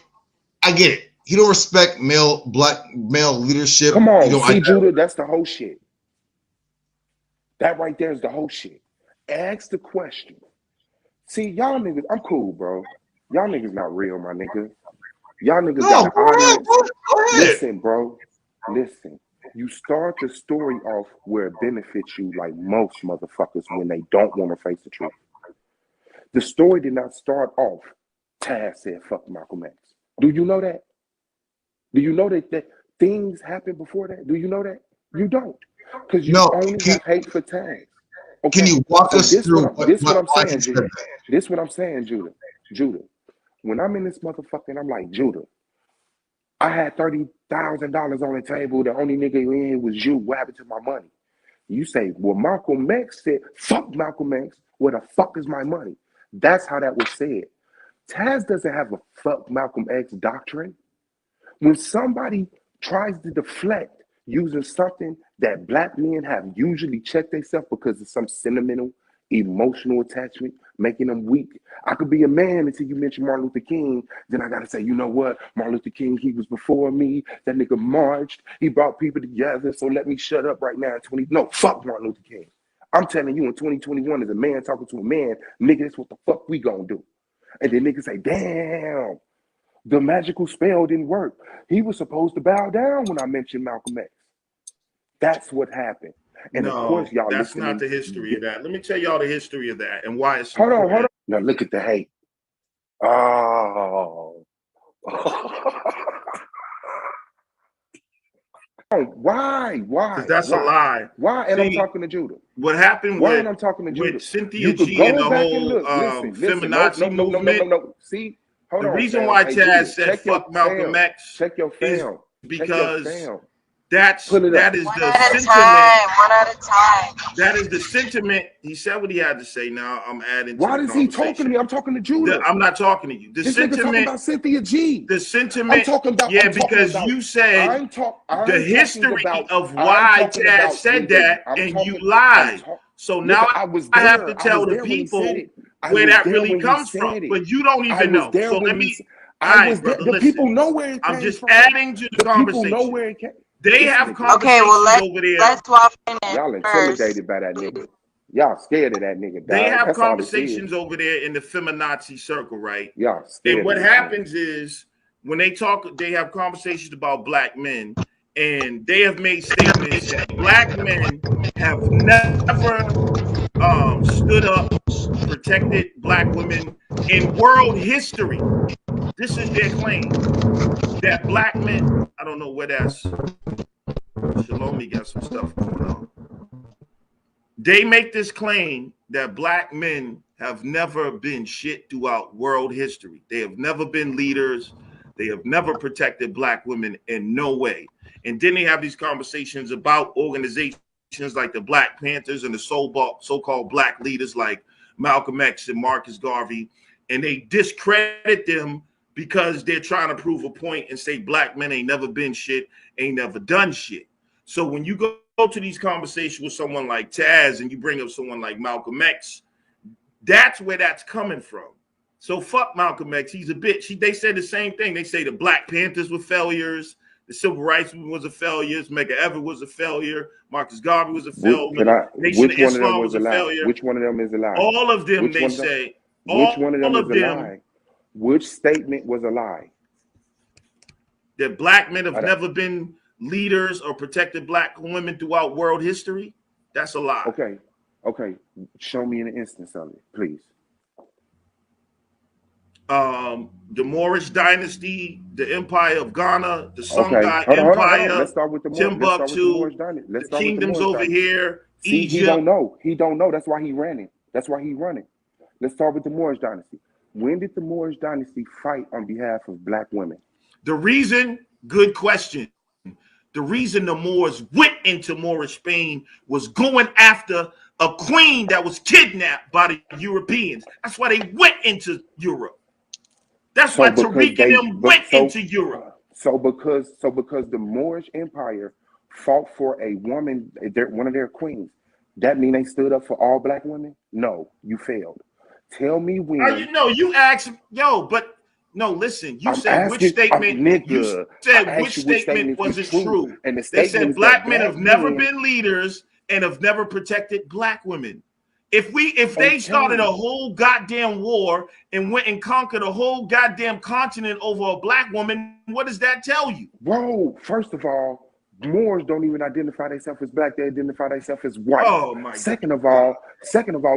I get it. He don't respect black male leadership. Come on, see, Judah, that's the whole shit. That right there is the whole shit. Ask the question. See, y'all niggas, I'm cool, bro. Y'all niggas not real, my nigga. Y'all niggas got an audience. Listen, bro. Listen. You start the story off where it benefits you like most motherfuckers when they don't want to face the truth. The story did not start off, Taz said fuck Malcolm X. Do you know that? Do you know that things happened before that? Do you know that? You don't. Because you only have hate for Taz. Okay. Can you walk us through this what I'm saying, Judah. This what I'm saying, Judah. Judah. When I'm in this motherfucking, I'm like, Judah, I had $30,000 on the table. The only nigga in here was you. What happened to my money? You say, well, Malcolm X said, fuck Malcolm X. Where the fuck is my money? That's how that was said. Taz doesn't have a fuck Malcolm X doctrine. When somebody tries to deflect using something that black men have usually checked themselves because of some sentimental, emotional attachment, making them weak. I could be a man until you mention Martin Luther King. Then I got to say, you know what? Martin Luther King, he was before me. That nigga marched. He brought people together. So let me shut up right now. No, fuck Martin Luther King. I'm telling you in 2021 as a man talking to a man, nigga, that's what the fuck we gonna do. And then niggas say, damn, the magical spell didn't work. He was supposed to bow down when I mentioned Malcolm X. That's what happened. And no, of course, y'all that's not the history of that. Let me tell y'all the history of that and why it's hold on. Now look at the hate. Oh. Why? Because that's a lie. Why? And I'm talking to Judah. What happened with, I'm talking to Judah. With Cynthia G and the whole feminazi movement? No. See, hold on. The reason why Taz said fuck Malcolm X check your fam. Because that is the sentiment. One at a time. That is the sentiment. He said what he had to say. Now I'm adding. Why is he talking to me? I'm talking to Judah. I'm not talking to you. The this sentiment talking about Cynthia G. The sentiment. I'm talking about. Yeah, because you said the history of why Taz said that, and you lied. So now I have to tell the people where that really comes from, but you don't even know. So let me. The people know where it came from. I'm just adding to the conversation. People know where it came. They have conversations over there. Let's swap in Y'all intimidated by that nigga. Y'all scared of that nigga. They have conversations over there in the feminazi circle, right? Y'all scared. And what happens is when they talk, they have conversations about black men, and they have made statements that black men have never stood up, protected black women in world history. This is their claim that black men. I don't know where that's. Shalomi got some stuff going on. They make this claim that black men have never been shit throughout world history. They have never been leaders. They have never protected black women in no way. And then they have these conversations about organizations like the Black Panthers and the so-called black leaders like Malcolm X and Marcus Garvey. And they discredit them because they're trying to prove a point and say black men ain't never been shit, ain't never done shit. So when you go to these conversations with someone like Taz and you bring up someone like Malcolm X, that's where that's coming from. So fuck Malcolm X. He's a bitch. They said the same thing. They say the Black Panthers were failures. The Civil Rights Movement was a failure. Medgar Evers was a failure. Marcus Garvey was a failure. Nation of Islam was a failure. Which one of them is a lie? All of them, they say. Which one of them is a lie? Which statement was a lie? That black men have never been leaders or protected black women throughout world history? That's a lie. Okay. Show me an instance of it, please. The Moorish dynasty, the Empire of Ghana, the Songhai Empire, Let's start with the Timbuktu, the kingdoms over here, Egypt. He don't know. That's why he ran it. That's why he running. Let's start with the Moorish dynasty. When did the Moorish dynasty fight on behalf of black women? The reason, good question. The reason the Moors went into Moorish Spain was going after a queen that was kidnapped by the Europeans. That's why they went into Europe. That's why Tariq and them went into Europe. So because the Moorish Empire fought for a woman, one of their queens, that mean they stood up for all black women? No, you failed. Tell me when. You asked, but no, listen. You said which statement? You said which statement wasn't true. And they said black men have never been leaders and have never protected black women. If they started a whole goddamn war and went and conquered a whole goddamn continent over a black woman, what does that tell you? Bro, first of all, Moors don't even identify themselves as black; they identify themselves as white. Oh my Second of all,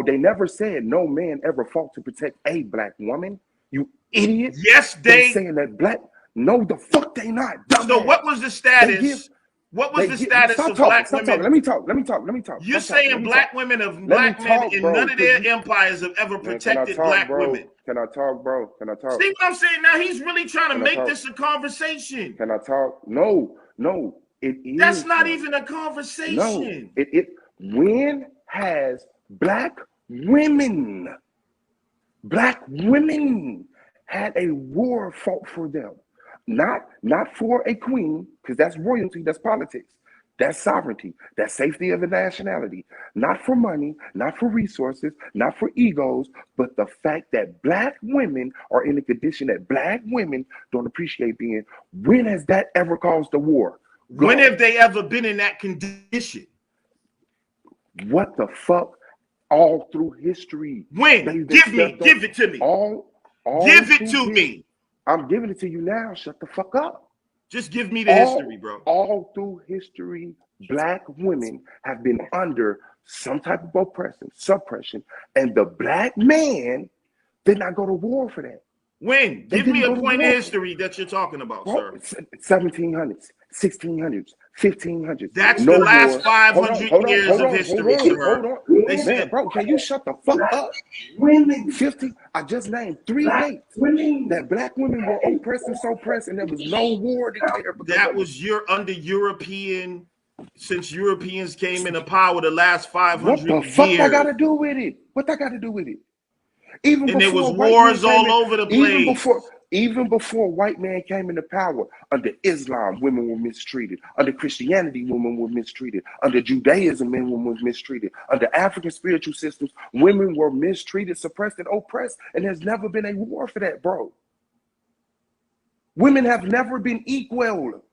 they never said no man ever fought to protect a black woman. You idiot! Yes, they saying that black. No, the fuck they not. Dumbass. So what was the status? What was the status of black women? Let me talk. You're saying black women of black men in none of their empires have ever protected black women. Can I talk, bro? Can I talk? See what I'm saying? Now he's really trying to make this a conversation. Can I talk? No. It is. That's not even a conversation. No. When has black women had a war fought for them? Not for a queen, because that's royalty, that's politics, that's sovereignty, that's safety of a nationality. Not for money, not for resources, not for egos, but the fact that black women are in a condition that black women don't appreciate being. When has that ever caused a war? Go. When have they ever been in that condition? What the fuck? All through history. When? Give it to me. Give it to me. I'm giving it to you now. Shut the fuck up. Just give me the history, bro. All through history, black women have been under some type of suppression, and the black man did not go to war for that. When? Give me a point of history that you're talking about, sir. 1700s, 1600s, 1500s. That's the last 500 years of history, sir. Man, bro, can you shut the fuck up? Women, 50. I just named 3 dates that black women were oppressed and suppressed, and there was no war declared. That was under European, since Europeans came into power the last 500 years. What the fuck I got to do with it? What I got to do with it? Even and there was wars all over the place. Even before white man came into power, under Islam, women were mistreated. Under Christianity, women were mistreated. Under Judaism, women were mistreated. Under African spiritual systems, women were mistreated, suppressed, and oppressed. And there's never been a war for that, bro. Women have never been equal.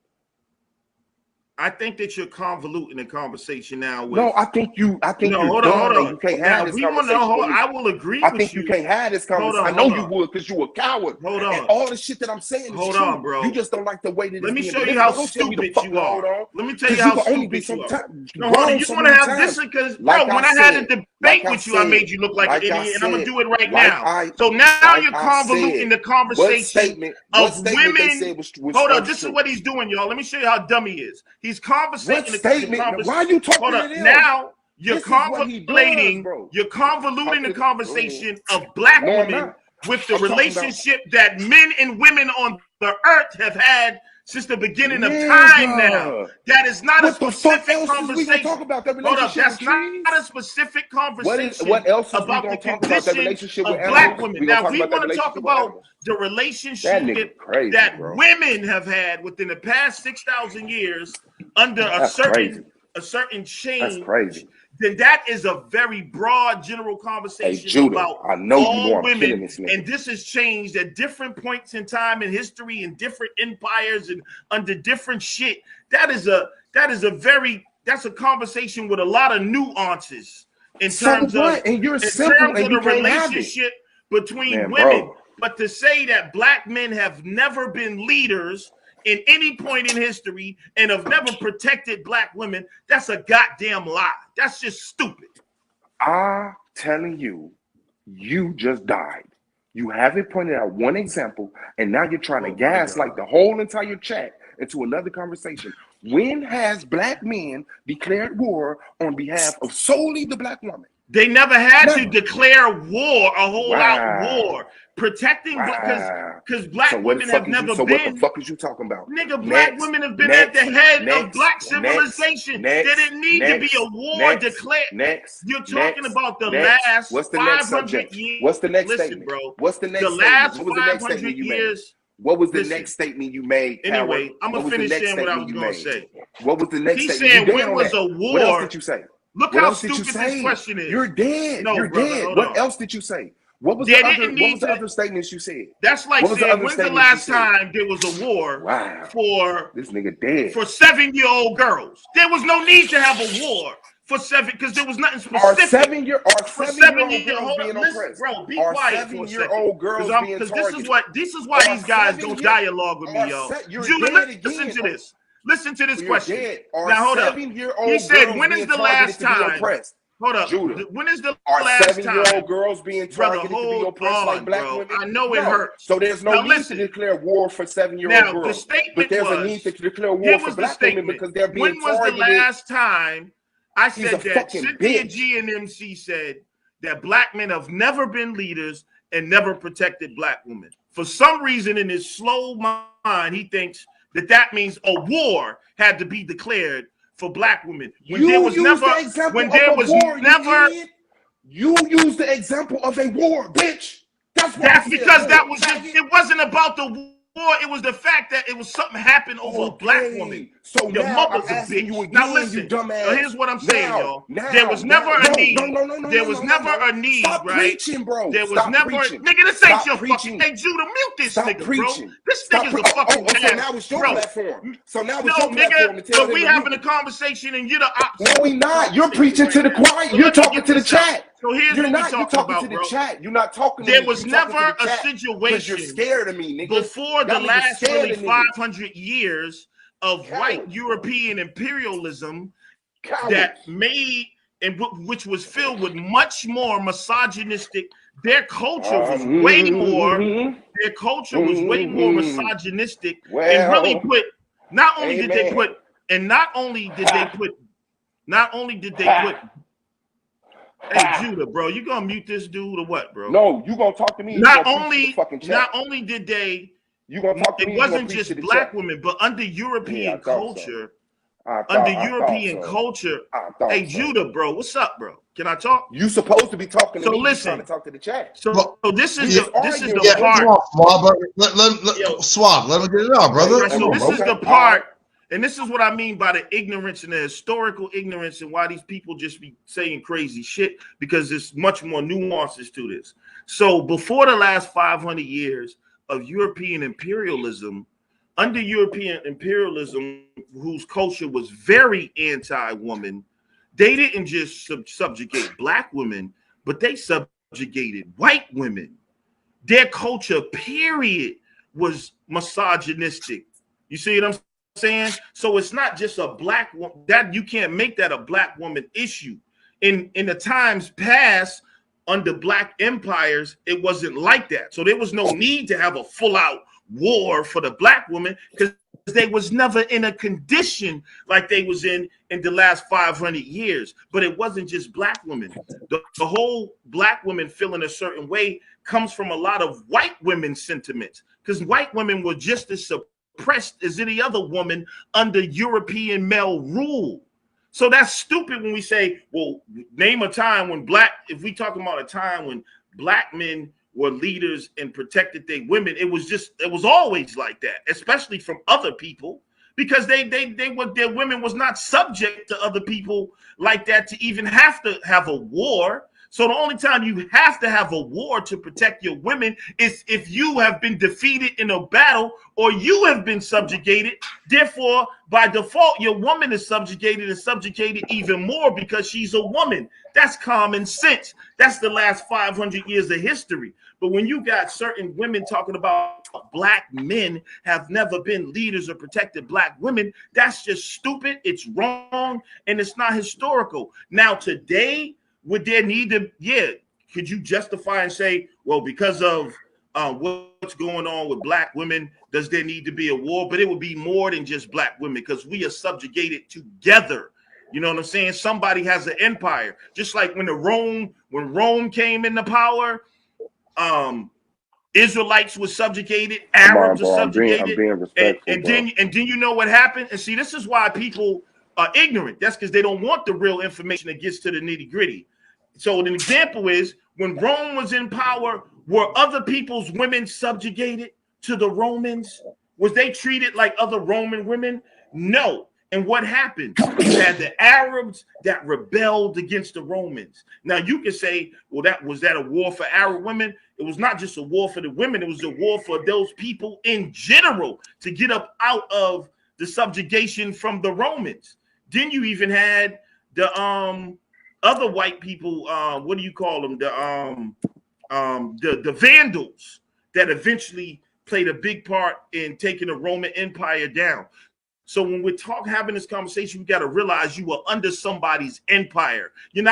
I think that you're convoluting the conversation now. With, no, I think you're hold dumb on. and you can't Now, have if this we want to, conversation with me. I will agree I with think you can't have this conversation. I know you would because you're a coward. Hold on. And all the shit that I'm saying is true. Bro. You just don't like the way that Let it's me being show you delivered. how Don't tell me to stupid fucking you are. hold on. Let me tell you how stupid you are. No, hold on. You want to have this because, bro, when I had a debate with you, I made you look like an idiot, and I'm going to do it right now. So now you're convoluting the conversation of women. Hold on. This is what he's doing, y'all. Let me show you how dumb he is. He's conversating the conversation. Why are you talking to them? Now you're convoluting the conversation of black women with the relationship that men and women on the earth have had since the beginning of time now. That is not a specific conversation. Hold up, that's not a specific conversation what else is about we the talk about the condition relationship of with black animals? women. Now, we want to talk about the relationship that women have had within the past 6,000 years under a certain change. Then that is a very broad general conversation about all women, and this has changed at different points in time in history and different empires and under different shit. That's a conversation with a lot of nuances in terms of the relationship between women. But to say that black men have never been leaders in any point in history and have never protected black women, that's a goddamn lie. That's just stupid. I'm telling you, you just died. You haven't pointed out one example, and now you're trying to gaslight the whole entire chat into another conversation. When has black men declared war on behalf of solely the black woman? They never had to declare war, a whole out war. Protecting because black women have never been. So what the fuck is you talking about? Nigga, black women have been at the head of black civilization. There didn't need to be a war declared. You're talking about the last 500 years. What's the next statement? Bro. What's the next statement? What was the next statement you made? What was the next statement you made? Anyway, I'm gonna finish saying what I was gonna say. What was the next statement? He's saying when was a war? What else did you say? Look how stupid this question is. You're dead. No, You're dead. What else did you say? What was the other statements you said? That's like saying, when's the last time there was a war for this nigga dead for 7-year-old girls? There was no need to have a war for 7 because there was nothing specific. Are 7-year-old girls being oppressed? Bro, be quiet for a second. Girls being because targeted? this is why these guys don't dialogue with me, y'all. Judah, listen to this. Listen to this question. Now hold up. He said, when is the last time? Hold up. Judah, when is the are last 7-year-old girls being targeted to be oppressed like black women? I know it hurts. So there's no need to declare war for 7-year-old girls. The statement but there's a need to declare war for black women because they're being targeted. When was the last time I said that Cynthia G and MC said that black men have never been leaders and never protected black women? For some reason in his slow mind, he thinks that means a war had to be declared for black women. You used the example of a war, bitch. That's because it wasn't about the war. It was the fact that it was something happened over a black woman. So your mother's a bitch. You again, now listen. Here's what I'm saying, y'all. There was never a need. There was never a need, Stop right? Preaching, bro. There was never nigga, this ain't your fucking. Hey, Judah, mute this nigga, bro. This nigga's a fucking ass. So now it's your platform. So now it's your platform. But we having a conversation and you're the opposite. No, we not. You're preaching to the choir. You're talking to the chat. So here's you're what not. You're talking about, to the chat. You're not talking. There was never a situation. You're scared of me, nigga. Before the last really 500 years of white European imperialism that made and which was filled with much more misogynistic. Their culture was way more. Their culture was way more misogynistic and really put. Not only did they put. Hey Judah, bro, you gonna mute this dude or what, bro? No, you gonna talk to me. Not only did they. You gonna talk to me? It wasn't just black women, but under European culture. Hey Judah, bro, what's up, bro? Can I talk? You supposed to be talking to me. Listen, trying to talk to the chat. So this is the part. Swab, let me get it out, brother. So this is the part. And this is what I mean by the ignorance and the historical ignorance and why these people just be saying crazy shit, because there's much more nuances to this. So before the last 500 years of European imperialism under European imperialism, whose culture was very anti-woman, they didn't just subjugate black women, but they subjugated white women. Their culture, period, was misogynistic. You see what I'm saying? So it's not just a black woman, that you can't make that a black woman issue. In the times past, under black empires, it wasn't like that. So there was no need to have a full-out war for the black woman, because they was never in a condition like they was in the last 500 years. But it wasn't just black women. The whole black women feeling a certain way comes from a lot of white women sentiments, because white women were just as suppressed as any other woman under European male rule. So that's stupid when we say, well, name a time when if we talking about a time when black men were leaders and protected their women, it was always like that, especially from other people, because their women was not subject to other people like that to even have to have a war. So the only time you have to have a war to protect your women is if you have been defeated in a battle or you have been subjugated. Therefore, by default, your woman is subjugated and subjugated even more because she's a woman. That's common sense. That's the last 500 years of history. But when you got certain women talking about black men have never been leaders or protected black women, that's just stupid. It's wrong, and it's not historical. Now, today, would there need to, could you justify and say, well, because of what's going on with black women, does there need to be a war? But it would be more than just black women, because we are subjugated together. You know what I'm saying? Somebody has an empire. Just like when Rome came into power, Israelites were subjugated, Arabs were subjugated, I'm being respectful, and then you know what happened? And see, this is why people are ignorant. That's because they don't want the real information that gets to the nitty-gritty. So an example is, when Rome was in power, were other people's women subjugated to the Romans? Was they treated like other Roman women? No. And what happened? You had the Arabs that rebelled against the Romans. Now you can say, well, was that a war for Arab women? It was not just a war for the women. It was a war for those people in general to get up out of the subjugation from the Romans. Then you even had the other white people. What do you call them? The Vandals that eventually played a big part in taking the Roman Empire down. So when we're having this conversation, we got to realize you are under somebody's empire. It's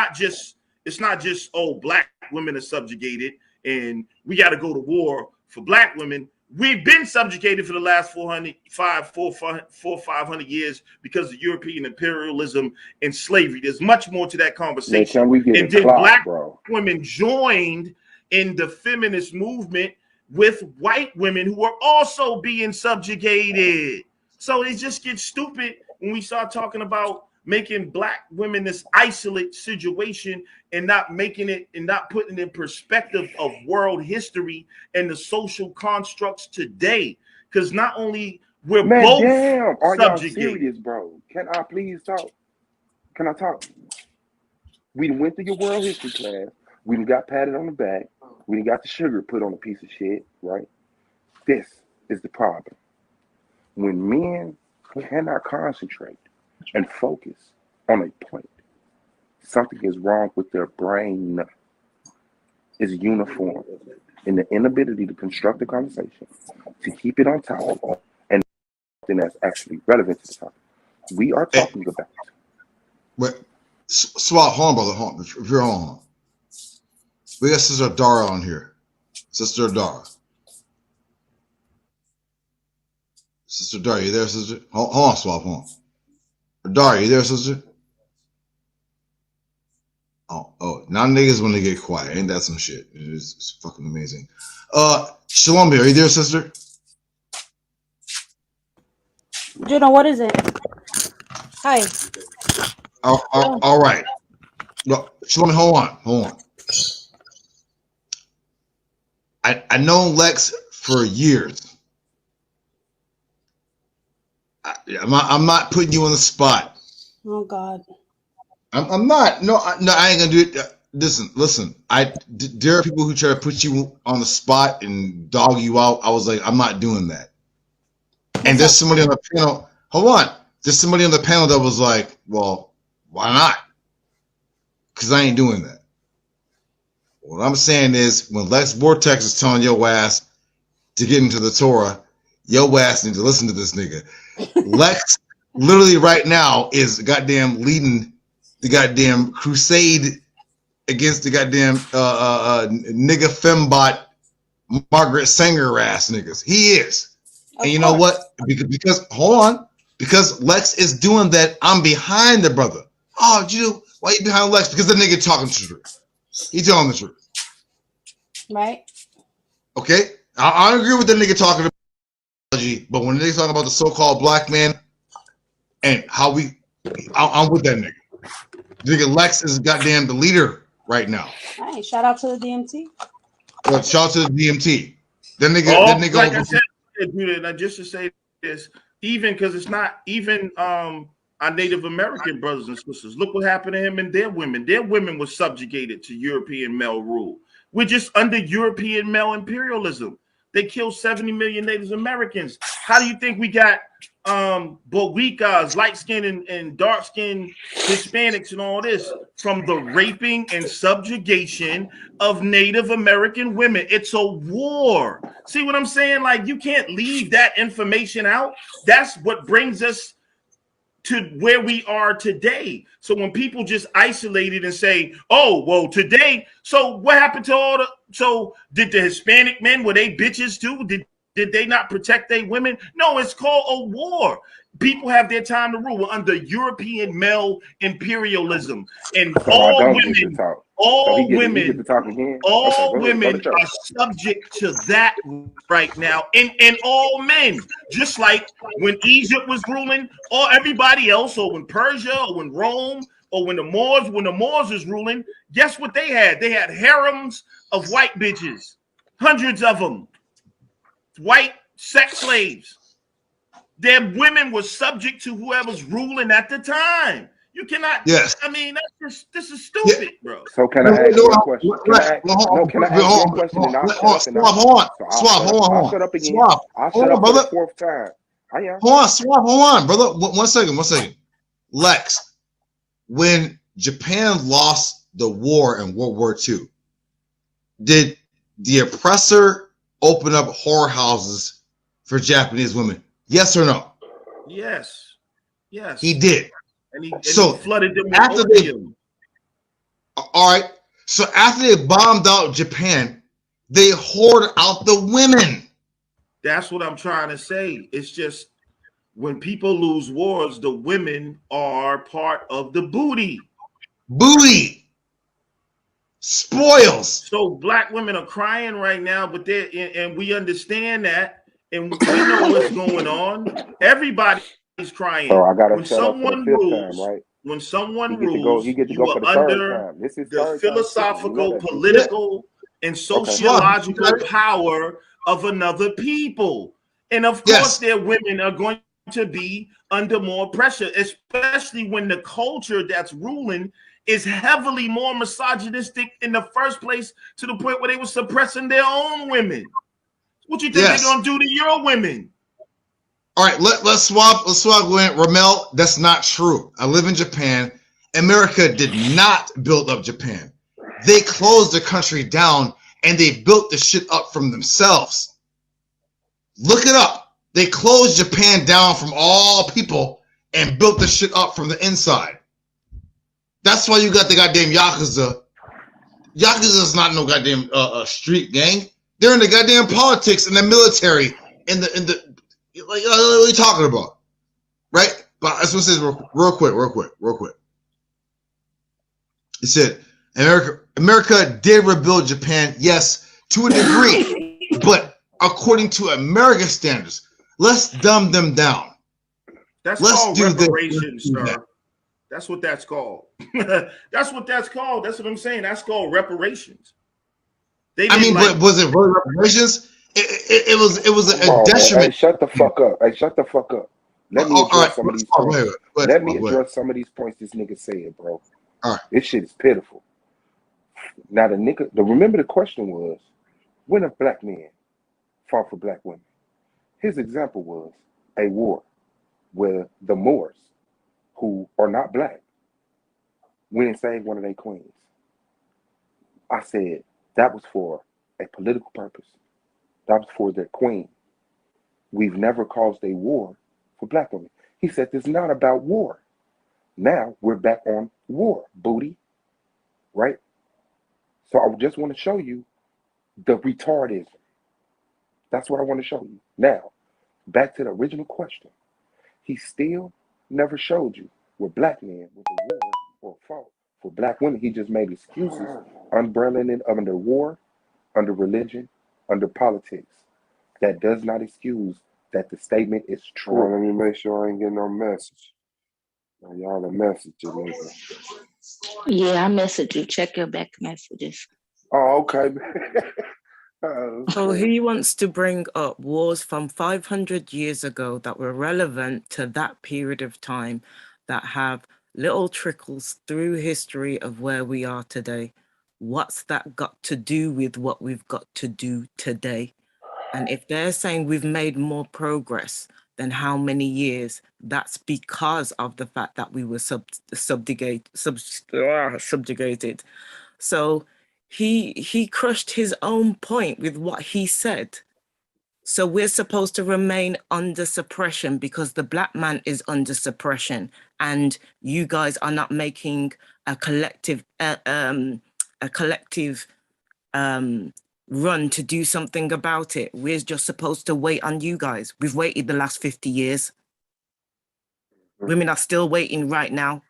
not just, oh, black women are subjugated and we got to go to war for black women. We've been subjugated for the last 500 years because of European imperialism and slavery. There's much more to that conversation. And then black women joined in the feminist movement with white women who are also being subjugated. So it just gets stupid when we start talking about making black women this isolate situation and not making it and not putting it in perspective of world history and the social constructs today. Because not only we're both are y'all subjugated. Serious, bro? Can I please talk? Can I talk? We went through your world history class. We got patted on the back. We got the sugar put on a piece of shit, right? This is the problem. When men cannot concentrate and focus on a point, something is wrong with their brain. Is uniform in the inability to construct a conversation, to keep it on topic, and something that's actually relevant to the topic. We are talking about. Wait, Swap, hold on, brother. Hold on. If you're on, we got Sister Dara on here. Sister Dara. Sister Dara, you there, sister? Hold on, Swap, hold on. Dara, you there, sister? Oh, now niggas when they get quiet. Ain't that some shit? It's fucking amazing. Shalom, are you there, sister? Juno, what is it? Hi. All right. Well, Shalom, hold on. I known Lex for years. I'm not putting you on the spot. Oh God. I'm not. No, I ain't gonna do it. Listen. There are people who try to put you on the spot and dog you out. I was like, I'm not doing that. And there's somebody on the panel. Hold on. There's somebody on the panel that was like, well, why not? Because I ain't doing that. What I'm saying is when Lex Vortex is telling your ass to get into the Torah, your ass need to listen to this nigga. Lex literally right now is goddamn leading the goddamn crusade against the goddamn nigga fembot Margaret Sanger ass niggas. He is. And you know what? Because hold on. Because Lex is doing that, I'm behind the brother. Oh, you why you behind Lex? Because the nigga talking the truth. He telling the truth. Right. Okay? I agree with the nigga talking about, but when they talking about the so-called black man and how I'm with that nigga. Nigga Lex is goddamn the leader right now. Hey, shout out to the DMT. Well, shout out to the DMT. That nigga like I said, just to say this, even because it's not even our Native American brothers and sisters. Look what happened to him and their women. Their women were subjugated to European male rule. We're just under European male imperialism. They killed 70 million Native Americans. How do you think we got Bowikas, light-skinned and dark-skinned Hispanics and all this? From the raping and subjugation of Native American women. It's a war. See what I'm saying? Like, you can't leave that information out. That's what brings us to where we are today. So when people just isolate it and say, oh, well, today, so what happened to all the, so did the Hispanic men, were they bitches too? Did they not protect their women? No, it's called a war. People have their time to rule. We're under European male imperialism. And So all I don't women, get to talk. all So he women, get to talk again. all Okay, go women to are subject to that right now, and all men. Just like when Egypt was ruling, or everybody else, or when Persia, or when Rome, or when the Moors was ruling, guess what they had? They had harems of white bitches, hundreds of them, white sex slaves. Their women were subject to whoever's ruling at the time. You cannot. Yes. I mean, this is stupid, bro. So can I ask you a question? Can I ask you a question and I'll shut up and I'll shut up again. I'll shut up for the fourth time. Hold on, brother. One second. Lex, when Japan lost the war in World War II, did the oppressor open up whorehouses for Japanese women? Yes or no? Yes. He did. And he flooded them with opium. All right. So after they bombed out Japan, they hoarded out the women. That's what I'm trying to say. It's just when people lose wars, the women are part of the booty. Spoils. So black women are crying right now, but and we understand that, and we know what's going on. Everybody's crying. So I gotta when shut up for the fifth time, right? When someone He get to you go are for the under third time. This is the philosophical, political, and sociological power of another people. And of course, their women are going to be under more pressure, especially when the culture that's ruling is heavily more misogynistic in the first place, to the point where they were suppressing their own women. What you think they're gonna do to your women? All right, let's swap. Ramel, that's not true. I live in Japan. America did not build up Japan. They closed the country down and they built the shit up from themselves. Look it up. They closed Japan down from all people and built the shit up from the inside. That's why you got the goddamn Yakuza. Yakuza is not no goddamn street gang. They're in the goddamn politics and the military in the like, what are you talking about? Right? But I just want to say real quick. He said, America did rebuild Japan, yes, to a degree, but according to American standards, let's dumb them down. Let's called reparations, sir. That's what that's called. That's what that's called. That's what I'm saying. That's called reparations. But was it really reparations? It was a detriment. Hey, shut the fuck up. Let me address some of these points. Let me address some of these points this nigga said, bro. All right. This shit is pitiful. Now remember the question was, when a black man fought for black women? His example was a war where the Moors, who are not black, went and saved one of their queens. I said that was for a political purpose. That was for their queen. We've never caused a war for black women. He said this is not about war. Now we're back on war, booty. Right? So I just want to show you the retardism. That's what I want to show you. Now, back to the original question. He still never showed you where black men went to war or fought for black women. He just made excuses, umbrelling it under war, under religion, under politics. That does not excuse that the statement is true. Let me make sure I ain't getting no message. Now, y'all a message, nigga. Yeah, I messaged you. Check your back messages. Oh, okay. So he wants to bring up wars from 500 years ago that were relevant to that period of time, that have little trickles through history of where we are today. What's that got to do with what we've got to do today? And if they're saying we've made more progress than how many years, that's because of the fact that we were subjugated. So he crushed his own point with what he said. So we're supposed to remain under suppression because the black man is under suppression, and you guys are not making a collective run to do something about it. We're just supposed to wait on you guys. We've waited the last 50 years. Women are still waiting right now.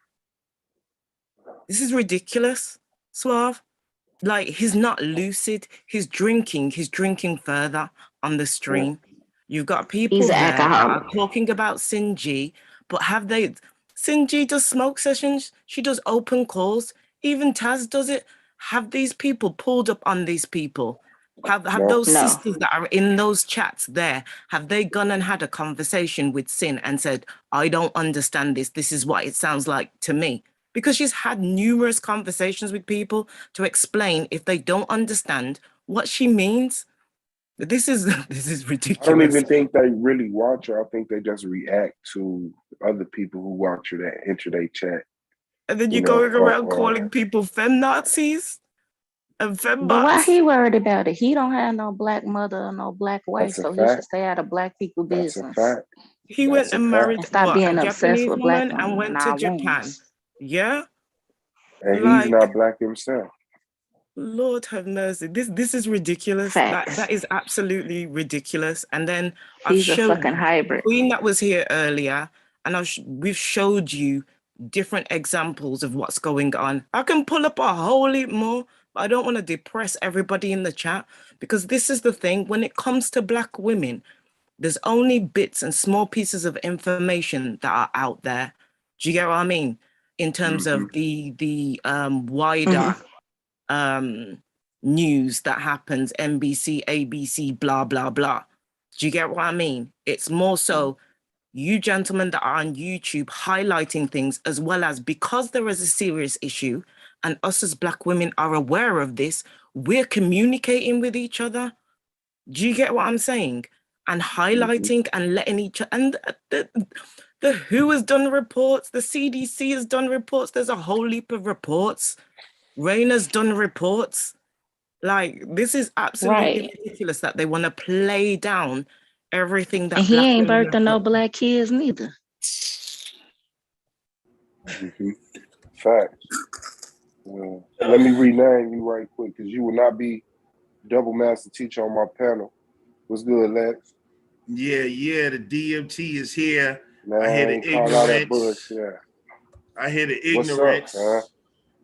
This is ridiculous, Suave. Like, he's not lucid. He's drinking further on the stream. You've got people there that are talking about Sinji, but have they... Sinji does smoke sessions. She does open calls. Even Taz does it. Have these people pulled up on these people? Have those sisters that are in those chats there, have they gone and had a conversation with Sin and said, I don't understand this. This is what it sounds like to me? Because she's had numerous conversations with people to explain, if they don't understand, what she means. This is ridiculous. I don't even think they really watch her. I think they just react to other people who watch her that enter their chat. And then you're going around calling people feminazis and fembots. But why he worried about it? He don't have no black mother or no black wife, so he should stay out of black people business. That's a fact. He went and married stop being a obsessed Japanese with black woman and went to Japan. Yeah? And he's not black himself. Lord have mercy. This is ridiculous. That is absolutely ridiculous. And then he's a fucking hybrid. Queen that was here earlier, and we've showed you different examples of what's going on. I can pull up a whole heap more, but I don't want to depress everybody in the chat, because this is the thing. When it comes to black women, there's only bits and small pieces of information that are out there. Do you get what I mean? In terms of the wider news that happens, NBC, ABC, blah, blah, blah. Do you get what I mean? It's more so you gentlemen that are on YouTube highlighting things, as well as, because there is a serious issue and us as black women are aware of this, we're communicating with each other. Do you get what I'm saying? And highlighting and letting each other, and the WHO has done reports, the CDC has done reports, there's a whole heap of reports. Raina's done reports. Like, this is absolutely ridiculous that they want to play down everything that. And he ain't birthing no black kids neither. Fact. Well, let me rename you right quick, because you will not be double master teacher on my panel. What's good, Lex? Yeah, the DMT is here. Nah, I hear the ignorance. I hear the ignorance. What's up, huh?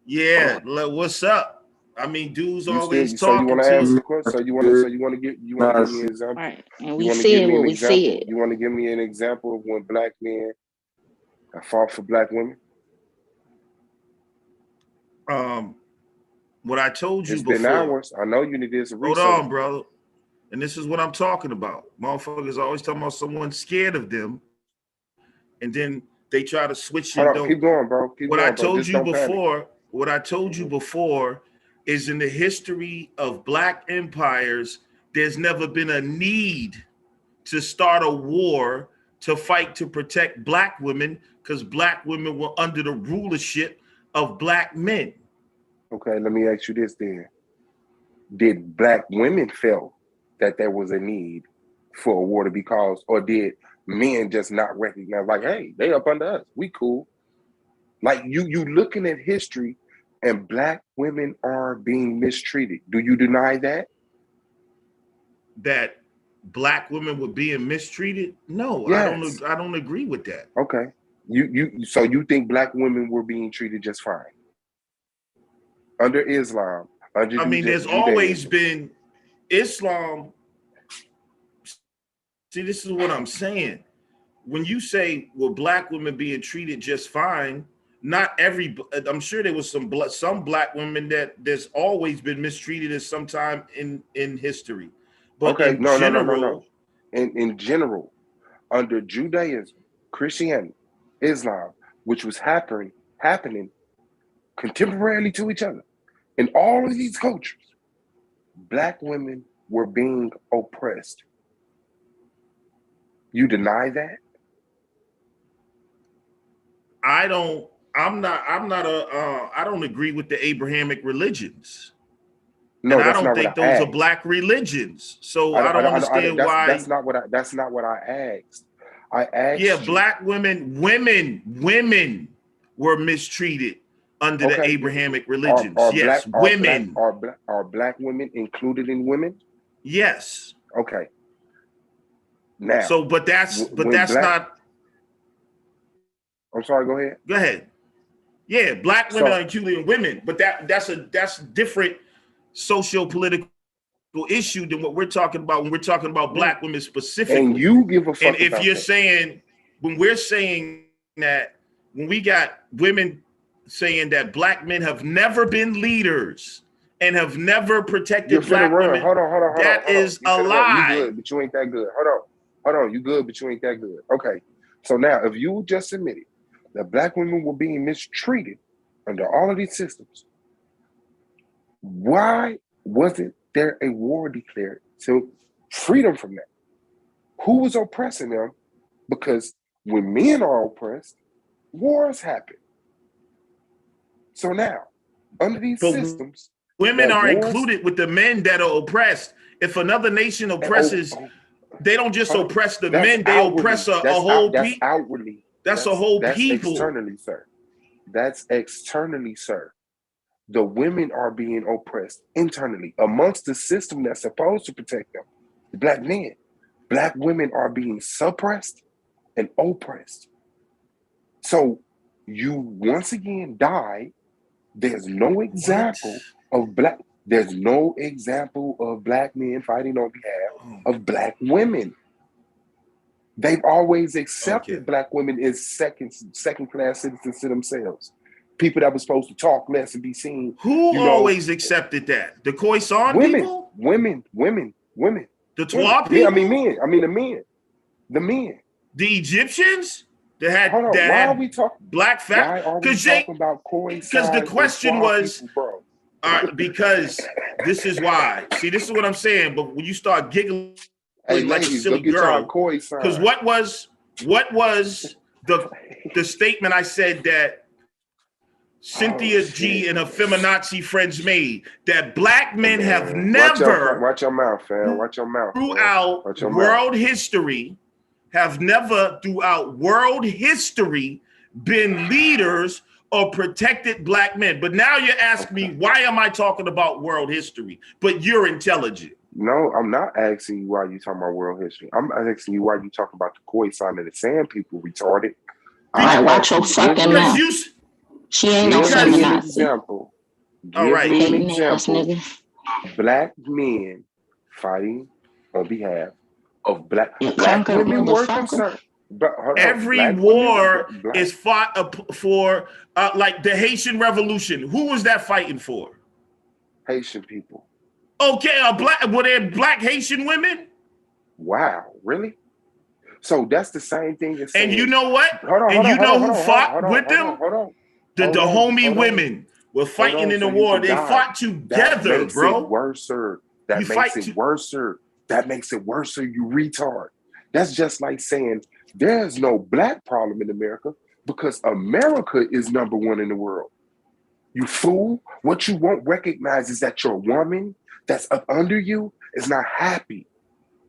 Yeah, what's up? I mean, dudes always so you talking want to to ask you. the question? So you want to give me an example? Right. And we said what we said. You want to give me an example of when black men have fought for black women? What I told you it's before. Been hours. I know you need to do some research. Hold on, brother. And this is what I'm talking about. Motherfuckers always talking about someone scared of them, and then they try to switch it. Keep going, bro. What I told you before is, in the history of black empires, there's never been a need to start a war to fight to protect black women because black women were under the rulership of black men. Okay, let me ask you this then. Did black women feel that there was a need for a war to be caused, or did men just not recognize, like, hey, they up under us, we cool? Like you looking at history and black women are being mistreated. Do you deny that? That black women were being mistreated? No, Yes. I don't agree with that. Okay. So you think black women were being treated just fine? Under Islam, under there's always been Islam. See, this is what I'm saying. When you say, well, black women being treated just fine, not every, I'm sure there was some black women that there's always been mistreated at some time in history. But okay, no. In general, under Judaism, Christianity, Islam, which was happening contemporarily to each other, in all of these cultures, black women were being oppressed. You deny that? I don't agree with the Abrahamic religions. No, and I don't think those are black religions. So I don't understand why. That's not what I asked. I asked. Yeah, black women were mistreated under the Abrahamic religions. Yes, women. Are black women included in women? Yes. Okay. Now. So, but that's not. I'm sorry. Go ahead. Go ahead. Yeah, black women are included in women, but that's different socio-political issue than what we're talking about when we're talking about black women specifically. And you give a fuck and if you're saying, when we're saying that, when we got women saying that black men have never been leaders and have never protected black women, hold on. That is a lie. You good, but you ain't that good. Hold on. You good, but you ain't that good. Okay. So now, if you just admitted that black women were being mistreated under all of these systems, why wasn't there a war declared to freedom from that? Who was oppressing them? Because when men are oppressed, wars happen. So now, under these systems, women are included with the men that are oppressed. If another nation oppresses, they don't just oppress the men, they oppress a whole people. That's outwardly. That's a whole that's people. Externally, sir. That's externally, sir. The women are being oppressed internally amongst the system that's supposed to protect them. The black men, black women are being suppressed and oppressed. So you once again die. There's no example of black. There's no example of black men fighting on behalf of black women. They've always accepted black women as second-class citizens to themselves. People that were supposed to talk less and be seen. Who always accepted that? The Khoisan people? Women. The Twa people? Yeah, the men. The Egyptians? That had, hold on, that why had are we talking? Black fat? Because the question was, people, because this is why. See, this is what I'm saying. But when you start giggling like a silly girl, because what was the statement I said that Cynthia G and her feminazi friends made, that black men have never, watch your mouth, fam. Watch your mouth. Throughout world history, have never throughout world history been leaders or protected black men. But now you're asking me, why am I talking about world history? But you're intelligent. No, I'm not asking you why you talking about world history. I'm asking you why you talking about the Khoisan and the Sand people, retarded. All right, watch your fucking mouth. She ain't no feminazi. Example. All right. Give me an example. Black men fighting on behalf of black women were concerned. Every war is fought for, like the Haitian Revolution. Who was that fighting for? Haitian people. Okay, were there black Haitian women? Wow, really? So that's the same thing as saying, and you know what? You know who fought with them? The Dahomey women were fighting in the war. They fought together, bro. That makes it worse, you retard. That's just like saying There's no black problem in America because America is number one in the world. You fool. What you won't recognize is that your woman that's up under you is not happy.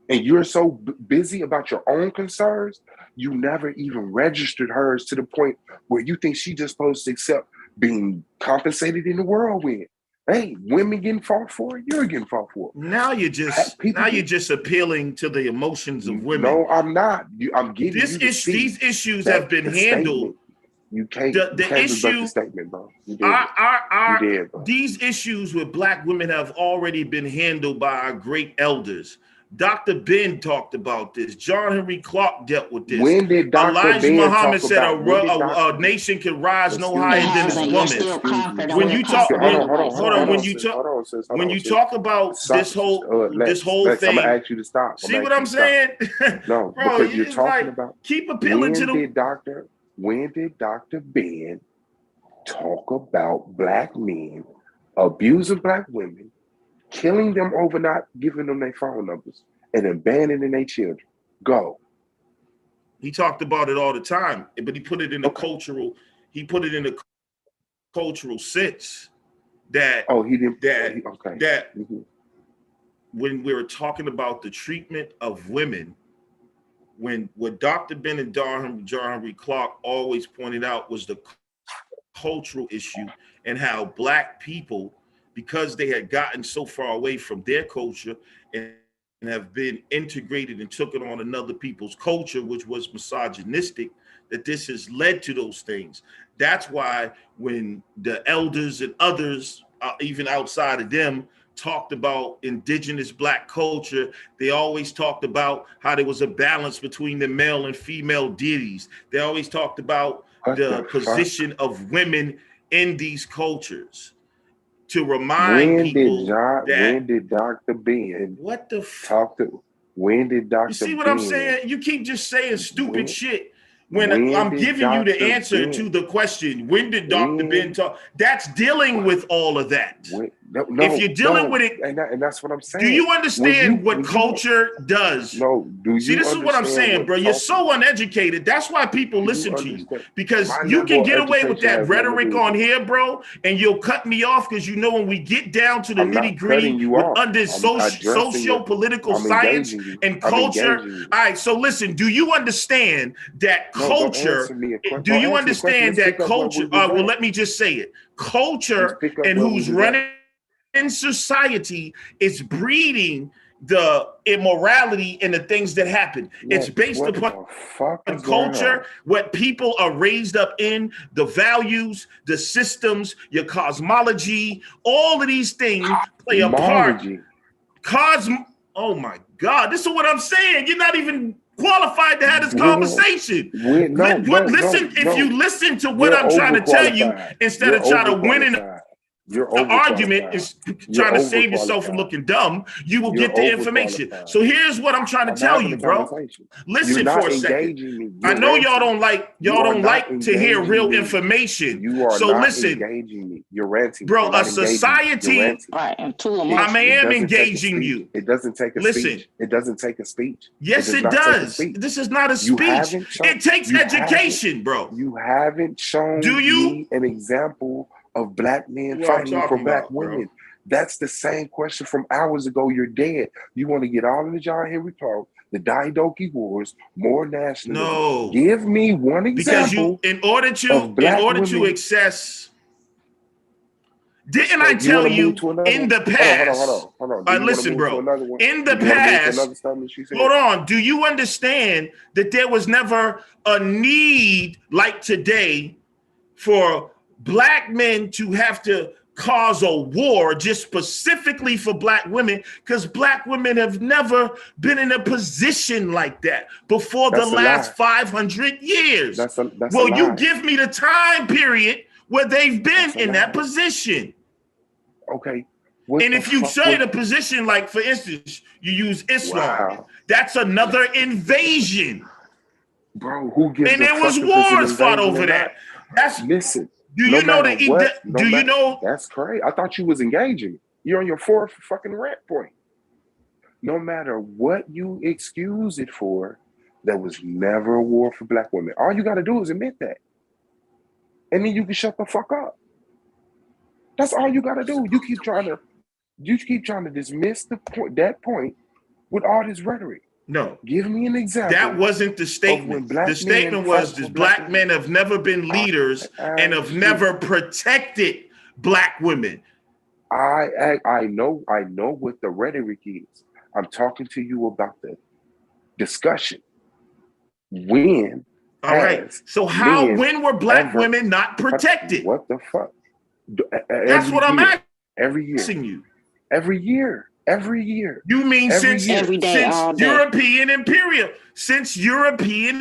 And you're so busy about your own concerns, you never even registered hers to the point where you think she just supposed to accept being compensated in the whirlwind. Hey, women getting fought for, you're getting fought for. Now you're just appealing to the emotions of women. No, I'm not. I'm getting these issues have been handled. You can't. The issue. The statement, bro. These issues with black women have already been handled by our great elders. Dr. Ben talked about this. John Henry Clark dealt with this. When did Dr. Elijah Ben Muhammad talk said about a nation can rise no higher than its woman. When you talk, when you talk about this whole thing, I'm gonna ask you to stop. See what I'm saying? No, bro, because you're talking about. Keep appealing to the. When did Dr. Ben talk about black men abusing black women, killing them over not giving them their phone numbers, and abandoning their children? Go. He talked about it all the time, but he put it in a cultural. He put it in a cultural sense that. Oh, he didn't. That when we were talking about the treatment of women. What Dr. Ben and John Henry Clark always pointed out was the cultural issue and how black people, because they had gotten so far away from their culture and have been integrated and took it on another people's culture, which was misogynistic, that this has led to those things. That's why when the elders and others, even outside of them, talked about indigenous black culture, they always talked about how there was a balance between the male and female deities. They always talked about the position of women in these cultures to remind people when did Dr. Ben talk to? When did Dr. You see what Ben, I'm saying? You keep just saying stupid shit. When I'm giving you the answer to the question, when did Dr. Ben talk? That's dealing with all of that. If you're dealing with it, and that's what I'm saying. Do you understand what culture does? No, do you? See, this is what I'm saying, bro. You're so uneducated. That's why people listen to you, because you can get away with that rhetoric on here, bro, and you'll cut me off because you know when we get down to the nitty gritty under socio-political science and culture. All right, so listen. Do you understand that culture? Do you understand that culture? Well, let me just say it. Culture and who's running in society is breeding the immorality and the things that happen. It's based upon culture, what people are raised up in, the values, the systems, your cosmology, all of these things play a part. Oh my God, this is what I'm saying. You're not even qualified to have this conversation. If you listen to what I'm trying to tell you, instead of trying to win the argument is trying to save yourself from looking dumb, you will get the information. So here's what I'm trying to tell you, bro. Listen for a second. I know y'all don't like to hear real information. You are so not listen, engaging me. You're ranting, bro. A society. Right, and two I am engaging you. It doesn't take a speech. It doesn't take a speech. Yes, it does. This is not a speech. It takes education, bro. You haven't shown me an example of black men fighting for black women. Bro. That's the same question from hours ago. You're dead. You want to get all in the John Henry Clark, the Daidoki Wars, more nationalism. No. Give me one example. Because in order to access. Didn't I tell you in the past? Hold on. Listen, bro. In the past, hold on. Do you understand that there was never a need like today for black men to have to cause a war just specifically for black women? Because black women have never been in a position like that before the last 500 years. Well, you give me the time period where they've been in that position. Okay. And if you say the position, like for instance, you use Islam, that's another invasion. Bro, who gives and there was wars fought over that. Listen. Do you know that? Do you know? That's crazy. I thought you was engaging. You're on your fourth fucking rant point. No matter what you excuse it for, There was never a war for black women. All you got to do is admit that. And then you can shut the fuck up. That's all you got to do. You keep trying to dismiss that point with all this rhetoric. No. Give me an example. That wasn't the statement. The statement was that black men have never been leaders and have never protected black women. I know what the rhetoric is. I'm talking to you about the discussion. When? All right. So when were black women not protected? What the fuck? That's what I'm asking. Every year. You. Every year. Every year. You mean since European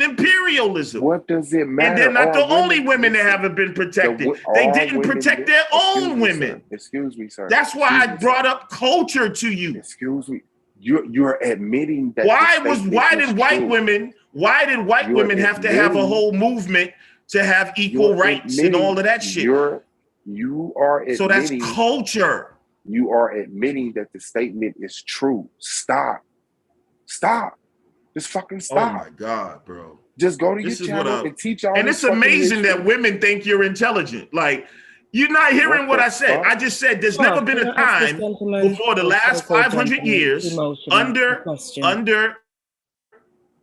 imperialism? What does it matter? And they're not the only women that haven't been protected. They didn't protect their own women. Excuse me, sir. That's why I brought up culture to you. Excuse me. You're admitting that. Why did white women have to have a whole movement to have equal rights and all of that shit? You are admitting. So that's culture. You are admitting that the statement is true. Stop. Just fucking stop. Oh my God, bro. Just go to your channel and teach all. And it's amazing that women think you're intelligent. Like, you're not hearing what I said. I just said there's never been a time before the last 500 years under.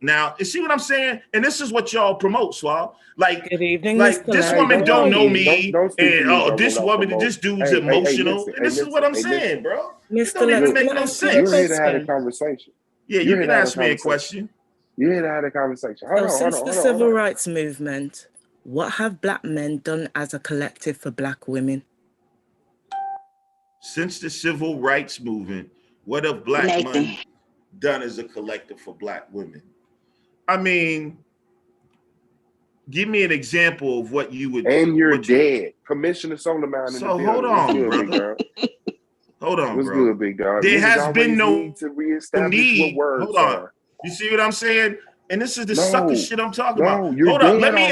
Now, you see what I'm saying? And this is what y'all promote, Swab. Like, good evening, like this woman don't know me, and this dude's emotional. And this is what I'm saying, bro. It don't even make no sense. You're here to have a conversation. Yeah, you can ask me a question. You're here to have a conversation. Since the civil rights movement, what have black men done as a collective for black women? Since the civil rights movement, what have black men done as a collective for black women? I mean, give me an example of what you would. And you're dead. Commissioner Solomon. So hold on, brother. Hold on, what's bro. Good, big dog? There has been no need to reestablish what words Hold on. are. You see what I'm saying? And this is the sucker shit I'm talking about. You're hold dead on. Let me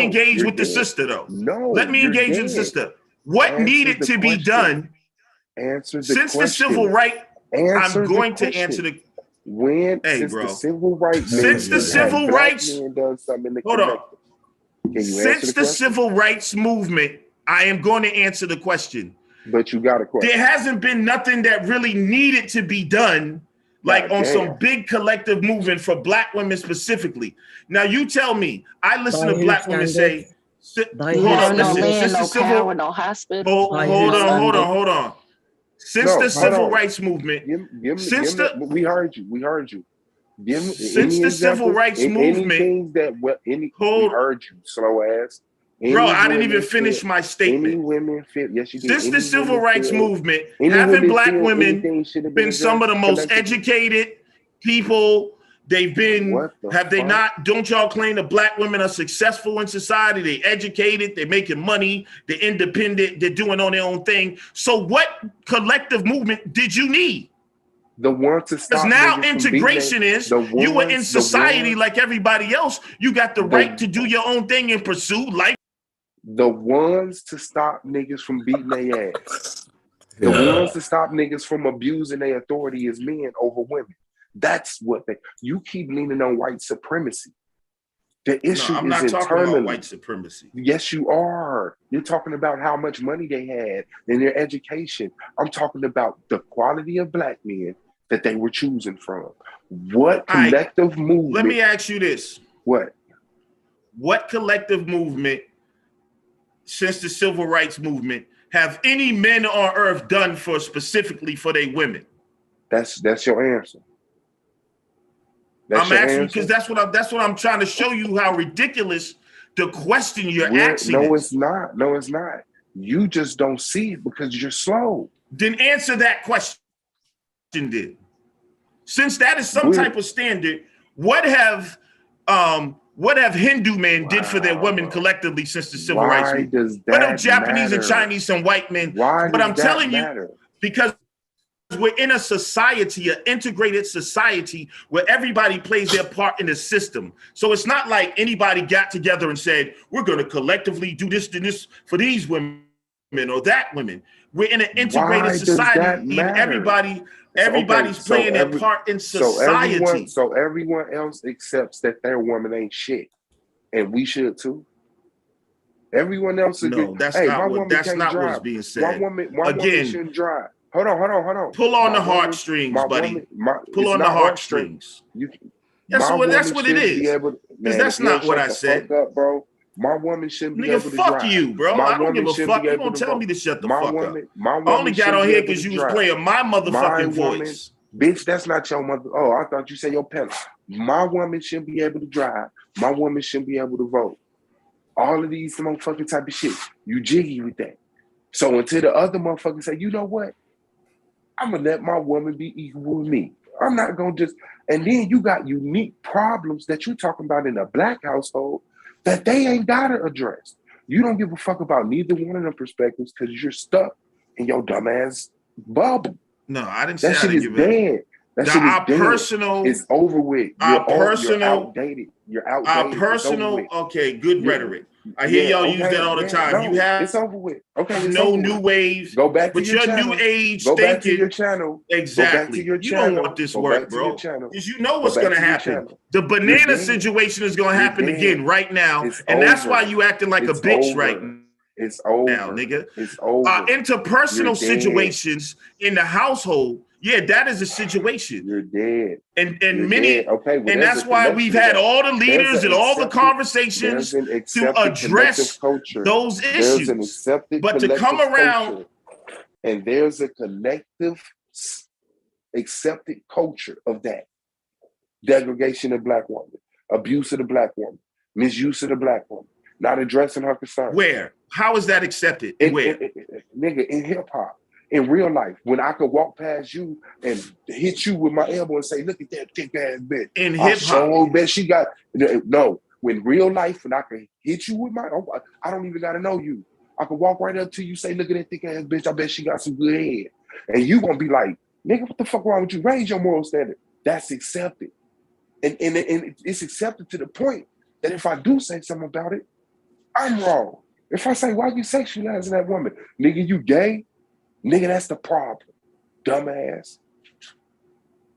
engage with the sister though. Let me engage with the sister. What needed to be done? Since the civil rights? I'm going to answer the. Since the civil rights Since the civil rights movement, I am going to answer the question. But you got a question. There hasn't been nothing that really needed to be done, like on some big collective movement for black women specifically. Now you tell me, I listen to black women say, hold on. Since the civil rights movement, we heard you. Since the civil rights movement, we heard you, slow ass. Bro, I didn't even finish my statement. Yes, you did. Since the civil rights movement, haven't black women been some of the most educated people? They've been, have they not? Don't y'all claim that black women are successful in society? They educated, they're making money, they're independent, they're doing on their own thing. So what collective movement did you need? The one to stop. Because now integration is you were in society like everybody else. You got the right to do your own thing and pursue life. The ones to stop niggas from beating their ass. The ones to stop niggas from abusing their authority is men over women. That's what you keep leaning on white supremacy. The issue I'm not talking about white supremacy. Yes, you are. You're talking about how much money they had in their education. I'm talking about the quality of black men that they were choosing from. What collective movement? Let me ask you this. What? What collective movement since the civil rights movement have any men on earth done for specifically for their women? That's your answer. I'm asking because that's what I'm trying to show you how ridiculous the question you're asking. No, it's not. No, it's not. You just don't see it because you're slow. Then answer that question. Did since that is some type of standard, what have Hindu men did for their women collectively since the civil rights movement? What have Japanese and Chinese and white men? But I'm telling you, because we're in a society, an integrated society where everybody plays their part in the system. So it's not like anybody got together and said, we're going to collectively do this and this for these women. or that women. We're in an integrated society, and everybody's playing their part in society. So everyone else accepts that their woman ain't shit, and we should too. Everyone else agrees. No, that's not what's being said. One woman shouldn't drive. Hold on. Pull on the heartstrings, buddy. Pull on the heartstrings. That's what it is. Because that's not what I said. Up, bro. My woman shouldn't be able to drive. Fuck you, bro. I don't give a fuck. You gonna tell me to shut the fuck up. I only got on here because you was playing my motherfucking voice. Bitch, that's not your mother. Oh, I thought you said your parents. My woman shouldn't be able to drive. My woman shouldn't be able to vote. All of these motherfucking type of shit. You jiggy with that. So until the other motherfuckers say, you know what? I'm gonna let my woman be equal with me. I'm not gonna just. And then you got unique problems that you're talking about in a black household that they ain't gotta address. You don't give a fuck about neither one of them perspectives because you're stuck in your dumbass bubble. No, I didn't say that shit is dead. That shit is dead. Personal. It's over with. You're outdated. You're outdated. Our personal. Okay, good rhetoric. I hear y'all use that all the time. No, you have it's over with. Okay, it's no over new with. waves. Go back to but your channel. New age Go thinking. Back to your channel. Exactly. Go back to your you channel. don't want this Go work, back to bro. your channel. Because you know what's going to happen. The You're banana dead. situation is going to happen You're again dead. right now, It's and that's over. why you acting like It's a bitch over. right now. It's over. Now, nigga. It's over. Interpersonal You're dead. situations in the household, yeah, that is a situation. You're dead. And You're many, dead. Okay, well, and that's why we've had all the leaders and all the conversations to address those issues. There's an accepted but to come around, culture, and there's a collective accepted culture of that degradation of black woman, abuse of the black woman, misuse of the black woman, not addressing her concerns. Where? How is that accepted? Where? Nigga, in hip hop. In real life, when I could walk past you and hit you with my elbow and say, look at that thick ass bitch. In hip hop. I bet she got, no, when real life, when I can hit you with I don't even got to know you. I could walk right up to you, say, look at that thick ass bitch. I bet she got some good head. And you gonna be like, nigga, what the fuck wrong with you? Raise your moral standard. That's accepted. And it's accepted to the point that if I do say something about it, I'm wrong. If I say, why you sexualizing that woman? Nigga, you gay? Nigga, that's the problem. Dumbass.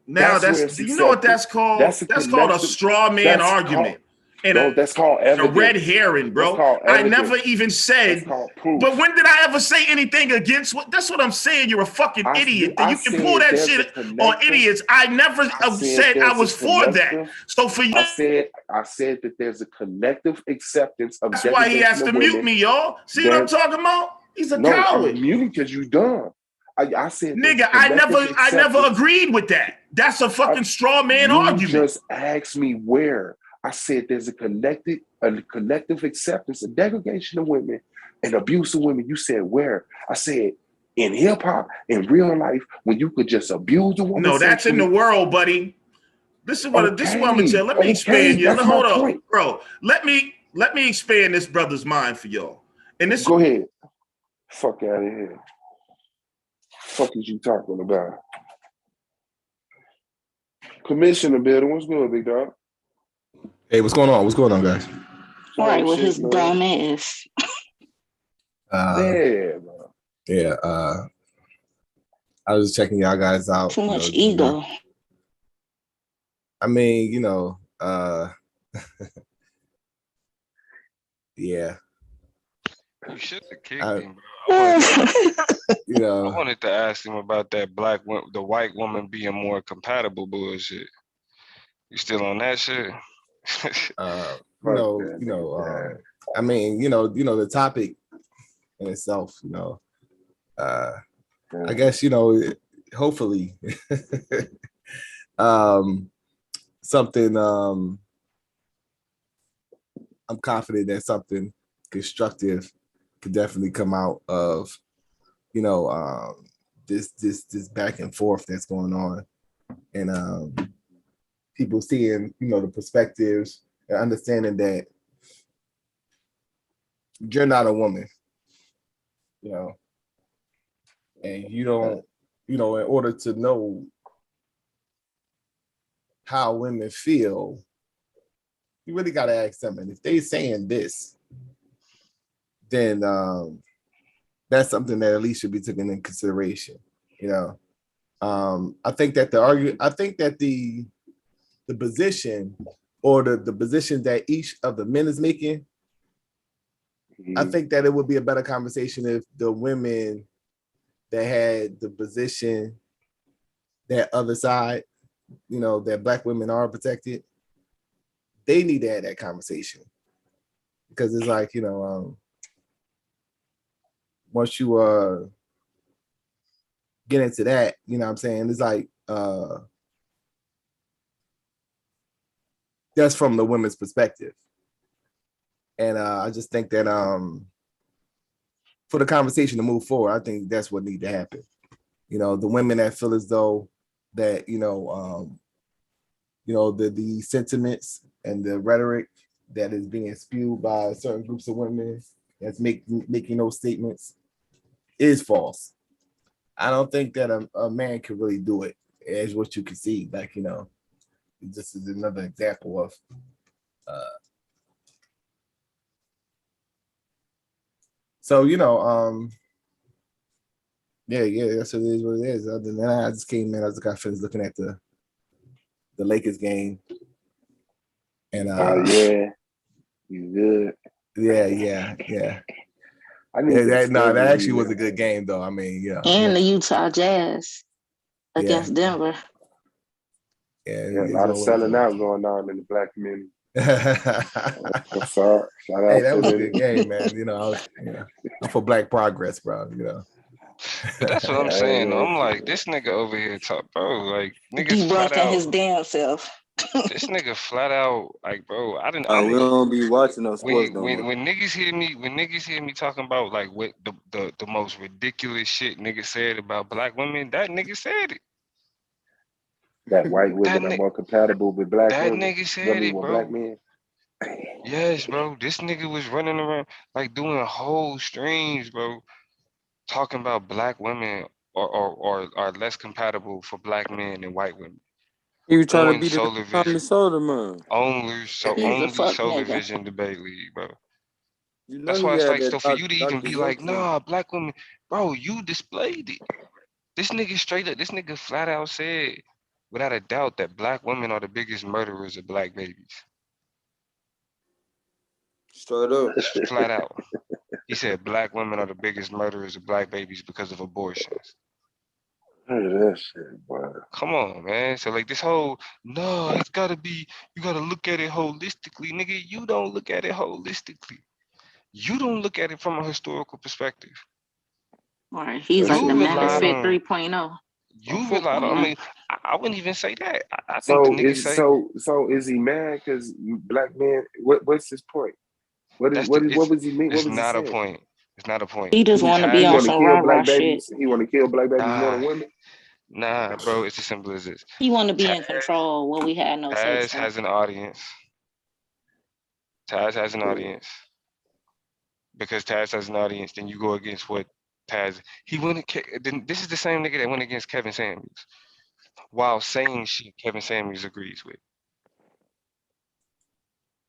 Now that's you know what that's called? That's called a straw man argument. That's called evidence. A red herring, bro. I never even said. But when did I ever say anything against what? That's what I'm saying. You're a fucking idiot. You can pull that shit on idiots. I never said I was for that. So for you, I said that there's a collective acceptance of. That's why he has to mute me, y'all. See what I'm talking about? He's a coward. I'm muting because you dumb. I said, nigga, I never agreed with that. That's a fucking straw man argument. You just asked me where. I said there's a collective acceptance of degradation of women and abuse of women. You said where? I said in hip hop, in real life, when you could just abuse a woman. No, that's in the world, buddy. This is what I'm gonna tell. Let me expand you. Hold on, bro. Let me expand this brother's mind for y'all. And this. Go ahead. Fuck out of here. Fuck is you talking about? Commissioner building. What's good, big dog? Hey, what's going on? What's going on, guys? All right, with his dumb ass. Yeah. I was checking y'all guys out. Too much ego. I mean, yeah. You should have kicked him, bro. I wanted to ask him about that the white woman being more compatible bullshit. You still on that shit? I mean, the topic in itself, I guess, hopefully something I'm confident that something constructive could definitely come out of this back and forth that's going on, and people seeing the perspectives and understanding that you're not a woman, and you don't, in order to know how women feel, you really got to ask them. And if they saying this, then that's something that at least should be taken in consideration. You know, I think that the position or the position that each of the men is making, I think that it would be a better conversation if the women that had the position, that other side, you know, that Black women are protected, they need to have that conversation. Because it's like, you know, once you get into that, you know what I'm saying? It's like that's from the women's perspective. And I just think that for the conversation to move forward, I think that's what needs to happen. You know, the women that feel as though that, you know, the sentiments and the rhetoric that is being spewed by certain groups of women that's making those statements is false. I don't think that a man can really do it, as what you can see. Like, you know, this is another example of so, you know, yeah, that's what it is what it is. Other than that, I just came in, I just got finished looking at the Lakers game. And yeah, you good. Yeah. That actually was a good game though. I mean, yeah. And the Utah Jazz against Denver. Yeah, a lot of selling out going on in the Black community. What's up? Shout out hey, that to was a them. good game, man. You know, I'm for Black progress, bro. You know. But that's what I'm saying. I'm like, this nigga over here talk, bro. Like, niggas flat out. His damn self. This nigga flat out, like, bro. I didn't. We don't be watching no sports when niggas hear me talking about like what the most ridiculous shit niggas said about Black women, that nigga said it. That white women are more compatible with Black women. That nigga said it, bro. Black men. Yes, bro. This nigga was running around like doing whole streams, bro, talking about Black women are less compatible for Black men than white women. He was trying to be the soda man. Only Solar Vision debate league, bro. That's why it's like, so for you to even be like, nah, Black women, bro, you displayed it. This nigga straight up, this nigga flat out said, without a doubt, that Black women are the biggest murderers of Black babies. Straight up. Flat out. He said Black women are the biggest murderers of Black babies because of abortions. That shit, boy. Come on, man. So like this whole, no, it's gotta be, you gotta look at it holistically. Nigga, you don't look at it holistically. You don't look at it from a historical perspective. Right. He's like the Manifest 3.0. You relied on, I mean, I wouldn't even say that. I think So the niggas say. So is he mad because Black men? What's his point? What was he mean? It's not a point. It's not a point. He just want to be on some rah-rah shit. He want to kill Black babies more than women. Nah, bro, it's as simple as this. He want to be in control when we had no say. Taz has an audience. Taz has an audience. Because Taz has an audience, then you go against what Taz. This is the same nigga that went against Kevin Samuels while saying shit Kevin Samuels agrees with.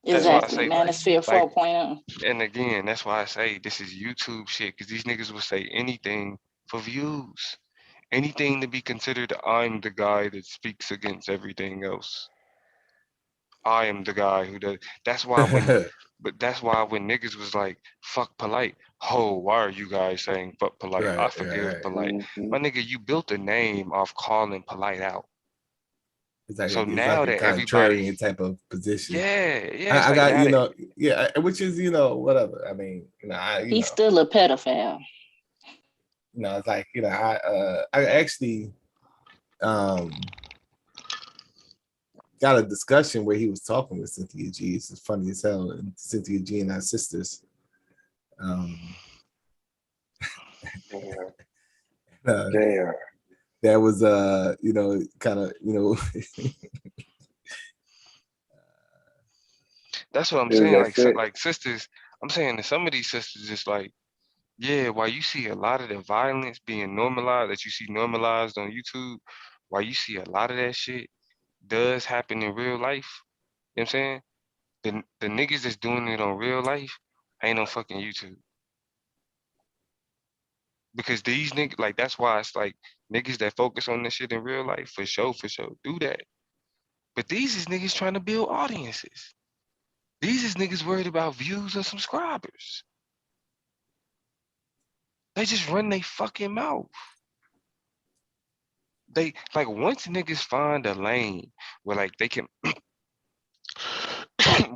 Exactly, Manosphere 4.0. And again, that's why I say this is YouTube shit, because these niggas will say anything for views. Anything to be considered, I'm the guy that speaks against everything else. I am the guy who does. That's why when niggas was like, fuck polite. Oh, why are you guys saying fuck polite? I forgive polite. Mm-hmm. My nigga, you built a name off calling polite out. It's like, so it's now like that a everybody type of position. Yeah. I got, which is, whatever. I mean, he's still a pedophile. It's like, I actually got a discussion where he was talking with Cynthia G. It's funny as hell. And Cynthia G and our sisters. Damn. That was kind of That's what I'm saying. Like sisters, I'm saying that some of these sisters just like, yeah, while you see a lot of the violence being normalized, that you see normalized on YouTube, while you see a lot of that shit does happen in real life, you know what I'm saying? The niggas that's doing it on real life ain't on fucking YouTube. Because these niggas, like, that's why it's like niggas that focus on this shit in real life, for sure, do that. But these is niggas trying to build audiences. These is niggas worried about views and subscribers. They just run their fucking mouth. They, like, once niggas find a lane where, like, they can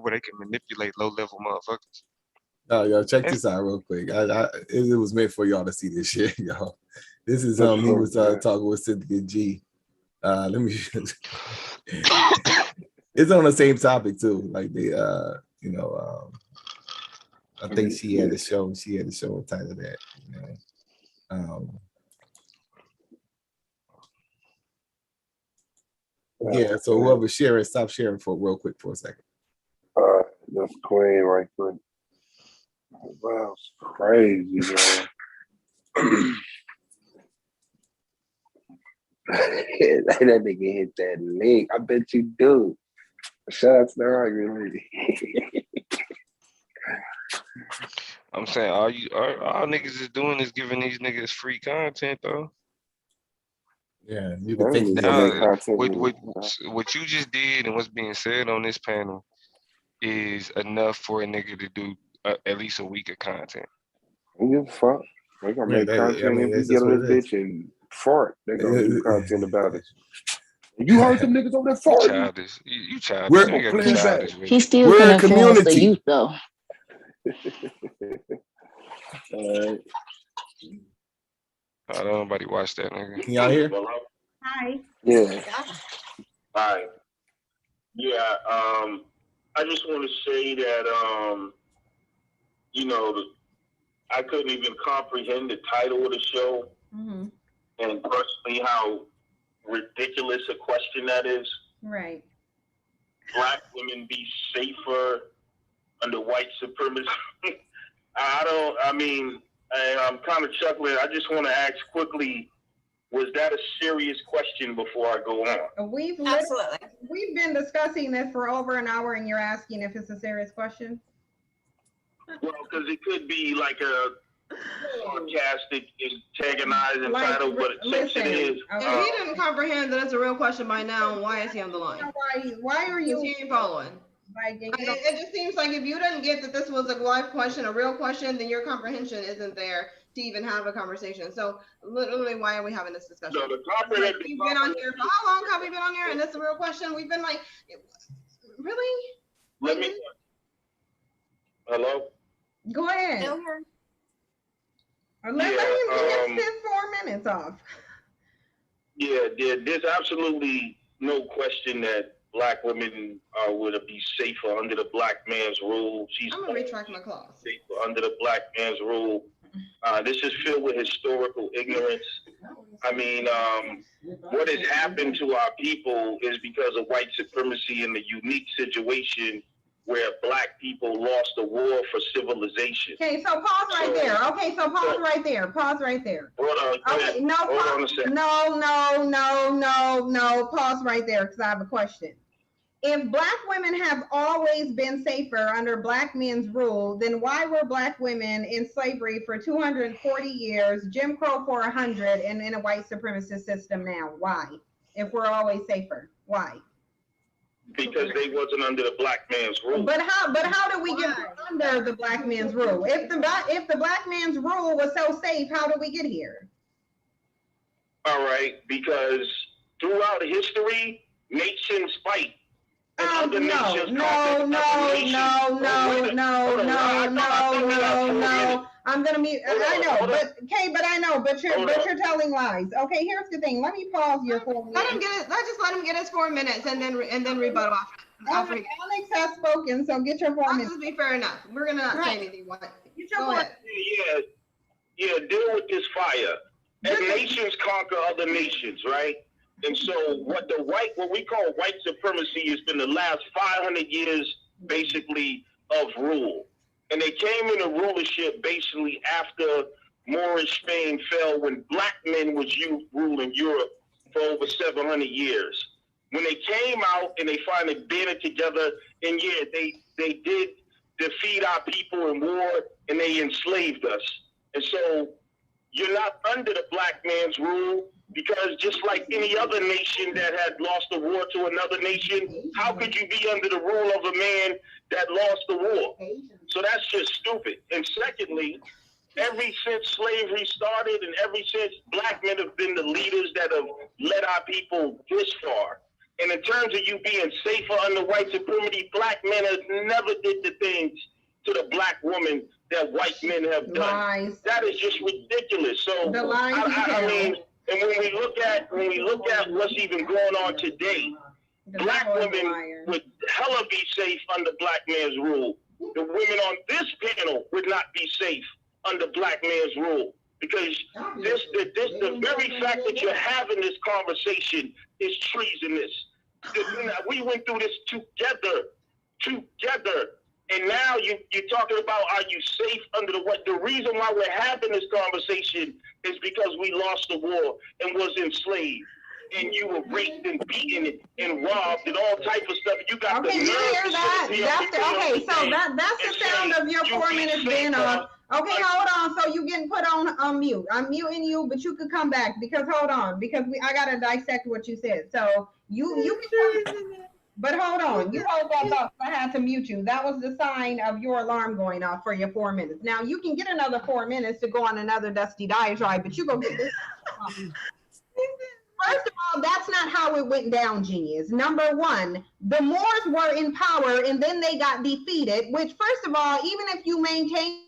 where they can manipulate low-level motherfuckers. Oh, yo, check this out real quick. It was meant for y'all to see this shit, y'all. This is he was talking with Cynthia G. Let me. It's on the same topic too. Like they, I think she had a show. She had a show entitled that. Yeah. So whoever's sharing, stop sharing for real quick for a second. That's Queen right quick. Wow, it's crazy, man. That nigga hit that link. I bet you do. Shout out to the argument lady. I'm saying all niggas is doing is giving these niggas free content though. Yeah, you can think now, what you just did and what's being said on this panel is enough for a nigga to do at least a week of content. Who gives a fuck? They gonna make content if you get on this bitch and fart. They gonna do content about it. You heard them niggas over there farting. Childish. You childish. He's still gonna influence the youth though. I don't nobody watch that nigga. Can y'all hear? Hi. Yeah. Hi. Yeah. I just want to say that I couldn't even comprehend the title of the show, and personally how ridiculous a question that is. Right. Black women be safer under white supremacy. I'm kind of chuckling. I just want to ask quickly, was that a serious question before I go on? We've been discussing this for over an hour and you're asking if it's a serious question? Well, because it could be like a sarcastic, antagonizing title, but since it is... If he didn't comprehend that it's a real question by now, why is he on the line? Why are you... He ain't following. It just seems like if you didn't get that this was a live question, a real question, then your comprehension isn't there to even have a conversation. So literally, why are we having this discussion? So the we've been on here for how long have we been on here? And it's a real question. We've been like, really? Let me. Hello. Go ahead. Still here. Let him spend 4 minutes off. Yeah, there's absolutely no question that Black women would be safer under the black man's rule. I'm gonna retract my clause. Safer under the black man's rule. This is filled with historical ignorance. I mean, what has happened to our people is because of white supremacy and the unique situation where black people lost a war for civilization. Okay, so pause right there. Okay, so pause right there. Pause right there. Hold on. Okay, no, hold on a second. No. Pause right there because I have a question. If black women have always been safer under black men's rule, then why were black women in slavery for 240 years, Jim Crow for 100, and in a white supremacist system now? Why? If we're always safer, why? Because they wasn't under the black man's rule. But how do we get under the black man's rule? If the black man's rule was so safe, how did we get here? All right, because throughout history, nations fight. No. I'm gonna mute. I know, but you're telling lies. Okay, here's the thing. Let me pause your 4 minutes. Let him get his 4 minutes and then rebuttal after. Alex has spoken, so get your 4 minutes. This will be fair enough. We're gonna not say anything. Go ahead. Yeah, deal with this fire. And nations conquer other nations, right? And so what we call white supremacy has been the last 500 years, basically, of rule. And they came into rulership basically after Moorish Spain fell, when black men was ruling Europe for over 700 years. When they came out and they finally banded together, and they did defeat our people in war, and they enslaved us. And so you're not under the black man's rule, because just like any other nation that had lost a war to another nation, how could you be under the rule of a man that lost the war? So that's just stupid. And secondly, ever since slavery started and ever since, black men have been the leaders that have led our people this far. And in terms of you being safer under white supremacy, black men have never did the things to the black woman that white men have done. Lies. That is just ridiculous. So The lies I mean, and when we look at what's even going on today, black women would hella be safe under black man's rule. The women on this panel would not be safe under black man's rule, because the very fact that you're having this conversation is treasonous. We went through this together, and now you're talking about, are you safe under the what? The reason why we're having this conversation is because we lost the war and was enslaved, and you were raped and beaten and robbed and all type of stuff. You got okay, the you nerve hear to that? sit here Okay, so that's the sound of your 4 minutes being up. Okay, hold on. So you getting put on mute. I'm muting you, but you could come back because hold on, because I gotta dissect what you said. So you can, but hold on. You hold that thought. I had to mute you. That was the sign of your alarm going off for your 4 minutes. Now you can get another 4 minutes to go on another dusty diatribe, but you go get this. First of all, that's not how it went down, genius. Number one, the Moors were in power and then they got defeated, which first of all, even if you maintain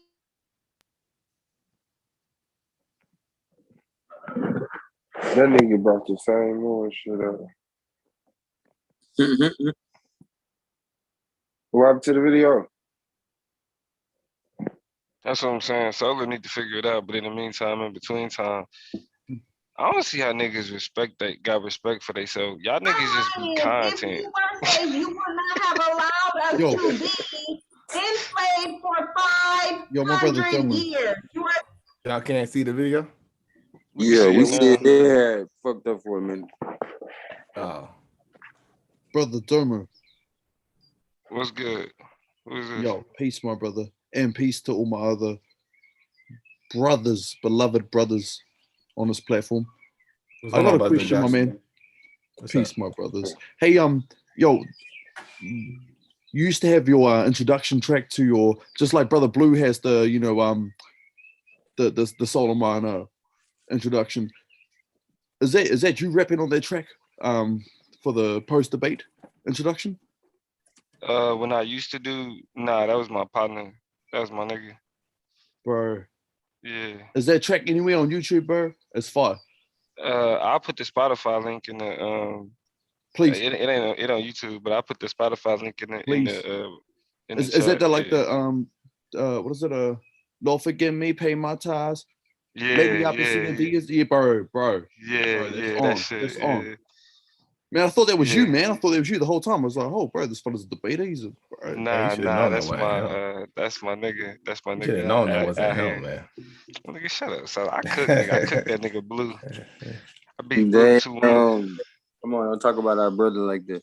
That nigga brought the same old shit up. What happened to the video? That's what I'm saying. Solo need to figure it out. But in the meantime, in between time, I don't see how niggas got respect for themselves. Y'all niggas just be content. if you would not have allowed us to be enslaved for 500 years. Y'all can't see the video? Yeah, we see it there. Fucked up for a minute. Oh. Brother Dermer. What's good? Who's this? Yo, peace, my brother. And peace to all my other brothers, beloved brothers on this platform. I got a question, my man. Peace, my brothers. Hey, yo, you used to have your introduction track to your, just like Brother Blue has the, you know, the Solomon introduction. Is that you rapping on that track for the post debate introduction? When I used to do, nah, that was my partner. That was my nigga. Bro. Yeah. Is that track anywhere on YouTube, bro? It's fire. I'll put the Spotify link in the please. It ain't on YouTube, but I'll put the Spotify link in the Is that the like the what is it? Don't forget me, pay my ties. Yeah, Maybe I've been singing these. Yeah, bro. Yeah, that shit. On. Man, I thought that was you, man. I thought that was you the whole time. I was like, oh, bro, this fella's a debater. He's a bro. Nah, that's my nigga. That's my nigga. Should have known that wasn't him, man. Nigga, shut up. So I cooked that nigga Blue. I beat Blue 2-1. Come on, don't talk about our brother like that.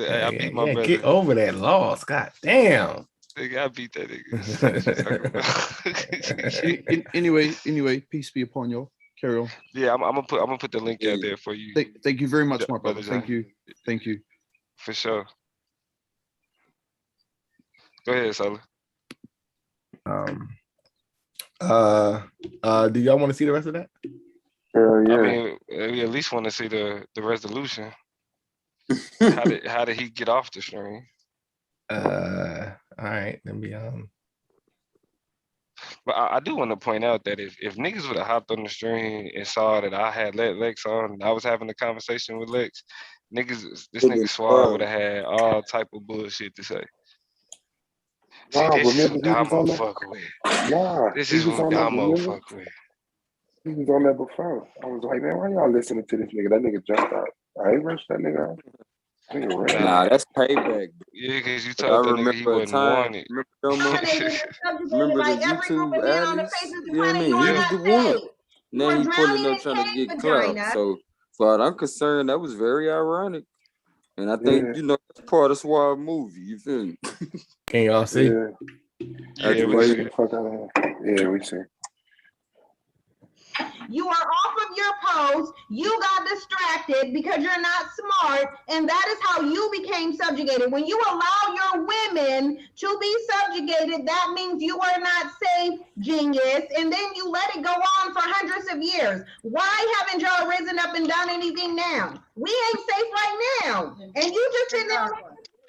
I beat my brother. Get over that loss. God damn. Nigga, I beat that nigga. Anyway, peace be upon y'all. Carry on. Yeah, I'm gonna put the link out there for you. Thank you very much, my brother. Thank you. For sure. Go ahead, Sully. Do y'all want to see the rest of that? Yeah. I mean, we at least want to see the resolution. How did he get off the stream? All right, let me But I do want to point out that if niggas would have hopped on the stream and saw that I had let Lex on and I was having a conversation with Lex, this nigga Suave would have had all type of bullshit to say. See, this is who Damo fuck with. Nah, this is who Damo fuck with. He was on that before. I was like, man, why y'all listening to this nigga? That nigga jumped out. I ain't rushed that nigga out. Nah, that's payback. Yeah, because you told that nigga he wasn't wanted. Remember the YouTube addies? You know what I mean? He was the one. Now he pulling up trying to get clout. So, as far as I'm concerned, that was very ironic. And I think, you know, that's part of Suave movie. You feel me? Can y'all see? Yeah, we see. Yeah, we see. You are off of your post. You got distracted because you're not smart, and that is how you became subjugated. When you allow your women to be subjugated, that means you are not safe, genius, and then you let it go on for hundreds of years. Why haven't y'all risen up and done anything now? We ain't safe right now, and you just sitting there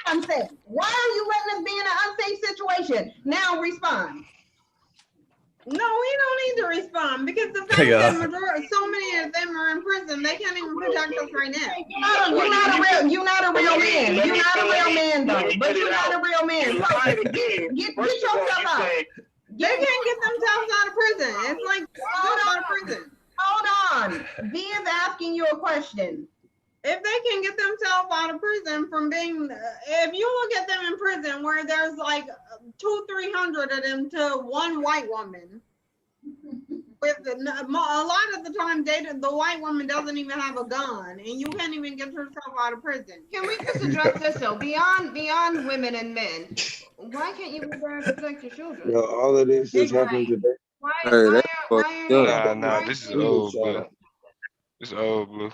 unsafe. Why are you letting us be in an unsafe situation? Now respond. No, we don't need to respond because the fact that so many of them are in prison, they can't even protect us right now. You're not a real man. You're not a real man, though. But you're not a real man. Get yourself out. They can't get themselves out of prison. It's like out of prison. Hold on. V is asking you a question. If they can get themselves out of prison from being, if you look at them in prison where there's like 200-300 of them to one white woman, with a lot of the time the white woman doesn't even have a gun, and you can't even get yourself out of prison. Can we just address this though? Beyond women and men, why can't you be there to protect your children? Yo, all of this is happening today. Nah, this is old, bro. It's old, blue.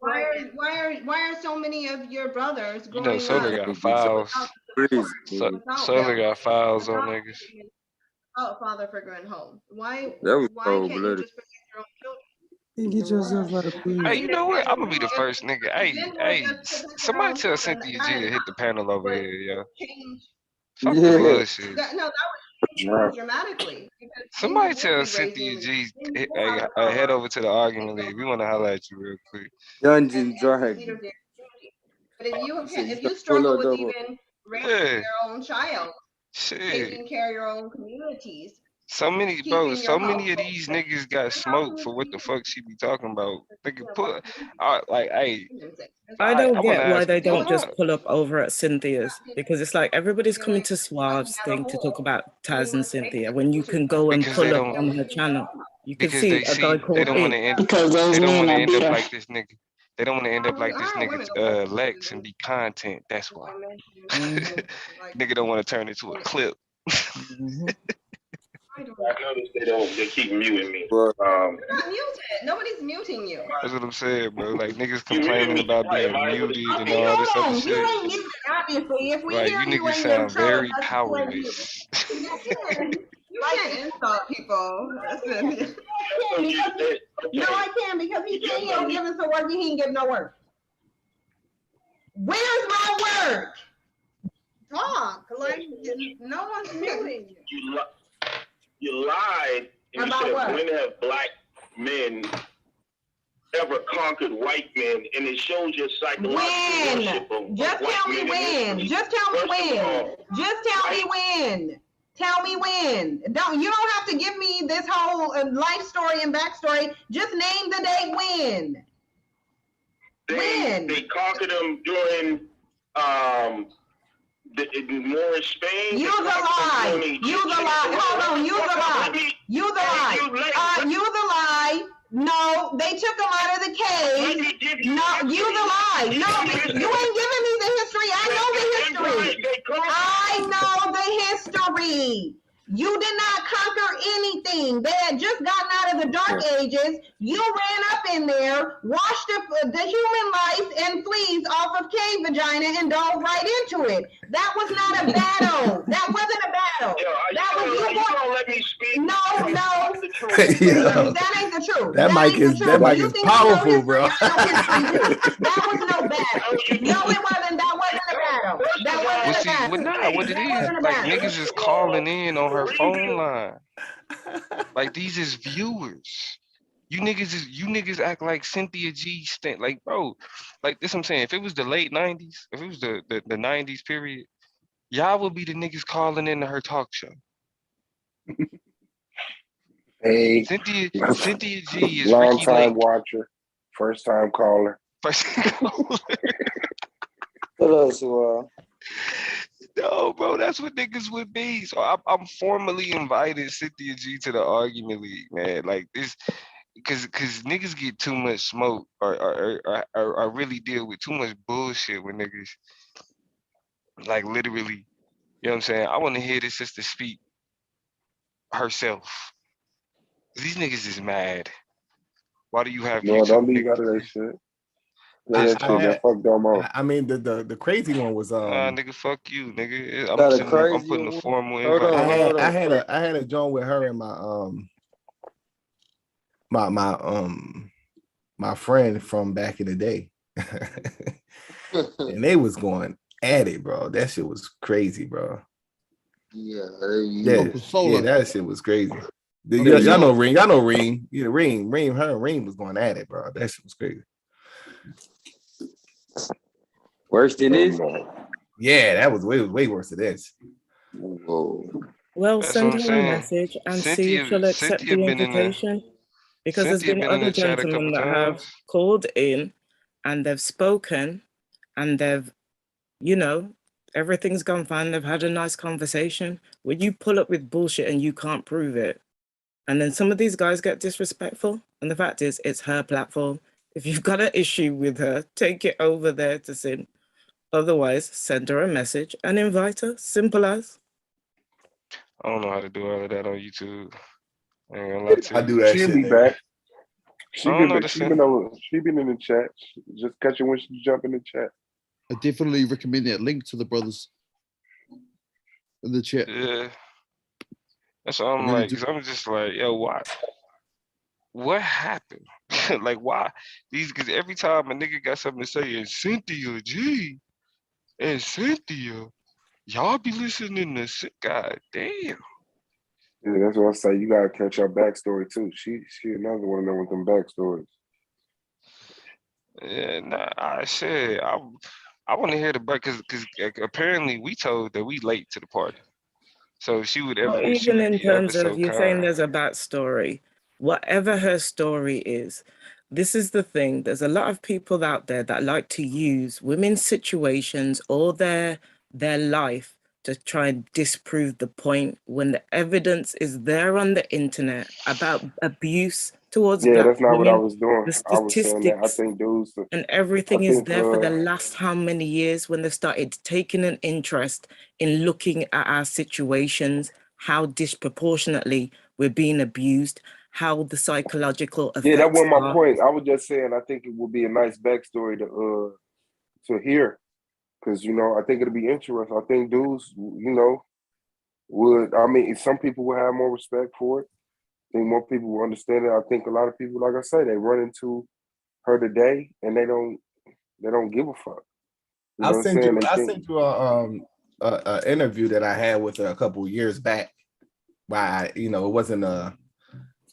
Why are so many of your brothers You growing know, Solar got files. Solar got files on niggas. Oh, father figure at home. Why That was can't you just protect your own children? Get yourself out of prison. Hey, you know what? I'm gonna be the first nigga. Hey, somebody tell Cynthia G to hit the panel over here, yo. Fuck the bullshit. No, that was dramatically. Somebody tell Cynthia G, hey, head over to the argument league. We want to holler at you real quick. Dungeon Dragon. But if you struggle with even raising your own child, taking care of your own communities. So many, bro. So many of these niggas got smoked for what the fuck she be talking about. Nigga, put, like, hey. I don't get why they don't just pull up over at Cynthia's, because it's like everybody's coming to Suave's thing to talk about Taz and Cynthia when you can go and pull up on her channel. You can see a guy called they don't want to end up like this nigga. They don't want to end up like this nigga Lex and be content. That's why. Nigga don't want to turn into a clip. I noticed they keep muting me. You're not muted. Nobody's muting you. That's what I'm saying, bro. Like niggas complaining about being muted and all this other shit. You ain't muted, obviously. If we Like hear you niggas sound very powerless. You can't insult people. No, I can't because he said he don't give us the work. He ain't give no work. Where's my work? Talk like no one's muting you. You lied and said when have black men ever conquered white men, and it shows your psychological worship of Just tell me when. Just tell me when. Just tell me when. Tell me when. You don't have to give me this whole life story and backstory. Just name the day when. They conquered them during more in Spain. You the lie. You the lie. Hold on. You the lie. You the lie. You the lie. No, they took them out of the cave. No, you the lie. No, you ain't giving me the history. I know the history. I know the history. You did not conquer anything. They had just gotten out of the dark ages. You ran up in there, washed the human lice and fleas off of cave vagina and dove right into it. That was not a battle. That wasn't a battle. That was you don't let me speak. No. Yo, that ain't the truth. That mic is powerful, bro. That was no battle. No, it wasn't. That wasn't a battle. That wasn't a battle. Well, nah, what it is, like niggas is calling in on her phone line. Like these is viewers. You niggas act like Cynthia G like, bro, like this I'm saying. If it was the late 90s, if it was the 90s period, y'all would be the niggas calling into her talk show. Hey, Cynthia G is long Ricky time Lake. watcher, first time caller. What else, No, bro, that's what niggas would be. So I'm formally inviting Cynthia G to the argument league, man. Like this, because niggas get too much smoke or really deal with too much bullshit with niggas. Like literally, you know what I'm saying? I want to hear this sister speak herself. These niggas is mad. Why do you have No, YouTube? don't leave out of that shit. Fuck Domo. I mean, the crazy one was nigga, fuck you, nigga. I'm putting a formal Hold invite. on, I had a joint with her and my friend from back in the day. And they was going at it, bro. That shit was crazy, bro. Yeah, that shit was crazy. Y'all know Reem. Yeah, Reem, her and Reem was going at it, bro. That shit was crazy. Worse than this? Yeah, that was way worse than this. Whoa. Well, That's send what I'm her a saying. message and see if she'll accept the invitation. Because there's been other gentlemen that have called in and they've spoken and they've, everything's gone fine. They've had a nice conversation. When you pull up with bullshit and you can't prove it, and then some of these guys get disrespectful. And the fact is, it's her platform. If you've got an issue with her, take it over there to Sin. Otherwise, send her a message and invite her. Simple as. I don't know how to do all of that on YouTube. I ain't gonna lie to you. I do that She'll shit. be back. She I don't know been in the chat. Just catch her when she jump in the chat. I definitely recommend that link to the brothers in the chat. Yeah. That's what I'm like, 'cause I'm just like, yo, what happened? Like, why? Because every time a nigga got something to say, and Cynthia, G, and Cynthia, y'all be listening to God damn. Yeah, that's what I say. You gotta catch her backstory too. She another one of them with them backstories. Yeah, nah, I want to hear the break because apparently we told that we late to the party. So she would ever Even in terms of so you saying there's a backstory, whatever her story is, this is the thing. There's a lot of people out there that like to use women's situations or their life to try and disprove the point when the evidence is there on the internet about abuse towards Yeah, Black that's not women. what I was doing. The I was saying that I statistics think dudes and everything is there for the last how many years when they started taking an interest in looking at our situations, how disproportionately we're being abused, how the psychological effects Yeah, that wasn't my are. point. I was just saying I think it would be a nice backstory to hear. Cause I think it'll be interesting. I think dudes, some people will have more respect for it. I think more people will understand it. I think a lot of people, like I say, they run into her today and they don't give a fuck. You know I what I'm saying? sent you a interview that I had with her a couple of years back. Why it wasn't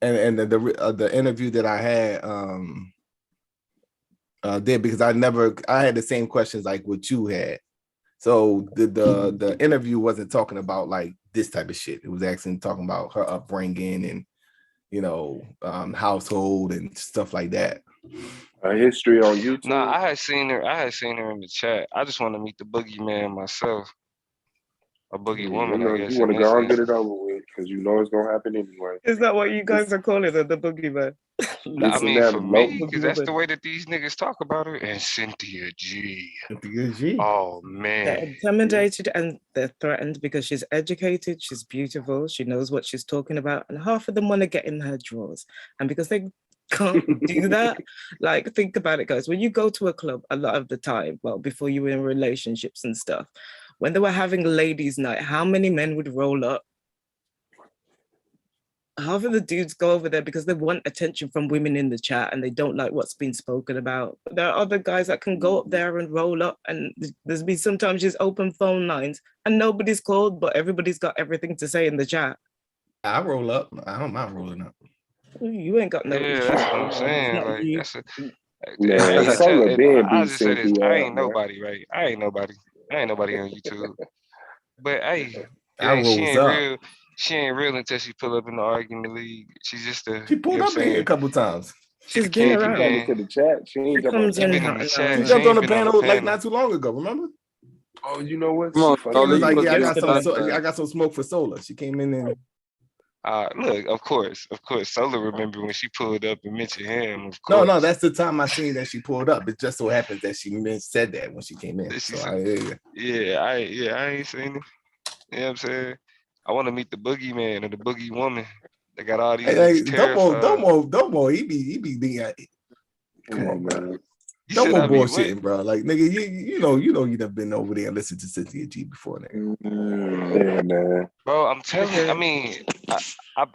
and the interview that I had did because I had the same questions like what you had. So the interview wasn't talking about like this type of shit. It was actually talking about her upbringing and household and stuff like that. A history on YouTube. Nah, I had seen her in the chat. I just want to meet the boogeyman myself. A boogie woman, I guess. You want to go and get it over with because it's gonna happen anyway. Is that what you guys are calling her, the boogeyman? I mean, for me, because that's the way that these niggas talk about her. And Cynthia G. Oh man, they're intimidated and they're threatened because she's educated, she's beautiful, she knows what she's talking about, and half of them want to get in her drawers. And because they can't do that, like think about it, guys. When you go to a club, a lot of the time, well, before you were in relationships and stuff, when they were having ladies' night, how many men would roll up? Half of the dudes go over there because they want attention from women in the chat and they don't like what's been spoken about. But there are other guys that can go up there and roll up, and there's been sometimes just open phone lines and nobody's called, but everybody's got everything to say in the chat. I roll up. I don't mind rolling up. You ain't got no yeah, that's what I'm saying. Like that's Ben I beat just say this. Cynthia I out, ain't man. nobody, right? I ain't nobody on YouTube. But hey, I she rolls ain't up. real. She ain't real until she pull up in the argument league. She's just She pulled up in here a couple times. She's been candy around. man. To the chat. She ain't comes in been in the chat. She jumped on the panel like not too long ago. Remember? Oh, you know what? Come on, She was like, funny. yeah, I got some smoke for Solar. She came in and Look, of course, Solar remember when she pulled up and mentioned him. Of course. no, that's the time I seen that she pulled up. It just so happens that she said that when she came in. I ain't seen it. You know what I'm saying? I want to meet the boogeyman or the boogie woman. They got all these Hey, niggas terrified. Don't more. He be being. Come on, man. You Don't said more I be what? bullshitting, bro. Like, nigga, you know you done been over there and listened to Cynthia G before, nigga. Yeah, man. Bro, I'm telling you. I mean,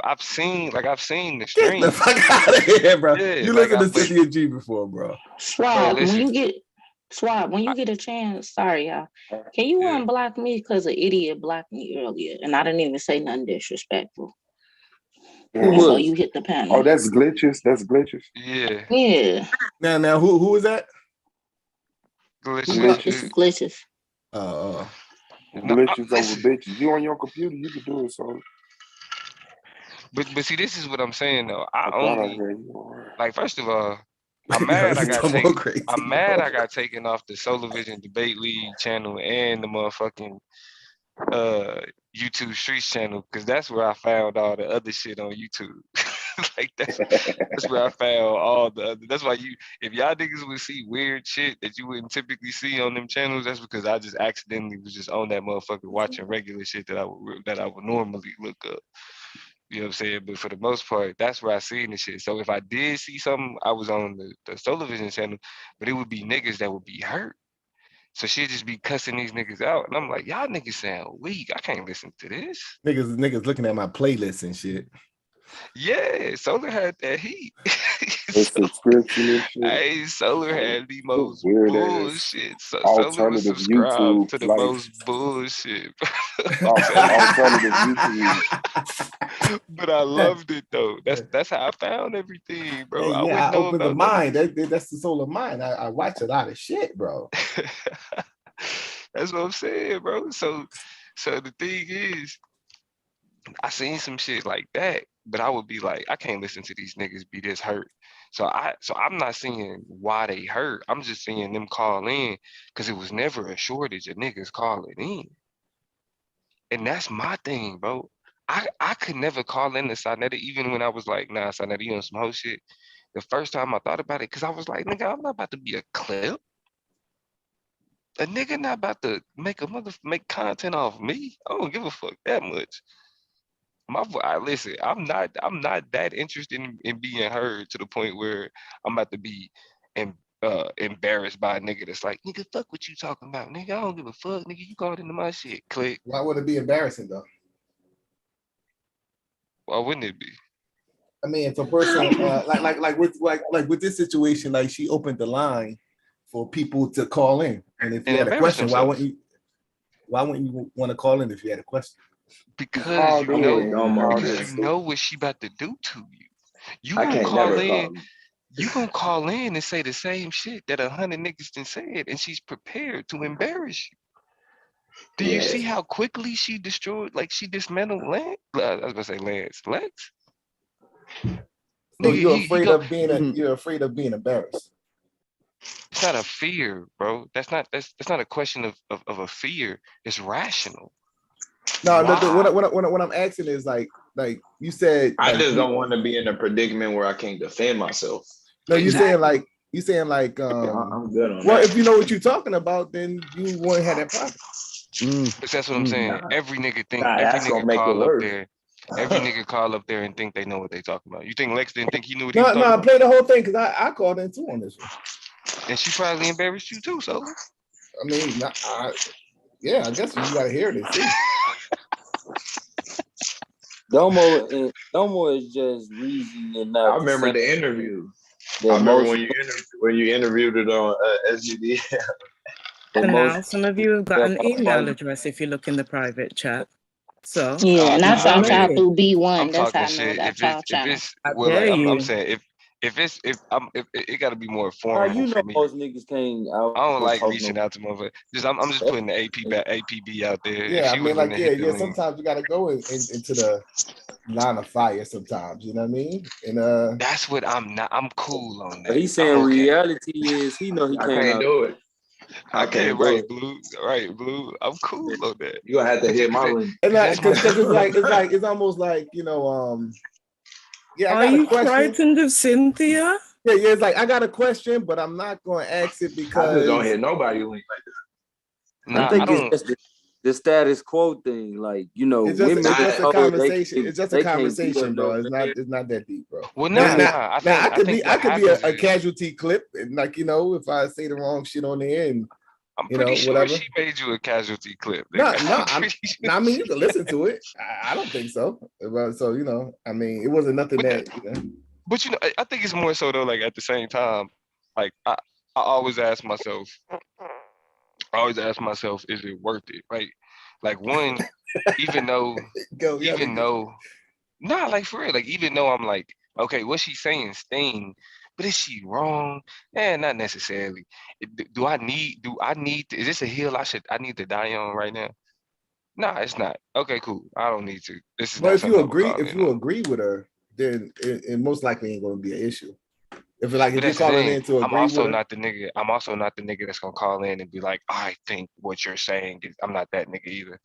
I've seen the Get stream. the fuck out of here, bro. Yeah, You like listened to Cynthia G before, bro. Swab, listen. when you get a chance, sorry y'all, can you unblock me because an idiot blocked me earlier and I didn't even say nothing disrespectful. Before you hit the panel. Oh, that's glitches. That's glitches. Yeah. Yeah. Now, who is that? Glitches. It's glitches. Glitches over bitches. You on your computer, you can do it, so. But see, this is what I'm saying though. I thought I only heard you all right. like first of all, I'm mad I got taken. Crazy, I'm mad I got taken off the Solar Vision Debate League channel and the motherfucking YouTube Streets channel because that's where I found all the other shit on YouTube. Like that's where I found all the other. That's why if y'all niggas would see weird shit that you wouldn't typically see on them channels, that's because I just accidentally was just on that motherfucker watching regular shit that I would normally look up. You know what I'm saying? But for the most part, that's where I seen the shit. So if I did see something, I was on the Solar Vision channel, but it would be niggas that would be hurt. So she'd just be cussing these niggas out. And I'm like, y'all niggas sound weak. I can't listen to this. Niggas looking at my playlist and shit. Yeah, Solar had that heat. Subscription and shit. Hey, Solar had the most weird bullshit. Solar was alternative subscribed YouTube to the life. most bullshit. Alternative YouTube. But I loved it though. That's how I found everything, bro. I wouldn't I know opened the about mind. That's the soul of mine. I watch a lot of shit, bro. That's what I'm saying, bro. So the thing is, I seen some shit like that, but I would be like, I can't listen to these niggas be this hurt. So I'm not seeing why they hurt. I'm just seeing them call in because it was never a shortage of niggas calling in. And that's my thing, bro. I could never call in to Sonetta, even when I was like, nah, Sonetta, you on some whole shit. The first time I thought about it, because I was like, nigga, I'm not about to be a clip. A nigga not about to make content off me. I don't give a fuck that much. Listen, I'm not that interested in being heard to the point where I'm about to be embarrassed by a nigga that's like, nigga, fuck what you talking about, nigga. I don't give a fuck, nigga. You called into my shit. Click. Why would it be embarrassing though? Why wouldn't it be? I mean, if a person like with this situation, like she opened the line for people to call in, and if you had a question, why wouldn't you want to call in if you had a question? Because you know what she about to do to you. You gonna call in and say the same shit that 100 niggas done said, and she's prepared to embarrass you. Do you see how quickly she destroyed, like she dismantled Lance? I was gonna say Lance. So you're afraid of being embarrassed. It's not a fear, bro. That's not a question of a fear. It's rational. No, what I'm asking is like you said. I just don't want to be in a predicament where I can't defend myself. No, you're saying like I'm good on well, that. if you know what you're talking about, then you won't have that problem. But that's what I'm saying. Every nigga think that's every gonna nigga make call it up worse. there. Every nigga call up there and think they know what they talking about. You think Lex didn't think he knew what he No, was talking about? play the whole thing because I called in too on this one. And she probably embarrassed you too, so. I mean, yeah, I guess you gotta hear this. Domo is just reasoning. I remember the interview. I remember when you interviewed it on SGD. So now some of you have got an email address if you look in the private chat. So yeah, and I found y'all through B1. I'm That's how talking I know shit. that y'all channel. I'm saying if it got to be more formal for me. Most niggas can't. I don't like reaching out to motherfuckers. I'm just putting the APB out there. Yeah, I mean, like sometimes you gotta go into the line of fire. Sometimes, you know what I mean? And that's what I'm not. I'm cool on that. But he's saying reality is he know he can't do it. Okay, right, Blue. I'm cool on that. You gonna have to hit my link. And because it's almost like yeah. I Are got a you question. frightened of Cynthia? Yeah, it's like I got a question, but I'm not going to ask it because I just don't hit nobody link like that. Nah, the status quo thing. Like, you know, It's just, women. it's just a conversation. It's just a they can't do conversation, that, bro. though, It's man. not that deep, bro. Well, Now, I could be a is, casualty clip, and like, you know, if I say the wrong shit on there, and I'm you pretty know, sure whatever. she made you a casualty clip. No, nigga. I mean, you can listen to it. I don't think so. But so, you know, I mean, it wasn't nothing that. You know. But you know, I think it's more so though. Like at the same time, like I always ask myself, is it worth it? Right? Like one, even though, nah, like for real, like even though I'm like, okay, what she's saying sting, but is she wrong? Not necessarily. Do I need? Is this a hill I need to die on right now? Nah, it's not. Okay, cool. I don't need to. This is But not if you something agree, I'm agree with her, then it most likely ain't going to be an issue. If like But if you're that's the calling thing. in to I'm agree with also her, not the nigga. I'm also not the nigga that's gonna call in and be like, I think what you're saying is. I'm not that nigga either.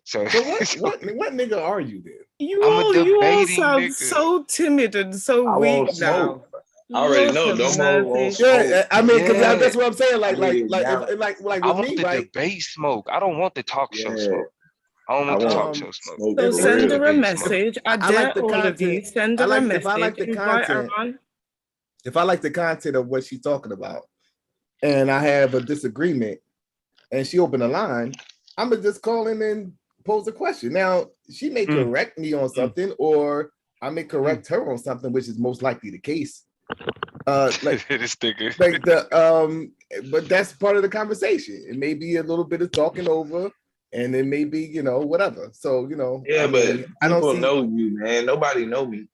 So, so what nigga are you then? You I'm a all debating sound nigga. so timid and so I weak won't now. smoke. I already know. Lord No have more won't mercy. smoke. Yeah, I mean, because Yeah. that's what I'm saying. Like I with want me, the right? debate smoke. I don't want the talk show smoke. I don't want the talk show smoke. smoke So for send real. her a message. I I like dare the all of you. content. Send her a If I like message. the Invite her content, on. if I like the content of what she's talking about, and I have a disagreement, and she opened a line, I'm gonna just call in and pose a question. Now she may correct me on something, or I may correct her on something, which is most likely the case. Like this nigga. like but that's part of the conversation. It may be a little bit of talking over, and it may be, you know, whatever. So, you know, Yeah, but I don't people see. know you, man. Nobody know me.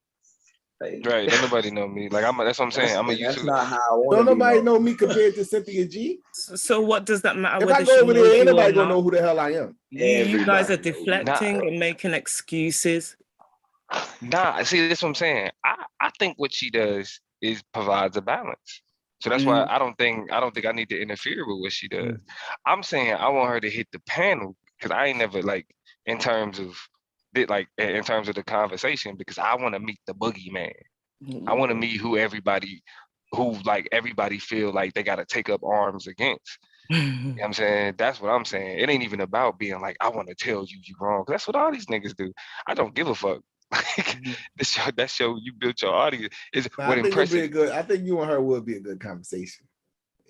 Like, Right, don't nobody know me. Like that's what I'm saying. I'm a that's YouTube. not how I want Don't to be nobody known. know me compared to Cynthia G. So what does that matter? If Whether I go she over knows there, ain't you or nobody gonna not? know who the hell I am. You guys are Everybody knows. deflecting and making excuses. Nah, see, that's what I'm saying. I think what she does is provides a balance. So that's why I don't think I need to interfere with what she does. I'm saying I want her to hit the panel because I ain't never like in terms of the conversation, because I want to meet the boogeyman. I want to meet who everybody feel like they gotta take up arms against. You know what I'm saying? That's what I'm saying. It ain't even about being like, I want to tell you wrong. That's what all these niggas do. I don't give a fuck. Like that's you built your audience. I think I think you and her would be a good conversation.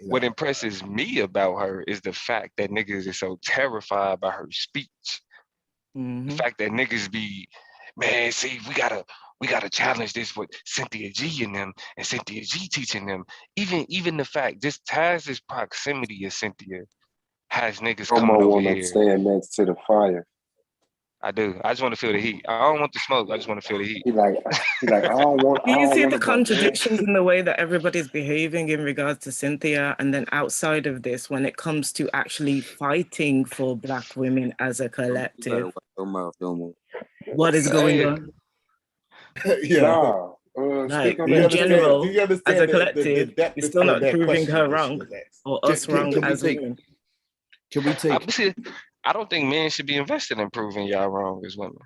You know? What impresses me about her is the fact that niggas is so terrified by her speech. The fact that niggas be, man, see, we gotta challenge this with Cynthia G and them, and Cynthia G teaching them. Even the fact, just Taz's proximity of Cynthia has niggas coming over want to here. stand next to the fire. I do. I just want to feel the heat. I don't want the smoke. I just want to feel the heat. He like I don't want. Do you see the contradictions in the way that everybody's behaving in regards to Cynthia? And then outside of this, when it comes to actually fighting for Black women as a collective, what is going on? Yeah. Like in general, do you as understand a collective, you're still not proving her wrong or us wrong as women. Can we take? I don't think men should be invested in proving y'all wrong as women.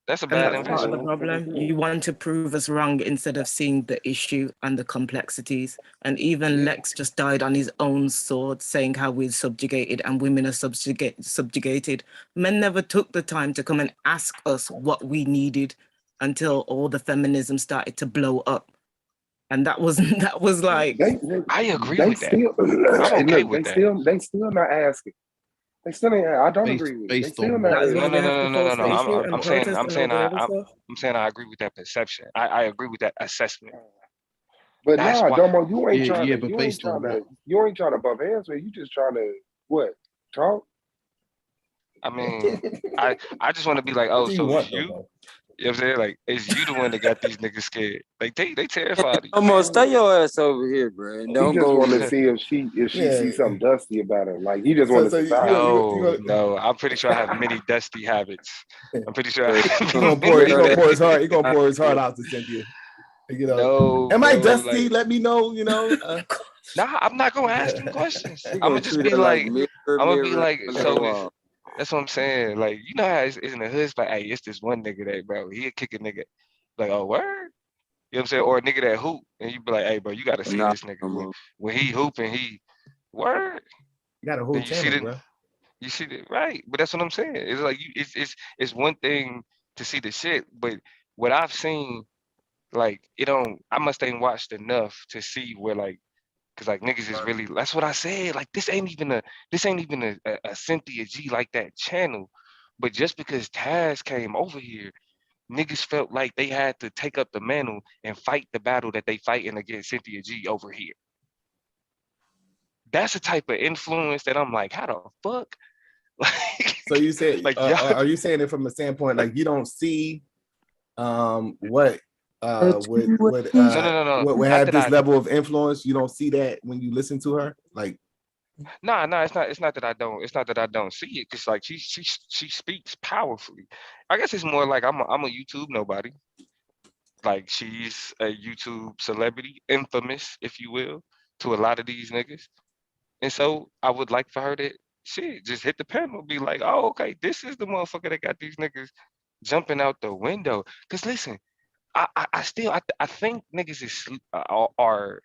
That's a And bad that's part of investment. the problem. You want to prove us wrong instead of seeing the issue and the complexities. And even Lex just died on his own sword, saying how we're subjugated and women are subjugated. Men never took the time to come and ask us what we needed until all the feminism started to blow up. And that was like, I agree they with still, that. I'm okay look, with they still not asking. They still ain't. I don't agree with it. They still not. that's why they have to No. post the issue and protest and all the other stuff. I'm saying I agree with that perception. I agree with that assessment. But That's nah, why- Domo, you ain't Yeah, trying yeah, to. but You ain't based on trying to. You ain't trying to bump heads with. You just trying to what? Talk. I mean, I just want to be like, oh, so it's you? You know what I'm saying? Like, it's you the one that got these niggas scared. Like, they terrified of you. Almost stay your ass over here, bro. And don't He just go. want to see if she sees something dusty about her. Like he just want to say, No, I'm pretty sure I have many dusty habits. I'm pretty sure. He gonna pour his heart. He gonna pour his heart out to Cynthia. You know, No, am I bro, dusty? like- Let me know. You know. Nah, I'm not gonna ask them questions. I'm gonna gonna just treat be her like like, mirror, I'm gonna be mirror like, on so the this, wall. that's what I'm saying. Like, you know how it's in the hood, it's like, hey, it's this one nigga that, bro, he'll kick a nigga. Like, oh, word? You know what I'm saying? Or a nigga that hoop, and you be like, hey, bro, you gotta see this nigga. When he hooping, he, word? You got a whole Then you see channel, the, bro. You see that, right? But that's what I'm saying. It's like it's one thing to see the shit, but what I've seen, like it don't. I must ain't watched enough to see where like, cause like niggas is really. That's what I said. Like this ain't even a Cynthia G like that channel, but just because Taz came over here, niggas felt like they had to take up the mantle and fight the battle that they fighting against Cynthia G over here. That's the type of influence that I'm like, how the fuck? So you said, like, are you saying it from a standpoint like you don't see what would no. have this level of influence? You don't see that when you listen to her, like. No, it's not that I don't. It's not that I don't see it. Cause like she speaks powerfully. I guess it's more like I'm a YouTube nobody. Like she's a YouTube celebrity, infamous, if you will, to a lot of these niggas. And so I would like for her to shit just hit the panel, be like, oh, okay, this is the motherfucker that got these niggas jumping out the window. Cause listen, I think niggas are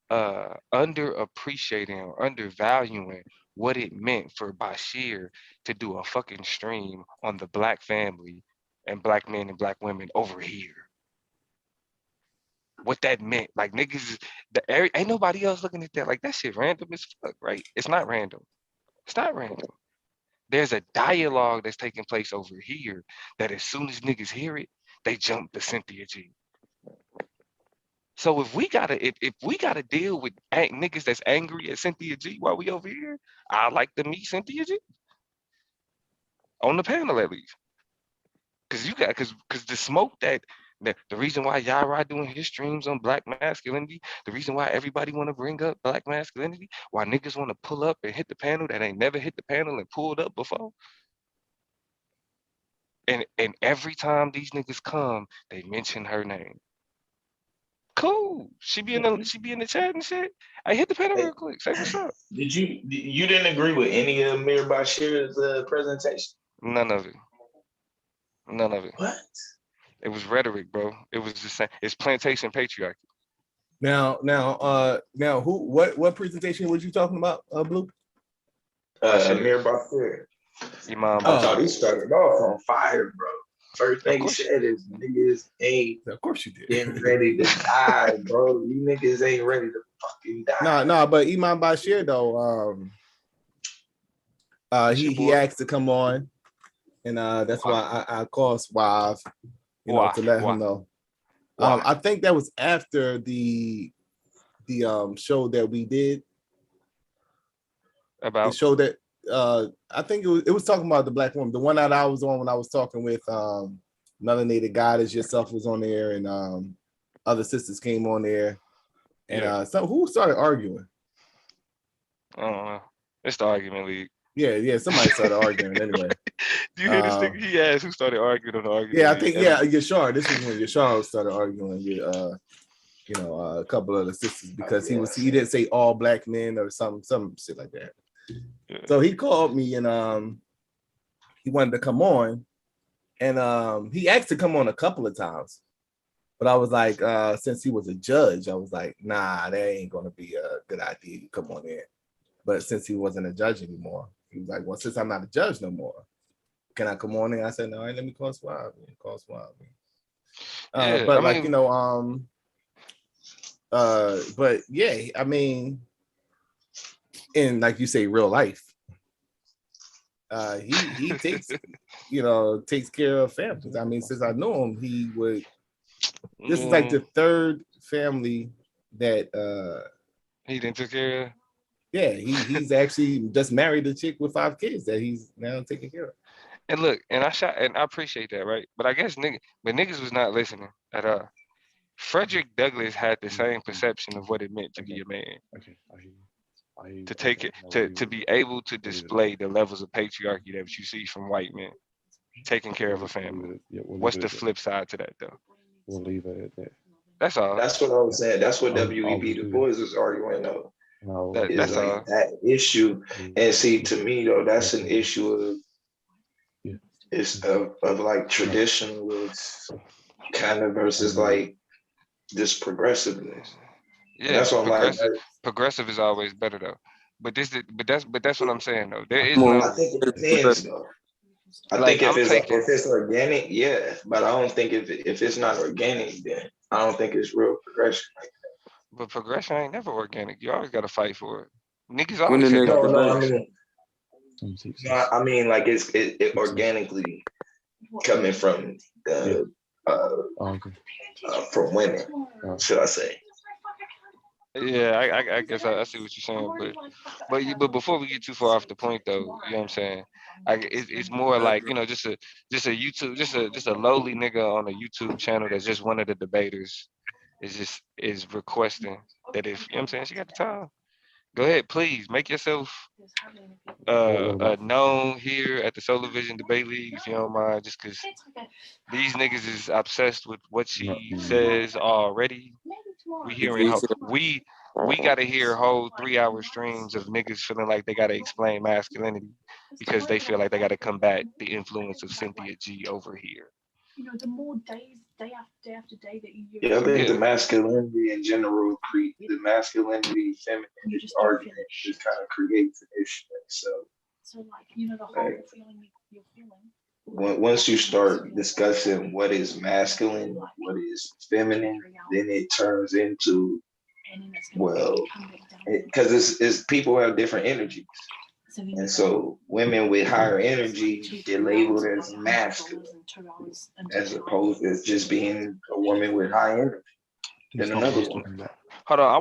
underappreciating or undervaluing what it meant for Bashir to do a fucking stream on the black family and black men and black women over here. What that meant, like niggas, ain't nobody else looking at that like that shit random as fuck, right? It's not random. It's not random. There's a dialogue that's taking place over here that as soon as niggas hear it, they jump to Cynthia G. So if we gotta deal with niggas that's angry at Cynthia G while we over here, I like to meet Cynthia G on the panel at least. Cause the smoke that the reason why Yara doing his streams on black masculinity, the reason why everybody want to bring up black masculinity, why niggas want to pull up and hit the panel that ain't never hit the panel and pulled up before. And every time these niggas come, they mention her name. Cool. She be in the chat and shit. I hit the panel real quick. Say what's up. You didn't agree with any of Mir Bashir's presentation? None of it. What? It was rhetoric, bro. It was the same. It's plantation patriarchy. Now, what presentation was you talking about, Blue? Mir Bashir. Imam I thought he started off on fire, bro. First thing he said is niggas ain't of course you did. Getting ready to die, bro. You niggas ain't ready to fucking die. No, but Imam Bashir though, he asked to come on, and that's why I called Suave, to let him know. I think that was after the show that we did. About the show that I think it was talking about the black woman. The one that I was on when I was talking with Melanated Goddess, yourself was on there, and other sisters came on there. And so who started arguing? I don't know. It's the argument league. Yeah, somebody started arguing anyway. Do you hear this thing? He asked who started arguing on the argument. Yeah, I think Yashar. This was when Yashar started arguing with a couple of the sisters because he didn't say all black men or some shit like that. Yeah. So he called me and he wanted to come on, and he asked to come on a couple of times, but I was like, since he was a judge, I was like, nah, that ain't gonna be a good idea. You come on in. But since he wasn't a judge anymore, he was like, well, since I'm not a judge no more, can I come on in? I said, no, let me call Suave. But yeah, I mean, in like you say, real life, he takes takes care of families. I mean, since I know him, he would. This is like the third family that he didn't take care of. Yeah, he's actually just married a chick with 5 kids that he's now taking care of. And look, and I appreciate that, right? But I guess niggas was not listening at all. Frederick Douglass had the same perception of what it meant to be a man. To take it, to be able to display the levels of patriarchy that you see from white men taking care of a family. What's the flip side to that, though? We'll leave it at that. That's all. That's what I was saying. That's what W.E.B. Du Bois was arguing though. That's like all. That issue, and see, to me though, that's an issue of like traditionalists kind of versus like this progressiveness. Yeah, that's what I'm like. Progressive is always better though. but that's what I'm saying though. There is Come no I on. think it depends though. I like think if I'm if taking. it's organic, yeah, but I don't think if it's not organic, then I don't think it's real progression. But progression ain't never organic. You always got to fight for it. Niggas When the always had next that No, debate? I progression. mean, no, I mean like it organically coming from the from women, should I say? Yeah, I guess I see what you're saying, but before we get too far off the point though, you know what I'm saying? It's more like just a YouTube just a lowly nigga on a YouTube channel that's just one of the debaters is requesting that if you know what I'm saying she got the time. Go ahead, please make yourself known here at the Solar Vision Debate League if you don't mind, just because these niggas is obsessed with what she says already. We hearing we gotta hear whole 3-hour streams of niggas feeling like they gotta explain masculinity because they feel like they gotta combat the influence of Cynthia G over here. Yeah, I think the Yeah. masculinity in general, the masculinity femininity argument just kind of creates an issue in itself. Like, once you start discussing what is masculine, what is feminine, then it turns into, well, because it's people have different energies. And so women with higher energy get labeled as masculine, as opposed to just being a woman with high energy than another one. Hold on, I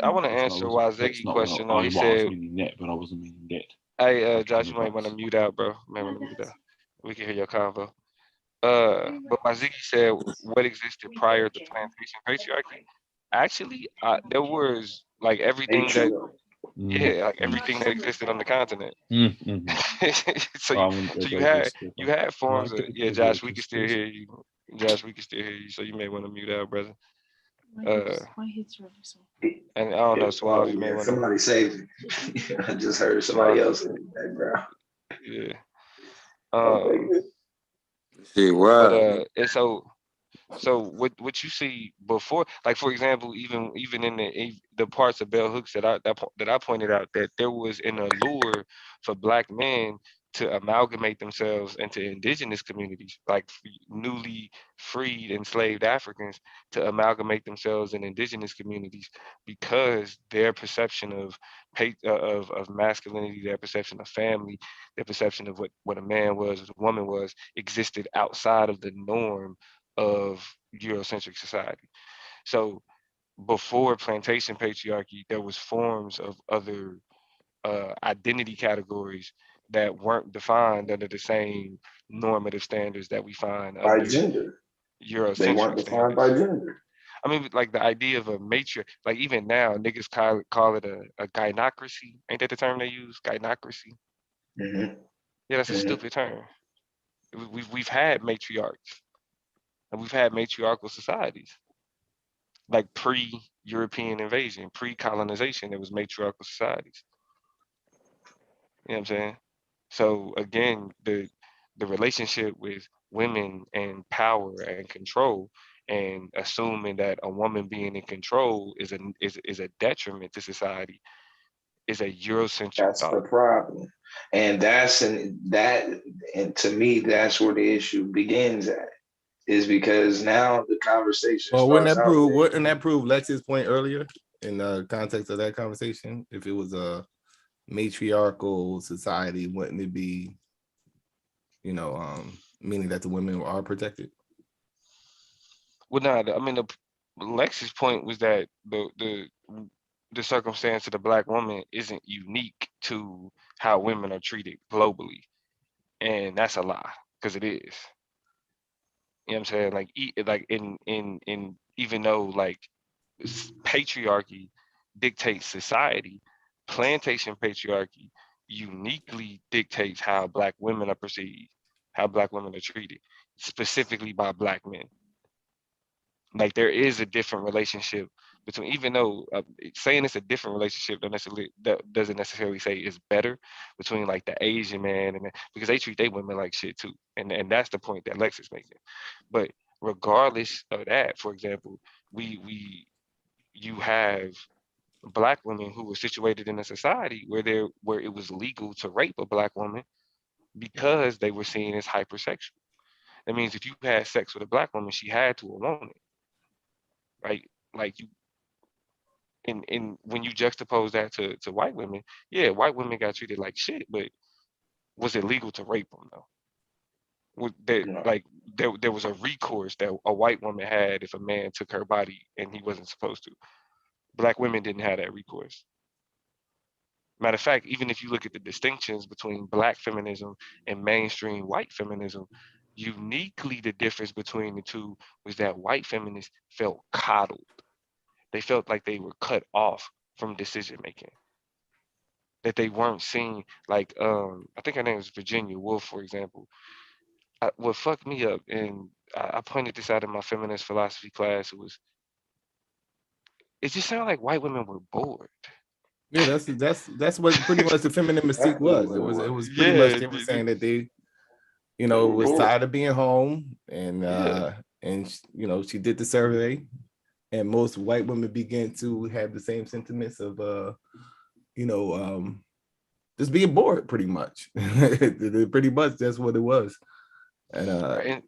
wanna answer why Ziggy question though. He said, but I wasn't meaning that. "Hey, Josh, you might want to mute out, bro. You might want to mute out. We can hear your convo." But why Ziggy said what existed prior to plantation patriarchy. Actually, there was like everything that yeah, like everything that existed on the continent. So you had forms of yeah, Josh, we can still hear you. Josh, we can still hear you. So you may want to mute out, brother. And I don't know, Suave, you may Yeah, want to. somebody saved me. I just heard somebody else in the background. Yeah. Shit, But wow. and so what you see before, like for example, even in the parts of Bell Hooks that I pointed out, that there was an allure for Black men to amalgamate themselves into indigenous communities, like newly freed enslaved Africans to amalgamate themselves in indigenous communities because their perception of masculinity, their perception of family, their perception of what a man was, what a woman was, existed outside of the norm of Eurocentric society. So before plantation patriarchy, there was forms of other identity categories that weren't defined under the same normative standards that we find By under gender. They weren't Eurocentric defined by standards. gender. I mean, like the idea of a matriarch, like even now, niggas call it a gynocracy. Ain't that the term they use? Gynocracy. Mm-hmm. Yeah, that's a stupid term. We've had matriarchs, and we've had matriarchal societies. Like pre-European invasion, pre-colonization, there was matriarchal societies. You know what I'm saying? So again, the relationship with women and power and control, and assuming that a woman being in control is a detriment to society, is a Eurocentric That's the thought. problem. And and to me, that's where the issue begins at. Is because now the conversation Well, starts out with wouldn't that prove Lex's point earlier in the context of that conversation? If it was a matriarchal society, wouldn't it be, meaning that the women are protected? Well, no, I mean Lex's point was that the circumstance of the Black woman isn't unique to how women are treated globally, and that's a lie because it is. You know what I'm saying? Like, like in even though like patriarchy dictates society, plantation patriarchy uniquely dictates how Black women are perceived, how Black women are treated, specifically by Black men. Like there is a different relationship between, even though saying it's a different relationship doesn't necessarily say it's better between like the Asian man because they treat their women like shit too, and that's the point that Lex is making. But regardless of that, for example, you have black women who were situated in a society where it was legal to rape a black woman because they were seen as hypersexual. That means if you had sex with a black woman, she had to have wanted it, right? Like you, and when you juxtapose that to white women, yeah, white women got treated like shit, but was it legal to rape them though? Like there was a recourse that a white woman had if a man took her body and he wasn't supposed to. Black women didn't have that recourse. Matter of fact, even if you look at the distinctions between black feminism and mainstream white feminism, uniquely the difference between the two was that white feminists felt coddled. They felt like they were cut off from decision making. That they weren't seen like I think her name was Virginia Woolf, for example. What fucked me up, and I pointed this out in my feminist philosophy class, was it just sounded like white women were bored. Yeah, that's what pretty much the feminine mystique was. It was pretty much Yeah, they were saying that they, they were was bored. tired of being home, and Yeah. she did the survey, and most white women began to have the same sentiments of just being bored, pretty much. Pretty much that's what it was, and And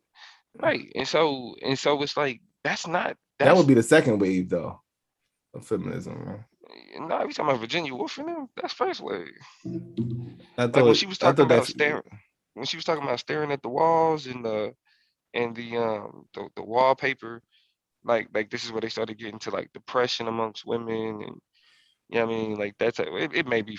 right, and so it's like that that's would be the second wave though of feminism, man. no, we talking about Virginia Woolf and them. That's first wave. I Like when thought she was I talking thought about that's staring, at the walls and the wallpaper, like this is where they started getting to like depression amongst women, and you know what I mean, like it may be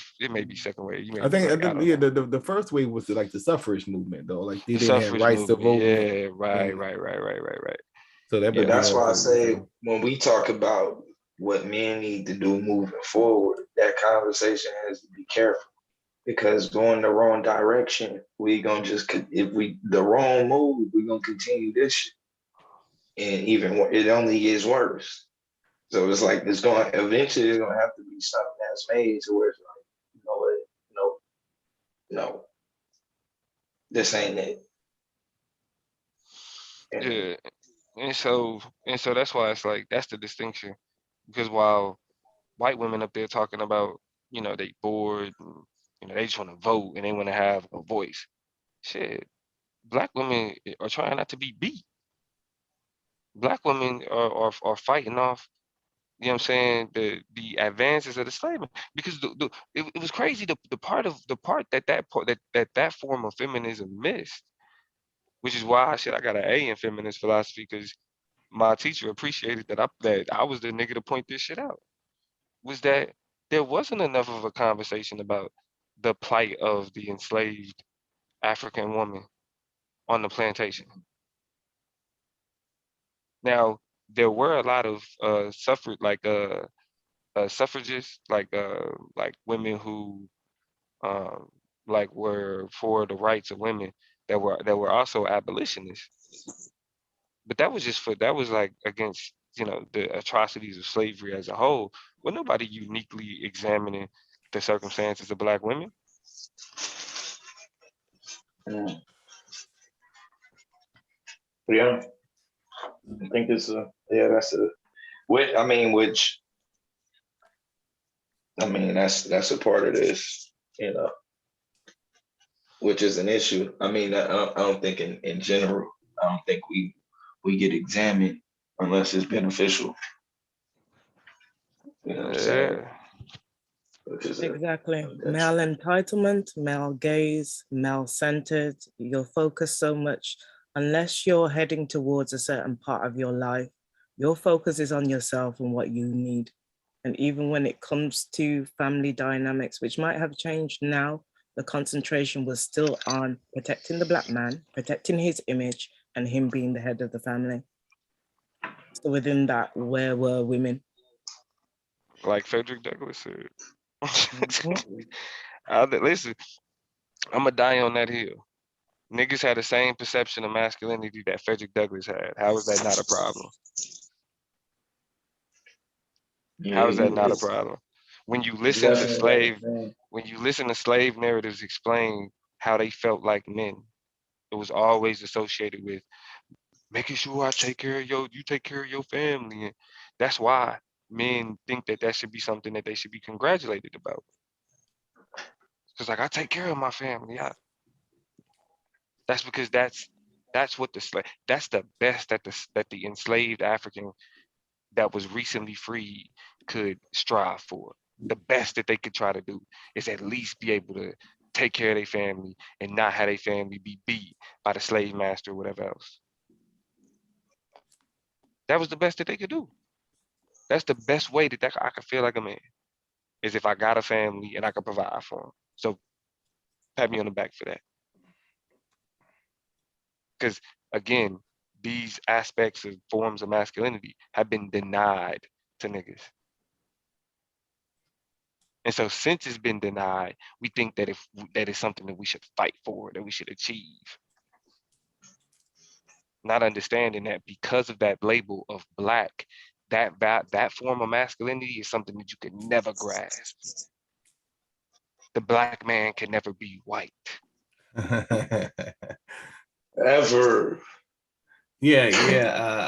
second wave. You may I be think right. I don't yeah, know. the first wave was like the suffrage movement though, like they The didn't have suffrage rights to movement, vote, yeah, right, and right. so that Yeah, That's began why I to say when we talk about what men need to do moving forward, that conversation has to be careful because going the wrong direction, we gonna just if we the wrong move, we gonna continue this shit, and even it only gets worse. So it's like it's going eventually it's gonna have to be something that's made to where it's like, you know what, no, this ain't it. yeah, and so that's why it's like that's the distinction, because while white women up there talking about, they bored, and, they just want to vote and they want to have a voice. Shit, black women are trying not to be beat. Black women are fighting off, you know what I'm saying, the advances of the slavery, because it was crazy the part that form of feminism missed, which is why I got an A in feminist philosophy, because my teacher appreciated that I was the nigga to point this shit out, was that there wasn't enough of a conversation about the plight of the enslaved African woman on the plantation. Now, there were a lot of suffragists, like women who um, like were for the rights of women, that were also abolitionists. But that was like against, the atrocities of slavery as a whole. Well, nobody uniquely examining the circumstances of black women. Yeah, I think it's that's a that's a part of this, which is an issue. I don't think in general, I don't think we get examined unless it's beneficial. You know what I'm saying? Yeah. Exactly. Male entitlement, male gaze, male centered. You're focused so much, unless you're heading towards a certain part of your life, your focus is on yourself and what you need. And even when it comes to family dynamics, which might have changed now, the concentration was still on protecting the black man, protecting his image, and him being the head of the family. So within that, where were women? Like Frederick Douglass said. Listen, I'm gonna die on that hill. Niggas had the same perception of masculinity that Frederick Douglass had. How is that not a problem? How is that not a problem? When you listen to slave narratives explain how they felt like men, it was always associated with making sure you take care of your family. And that's why men think that should be something that they should be congratulated about. Because like I take care of my family. That's because that's what that's the best that the enslaved African that was recently freed could strive for. The best that they could try to do is at least be able to take care of their family and not have their family be beat by the slave master or whatever else. That was the best that they could do. That's the best way that I could feel like a man, is if I got a family and I could provide for them. So pat me on the back for that. Because again, these aspects of forms of masculinity have been denied to niggas. And so since it's been denied, we think that that is something that we should fight for, that we should achieve. Not understanding that because of that label of Black, that form of masculinity is something that you could never grasp. The Black man can never be white. Ever. Yeah.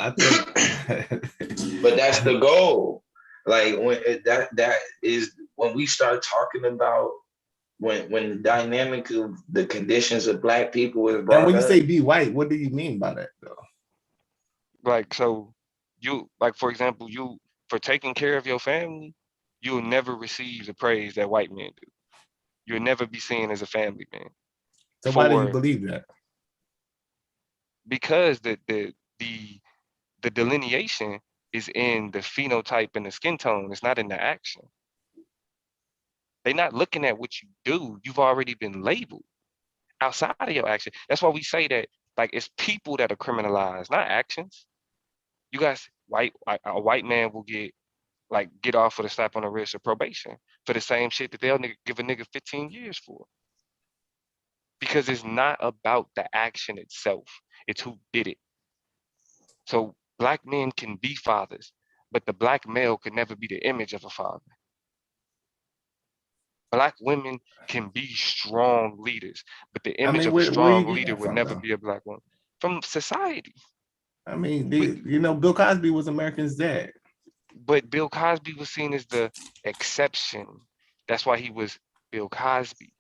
I think. But that's the goal. Like when that is when we start talking about when the dynamic of the conditions of Black people is brought And when you up, say be white, what do you mean by that though? Like, so you, like, for example, you, for taking care of your family, you'll never receive the praise that white men do. You'll never be seen as a family man. So why do you believe that? Because the delineation is in the phenotype and the skin tone. It's not in the action. They're not looking at what you do. You've already been labeled outside of your action. That's why we say that, like, it's people that are criminalized, not actions. You guys, a white man will get off with a slap on the wrist or probation for the same shit that they'll give a nigga 15 years for. Because it's not about the action itself. It's who did it. So Black men can be fathers, but the Black male could never be the image of a father. Black women can be strong leaders, but the image of a strong leader would never be a Black woman. From society. I mean, Bill Cosby was American's dad. But Bill Cosby was seen as the exception. That's why he was Bill Cosby.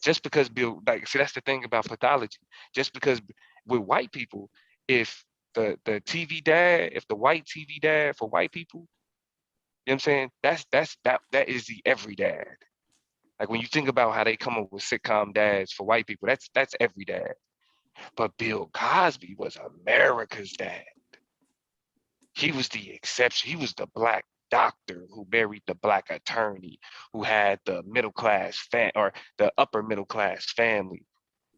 Just because that's the thing about pathology. Just because with white people, if the TV dad, if the white TV dad for white people, you know what I'm saying? That is the every dad. Like when you think about how they come up with sitcom dads for white people, that's every dad. But Bill Cosby was America's dad. He was the exception. He was the Black doctor who married the Black attorney, who had the middle class or the upper middle class family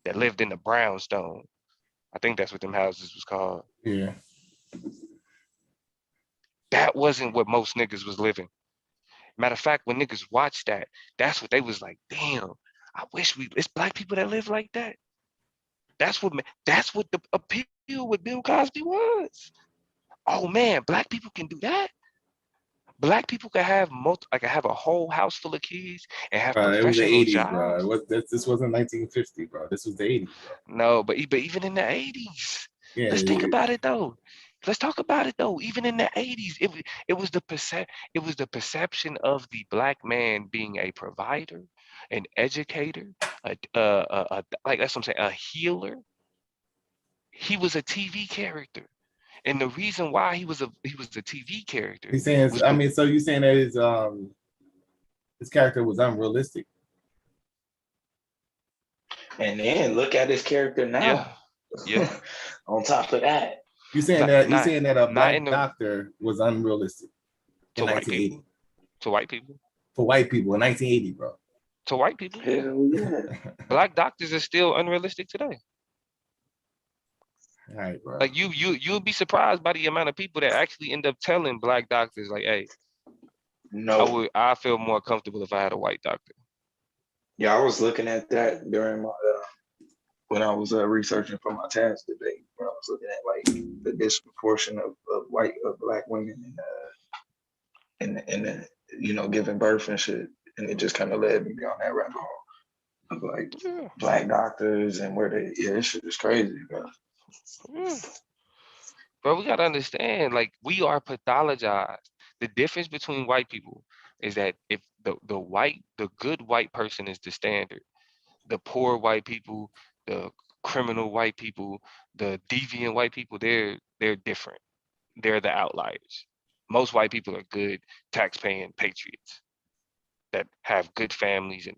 that lived in the brownstone. I think that's what them houses was called. Yeah. That wasn't what most niggas was living. Matter of fact, when niggas watched that, that's what they was like, damn, I wish it's Black people that live like that. That's what the appeal with Bill Cosby was. Oh man, Black people can do that. Black people can have have a whole house full of kids and have professional it was the 80s, jobs. bro. This wasn't 1950, bro. This was the 80s, bro. No, but even in the 80s, let's think about it though. Let's talk about it though. Even in the 80s, it was the perception of the Black man being a provider, an educator, like that's what I'm saying, a healer. He was a TV character. And the reason why he was a TV character. He's saying, so you're saying that his character was unrealistic. And then look at his character now. Yeah. On top of that. You're saying that a Black doctor was unrealistic in 1980. To white people. For white people in 1980, bro. To white people. Hell yeah. Black doctors are still unrealistic today. All right, bro. Like you'll be surprised by the amount of people that actually end up telling Black doctors, like, hey, no, I feel more comfortable if I had a white doctor. Yeah, I was looking at that during my when I was researching for my task debate. When I was looking at like the disproportion of Black women and giving birth and shit, and it just kind of led me down that rabbit hole of like Black doctors and where this shit is crazy, bro. Bro, we gotta understand, like, we are pathologized. The difference between white people is that if the good white person is the standard, the poor white people, the criminal white people, the deviant white people, they're different. They're the outliers. Most white people are good, tax-paying patriots that have good families and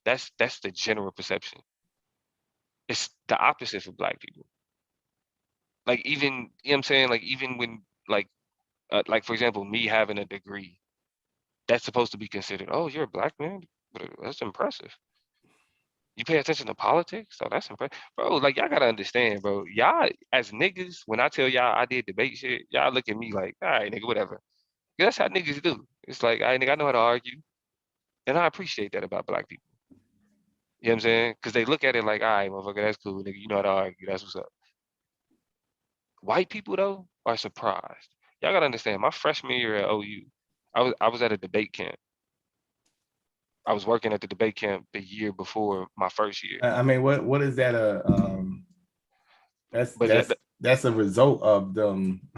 that's the general perception. It's the opposite for black people. Like even, you know what I'm saying? Like even when like for example, me having a degree, that's supposed to be considered, oh, you're a black man? That's impressive. You pay attention to politics? So that's impressive. Bro, like y'all gotta understand, bro. Y'all as niggas, when I tell y'all I did debate shit, y'all look at me like, all right, nigga, whatever. That's how niggas do. It's like, all right, nigga, I know how to argue. And I appreciate that about black people. You know what I'm saying? Because they look at it like, all right, motherfucker, that's cool, nigga. You know how to argue. That's what's up. White people, though, are surprised. Y'all gotta understand, my freshman year at OU, I was at a debate camp. I was working at the debate camp the year before my first year. I mean, what is that? That's a result of them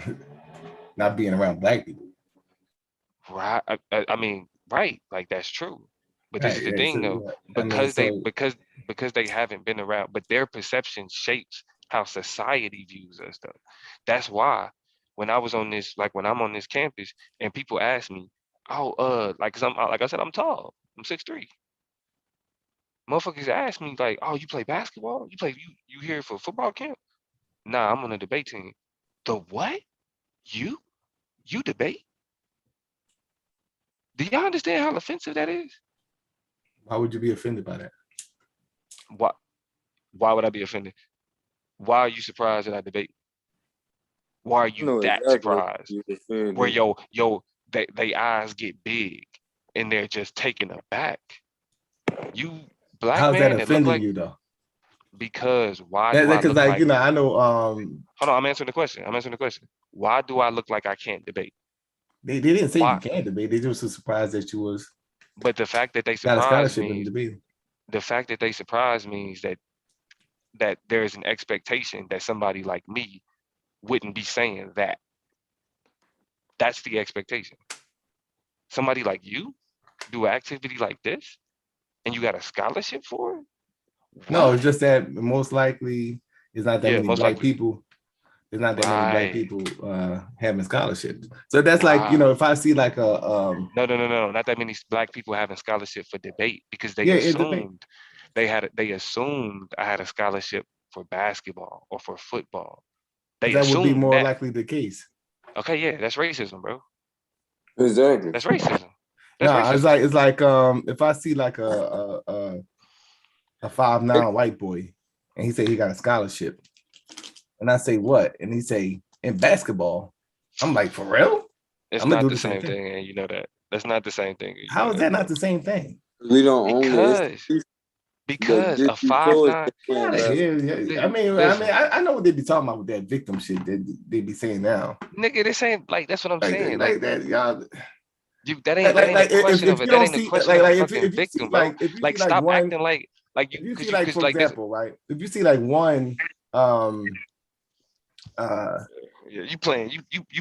not being around black people. Right. I mean, right. Like that's true. But this is the thing, though, because they haven't been around, but their perception shapes how society views us, though. That's why when I was on this, like when I'm on this campus, and people ask me, oh, like, 'cause like I said, I'm tall. I'm 6'3". Motherfuckers ask me like, oh, you play basketball? You here for football camp? Nah, I'm on a debate team. The what? You debate? Do y'all understand how offensive that is? Why would you be offended by that? Why would I be offended? Why are you surprised that I debate? Why are you that surprised? Where they eyes get big and they're just taken aback. You black How's man that offending you though? Because why do I look like, you know, I know hold on, I'm answering the question. Why do I look like I can't debate? They didn't say you can't debate. They just were surprised that you was. But the fact that they got a surprised scholarship in me, debate. the fact that they surprised means that there is an expectation that somebody like me wouldn't be saying that. That's the expectation. Somebody like you do an activity like this and you got a scholarship for it? What? No, it's just that most likely it's not that many black people. There's not that many black people having scholarships. So that's like, you know, if I see like a No, not that many black people having scholarship for debate, because they assumed I had a scholarship for basketball or for football. That would be more likely the case. Okay, yeah, that's racism, bro. Exactly. That's racism. It's like if I see like a 5'9" white boy and he say he got a scholarship, and I say what, and he say in basketball, I'm like, for real? It's not the same thing, and you know that. That's not the same thing. How is that not the same thing? We don't because a 5'9". I mean, I know what they be talking about with that victim shit that they be saying now. Nigga, this ain't like, that's what I'm saying. Like that, y'all. That ain't the question of it. That ain't the question of a fucking victim, bro. Like, stop acting like you. If you see, like, for example, right? If you see like one, you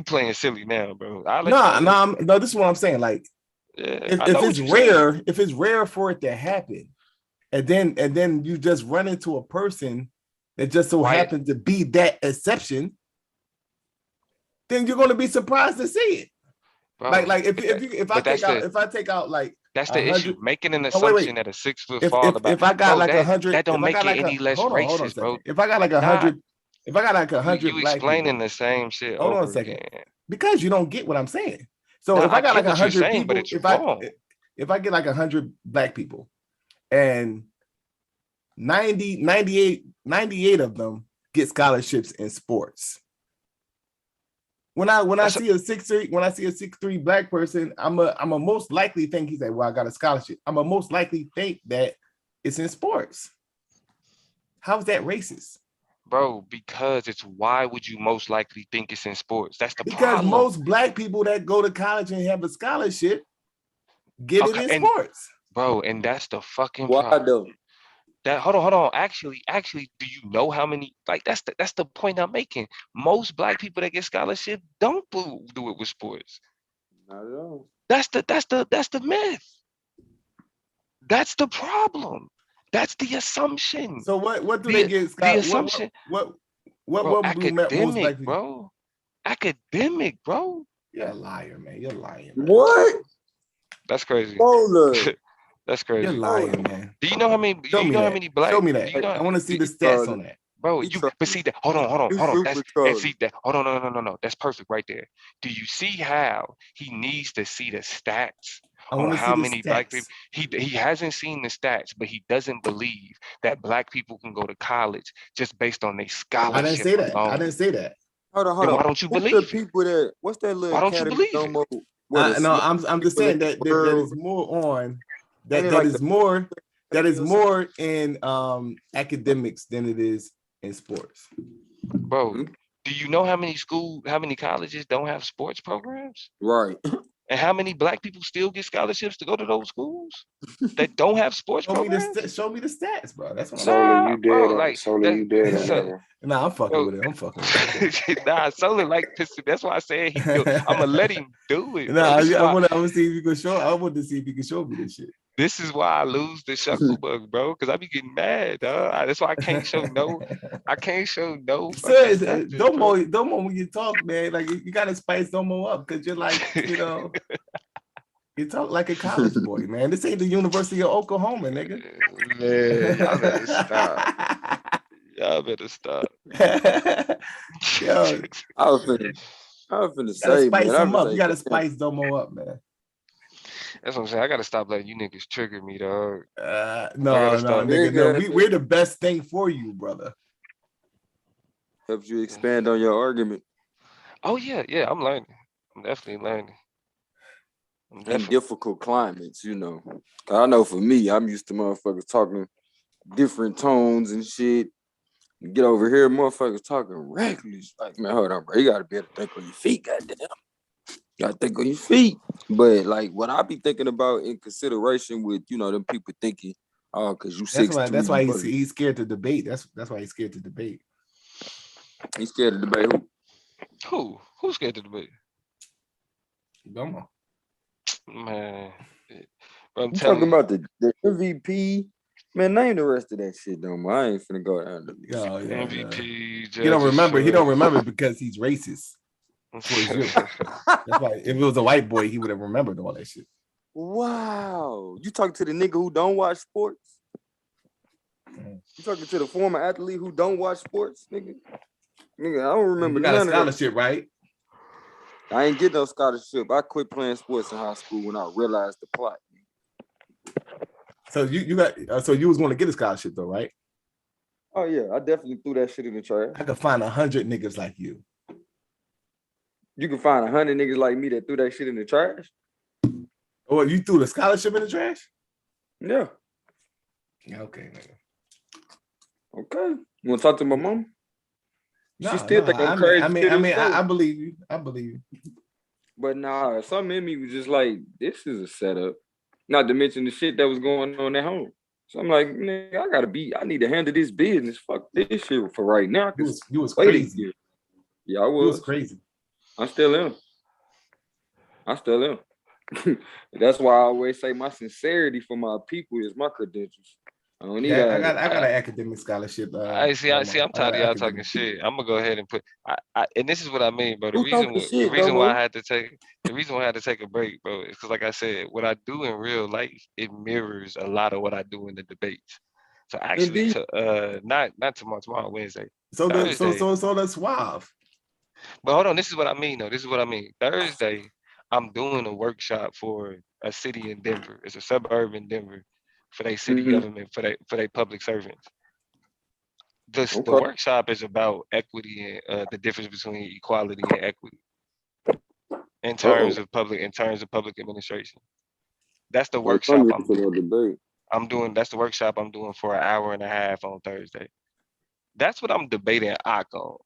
playing silly now, bro. No, this is what I'm saying. Like, if it's rare for it to happen, and then you just run into a person that just so happens to be that exception, then you're gonna be surprised to see it. Bro, like if I take out like that's the issue. Making an assumption that a 6 foot fall if I got like 100, that don't make it any less racist, bro. If I got like 100, if I got like 100, you explaining the same shit. Hold on a second, because you don't get what I'm saying. So if I got like 100 people, if I get like 100 black people, and 98 of them get scholarships in sports. When I see a 6'3" black person, I'm a most likely think he's like, well, I got a scholarship. I'm a most likely think that it's in sports. How is that racist? Bro, because it's, why would you most likely think it's in sports? That's the because problem. Most black people that go to college and have a scholarship get it in sports. Bro, and that's the fucking problem. Hold on. Actually, do you know how many? Like, that's the point I'm making. Most black people that get scholarship don't do it with sports. Not at all. That's the myth. That's the problem. That's the assumption. So what do they get, Scott? The assumption. What Bro, we met most academic, likely? bro. Academic, bro. You're a liar, man. You're lying. Man. What? That's crazy. That's crazy. You're lying, man. Do you know how many? Show Do you me know how that. many black? Show me that. Do you know, I want to see the stats on that. bro. But see that. Hold on. That's see that. Hold on, no. That's perfect right there. Do you see how he needs to see the stats I on want to see how the many stats. black people? He hasn't seen the stats, but he doesn't believe that black people can go to college just based on their scholarship. I didn't say that. alone. I didn't say that. Hold on. Then why don't you What's believe the people that? What's that little Why don't you academy believe no it? more? No, I'm just saying that that is more on that that is more in academics than it is in sports. Bro, do you know how many colleges don't have sports programs? Right. And how many black people still get scholarships to go to those schools that don't have sports programs? Show me the stats, bro. That's what Nah, you bro, dead like you dead on that, bro. Nah, I'm fucking bro. with it. I'm fucking with it. Nah, Solar like that's why I said I'm gonna let him do it. Nah, Bro. I want to see if you can show. I want to see if you can show me this shit. This is why I lose the shuckle bug, bro, because I be getting mad, dog. That's why I can't show no fucking stats, Domo, when you talk, man, like you gotta spice Domo up because you're like, you talk like a college boy, man. This ain't the University of Oklahoma, nigga. Man, y'all better stop. Y'all better stop. Yo, I was finna gotta say, spice man. him up. You gotta spice Domo up, man. That's what I'm saying. I gotta stop letting you niggas trigger me, dog. No, nigga, no. We're the best thing for you, brother. Helps you expand on your argument. Oh yeah, I'm learning. I'm definitely learning. In difficult climates, you know. I know for me, I'm used to motherfuckers talking different tones and shit. You get over here, motherfuckers talking reckless. Like, man, hold on, bro. You gotta be able to think on your feet, goddamn. You gotta think on your feet. But like what I be thinking about in consideration with, them people thinking, oh, because you 6'3". That's why he's scared to debate. That's why he's scared to debate. He's scared to debate who? Who's scared to debate? Domo. Man. Bro, I'm talking about the MVP. Man, name the rest of that shit, though. I ain't finna go down the MVP. He don't remember. He don't remember because he's racist. Towards you. That's why if it was a white boy, he would have remembered all that shit. Wow. You talking to the nigga who don't watch sports? You talking to the former athlete who don't watch sports, nigga? Nigga, I don't remember you got none a scholarship, of that. Right? I ain't get no scholarship. I quit playing sports in high school when I realized the plot. So you got so you was going to get a scholarship though, right? Oh yeah, I definitely threw that shit in the trash. I could find 100 niggas like you. You can find 100 niggas like me that threw that shit in the trash. Oh, you threw the scholarship in the trash? Yeah. Okay, nigga. Okay. You want to talk to my mom? No, she still think I'm crazy. I believe you. I believe you. But nah, something in me was just like, this is a setup. Not to mention the shit that was going on at home. So I'm like, nigga, I need to handle this business. Fuck this shit for right now. You was crazy. Yeah, I was. You was crazy. I still am. That's why I always say my sincerity for my people is my credentials. I don't need I got an academic scholarship. I see. I'm tired of y'all talking shit. I'm gonna go ahead and put. And this is what I mean, bro. The reason why I had to take a break, bro, is because, like I said, what I do in real life, it mirrors a lot of what I do in the debates. So actually, not tomorrow, Wednesday. So that's suave. But hold on, this is what I mean, though. This is what I mean. Thursday, I'm doing a workshop for a city in Denver. It's a suburb in Denver for their city government, for their public servants. The workshop is about equity and the difference between equality and equity in terms of public administration. That's the workshop I'm doing. That's the workshop I'm doing for an hour and a half on Thursday. That's what I'm debating on.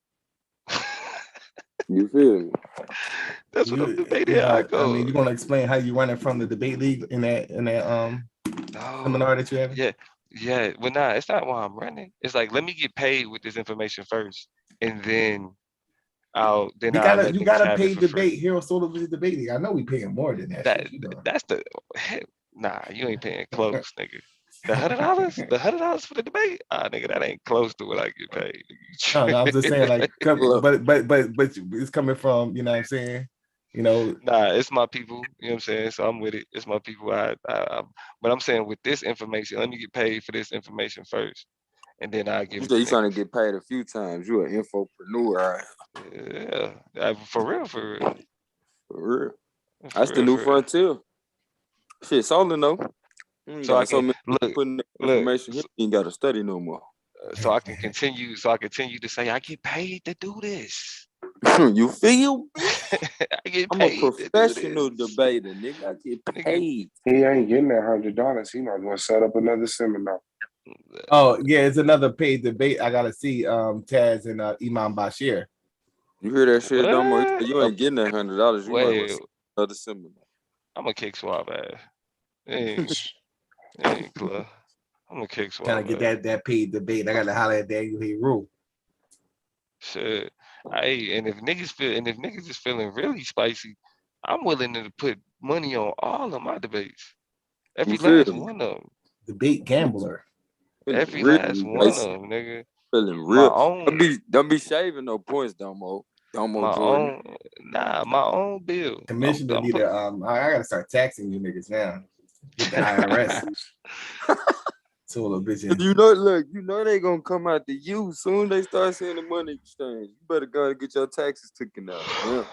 You feel me? That's what I'm debating. I mean, you gonna explain how you run it from the debate league in that seminar that you have? Yeah. Well, nah, it's not why I'm running. It's like, let me get paid with this information first, and then then you I'll let you niggas gotta have pay it for free. debate Hero Solo was debating. I know we paying more than that. That shit, you know. that's the nah. You ain't paying close, nigga. The $100 for the debate, nigga, that ain't close to what I get paid. No, I'm just saying like, but it's coming from, you know what I'm saying, you know. Nah, it's my people. You know what I'm saying. So I'm with it. It's my people. But I'm saying with this information, let me get paid for this information first, and then I give You it say to you trying to niggas. get paid a few times. You an infopreneur, Yeah, for real, for real. for real. For That's the real, new for real. frontier. Shit, Solon though. So I can so many look, putting information here. You ain't got to study no more. so I can continue. So I continue to say I get paid to do this. You feel me? I get I'm a paid professional debater, nigga. I get paid. He ain't getting that $100. He might want to set up another seminar. Oh yeah, it's another paid debate. I gotta see Taz and Imam Bashir. You hear that shit, Domo? What? You ain't getting that $100. You might Wait, want another seminar. I'm gonna kick Swab ass. Ain't club. I'm gonna kick Swab Trying to get that paid debate. I gotta holler at Daniel Heru. Shit. Hey, and if niggas is feeling really spicy, I'm willing to put money on all of my debates. Every last one of them. Debate gambler. Every Real last one of spicy. them, nigga. Feeling My real. own, Don't be shaving no points, Domo. Domo my Jordan. own, my own bill. Commissioner need to I gotta start taxing you niggas now. Get the IRS. So little bitch. You know, look, you know they gonna come out to you soon. They start seeing the money exchange. You better go and get your taxes taken out. Yeah.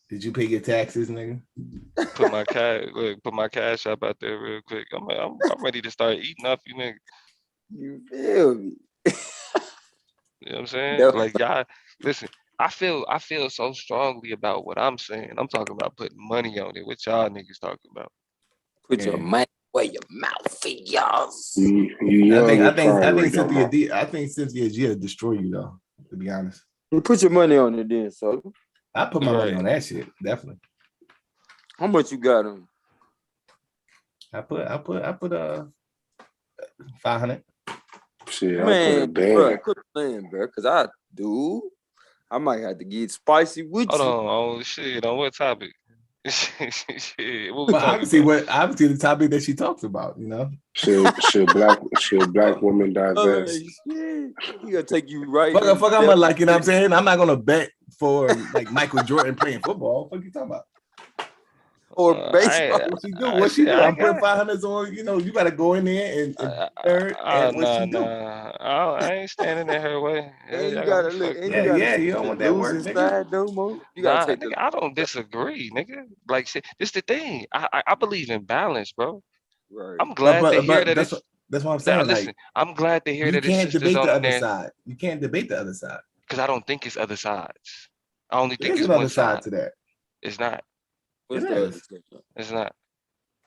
Did you pay your taxes, nigga? Put my cash up out there real quick. I'm ready to start eating off you niggas. You feel me? You know what I'm saying? Yep. Like y'all, listen. I feel so strongly about what I'm saying. I'm talking about putting money on it. What y'all niggas talking about? Put your money where your mouth is. I think Cynthia G will destroy you though, to be honest. You put your money on it then, so I put my money on that shit, definitely. How much you got on? I put 500. Shit, Man, bro, quit playing, bro. Cause I might have to get spicy with Hold you. on, oh shit, on what topic? Shit, what we Well, talking about? obviously the topic that she talks about, you know. Should black women divest? Shit. He gonna take you right. Fuck, I'm gonna like, you know what I'm saying? I'm not gonna bet for like Michael Jordan playing football. What you talking about? Or baseball. What she do? I'm putting 500s on, you know, you gotta go in there and third and what she do. I ain't standing in her way. And you gotta look, and you gotta you don't want that work, losing nigga. side no more. You gotta take nigga, I don't disagree, nigga. Like shit, this the thing. I believe in balance, bro. Right. I'm glad to hear that that's what I'm saying. Listen, like, I'm glad to hear you that it's can't sisters debate the on other there. side. You can't debate the other side. Because I don't think it's other sides. I only think There's it's another one side to that. It's not. What's It the is. other side? It's not.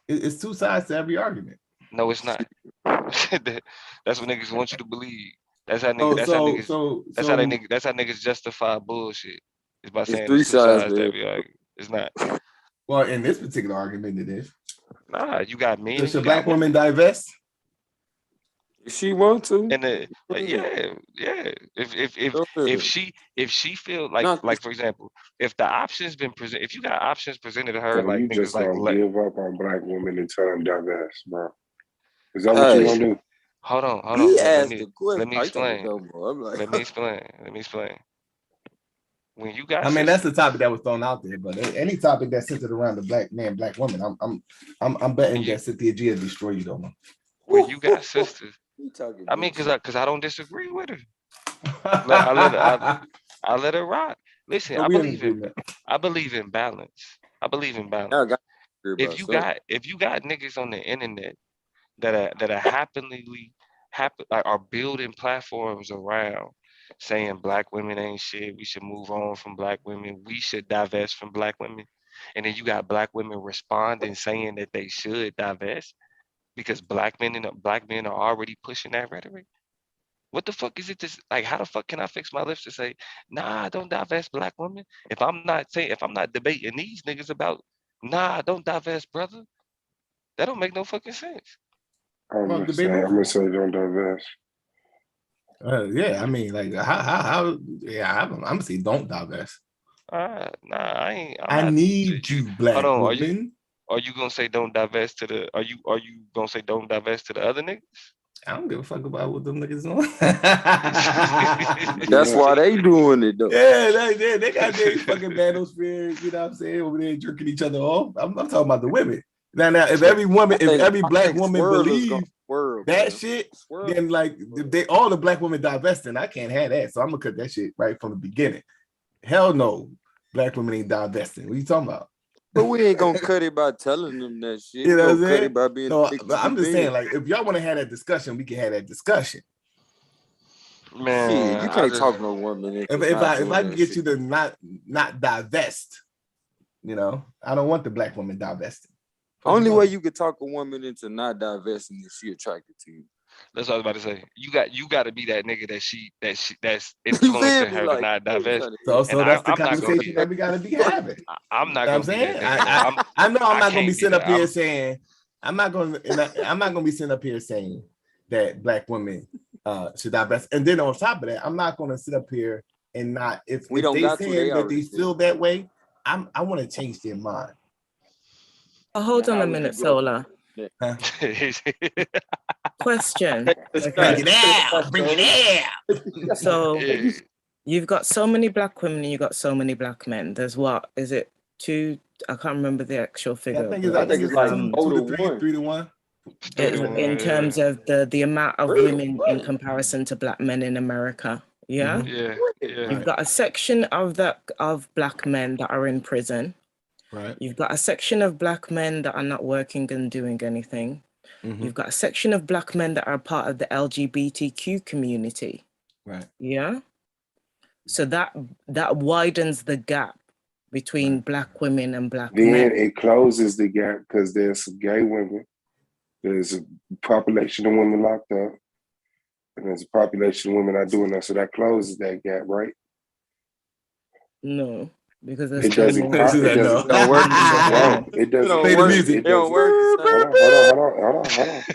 It's two sides to every argument. No, it's not. That's what niggas want you to believe. That's how niggas. That's how niggas justify bullshit. Is by saying three there's two sides sides to to every argument. It's not. Well, in this particular argument, it is. Nah, you got men. So should black women divest? If she want to. And yeah. If she feel like for example, if the option's been presented, if you got options presented to her, So like you niggas just like gonna give up on black women and tell them divest, bro? Is that what you gonna do? Hold on. He asked the question. Let me explain. Let me explain. When you got, I mean, that's the topic that was thrown out there, but any topic that's centered around the black man, black woman, I'm betting that Cynthia G will destroy you, though. When you got sisters, I mean, cause I don't disagree with her. I let her rock. Listen, I believe in balance. I believe in balance. If you got niggas on the internet that are are building platforms around saying black women ain't shit, we should move on from black women, we should divest from black women, and then you got black women responding saying that they should divest because black men are already pushing that rhetoric. What the fuck is it? Like, how the fuck can I fix my lips to say, nah, don't divest black women? If I'm not debating these niggas about, nah, don't divest, brother. That don't make no fucking sense. I'm gonna say don't divest. Yeah, I mean, like, how? Yeah, I'm gonna say don't divest. Nah, I ain't. I not, need you, black hold on. woman. Are you gonna say don't divest to the? Are you gonna say don't divest to the other niggas? I don't give a fuck about what them niggas doing. That's why they doing it though. Yeah, they got their fucking manosphere, you know what I'm saying, over there jerking each other off. I'm talking about the women. Now, if every black woman believes that shit, then like all the black women divesting, I can't have that. So I'm gonna cut that shit right from the beginning. Hell no, black women ain't divesting. What are you talking about? But we ain't gonna cut it by telling them that shit. You know what I'm cut saying? it by being. No, I'm just saying, like, if y'all want to have that discussion, we can have that discussion. Man, shit, you can't talk no woman. If I can get you to not divest, you know, I don't want the black woman divesting. Only way you could talk a woman into not divesting is she attracted to you. That's what I was about to say. You got to be that nigga that's influencing her to not divest. So that's the conversation that we got to be having. I'm not gonna be that nigga. I know I'm not gonna be can't sitting up that. here saying I'm not gonna be sitting up here saying that black women should divest. And then on top of that, I'm not gonna sit up here and not if they say that they feel that way, I want to change their mind. Hold on a minute, Solar. Question. Bring it out. So you've got so many black women and you've got so many black men. There's what? Is it two? I can't remember the actual figure. I think it's like 2 to 3, 3 to 1. In terms of the amount of women in comparison to black men in America. Yeah? Yeah. You've got a section of black men that are in prison. Right. You've got a section of black men that are not working and doing anything. You've got a section of black men that are part of the LGBTQ community. Right. Yeah. So that widens the gap between black women and black men. Then it closes the gap because there's some gay women. There's a population of women locked up. And there's a population of women not doing that. So that closes that gap, right? No. Because it doesn't work. No, it doesn't play the music. It don't work. Hold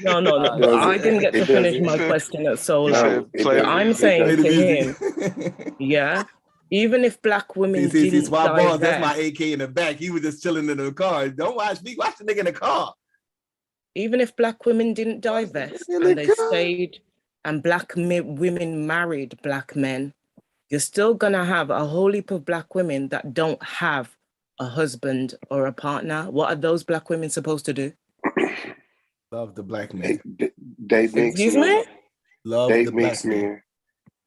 on. No. I didn't get to finish my question at Solar. I'm saying to him, yeah, even if black women didn't divest, that's my AK in the back. He was just chilling in the car. Don't watch me. Watch the nigga in the car. Even if black women didn't divest and they stayed, and black women married black men, you're still gonna have a whole heap of black women that don't have a husband or a partner. What are those black women supposed to do? Love the black man. Excuse me? Love the black man.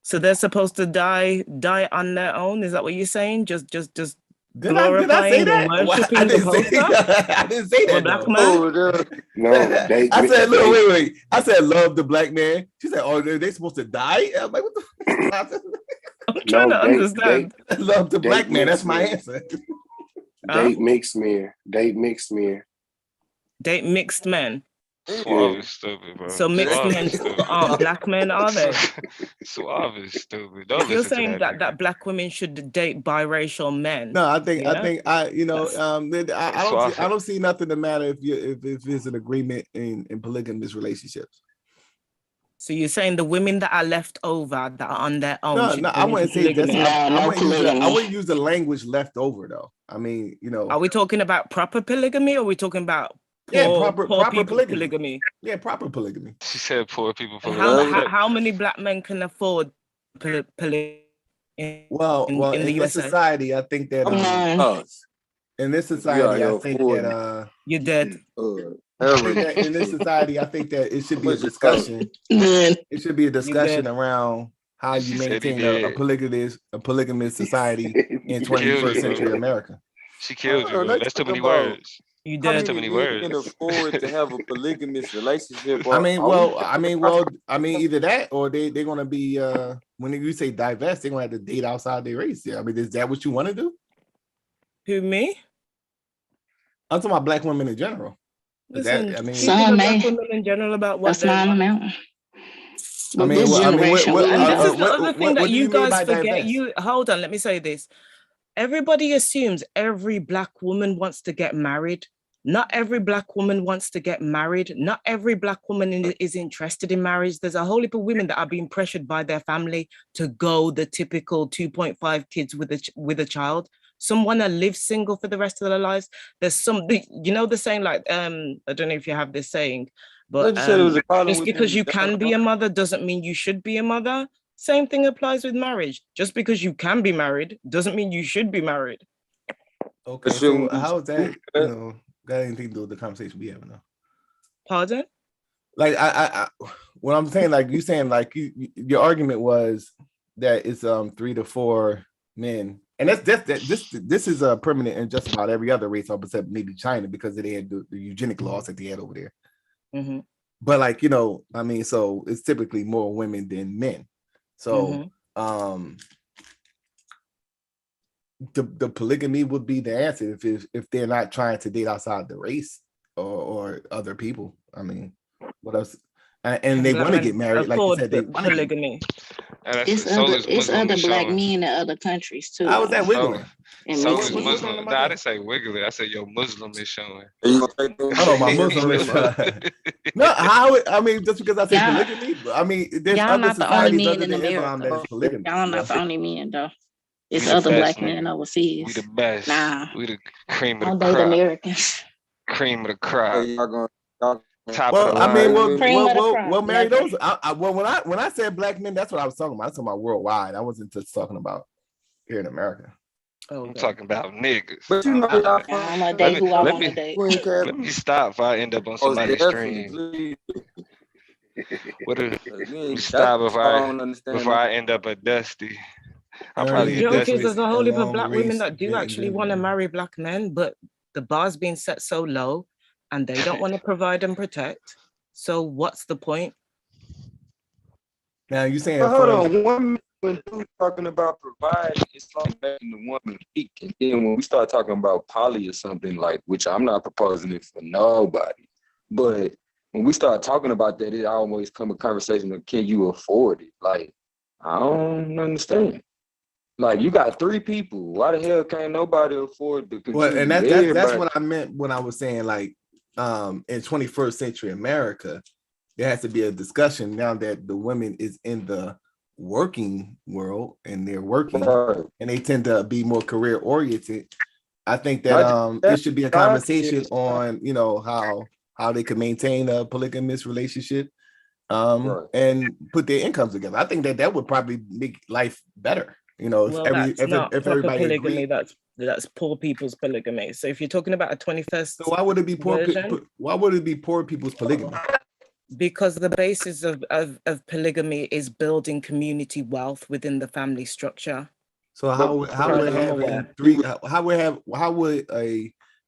So they're supposed to die on their own? Is that what you're saying? Just did I say that? I didn't say that. Black man? No, I said, look, wait. I said, love the black man. She said, oh, they supposed to die? I'm like, what the? I'm trying to understand. Love the black man. That's my answer. Date mixed men. Date mixed men. Date mixed men. Suave is stupid, bro. So mixed men aren't black men, are they? Suave is stupid. You're saying that black women should date biracial men? No, I think I don't see nothing to matter if there's an agreement in polygamous relationships. So you're saying the women that are left over that are on their own? No, I wouldn't say that's. I wouldn't use the language left over though. I mean, you know. Are we talking about proper polygamy or are we talking about proper polygamy? Yeah, proper polygamy. She said poor people polygamy. How many black men can afford polygamy? Well, in the USA? Society, I think that in this society, I think that you're dead. In this society, I think that it should be a discussion. It should be a discussion around how you maintain a polygamous society in 21st century America. She killed you. That's too many words. You did. How Too many many words. can afford to have a polygamous relationship? I mean, either that or they're gonna be when you say divest, they're gonna have to date outside their race. Yeah, I mean, is that what you want to do? Who, me? I'm talking about black women in general. Listen, some black women in general about what a small amount. And this is the other thing that you guys forget. Hold on, let me say this. Everybody assumes every black woman wants to get married. Not every black woman wants to get married. Not every black woman is interested in marriage. There's a whole heap of women that are being pressured by their family to go the typical 2.5 kids with a child. Some want to live single for the rest of their lives. There's some, you know, the saying like, I don't know if you have this saying, but just because you can be a mother doesn't mean you should be a mother. Same thing applies with marriage. Just because you can be married doesn't mean you should be married. Okay, so how is that, you know, got anything to do with the conversation we having now? Pardon? Like I what I'm saying, like you saying, like your argument was that it's 3 to 4 men, and this is a permanent in just about every other race, except maybe China, because they had the eugenic laws that they had over there. Mm-hmm. But like, you know, I mean, so it's typically more women than men. So the polygamy would be the answer if they're not trying to date outside the race or other people. I mean, what else? And they want to get married, like you said, they want polygamy. It's other black men in other countries too. How was that wiggling? So is Muslim. Nah, I didn't say wiggling. I said your Muslim is showing. Oh, my Muslim is no. How? I mean, just because I say polygamy, I mean, there's other societies other than Islam that is polygamy. Y'all not the only men though. It's other black men overseas. We the best. Nah, we the cream of don't the date crop. Americans. Cream of the crop. Top well, of the I mean, line. well, Mary, those. Well, when I said black men, that's what I was talking about. I was talking about worldwide. I wasn't just talking about here in America. Oh, I'm talking about niggas. But you know, I'm gonna date who I want to date. Let me stop if I end up on somebody's stream. What if stop before I end up a Dusty? I'll probably The joke is there's a whole heap of black women that do actually want to marry black men, but the bar's being set so low and they don't want to provide and protect. So what's the point? Now you saying hold on, one when dude talking about providing, it's like making the woman weak. And then when we start talking about poly or something, like, which I'm not proposing it for nobody, but when we start talking about that, it always come a conversation of, can you afford it? Like, I don't understand. Like, you got 3 people. Why the hell can't nobody afford to contribute? Well, and that's what I meant when I was saying, like, in 21st century America, there has to be a discussion now that the women is in the working world and they're working and they tend to be more career oriented. I think that it should be a conversation on, you know, how they could maintain a polygamous relationship and put their incomes together. I think that would probably make life better. You know, if everybody polygamy, that's poor people's polygamy. So if you're talking about a 21st, so why would it be poor? Why would it be poor people's polygamy? Because the basis of polygamy is building community wealth within the family structure. So how would a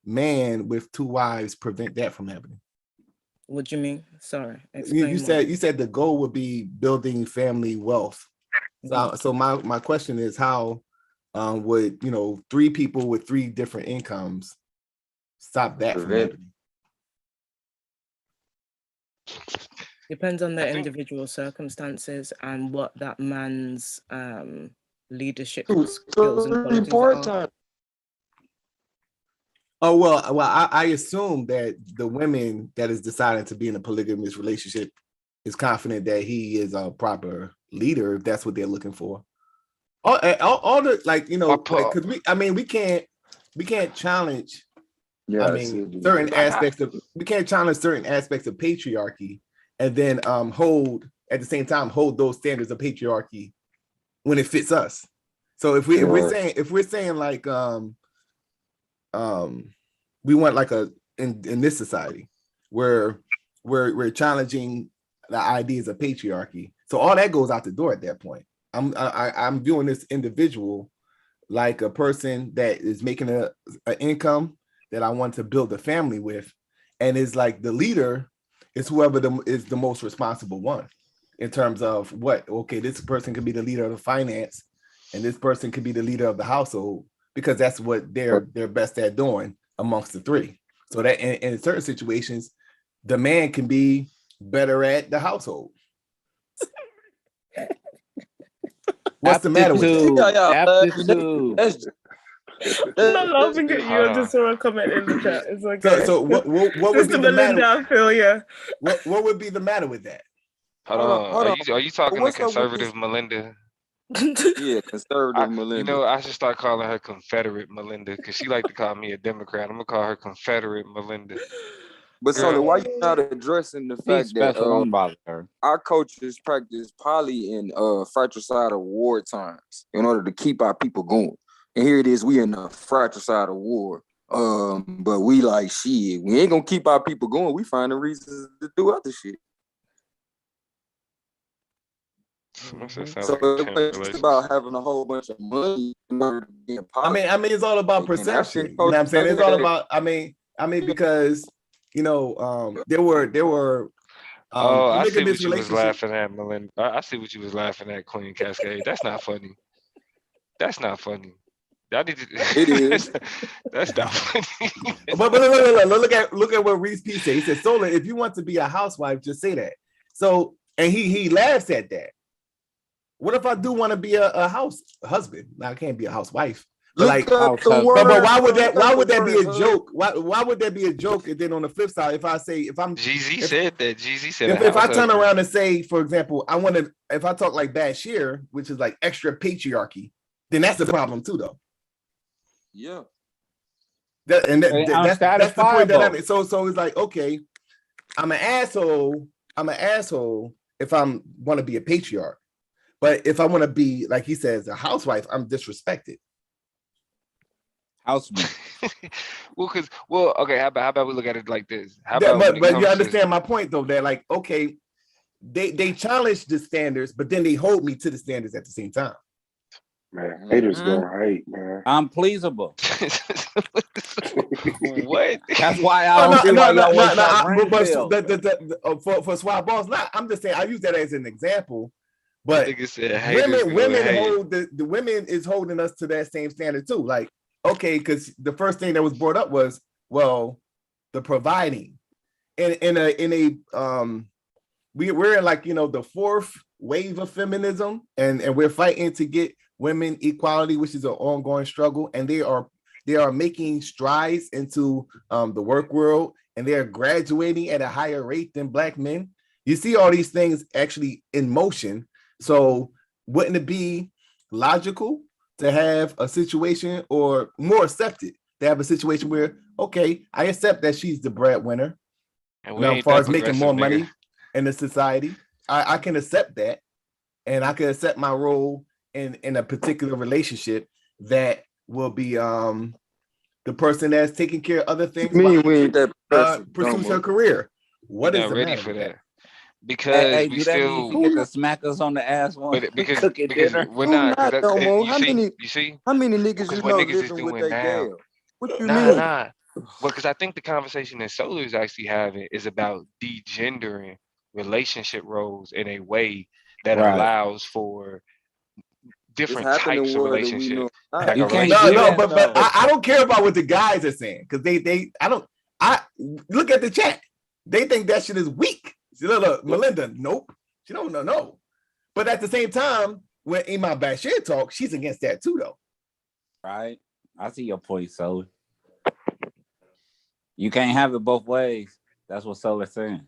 man with 2 wives prevent that from happening? What do you mean? Sorry. You said the goal would be building family wealth. So my question is, how would 3 people with 3 different incomes stop that from happening? Depends on the individual circumstances and what that man's leadership skills and qualities are. Oh, well, I assume that the women that is deciding to be in a polygamous relationship is confident that he is a proper leader, if that's what they're looking for. All the, like, because we can't challenge. Yeah, certain aspects of patriarchy, and then hold those standards of patriarchy when it fits us. So if we're saying like we want like in this society where we're challenging the ideas of patriarchy, so all that goes out the door at that point. I'm viewing this individual like a person that is making an income that I want to build a family with, and is like the leader is whoever is the most responsible one in terms of this person could be the leader of the finance, and this person could be the leader of the household, because that's what they're best at doing amongst the 3. So that in certain situations, the man can be better at the household. What's the matter with that? I'm not laughing at you. I just saw a comment in the chat. It's okay. So what would be the matter? I feel you. What would be the matter with that? Hold on. Are you talking to conservative Melinda? Yeah, conservative Melinda. You know, I should start calling her Confederate Melinda because she like to call me a Democrat. I'm gonna call her Confederate Melinda. But so why you not addressing the fact that don't bother her. Our coaches practice poly in fratricidal war times in order to keep our people going. And here it is, we in a fratricidal war. But we like shit. We ain't gonna keep our people going. We finding reasons to do other shit. So it's about having a whole bunch of money in order to get I mean, it's all about perception. You know what I'm saying? It's all about. I mean, because there were. I see what you was laughing at, Melinda. I see what you was laughing at, Queen Cascade. That's not funny. That's not funny. It is. That's not funny. But look at what Reese P said. He said, "Solar, if you want to be a housewife, just say that." So, and he laughs at that. What if I do want to be a husband? Now I can't be a housewife. But like, but why would that be a joke? Why would that be a joke? And then on the flip side, if Jeezy said that. Jeezy said if I turn around and say, for example, if I talk like Bashir, which is like extra patriarchy, then that's a problem too, though. Yeah. That's the point that I mean. So it's like, okay, I'm an asshole if I want to be a patriarch. But if I want to be, like he says, a housewife, I'm disrespected. Housewife. Okay. How about we look at it like this? But you understand my point, though. That like, okay, they challenge the standards, but then they hold me to the standards at the same time. Man, haters gonna hate, man. I'm pleasable. What? That's why I don't see why y'all for swap balls. I'm just saying I use that as an example. But women hold the women is holding us to that same standard too. Like, okay, because the first thing that was brought up was, well, the providing. We're in like, the fourth wave of feminism, and we're fighting to get women equality, which is an ongoing struggle, and they are making strides into the work world, and they are graduating at a higher rate than Black men. You see all these things actually in motion. So wouldn't it be logical to have a situation, or more accepted to have a situation where, okay, I accept that she's the breadwinner, as far as making more money in the society, I can accept that, and I can accept my role in a particular relationship that will be the person that's taking care of other things. Pursues her career. What is the ready matter for with that? Because we still get the smackers on the ass one. Because dinner. We're not. You see? How many niggas you know living with their gal? What you mean? Well, because I think the conversation that Solar is actually having is about degendering relationship roles in a way that allows for different types of relationships. But I don't care about what the guys are saying, because I look at the chat. They think that shit is weak. Look, Melinda, nope. She don't know. But at the same time, when Imam Bashir talks, she's against that too, though. Right. I see your point, Solar. You can't have it both ways. That's what Solar's saying.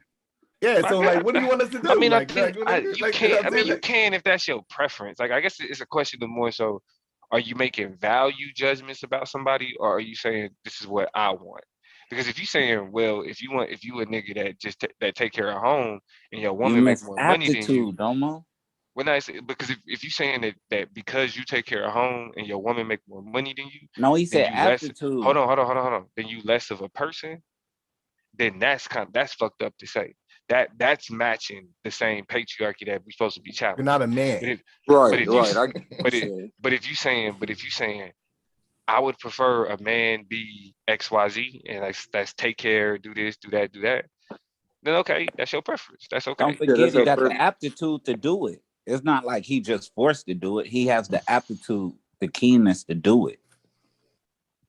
Yeah, so like, what do you want us to do? I mean, you can if that's your preference. Like, I guess it's a question of more so, are you making value judgments about somebody, or are you saying this is what I want? Because if you're saying, well, if you a nigga that just that take care of home and your woman makes more money than you, Domo. When I say, because if you're saying that because you take care of home and your woman make more money than you, no, he said aptitude. Hold on. Then you less of a person. Then that's fucked up to say. That's matching the same patriarchy that we're supposed to be challenging. You're not a man, but if you saying, I would prefer a man be XYZ and that's take care, do this, do that, then okay, that's your preference. That's okay. Don't forget he got the aptitude to do it. It's not like he just forced to do it. He has the aptitude, the keenness to do it.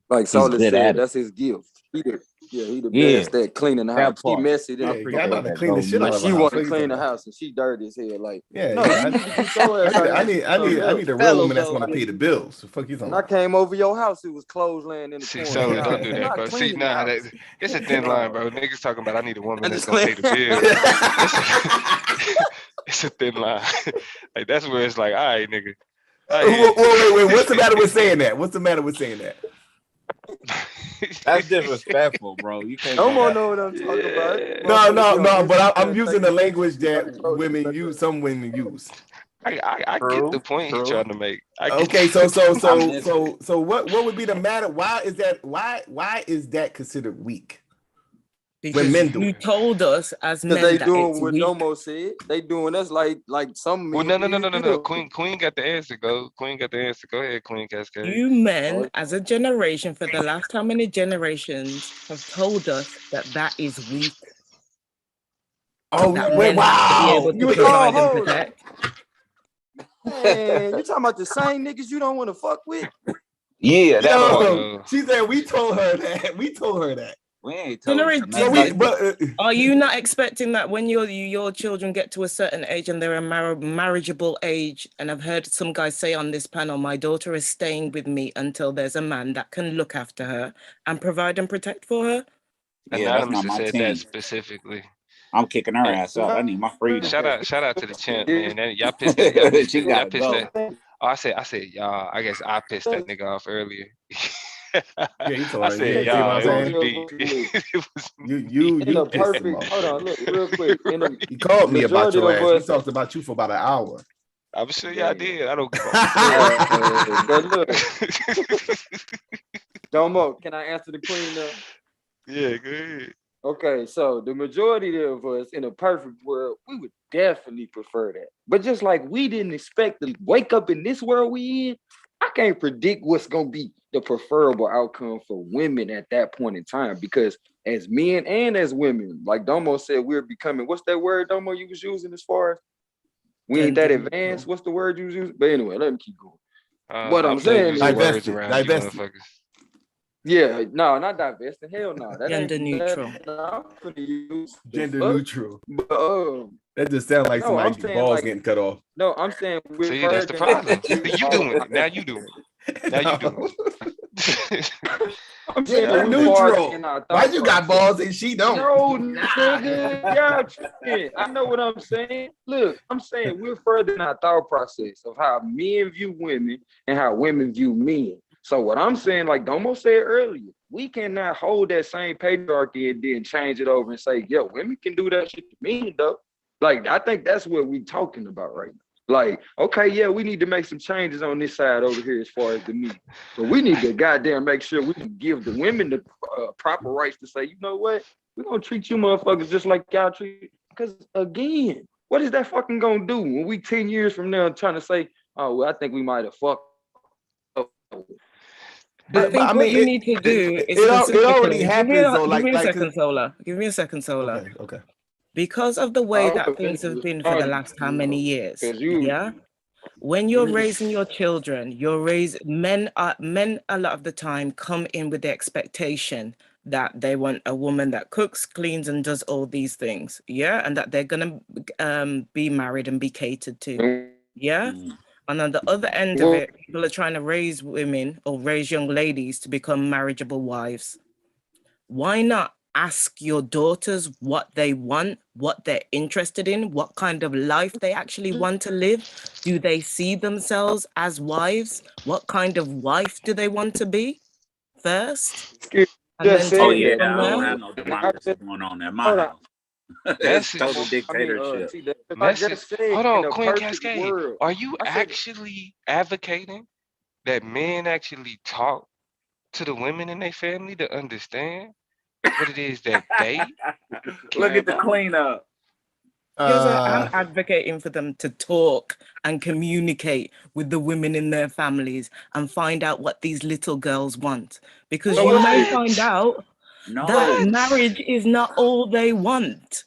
Like Solar said, that's his gift. He the best at cleaning the house. She messy. I got to clean the shit out of she want to clean the house and she dirty as hell. Like, I need a real woman that's going to pay the bills. The fuck you talking? When I came over your house, it was clothes laying in the corner. Solar, don't do that, bro. See, it's a thin line, bro. Niggas talking about I need a woman that's gonna pay the bills. It's a thin line. Like, that's where it's like, all right, nigga. Wait. What's the matter with saying that? What's the matter with saying that? That's disrespectful, bro. You can't. No more know what I'm talking about. No. But I'm using the language that women use. Some women use. I get the point he's trying to make. Okay, so what would be the matter? Why is that considered weak? Because when men do you it? told us as men they that doing it's what weak. Domo said. They doing us like some Well, men. no. Queen got the answer. Queen got the answer. Go ahead, Queen Cascade. You men, as a generation, for the last how many generations, have told us that is weak. Oh, wow! You provide and protect. Man, you talking about the same niggas you don't want to fuck with? Yeah, that Yo, she said we told her that. We ain't told her. Are you not expecting that when your children get to a certain age and they're a marriageable age? And I've heard some guys say on this panel, my daughter is staying with me until there's a man that can look after her and provide and protect for her. Yeah, that's Anonymous not my said team. that specifically. I'm kicking her ass out. I need my freedom. Shout out to the champ, man. Y'all pissed that. She gotta go. Oh, I said, y'all. I guess I pissed that nigga off earlier. Yeah, you told I her. said, Yeah, y'all. see what It I'm was saying? me. You in a pissed him perfect. off. Hold on, look real quick. He called me about majority your of ass. We us- talked about you for about an hour. I'm sure y'all did. I don't give a But look, Domo, can I answer the queen now? Yeah, go ahead. Okay, so the majority of us in a perfect world, we would definitely prefer that. But just like we didn't expect to wake up in this world we in, I can't predict what's gonna be the preferable outcome for women at that point in time. Because as men and as women, like Domo said, we're becoming, what's that word, Domo, you was using as far as we ain't that advanced? What's the word you was using? But anyway, let me keep going. What I'm saying is divested. Yeah, no, not divesting. Hell no. That Gender ain't neutral. Gender neutral. But, that just sounds like no, I'm somebody's saying balls like- getting cut off. No, I'm saying we're See, that's the problem. You doing it. Now you doing it. Now you doing it. I'm saying Gender we're far neutral. in our Why thought you got process. balls and she don't? No, nigga, y'all tripping. I know what I'm saying. Look, I'm saying we're further in our thought process of how men view women and how women view men. So what I'm saying, like Domo said earlier, we cannot hold that same patriarchy and then change it over and say, yo, women can do that shit to men though. Like, I think that's what we talking about right now. Like, okay, yeah, we need to make some changes on this side over here as far as the men. But we need to goddamn make sure we can give the women the proper rights to say, you know what? We're going to treat you motherfuckers just like y'all treat. Because again, what is that fucking going to do when we 10 years from now trying to say, oh, well, I think we might have fucked up. I think what you need to do is it already happens though. Give me a like second, Solar. Give me a second, Solar. Okay. Because of the way that things have been for the last how many years, yeah. When you're raising your children, men a lot of the time come in with the expectation that they want a woman that cooks, cleans, and does all these things, yeah, and that they're gonna be married and be catered to, yeah. And on the other end of it, people are trying to raise women or raise young ladies to become marriageable wives. Why not ask your daughters what they want, what they're interested in, what kind of life they actually want to live? Do they see themselves as wives? What kind of wife do they want to be first? And then take it from I don't there. have no democracy going on at my house. It's total dictatorship. Hold on, Queen Cascade. Are you actually advocating that men actually talk to the women in their family to understand what it is that they look at the cleanup? Because I'm advocating for them to talk and communicate with the women in their families and find out what these little girls want. Because you may find out that marriage is not all they want.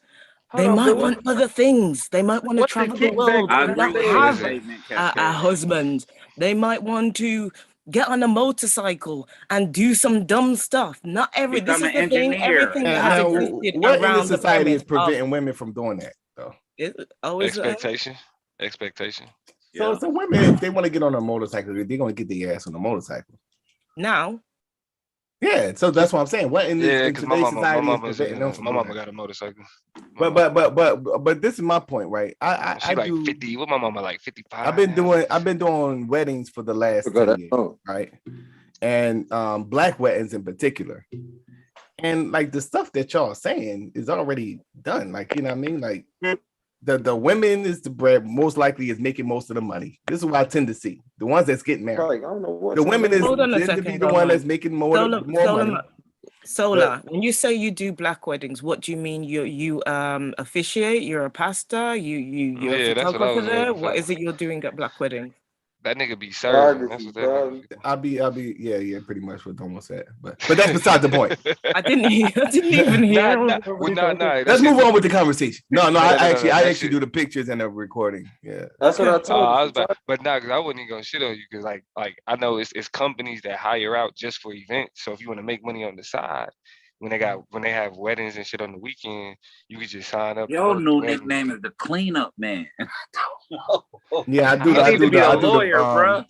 They might want other things. They might want to travel the world and not have a husband. They might want to get on a motorcycle and do some dumb stuff. Not every. This is the thing. Everything that has existed what in around the society is premise preventing women from doing that though? Expectation. So women, if they want to get on a motorcycle, they're gonna get their ass on a motorcycle. Now, Yeah, so that's what I'm saying. What in this in because my today's mama, society is preventing them from my doing mama that? got a motorcycle. But this is my point, right? She I like do 50. What my mama like 55? I've been doing weddings for the last 10 years, right? And black weddings in particular. And like the stuff that y'all are saying is already done. Like, you know what I mean? Like the women is the bread most likely is making most of the money. This is what I tend to see. The ones that's getting married. Like, I don't know what the women is Hold on a tend to be second, the one Gohan. that's making more money. Solar, when you say you do black weddings, what do you mean? You officiate? You're a pastor? You're a that's what I photographer was there? waiting What for. is it you're doing at black weddings? That nigga be serving. That's what that nigga be. I'll be yeah, pretty much what Don was said. But that's beside the point. I didn't even hear. Let's move on with the conversation. No, I actually shit. do the pictures and the recording. Yeah. That's what I told I you. was about, but nah, because I wasn't even gonna shit on you because like I know it's companies that hire out just for events. So if you want to make money on the side, when they have weddings and shit on the weekend, you could just sign up. Your new nickname is the cleanup man. Yeah, I do. You I need do to be the. a I do lawyer, the. bro.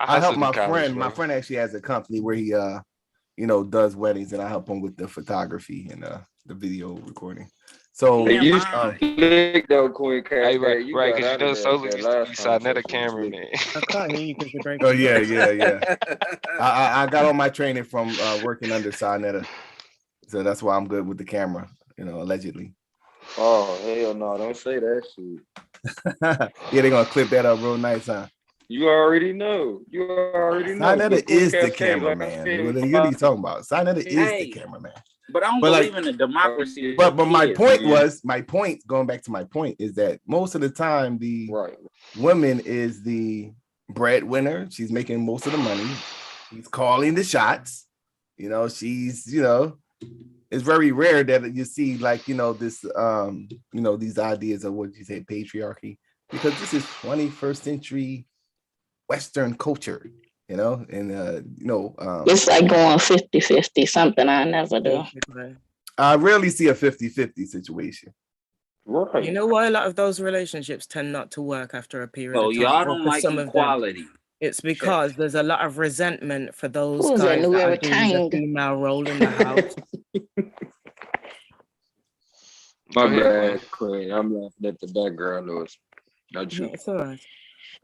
I help hustled my in college, friend. bro. My friend actually has a company where he does weddings, and I help him with the photography and the video recording. So you slick though, Queen Cat. Hey, right, You right, got because out of Solo that used to be last Sonetta conversation. cameraman. I can't hear you because you're breaking. Oh yeah. I got all my training from working under Sonetta, so that's why I'm good with the camera. Allegedly. Oh hell no! Don't say that shit. Yeah, they're gonna clip that up real nice, huh? You already know. You already know. Sonetta But Queen is the Cascade, like I cameraman. said, What are you talking about? Sonetta is the cameraman. But I don't But believe in the democracy. But my point man. was going back to my point is that most of the time the woman is the breadwinner. She's making most of the money. She's calling the shots. She's it's very rare that you see like this these ideas of what you say patriarchy, because this is 21st century Western culture. And it's like going 50-50, something I never do. I rarely see a 50-50 situation. Right. You know why a lot of those relationships tend not to work after a period So of time? y'all don't like equality. It's because there's a lot of resentment for those Who's that, guys New that are Era doing the King? female role in the house. My bad, Queen. I'm laughing at the background noise. Not you. It's all right.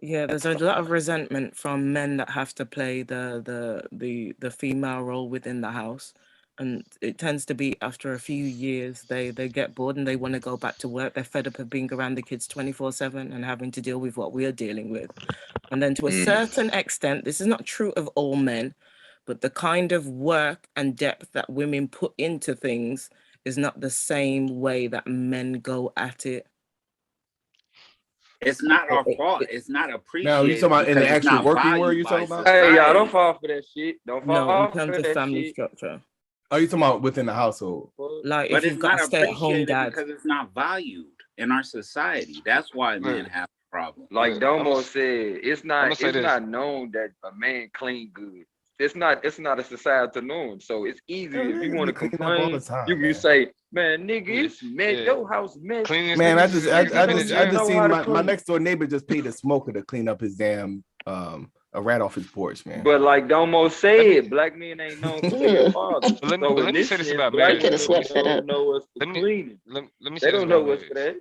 Yeah, there's a lot of resentment from men that have to play the female role within the house, and it tends to be after a few years they get bored and they want to go back to work. They're fed up of being around the kids 24/7 and having to deal with what we are dealing with. And then to a certain extent, this is not true of all men, but the kind of work and depth that women put into things is not the same way that men go at it. It's not our fault. It's not appreciated. Now, you talking about in the actual working world? You talking about? Hey, y'all don't fall for that shit. Don't fall No, in for terms of that family shit. structure. Are you talking about within the household? Like But if you've it's got not a stay-at-home appreciated dad. because it's not valued in our society. That's why men have a problem. Like Domo said, it's not say this. not known that a man clean good. It's not a societal norm. So it's easy if you want to complain. You can say, man, nigga, it's your house mess. Man, I just seen my next door neighbor just paid a smoker to clean up his damn a rat off his porch, man. But like Domo said, black men ain't known for their fathers. Let me say this about marriage. Don't know what's for cleaning. Let me They say this don't know about what's for marriage.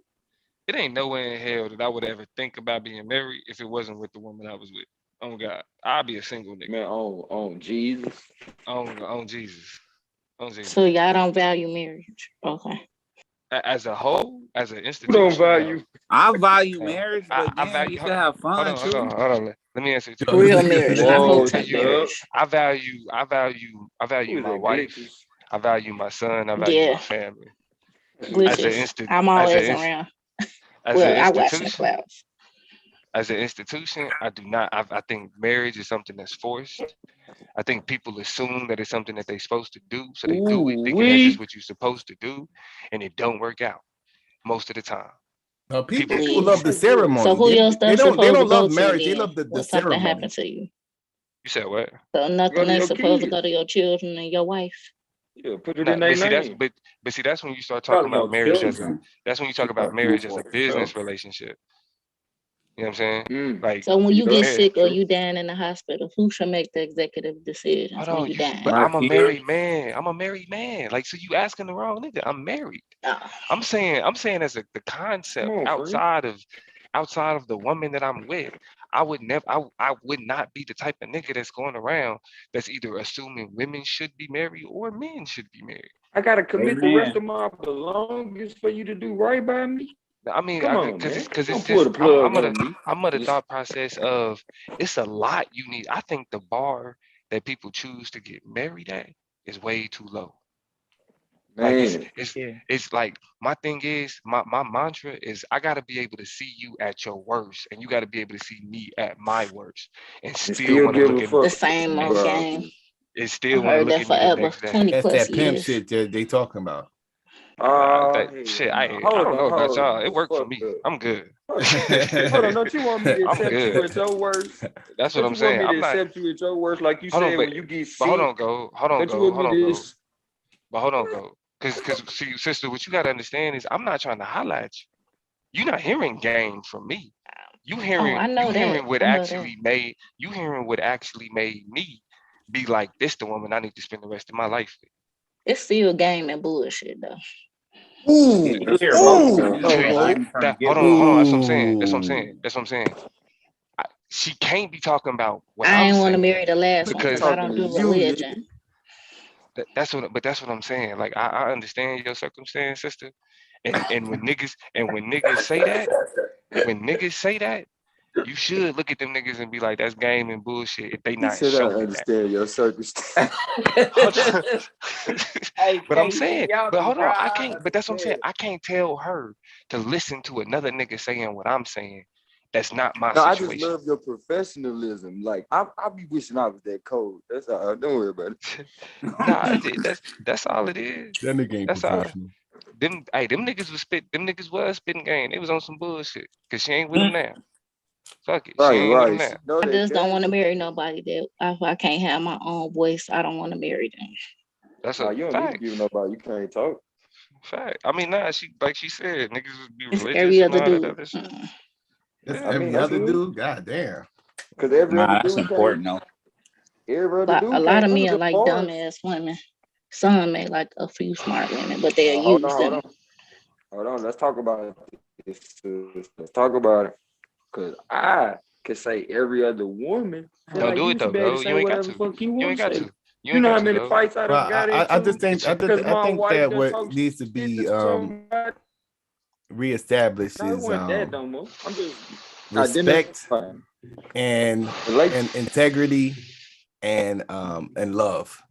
that. It ain't nowhere in hell that I would ever think about being married if it wasn't with the woman I was with. Oh God, I'll be a single nigga. Man, on Jesus. On Jesus. On Jesus. So y'all don't value marriage. Okay. As a whole, as an You institution. don't value. I value marriage, but I then value. you can have fun Hold on. Let me answer it. Real marriage, not hotel marriage. I value my wife. I value my son. I value my family. Glitches. I'm always around. I watch the clouds. As an institution, I do not. I think marriage is something that's forced. I think people assume that it's something that they're supposed to do, so they do it thinking that's just what you're supposed to do, and it don't work out most of the time. People love the ceremony. So who your stuff they supposed don't to go love to marriage. They then? love the When something ceremony. happened to you. You said what? So nothing ain't supposed to go to your children and your wife. Yeah, put it in their name. But see, that's when you start talking about marriage as a. That's when you talk about marriage as a business relationship. You know what I'm saying? Like, So when you get yeah. sick or you down in the hospital, who should make the executive decisions Hold when on, you down? but I'm a married man. I'm a married man. Like, so you asking the wrong nigga. I'm married. I'm saying as the concept outside of the woman that I'm with, I would never I would not be the type of nigga that's going around that's either assuming women should be married or men should be married. I gotta commit the rest of my belongings for you to do right by me. I mean, Come on, because man. it's Don't pull just the plug on me. I'm of the thought process of it's a lot you need. I think the bar that people choose to get married at is way too low. Like it's like my thing is my mantra is I gotta be able to see you at your worst, and you gotta be able to see me at my worst, and still want to look at the same old game. and I still want to heard look that at me the forever. next day. 20 That's plus that pimp years. shit that they talking about. Shit, I don't know about y'all. It worked for me. I'm good. Hold on, don't you want me to I'm accept you good. at your worst? That's what Don't I'm you want saying. me to I'm not. accept you at your worst, like you Hold on, said but when you get sick? hold on, go. Hold on, Don't you go. want Hold me on, to? go. But hold on, go. Because see, sister, what you gotta understand is I'm not trying to highlight you. You're not hearing game from me. You I know that. hearing what I know actually made me be like this the woman I need to spend the rest of my life with. It's still game and bullshit though. Hold on. That's what I'm saying. That's what I'm saying. She can't be talking about what I I'm ain't want to saying marry the last one because I don't do religion. That's what I'm saying. Like I understand your circumstance, sister. And when niggas say that, you should look at them niggas and be like, that's game and bullshit if they He not said I showing that. understand your circumstance. But I'm saying, but hold on, I can't, but that's what I'm saying. I can't tell her to listen to another nigga saying what I'm saying. That's not my No, I just situation. love your professionalism. Like I be wishing I was that cold. That's all. Don't worry about it. Nah, that's all it is. That nigga ain't That's all. professional. Them niggas was spitting game. They was on some bullshit. Cause she ain't with them now. Fuck it. She ain't with them now. I just don't want to marry nobody that I can't have my own voice. I don't want to marry them. That's Nah, a you don't fact. need to give nobody. You can't talk. Fact. I mean, nah, she like she said, niggas would be It's religious every and other all that dude. other shit. That's Yeah. every other dude. God damn. Because every Nah, other that's dude important though. every other But dude a lot can't of do men the like bars. dumbass women. Some may like a few smart women, but they'll Hold use on, them. hold on. Let's talk about this. Let's talk about it. Because I could say every other woman. Don't do it You though, should be able go. to say You ain't got whatever to. fuck you You want ain't to got say. to. You You ain't know got how to many go. fights I done got I into? just think Because my think wife that done what talked needs to be shit to somebody. reestablished No, it is wasn't that no more. I'm just respect identifying. and integrity and love.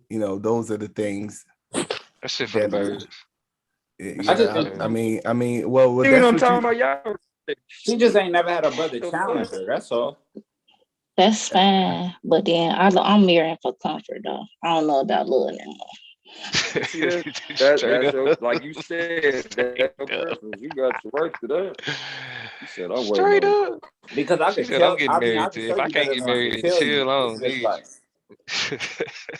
You know, those are the things That shit for the birds. Yeah, I mean, well, You know what I'm talking about, y'all? She just ain't never had a brother challenge her. That's all. That's fine. But then I'm marrying for comfort though. I don't know about love anymore. See, that's your, like you said, that's your preference. You got to work to that. You said I'm Straight waiting on. up. Because She said I'm getting married to. If I can't get married and chill, I don't need you.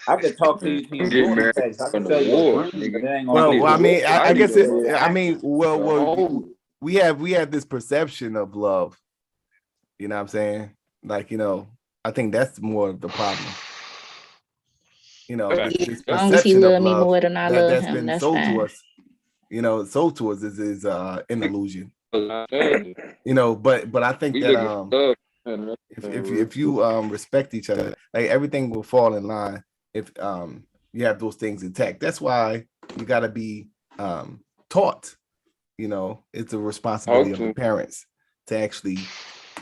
I could talk to you till you blue in the face. I can tell you a dream, but it ain't gonna be. Well, I mean, I guess it. I mean, action. well, we have this perception of love. You know what I'm saying? Like, you know, I think that's more of the problem. You know, this As long as he perception of love me love more than I love that's him, been that's sold to fine. us. You know, sold to us is an illusion. You know, but I think that if you respect each other, like everything will fall in line if you have those things intact. That's why you got to be taught. You know, it's a responsibility of the parents to actually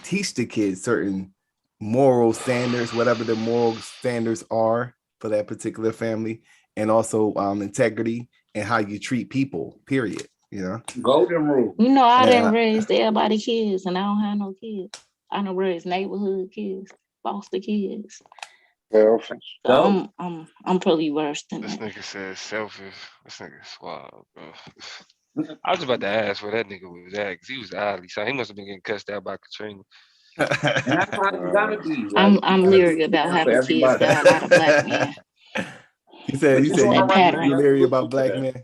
teach the kids certain moral standards, whatever the moral standards are for that particular family, and also integrity and how you treat people, period. You know, golden rule. You know, I And, didn't raise everybody kids, and I don't have no kids. I done raised neighborhood kids, foster kids. Selfish. So I'm probably worse than This that. nigga said selfish. This nigga suave, bro. I was about to ask where that nigga was at, because he was oddly so he must have been getting cussed out by Katrina. And that's how you gotta be. I'm leery about having kids by a lot of black men. You said It's that you pattern. leery about black men.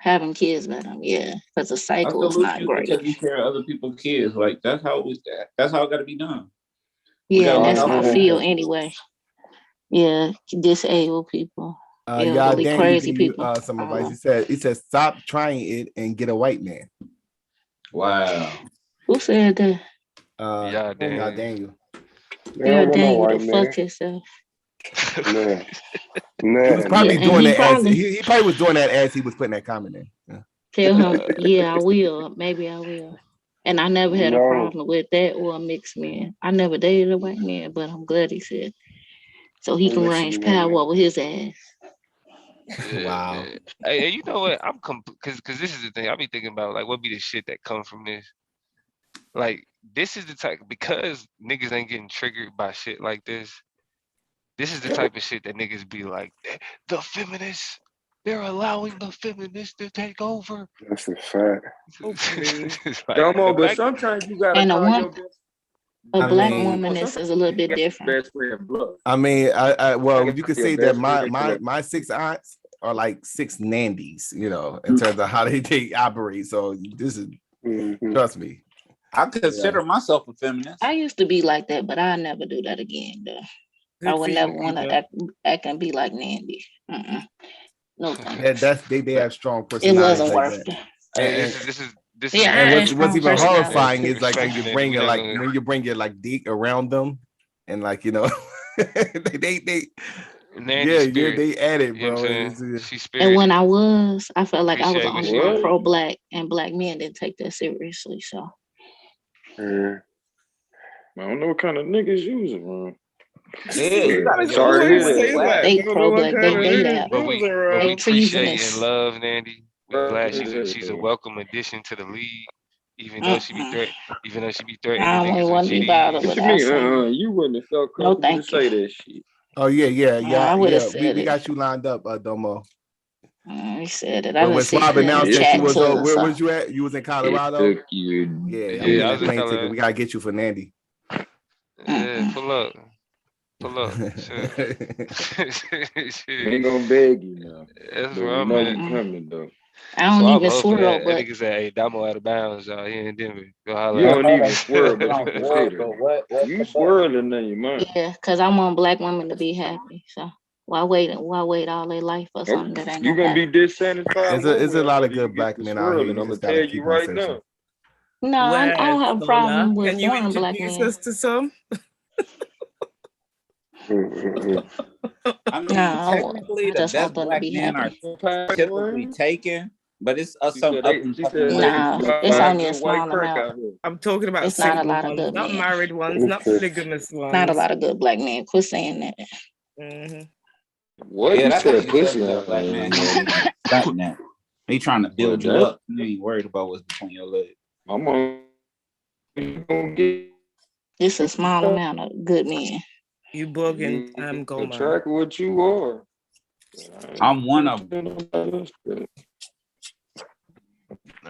having kids with them. Yeah, because the I cycle is salute not you for great. taking care of other people's kids. Like that's how that's how it got to be done. Yeah, and that's how I feel anyway. Yeah, disabled people. Yeah, Yeah, gonna be Daniel crazy give you people. some advice. He said stop trying it and get a white man. Wow. Who said that? Yeah, Daniel. Yeah, Daniel, to fuck yourself. Nah. He was probably Yeah, doing he that as probably he probably was doing that as he was putting that comment in. Yeah. tell him, yeah, I will. Maybe I will. And I never had a No. problem with that or a mixed man. I never dated a white man, but I'm glad he said so he can range power with his ass. Wow. Hey, you know what? Because this is the thing I be thinking about. Like, what be the shit that come from this? Like, this is the type because niggas ain't getting triggered by shit like this. This is the type of shit that niggas be like, the feminists. They're allowing the feminists to take over. That's a fact. Like, Come on, but sometimes you gotta And call your best. a black woman is a little bit different. Best friend bluff. I mean, well, you could your say that best friend my 6 aunts are like 6 nandies, you know, in terms of how they operate. So this is trust me. I consider myself a feminist. I used to be like that, but I'll never do that again, though. I would never want to act and be like Nandy. No thanks. They have strong It personalities. wasn't like worth that. Hey, this is And what's even horrifying is like when you Respect bring it, it like when you bring it like deep around them, and like they they add it, bro. And when I felt like I was the Appreciate what only she one is. pro-black, and black men didn't take that seriously. So I don't know what kind of niggas using, man. Yeah, you gotta get Sorry to away hear with that. they pro-black, they gay that. But we They appreciate treasonous. and love Nandy. We're glad she's a welcome addition to the league, even though she be threatening I don't niggas want with to be bothered GDs. with You mean, you wouldn't have felt No, comfortable thank to say that shit. Oh yeah. I would've said We it. got you lined up, Domo. He said it. I But didn't when see Swab it in the announced that chat you was too. where So was you at? You was in It Colorado. took you. Yeah, I'm Yeah, getting I that was in plane ticket. Colorado. We gotta get you for Nandy. Yeah, pull up. Ain't gonna beg you now. That's But where we I'm know at. you coming though. I don't So I'm even hoping swirl, that but nigga said, "Hey, Damo out of bounds, y'all. He in Denver. Go holler You at don't him." even swear, but you But consider. what You swirling now, you man. yeah, because I want black women to be happy. So why wait all their life for something that ain't You gonna gonna be happen? dissatisfied. It's a lot of whether you good get black to men out here. swirling. You I'm gonna just tell gotta you keep on right searching. now. No, I don't have a problem with Can you foreign black introduce men. us to some? I mean, No, technically, I the just want best them to black be men are happy. typically taken, but it's She some said up they. and She coming said ones. they No, it's buy only a good white small crack amount. out here. I'm talking about It's not a single lot of ones, good not men. married ones, not polygamous ones. Not a lot of good black men. Quit saying that. Mm-hmm. What Yeah, you that's how said, you tell pussy? you a black man. He ain't stunting that. He trying to Well, build you that up. You ain't worried about what's between your legs. I'm gonna get It's a small amount of good men. You bugging, you Goma. track what you are. I'm one of them.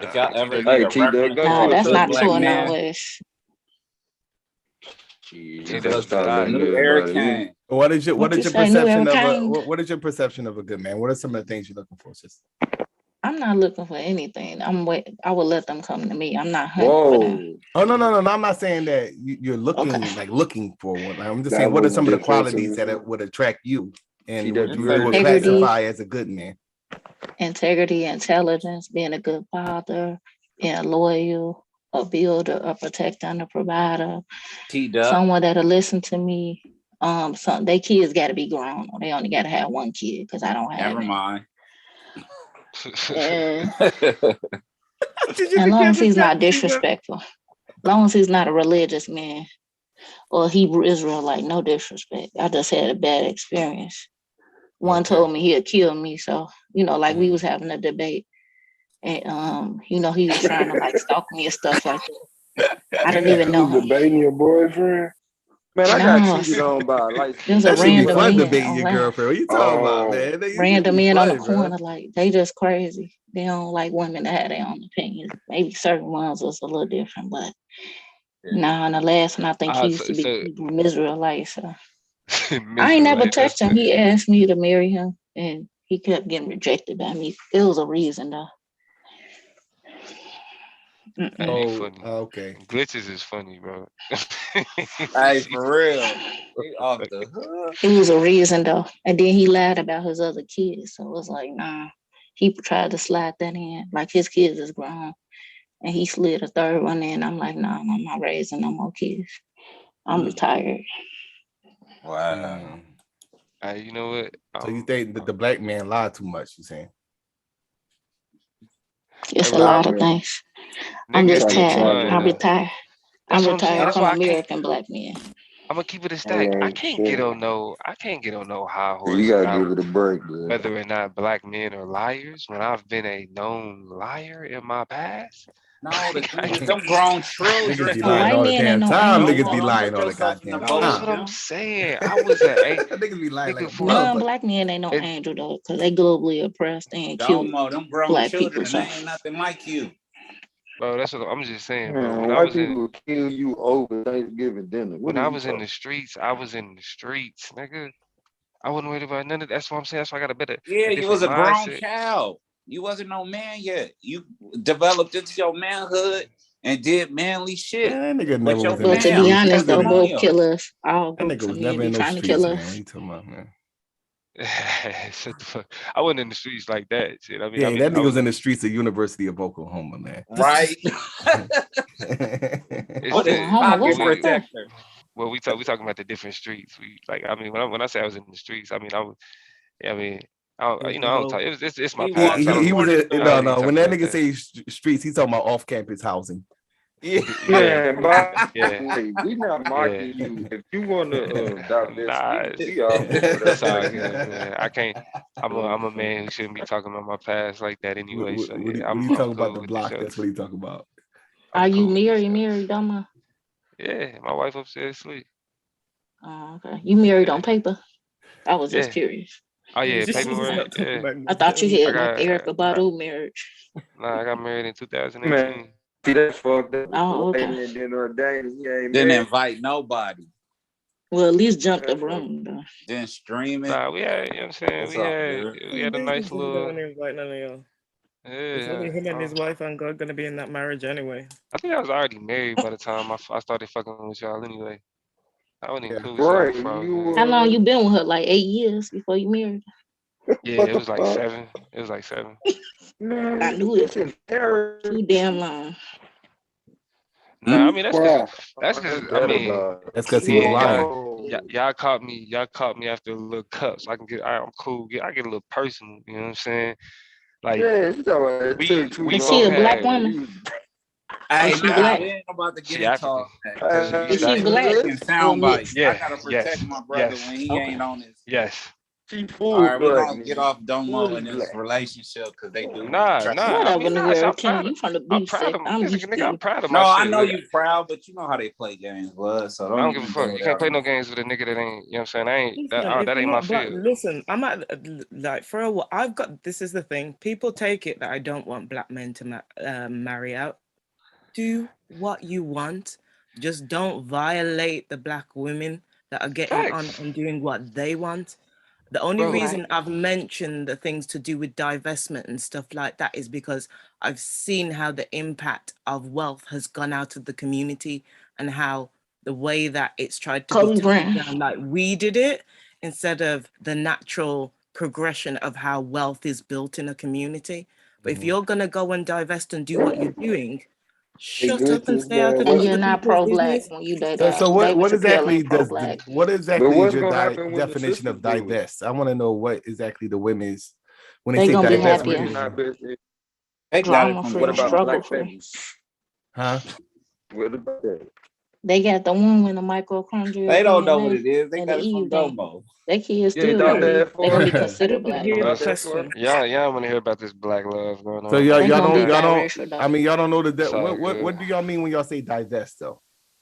If y'all ever need Hey, a T, that reference got for you a a That's good not black true in no man, ways. Shit, just start letting New everybody in. Hurricane. What is your What you say, New perception of Hurricane? what is your perception of a good man? What are some of the things you're looking for, sis? I'm not looking for anything. I will let them come to me. I'm not hunting for them. Whoa. Oh no! I'm not saying that you're looking Okay. looking for one. Like, I'm just That saying, what are was some of the defensive. qualities that would attract you, and See would that you dirty would Integrity, classify as a good man? integrity, intelligence, being a good father, being loyal, a builder, a protector, and a provider. T-Duck. Someone that'll listen to me. They kids got to be grown. They only got to have one kid because I don't have Never it. mind. And Did you as be long as careful, he's not Captain? disrespectful, as long as he's not a religious man or Hebrew Israelite, no disrespect. I just had a bad experience. One told me he'll kill me, so like we was having a debate, and he was trying to like stalk me and stuff like that. I didn't even know You him. debating your boyfriend? Man, I got No, cheated on by a light it was skinned a That should be dude. random fun man debating your online. girlfriend. What you talking about, man? That should Random be men on the fun, bro. corner, like they just crazy. They don't like women that have their own opinions. Maybe certain ones was a little different, but nah. And the last one, I think he used to be Hebrew Israelite. So I ain't never Israelite, that's touched him. He asked me to marry him, and he kept getting rejected by me. It was a reason though. Ain't funny. Okay. Glitches is funny, bro. Hey, for real. He off the hook. It was a reason though, and then he lied about his other kids. So it was like, nah. He tried to slide that in, like his kids is grown, and he slid a third one in. I'm like, nah, I'm not raising no more kids. I'm retired. Wow. You know what? So you think that the black man lied too much? You saying? It's a lot of things. I'm just tired. I'm retired. I'm retired from American black men. I'm gonna keep it a stack. I can't get on no high horse. You gotta give it a break, man. Whether or not black men are liars, when I've been a known liar in my past. No, the thing is, them grown children. Niggas be lying all the damn time. Niggas be lying all the goddamn That's what I'm saying. I was an niggas be lying like a Non-black men ain't no angel though, because they globally oppressed and killed them grown black children, people. they ain't nothing like you. Bro, that's what I'm just saying, Man, bro. When I white was in, people kill you over Thanksgiving dinner. when I was in the streets, nigga. I wasn't worried about none of that. That's what I'm saying. That's why I got a better. Yeah, a you was a different grown mindset. child. You wasn't no man yet. You developed into your manhood and did manly shit. Man, that nigga With never your was in But to be honest though, millennial. both killers, all That groups nigga of was men never be in no trying to streets, kill man. us. What you talking about, man? Shut the fuck. I wasn't in the streets like that. Shit. I mean, Yeah, that I nigga was in the streets of University of Oklahoma, man. Right? Oklahoma, what's up there? Well, we talking about the different streets. I mean, when I say I was in the streets, I mean I don't talk. It's my past. He was in, I don't even no. talk When that about nigga say streets, he's talking about off-campus housing. Yeah, Man, yeah. we not mocking you. If you want to divest, we all It's all good, man. I can't. I'm a man who shouldn't be talking about my past like that anyway. So yeah, When I'm you talking cool about the with block, the that's show. what he talking about. Are you married, Doma? Yeah, my wife upstairs asleep. Oh, okay. You married on paper? I was just curious. Oh yeah, paperwork. Yeah. I thought you had like Erica Badu marriage. Nah, I got married in 2018. Man, see that's fucked up. Oh, okay. And then ordained, he ain't Didn't married. invite nobody. Well, at least jump the broom though. Then stream it. Nah, we had, you know what I'm saying? What's up, dude? We had a nice little. Invite none of y'all. It's Yeah. only him and his wife and God gonna be in that marriage anyway. I think I was already married by the time I started fucking with y'all anyway. I wasn't even cool with y'all before. How long you been with her? Like 8 years before you married her? Yeah, it was like 7. It was like 7. Man, I knew it. Too damn long. Nah, I mean that's because I mean that's because he was lying. Y'all caught me after a little cup, so I can get. I'm cool. I get a little personal. You know what I'm saying? Like we Is she a black woman? Hey, Is she nah, black? we ain't about to get She into African. all that. Is she black? And sound bites. Yeah, I gotta protect my brother when he ain't on his. Yes. All right, we're gonna get off Domo in this relationship because they do. Nah. I mean, Girl, King, you from the beef sect. I'm used to I'm proud of no, my I shit. know Look, you proud, but you know how they play games, bud. So I don't give a fuck. You can't play no games with a nigga that ain't. You know what I'm saying? That ain't my field. Listen, I'm at like for a while. I've got. This is the thing. People take it that I don't want black men to marry out. Do what you want. Just don't violate the black women that are getting on and doing what they want. The only reason I've mentioned the things to do with divestment and stuff like that is because I've seen how the impact of wealth has gone out of the community and how the way that it's tried to be taken down, like we did it, instead of the natural progression of how wealth is built in a community. But if you're going to go and divest and do what you're doing, shut up and stay out of And other you're not people's pro-black business. when you date So what exactly does what exactly But is what's your gonna happen when the definition of sisters do it? divest? I want to know what exactly the women's when They they say gonna be divest. happier. They Drama free, What about struggle black free. families? Huh? What about that? They got the one with the mitochondrial They don't know DNA what it is. They and got the it from Eve thing. Domo. They kids You ain't still thought gonna be. that They gonna be far? considered black. Listen, y'all want to hear about this black love going on? So y'all don't. biracial, I mean, y'all don't know It's all what good. do y'all mean when y'all say divest though?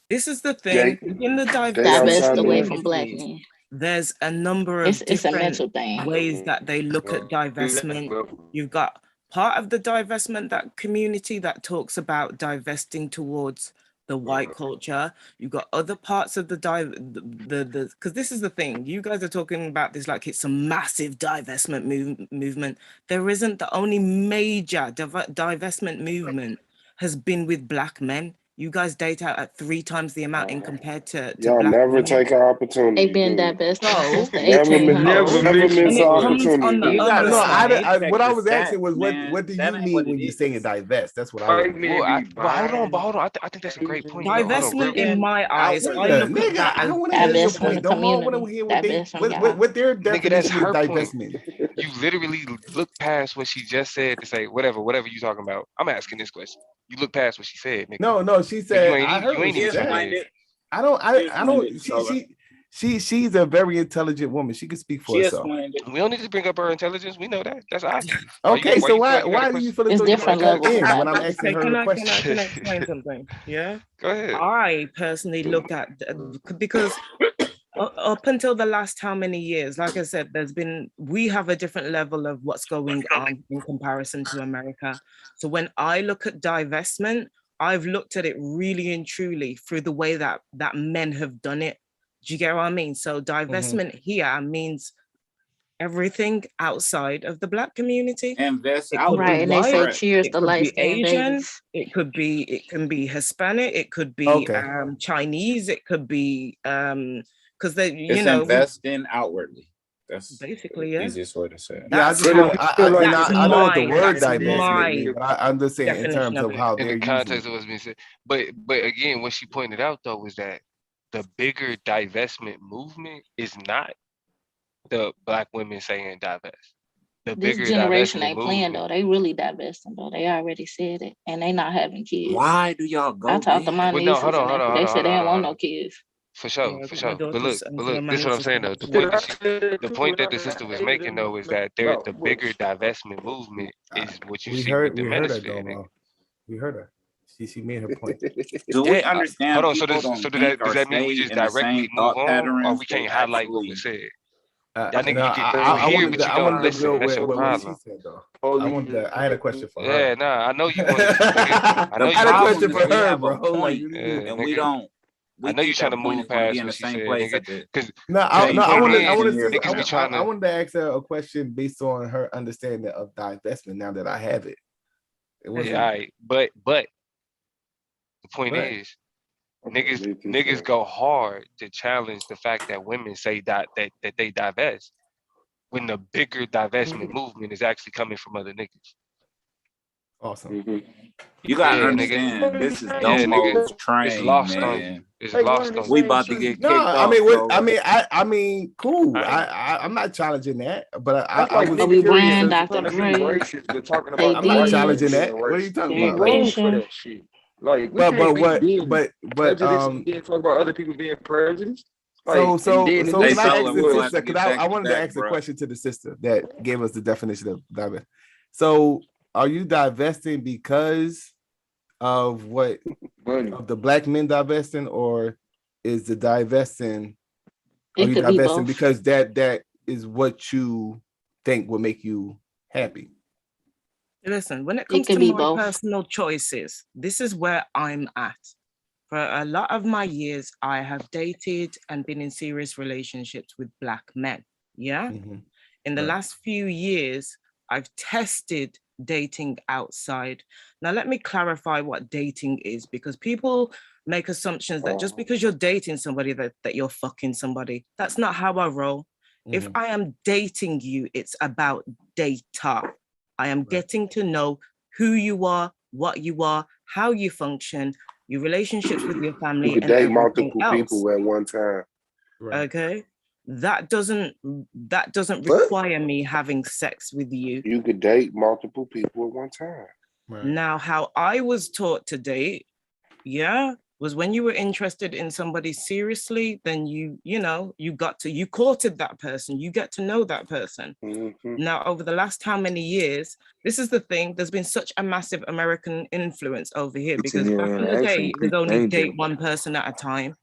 This is the thing. In the divest away from black men. There's a number of It's a different mental thing. ways that they look at divestment. You've got part of the divestment, that community that talks about divesting towards the white culture. You've got other parts of the because this is the thing. You guys are talking about this like it's a massive divestment movement. There isn't. The only major divestment movement has been with black men. You guys date out at 3 times the amount in compared to Y'all black never women. take an opportunity. They been that best since the Never 1800s. miss When an it comes on opportunity. the other side, What I the was asking stats, was man. what do That you ain't what mean it when you're is. saying divest? That's what I was. But hold on. I think that's a great point though. Hold on, divestment real. in my eyes, I Nigga, look at that I as don't want to That hear your best from the point. Don't I want to community. hear That best from y'all. what their Nigga, that's definition of her point. divestment. You literally look past what she just said to say whatever you talking about. I'm asking this question. You look past what she said, nigga. No, she Nigga, said I heard you what ain't she even said. said. I don't. She's a very intelligent woman. She can speak for She herself. explained it. We don't need to bring up her intelligence. We know that. That's our beef. Okay, so why you got a do you question? feel as It's though you different gotta cut levels of in when I'm divestment. asking okay. her a question? Can I explain something? Yeah. Go ahead. I personally look at because up until the last how many years, like I said, we have a different level of what's going on in comparison to America. So when I look at divestment, I've looked at it really and truly through the way that men have done it. Do you get what I mean? So divestment here means everything outside of the black community. Invest It out. could Right, be and they say white, cheers it to could light be skinned Asian, babies. it can be Hispanic, it could be Okay. Chinese, it could be because they It's investing outwardly. That's basically, the yeah. easiest way to say it. Yeah, I That's just how know I know what the word that's divestment means, my but I'm just saying in definition terms of of it. how In they're the using context it. of what's being said. But again, what she pointed out though was that the bigger divestment movement is not the black women saying divest. The This bigger generation divestment ain't playing movement. though. They really divesting though. They already said it, and they not having kids. Why do y'all go I talked to my Well, no, nieces, hold and on. they said they didn't want no kids. For sure. Yeah, I got my But daughters look, and some of my this is what I'm nieces saying now. though. Yeah. The point that the sister was making though is that the bigger divestment movement is what you see with the We heard her, manosphere. Domo. We heard her. She made her point. Do we understand Hold on. So people does don't think does or that mean we stay just in the directly same move thought on, or patterns? we They can't highlight what actually was said? No, You hear it, but you I don't wanted to listen. build That's your with what she problem. said though. I had a question for her. Yeah, nah. I know you want to. I know The you had a want question problem for is we her, have a bro. Like, point, Yeah, and we nigga. don't. I We know you think trying to that point move is going to be past in the what she same said, place nigga. at the Because same the point time. is, Here niggas be trying I to. wanted to ask her a question based on her understanding of divestment. Now that I have it, it wasn't. Yeah, all right. But the point is, niggas go hard to challenge the fact that women say that they divest when the bigger divestment movement is actually coming from other niggas. Awesome. You gotta Yeah, understand, nigga. this is Yeah, nigga. Domo's It's train, lost on you. man. It's lost on We you. about to get No, kicked I off. mean, So I mean, cool. Right. I'm not challenging that, but That's I like was Kobe curious. Bryant, As, Dr. Dre, but talking They about I'm not the white challenging did. that. What are you talking We about? ain't wrong Like, for that shit. Like we but can't be what? being But prejudiced and then talk about other people being prejudiced. So Like and then the they next can I told ask him the we gonna was have sister? to get Because back I to wanted to back, ask a bro. question to the sister that gave us the definition of divest. So, are you divesting because of what of the black men divesting, or is the divesting? Are It you could be divesting both. because that is what you think will make you happy? Listen, when it It comes could to be my both. personal choices, this is where I'm at. For a lot of my years, I have dated and been in serious relationships with black men. Yeah. In the last few years, I've tested dating outside. Now, let me clarify what dating is, because people make assumptions that just because you're dating somebody that you're fucking somebody. That's not how I roll. If I am dating you, it's about data. I am getting to know who you are, what you are, how you function, your relationships with your You family, could and date everything multiple else. people at one time. Okay. That doesn't require me having sex with you. You could date multiple people at one time. Now, how I was taught to date, was when you were interested in somebody seriously, then you courted that person, you get to know that person. Now, over the last how many years, this is the thing, there's been such a massive American influence over here, because back in the day, it was only date one person at a time.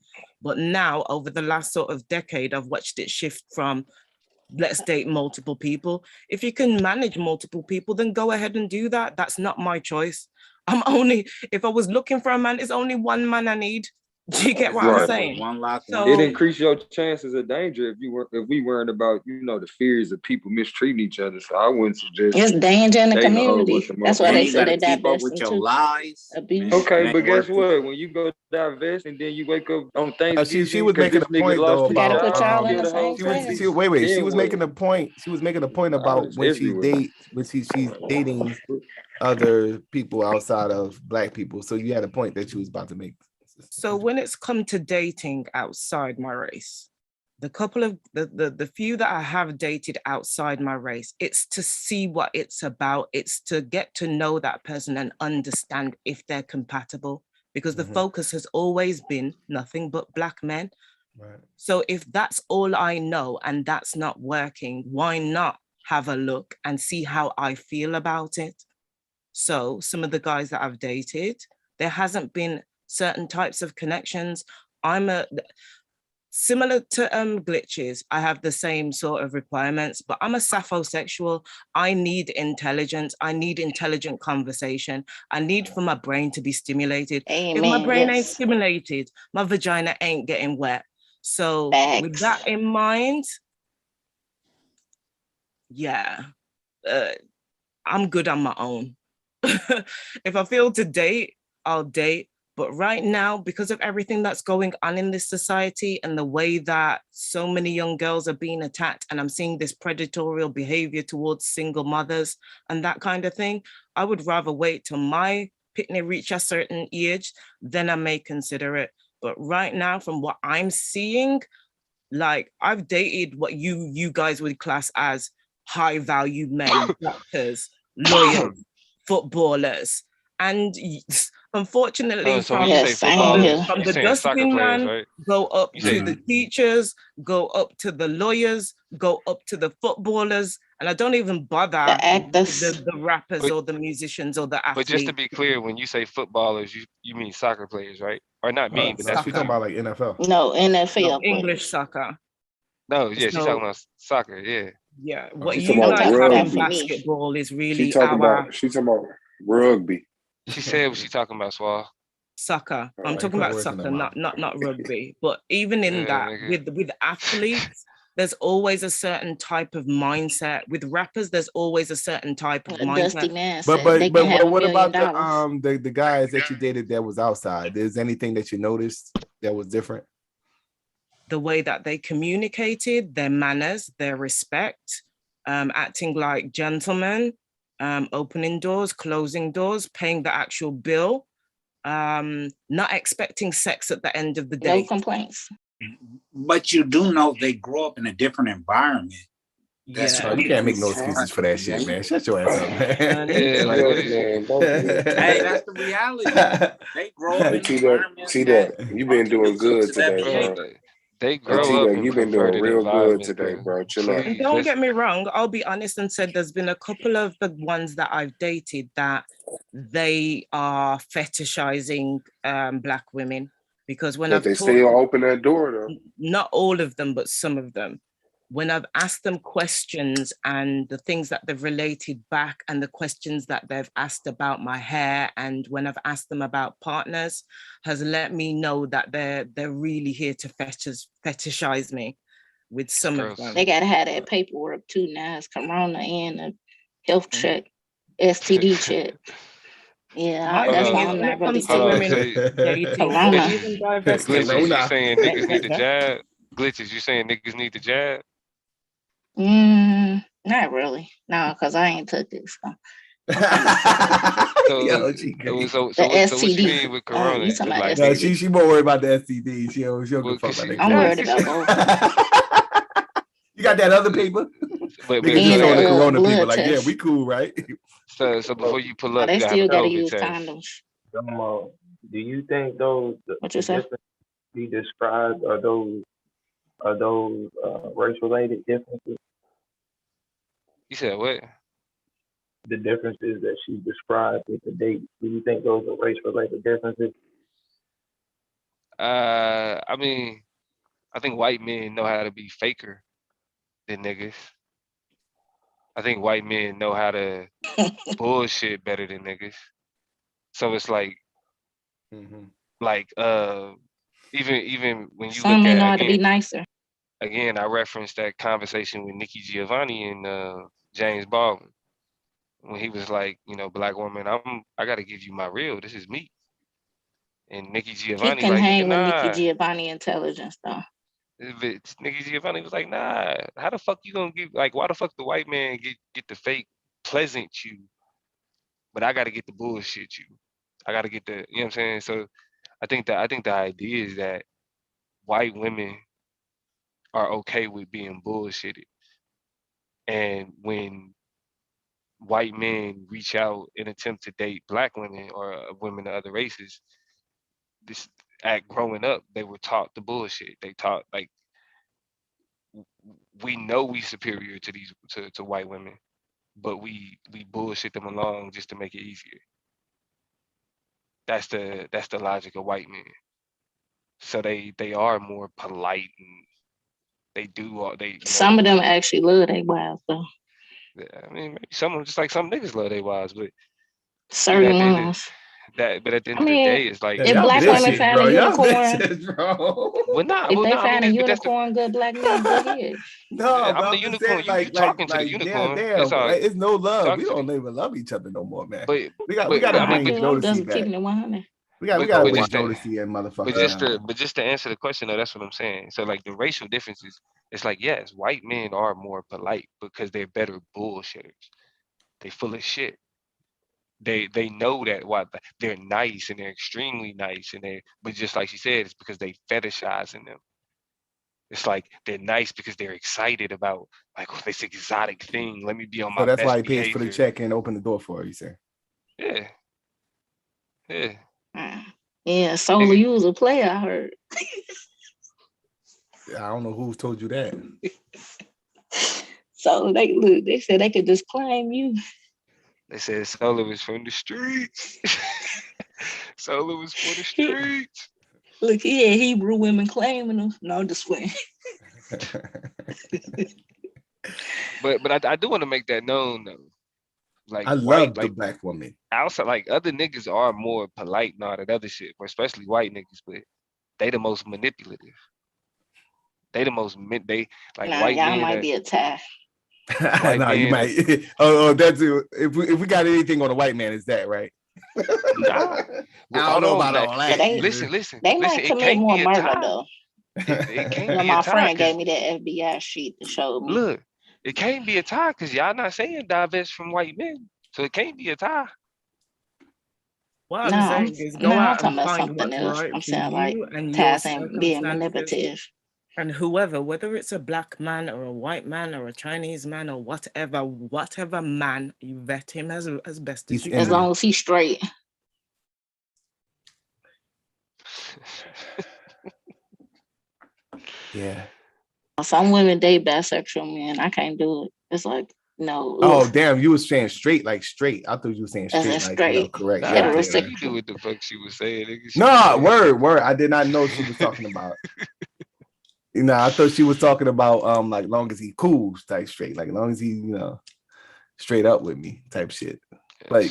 But now, over the last sort of decade, I've watched it shift from let's date multiple people. If you can manage multiple people, then go ahead and do that. That's not my choice. If I was looking for a man, it's only one man I need. Do you get what I'm saying? It increased your chances of danger if we weren't about the fears of people mistreating each other. So I wouldn't suggest it's danger in the dating a whole community. bunch of That's why motherfuckers. they say they keep up divest with your too. lies. Abuse. Okay, but guess what? When you go divest and then you wake up on Thanksgiving, she was because making this a nigga point lost though his about job, killed the whole she family. wait, she Then was what? making a point. She was making a point about when Everywhere. she's dating other people outside of black people. So you had a point that you was about to make. So when it's come to dating outside my race, the couple of the few that I have dated outside my race, it's to see what it's about. It's to get to know that person and understand if they're compatible, because the focus has always been nothing but black men. Right. So if that's all I know and that's not working, why not have a look and see how I feel about it? So some of the guys that I've dated, there hasn't been certain types of connections. I'm similar to glitches. I have the same sort of requirements, but I'm a sapphosexual. I need intelligence. I need intelligent conversation. I need for my brain to be stimulated. Amen, if my brain ain't yes. stimulated, my vagina ain't getting wet. So with that in mind, yeah, I'm good on my own. If I feel to date, I'll date. But right now, because of everything that's going on in this society and the way that so many young girls are being attacked, and I'm seeing this predatory behavior towards single mothers and that kind of thing, I would rather wait till my pitney reach a certain age, then I may consider it. But right now, from what I'm seeing, like I've dated what you guys would class as high value men, doctors, lawyers, footballers, and unfortunately So when you say footballers, from you're the saying soccer dustbin players, man, right? go up You to say the teachers, go up to the lawyers, go up to the footballers, and I don't even bother the rappers or the musicians or the But just to athletes. be clear, when you say footballers, you mean soccer players, right? Or not mean, but No, that's she's what talking you. about like NFL. No, NFL English soccer. No, yeah, she's talking So about soccer. Yeah. yeah, what She's you talking about guys have in rugby. basketball is She really talking our about rugby. She said what she talking about, Swall. soccer. I'm Right. talking about soccer, not rugby. But even in that, with athletes, there's always a certain type of mindset. With rappers, there's always a certain type of Dusty mindset. man But said they can have $1 what million. about the guys that you dated that was outside? Is anything that you noticed that was different? The way that they communicated, their manners, their respect, acting like gentlemen, opening doors, closing doors, paying the actual bill, not expecting sex at the end of the day. No complaints. But you do know they grow up in a different environment. That's Yeah, you can't make no excuses for that shit, man. Shut your ass up, man. Yeah, like what is Man, don't do that. Hey, that's the reality. They grow up in environments T-Duck, you've been doing good today, bro? bro. They Hey, grow up T-Duck, in you've been doing perverted real good environments, today, bro. bro. Chill out. And don't get me wrong, I'll be honest and said there's been a couple of the ones that I've dated that they are fetishizing black women, because when But I've they told still open that door, though. not all of them, but some of them, when I've asked them questions and the things that they've related back and the questions that they've asked about my hair, and when I've asked them about partners, has let me know that they're really here to fetishize me with some of them. They gotta have that paperwork too now. It's corona and a health check, STD check. Yeah, that's why I'm not really dating, corona. even divesting. Glitches, you saying niggas need the jab? Glitches, you saying niggas need the jab? Not really. No, because I ain't took it. So. So what you mean with corona? You talking about Like, No, she more worried about the STD. She don't give a fuck about that. I'm worried about both. You got that other paper? But Niggas just showing the corona blood people like, yeah, test. we cool, right? So before you pull up, They you gotta still have a gotta COVID use test. condoms. Do you think those What you say? differences you described are those race related differences? You said what? The differences that she described with the date. Do you think those are race related differences? I mean, I think white men know how to be faker than niggas. I think white men know how to bullshit better than niggas. So it's like, even when you Some look men know at how to be nicer. again, I referenced that conversation with Nikki Giovanni and James Baldwin when he was like, you know, black woman, I got to give you my real. This is me. And Nikki He Giovanni can like, nigga, hang with Nikki nah. Giovanni intelligence though. Nikki Giovanni was like, nah. How the fuck you gonna give? Like, why the fuck the white man get the fake pleasant you, but I got to get the bullshit you. I got to get the, you know what I'm saying? So I think the idea is that white women are okay with being bullshitted. And when white men reach out and attempt to date black women or women of other races, this at growing up, they were taught the bullshit. They taught like we know we superior to these to white women, but we bullshit them along just to make it easier. That's the logic of white men. So they are more polite and they do all they, you Some know. of them actually love their wives though. I mean, maybe some of them, just like some niggas love their wives, but Certain ones. but at the I end of the mean, day, it's like if black women find a unicorn, well, nah, if well, they nah, I find a mean, but that's unicorn, good black men, go ahead. No, but I'm the I'm just saying, unicorn. You talking to the unicorn? That's damn, all. it's no love. We Talking to don't even love each other no more, man. But We got to I mean, bring Jodeci Just back. keeping it 100. We got to but bring just to, Jodeci and motherfucker down. but just to answer the question though, that's what I'm saying. So like the racial differences, it's like yes, white men are more polite because they're better bullshitters. They full of shit. They know that what they're nice and they're extremely nice and but just like she said, it's because they fetishizing them. It's like they're nice because they're excited about like oh, this exotic thing. Let me be on So my that's why best he pays for the behavior. check and open the door for her, you say? Yeah. Yeah. Yeah, Soooo, you was a player, I heard. I don't know who's told you that. So they said they could just claim you. They said Soooo was from the streets. Soooo was for the streets. Look, he had Hebrew women claiming him. No, I'm just playing. But I do want to make that known though. Like I love the black woman. Outside, like other niggas are more polite and all that other shit, especially white niggas, but they the most manipulative. They the most they like Nah, white y'all men. might be a tie. No, you might. Oh, that's if we got anything on a white man, is that right? Nah. I don't know about all that. Listen. They might It commit can't more be a murder tie. though. It can't You know, be a my tie. friend gave me that FBI sheet to show me. Look, it can't be a tie because y'all not saying divest from white men, so it can't be a tie. What I'm saying is go out and find what's right I'm for saying like you and your ties and being circumstances. manipulative. And whoever, whether it's a black man or a white man or a Chinese man or whatever man, you vet him as best as you can. As long as he's straight. Yeah. Some women date bisexual men. I can't do it. It's like no. Oh damn, you was saying straight, like straight. I thought you were saying As straight, in like straight. correct. Nah, Yeah, you knew what the fuck she was saying. Nigga. No, word. I did not know she was talking about. You know, I thought she was talking about like long as he cool type straight, like long as he straight up with me type shit. Like,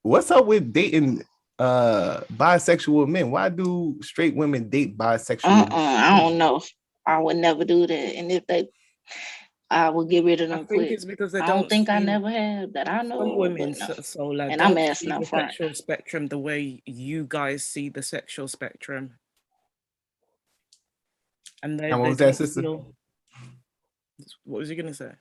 what's up with dating bisexual men? Why do straight women date bisexual men? I don't know. I would never do that. And if they, I would get rid of them quick. It's because they I don't think I see never have that. I know some women, but no. so like, and I'm don't asking see up the front. sexual spectrum the way you guys see the sexual spectrum. And what was that, sister? What was you gonna say?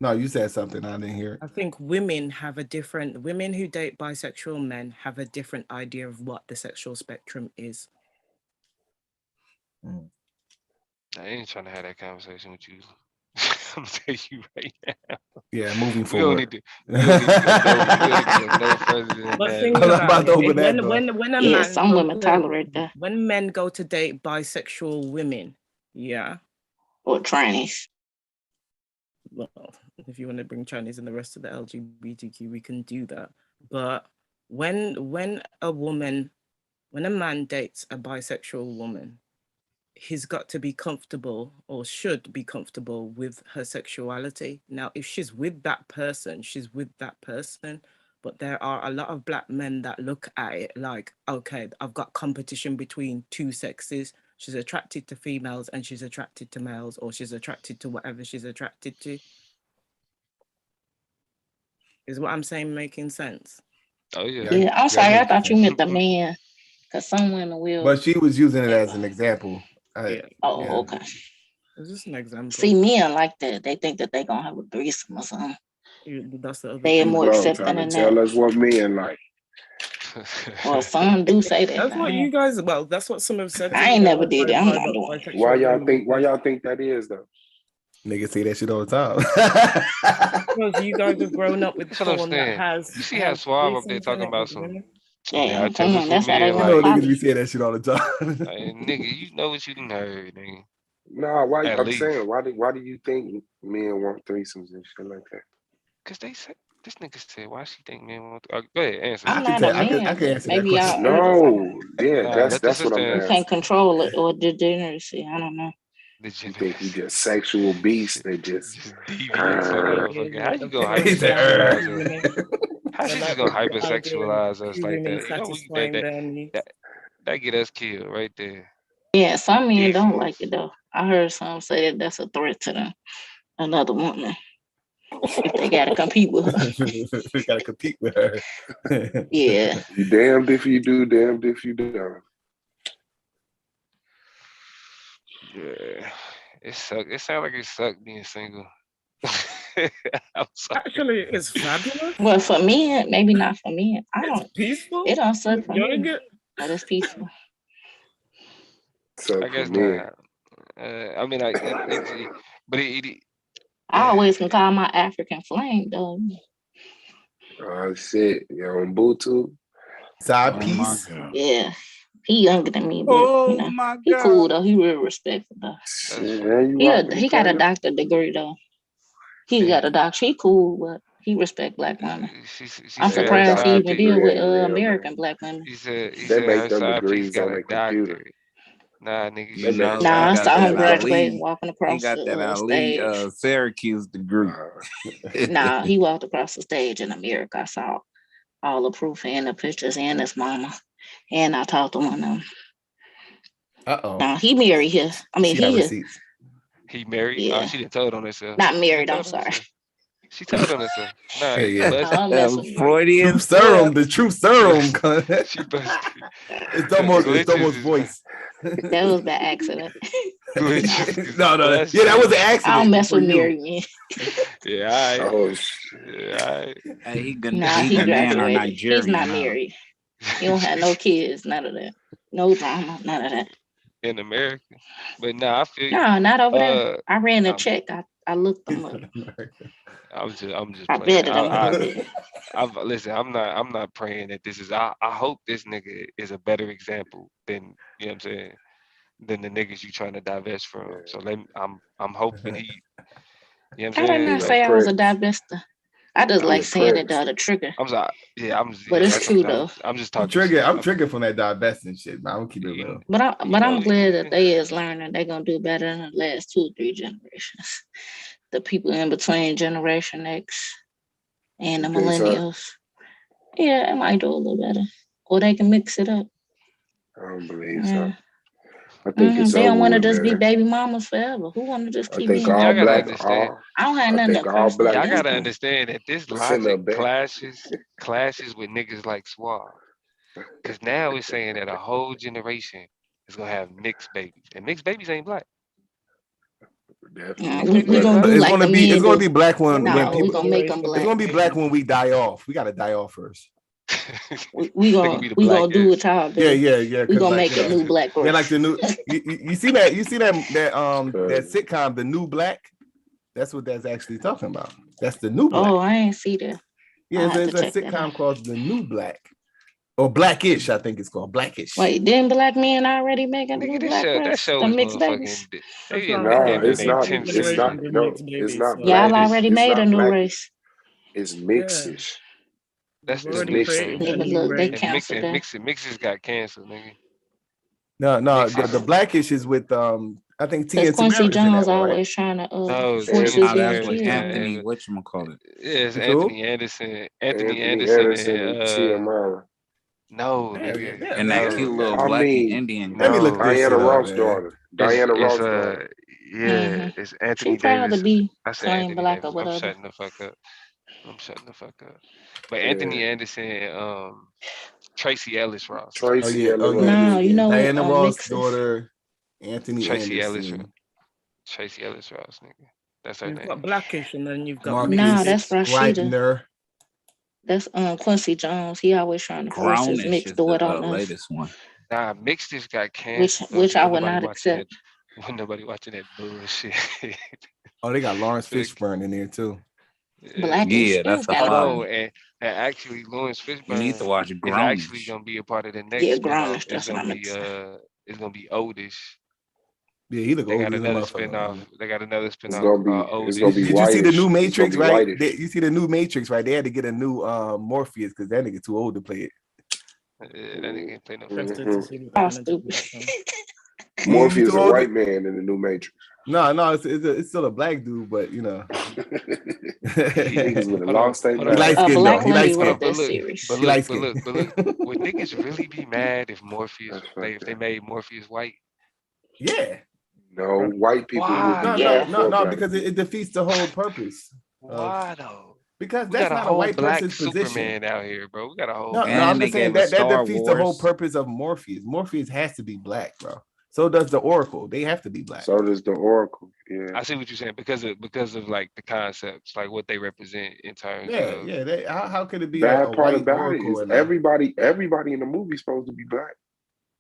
No, you said something. I didn't hear it. I think women who date bisexual men have a different idea of what the sexual spectrum is. I ain't trying to have that conversation with you. I'm gonna tell you right now. Yeah, moving we don't forward. need to go no further than But that. think about it. When a man some women tolerate that. When men go to date bisexual women, yeah, or Chinese. Well, if you want to bring Chinese and the rest of the LGBTQ, we can do that. But when a man dates a bisexual woman, he's got to be comfortable or should be comfortable with her sexuality. Now, if she's with that person, she's with that person. But there are a lot of black men that look at it like, okay, I've got competition between two sexes. She's attracted to females and she's attracted to males, or she's attracted to whatever she's attracted to. Is what I'm saying making sense? Oh yeah. Yeah, I'm sorry. I thought you meant the man, because some women will. But she was using it as an example. Oh, okay. It's just an example. See, men like that. They think that they gonna have a threesome or something. That's the other they are more accepting than Tell that. us what men like. Well, some do say that. That's what you guys. Well, that's what some have said. I ain't never did it. I'm not doing it. Why y'all think that is though? Niggas say that shit all the time. Because you guys have grown up with someone that has. You see how Suave up there talking about some. Yeah, I tell this that's how they man, want You know, to niggas be saying that shit all the time. Hey, nigga, you know what you done heard, nigga. Nah, why? At I'm least. saying, why do you think men want threesomes and shit like that? Cause they said this nigga said, why she think men want? Go ahead, answer. I'm not a man. I can answer Maybe that question. No, yeah, Nah, that's what I'm you asking. can't control it or degeneracy. I don't know. You think we just sexual beasts? They just deviants or motherfucker. How you gonna He said, hypersexualize us? How she just gonna hypersexualize us like that? You know, that get us killed right there. Yeah, some men don't like it though. I heard some say that that's a threat to them. Another woman. If they gotta compete with her. They gotta compete with her. Yeah. You damned if you do, damned if you don't. Yeah, it suck. It sounds like it sucked being single. I'm sorry. Actually, it's fabulous. Well, for men, maybe not for men. I don't. It's peaceful. It don't suck for You wanna me. get- But it's peaceful. So I guess for me, not. I mean, like, but it I always can call my African flame though. oh shit, you on Bluetooth? Side piece. Yeah. He younger than me, but you know, my he God. cool though. He real respectful though. He got a doctor. doctor degree though. He got a doctor. He cool, but he respect black women. I'm said surprised he side even piece. deal with ain't real, American black women. He said They make her them side piece degrees got on a their computer. doctorate. Nah, nigga, You know, Nah, I he got saw him that graduate Ali. walking He across got that the Ali stage. Syracuse degree. Nah, he walked across the stage in America. I saw all the proof and the pictures and his mama. And I talked to one of them. Nah, he married here. I mean, She got he receipts. He married? Yeah. Oh, she done told on herself. Not She married, done I'm told on sorry. herself. She told on herself. Nah, Hey, you yeah. busted. I'm messing with Freudian Truth serum, the truth serum. She busted. It's almost Glitches voice. That was by accident. Glitches. No. Busted. Yeah, that was an I accident. don't mess for with you. married men. Yeah, all right. Oh Yeah, all right. Hey, he Nah, he Ghanaian or graduated. He's Nigerian. not Huh? married. He don't have no kids, none of that. No drama, none of that. In America. But nah, I feel you. No, not over there. I ran a I'm check. I looked them up. I'm just I playing. vetted them a little bit. Listen, I'm not praying that this is I hope this nigga is a better example than, you know what I'm saying, than the niggas you trying to divest from. So I'm hoping he, you know what I I'm did saying? not Like, say I was a divester. I just like your saying it prayers. the trigger. I'm sorry. Yeah, But it's that's true what I'm though. saying. I'm just I'm talking shit. triggered from that divesting shit, man. I'm gonna keep it real. But I'm know, glad that they is learning. They're gonna do better in the last 2 or 3 generations. The people in between Generation X and the You think so? millennials. Yeah, it might do a little better. Or they can mix it up. I don't believe Yeah. so. I think it's They don't over want to with, just be man. baby mamas forever. Who want to just I keep think being all baby Y'all gotta black, mamas? understand. I don't have I nothing think that all personally black Y'all against gotta people them. understand that this finna logic bet. clashes with niggas like Suave. Cause now it's saying that a whole generation is gonna have mixed babies. And mixed babies ain't black. Nah, Mixed we babies ain't gonna black. do It's like the gonna men be do. black when No, we people. gonna make them It's black. gonna be black when we die off. We gotta die off first. We They gonna be the gonna do blackest. what y'all do. Yeah. We Cause gonna like make a new black yeah, race. like the new. You see that that sitcom, The New Black. That's what that's actually talking about. That's the new black. Oh, I ain't see that. Yeah, I have it's to a check that sitcom out. called The New Black. Or Blackish, I think it's called Blackish. Wait, didn't black men already make a new Nigga, black that race? show The is mixed babies? motherfucking. That's They what I'm they No, damn saying. near it's they not. tenth It's season. not. Generation with No, mixed it's babies. not So. Y'all blackish. already It's made a not new blackish. race. It's Yeah, mixish. That's we've the It's already mixed created race. a Nigga, new look, they race. And canceled that. mixes got cancer, nigga. No, Mixes. the Blackish is with I think T Because and Quincy Tamara's in Jones that one, right? always trying to No, it's force his Anthony young that's what Anderson. kid on Anthony, him. whatchamacallit. Yeah, it's It's who? Anthony Anderson. Anthony Anderson and TMI. No, Yeah, nigga. yeah, And that man. No, cute little I black and mean, Indian Let me girl. look no. this shit Diana up, Ross man. daughter. Diana Ross daughter. Yeah, it's She Anthony proud to Davis. be I said claimed Anthony black or Davis. I'm whatever. shutting the fuck up. I'm shutting the fuck up. But Yeah. Anthony Anderson, Tracy Ellis Ross. Oh Tracy yeah, Ellis Ross. No, you know what? Diana Ross' Mixes. daughter, Anthony Tracy Ellis. Anderson, Tracy Ellis Ross, nigga. That's her You've name. got Blackish and then you've got Marcus Nah, that's Rashida. Scribner. That's Quincy Jones. He always trying to force his Grownish mixed is daughter the on us, latest one. Nah, Mix just got canceled. which I would Nobody not watching accept. that. When nobody watching that bullshit. Oh, they got Lawrence Look, Fishburne in there too. Blackish. Yeah, that's a Oh fire. no, and actually Lawrence You need to Fishburne watch is actually Grownish. gonna be a part of the Yeah, next spinoff. Grownish. That's what I meant to say. It's gonna be Oldish. Yeah, he look They old got as a another motherfucker. spinoff. They got another It's spinoff gonna be called it's gonna Oldish. be Did you see the whitish. new It's gonna Matrix? be Right? whitish. You see the new Matrix, right? They had to get a new Morpheus because that nigga too old to play it. That nigga ain't play no interested fucking. to see what they're How gonna do with stupid. that one. You Morpheus too a old? white man in the new Matrix. No, it's still a black dude, but you know. Niggas would have Hold on, lost their hold He on. light mind. A skinned though. black He light lady Hold on, wrote skinned. that series. He light but skinned. look, would niggas really be mad if Morpheus That's they fucked if they up. made Morpheus white? Yeah. No, white people would be Why mad though? for black Because people. it defeats the whole purpose. Why though? Because We that's got a not a whole white black person's position. Superman out here, bro. We got a whole No, black I'm And they just saying gave us that Star defeats the whole Wars. purpose of Morpheus. Morpheus has to be black, bro. So does the Oracle. They have to be black. So does the Oracle. Yeah. I see what you're saying because of like the concepts, like what they represent in terms Yeah, of. yeah. How could it be a Bad part white about it Oracle is and everybody in the movie supposed to be black.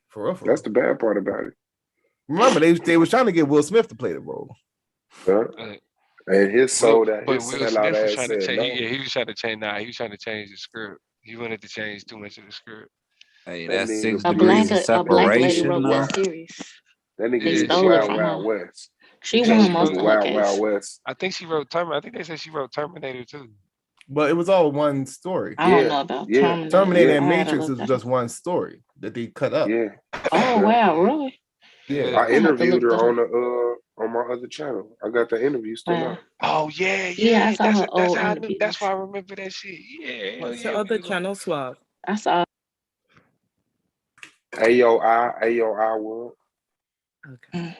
for real? That's the bad part about it. Remember, they was trying to get Will Smith to play the role. Huh? And his soul But his Will sellout Smith was ass trying to said change. no. He was trying to change. Nah, he was trying to change the script. He wanted to change too much of the script. Hey, That that's nigga 6 A degrees of black lady separation, wrote though. that series. That nigga They be stole it wild, from wild her. west. She You said won she most wrote of her Wild, case. wild west. I think she wrote Terminator. I think they said she wrote Terminator too. But it was all one story. I don't Yeah, know about yeah, Terminator yeah, and I had to Matrix look was that just up. one story that they cut up. yeah. Oh Yeah. wow, really? Yeah. I I'm gonna have to interviewed look her that on up. on my other channel. I got the interview still Wow. up. Oh yeah, Yeah, I yeah. saw her That's old how I knew. That's interviews. why I remember that shit. Yeah, hell What's the yeah. We other was on. channel, Suave? I saw. AOI World. Okay,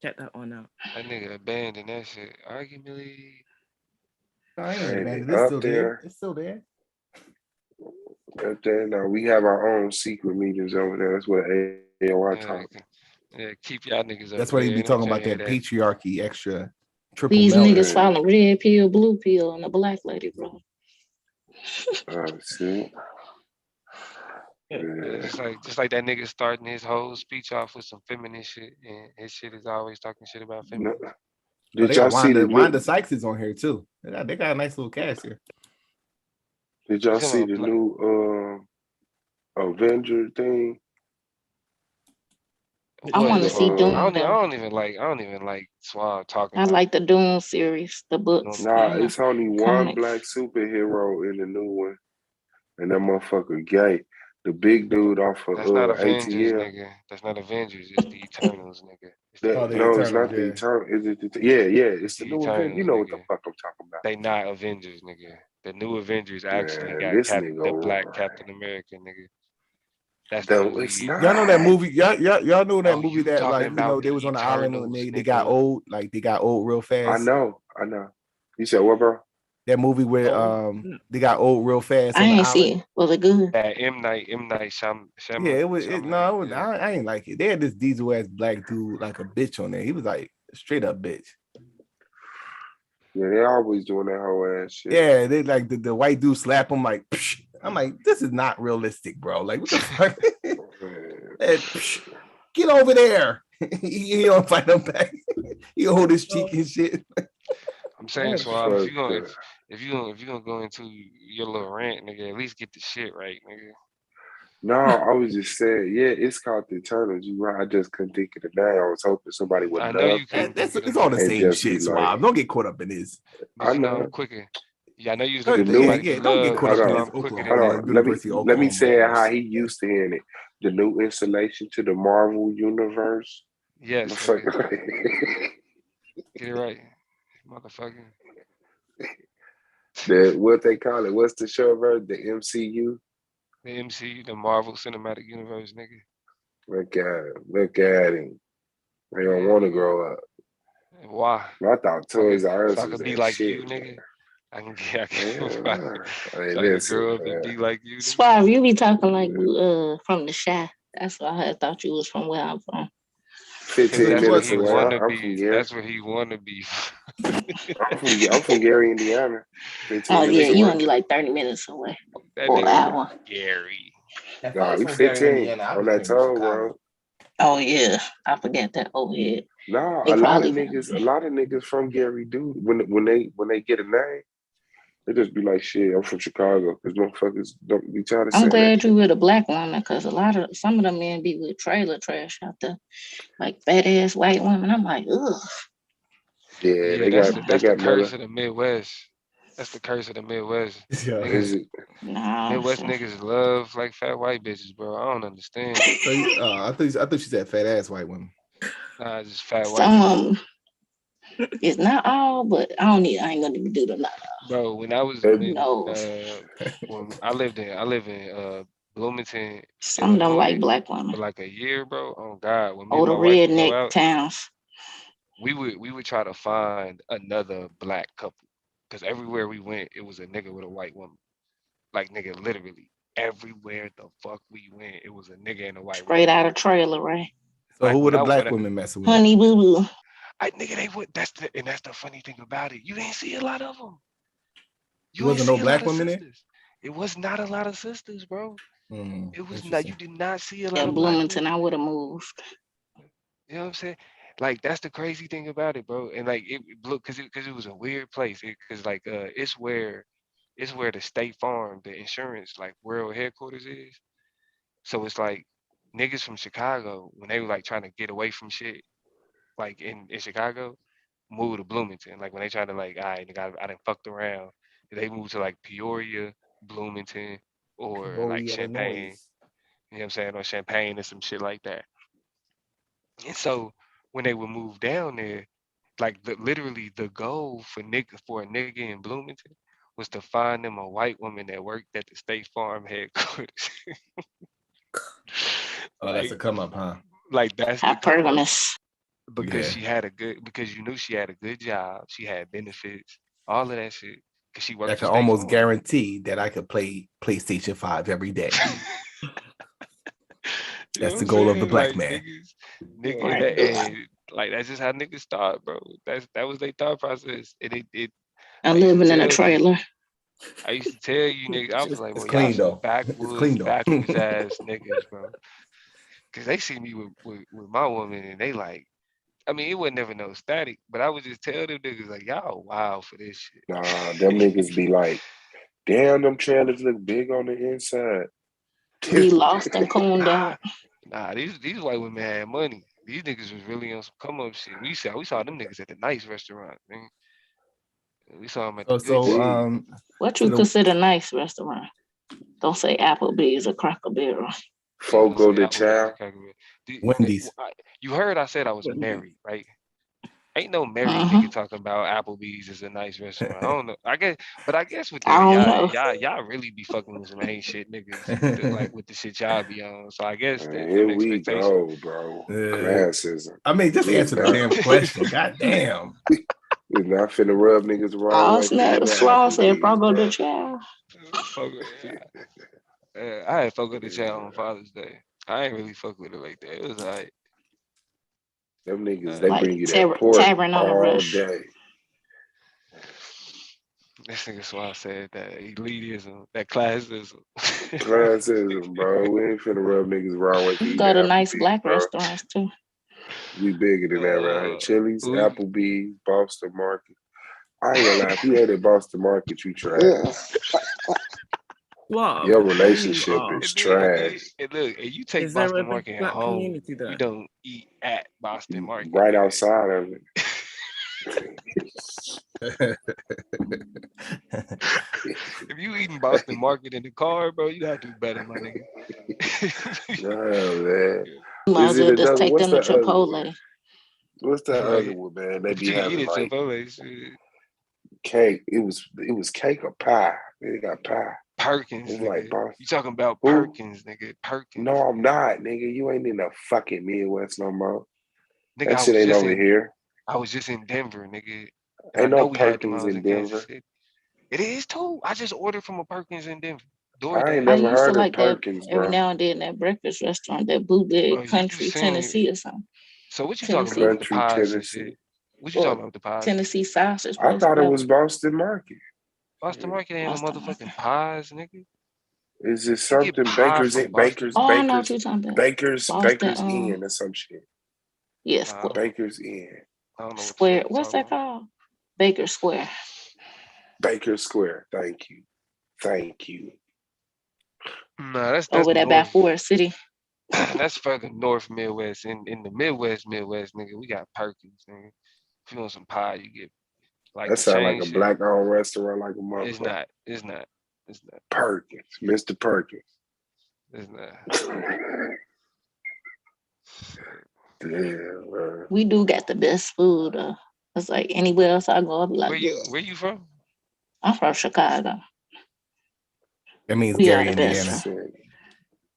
check that one out. That nigga abandoned that shit. Arguably. I ain't Hey, abandoned. they It's up still there. there. It's still there. Up there. Now we have our own secret meetings over there. That's what AOI talk. Yeah, keep y'all niggas over That's why there. they be Ain't no talking about saying that patriarchy extra triple These melon. niggas following red pill, blue pill, and the black lady, bro. See. Yeah, just like that nigga starting his whole speech off with some feminist shit, and his shit is always talking shit about feminism. Oh, Did they y'all got see the Wanda new? Sykes is on here too. They got a nice little cast here. Did y'all see the new Avenger thing? I want to see Doom I though. don't even like Suave talking I about like the Doom series, the books. Nah, and the it's only one comics. black superhero in the new one, and that motherfucker gay. The big dude off of That's not Avengers, ATL. nigga. That's not Avengers. It's the Eternals, nigga. It's That, the the no, it's Eternals, not the yeah. Eternal. Is it? Yeah. It's the the new Avenger. You Eternals, know what the nigga. fuck I'm talking about. They not Avengers, nigga. The new Avengers actually Man, got this nigga, the black Captain America, nigga. That's the though it's lead. not. Y'all know that movie? Y'all know that Oh, movie you that talking like about they the was on the island and Eternals, they got nigga. old, like they got old real I fast. know. You said what, bro? That movie where they got old real fast I on the ain't see island. it. Was it good? That M Night Shyamalan. Yeah, it was. Shyamalan, yeah. I ain't like it. They had this diesel ass black dude like a bitch on there. He was like straight up bitch. Yeah, they always doing that whole ass shit. Yeah, they like the white dude slap him like. Psh. I'm like, this is not realistic, bro. Like, what the fuck? Get over there. He don't fight him back. He hold his cheek and shit. I'm saying, Suave, if you gonna go into your little rant, nigga, at least get the shit right, nigga. No, I was just saying, yeah, it's called the Eternals. You right? I just couldn't think of the name. I was hoping somebody would I love know you it. couldn't think of It's all the and same just be shit, like, Swab. Don't get caught up in this. But I you know know. I'm quicker. Yeah, I know you was Yeah, looking for somebody yeah, to don't get love. caught You up in know this I'm quicker than Oklahoma that. University of Let me Oklahoma. say it how he used to hear it. The new installation to the Marvel universe. Yes, nigga. Get it right, motherfucker. What they call it? What's the show version? The MCU. The MCU, the Marvel Cinematic Universe, nigga. Look at him. They don't want to grow up. Why? I thought Toys R Us so I was could be that like shit. you, nigga. I can Hey, so I listen, grow up and man. be like you. Nigga. Suave, you be talking like from the Shy. That's why I thought you was from where I'm from. 15 that's minutes where he away. wanna I'm be. from Gary. That's where he wanna be. I'm from Gary, Indiana. 15 Oh minutes yeah, you away. only like 30 minutes away. That Or an nigga hour. Gary. Nah, we 15 on that toll, bro. Oh yeah, I forget that. Oh yeah. Nah, They a lot of probably niggas from Gary do when they get a name, they just be like, shit, I'm from Chicago, because motherfuckers don't be trying to I'm say that glad shit. you with a black woman, because some of them men be with trailer trash out there, like fat ass white women. I'm like, ugh. Yeah, they that's got the curse of the Midwest. That's the curse of the Midwest. Is it? Midwest niggas love like fat white bitches, bro. I don't understand. So I thought you said fat ass white women. Nah, it's just fat white Some bitches. of them, it's not all, but I ain't gonna do the not all. Bro, when I was when I live in Bloomington, Some of them Illinois, like black women. for like a year, bro. Oh God, when me Or and the my wife would go redneck out, towns. we would try to find another black couple, because everywhere we went, it was a nigga with a white woman. Like nigga, literally everywhere the fuck we went, it was a nigga and a white woman. Straight out of trailer, right? So who were the black women messing with? Honey Boo Boo. Nigga, they would. That's the funny thing about it. You didn't see a lot of them. You wasn't no black women there? It was not a lot of sisters, bro. It was not. You did not see a lot In of black Bloomington, women. I would have moved. You know what I'm saying? Like that's the crazy thing about it, bro. And like it because it was a weird place. Because like it's where the State Farm, the insurance like world headquarters is. So it's like niggas from Chicago when they were like trying to get away from shit, like in Chicago, move to Bloomington. Like when they try to like, all right, nigga, I done fucked around. They move to like Peoria, Bloomington, or like Champaign. You know what I'm saying? Or Champaign or some shit like that. And so when they would move down there, like literally the goal for a nigga in Bloomington was to find them a white woman that worked at the State Farm headquarters. Oh, that's a come up, huh? Like that's the come up. Because Yeah. she had because you knew she had a good job, she had benefits, all of that shit. Because she worked That for could State almost Farm. guarantee that I could play PlayStation 5 every day. That's the goal of the black man. Niggas, and like that's just how niggas start, bro. That was their thought process. And I'm living in a trailer. I used to tell you niggas, I was like, well, clean, y'all some though. It's clean, though. backwards ass niggas, bro. Cause they see me with my woman and they like, I mean, it wasn't never no static, but I would just tell them niggas like, y'all wild for this shit. Nah, them niggas be like, damn, them trailers look big on the inside. Be lost and cooned out. Nah, these white women had money. These niggas was really on some come up shit. We saw them niggas at the nice restaurant, man. We saw them at the good shit. What you consider nice restaurant? Don't say Applebee's or Cracker Barrel. Fogo de Chao. Wendy's. You heard I said I was married, right? Ain't no married nigga talking about Applebee's is a nice restaurant. I don't know. I guess with y'all really be fucking with some ain't shit niggas with the shit y'all be on. So I guess Here we go, bro. Classism. I mean, just answer the damn question. God damn. We're not finna rub niggas wrong. Oh snap! Swall said Fogo de Chao. I had Fogo de Chao on Father's Day. I ain't really fuck with it like that. It was alright. Them niggas, they bring you that pork all day. This nigga Swall said that elitism, that classism. Classism, bro. We ain't finna rub niggas wrong with You go to nice black restaurants too. We bigger than that right here. Chili's, Applebee's, Boston Market. I ain't gonna lie, if you had at Boston Market, you trash. What? Your relationship is trash. And look, and you take Is there Boston a Market black home, community there? you don't eat at Boston Market. Right outside of it. If you eating Boston Market in the car, bro, you gotta do better, my nigga. No, man. Might as Is it well just another? take What's them to the other one? Chipotle. What's that other one, man? They be You can eat having it, like Chipotle. Shit. cake. It was cake or pie. They got pie. Perkins, It's nigga. like Boston. You talking about Who? Perkins, nigga? Perkins. No, I'm not, nigga. You ain't in the fucking Midwest no more. Nigga, That I shit was ain't just over in. here. I was just in Denver, nigga. And I Ain't know no we had them. I Perkins was in in Kansas Denver. City. It is too. I just ordered from a Perkins in Denver. I ain't DoorDash. I never used to heard of like that Perkins, every bro. now and then, that breakfast restaurant, that Bro, bootleg you country seen Tennessee or something. So what you talking Tennessee. about with the Country pies and Tennessee. shit? What you Or talking about with the pies and Tennessee shit? sausage I place. thought it That was Boston Market. Boston Market ain't no Boston Market. motherfucking pies, nigga. Is it You get something pie Baker's from in Boston Baker's Oh, I know what Baker's you're talking about. Baker's Boston, Baker's Inn or some shit? yes, Baker's Inn. I don't know what the Square. fuck you What's talking that called? Baker Square. Baker Square. Thank you. Thank you. about. Nah, that's Over there by north. Forest City. That's further north Midwest. In the Midwest, nigga, we got Perkins, nigga. If you want some pie, you get like That the sound chain like a shit. black-owned restaurant, like a motherfucker. It's not. It's not. It's not. Perkins, Mr. Perkins. It's not. Damn, man. We do got the best food. It's like anywhere else I go, I'll be like, Where you from? I'm from Chicago. That means We are Gary, the best. Indiana.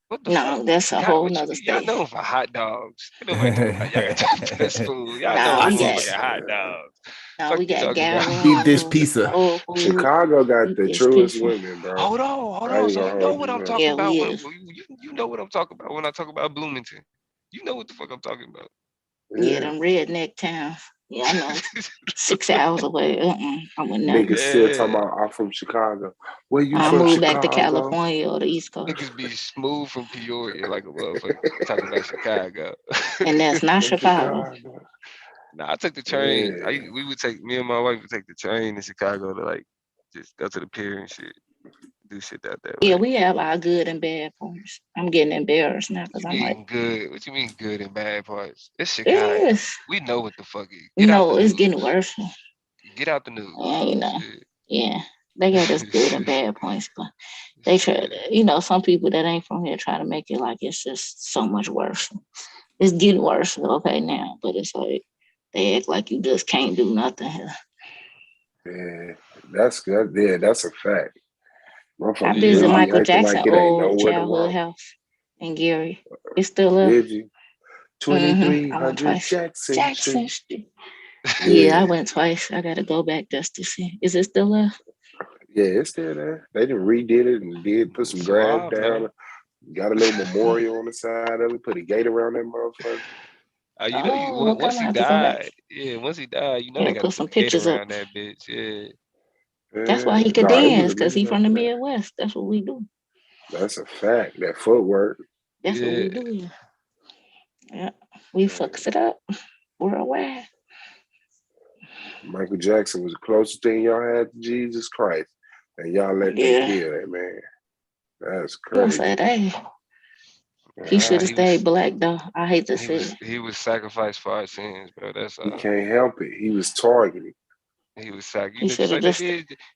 What the No, fuck? that's a God, whole what you nother mean? Y'all state. known for hot dogs. Ain't nobody talking about y'all got the best food. Y'all Nah, know we for got motherfucking hot dogs. we Fuck you got talking about? Deep dish gyros, pizza. soul food, Chicago got deep the dish truest pizza. women, bro. Hold on. I ain't So gonna you know hold what you, I'm man. talking Yeah, about we when is. you know what I'm talking about when I talk about Bloomington. You know what the fuck I'm talking about. Yeah, them redneck towns. Yeah, I know. 6 hours away. I wouldn't know. Niggas still talking about I'm from Chicago. Where you I from, moved back to Chicago? California or the East Coast. Niggas be smooth from Peoria like a motherfucker talking about Chicago. And that's not From Chicago. Nah, I took the train. Yeah. Me and my wife would take the train in Chicago to like just go to the pier and shit. Do shit out that way. Yeah, we have our good and bad points. I'm getting embarrassed now What because you I'm like, mean good? What you mean good and bad parts? It's it Chicago. is. We know what the fuck is. Get out the No, it's news. getting worse. Get out the news. Yeah, you know. Shit. Yeah, they got us good and bad points, but they try. Some people that ain't from here try to make it like it's just so much worse. It's getting worse, okay, now, but it's like they act like you just can't do nothing here. Yeah, that's good. Yeah, that's a fact. I Motherfuckers visited really be Michael acting Jackson like it ain't old nowhere to childhood walk. house in Gary. It's still up. Did you? I went 2300 twice. Jackson Street. Street. Yeah. Yeah, I went twice. I got to go back just to see. Is it still up? Yeah, it's still there. They done redid it and put some It's grass wild, down. man. Got a little memorial on the side of it. Put a gate around that motherfucker. You know, Oh, okay, I'm once gonna he have to go back. died, you know Yeah, they got to put put some a gate pictures up. around that bitch. Yeah. That's why he could Nah, it was dance, a because nigga he back from the there. Midwest. That's what we do. That's a fact. That footwork. That's what we do here. Yeah, we fucks it up worldwide. Michael Jackson was the closest thing y'all had to Jesus Christ. And y'all let them kill that man. That's You gonna crazy. say that? He should have stayed black though. I hate to say it. He was sacrificed for our sins, bro. That's He can't help it. He was targeted. He was sacrificed. He should have just.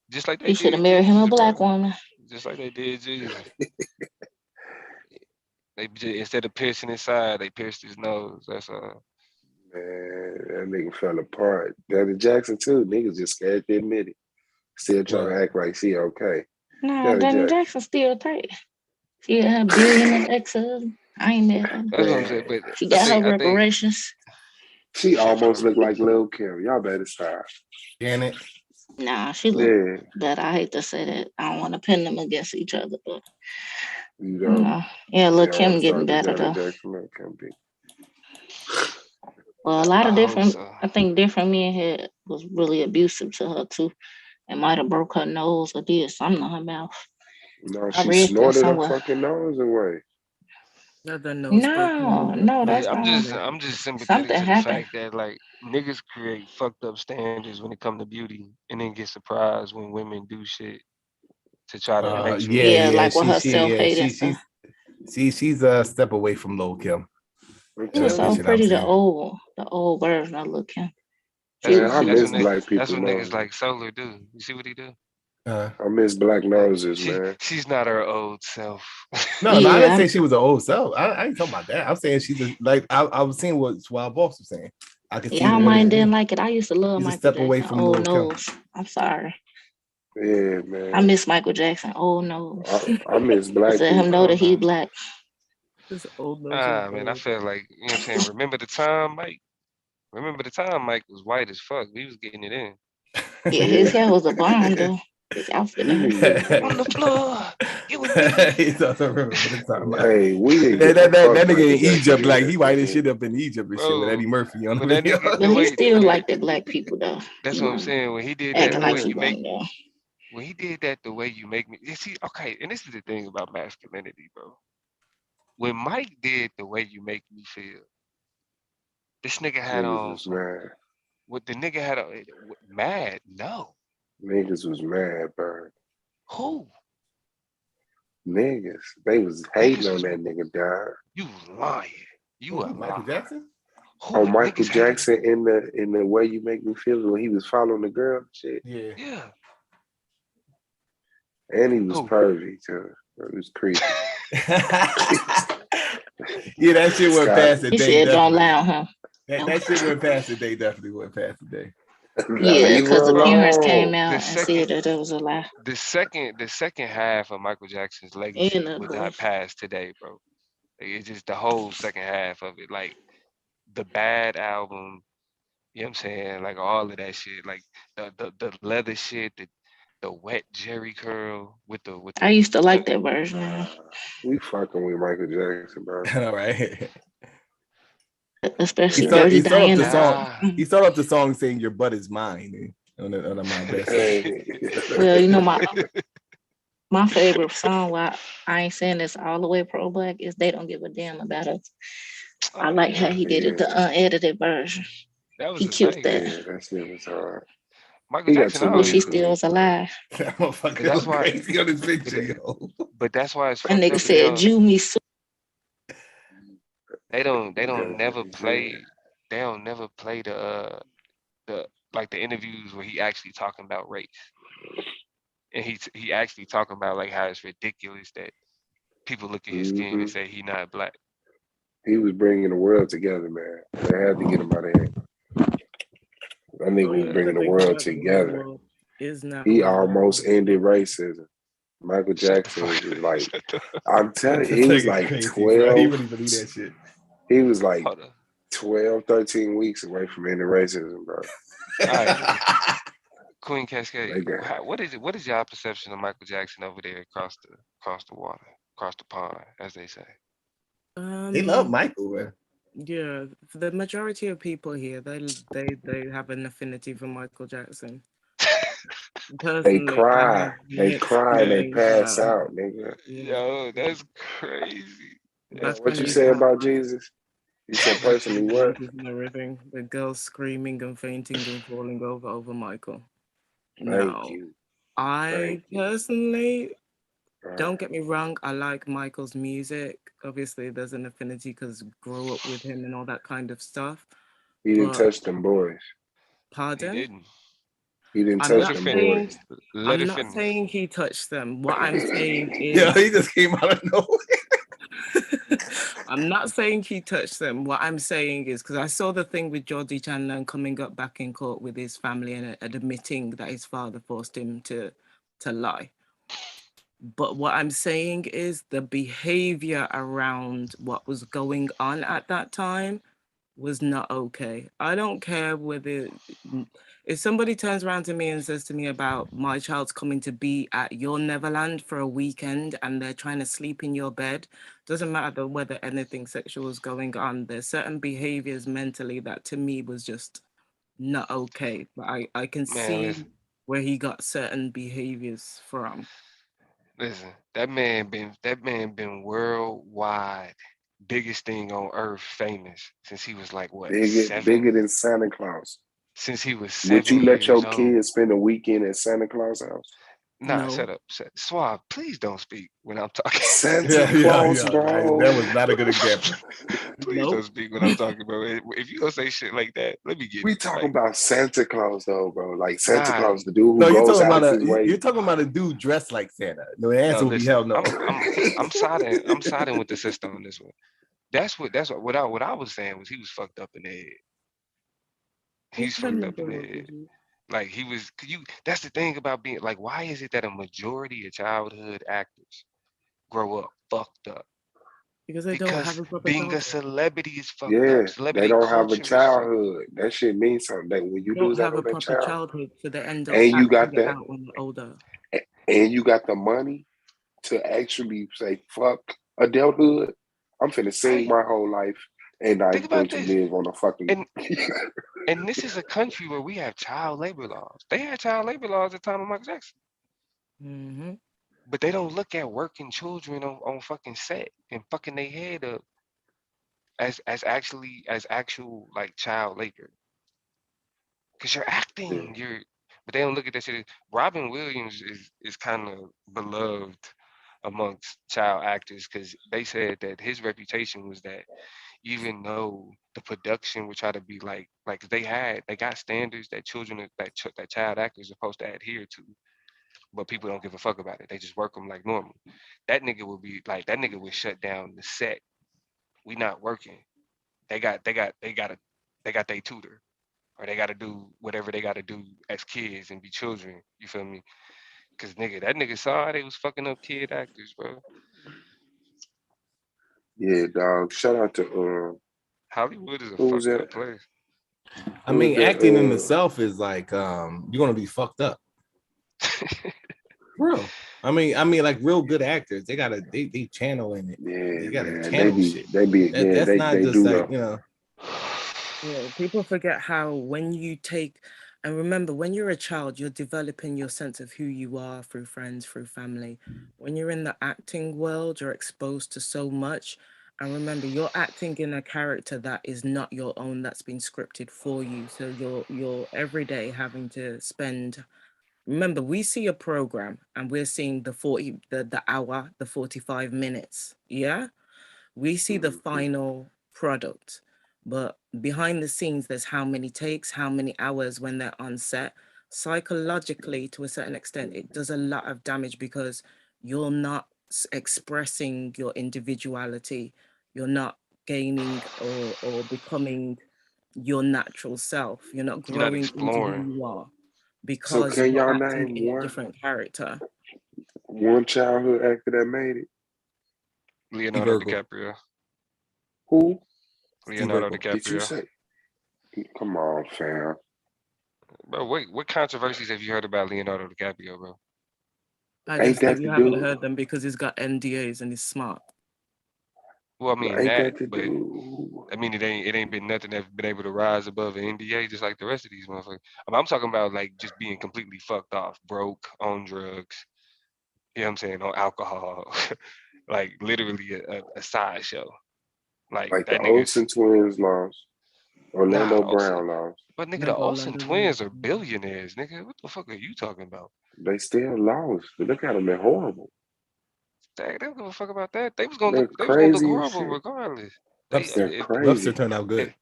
Just like they He should have did married him a Jesus, black bro. woman. Just like they did Jesus. Instead of piercing his side, they pierced his nose. That's all. Man, that nigga fell apart. Janet Jackson too. Niggas just scared to admit it. Still trying to act like she okay. Nah, Janet Jackson still tight. She had her billionaire ex-husband. I ain't mad at her. That's what I'm saying. But She got her I think reparations. She almost looked like Lil Kim. Y'all better stop. Janet. Nah, she look better. I hate to say that. I don't want to pin them against each other, but you know. Yeah, look, Kim getting better though. Well, a lot of different. I think different men had was really abusive to her too, and might have broke her nose or did something to her mouth. No, I she read that snorted her somewhere. fucking nose away. No, that's I'm not. just sympathetic Something to the happened. fact that like niggas create fucked up standards when it come to beauty, and then get surprised when women do shit to try to make sure. Like with her self-hate stuff. She's a step away from Lil Kim. She was so pretty. The old version of Lil Kim. I miss black people. That's what niggas like Solar do. You see what he do? I miss black noses, man. She's not her old self. No, I didn't say she was an old self. I ain't talking about that. I'm saying she's like I was saying what Wild Boss was saying. I can see Y'all might where didn't like it. I used to love he's a Michael step away Jackson. from Old Lil Kim. nose. I'm sorry. Yeah, I man. miss Michael Jackson. Old nose. I miss black Just let him people. know that he black. This old nose. Man, I feel like, you know what I'm saying? Remember the time, Mike? Remember the time Mike was white as fuck. We was getting it in. Yeah, his hair was a bomb though. His outfit and his On the floor. It was me. He doesn't remember the time. Hey, we didn't Yeah, give a that fuck. nigga Michael in Jackson Egypt, like did he that white as shit. shit up in Egypt and shit with Bro, Eddie Murphy on the when that video. nigga, But the he way, still like the black people though. that's what I'm saying. When he did that, Acting the like way he you make, wasn't there. when he did that, the way you make me, you see, okay, and this is the thing about masculinity, bro. When Mike did the way you make me feel, this nigga had Niggas on was some, mad. what the nigga had on, mad? No. Niggas was mad, bro. Who? Niggas. They was hating Niggas on was, that nigga, dog. you lying. You a Michael lie. Jackson? Who Oh, the Michael niggas hated? Jackson in the way you make me feel when he was following the girl and shit. Yeah. Yeah. And he was Who? pervy too. It was creepy. Yeah, that shit went Scott. past the He day. said don't Definitely. lie on him. That shit went past the day. Definitely went past the day. Yeah, Leave her because the parents came alone. out The and second, said that it was a lie. the second half of Michael Jackson's legacy And would ugly. not pass today, bro. Like, it's just the whole second half of it, like the Bad album. You know what I'm saying? Like all of that shit, like the leather shit, the wet Jerry curl with the I used to like that version. We fucking with Michael Jackson, bro. All right. Especially He Dirty started up the Diana. song. Nah. He started up the song saying "Your butt is mine" on my best. Well, you know my favorite song. Why I ain't saying this all the way pro black is "They Don't Give a Damn About Us." I like how he did it, the unedited version. That was He a killed banger. that. Yeah, that shit was hard. Michael He got Jackson too Wish many he always, still was hits, bro. alive. That motherfucker but that's go why, crazy on this picture, yo. but that's why it's That fucked nigga up. Is said, "Jew me so." they don't Yeah, never play, they don't never play the like the interviews where he actually talking about race, and he actually talking about like how it's ridiculous that people look at his skin and say he not black. He was bringing the world together, man. They had to get him out of here. That nigga was That's the bringing the thing world about the whole together. world is now He one. almost ended racism. Michael Shut the Jackson fuck. was just like, Shut the, I'm telling This you, he was nigga like crazy, bro. He 12. really believe that shit. He was like hold on. 12, 13 weeks away from ending racism, bro. All right, Queen Cascade. They got What is it? What is y'all perception of Michael Jackson over there across the water, across the pond, as they say? They love Michael, man. Yeah, for the majority of people here, they have an affinity for Michael Jackson. They Personally, I cry. have They mixed cry and they feelings pass about out, him. nigga. Yeah, Yo, that's crazy. that's What when you you say have about Jesus? You said personally what? dances and everything, the girls screaming and fainting and falling over Michael. Thank No, you. I Thank you. personally, don't get me wrong, I like Michael's music. Obviously, there's an affinity because grew up with him and all that kind of stuff. He didn't But touch them boys. He pardon? didn't. He didn't I'm touch Let her not them finish. boys. saying Let I'm her not finish. saying he touched them. What I'm saying Yo, is he just came out of nowhere. I'm not saying he touched them. What I'm saying is because I saw the thing with Geordie Chandler coming up back in court with his family and admitting that his father forced him to lie. But what I'm saying is the behavior around what was going on at that time was not okay. I don't care whether if somebody turns around to me and says to me about my child's coming to be at your Neverland for a weekend and they're trying to sleep in your bed, doesn't matter whether anything sexual is going on. There's certain behaviors mentally that to me was just not okay. But I can Man, see where he got certain behaviors from. listen. That man been worldwide, biggest thing on earth, famous since he was like what, Bigger than Santa Claus. since he was Would 7 you let your years old. kids spend a weekend at Santa Claus' house? Nah, No. shut up. Suave, please don't speak when I'm talking. Santa Claus, That bro. was not a good example. Please don't speak when I'm talking, bro. If you gonna say shit like that, let me get We it. talking Like, about Santa Claus though, bro. Like Santa nah, Claus, the dude who No, you're goes talking out about of his way. you're talking about a dude dressed like Santa. No, the no, answer would be listen, hell no. I'm siding with the sister on this one. That's what I was saying was he was fucked up in the head. He's fucked up in the head. Like he was. That's the thing about being like. Why is it that a majority of childhood actors grow up fucked up? Because they don't have a proper being childhood. a celebrity is fucked Yeah, up. Celebrity they don't have a culture is fucked up. childhood. That shit means something. That when you do Don't that have on a that proper child, childhood, so they end up and you acting got it that, out when they're older. and you got the money to actually say fuck adulthood, I'm finna sing my whole life and I Think about going to this. live on a fucking. And this is a country where we have child labor laws. They had child labor laws at the time of Michael Jackson. Mm-hmm. But they don't look at working children on fucking set and fucking their head up as actual like child labor. Cause you're acting, but they don't look at that shit. Robin Williams is kind of beloved amongst child actors because they said that his reputation was that even though the production would try to be like they got standards that that child actors are supposed to adhere to, but people don't give a fuck about it. They just work them like normal. That nigga would be like that nigga would shut down the set. We not working. They got their tutor, or they got to do whatever they got to do as kids and be children. You feel me? Cause that nigga saw they was fucking up kid actors, bro. Yeah, dog. Shout out to Hollywood is a who was fucked that? up place. I mean, acting in itself is like you're gonna be fucked up. Bro. I mean, like real good actors, they channel in it. Yeah, you gotta man. channel shit. That's not just like, you know. Yeah, people forget how when you take, and remember, when you're a child, you're developing your sense of who you are through friends, through family. When you're in the acting world, you're exposed to so much. And remember, you're acting in a character that is not your own, that's been scripted for you. So you're every day having to spend. Remember, we see a program and we're seeing the hour, the 45 minutes. Yeah. We see the final product, but behind the scenes, there's how many takes, how many hours when they're on set. Psychologically, to a certain extent, it does a lot of damage because you're not expressing your individuality. You're not gaining or becoming your natural self. You're not You're not growing into who exploring. you are So because can you're y'all acting name in a different character. one childhood actor that made it? Leonardo DiCaprio. Who? Leonardo Did you DiCaprio. say? Come on, fam. Bro, wait, what controversies have you heard about Leonardo DiCaprio, bro? I just think you haven't heard them because he's got NDAs and he's smart. Well, I mean Ain't that, that the but dude? I mean it ain't been nothing that's been able to rise above an NDA just like the rest of these motherfuckers. I'm talking about like just being completely fucked off, broke, on drugs, you know what I'm saying, on alcohol, like literally a sideshow. Like Like the that nigga's Olsen twins lost. Orlando Olsen, Brown lost. but nigga, the Olsen twins are billionaires, nigga. What the fuck are you talking about? They still lost. Look at them, they're horrible. They don't give a fuck about that. They was They're gonna look crazy as horrible shit. regardless. They're crazy. Webster turned out good.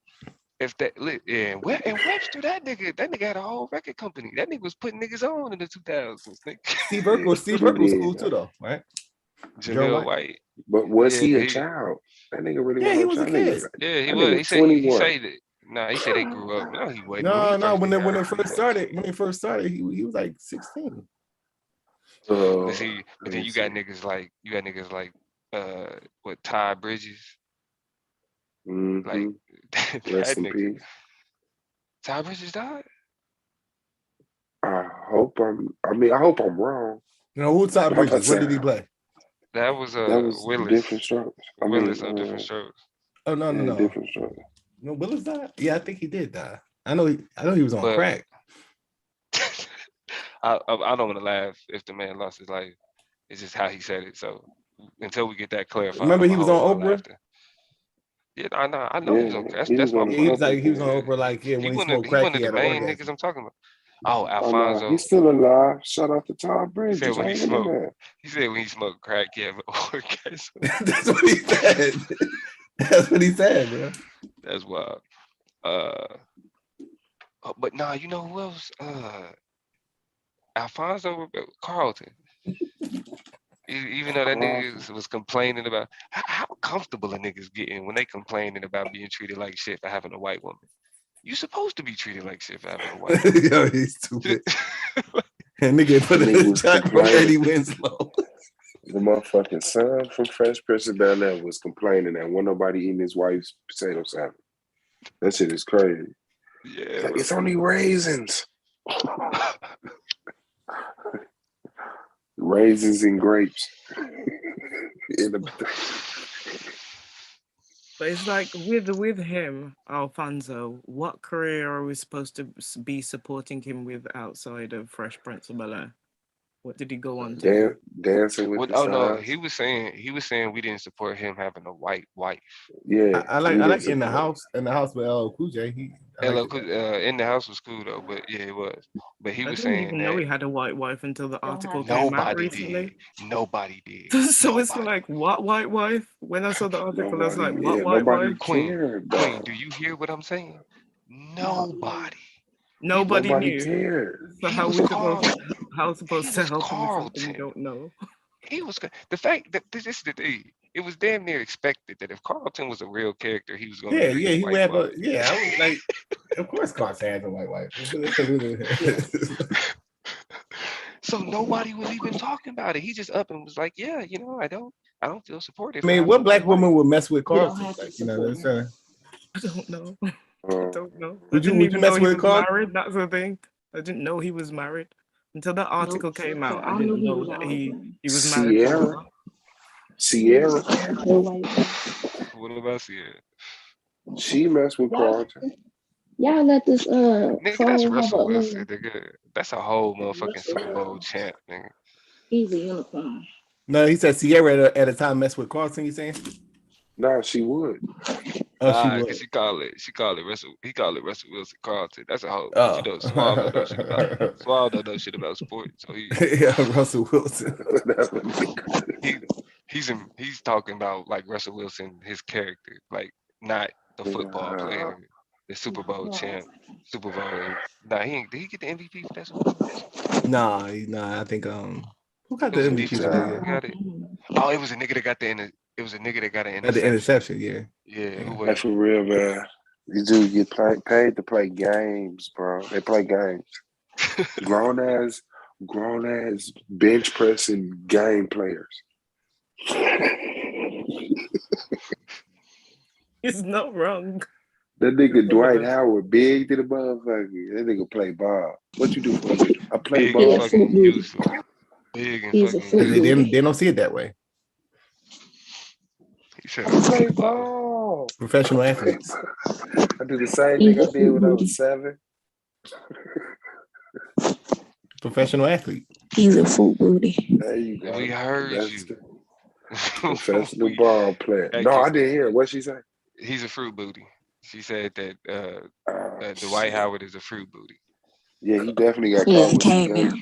If that yeah, and Webster, that nigga had a whole record company. That nigga was putting niggas on in the 2000s. Steve Urkel was cool too, though, right? Jamil White. But was Yeah, he a child? That nigga really Yeah, wasn't he no was a child. kid. Yeah, he That was. nigga He was said he 21. said that. Nah, he said they grew up. No, he wasn't. No, when they first first started, he was like 16. But see, but then you got niggas like what Ty Bridges. Like Rest that in nigga. peace. Ty Bridges died? I hope I'm wrong. You know who Todd But I'm about Bridges? to What say, did he play? That was Willis. Different Strokes. Willis on Different Strokes. Oh no. Different Strokes. No, Willis died? Yeah, I think he did die. I know he was on But crack. I don't want to laugh if the man lost his life. It's just how he said it. So until we get that clarified, Remember I'm he was hold on my Oprah? laughter. Yeah, I know he was on. That's my boy. He was on Oprah, like, yeah, when he smoked crack, one he of the had an main orgasm. niggas I'm talking about. Oh, Oh no, Alfonso. he's still alive. Shout out to Todd He said Bridges. when I he ain't know smoked. that. He said when he smoked crack, he had an orgasm. That's what he said. That's what he said, bro. That's wild. But nah, you know who else? Alfonso Carlton. Even though that nigga was complaining about how comfortable a nigga's getting when they complaining about being treated like shit for having a white woman. You supposed to be treated like shit for having a wife. Yo, he's stupid. And nigga put a shot from Eddie Winslow. The motherfucking son from Fresh Prince of Bel-Air was complaining that wasn't nobody eating his wife's potato salad. That shit is crazy. Yeah, it's only raisins. Raisins and grapes. But it's like with him, Alfonso, what career are we supposed to be supporting him with outside of Fresh Prince of Bel-Air? What did he go on to do? Dancing with the Oh no, Stars. he was saying we didn't support him having a white wife. Yeah, I like in the house with LL Cool J. In the house was cool though, but yeah, it was. But he I was didn't saying even know that he had a white wife until the article came out nobody recently. did. Nobody did. So it's like, what white wife? When I saw the article, I was like, what white nobody wife? cared. Queen, do you hear what I'm saying? Nobody. Nobody knew. cared. So how supposed to help him with something we don't know? He was the fact that this is the thing. It was damn near expected that if Carlton was a real character, he was going to Yeah, marry yeah, a he white would have wife. I was like, of course Carlton has a white wife. So nobody was even talking about it. He just up and was like, yeah, I don't feel supported. I mean, what black woman would mess with Carlton? Like, that's I don't know. I don't know. I Would you didn't even know mess he with was Carlton? married. That's the thing. I didn't know he was married until the article came out. I didn't know that he was married to a woman. Sierra. What about Sierra? She messed with Carlton. Y'all let this Nigga, that's troll have Russell a Wilson, nigga. That's a whole motherfucking Super Bowl champ, nigga. he's a unicorn. No, he said Sierra at a time messed with Carlton. You saying? No, she would. Oh, she Nah, would. cause he called it Russell. He called it Russell Wilson Carlton. That's a whole. Oh. Swall don't know shit about sports. So he. Yeah, Russell Wilson. He's talking about like Russell Wilson, his character, like not the football player, the Super Bowl champ, Super Bowl. Nah, did he get the MVP for that Super Bowl? Nah. I think who got the MVP for that year? Got it. Oh, it was a nigga that got the It was a nigga that got an Got the interception. Yeah. Yeah. Who was Like for real, man. These dudes get paid to play games, bro. They play games. grown ass bench pressing game players. He's not wrong. That nigga Dwight Howard, big to the motherfucker. That nigga play ball. What you do for me? I play ball. Big and fucking useless. Big and fucking. They don't see it that way. He said, I play ball. Professional athletes. I do the same thing I did when I was 7. Professional athlete. He's a foot booty. There you go. We heard you. Professional ball player. No, I didn't hear it. What'd she say? He's a fruit booty. She said that Dwight Howard is a fruit booty. Yeah, he definitely got caught with came some out.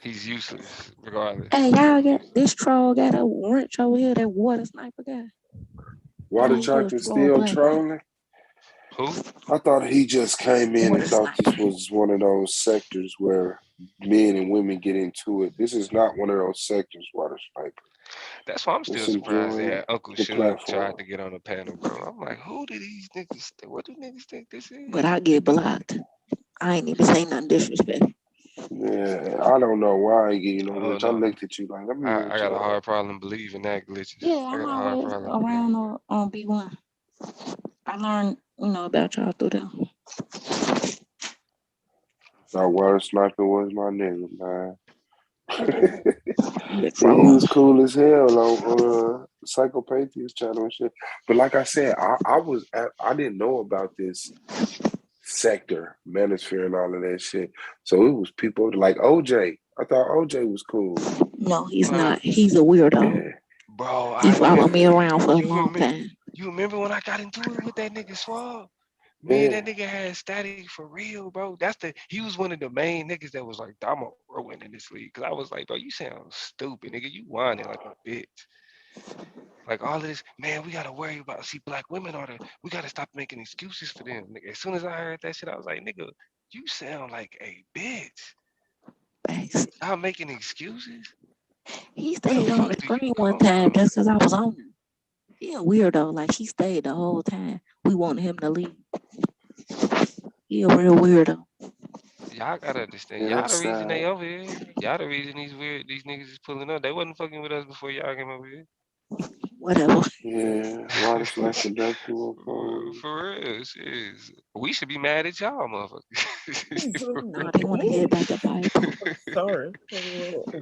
He's useless, regardless. Hey, y'all get this troll got a wrench over here, that water sniper guy. Water Chocolate still trolling? Who? I thought he just came in and thought this was one of those sectors where men and women get into it. This is not one of those sectors, Water Sniper. That's why I'm still Just surprised enjoying that Uncle the Suge platform. tried to get on the panel, bro. I'm like, who do these niggas think? What do niggas think this is? But I get blocked. I ain't even say nothing disrespectful. Yeah, I don't know why I ain't getting no glitch. I looked at you like, let me I got a hard problem believing that glitches. Yeah, I I'm got a hard always problem. around on B1. I learned, about y'all through them. Thought Water Sniper was my nigga, man. He was cool as hell on Psychopathia channel and shit. But like I said, I didn't know about this sector, manosphere, and all of that shit. So it was people like OJ. I thought OJ was cool. No, he's not. He's a weirdo. Yeah. Bro, He followed me around for a long time. You remember when I got into it with that nigga Swab? Me and that nigga had static for real, bro. He was one of the main niggas that was like, I'm a win in this league. Cause I was like, bro, you sound stupid, nigga. You whining like a bitch. Like all of this, man, we gotta worry about black women we gotta stop making excuses for them. Nigga. As soon as I heard that shit, I was like, nigga, you sound like a bitch. Stop making excuses. He stayed on the screen one time just because I was on him. He a weirdo. Like, he stayed the whole time. We wanted him to leave. He a real weirdo. Y'all gotta understand. Yeah, Y'all that's the reason they sad. over here. Y'all the reason these niggas is pulling up. They wasn't fucking with us before y'all came over here. Whatever. Yeah, why the flash of death to For real, shit. We should be mad at y'all, motherfuckers. For No, they want to hear about the Bible. Sorry.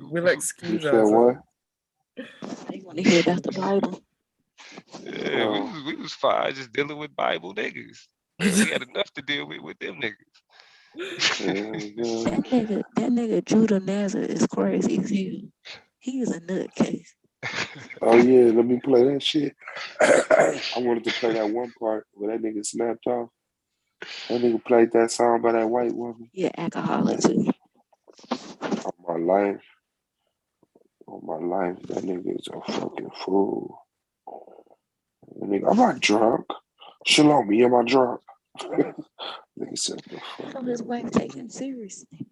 We'll You excuse said what? ourselves. They want to hear about the Bible. Yeah, we was fine just dealing with Bible niggas. We had enough to deal with them niggas. That nigga Judah Nazareth is crazy as hell. He is a nutcase. Oh yeah, let me play that shit. I wanted to play that one part where that nigga snapped off. That nigga played that song by that white woman. Yeah, alcoholic too. On my life, that nigga is a fucking fool. That nigga, I'm not drunk. Shalom, me, am I drunk? Nigga said the fuck. So his wife take him seriously.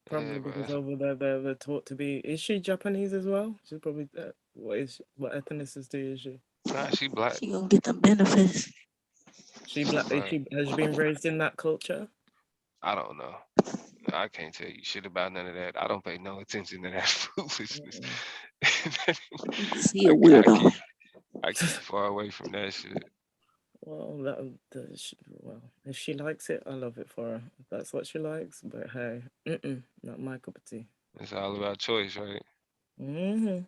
Probably because over there they're taught to be. Is she Japanese as well? She's probably what ethnicity is she? Nah, she black. She gonna get the benefits. She black. Is she, has she been raised in that culture? I don't know. I can't tell you shit about none of that. I don't pay no attention to that foolishness. See a weirdo. I keep far away from that shit. Well, well, if she likes it, I love it for her. If that's what she likes, but hey, not my cup of tea. It's all about choice, right? And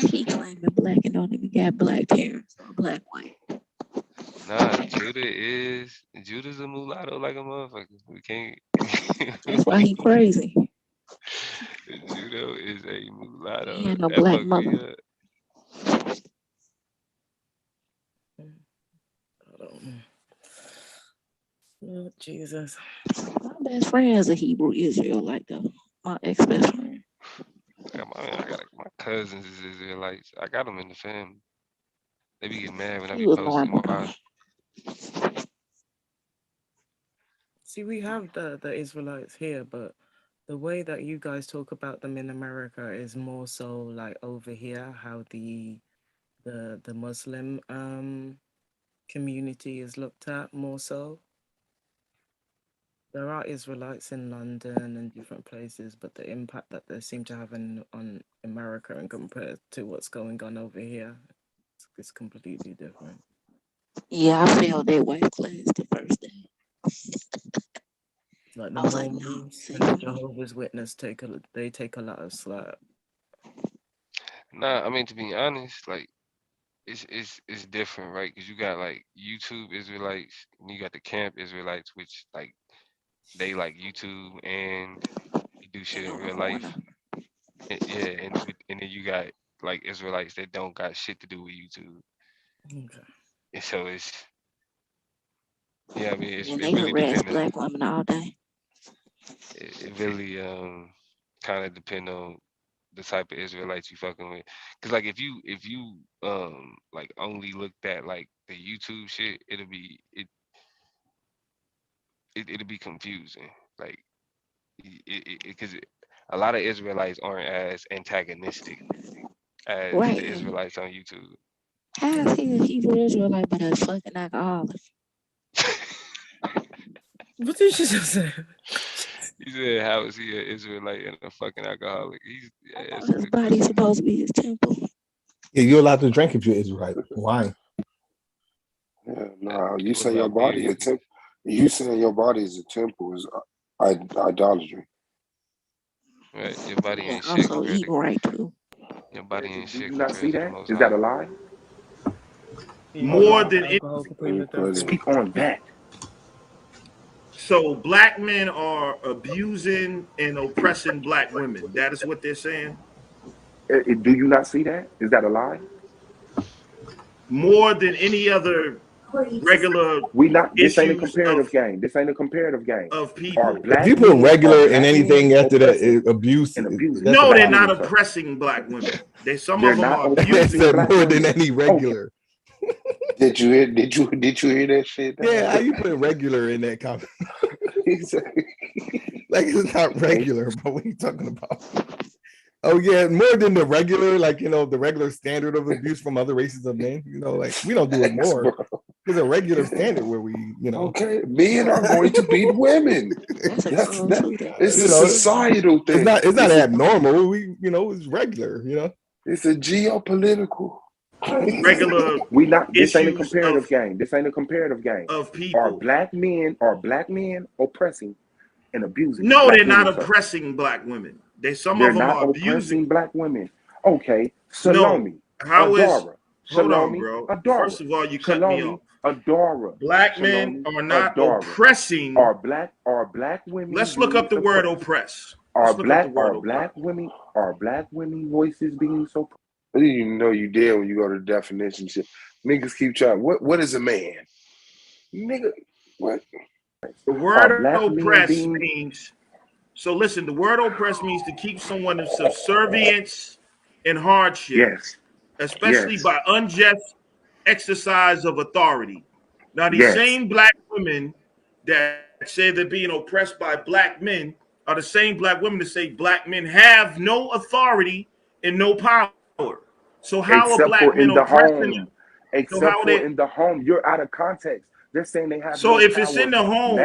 he claiming black and don't even got black parents or black white. Nah, Judah's a mulatto like a motherfucker. We can't. That's why he crazy. Judo is a mulatto. He ain't no That black fucked mother. me up. Oh, Jesus. My best friend is a Hebrew Israelite though. My ex-best friend. My cousins is Israelites. I got them in the family. They be getting mad when I He be was posting normal. about. See, we have the Israelites here, but the way that you guys talk about them in America is more so like over here, how the Muslim community is looked at more so. There are Israelites in London and different places, but the impact that they seem to have on America and compared to what's going on over here, it's completely different. Yeah, I failed that white class the first day. Like the I was like, Mormons and the Jehovah's Witness take a lot of slack. Nah, I mean to be honest, like it's different, right? Because you got like YouTube Israelites, and you got the camp Israelites, which like they like YouTube and you do shit in real life. Yeah, and then you got like Israelites that don't got shit to do with YouTube. Okay. And so it's I mean it they really harass depends. black women all day. It really kind of depend on the type of Israelites you fucking with. Cause like if you like only looked at like the YouTube shit, it'll be confusing. Like because a lot of Israelites aren't as antagonistic as Right. the Israelites on YouTube. How is he a Hebrew Israelite but a fucking alcoholic? What did you just say? He said, "How is he an Israelite and a fucking alcoholic?" His body's supposed to be his temple. Yeah, you're allowed to drink if you're Israelite. Why? Yeah, no, you say your body a temple. You saying your body is a temple is idolatry. Right, your body ain't shit Also compared eat to right too. your body ain't Do shit you not see compared to the that? Most Is High. that a lie? More than it. Speak on that. So black men are abusing and oppressing black women. That is what they're saying. Do you not see that? Is that a lie? More than any other regular This ain't a issues comparative game. This ain't a comparative game. of Are people. If you black put men regular in anything after that, oppressing abuse. and abusing? That's a No, they're problem. not oppressing black women. Some They're of them not are oppressing abusing. black more women. than any regular. Did you hear that shit? Yeah, how you put regular in that comment? Like it's not regular, but what are you talking about? Oh yeah, more than the regular, like the regular standard of abuse from other races of men. Like we don't do it more. There's a regular standard where we, Okay, men are going to beat women. It's a societal thing. It's not abnormal. It's regular. It's a geopolitical. Regular. This ain't a comparative game. This ain't a comparative game. Of people. Are black men oppressing and abusing? No, they're not oppressing black women. Some of them are abusing black women. Okay, Salome, How is? Adora, Hold on, Salome, bro. Adora, First of all, you cut me off. Adora. Black men are not oppressing. Are black women? Let's look up the word oppress. Are black women voices being so? I didn't even know you did when you go to the definition. Shit. Niggas keep trying. What is a man? Nigga, what? The word oppress means. So listen, the word oppress means to keep someone in subservience and hardship. Yes. Especially by unjust exercise of authority. Now, these same black women that say they're being oppressed by black men are the same black women that say black men have no authority and no power. So how are black men oppressing them? Except for in the home. You're out of context. They're saying they have so no if power. It's in the home,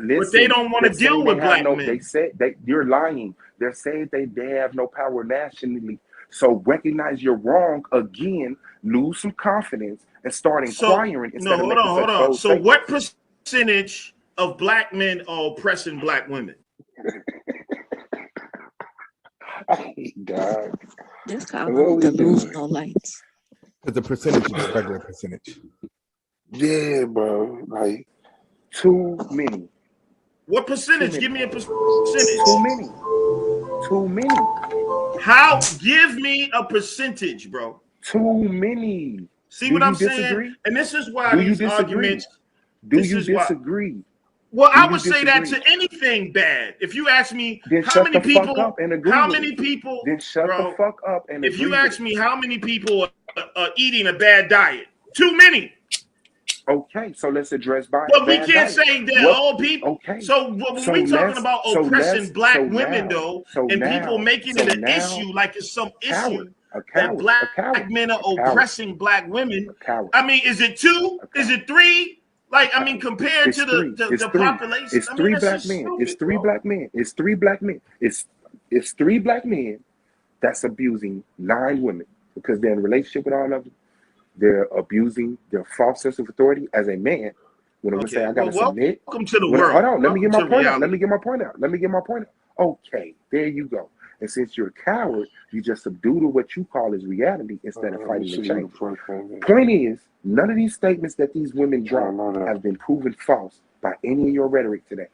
but they don't want to deal with black men. They said you're lying. They're saying they have no power nationally. So recognize you're wrong again, lose some confidence, and start inquiring instead of making such bold So what percentage of black men are oppressing black women? God. That's called delusional lights. The percentage is a regular percentage. Yeah, bro. Like too many. What percentage? Give me a percentage. Too many. Too many. How? Give me a percentage, bro. Too many. See what I'm saying? And this is why these arguments. Do you disagree? Well, I would say that to anything bad. If you ask me how many people, then shut the fuck up and if you ask me how many people are eating a bad diet, too many. Okay, so let's address bad. But we can't say that all people. Okay. So when we talking about oppressing black women, people making it an issue, like it's some issue that black men are oppressing black women. I mean, is it 2? Is it 3? Like, I mean, compared to the population, it's 3 black men. It's 3 black men. It's 3 black men. It's 3 black men that's abusing 9 women because they're in a relationship with all of them. They're abusing their false sense of authority as a man. When a woman say, "I gotta submit." Welcome to the world. Hold on, let me get my point out. Let me get my point out. Okay, there you go. And since you're a coward, you just subdue to what you call is reality instead of fighting the change. Point is, none of these statements that these women drop have been proven false by any of your rhetoric today.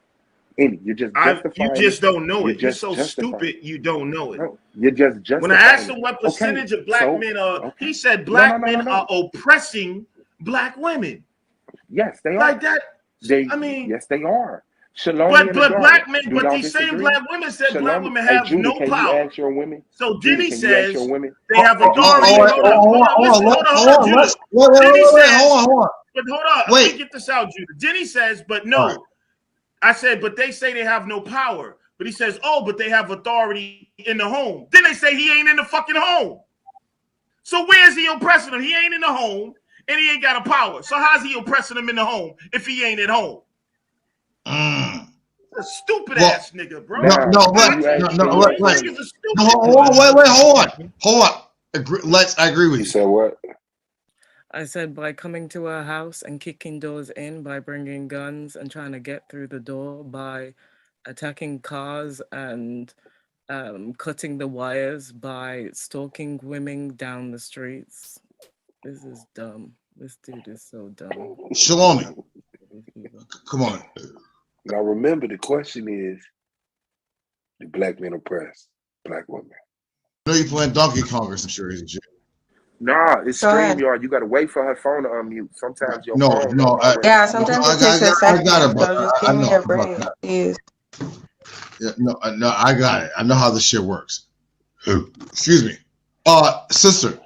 You're just justifying. You just don't know it. You're so stupid. You don't know it. No, you're just justifying. When I asked him what percentage of black men are, he said black men are oppressing black women. Yes, they are. Like that. Yes, they are. Shalom but black men, but these same black women said black women have no power. Can you ask your women? So Jenny says they have authority. Hold on. Jenny says, but hold on. Let me get this out, Judah. Jenny says, but no. I said, but they say they have no power. But he says, oh, but they have authority in the home. Then they say he ain't in the fucking home. So where's he oppressing him? He ain't in the home and he ain't got a power. So how's he oppressing him in the home if he ain't at home? A stupid ass nigga, bro. Hold on. I agree with you. You said what? I said by coming to her house and kicking doors in, by bringing guns and trying to get through the door, by attacking cars and cutting the wires, by stalking women down the streets. This is dumb. This dude is so dumb. Shalom. Come on. Now remember, the question is, do black men oppress black women? I know you playing Donkey Kong or some shit. Nah, it's StreamYard. You gotta wait for her phone to unmute. Sometimes your phone. Sometimes it takes a second. I know. I got it. I know how this shit works. Excuse me, sister.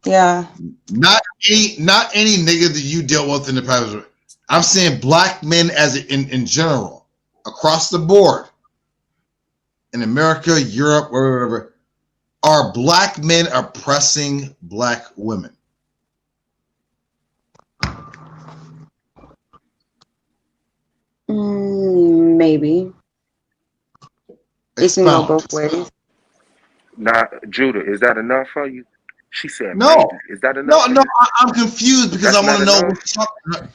Yeah. Not any nigga that you dealt with in the past. I'm saying black men as in general, across the board, in America, Europe, wherever. Are black men oppressing black women? Maybe. It can go both ways. Now, Judah, is that enough for you? She said No, maybe. Is that enough for you? I'm confused because That's I want to not know enough? what's up.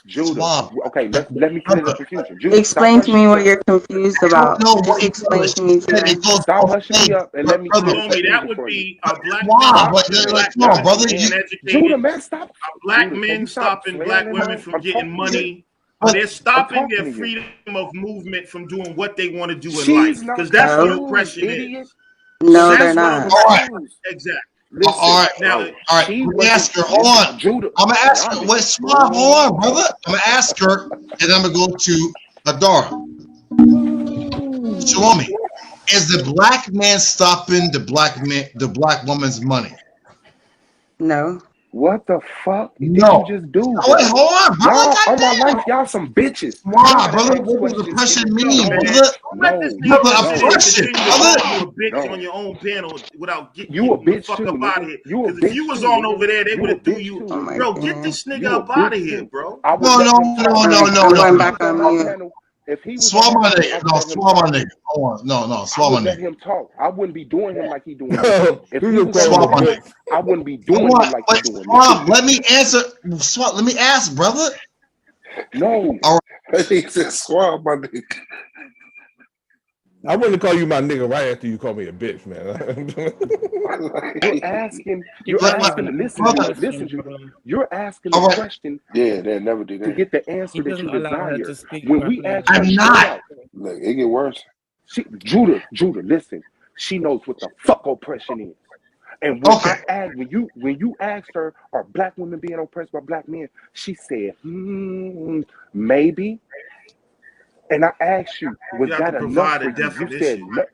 Judah, Swab. okay, let me clear the confusion. Judah, stop Explain to hushing me me what up. you're confused I don't about. know what Just you explain said. to me, She said Judah. it goes Stop both hushing me ways. up and let me Brother, clear the Salome, that confusion would for you. be a black men Swab, Stop. stopping black come on, women from brother. getting Judah, educated. man, stop. Black Judah, can men you stop stopping black flailing, women man? from I'm getting talking to you. money. But They're I'm stopping talking their to you. freedom of movement from doing what they want to do in life. She's not Because that's what confused, oppression idiot. is. No, they're That's what not. all right, oppression is. Exactly. all Listen, right, Now, all right. she Let me wasn't. ask her. Hold Listen, on. Judah. I'm gonna ask her. Y'all Wait, niggas. Swab, hold on, brother. I'm gonna ask her, and I'm gonna go to Adara. Shalomi, is the black man stopping the black woman's money? No. What the fuck did you No. just do, Oh, wait, bro? hold on, brother. Y'all, on my Goddamn. life, y'all some bitches. Y'all Wow, gotta brother. ask What does questions and oppression yo, mean, man, no, brother? don't let this no, nigga Brother, just sit and oppression, continue to brother. call you a bitch no. on your own panel without You a getting the bitch fuck too, up out of nigga. here. You a Because if you bitch was too, on nigga. over there, they would You a have threw bitch you. too, Oh my nigga. Bro, get goodness. this nigga You a up out of bitch here, too. bro. I would No, let no, him no, talk. no, All right, no, I'm If no, going he no. back was on on my mute. panel, if he was on Swab my my panel, nigga. I would No, let him swab talk. my nigga. Hold on. No, I swab would my let nigga. him talk. I wouldn't be doing him like he doing me. If he was on my Swab my panel, nigga. I wouldn't be Hold doing on. him like he Wait, doing me. Swab, let me answer. Swab, let me ask, brother. No. All right. He said, "Swab my nigga." I wouldn't call you my nigga right after you call me a bitch, man. You're asking. Keep You're that asking. line. Listen, Brother. Judah. Listen, Judah. You're asking the All right. question Yeah, they'll never do to that. get the He answer that you doesn't allow her desire. to speak When we properly. ask her I'm straight not. out, Look, it get worse. Judah, listen. She knows what the fuck oppression is. And when Okay. when you asked her, are black women being oppressed by black men? She said, maybe. And I asked you, was You have to that enough provide for a you? You said definition. no.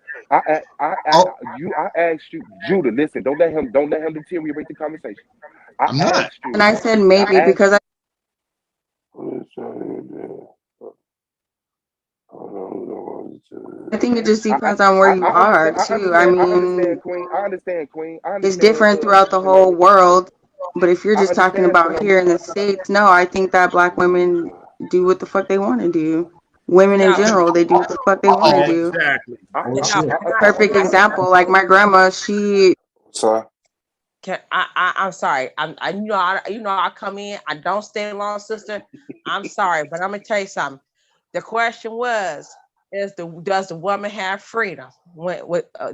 Oh, I asked you, Judah. Listen, don't let him deteriorate the conversation. I I'm not. asked And you, I said I maybe asked because I think it just depends on where you are too. I I mean, understand, Queen. I understand, Queen. I it's understand different throughout the whole Salome. world. But if you're I just talking understand, about Salome. here in the States, no, I think that black women do what the fuck they want to do. Women in Now, general, they do what the fuck they want to Uh-oh. do. Exactly. Oh, now, shit. Perfect example, like my grandma, she Sorry. I'm sorry. I come in. I don't stay long, sister. I'm sorry, but I'm gonna tell you something. The question was, does the woman have freedom?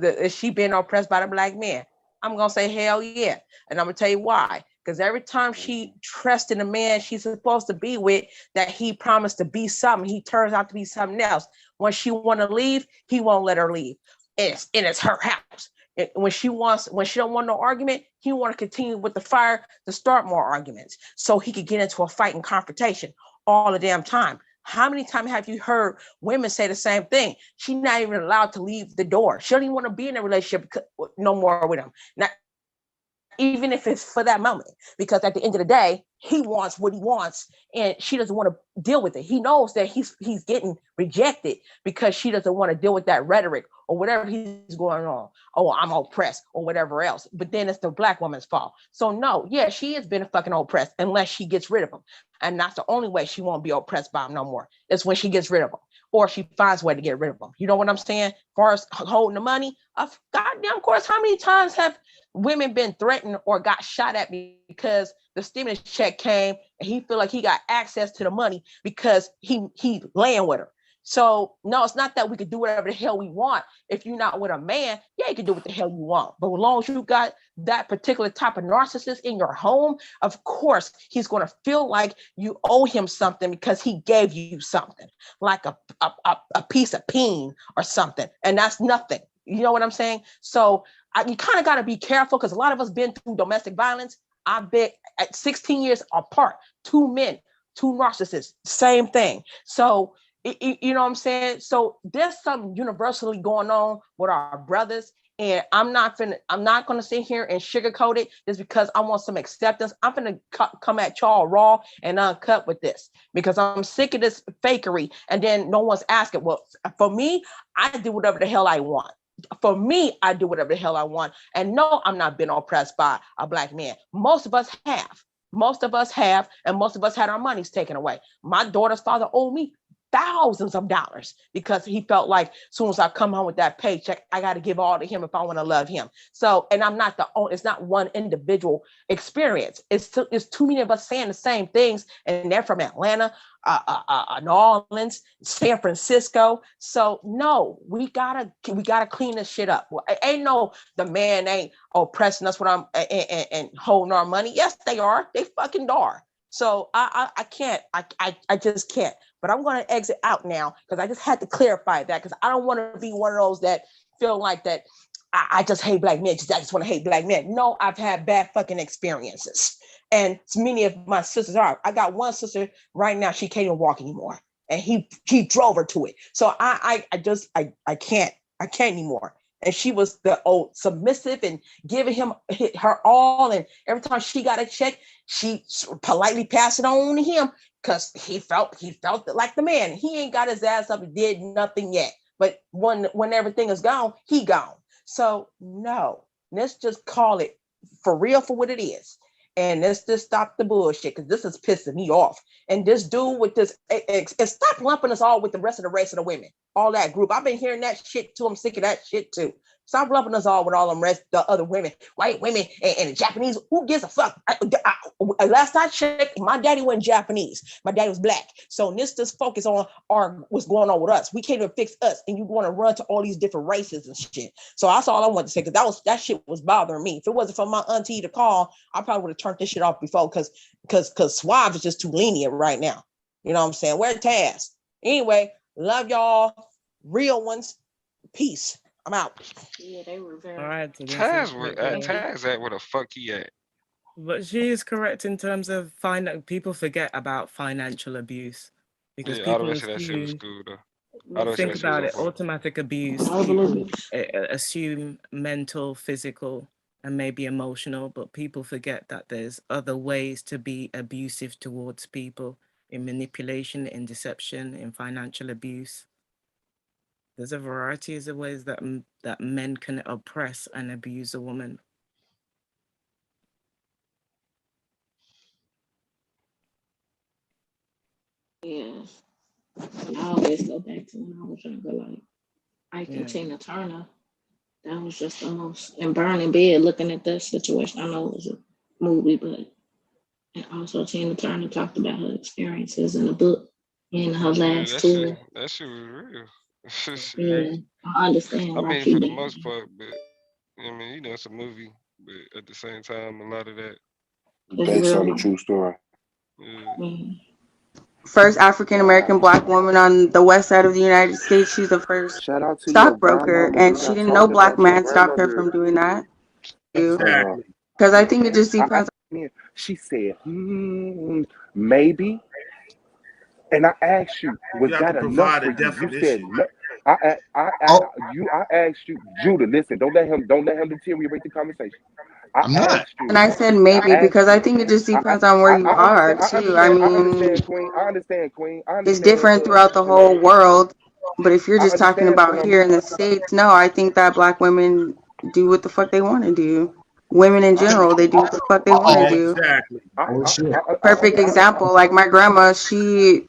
Is she being oppressed by the black man? I'm gonna say hell yeah, and I'm gonna tell you why. Because every time she trusts in a man she's supposed to be with, that he promised to be something, he turns out to be something else. When she want to leave, he won't let her leave. It's her house. When she don't want no argument, he want to continue with the fire to start more arguments, so he could get into a fight and confrontation all the damn time. How many times have you heard women say the same thing? She's not even allowed to leave the door. She don't even want to be in a relationship no more with him. Not even if it's for that moment, because at the end of the day, he wants what he wants, and she doesn't want to deal with it. He knows that he's getting rejected because she doesn't want to deal with that rhetoric or whatever he's going on. Oh, I'm oppressed or whatever else. But then it's the black woman's fault. So no, yeah, she has been fucking oppressed unless she gets rid of him, and that's the only way she won't be oppressed by him no more. It's when she gets rid of him, or she finds a way to get rid of him. You know what I'm saying? As far as holding the money, of goddamn course, how many times have women been threatened or got shot at because the stimulus check came and he feel like he got access to the money because he laying with her? So no, it's not that we could do whatever the hell we want. If you're not with a man, yeah, you can do what the hell you want. But as long as you got that particular type of narcissist in your home, of course, he's going to feel like you owe him something because he gave you something, like a piece of peen or something. And that's nothing. You know what I'm saying? So you kind of got to be careful, because a lot of us been through domestic violence. I bet at 16 years apart, two men, two narcissists, same thing. So you know what I'm saying? So there's something universally going on with our brothers. And I'm not gonna sit here and sugarcoat it just because I want some acceptance. I'm gonna come at y'all raw and uncut with this, because I'm sick of this fakery. And then no one's asking. Well, for me, I do whatever the hell I want. for me, I do whatever the hell I want. And no, I'm not being oppressed by a black man. Most of us have. Most of us have, and most of us had our monies taken away. My daughter's father owed me thousands of dollars because he felt like as soon as I come home with that paycheck, I got to give all to him if I want to love him. So, and I'm not the only, it's not one individual experience. It's too many of us saying the same things, and they're from Atlanta, New Orleans, San Francisco. So no, we gotta clean this shit up. Well, ain't no the man ain't oppressing us when I'm and holding our money. Yes, they are. They fucking are. So I can't. I just can't. But I'm going to exit out now because I just had to clarify that because I don't want to be one of those that feel like that I just hate black men because I just want to hate black men. No, I've had bad fucking experiences. And many of my sisters are. I got one sister right now, she can't even walk anymore. And he drove her to it. So I can't anymore. And she was the old submissive and giving him her all. And every time she got a check, she politely passed it on to him because he felt like the man. He ain't got his ass up and did nothing yet. But when everything is gone, he gone. So no, let's just call it for real for what it is. And let's just stop the bullshit because this is pissing me off. And this dude with this, and stop lumping us all with the rest of the race of the women, all that group. I've been hearing that shit too. I'm sick of that shit too. Stop lumping us all with all them the other women, white women and the Japanese. Who gives a fuck? Last I checked, my daddy wasn't Japanese. My daddy was black. So let's just focus on what's going on with us. We can't even fix us, and you want to run to all these different races and shit. So that's all I wanted to say because that shit was bothering me. If it wasn't for my auntie to call, I probably would have turned this shit off before because Suave is just too lenient right now. You know what I'm saying? Where's Taz? Anyway, love y'all, real ones. Peace. I'm out. Yeah, they were very. All right. Taz at where the fuck he at? But she is correct in terms of people forget about financial abuse because Yeah, people that shit was assume. cool though. Think about it. Automatic abuse. People assume mental, physical, and maybe emotional, but people forget that there's other ways to be abusive towards people in manipulation, in deception, in financial abuse. There's a variety of ways that men can oppress and abuse a woman. Yeah. I always go back to when I was younger, like Ike and Tina Turner. That was just the most, and burning bed looking at that situation. I know it was a movie, but and also Tina Turner talked about her experiences in the book in her last tour. That shit was real. Yeah, I understand. I Why mean, she for the did. most part, but I mean, it's a movie, but at the same time, a lot of that based on a true story. First African American black woman on the west side of the United States. She's the first Shout out to your stockbroker, grandmama. and she didn't know black man stopped her from doing that. Exactly. Because I think it just depends. She said, maybe. And I asked you, was that enough for you? You said no. I asked you, Judah, listen, don't let him deteriorate the conversation. And I said maybe because I think it just depends on where you are too. I mean, Queen. I understand, Queen. it's different throughout the whole world. But if you're just talking about here in the States, no, I think that black women do what the fuck they want to do. Women in general, they do what the fuck they want to do. Exactly. Perfect example, like my grandma, she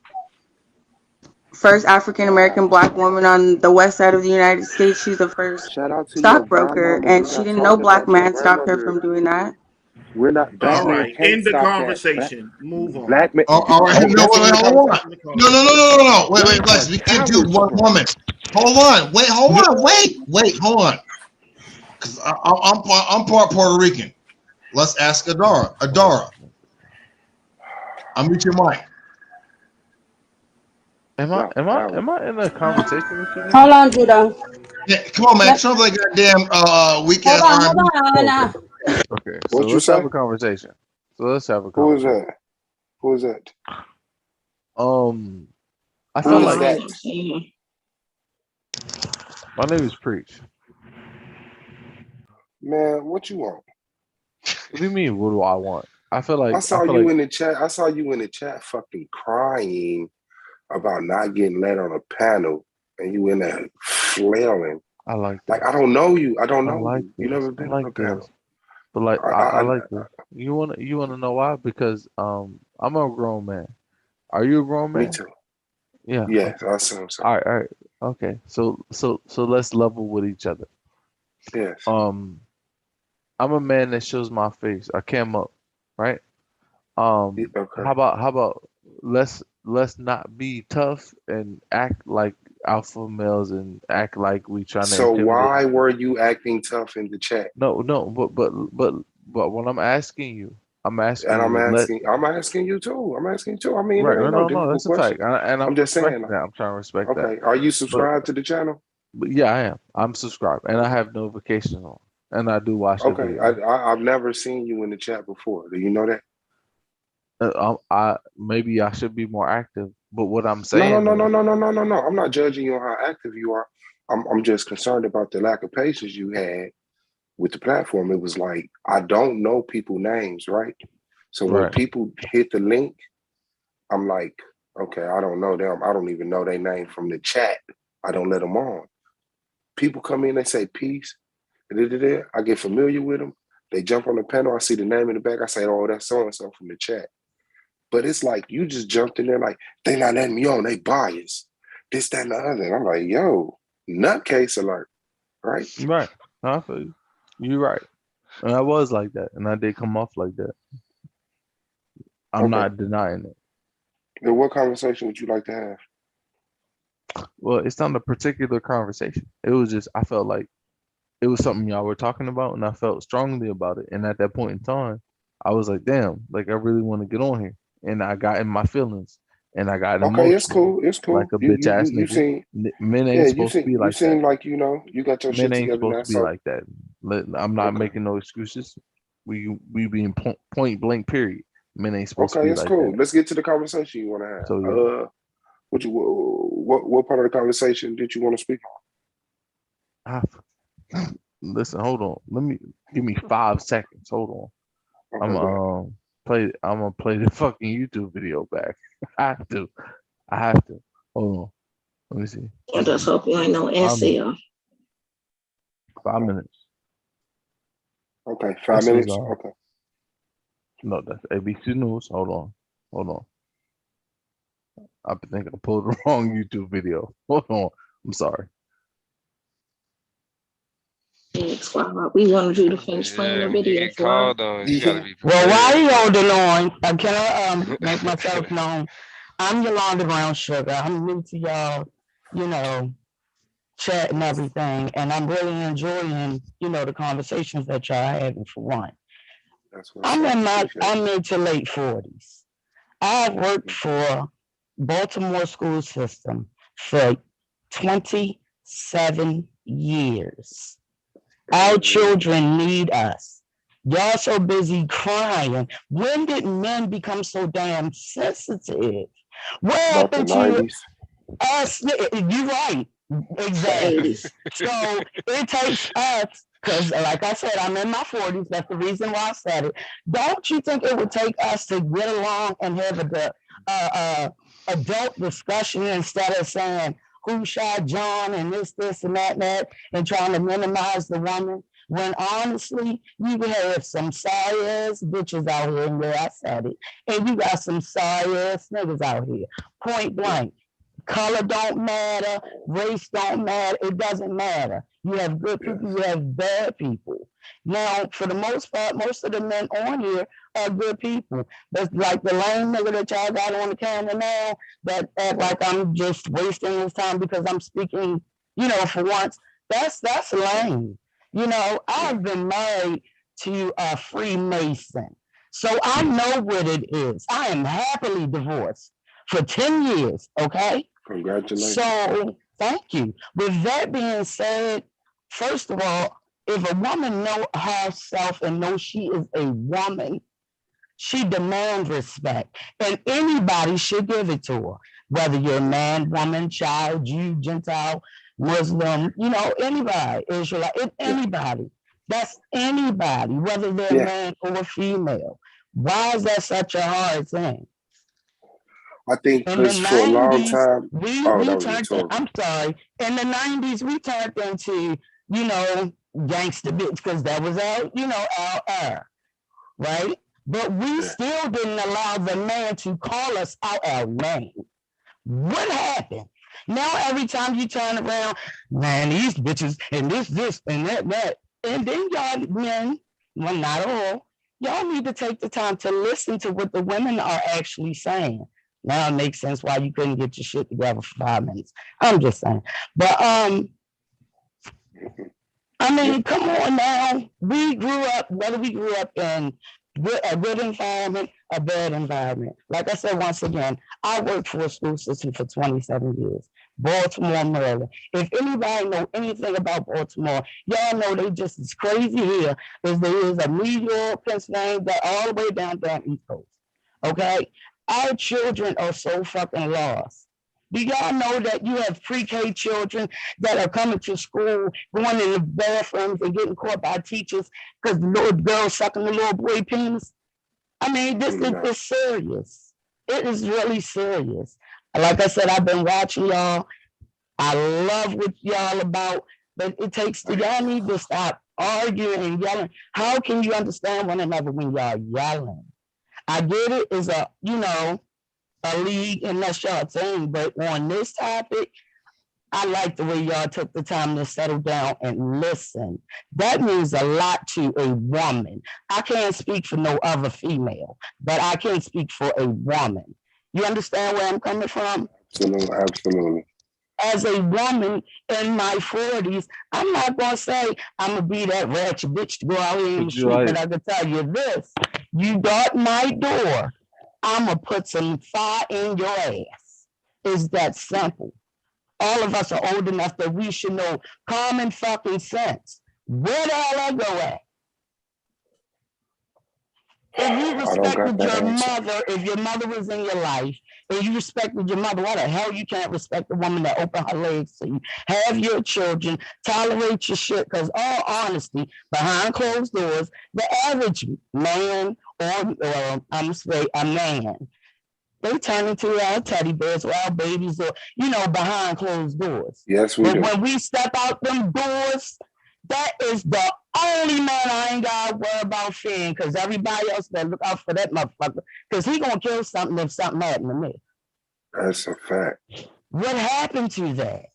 first African American black woman on the west side of the United States. She's the first Shout out to stockbroker, and she didn't know black man stopped her from doing that. We're not black all right. can't End the stop conversation. Move on. Black men. All right, hold on. No. Wait, Lex, we can't do one woman. Hold on. Wait, hold on. Because I'm part Puerto Rican. Let's ask Adara. Unmute your mic. Am I in a conversation with you? Hold on, Judah. Yeah, come on, man. Sounds like goddamn weak ass Hold on. Okay, so let's have a conversation. Who is that? I feel like my name is Preach. Man, what you want? What do you mean? What do I want? I feel like I saw you in the chat. I saw you in the chat, fucking crying about not getting let on a panel, and you in there flailing. I like Like this. I don't know you. I don't I know like you. You this. never I been on like a this. panel. But like I I like this. You wanna know why? Because I'm a grown man. Are you a grown me man? too. Yeah. Yes, Okay. I assume so. All right. Okay. So let's level with each other. Yes. Um, I'm a man that shows my face. I came up, right? Okay. How about let's not be tough and act like alpha males and act like we trying to So intimidate why each other. were you acting tough in the chat? No, but when I'm asking And you to let I'm asking you too. I'm asking you too. I mean, right. it ain't no No, difficult that's a fact, question. and I'm I'm just saying. respecting that. I'm trying to respect that. Okay. Are you But subscribed to the channel? yeah, I am. I'm subscribed, and I Okay. have notifications on, and I do watch the Okay. video. I've never seen you in the chat before. Do you know that? I maybe I should be more active, but what I'm No, no, saying no, is no, no, no, no, no, no. I'm not judging you on how active you are. I'm just concerned about the lack of patience you had with the platform. It was like I don't know people names, right? So when right. people hit the link, I'm like, okay, I don't know them. I don't even know their name from the chat. I don't let them on. People come in, they say peace. Da-da-da-da. I get familiar with them. They jump on the panel. I see the name in the back. I say, oh, that's so and so from the chat. But it's like you just jumped in there like they not letting me on. They biased. This, that, and the other. And I'm like, yo, nutcase alert, right? Right. I feel you. You're right. And I was like that, and I did come off like that. I'm Okay. not denying it. Then what conversation would you like to have? Well, it's not a particular conversation. It was just I felt like it was something y'all were talking about, and I felt strongly about it. And at that point in time, I was like, damn, like I really want to get on here. And I got in my feelings, and I got Okay, it's emotional, cool. It's like cool. a bitch ass You nigga. seem Men yeah, ain't supposed to be you like that. seem like you got your Men shit ain't together supposed now. to be So like that. I'm not okay. making no excuses. We being point blank. Period. Men ain't supposed to Okay, be it's like cool. that. Let's get to the conversation you want to So have. yeah. What part of the conversation did you want to speak Listen, hold on. Give me 5 seconds. Hold on. on? Okay, go ahead. I'm gonna play the fucking YouTube video back. I have to. I have to. Hold on. Let me see. I just hope you ain't no 5 minutes. SL. 5 minutes. Okay, 5 This was minutes. Okay. no, that's ABC News. Hold on. Hold on. I think I pulled the wrong YouTube video. Hold on. I'm sorry. We wanted you to finish playing Yeah, the when you video get for called on, you gotta be Well, while prepared, you bro. on the line, can I make myself known? I'm Yolanda Brown Sugar. I'm new to y'all, you know, chat and everything, and I'm really enjoying, the conversations that y'all having for one. That's what's up. Appreciate it. I'm into late 40s. I worked for Baltimore school system for 27 years. Our children need us. Y'all so busy crying. When did men become so damn sensitive? What About the happened to 90s. us? You're right. Exactly. So it takes us, because like I said, I'm in my 40s. That's the reason why I said it. Don't you think it would take us to get along and have a adult discussion instead of saying who shot John and this, and that, and trying to minimize the woman? When honestly, you have some sorry ass bitches out here, and yeah, I said it, and you got some sorry ass niggas out here. Point blank. Color don't matter, race don't matter, it doesn't matter. You have good people, you have bad people. Now, for the most part, most of the men on here are good people. But like the lame nigga that y'all got on the camera now, that act like I'm just wasting his time because I'm speaking, for once, that's lame. I've been married to a Freemason. So I know what it is. I am happily divorced for 10 years, okay? Congratulations. So thank you. With that being said, first of all, if a woman know herself and knows she is a woman, she demands respect. And anybody should give it to her. Whether you're a man, woman, child, Jew, Gentile, Muslim, anybody, Israelite, anybody. That's anybody, whether they're a man or a female. Why is that such a hard thing? I think In the because for a long 90s, time, oh, that we was turned in, rhetorical. I'm sorry, in the 90s, we turned into, you know, gangster bitch, because that was our, you know, our era, right? But we still didn't allow the man to call us out our name. What happened? Now every time you turn around, man, these bitches and this and that. And then y'all men, well, not all, y'all need to take the time to listen to what the women are actually saying. Now it makes sense why you couldn't get your shit together for 5 minutes. I'm just saying. But I mean, come on now. We grew up, whether we grew up in a good environment, a bad environment. Like I said, once again, I worked for a school system for 27 years. Baltimore, Maryland. If anybody know anything about Baltimore, y'all know they just as crazy here as there is of New York, Pennsylvania, all the way down East Coast. Okay? Our children are so fucking lost. Do y'all know that you have pre-K children that are coming to school, going in the bathrooms and getting caught by teachers because the little girl sucking the little boy penis? I mean, this is serious. It is really serious. Like I said, I've been watching y'all. I love what y'all about, but it takes y'all need to stop arguing and yelling. How can you understand one another when y'all yelling? I get it is a, you know, a league and that's y'all thing, but on this topic, I like the way y'all took the time to settle down and listen. That means a lot to a woman. I can't speak for no other female, but I can speak for a woman. You understand where I'm coming from? Absolutely, absolutely. As a woman in my 40s, I'm not going to say I'm going to be that ratchet bitch to go out here in the street, but I can tell you this. You got my door, I'm going to put some fire in your ass. It's that simple. All of us are old enough that we should know common fucking sense. Where the hell I go at? If you respected your mother, if your mother was in your life, and you respected your mother, why the hell you can't respect the woman that opened her legs to you? Have your children, tolerate your shit, because all honesty, behind closed doors, the average man or I'm straight, a man, they turn into our teddy bears or our babies or, you know, behind closed doors. Yes, we do. But when we step out them doors, that is the only man I ain't got to worry about fearing, because everybody else better look out for that motherfucker, because he going to kill something if something happened to me. That's a fact. What happened to that?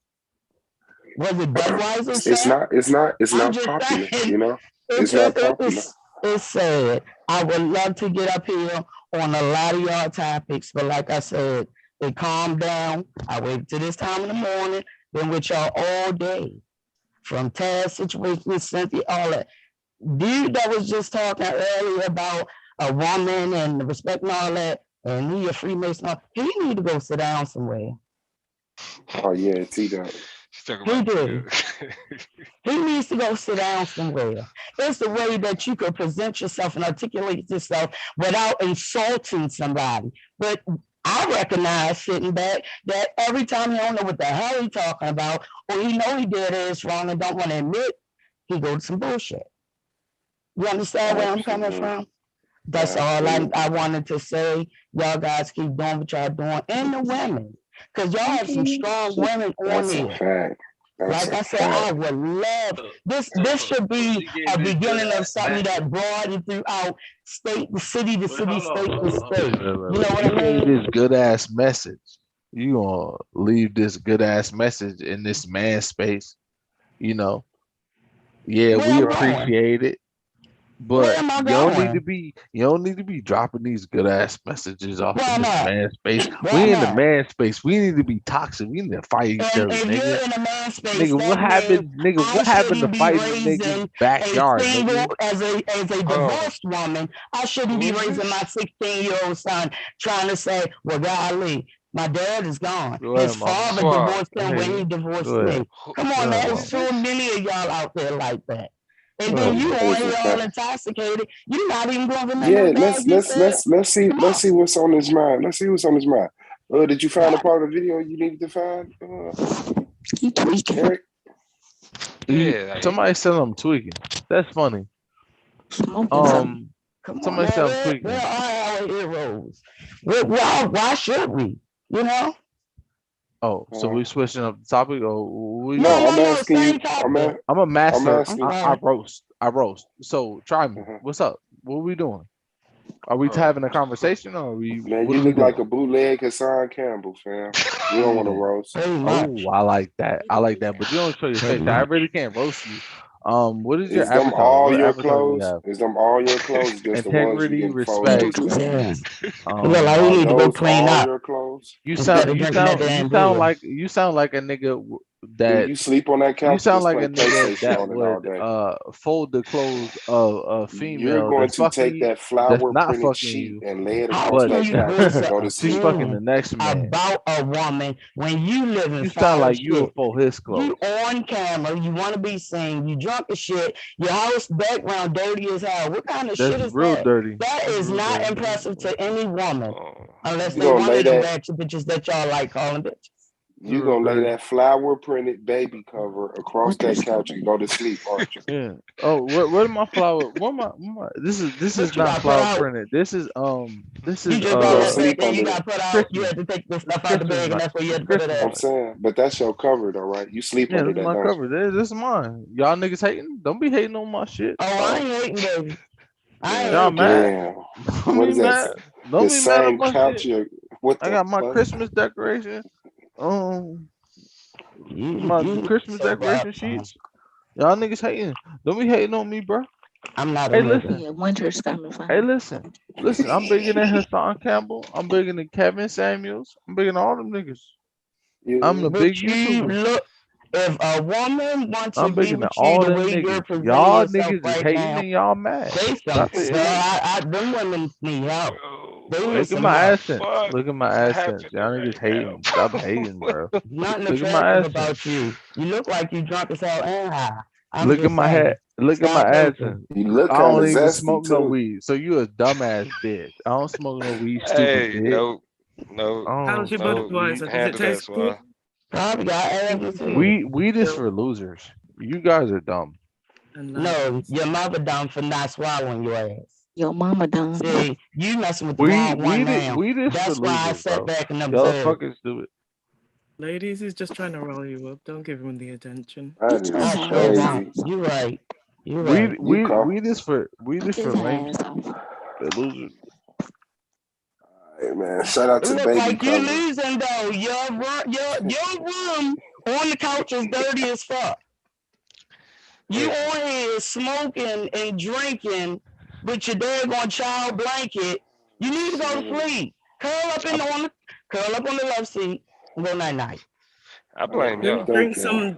Was it Budweiser? It's not popular, you know? It's not popular. It's sad. I would love to get up here on a lot of y'all topics, but like I said, it calmed down. I waited till this time in the morning, been with y'all all day. From Taz situation, Cynthia, all that. Dude that was just talking earlier about a woman and respect and all that, and he a Freemason, he need to go sit down somewhere. Oh yeah, T-Dog. He do. He needs to go sit down somewhere. It's the way that you could present yourself and articulate yourself without insulting somebody. But I recognize sitting back that every time he don't know what the hell he talking about, or he know he did is wrong and don't want to admit, he go to some bullshit. You understand where I'm coming from? That's all I wanted to say. Y'all guys keep doing what y'all doing, and the women, because y'all have some strong women on That's here. a fact. Like I said, I would love this. This should be a beginning of something that broadened throughout state, the city, to city, state to state. You know what I gave mean? this good ass message. You gonna leave this good ass message in this man space, you know? Yeah, we appreciate it, but you don't need to be dropping these good ass messages off in this man space. We in the man space. We need to be toxic. We need to fight each other, If nigga. you're in a man space, Nigga, what happened? Nigga, what happened to fighting niggas backyard, nigga? As a divorced woman, I shouldn't be raising my 16-year-old son trying to say, well, golly, my dad is gone. His father divorced him when he divorced me. Come on, man. There's so many of y'all out there like that. And then you on here all intoxicated. You're not even going to remember Yeah, what you said. let's see what's on his mind. Let's see what's on his mind. Did you find a part of the video you needed to find? Eric? Somebody said I'm tweaking. That's funny. Somebody said I'm tweaking. Where are our our heroes. Why should we? You know? Oh, so we switching up the topic, or we? No, I'm asking same you. topic. I'm a master. asking. I roast. So try me. What's up? What are we doing? Are we having a conversation, or are we? Man, what you are we look like doing? a bootleg Hassan Campbell, fam. You don't want to roast. Oh, I like that. I like that. But you don't show your face. I really can't roast you. What is your Is them avatar? all What your avatar do you clothes? have? Is them all your clothes? Just the ones you Integrity, didn't fold respect. up? Yeah. Um, Look like we Are need to go those clean all up your clothes? you instead sound of you drinking that sound you damn sound beer. like you sound like a nigga Do that you sleep on that you couch? sound Just like play a nigga PlayStation that on it all would day. fold the clothes of a You're female going that's to fucking take you, that that's flower not printed fucking sheet you, and lay it How across but can that you couch voice and an go to she's sleep. fucking the opinion next man. about a woman when you live in You sound foul like you would shit? fold his clothes. You on camera, you want to be seen, you drunk as shit, your house background dirty as hell. What kind of That's shit is real that? dirty. That That's is real not dirty. impressive to any woman, unless You they gonna one lay of them that? ratchet bitches that y'all like calling bitches. You gonna lay that flower printed baby cover across that couch and go to sleep, aren't you? Yeah. Oh, what are my flower? What my? This is What you not got put flower out? printed. This is You just You got gonna left back sleep there, you under got that? put out, you Christmas. had to take the stuff out the Christmas bag, and light. that's where you had to put it Christmas at. I'm light. saying, but that's your cover though, right? You sleep Yeah, under this is that, my don't cover. This is mine. Y'all niggas hating? Don't be hating on my shit. Oh, I ain't hating, baby. I ain't Y'all hating. mad? Damn. Don't What be is that? mad. Don't The be mad on same my couch? shit. What I the got my fuck? Christmas decoration. My You Christmas so bad, decoration man. sheets. Y'all niggas hating. Don't be hating on me, bro. I'm not a Hey, nigga. listen. Yeah, winter's coming for Hey, him. listen. I'm bigger than Hassan Campbell. I'm bigger than Kevin Samuels. I'm bigger than all them niggas. I'm the big But you YouTuber. look, if a woman wants to I'm be bigger than with you all the them way you're niggas. presenting Y'all yourself niggas is right hating now, and y'all mad. they Stop some. it. Them women need help. They need Look at some my help. AdSense. Look at my AdSense. Y'all niggas hating. Stop hating, bro. Nothing Look at my attractive AdSense. about you. You look like you drunk as hell and high. I'm Look at just my head. saying. Look at my Stop hating. AdSense. You look I kind don't of even zesty smoke no too. weed. So you a dumbass bitch. I don't smoke no weed, stupid Hey, bitch. no, Oh, How's your you Budweiser? Does it handle that, taste good? Swag. Probably got ass too. weed is for losers. You guys are dumb. And No, your mother dumb for not swallowing your ass. Your mama done. See, you messing with the wrong one now. Weed is for That's why I losers, sat bro. back and Y'all observed. fuckers do it. ladies, he's just trying to roll you up. Don't give him the attention. That Get your is I sure ass off. crazy. won't. You right. You Weed, right. You weed, call. weed is for Get his lame ass people. off. The losers. Hey man, shout out It to look Baby like you Cover. losing though. Your room on the couch is dirty as fuck. You on here smoking and drinking with your daggone child blanket. You need to go to sleep. Curl up on the love seat and go night night. I blame y'all.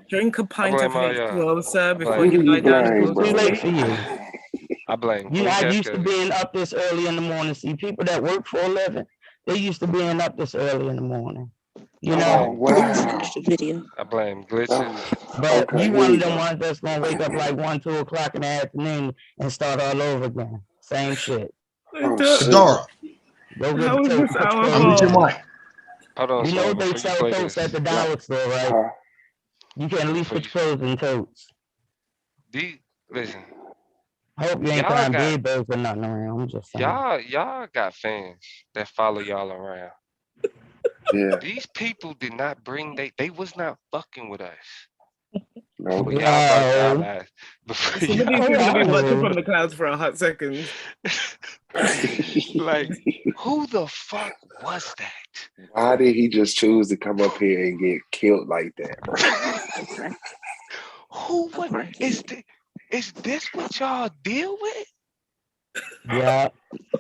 Drink a I pint blame of all y'all. H2O, sir, I before blame. you Who do you lie down and blame, go to Too bro? late sleep. for you. I blame You're Queen not used to Cascade. being up this early in the morning. See, people that work for a living, they used to being up this early in the morning. You I know? blame. Wow. Video. I blame glitches. But Okay, you here one we of them go. ones that's gonna wake up like 1, 2 o'clock in the afternoon and start all over again. Same shit. Oh shit. Adora, Go get How the is tote this at the our unmute your fault? mic. Hold on, You know Swag. they Before you sell play totes at this, the dollar store, right? Huh? You can at least before put you, your clothes in totes. listen, Hope you ain't y'all finding got bed bugs or nothing around. I'm just saying. y'all got fans that follow y'all around. Yeah. These people did not bring they was not fucking with us No. before y'all brought y'all No. ass. Before Some of these y'all people brought have been watching No. from the clouds for a hot second. like who the fuck was that? Why did he just choose to come up here and get killed like that, bro? Who what is this what y'all deal with? Yeah.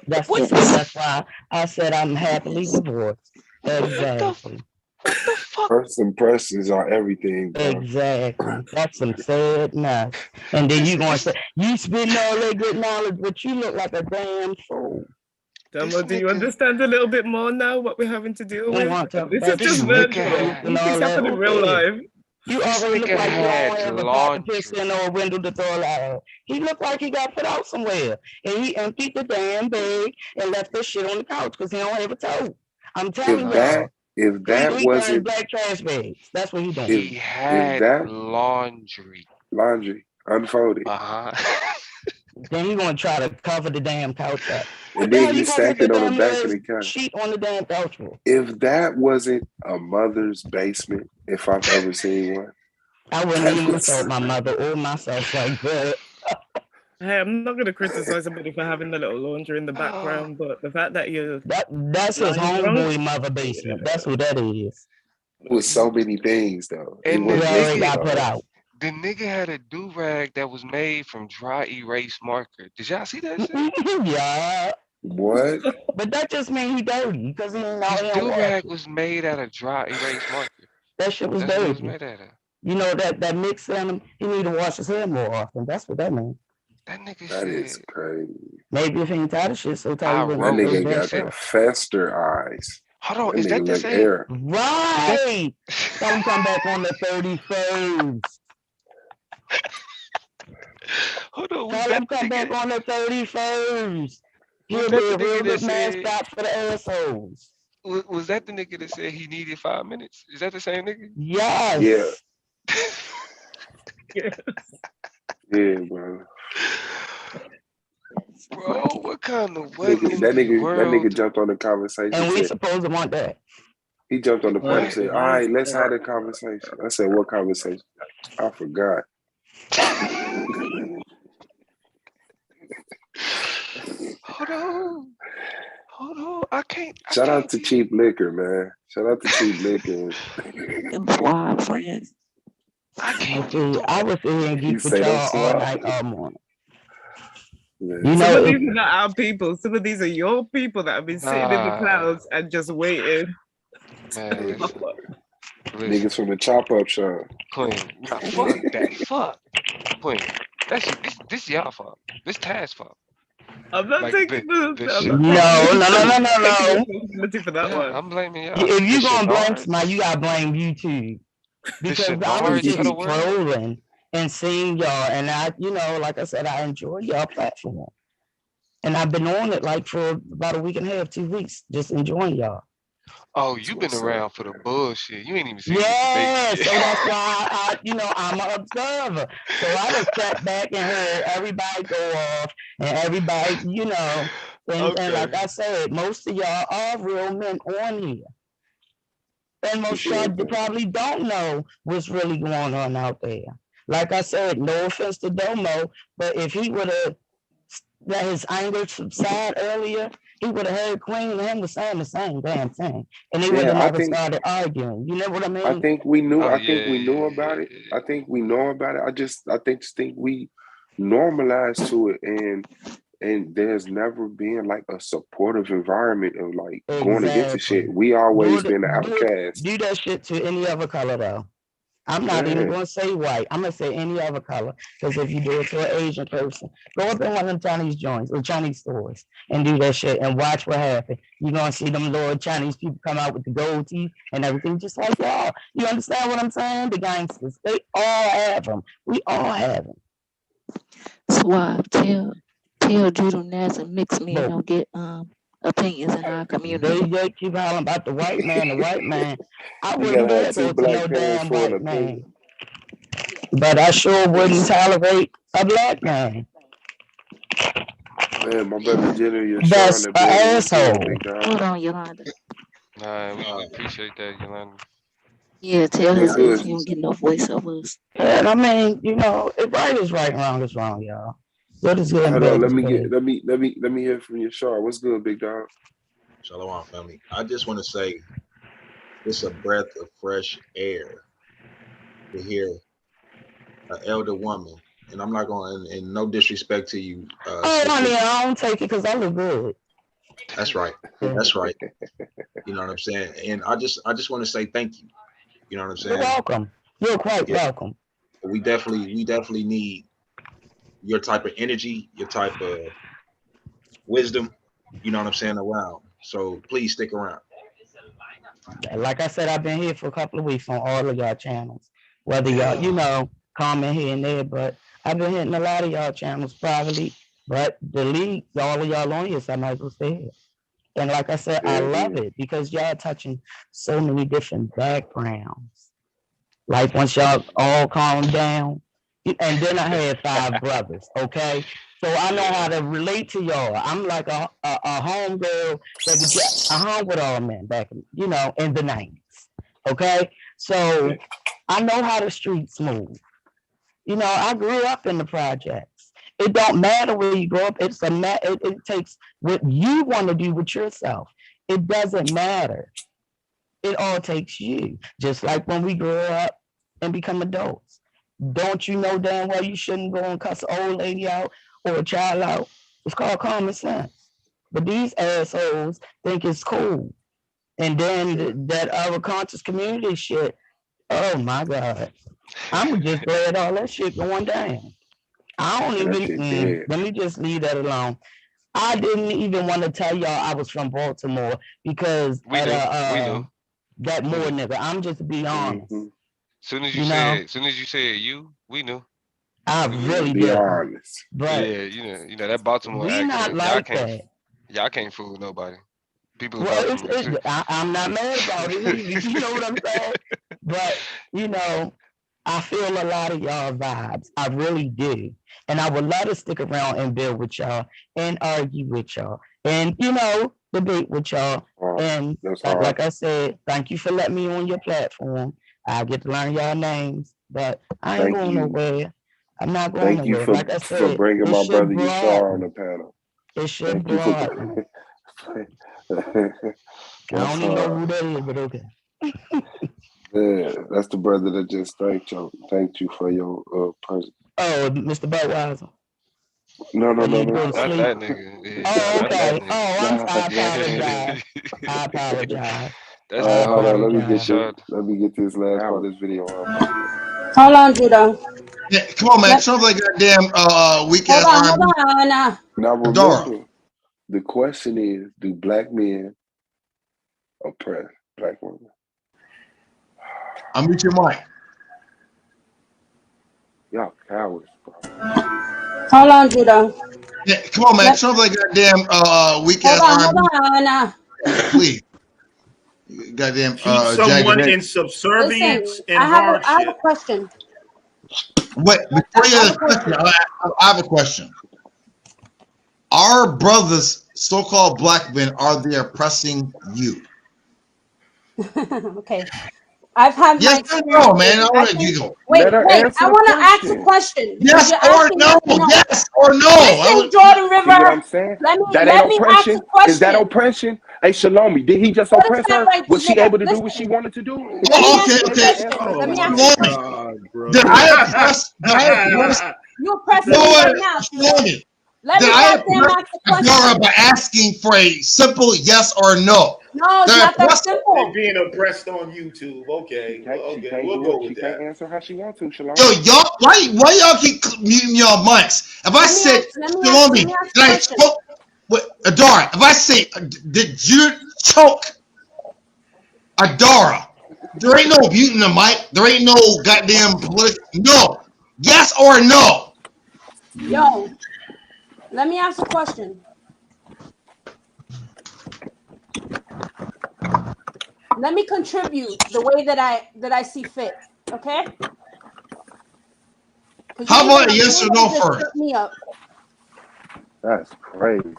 That's the What same. the That's why I said I'm happily divorced. Exactly. what the fuck? First impressions are everything, bro. Exactly. That's some sadness. And then you gonna say you spitting all that good knowledge, but you look like a damn fool. Damo, do you understand a little bit more now what we're having to deal You with? want to talk This is about This just you nigga looking virtual. great had and These things all that. happen in real Okay. life. You this already look nigga like you don't had have a pot to piss laundry. in or a window to throw it out. He looked like he got put out somewhere. And he emptied the damn bag and left this shit on the couch because he don't have a tote. I'm telling y'all. If He that carrying wasn't black trash bags. That's what he doing. He if had that laundry. laundry unfolded. Uh-huh. Then he gonna try to cover the damn couch up. And then you stacked it on the back of the car. Sheet on the damn couch floor. If that wasn't a mother's basement, if I've ever seen one, I wouldn't even insult my mother or myself like that. Hey, I'm not gonna criticize somebody for having the little laundry in the background, but the fact that that's his homeboy mother basement. Yeah. That's what that is. It was so many things though. And the nigga got put out. The nigga had a do-rag that was made from dry erase marker. Did y'all see that shit? Yeah. What? But that just means he dirty because he ain't know. His do-rag was made out of dry erase marker. That shit was That's dirty. what it was made out of. You know that mix in him. He need to wash his hair more often. That's what that means. That nigga That is crazy. Maybe if he ain't tired of shit, so tired That nigga got the fester eyes. Hold on, is that the same? Right. Don't come back on the 31st. Hold on. Tell him come back on the 31st. He'll be a real good mascot for the assholes. Was that the nigga that said he needed 5 minutes? Is that the same nigga? Yes. Yeah. Yeah, bro. Bro, what kind of what that nigga jumped on the conversation. And we supposed to want that. He jumped on the point and said, all right, let's have a conversation. I said, what conversation? I forgot. Hold on. I can't. Shout out to Cheap Liquor, man. Shout out to Cheap Liquor. Swab friends. I was here and geek with y'all all night, all morning. Yeah. You Some know, of these are not our people. Some of these are your people that have been sitting in the clouds and just waiting. Man, niggas from the chop up shop. Queen, nah, fuck that. Fuck. Queen, this y'all fault. This Taz fault. I'm not taking No. for that one. I'm blaming y'all. If you gonna blame somebody, you gotta blame YouTube. Because I was just trolling and seeing y'all, and I, like I said, I enjoy y'all platform. And I've been on it like for about a week and a half, 2 weeks, just enjoying y'all. Oh, you've been around for the bullshit. You ain't even seen Yeah, so that's why I'm an observer. So I just sat back and heard everybody go off and everybody, and like I said, most of y'all are real men on here. And most of y'all probably don't know what's really going on out there. Like I said, no offense to Domo, but if he would have let his anger subside earlier, he would have heard Queen and him was saying the same damn thing, and they would have never started arguing. You know what I mean? I think we knew. I think we knew about it. I think we know about it. I think we normalized to it, and there's never been like a supportive environment of like going against the shit. We always been the outcast. Do that shit to any other color though. I'm not even going to say white. I'm going to say any other color. Because if you do it to an Asian person, go up in one of them Chinese joints or Chinese stores and do that shit and watch what happens. You're going to see them little Chinese people come out with the gold teeth and everything just like y'all. You understand what I'm saying? The gangsters, they all have them. We all have them. Swab, tell Judo Naz and mix me don't get opinions in our community. They keep hollering about the white man. I wouldn't dare go to no damn white man. But I sure wouldn't tolerate a black man. Man, my brother Jenny, that's an asshole. Hold on, Yolanda. Nah, we appreciate that, Yolanda. Yeah, tell his ass you don't get no voiceovers. And I mean, if right is right, wrong is wrong, y'all. What is good? Hold on, let me hear from your Shar. What's good, big dog? Shalom, family. I just want to say it's a breath of fresh air to hear an elder woman, and I'm not going, and no disrespect to you. Honey, I don't take it because I look good. That's right. That's right. You know what I'm saying? And I just want to say thank you. You know what I'm saying? You're welcome. You're quite welcome. We definitely need your type of energy, your type of wisdom, you know what I'm saying, around. So please stick around. Like I said, I've been here for a couple of weeks on all of y'all channels. Whether y'all, comment here and there, but I've been hitting a lot of y'all channels privately. But the league, all of y'all on here, so I might as well stay here. And like I said, I love it because y'all touching so many different backgrounds. Like once y'all all calm down, and then I had 5 brothers, okay? So I know how to relate to y'all. I'm like a homegirl that could I hung with all men back in, in the 90s. Okay? So I know how the streets move. I grew up in the projects. It don't matter where you grow up. It takes what you want to do with yourself. It doesn't matter. It all takes you. Just like when we grow up and become adults. Don't you know damn well you shouldn't go and cuss an old lady out or a child out? It's called common sense. But these assholes think it's cool. And then that other conscious community shit, oh my God. I'm just glad all that shit going down. I don't even, let me just leave that alone. I didn't even want to tell y'all I was from Baltimore because we knew. That more nigga. I'm just be honest. Soon as you said we knew. I really be did. honest. But yeah, you know that Baltimore we accent. not like that. Y'all can't fool nobody. People well, I'm not mad about it either. You know what I'm saying? But I feel a lot of y'all vibes. I really do. And I would love to stick around and build with y'all and argue with y'all and, debate with y'all. And like I said, thank you for letting me on your platform. I get to learn y'all names, but I ain't going nowhere. I'm not going nowhere. Like I said, for bringing my brother Yashar on the panel. It should broaden. I don't even know who that is, but okay. Yeah, that's the brother that just thanked you for your presence. Oh, Mr. Budweiser. No. Not that nigga. Yeah, oh, okay. I apologize. I apologize. Hold on, let me get this last part of this video on. Hold on, Judo. Yeah, come on, man. Show like goddamn weak ass Hold on. Now remember, the question is, do black men oppress black women? I'll mute your mic. Y'all cowards, bro. Hold on, Judo. Yeah, come on, man. Show like goddamn weak ass Hold on. Please. Goddamn keep someone in subservience and I hardship. have a question. Wait, before you have a question, I have a question. Our brothers, so-called black men, are they oppressing you? Okay. I've had my experience. No, man. I want to giggle. Wait. I want to ask a question. Yes or no? Yes or no? Listen, Jordan River. See what I'm saying? That ain't oppression. Is that oppression? Hey, Shalomi, did he just oppress her? Was she able to do what she wanted to do? Let me ask you a question. Let me ask you a question. Did I oppress? You oppressing me right now. Let me goddamn ask a question. By asking for a simple yes or no. No, it's not that simple. They're being oppressed on YouTube. Okay, we'll go with that. She can't answer how she wants to, Shalom. Yo, y'all, why y'all keep muting your mics? If I said, Shalomi, did I choke with Adara? If I say, did you choke Adara? There ain't no muting the mic. There ain't no goddamn political. No. Yes or no? Yo, let me ask a question. Let me contribute the way that I see fit. Okay? How about yes or no first? Me up. That's crazy.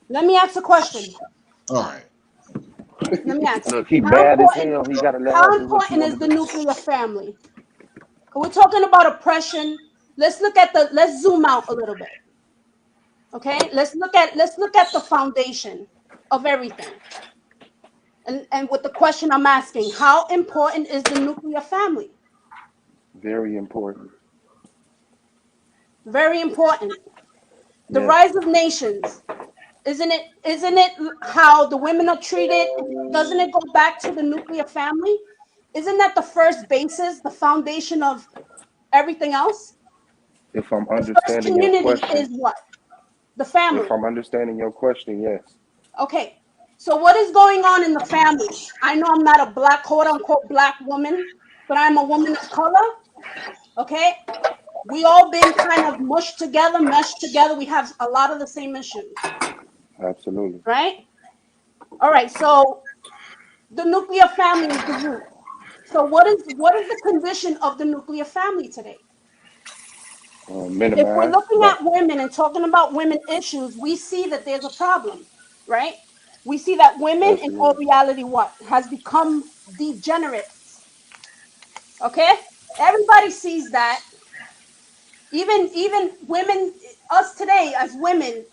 Let me ask a question. All right. Let me ask. Look, he mad as hell. He gotta let how her do what she important is wants the to do. nuclear family? We're talking about oppression. Let's zoom out a little bit. Okay? Let's look at the foundation of everything. And with the question I'm asking, how important is the nuclear family? Very important. Very important. The Yes. rise of nations. Isn't it how the women are treated? Doesn't it go back to the nuclear family? Isn't that the first basis, the foundation of everything else? If I'm The first understanding your community question, is what? The family. if I'm understanding your question, yes. Okay. So what is going on in the family? I know I'm not a black, quote unquote, black woman, but I'm a woman of color. Okay. We all been kind of meshed together. We have a lot of the same issues. Absolutely. Right? All right. So the nuclear family is the root. So what is the condition of the nuclear family today? If we're minimize. looking Right. at women and talking about women issues, we see that there's a problem, right? We see that women, in all Absolutely. reality, what has become degenerates. Okay, everybody sees that. Even women, us today as women,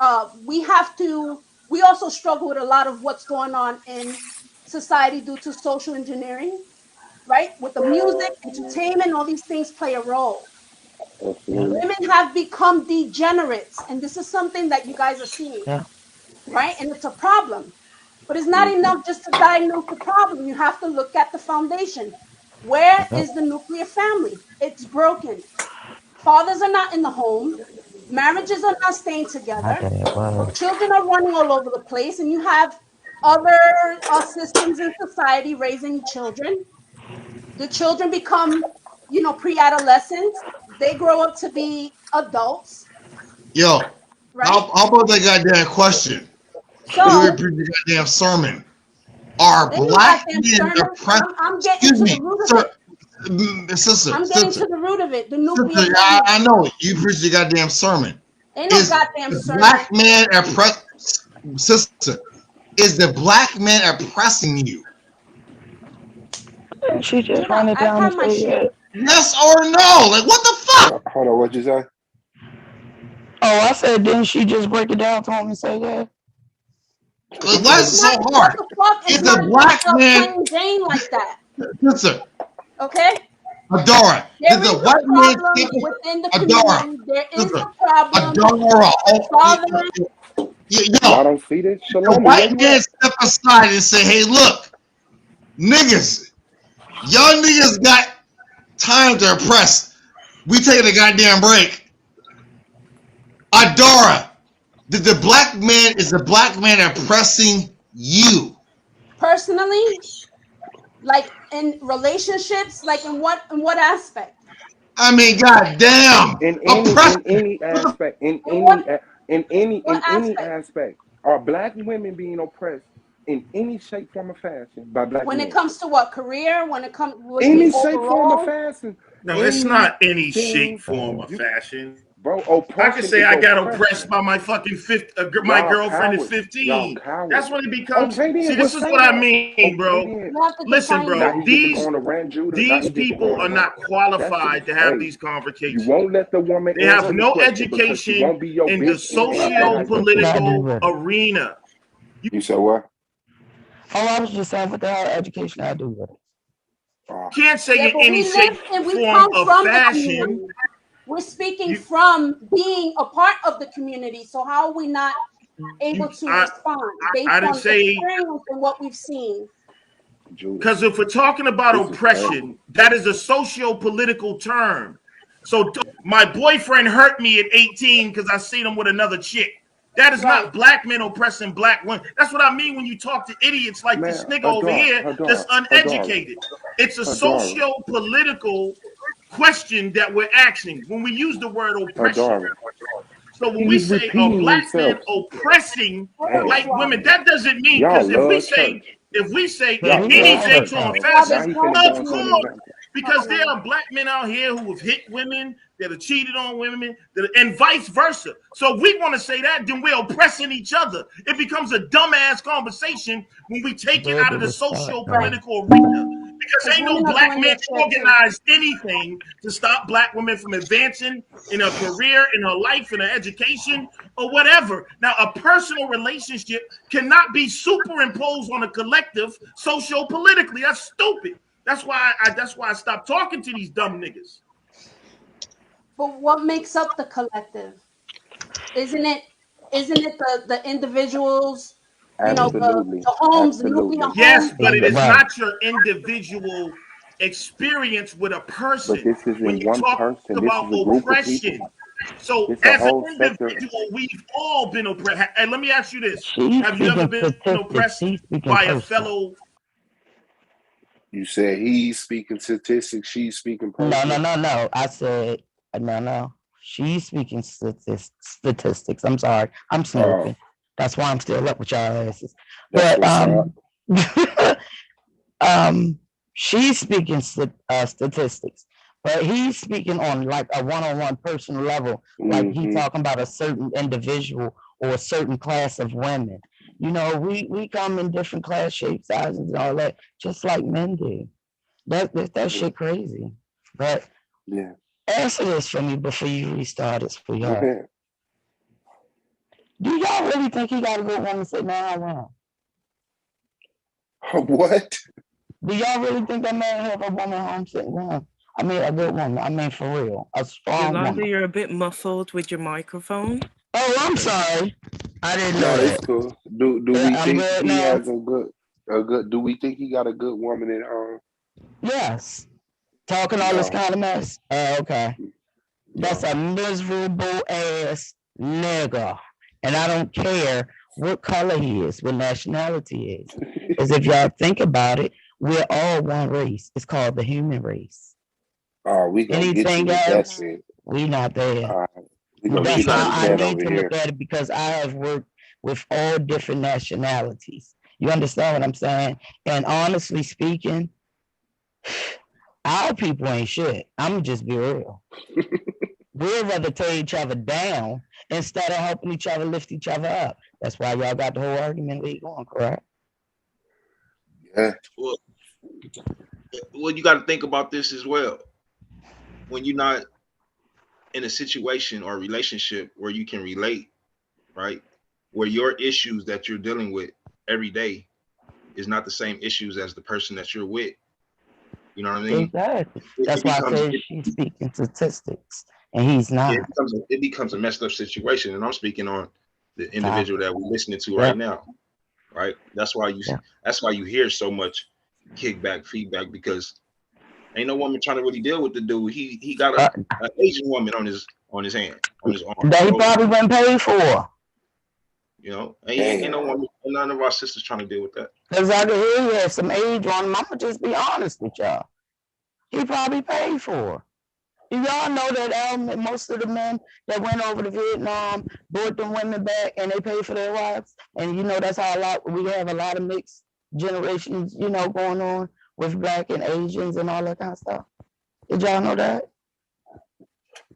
we also struggle with a lot of what's going on in society due to social engineering, right? With the music, entertainment, all these things play a role. Absolutely. Women have become degenerates, and this is something that you guys are seeing, Yeah. right? And it's a problem. But it's not Mm-hmm. enough just to diagnose the problem. You have to look at the foundation. Where Yep. is the nuclear family? It's broken. Fathers are not in the home. Marriages are not staying My together. dad was. Children are running all over the place, and you have other systems in society raising children. The children become, pre-adolescents. They grow up to be adults, Yo, right? how about that goddamn question? You So repeat the goddamn sermon. Are ain't no black goddamn men sermon. oppressed? I'm getting Excuse to the me, root of sir, it. sister, I'm getting to the root of it. The nuclear sister. family. I know it. You preach the goddamn sermon. Ain't no Is goddamn the sermon. black man oppressed? Sister, is the black man oppressing you? She just Mute up. ran it I've down and had my said, share. yeah. Yes or no? Like what the fuck? Hold on. What you say? Oh, I said, didn't she just break it down to him and say, yeah? Like why is It's it so not, what hard? the fuck? It's Is the not just black man, plain Jane like that. sister, Okay? Adora, There did is the a white man problem step within the Adora, community. There is sister, a problem. Adora, oh, Father, Y'all yo, don't see this? the Shalom, where white you man at? step aside and say, hey, look, niggas, y'all niggas got time to oppress. We taking a goddamn break. Adora, is the black man oppressing you? personally, like in relationships, like in what aspect? I mean, goddamn, In oppression. any aspect, In what in any aspect? aspect, are black women being oppressed in any shape, form, or fashion by black When it men? comes to what career? When it comes, what you mean Any shape, form, or overall? fashion. No, it's not any shape, Anything. form, or fashion. Bro, I could oppression say is I got oppressed oppression. by my fucking my Y'all girlfriend at cowards. Y'all 15. That's cowards. when it becomes. Okay See, then, well this is say what I that. mean, Okay bro. then. You have to Listen, define bro. Now that. he get to going to Rand Judah. Now he These get to people going are to Rand. not That's just, qualified to have hey, these you conversations. won't let the woman They have answer the no question because she education won't be your in the bitch and how you feel. I do socio-political with it. arena. You said what? Oh, I was just saying, with the whole education, I do with it. Can't say Yeah, in but any we shape, live and we form, come of from the fashion. community. We're speaking from being a part of the community. So how are we not able to respond based I didn't on say, experience and what we've seen? because if we're talking about This is crazy. oppression, that is a socio-political term. So my boyfriend hurt me at 18 because I seen him with another chick. That is Right. not black men oppressing black women. That's what I mean when you talk to idiots like this Man, nigga over here that's Hadara, uneducated. It's a Hadara, socio-political question that we're asking when we use the word oppression. Hadara. So when we He's say a repeating black man himself. oppressing Damn. white women, that doesn't mean, Y'all because love church. if we say in Y'all any love shape, church. form, or Now fashion, he finna of go into an course, example. because there are black men out here who have hit women, that have cheated on women, and vice versa. So if we want to say that, then we're oppressing each other. It becomes a dumbass conversation when we take it Where out of did the it start, though? socio-political arena. Because Because ain't no women are black doing man their share too. organized anything to stop black women from advancing in her career, in her life, in her education, or whatever. Now, a personal relationship cannot be superimposed on a collective socio-politically. That's stupid. That's why I stopped talking to these dumb niggas. But what makes up the collective? Isn't it the individuals, Absolutely. the homes, the nuclear Absolutely. Yes, homes? but it is Right. not your individual experience with a But person this when isn't you one talk person. This about is a group of people. oppression. So, It's a as an whole sector. individual, we've all been oppressed. And let me ask you this: She's have you ever speaking been statistics. oppressed She's speaking by a personal. fellow? You said he's speaking statistics, she's speaking personal. No. I said, no. She's speaking statistics. I'm sorry. I'm Oh, smoking. That's why I'm still up with y'all asses. that's But what's up. she's speaking statistics. But he's speaking on like a one-on-one personal level, like he talking about a certain individual or a certain class of women. You know, we come in different class, shapes, sizes, and all that, just like men do. That shit crazy. But Yeah. answer this for me before you restart it, Go sweetheart. ahead. Do y'all really think he got a good woman sitting down around? What? Do y'all really think that man have a woman home sitting down? I mean, a good woman. I mean, for real, a strong Yolanda, woman. you're a bit muffled with your microphone. Oh, I'm sorry. I didn't No, know it's that. cool. Do we I'm think good he now. has a good? Do we think he got a good woman at home? Yes. Talking all this No. kind of mess. Okay. That's No. a miserable ass nigga. And I don't care what color he is, what nationality he is. Because if y'all think about it, we're all one race. It's called the human race. Oh, we gonna get you Anything with that else, shit. we not there. We gonna That's get you how with I that need over to here. look at it because I have worked with all different nationalities. You understand what I'm saying? And honestly speaking, our people ain't shit. I'm just be real. We'd rather tear each other down instead of helping each other lift each other up. That's why y'all got the whole argument league going, correct? Yeah. Well, you got to think about this as well. When you're not in a situation or a relationship where you can relate, right? Where your issues that you're dealing with every day is not the same issues as the person that you're with. You know what I mean? Exactly. That's why I said she's speaking statistics and he's not. It becomes a messed up situation. And I'm speaking on the individual that we're listening to right now. Right. That's why you hear so much kickback, feedback, because ain't no woman trying to really deal with the dude. He got an Asian woman on his hand, on his arm. That he So, probably been paid for. you know, ain't no woman, none of our sisters trying to deal with that. Because I can hear he had some age on him. I'ma just be honest with y'all. He probably paid for. Do y'all know that most of the men that went over to Vietnam brought them women back and they paid for their wives? And you know that's how we have a lot of mixed generations, you know, going on with black and Asians and all that kind of stuff. Did y'all know that?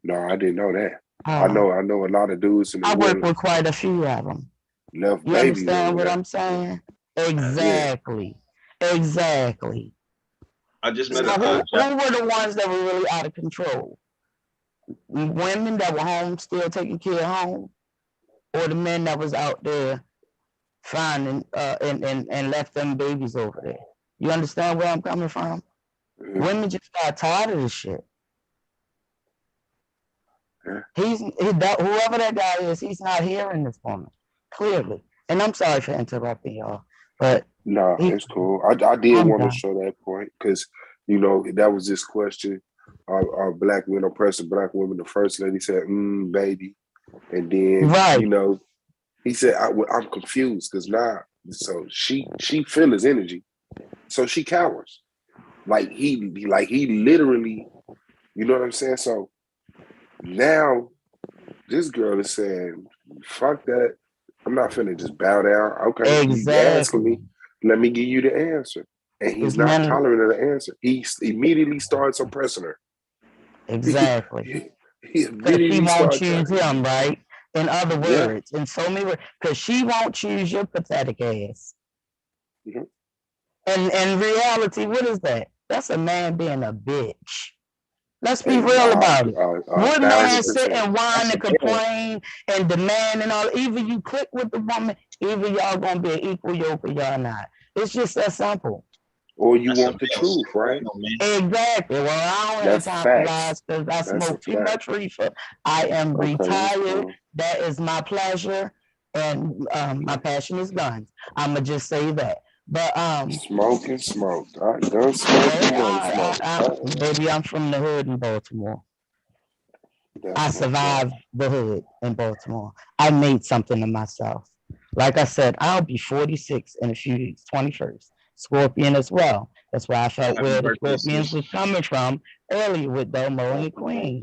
No, I didn't know that. I know a lot of dudes in the I work world with quite a few of them. left You babies understand over what there. I'm saying? Exactly. Exactly. I just So met who were the ones that were really out of control? Women that were home still taking care of home, or the men that was out there finding and left them babies over there? You understand where I'm coming from? Women just got tired of this shit. Whoever that guy is, he's not hearing this woman clearly. And I'm sorry for interrupting y'all, but no, it's cool. I did want to show that point because you know that was this question: are black men oppressing black women? The first lady said, "Baby," and then you know he said, "I'm confused because now." So she feel his energy, so she cowers. Like he literally, you know what I'm saying? So now this girl is saying, "Fuck that! I'm not finna just bow down." Okay, you asking me, let me give you the answer, and he's not tolerant of the answer. He immediately starts oppressing her. Exactly. He Because she immediately won't starts choose him, right? In other Yeah. words, in so many words, because she won't choose your pathetic ass. Mhm. And in reality, what is that? That's a man being a bitch. Let's be Hey, real about it. What man sit 1,000%. and whine and complain and demand and all? Either you click with the woman, either y'all gonna be an equal yoke or y'all not. It's just that simple. Or you want the truth, right? Exactly. Well, I don't have That's time for facts. lies because I That's a smoke too fact. much reefer. I am Okay, that's retired. cool. That is my pleasure, and my passion is guns. I'ma just say that. But Smoking smoked. Gun smoke and gun smoke. baby, I'm from the hood in Baltimore. That's I what's up. survived the hood in Baltimore. I made something of myself. Like I said, I'll be 46 in a few weeks, 21st. Scorpion as well. That's why I felt Happy where the birthday, Scorpions sis. was coming from earlier with Domo and the Queen.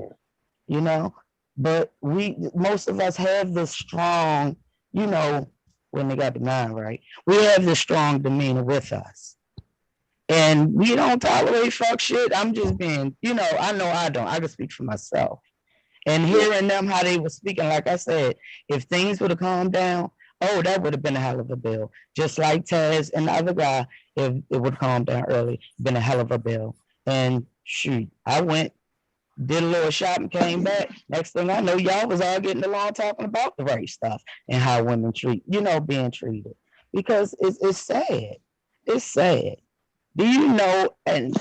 You know, but most of us have this strong, you know, when they got the mind right, we have this strong demeanor with us. And we don't tolerate fuck shit. I'm just being, I know I don't. I can speak for myself. And hearing them how they were speaking, like I said, if things would have calmed down, oh, that would have been a hell of a bill. Just like Taz and the other guy, if it would have calmed down early, been a hell of a bill. And shoot, I went, did a little shopping, came back. Next thing I know, y'all was all getting along talking about the right stuff and how women being treated. Because it's sad. It's sad. Do you know, and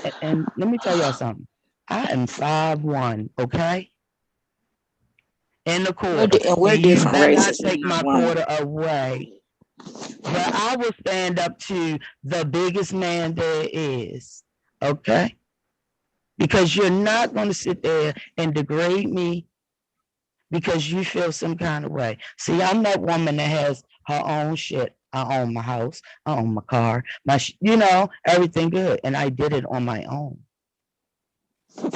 let me tell y'all something. I am 5'1", okay? In the quarter. We're different You better not races. take my quarter away. But I will stand up to the biggest man there is, okay? Because you're not going to sit there and degrade me because you feel some kind of way. See, I'm that woman that has her own shit. I own my house. I own my car. Everything good. And I did it on my own.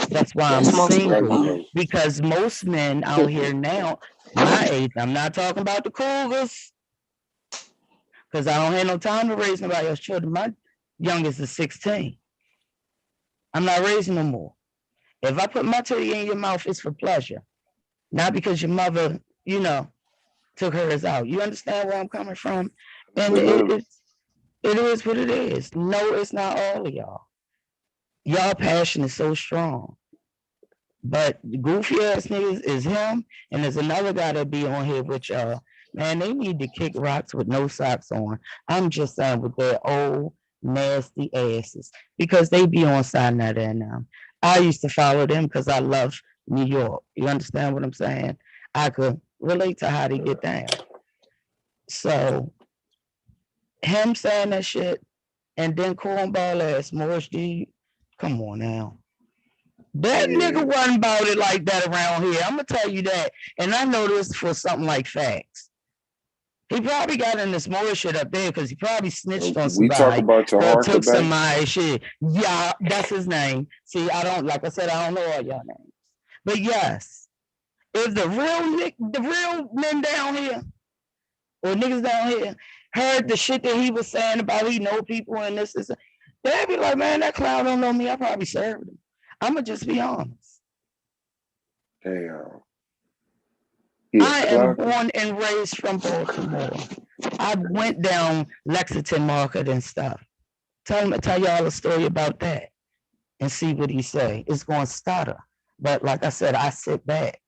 That's why I'm single. Because most men out here now, my age, I'm not talking about the cougars, because I don't have no time to raise nobody else's children. My youngest is 16. I'm not raising no more. If I put my titty in your mouth, it's for pleasure. Not because your mother, took hers out. You understand where I'm coming from? And it is what it is. No, it's not all of y'all. Y'all passion is so strong. But the goofy ass niggas is him, and there's another guy that be on here with y'all. Man, they need to kick rocks with no socks on. I'm just saying, with their old nasty asses, because they be on side now there now. I used to follow them because I love New York. You understand what I'm saying? I could relate to how they get down. So him saying that shit, and then cornball ass Morris G, come on now. That nigga wasn't about it like that around here. I'm gonna tell you that. And I know this for something like facts. He probably got in this more shit up there because he probably snitched on somebody. We talk about your or Harker took Bay. somebody shit. Yeah, that's his name. See, like I said, I don't know all y'all names. But yes, if the real men down here or niggas down here heard the shit that he was saying about he know people and this, they'd be like, man, that clown don't know me. I probably served him. I'm gonna just be honest. Damn. I am born and raised from Baltimore. I went down Lexington Market and stuff. Tell y'all a story about that and see what he say. It's going to stutter. But like I said, I sit back.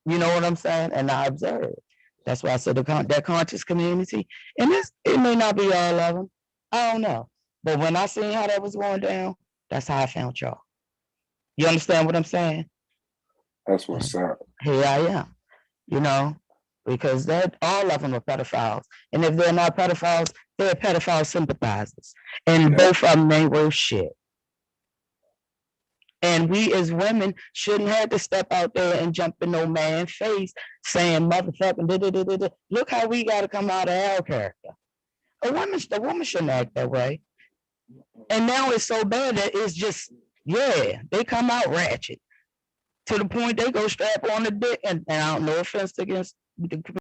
You know what I'm saying? And I observe. That's why I said that conscious community. And it may not be all of them. I don't know. But when I seen how that was going down, that's how I found y'all. You understand what I'm saying? That's what's up. Here I am. Because all of them are pedophiles. And if they're not pedophiles, they're pedophile sympathizers. And both of them ain't worth shit. And we as women shouldn't have to step out there and jump in no man's face saying motherfucking da-da-da-da-da. Look how we got to come out of our character. The woman shouldn't act that way. And now it's so bad that it's just, they come out ratchet. To the point they go strap on the dick. And I don't know offense against the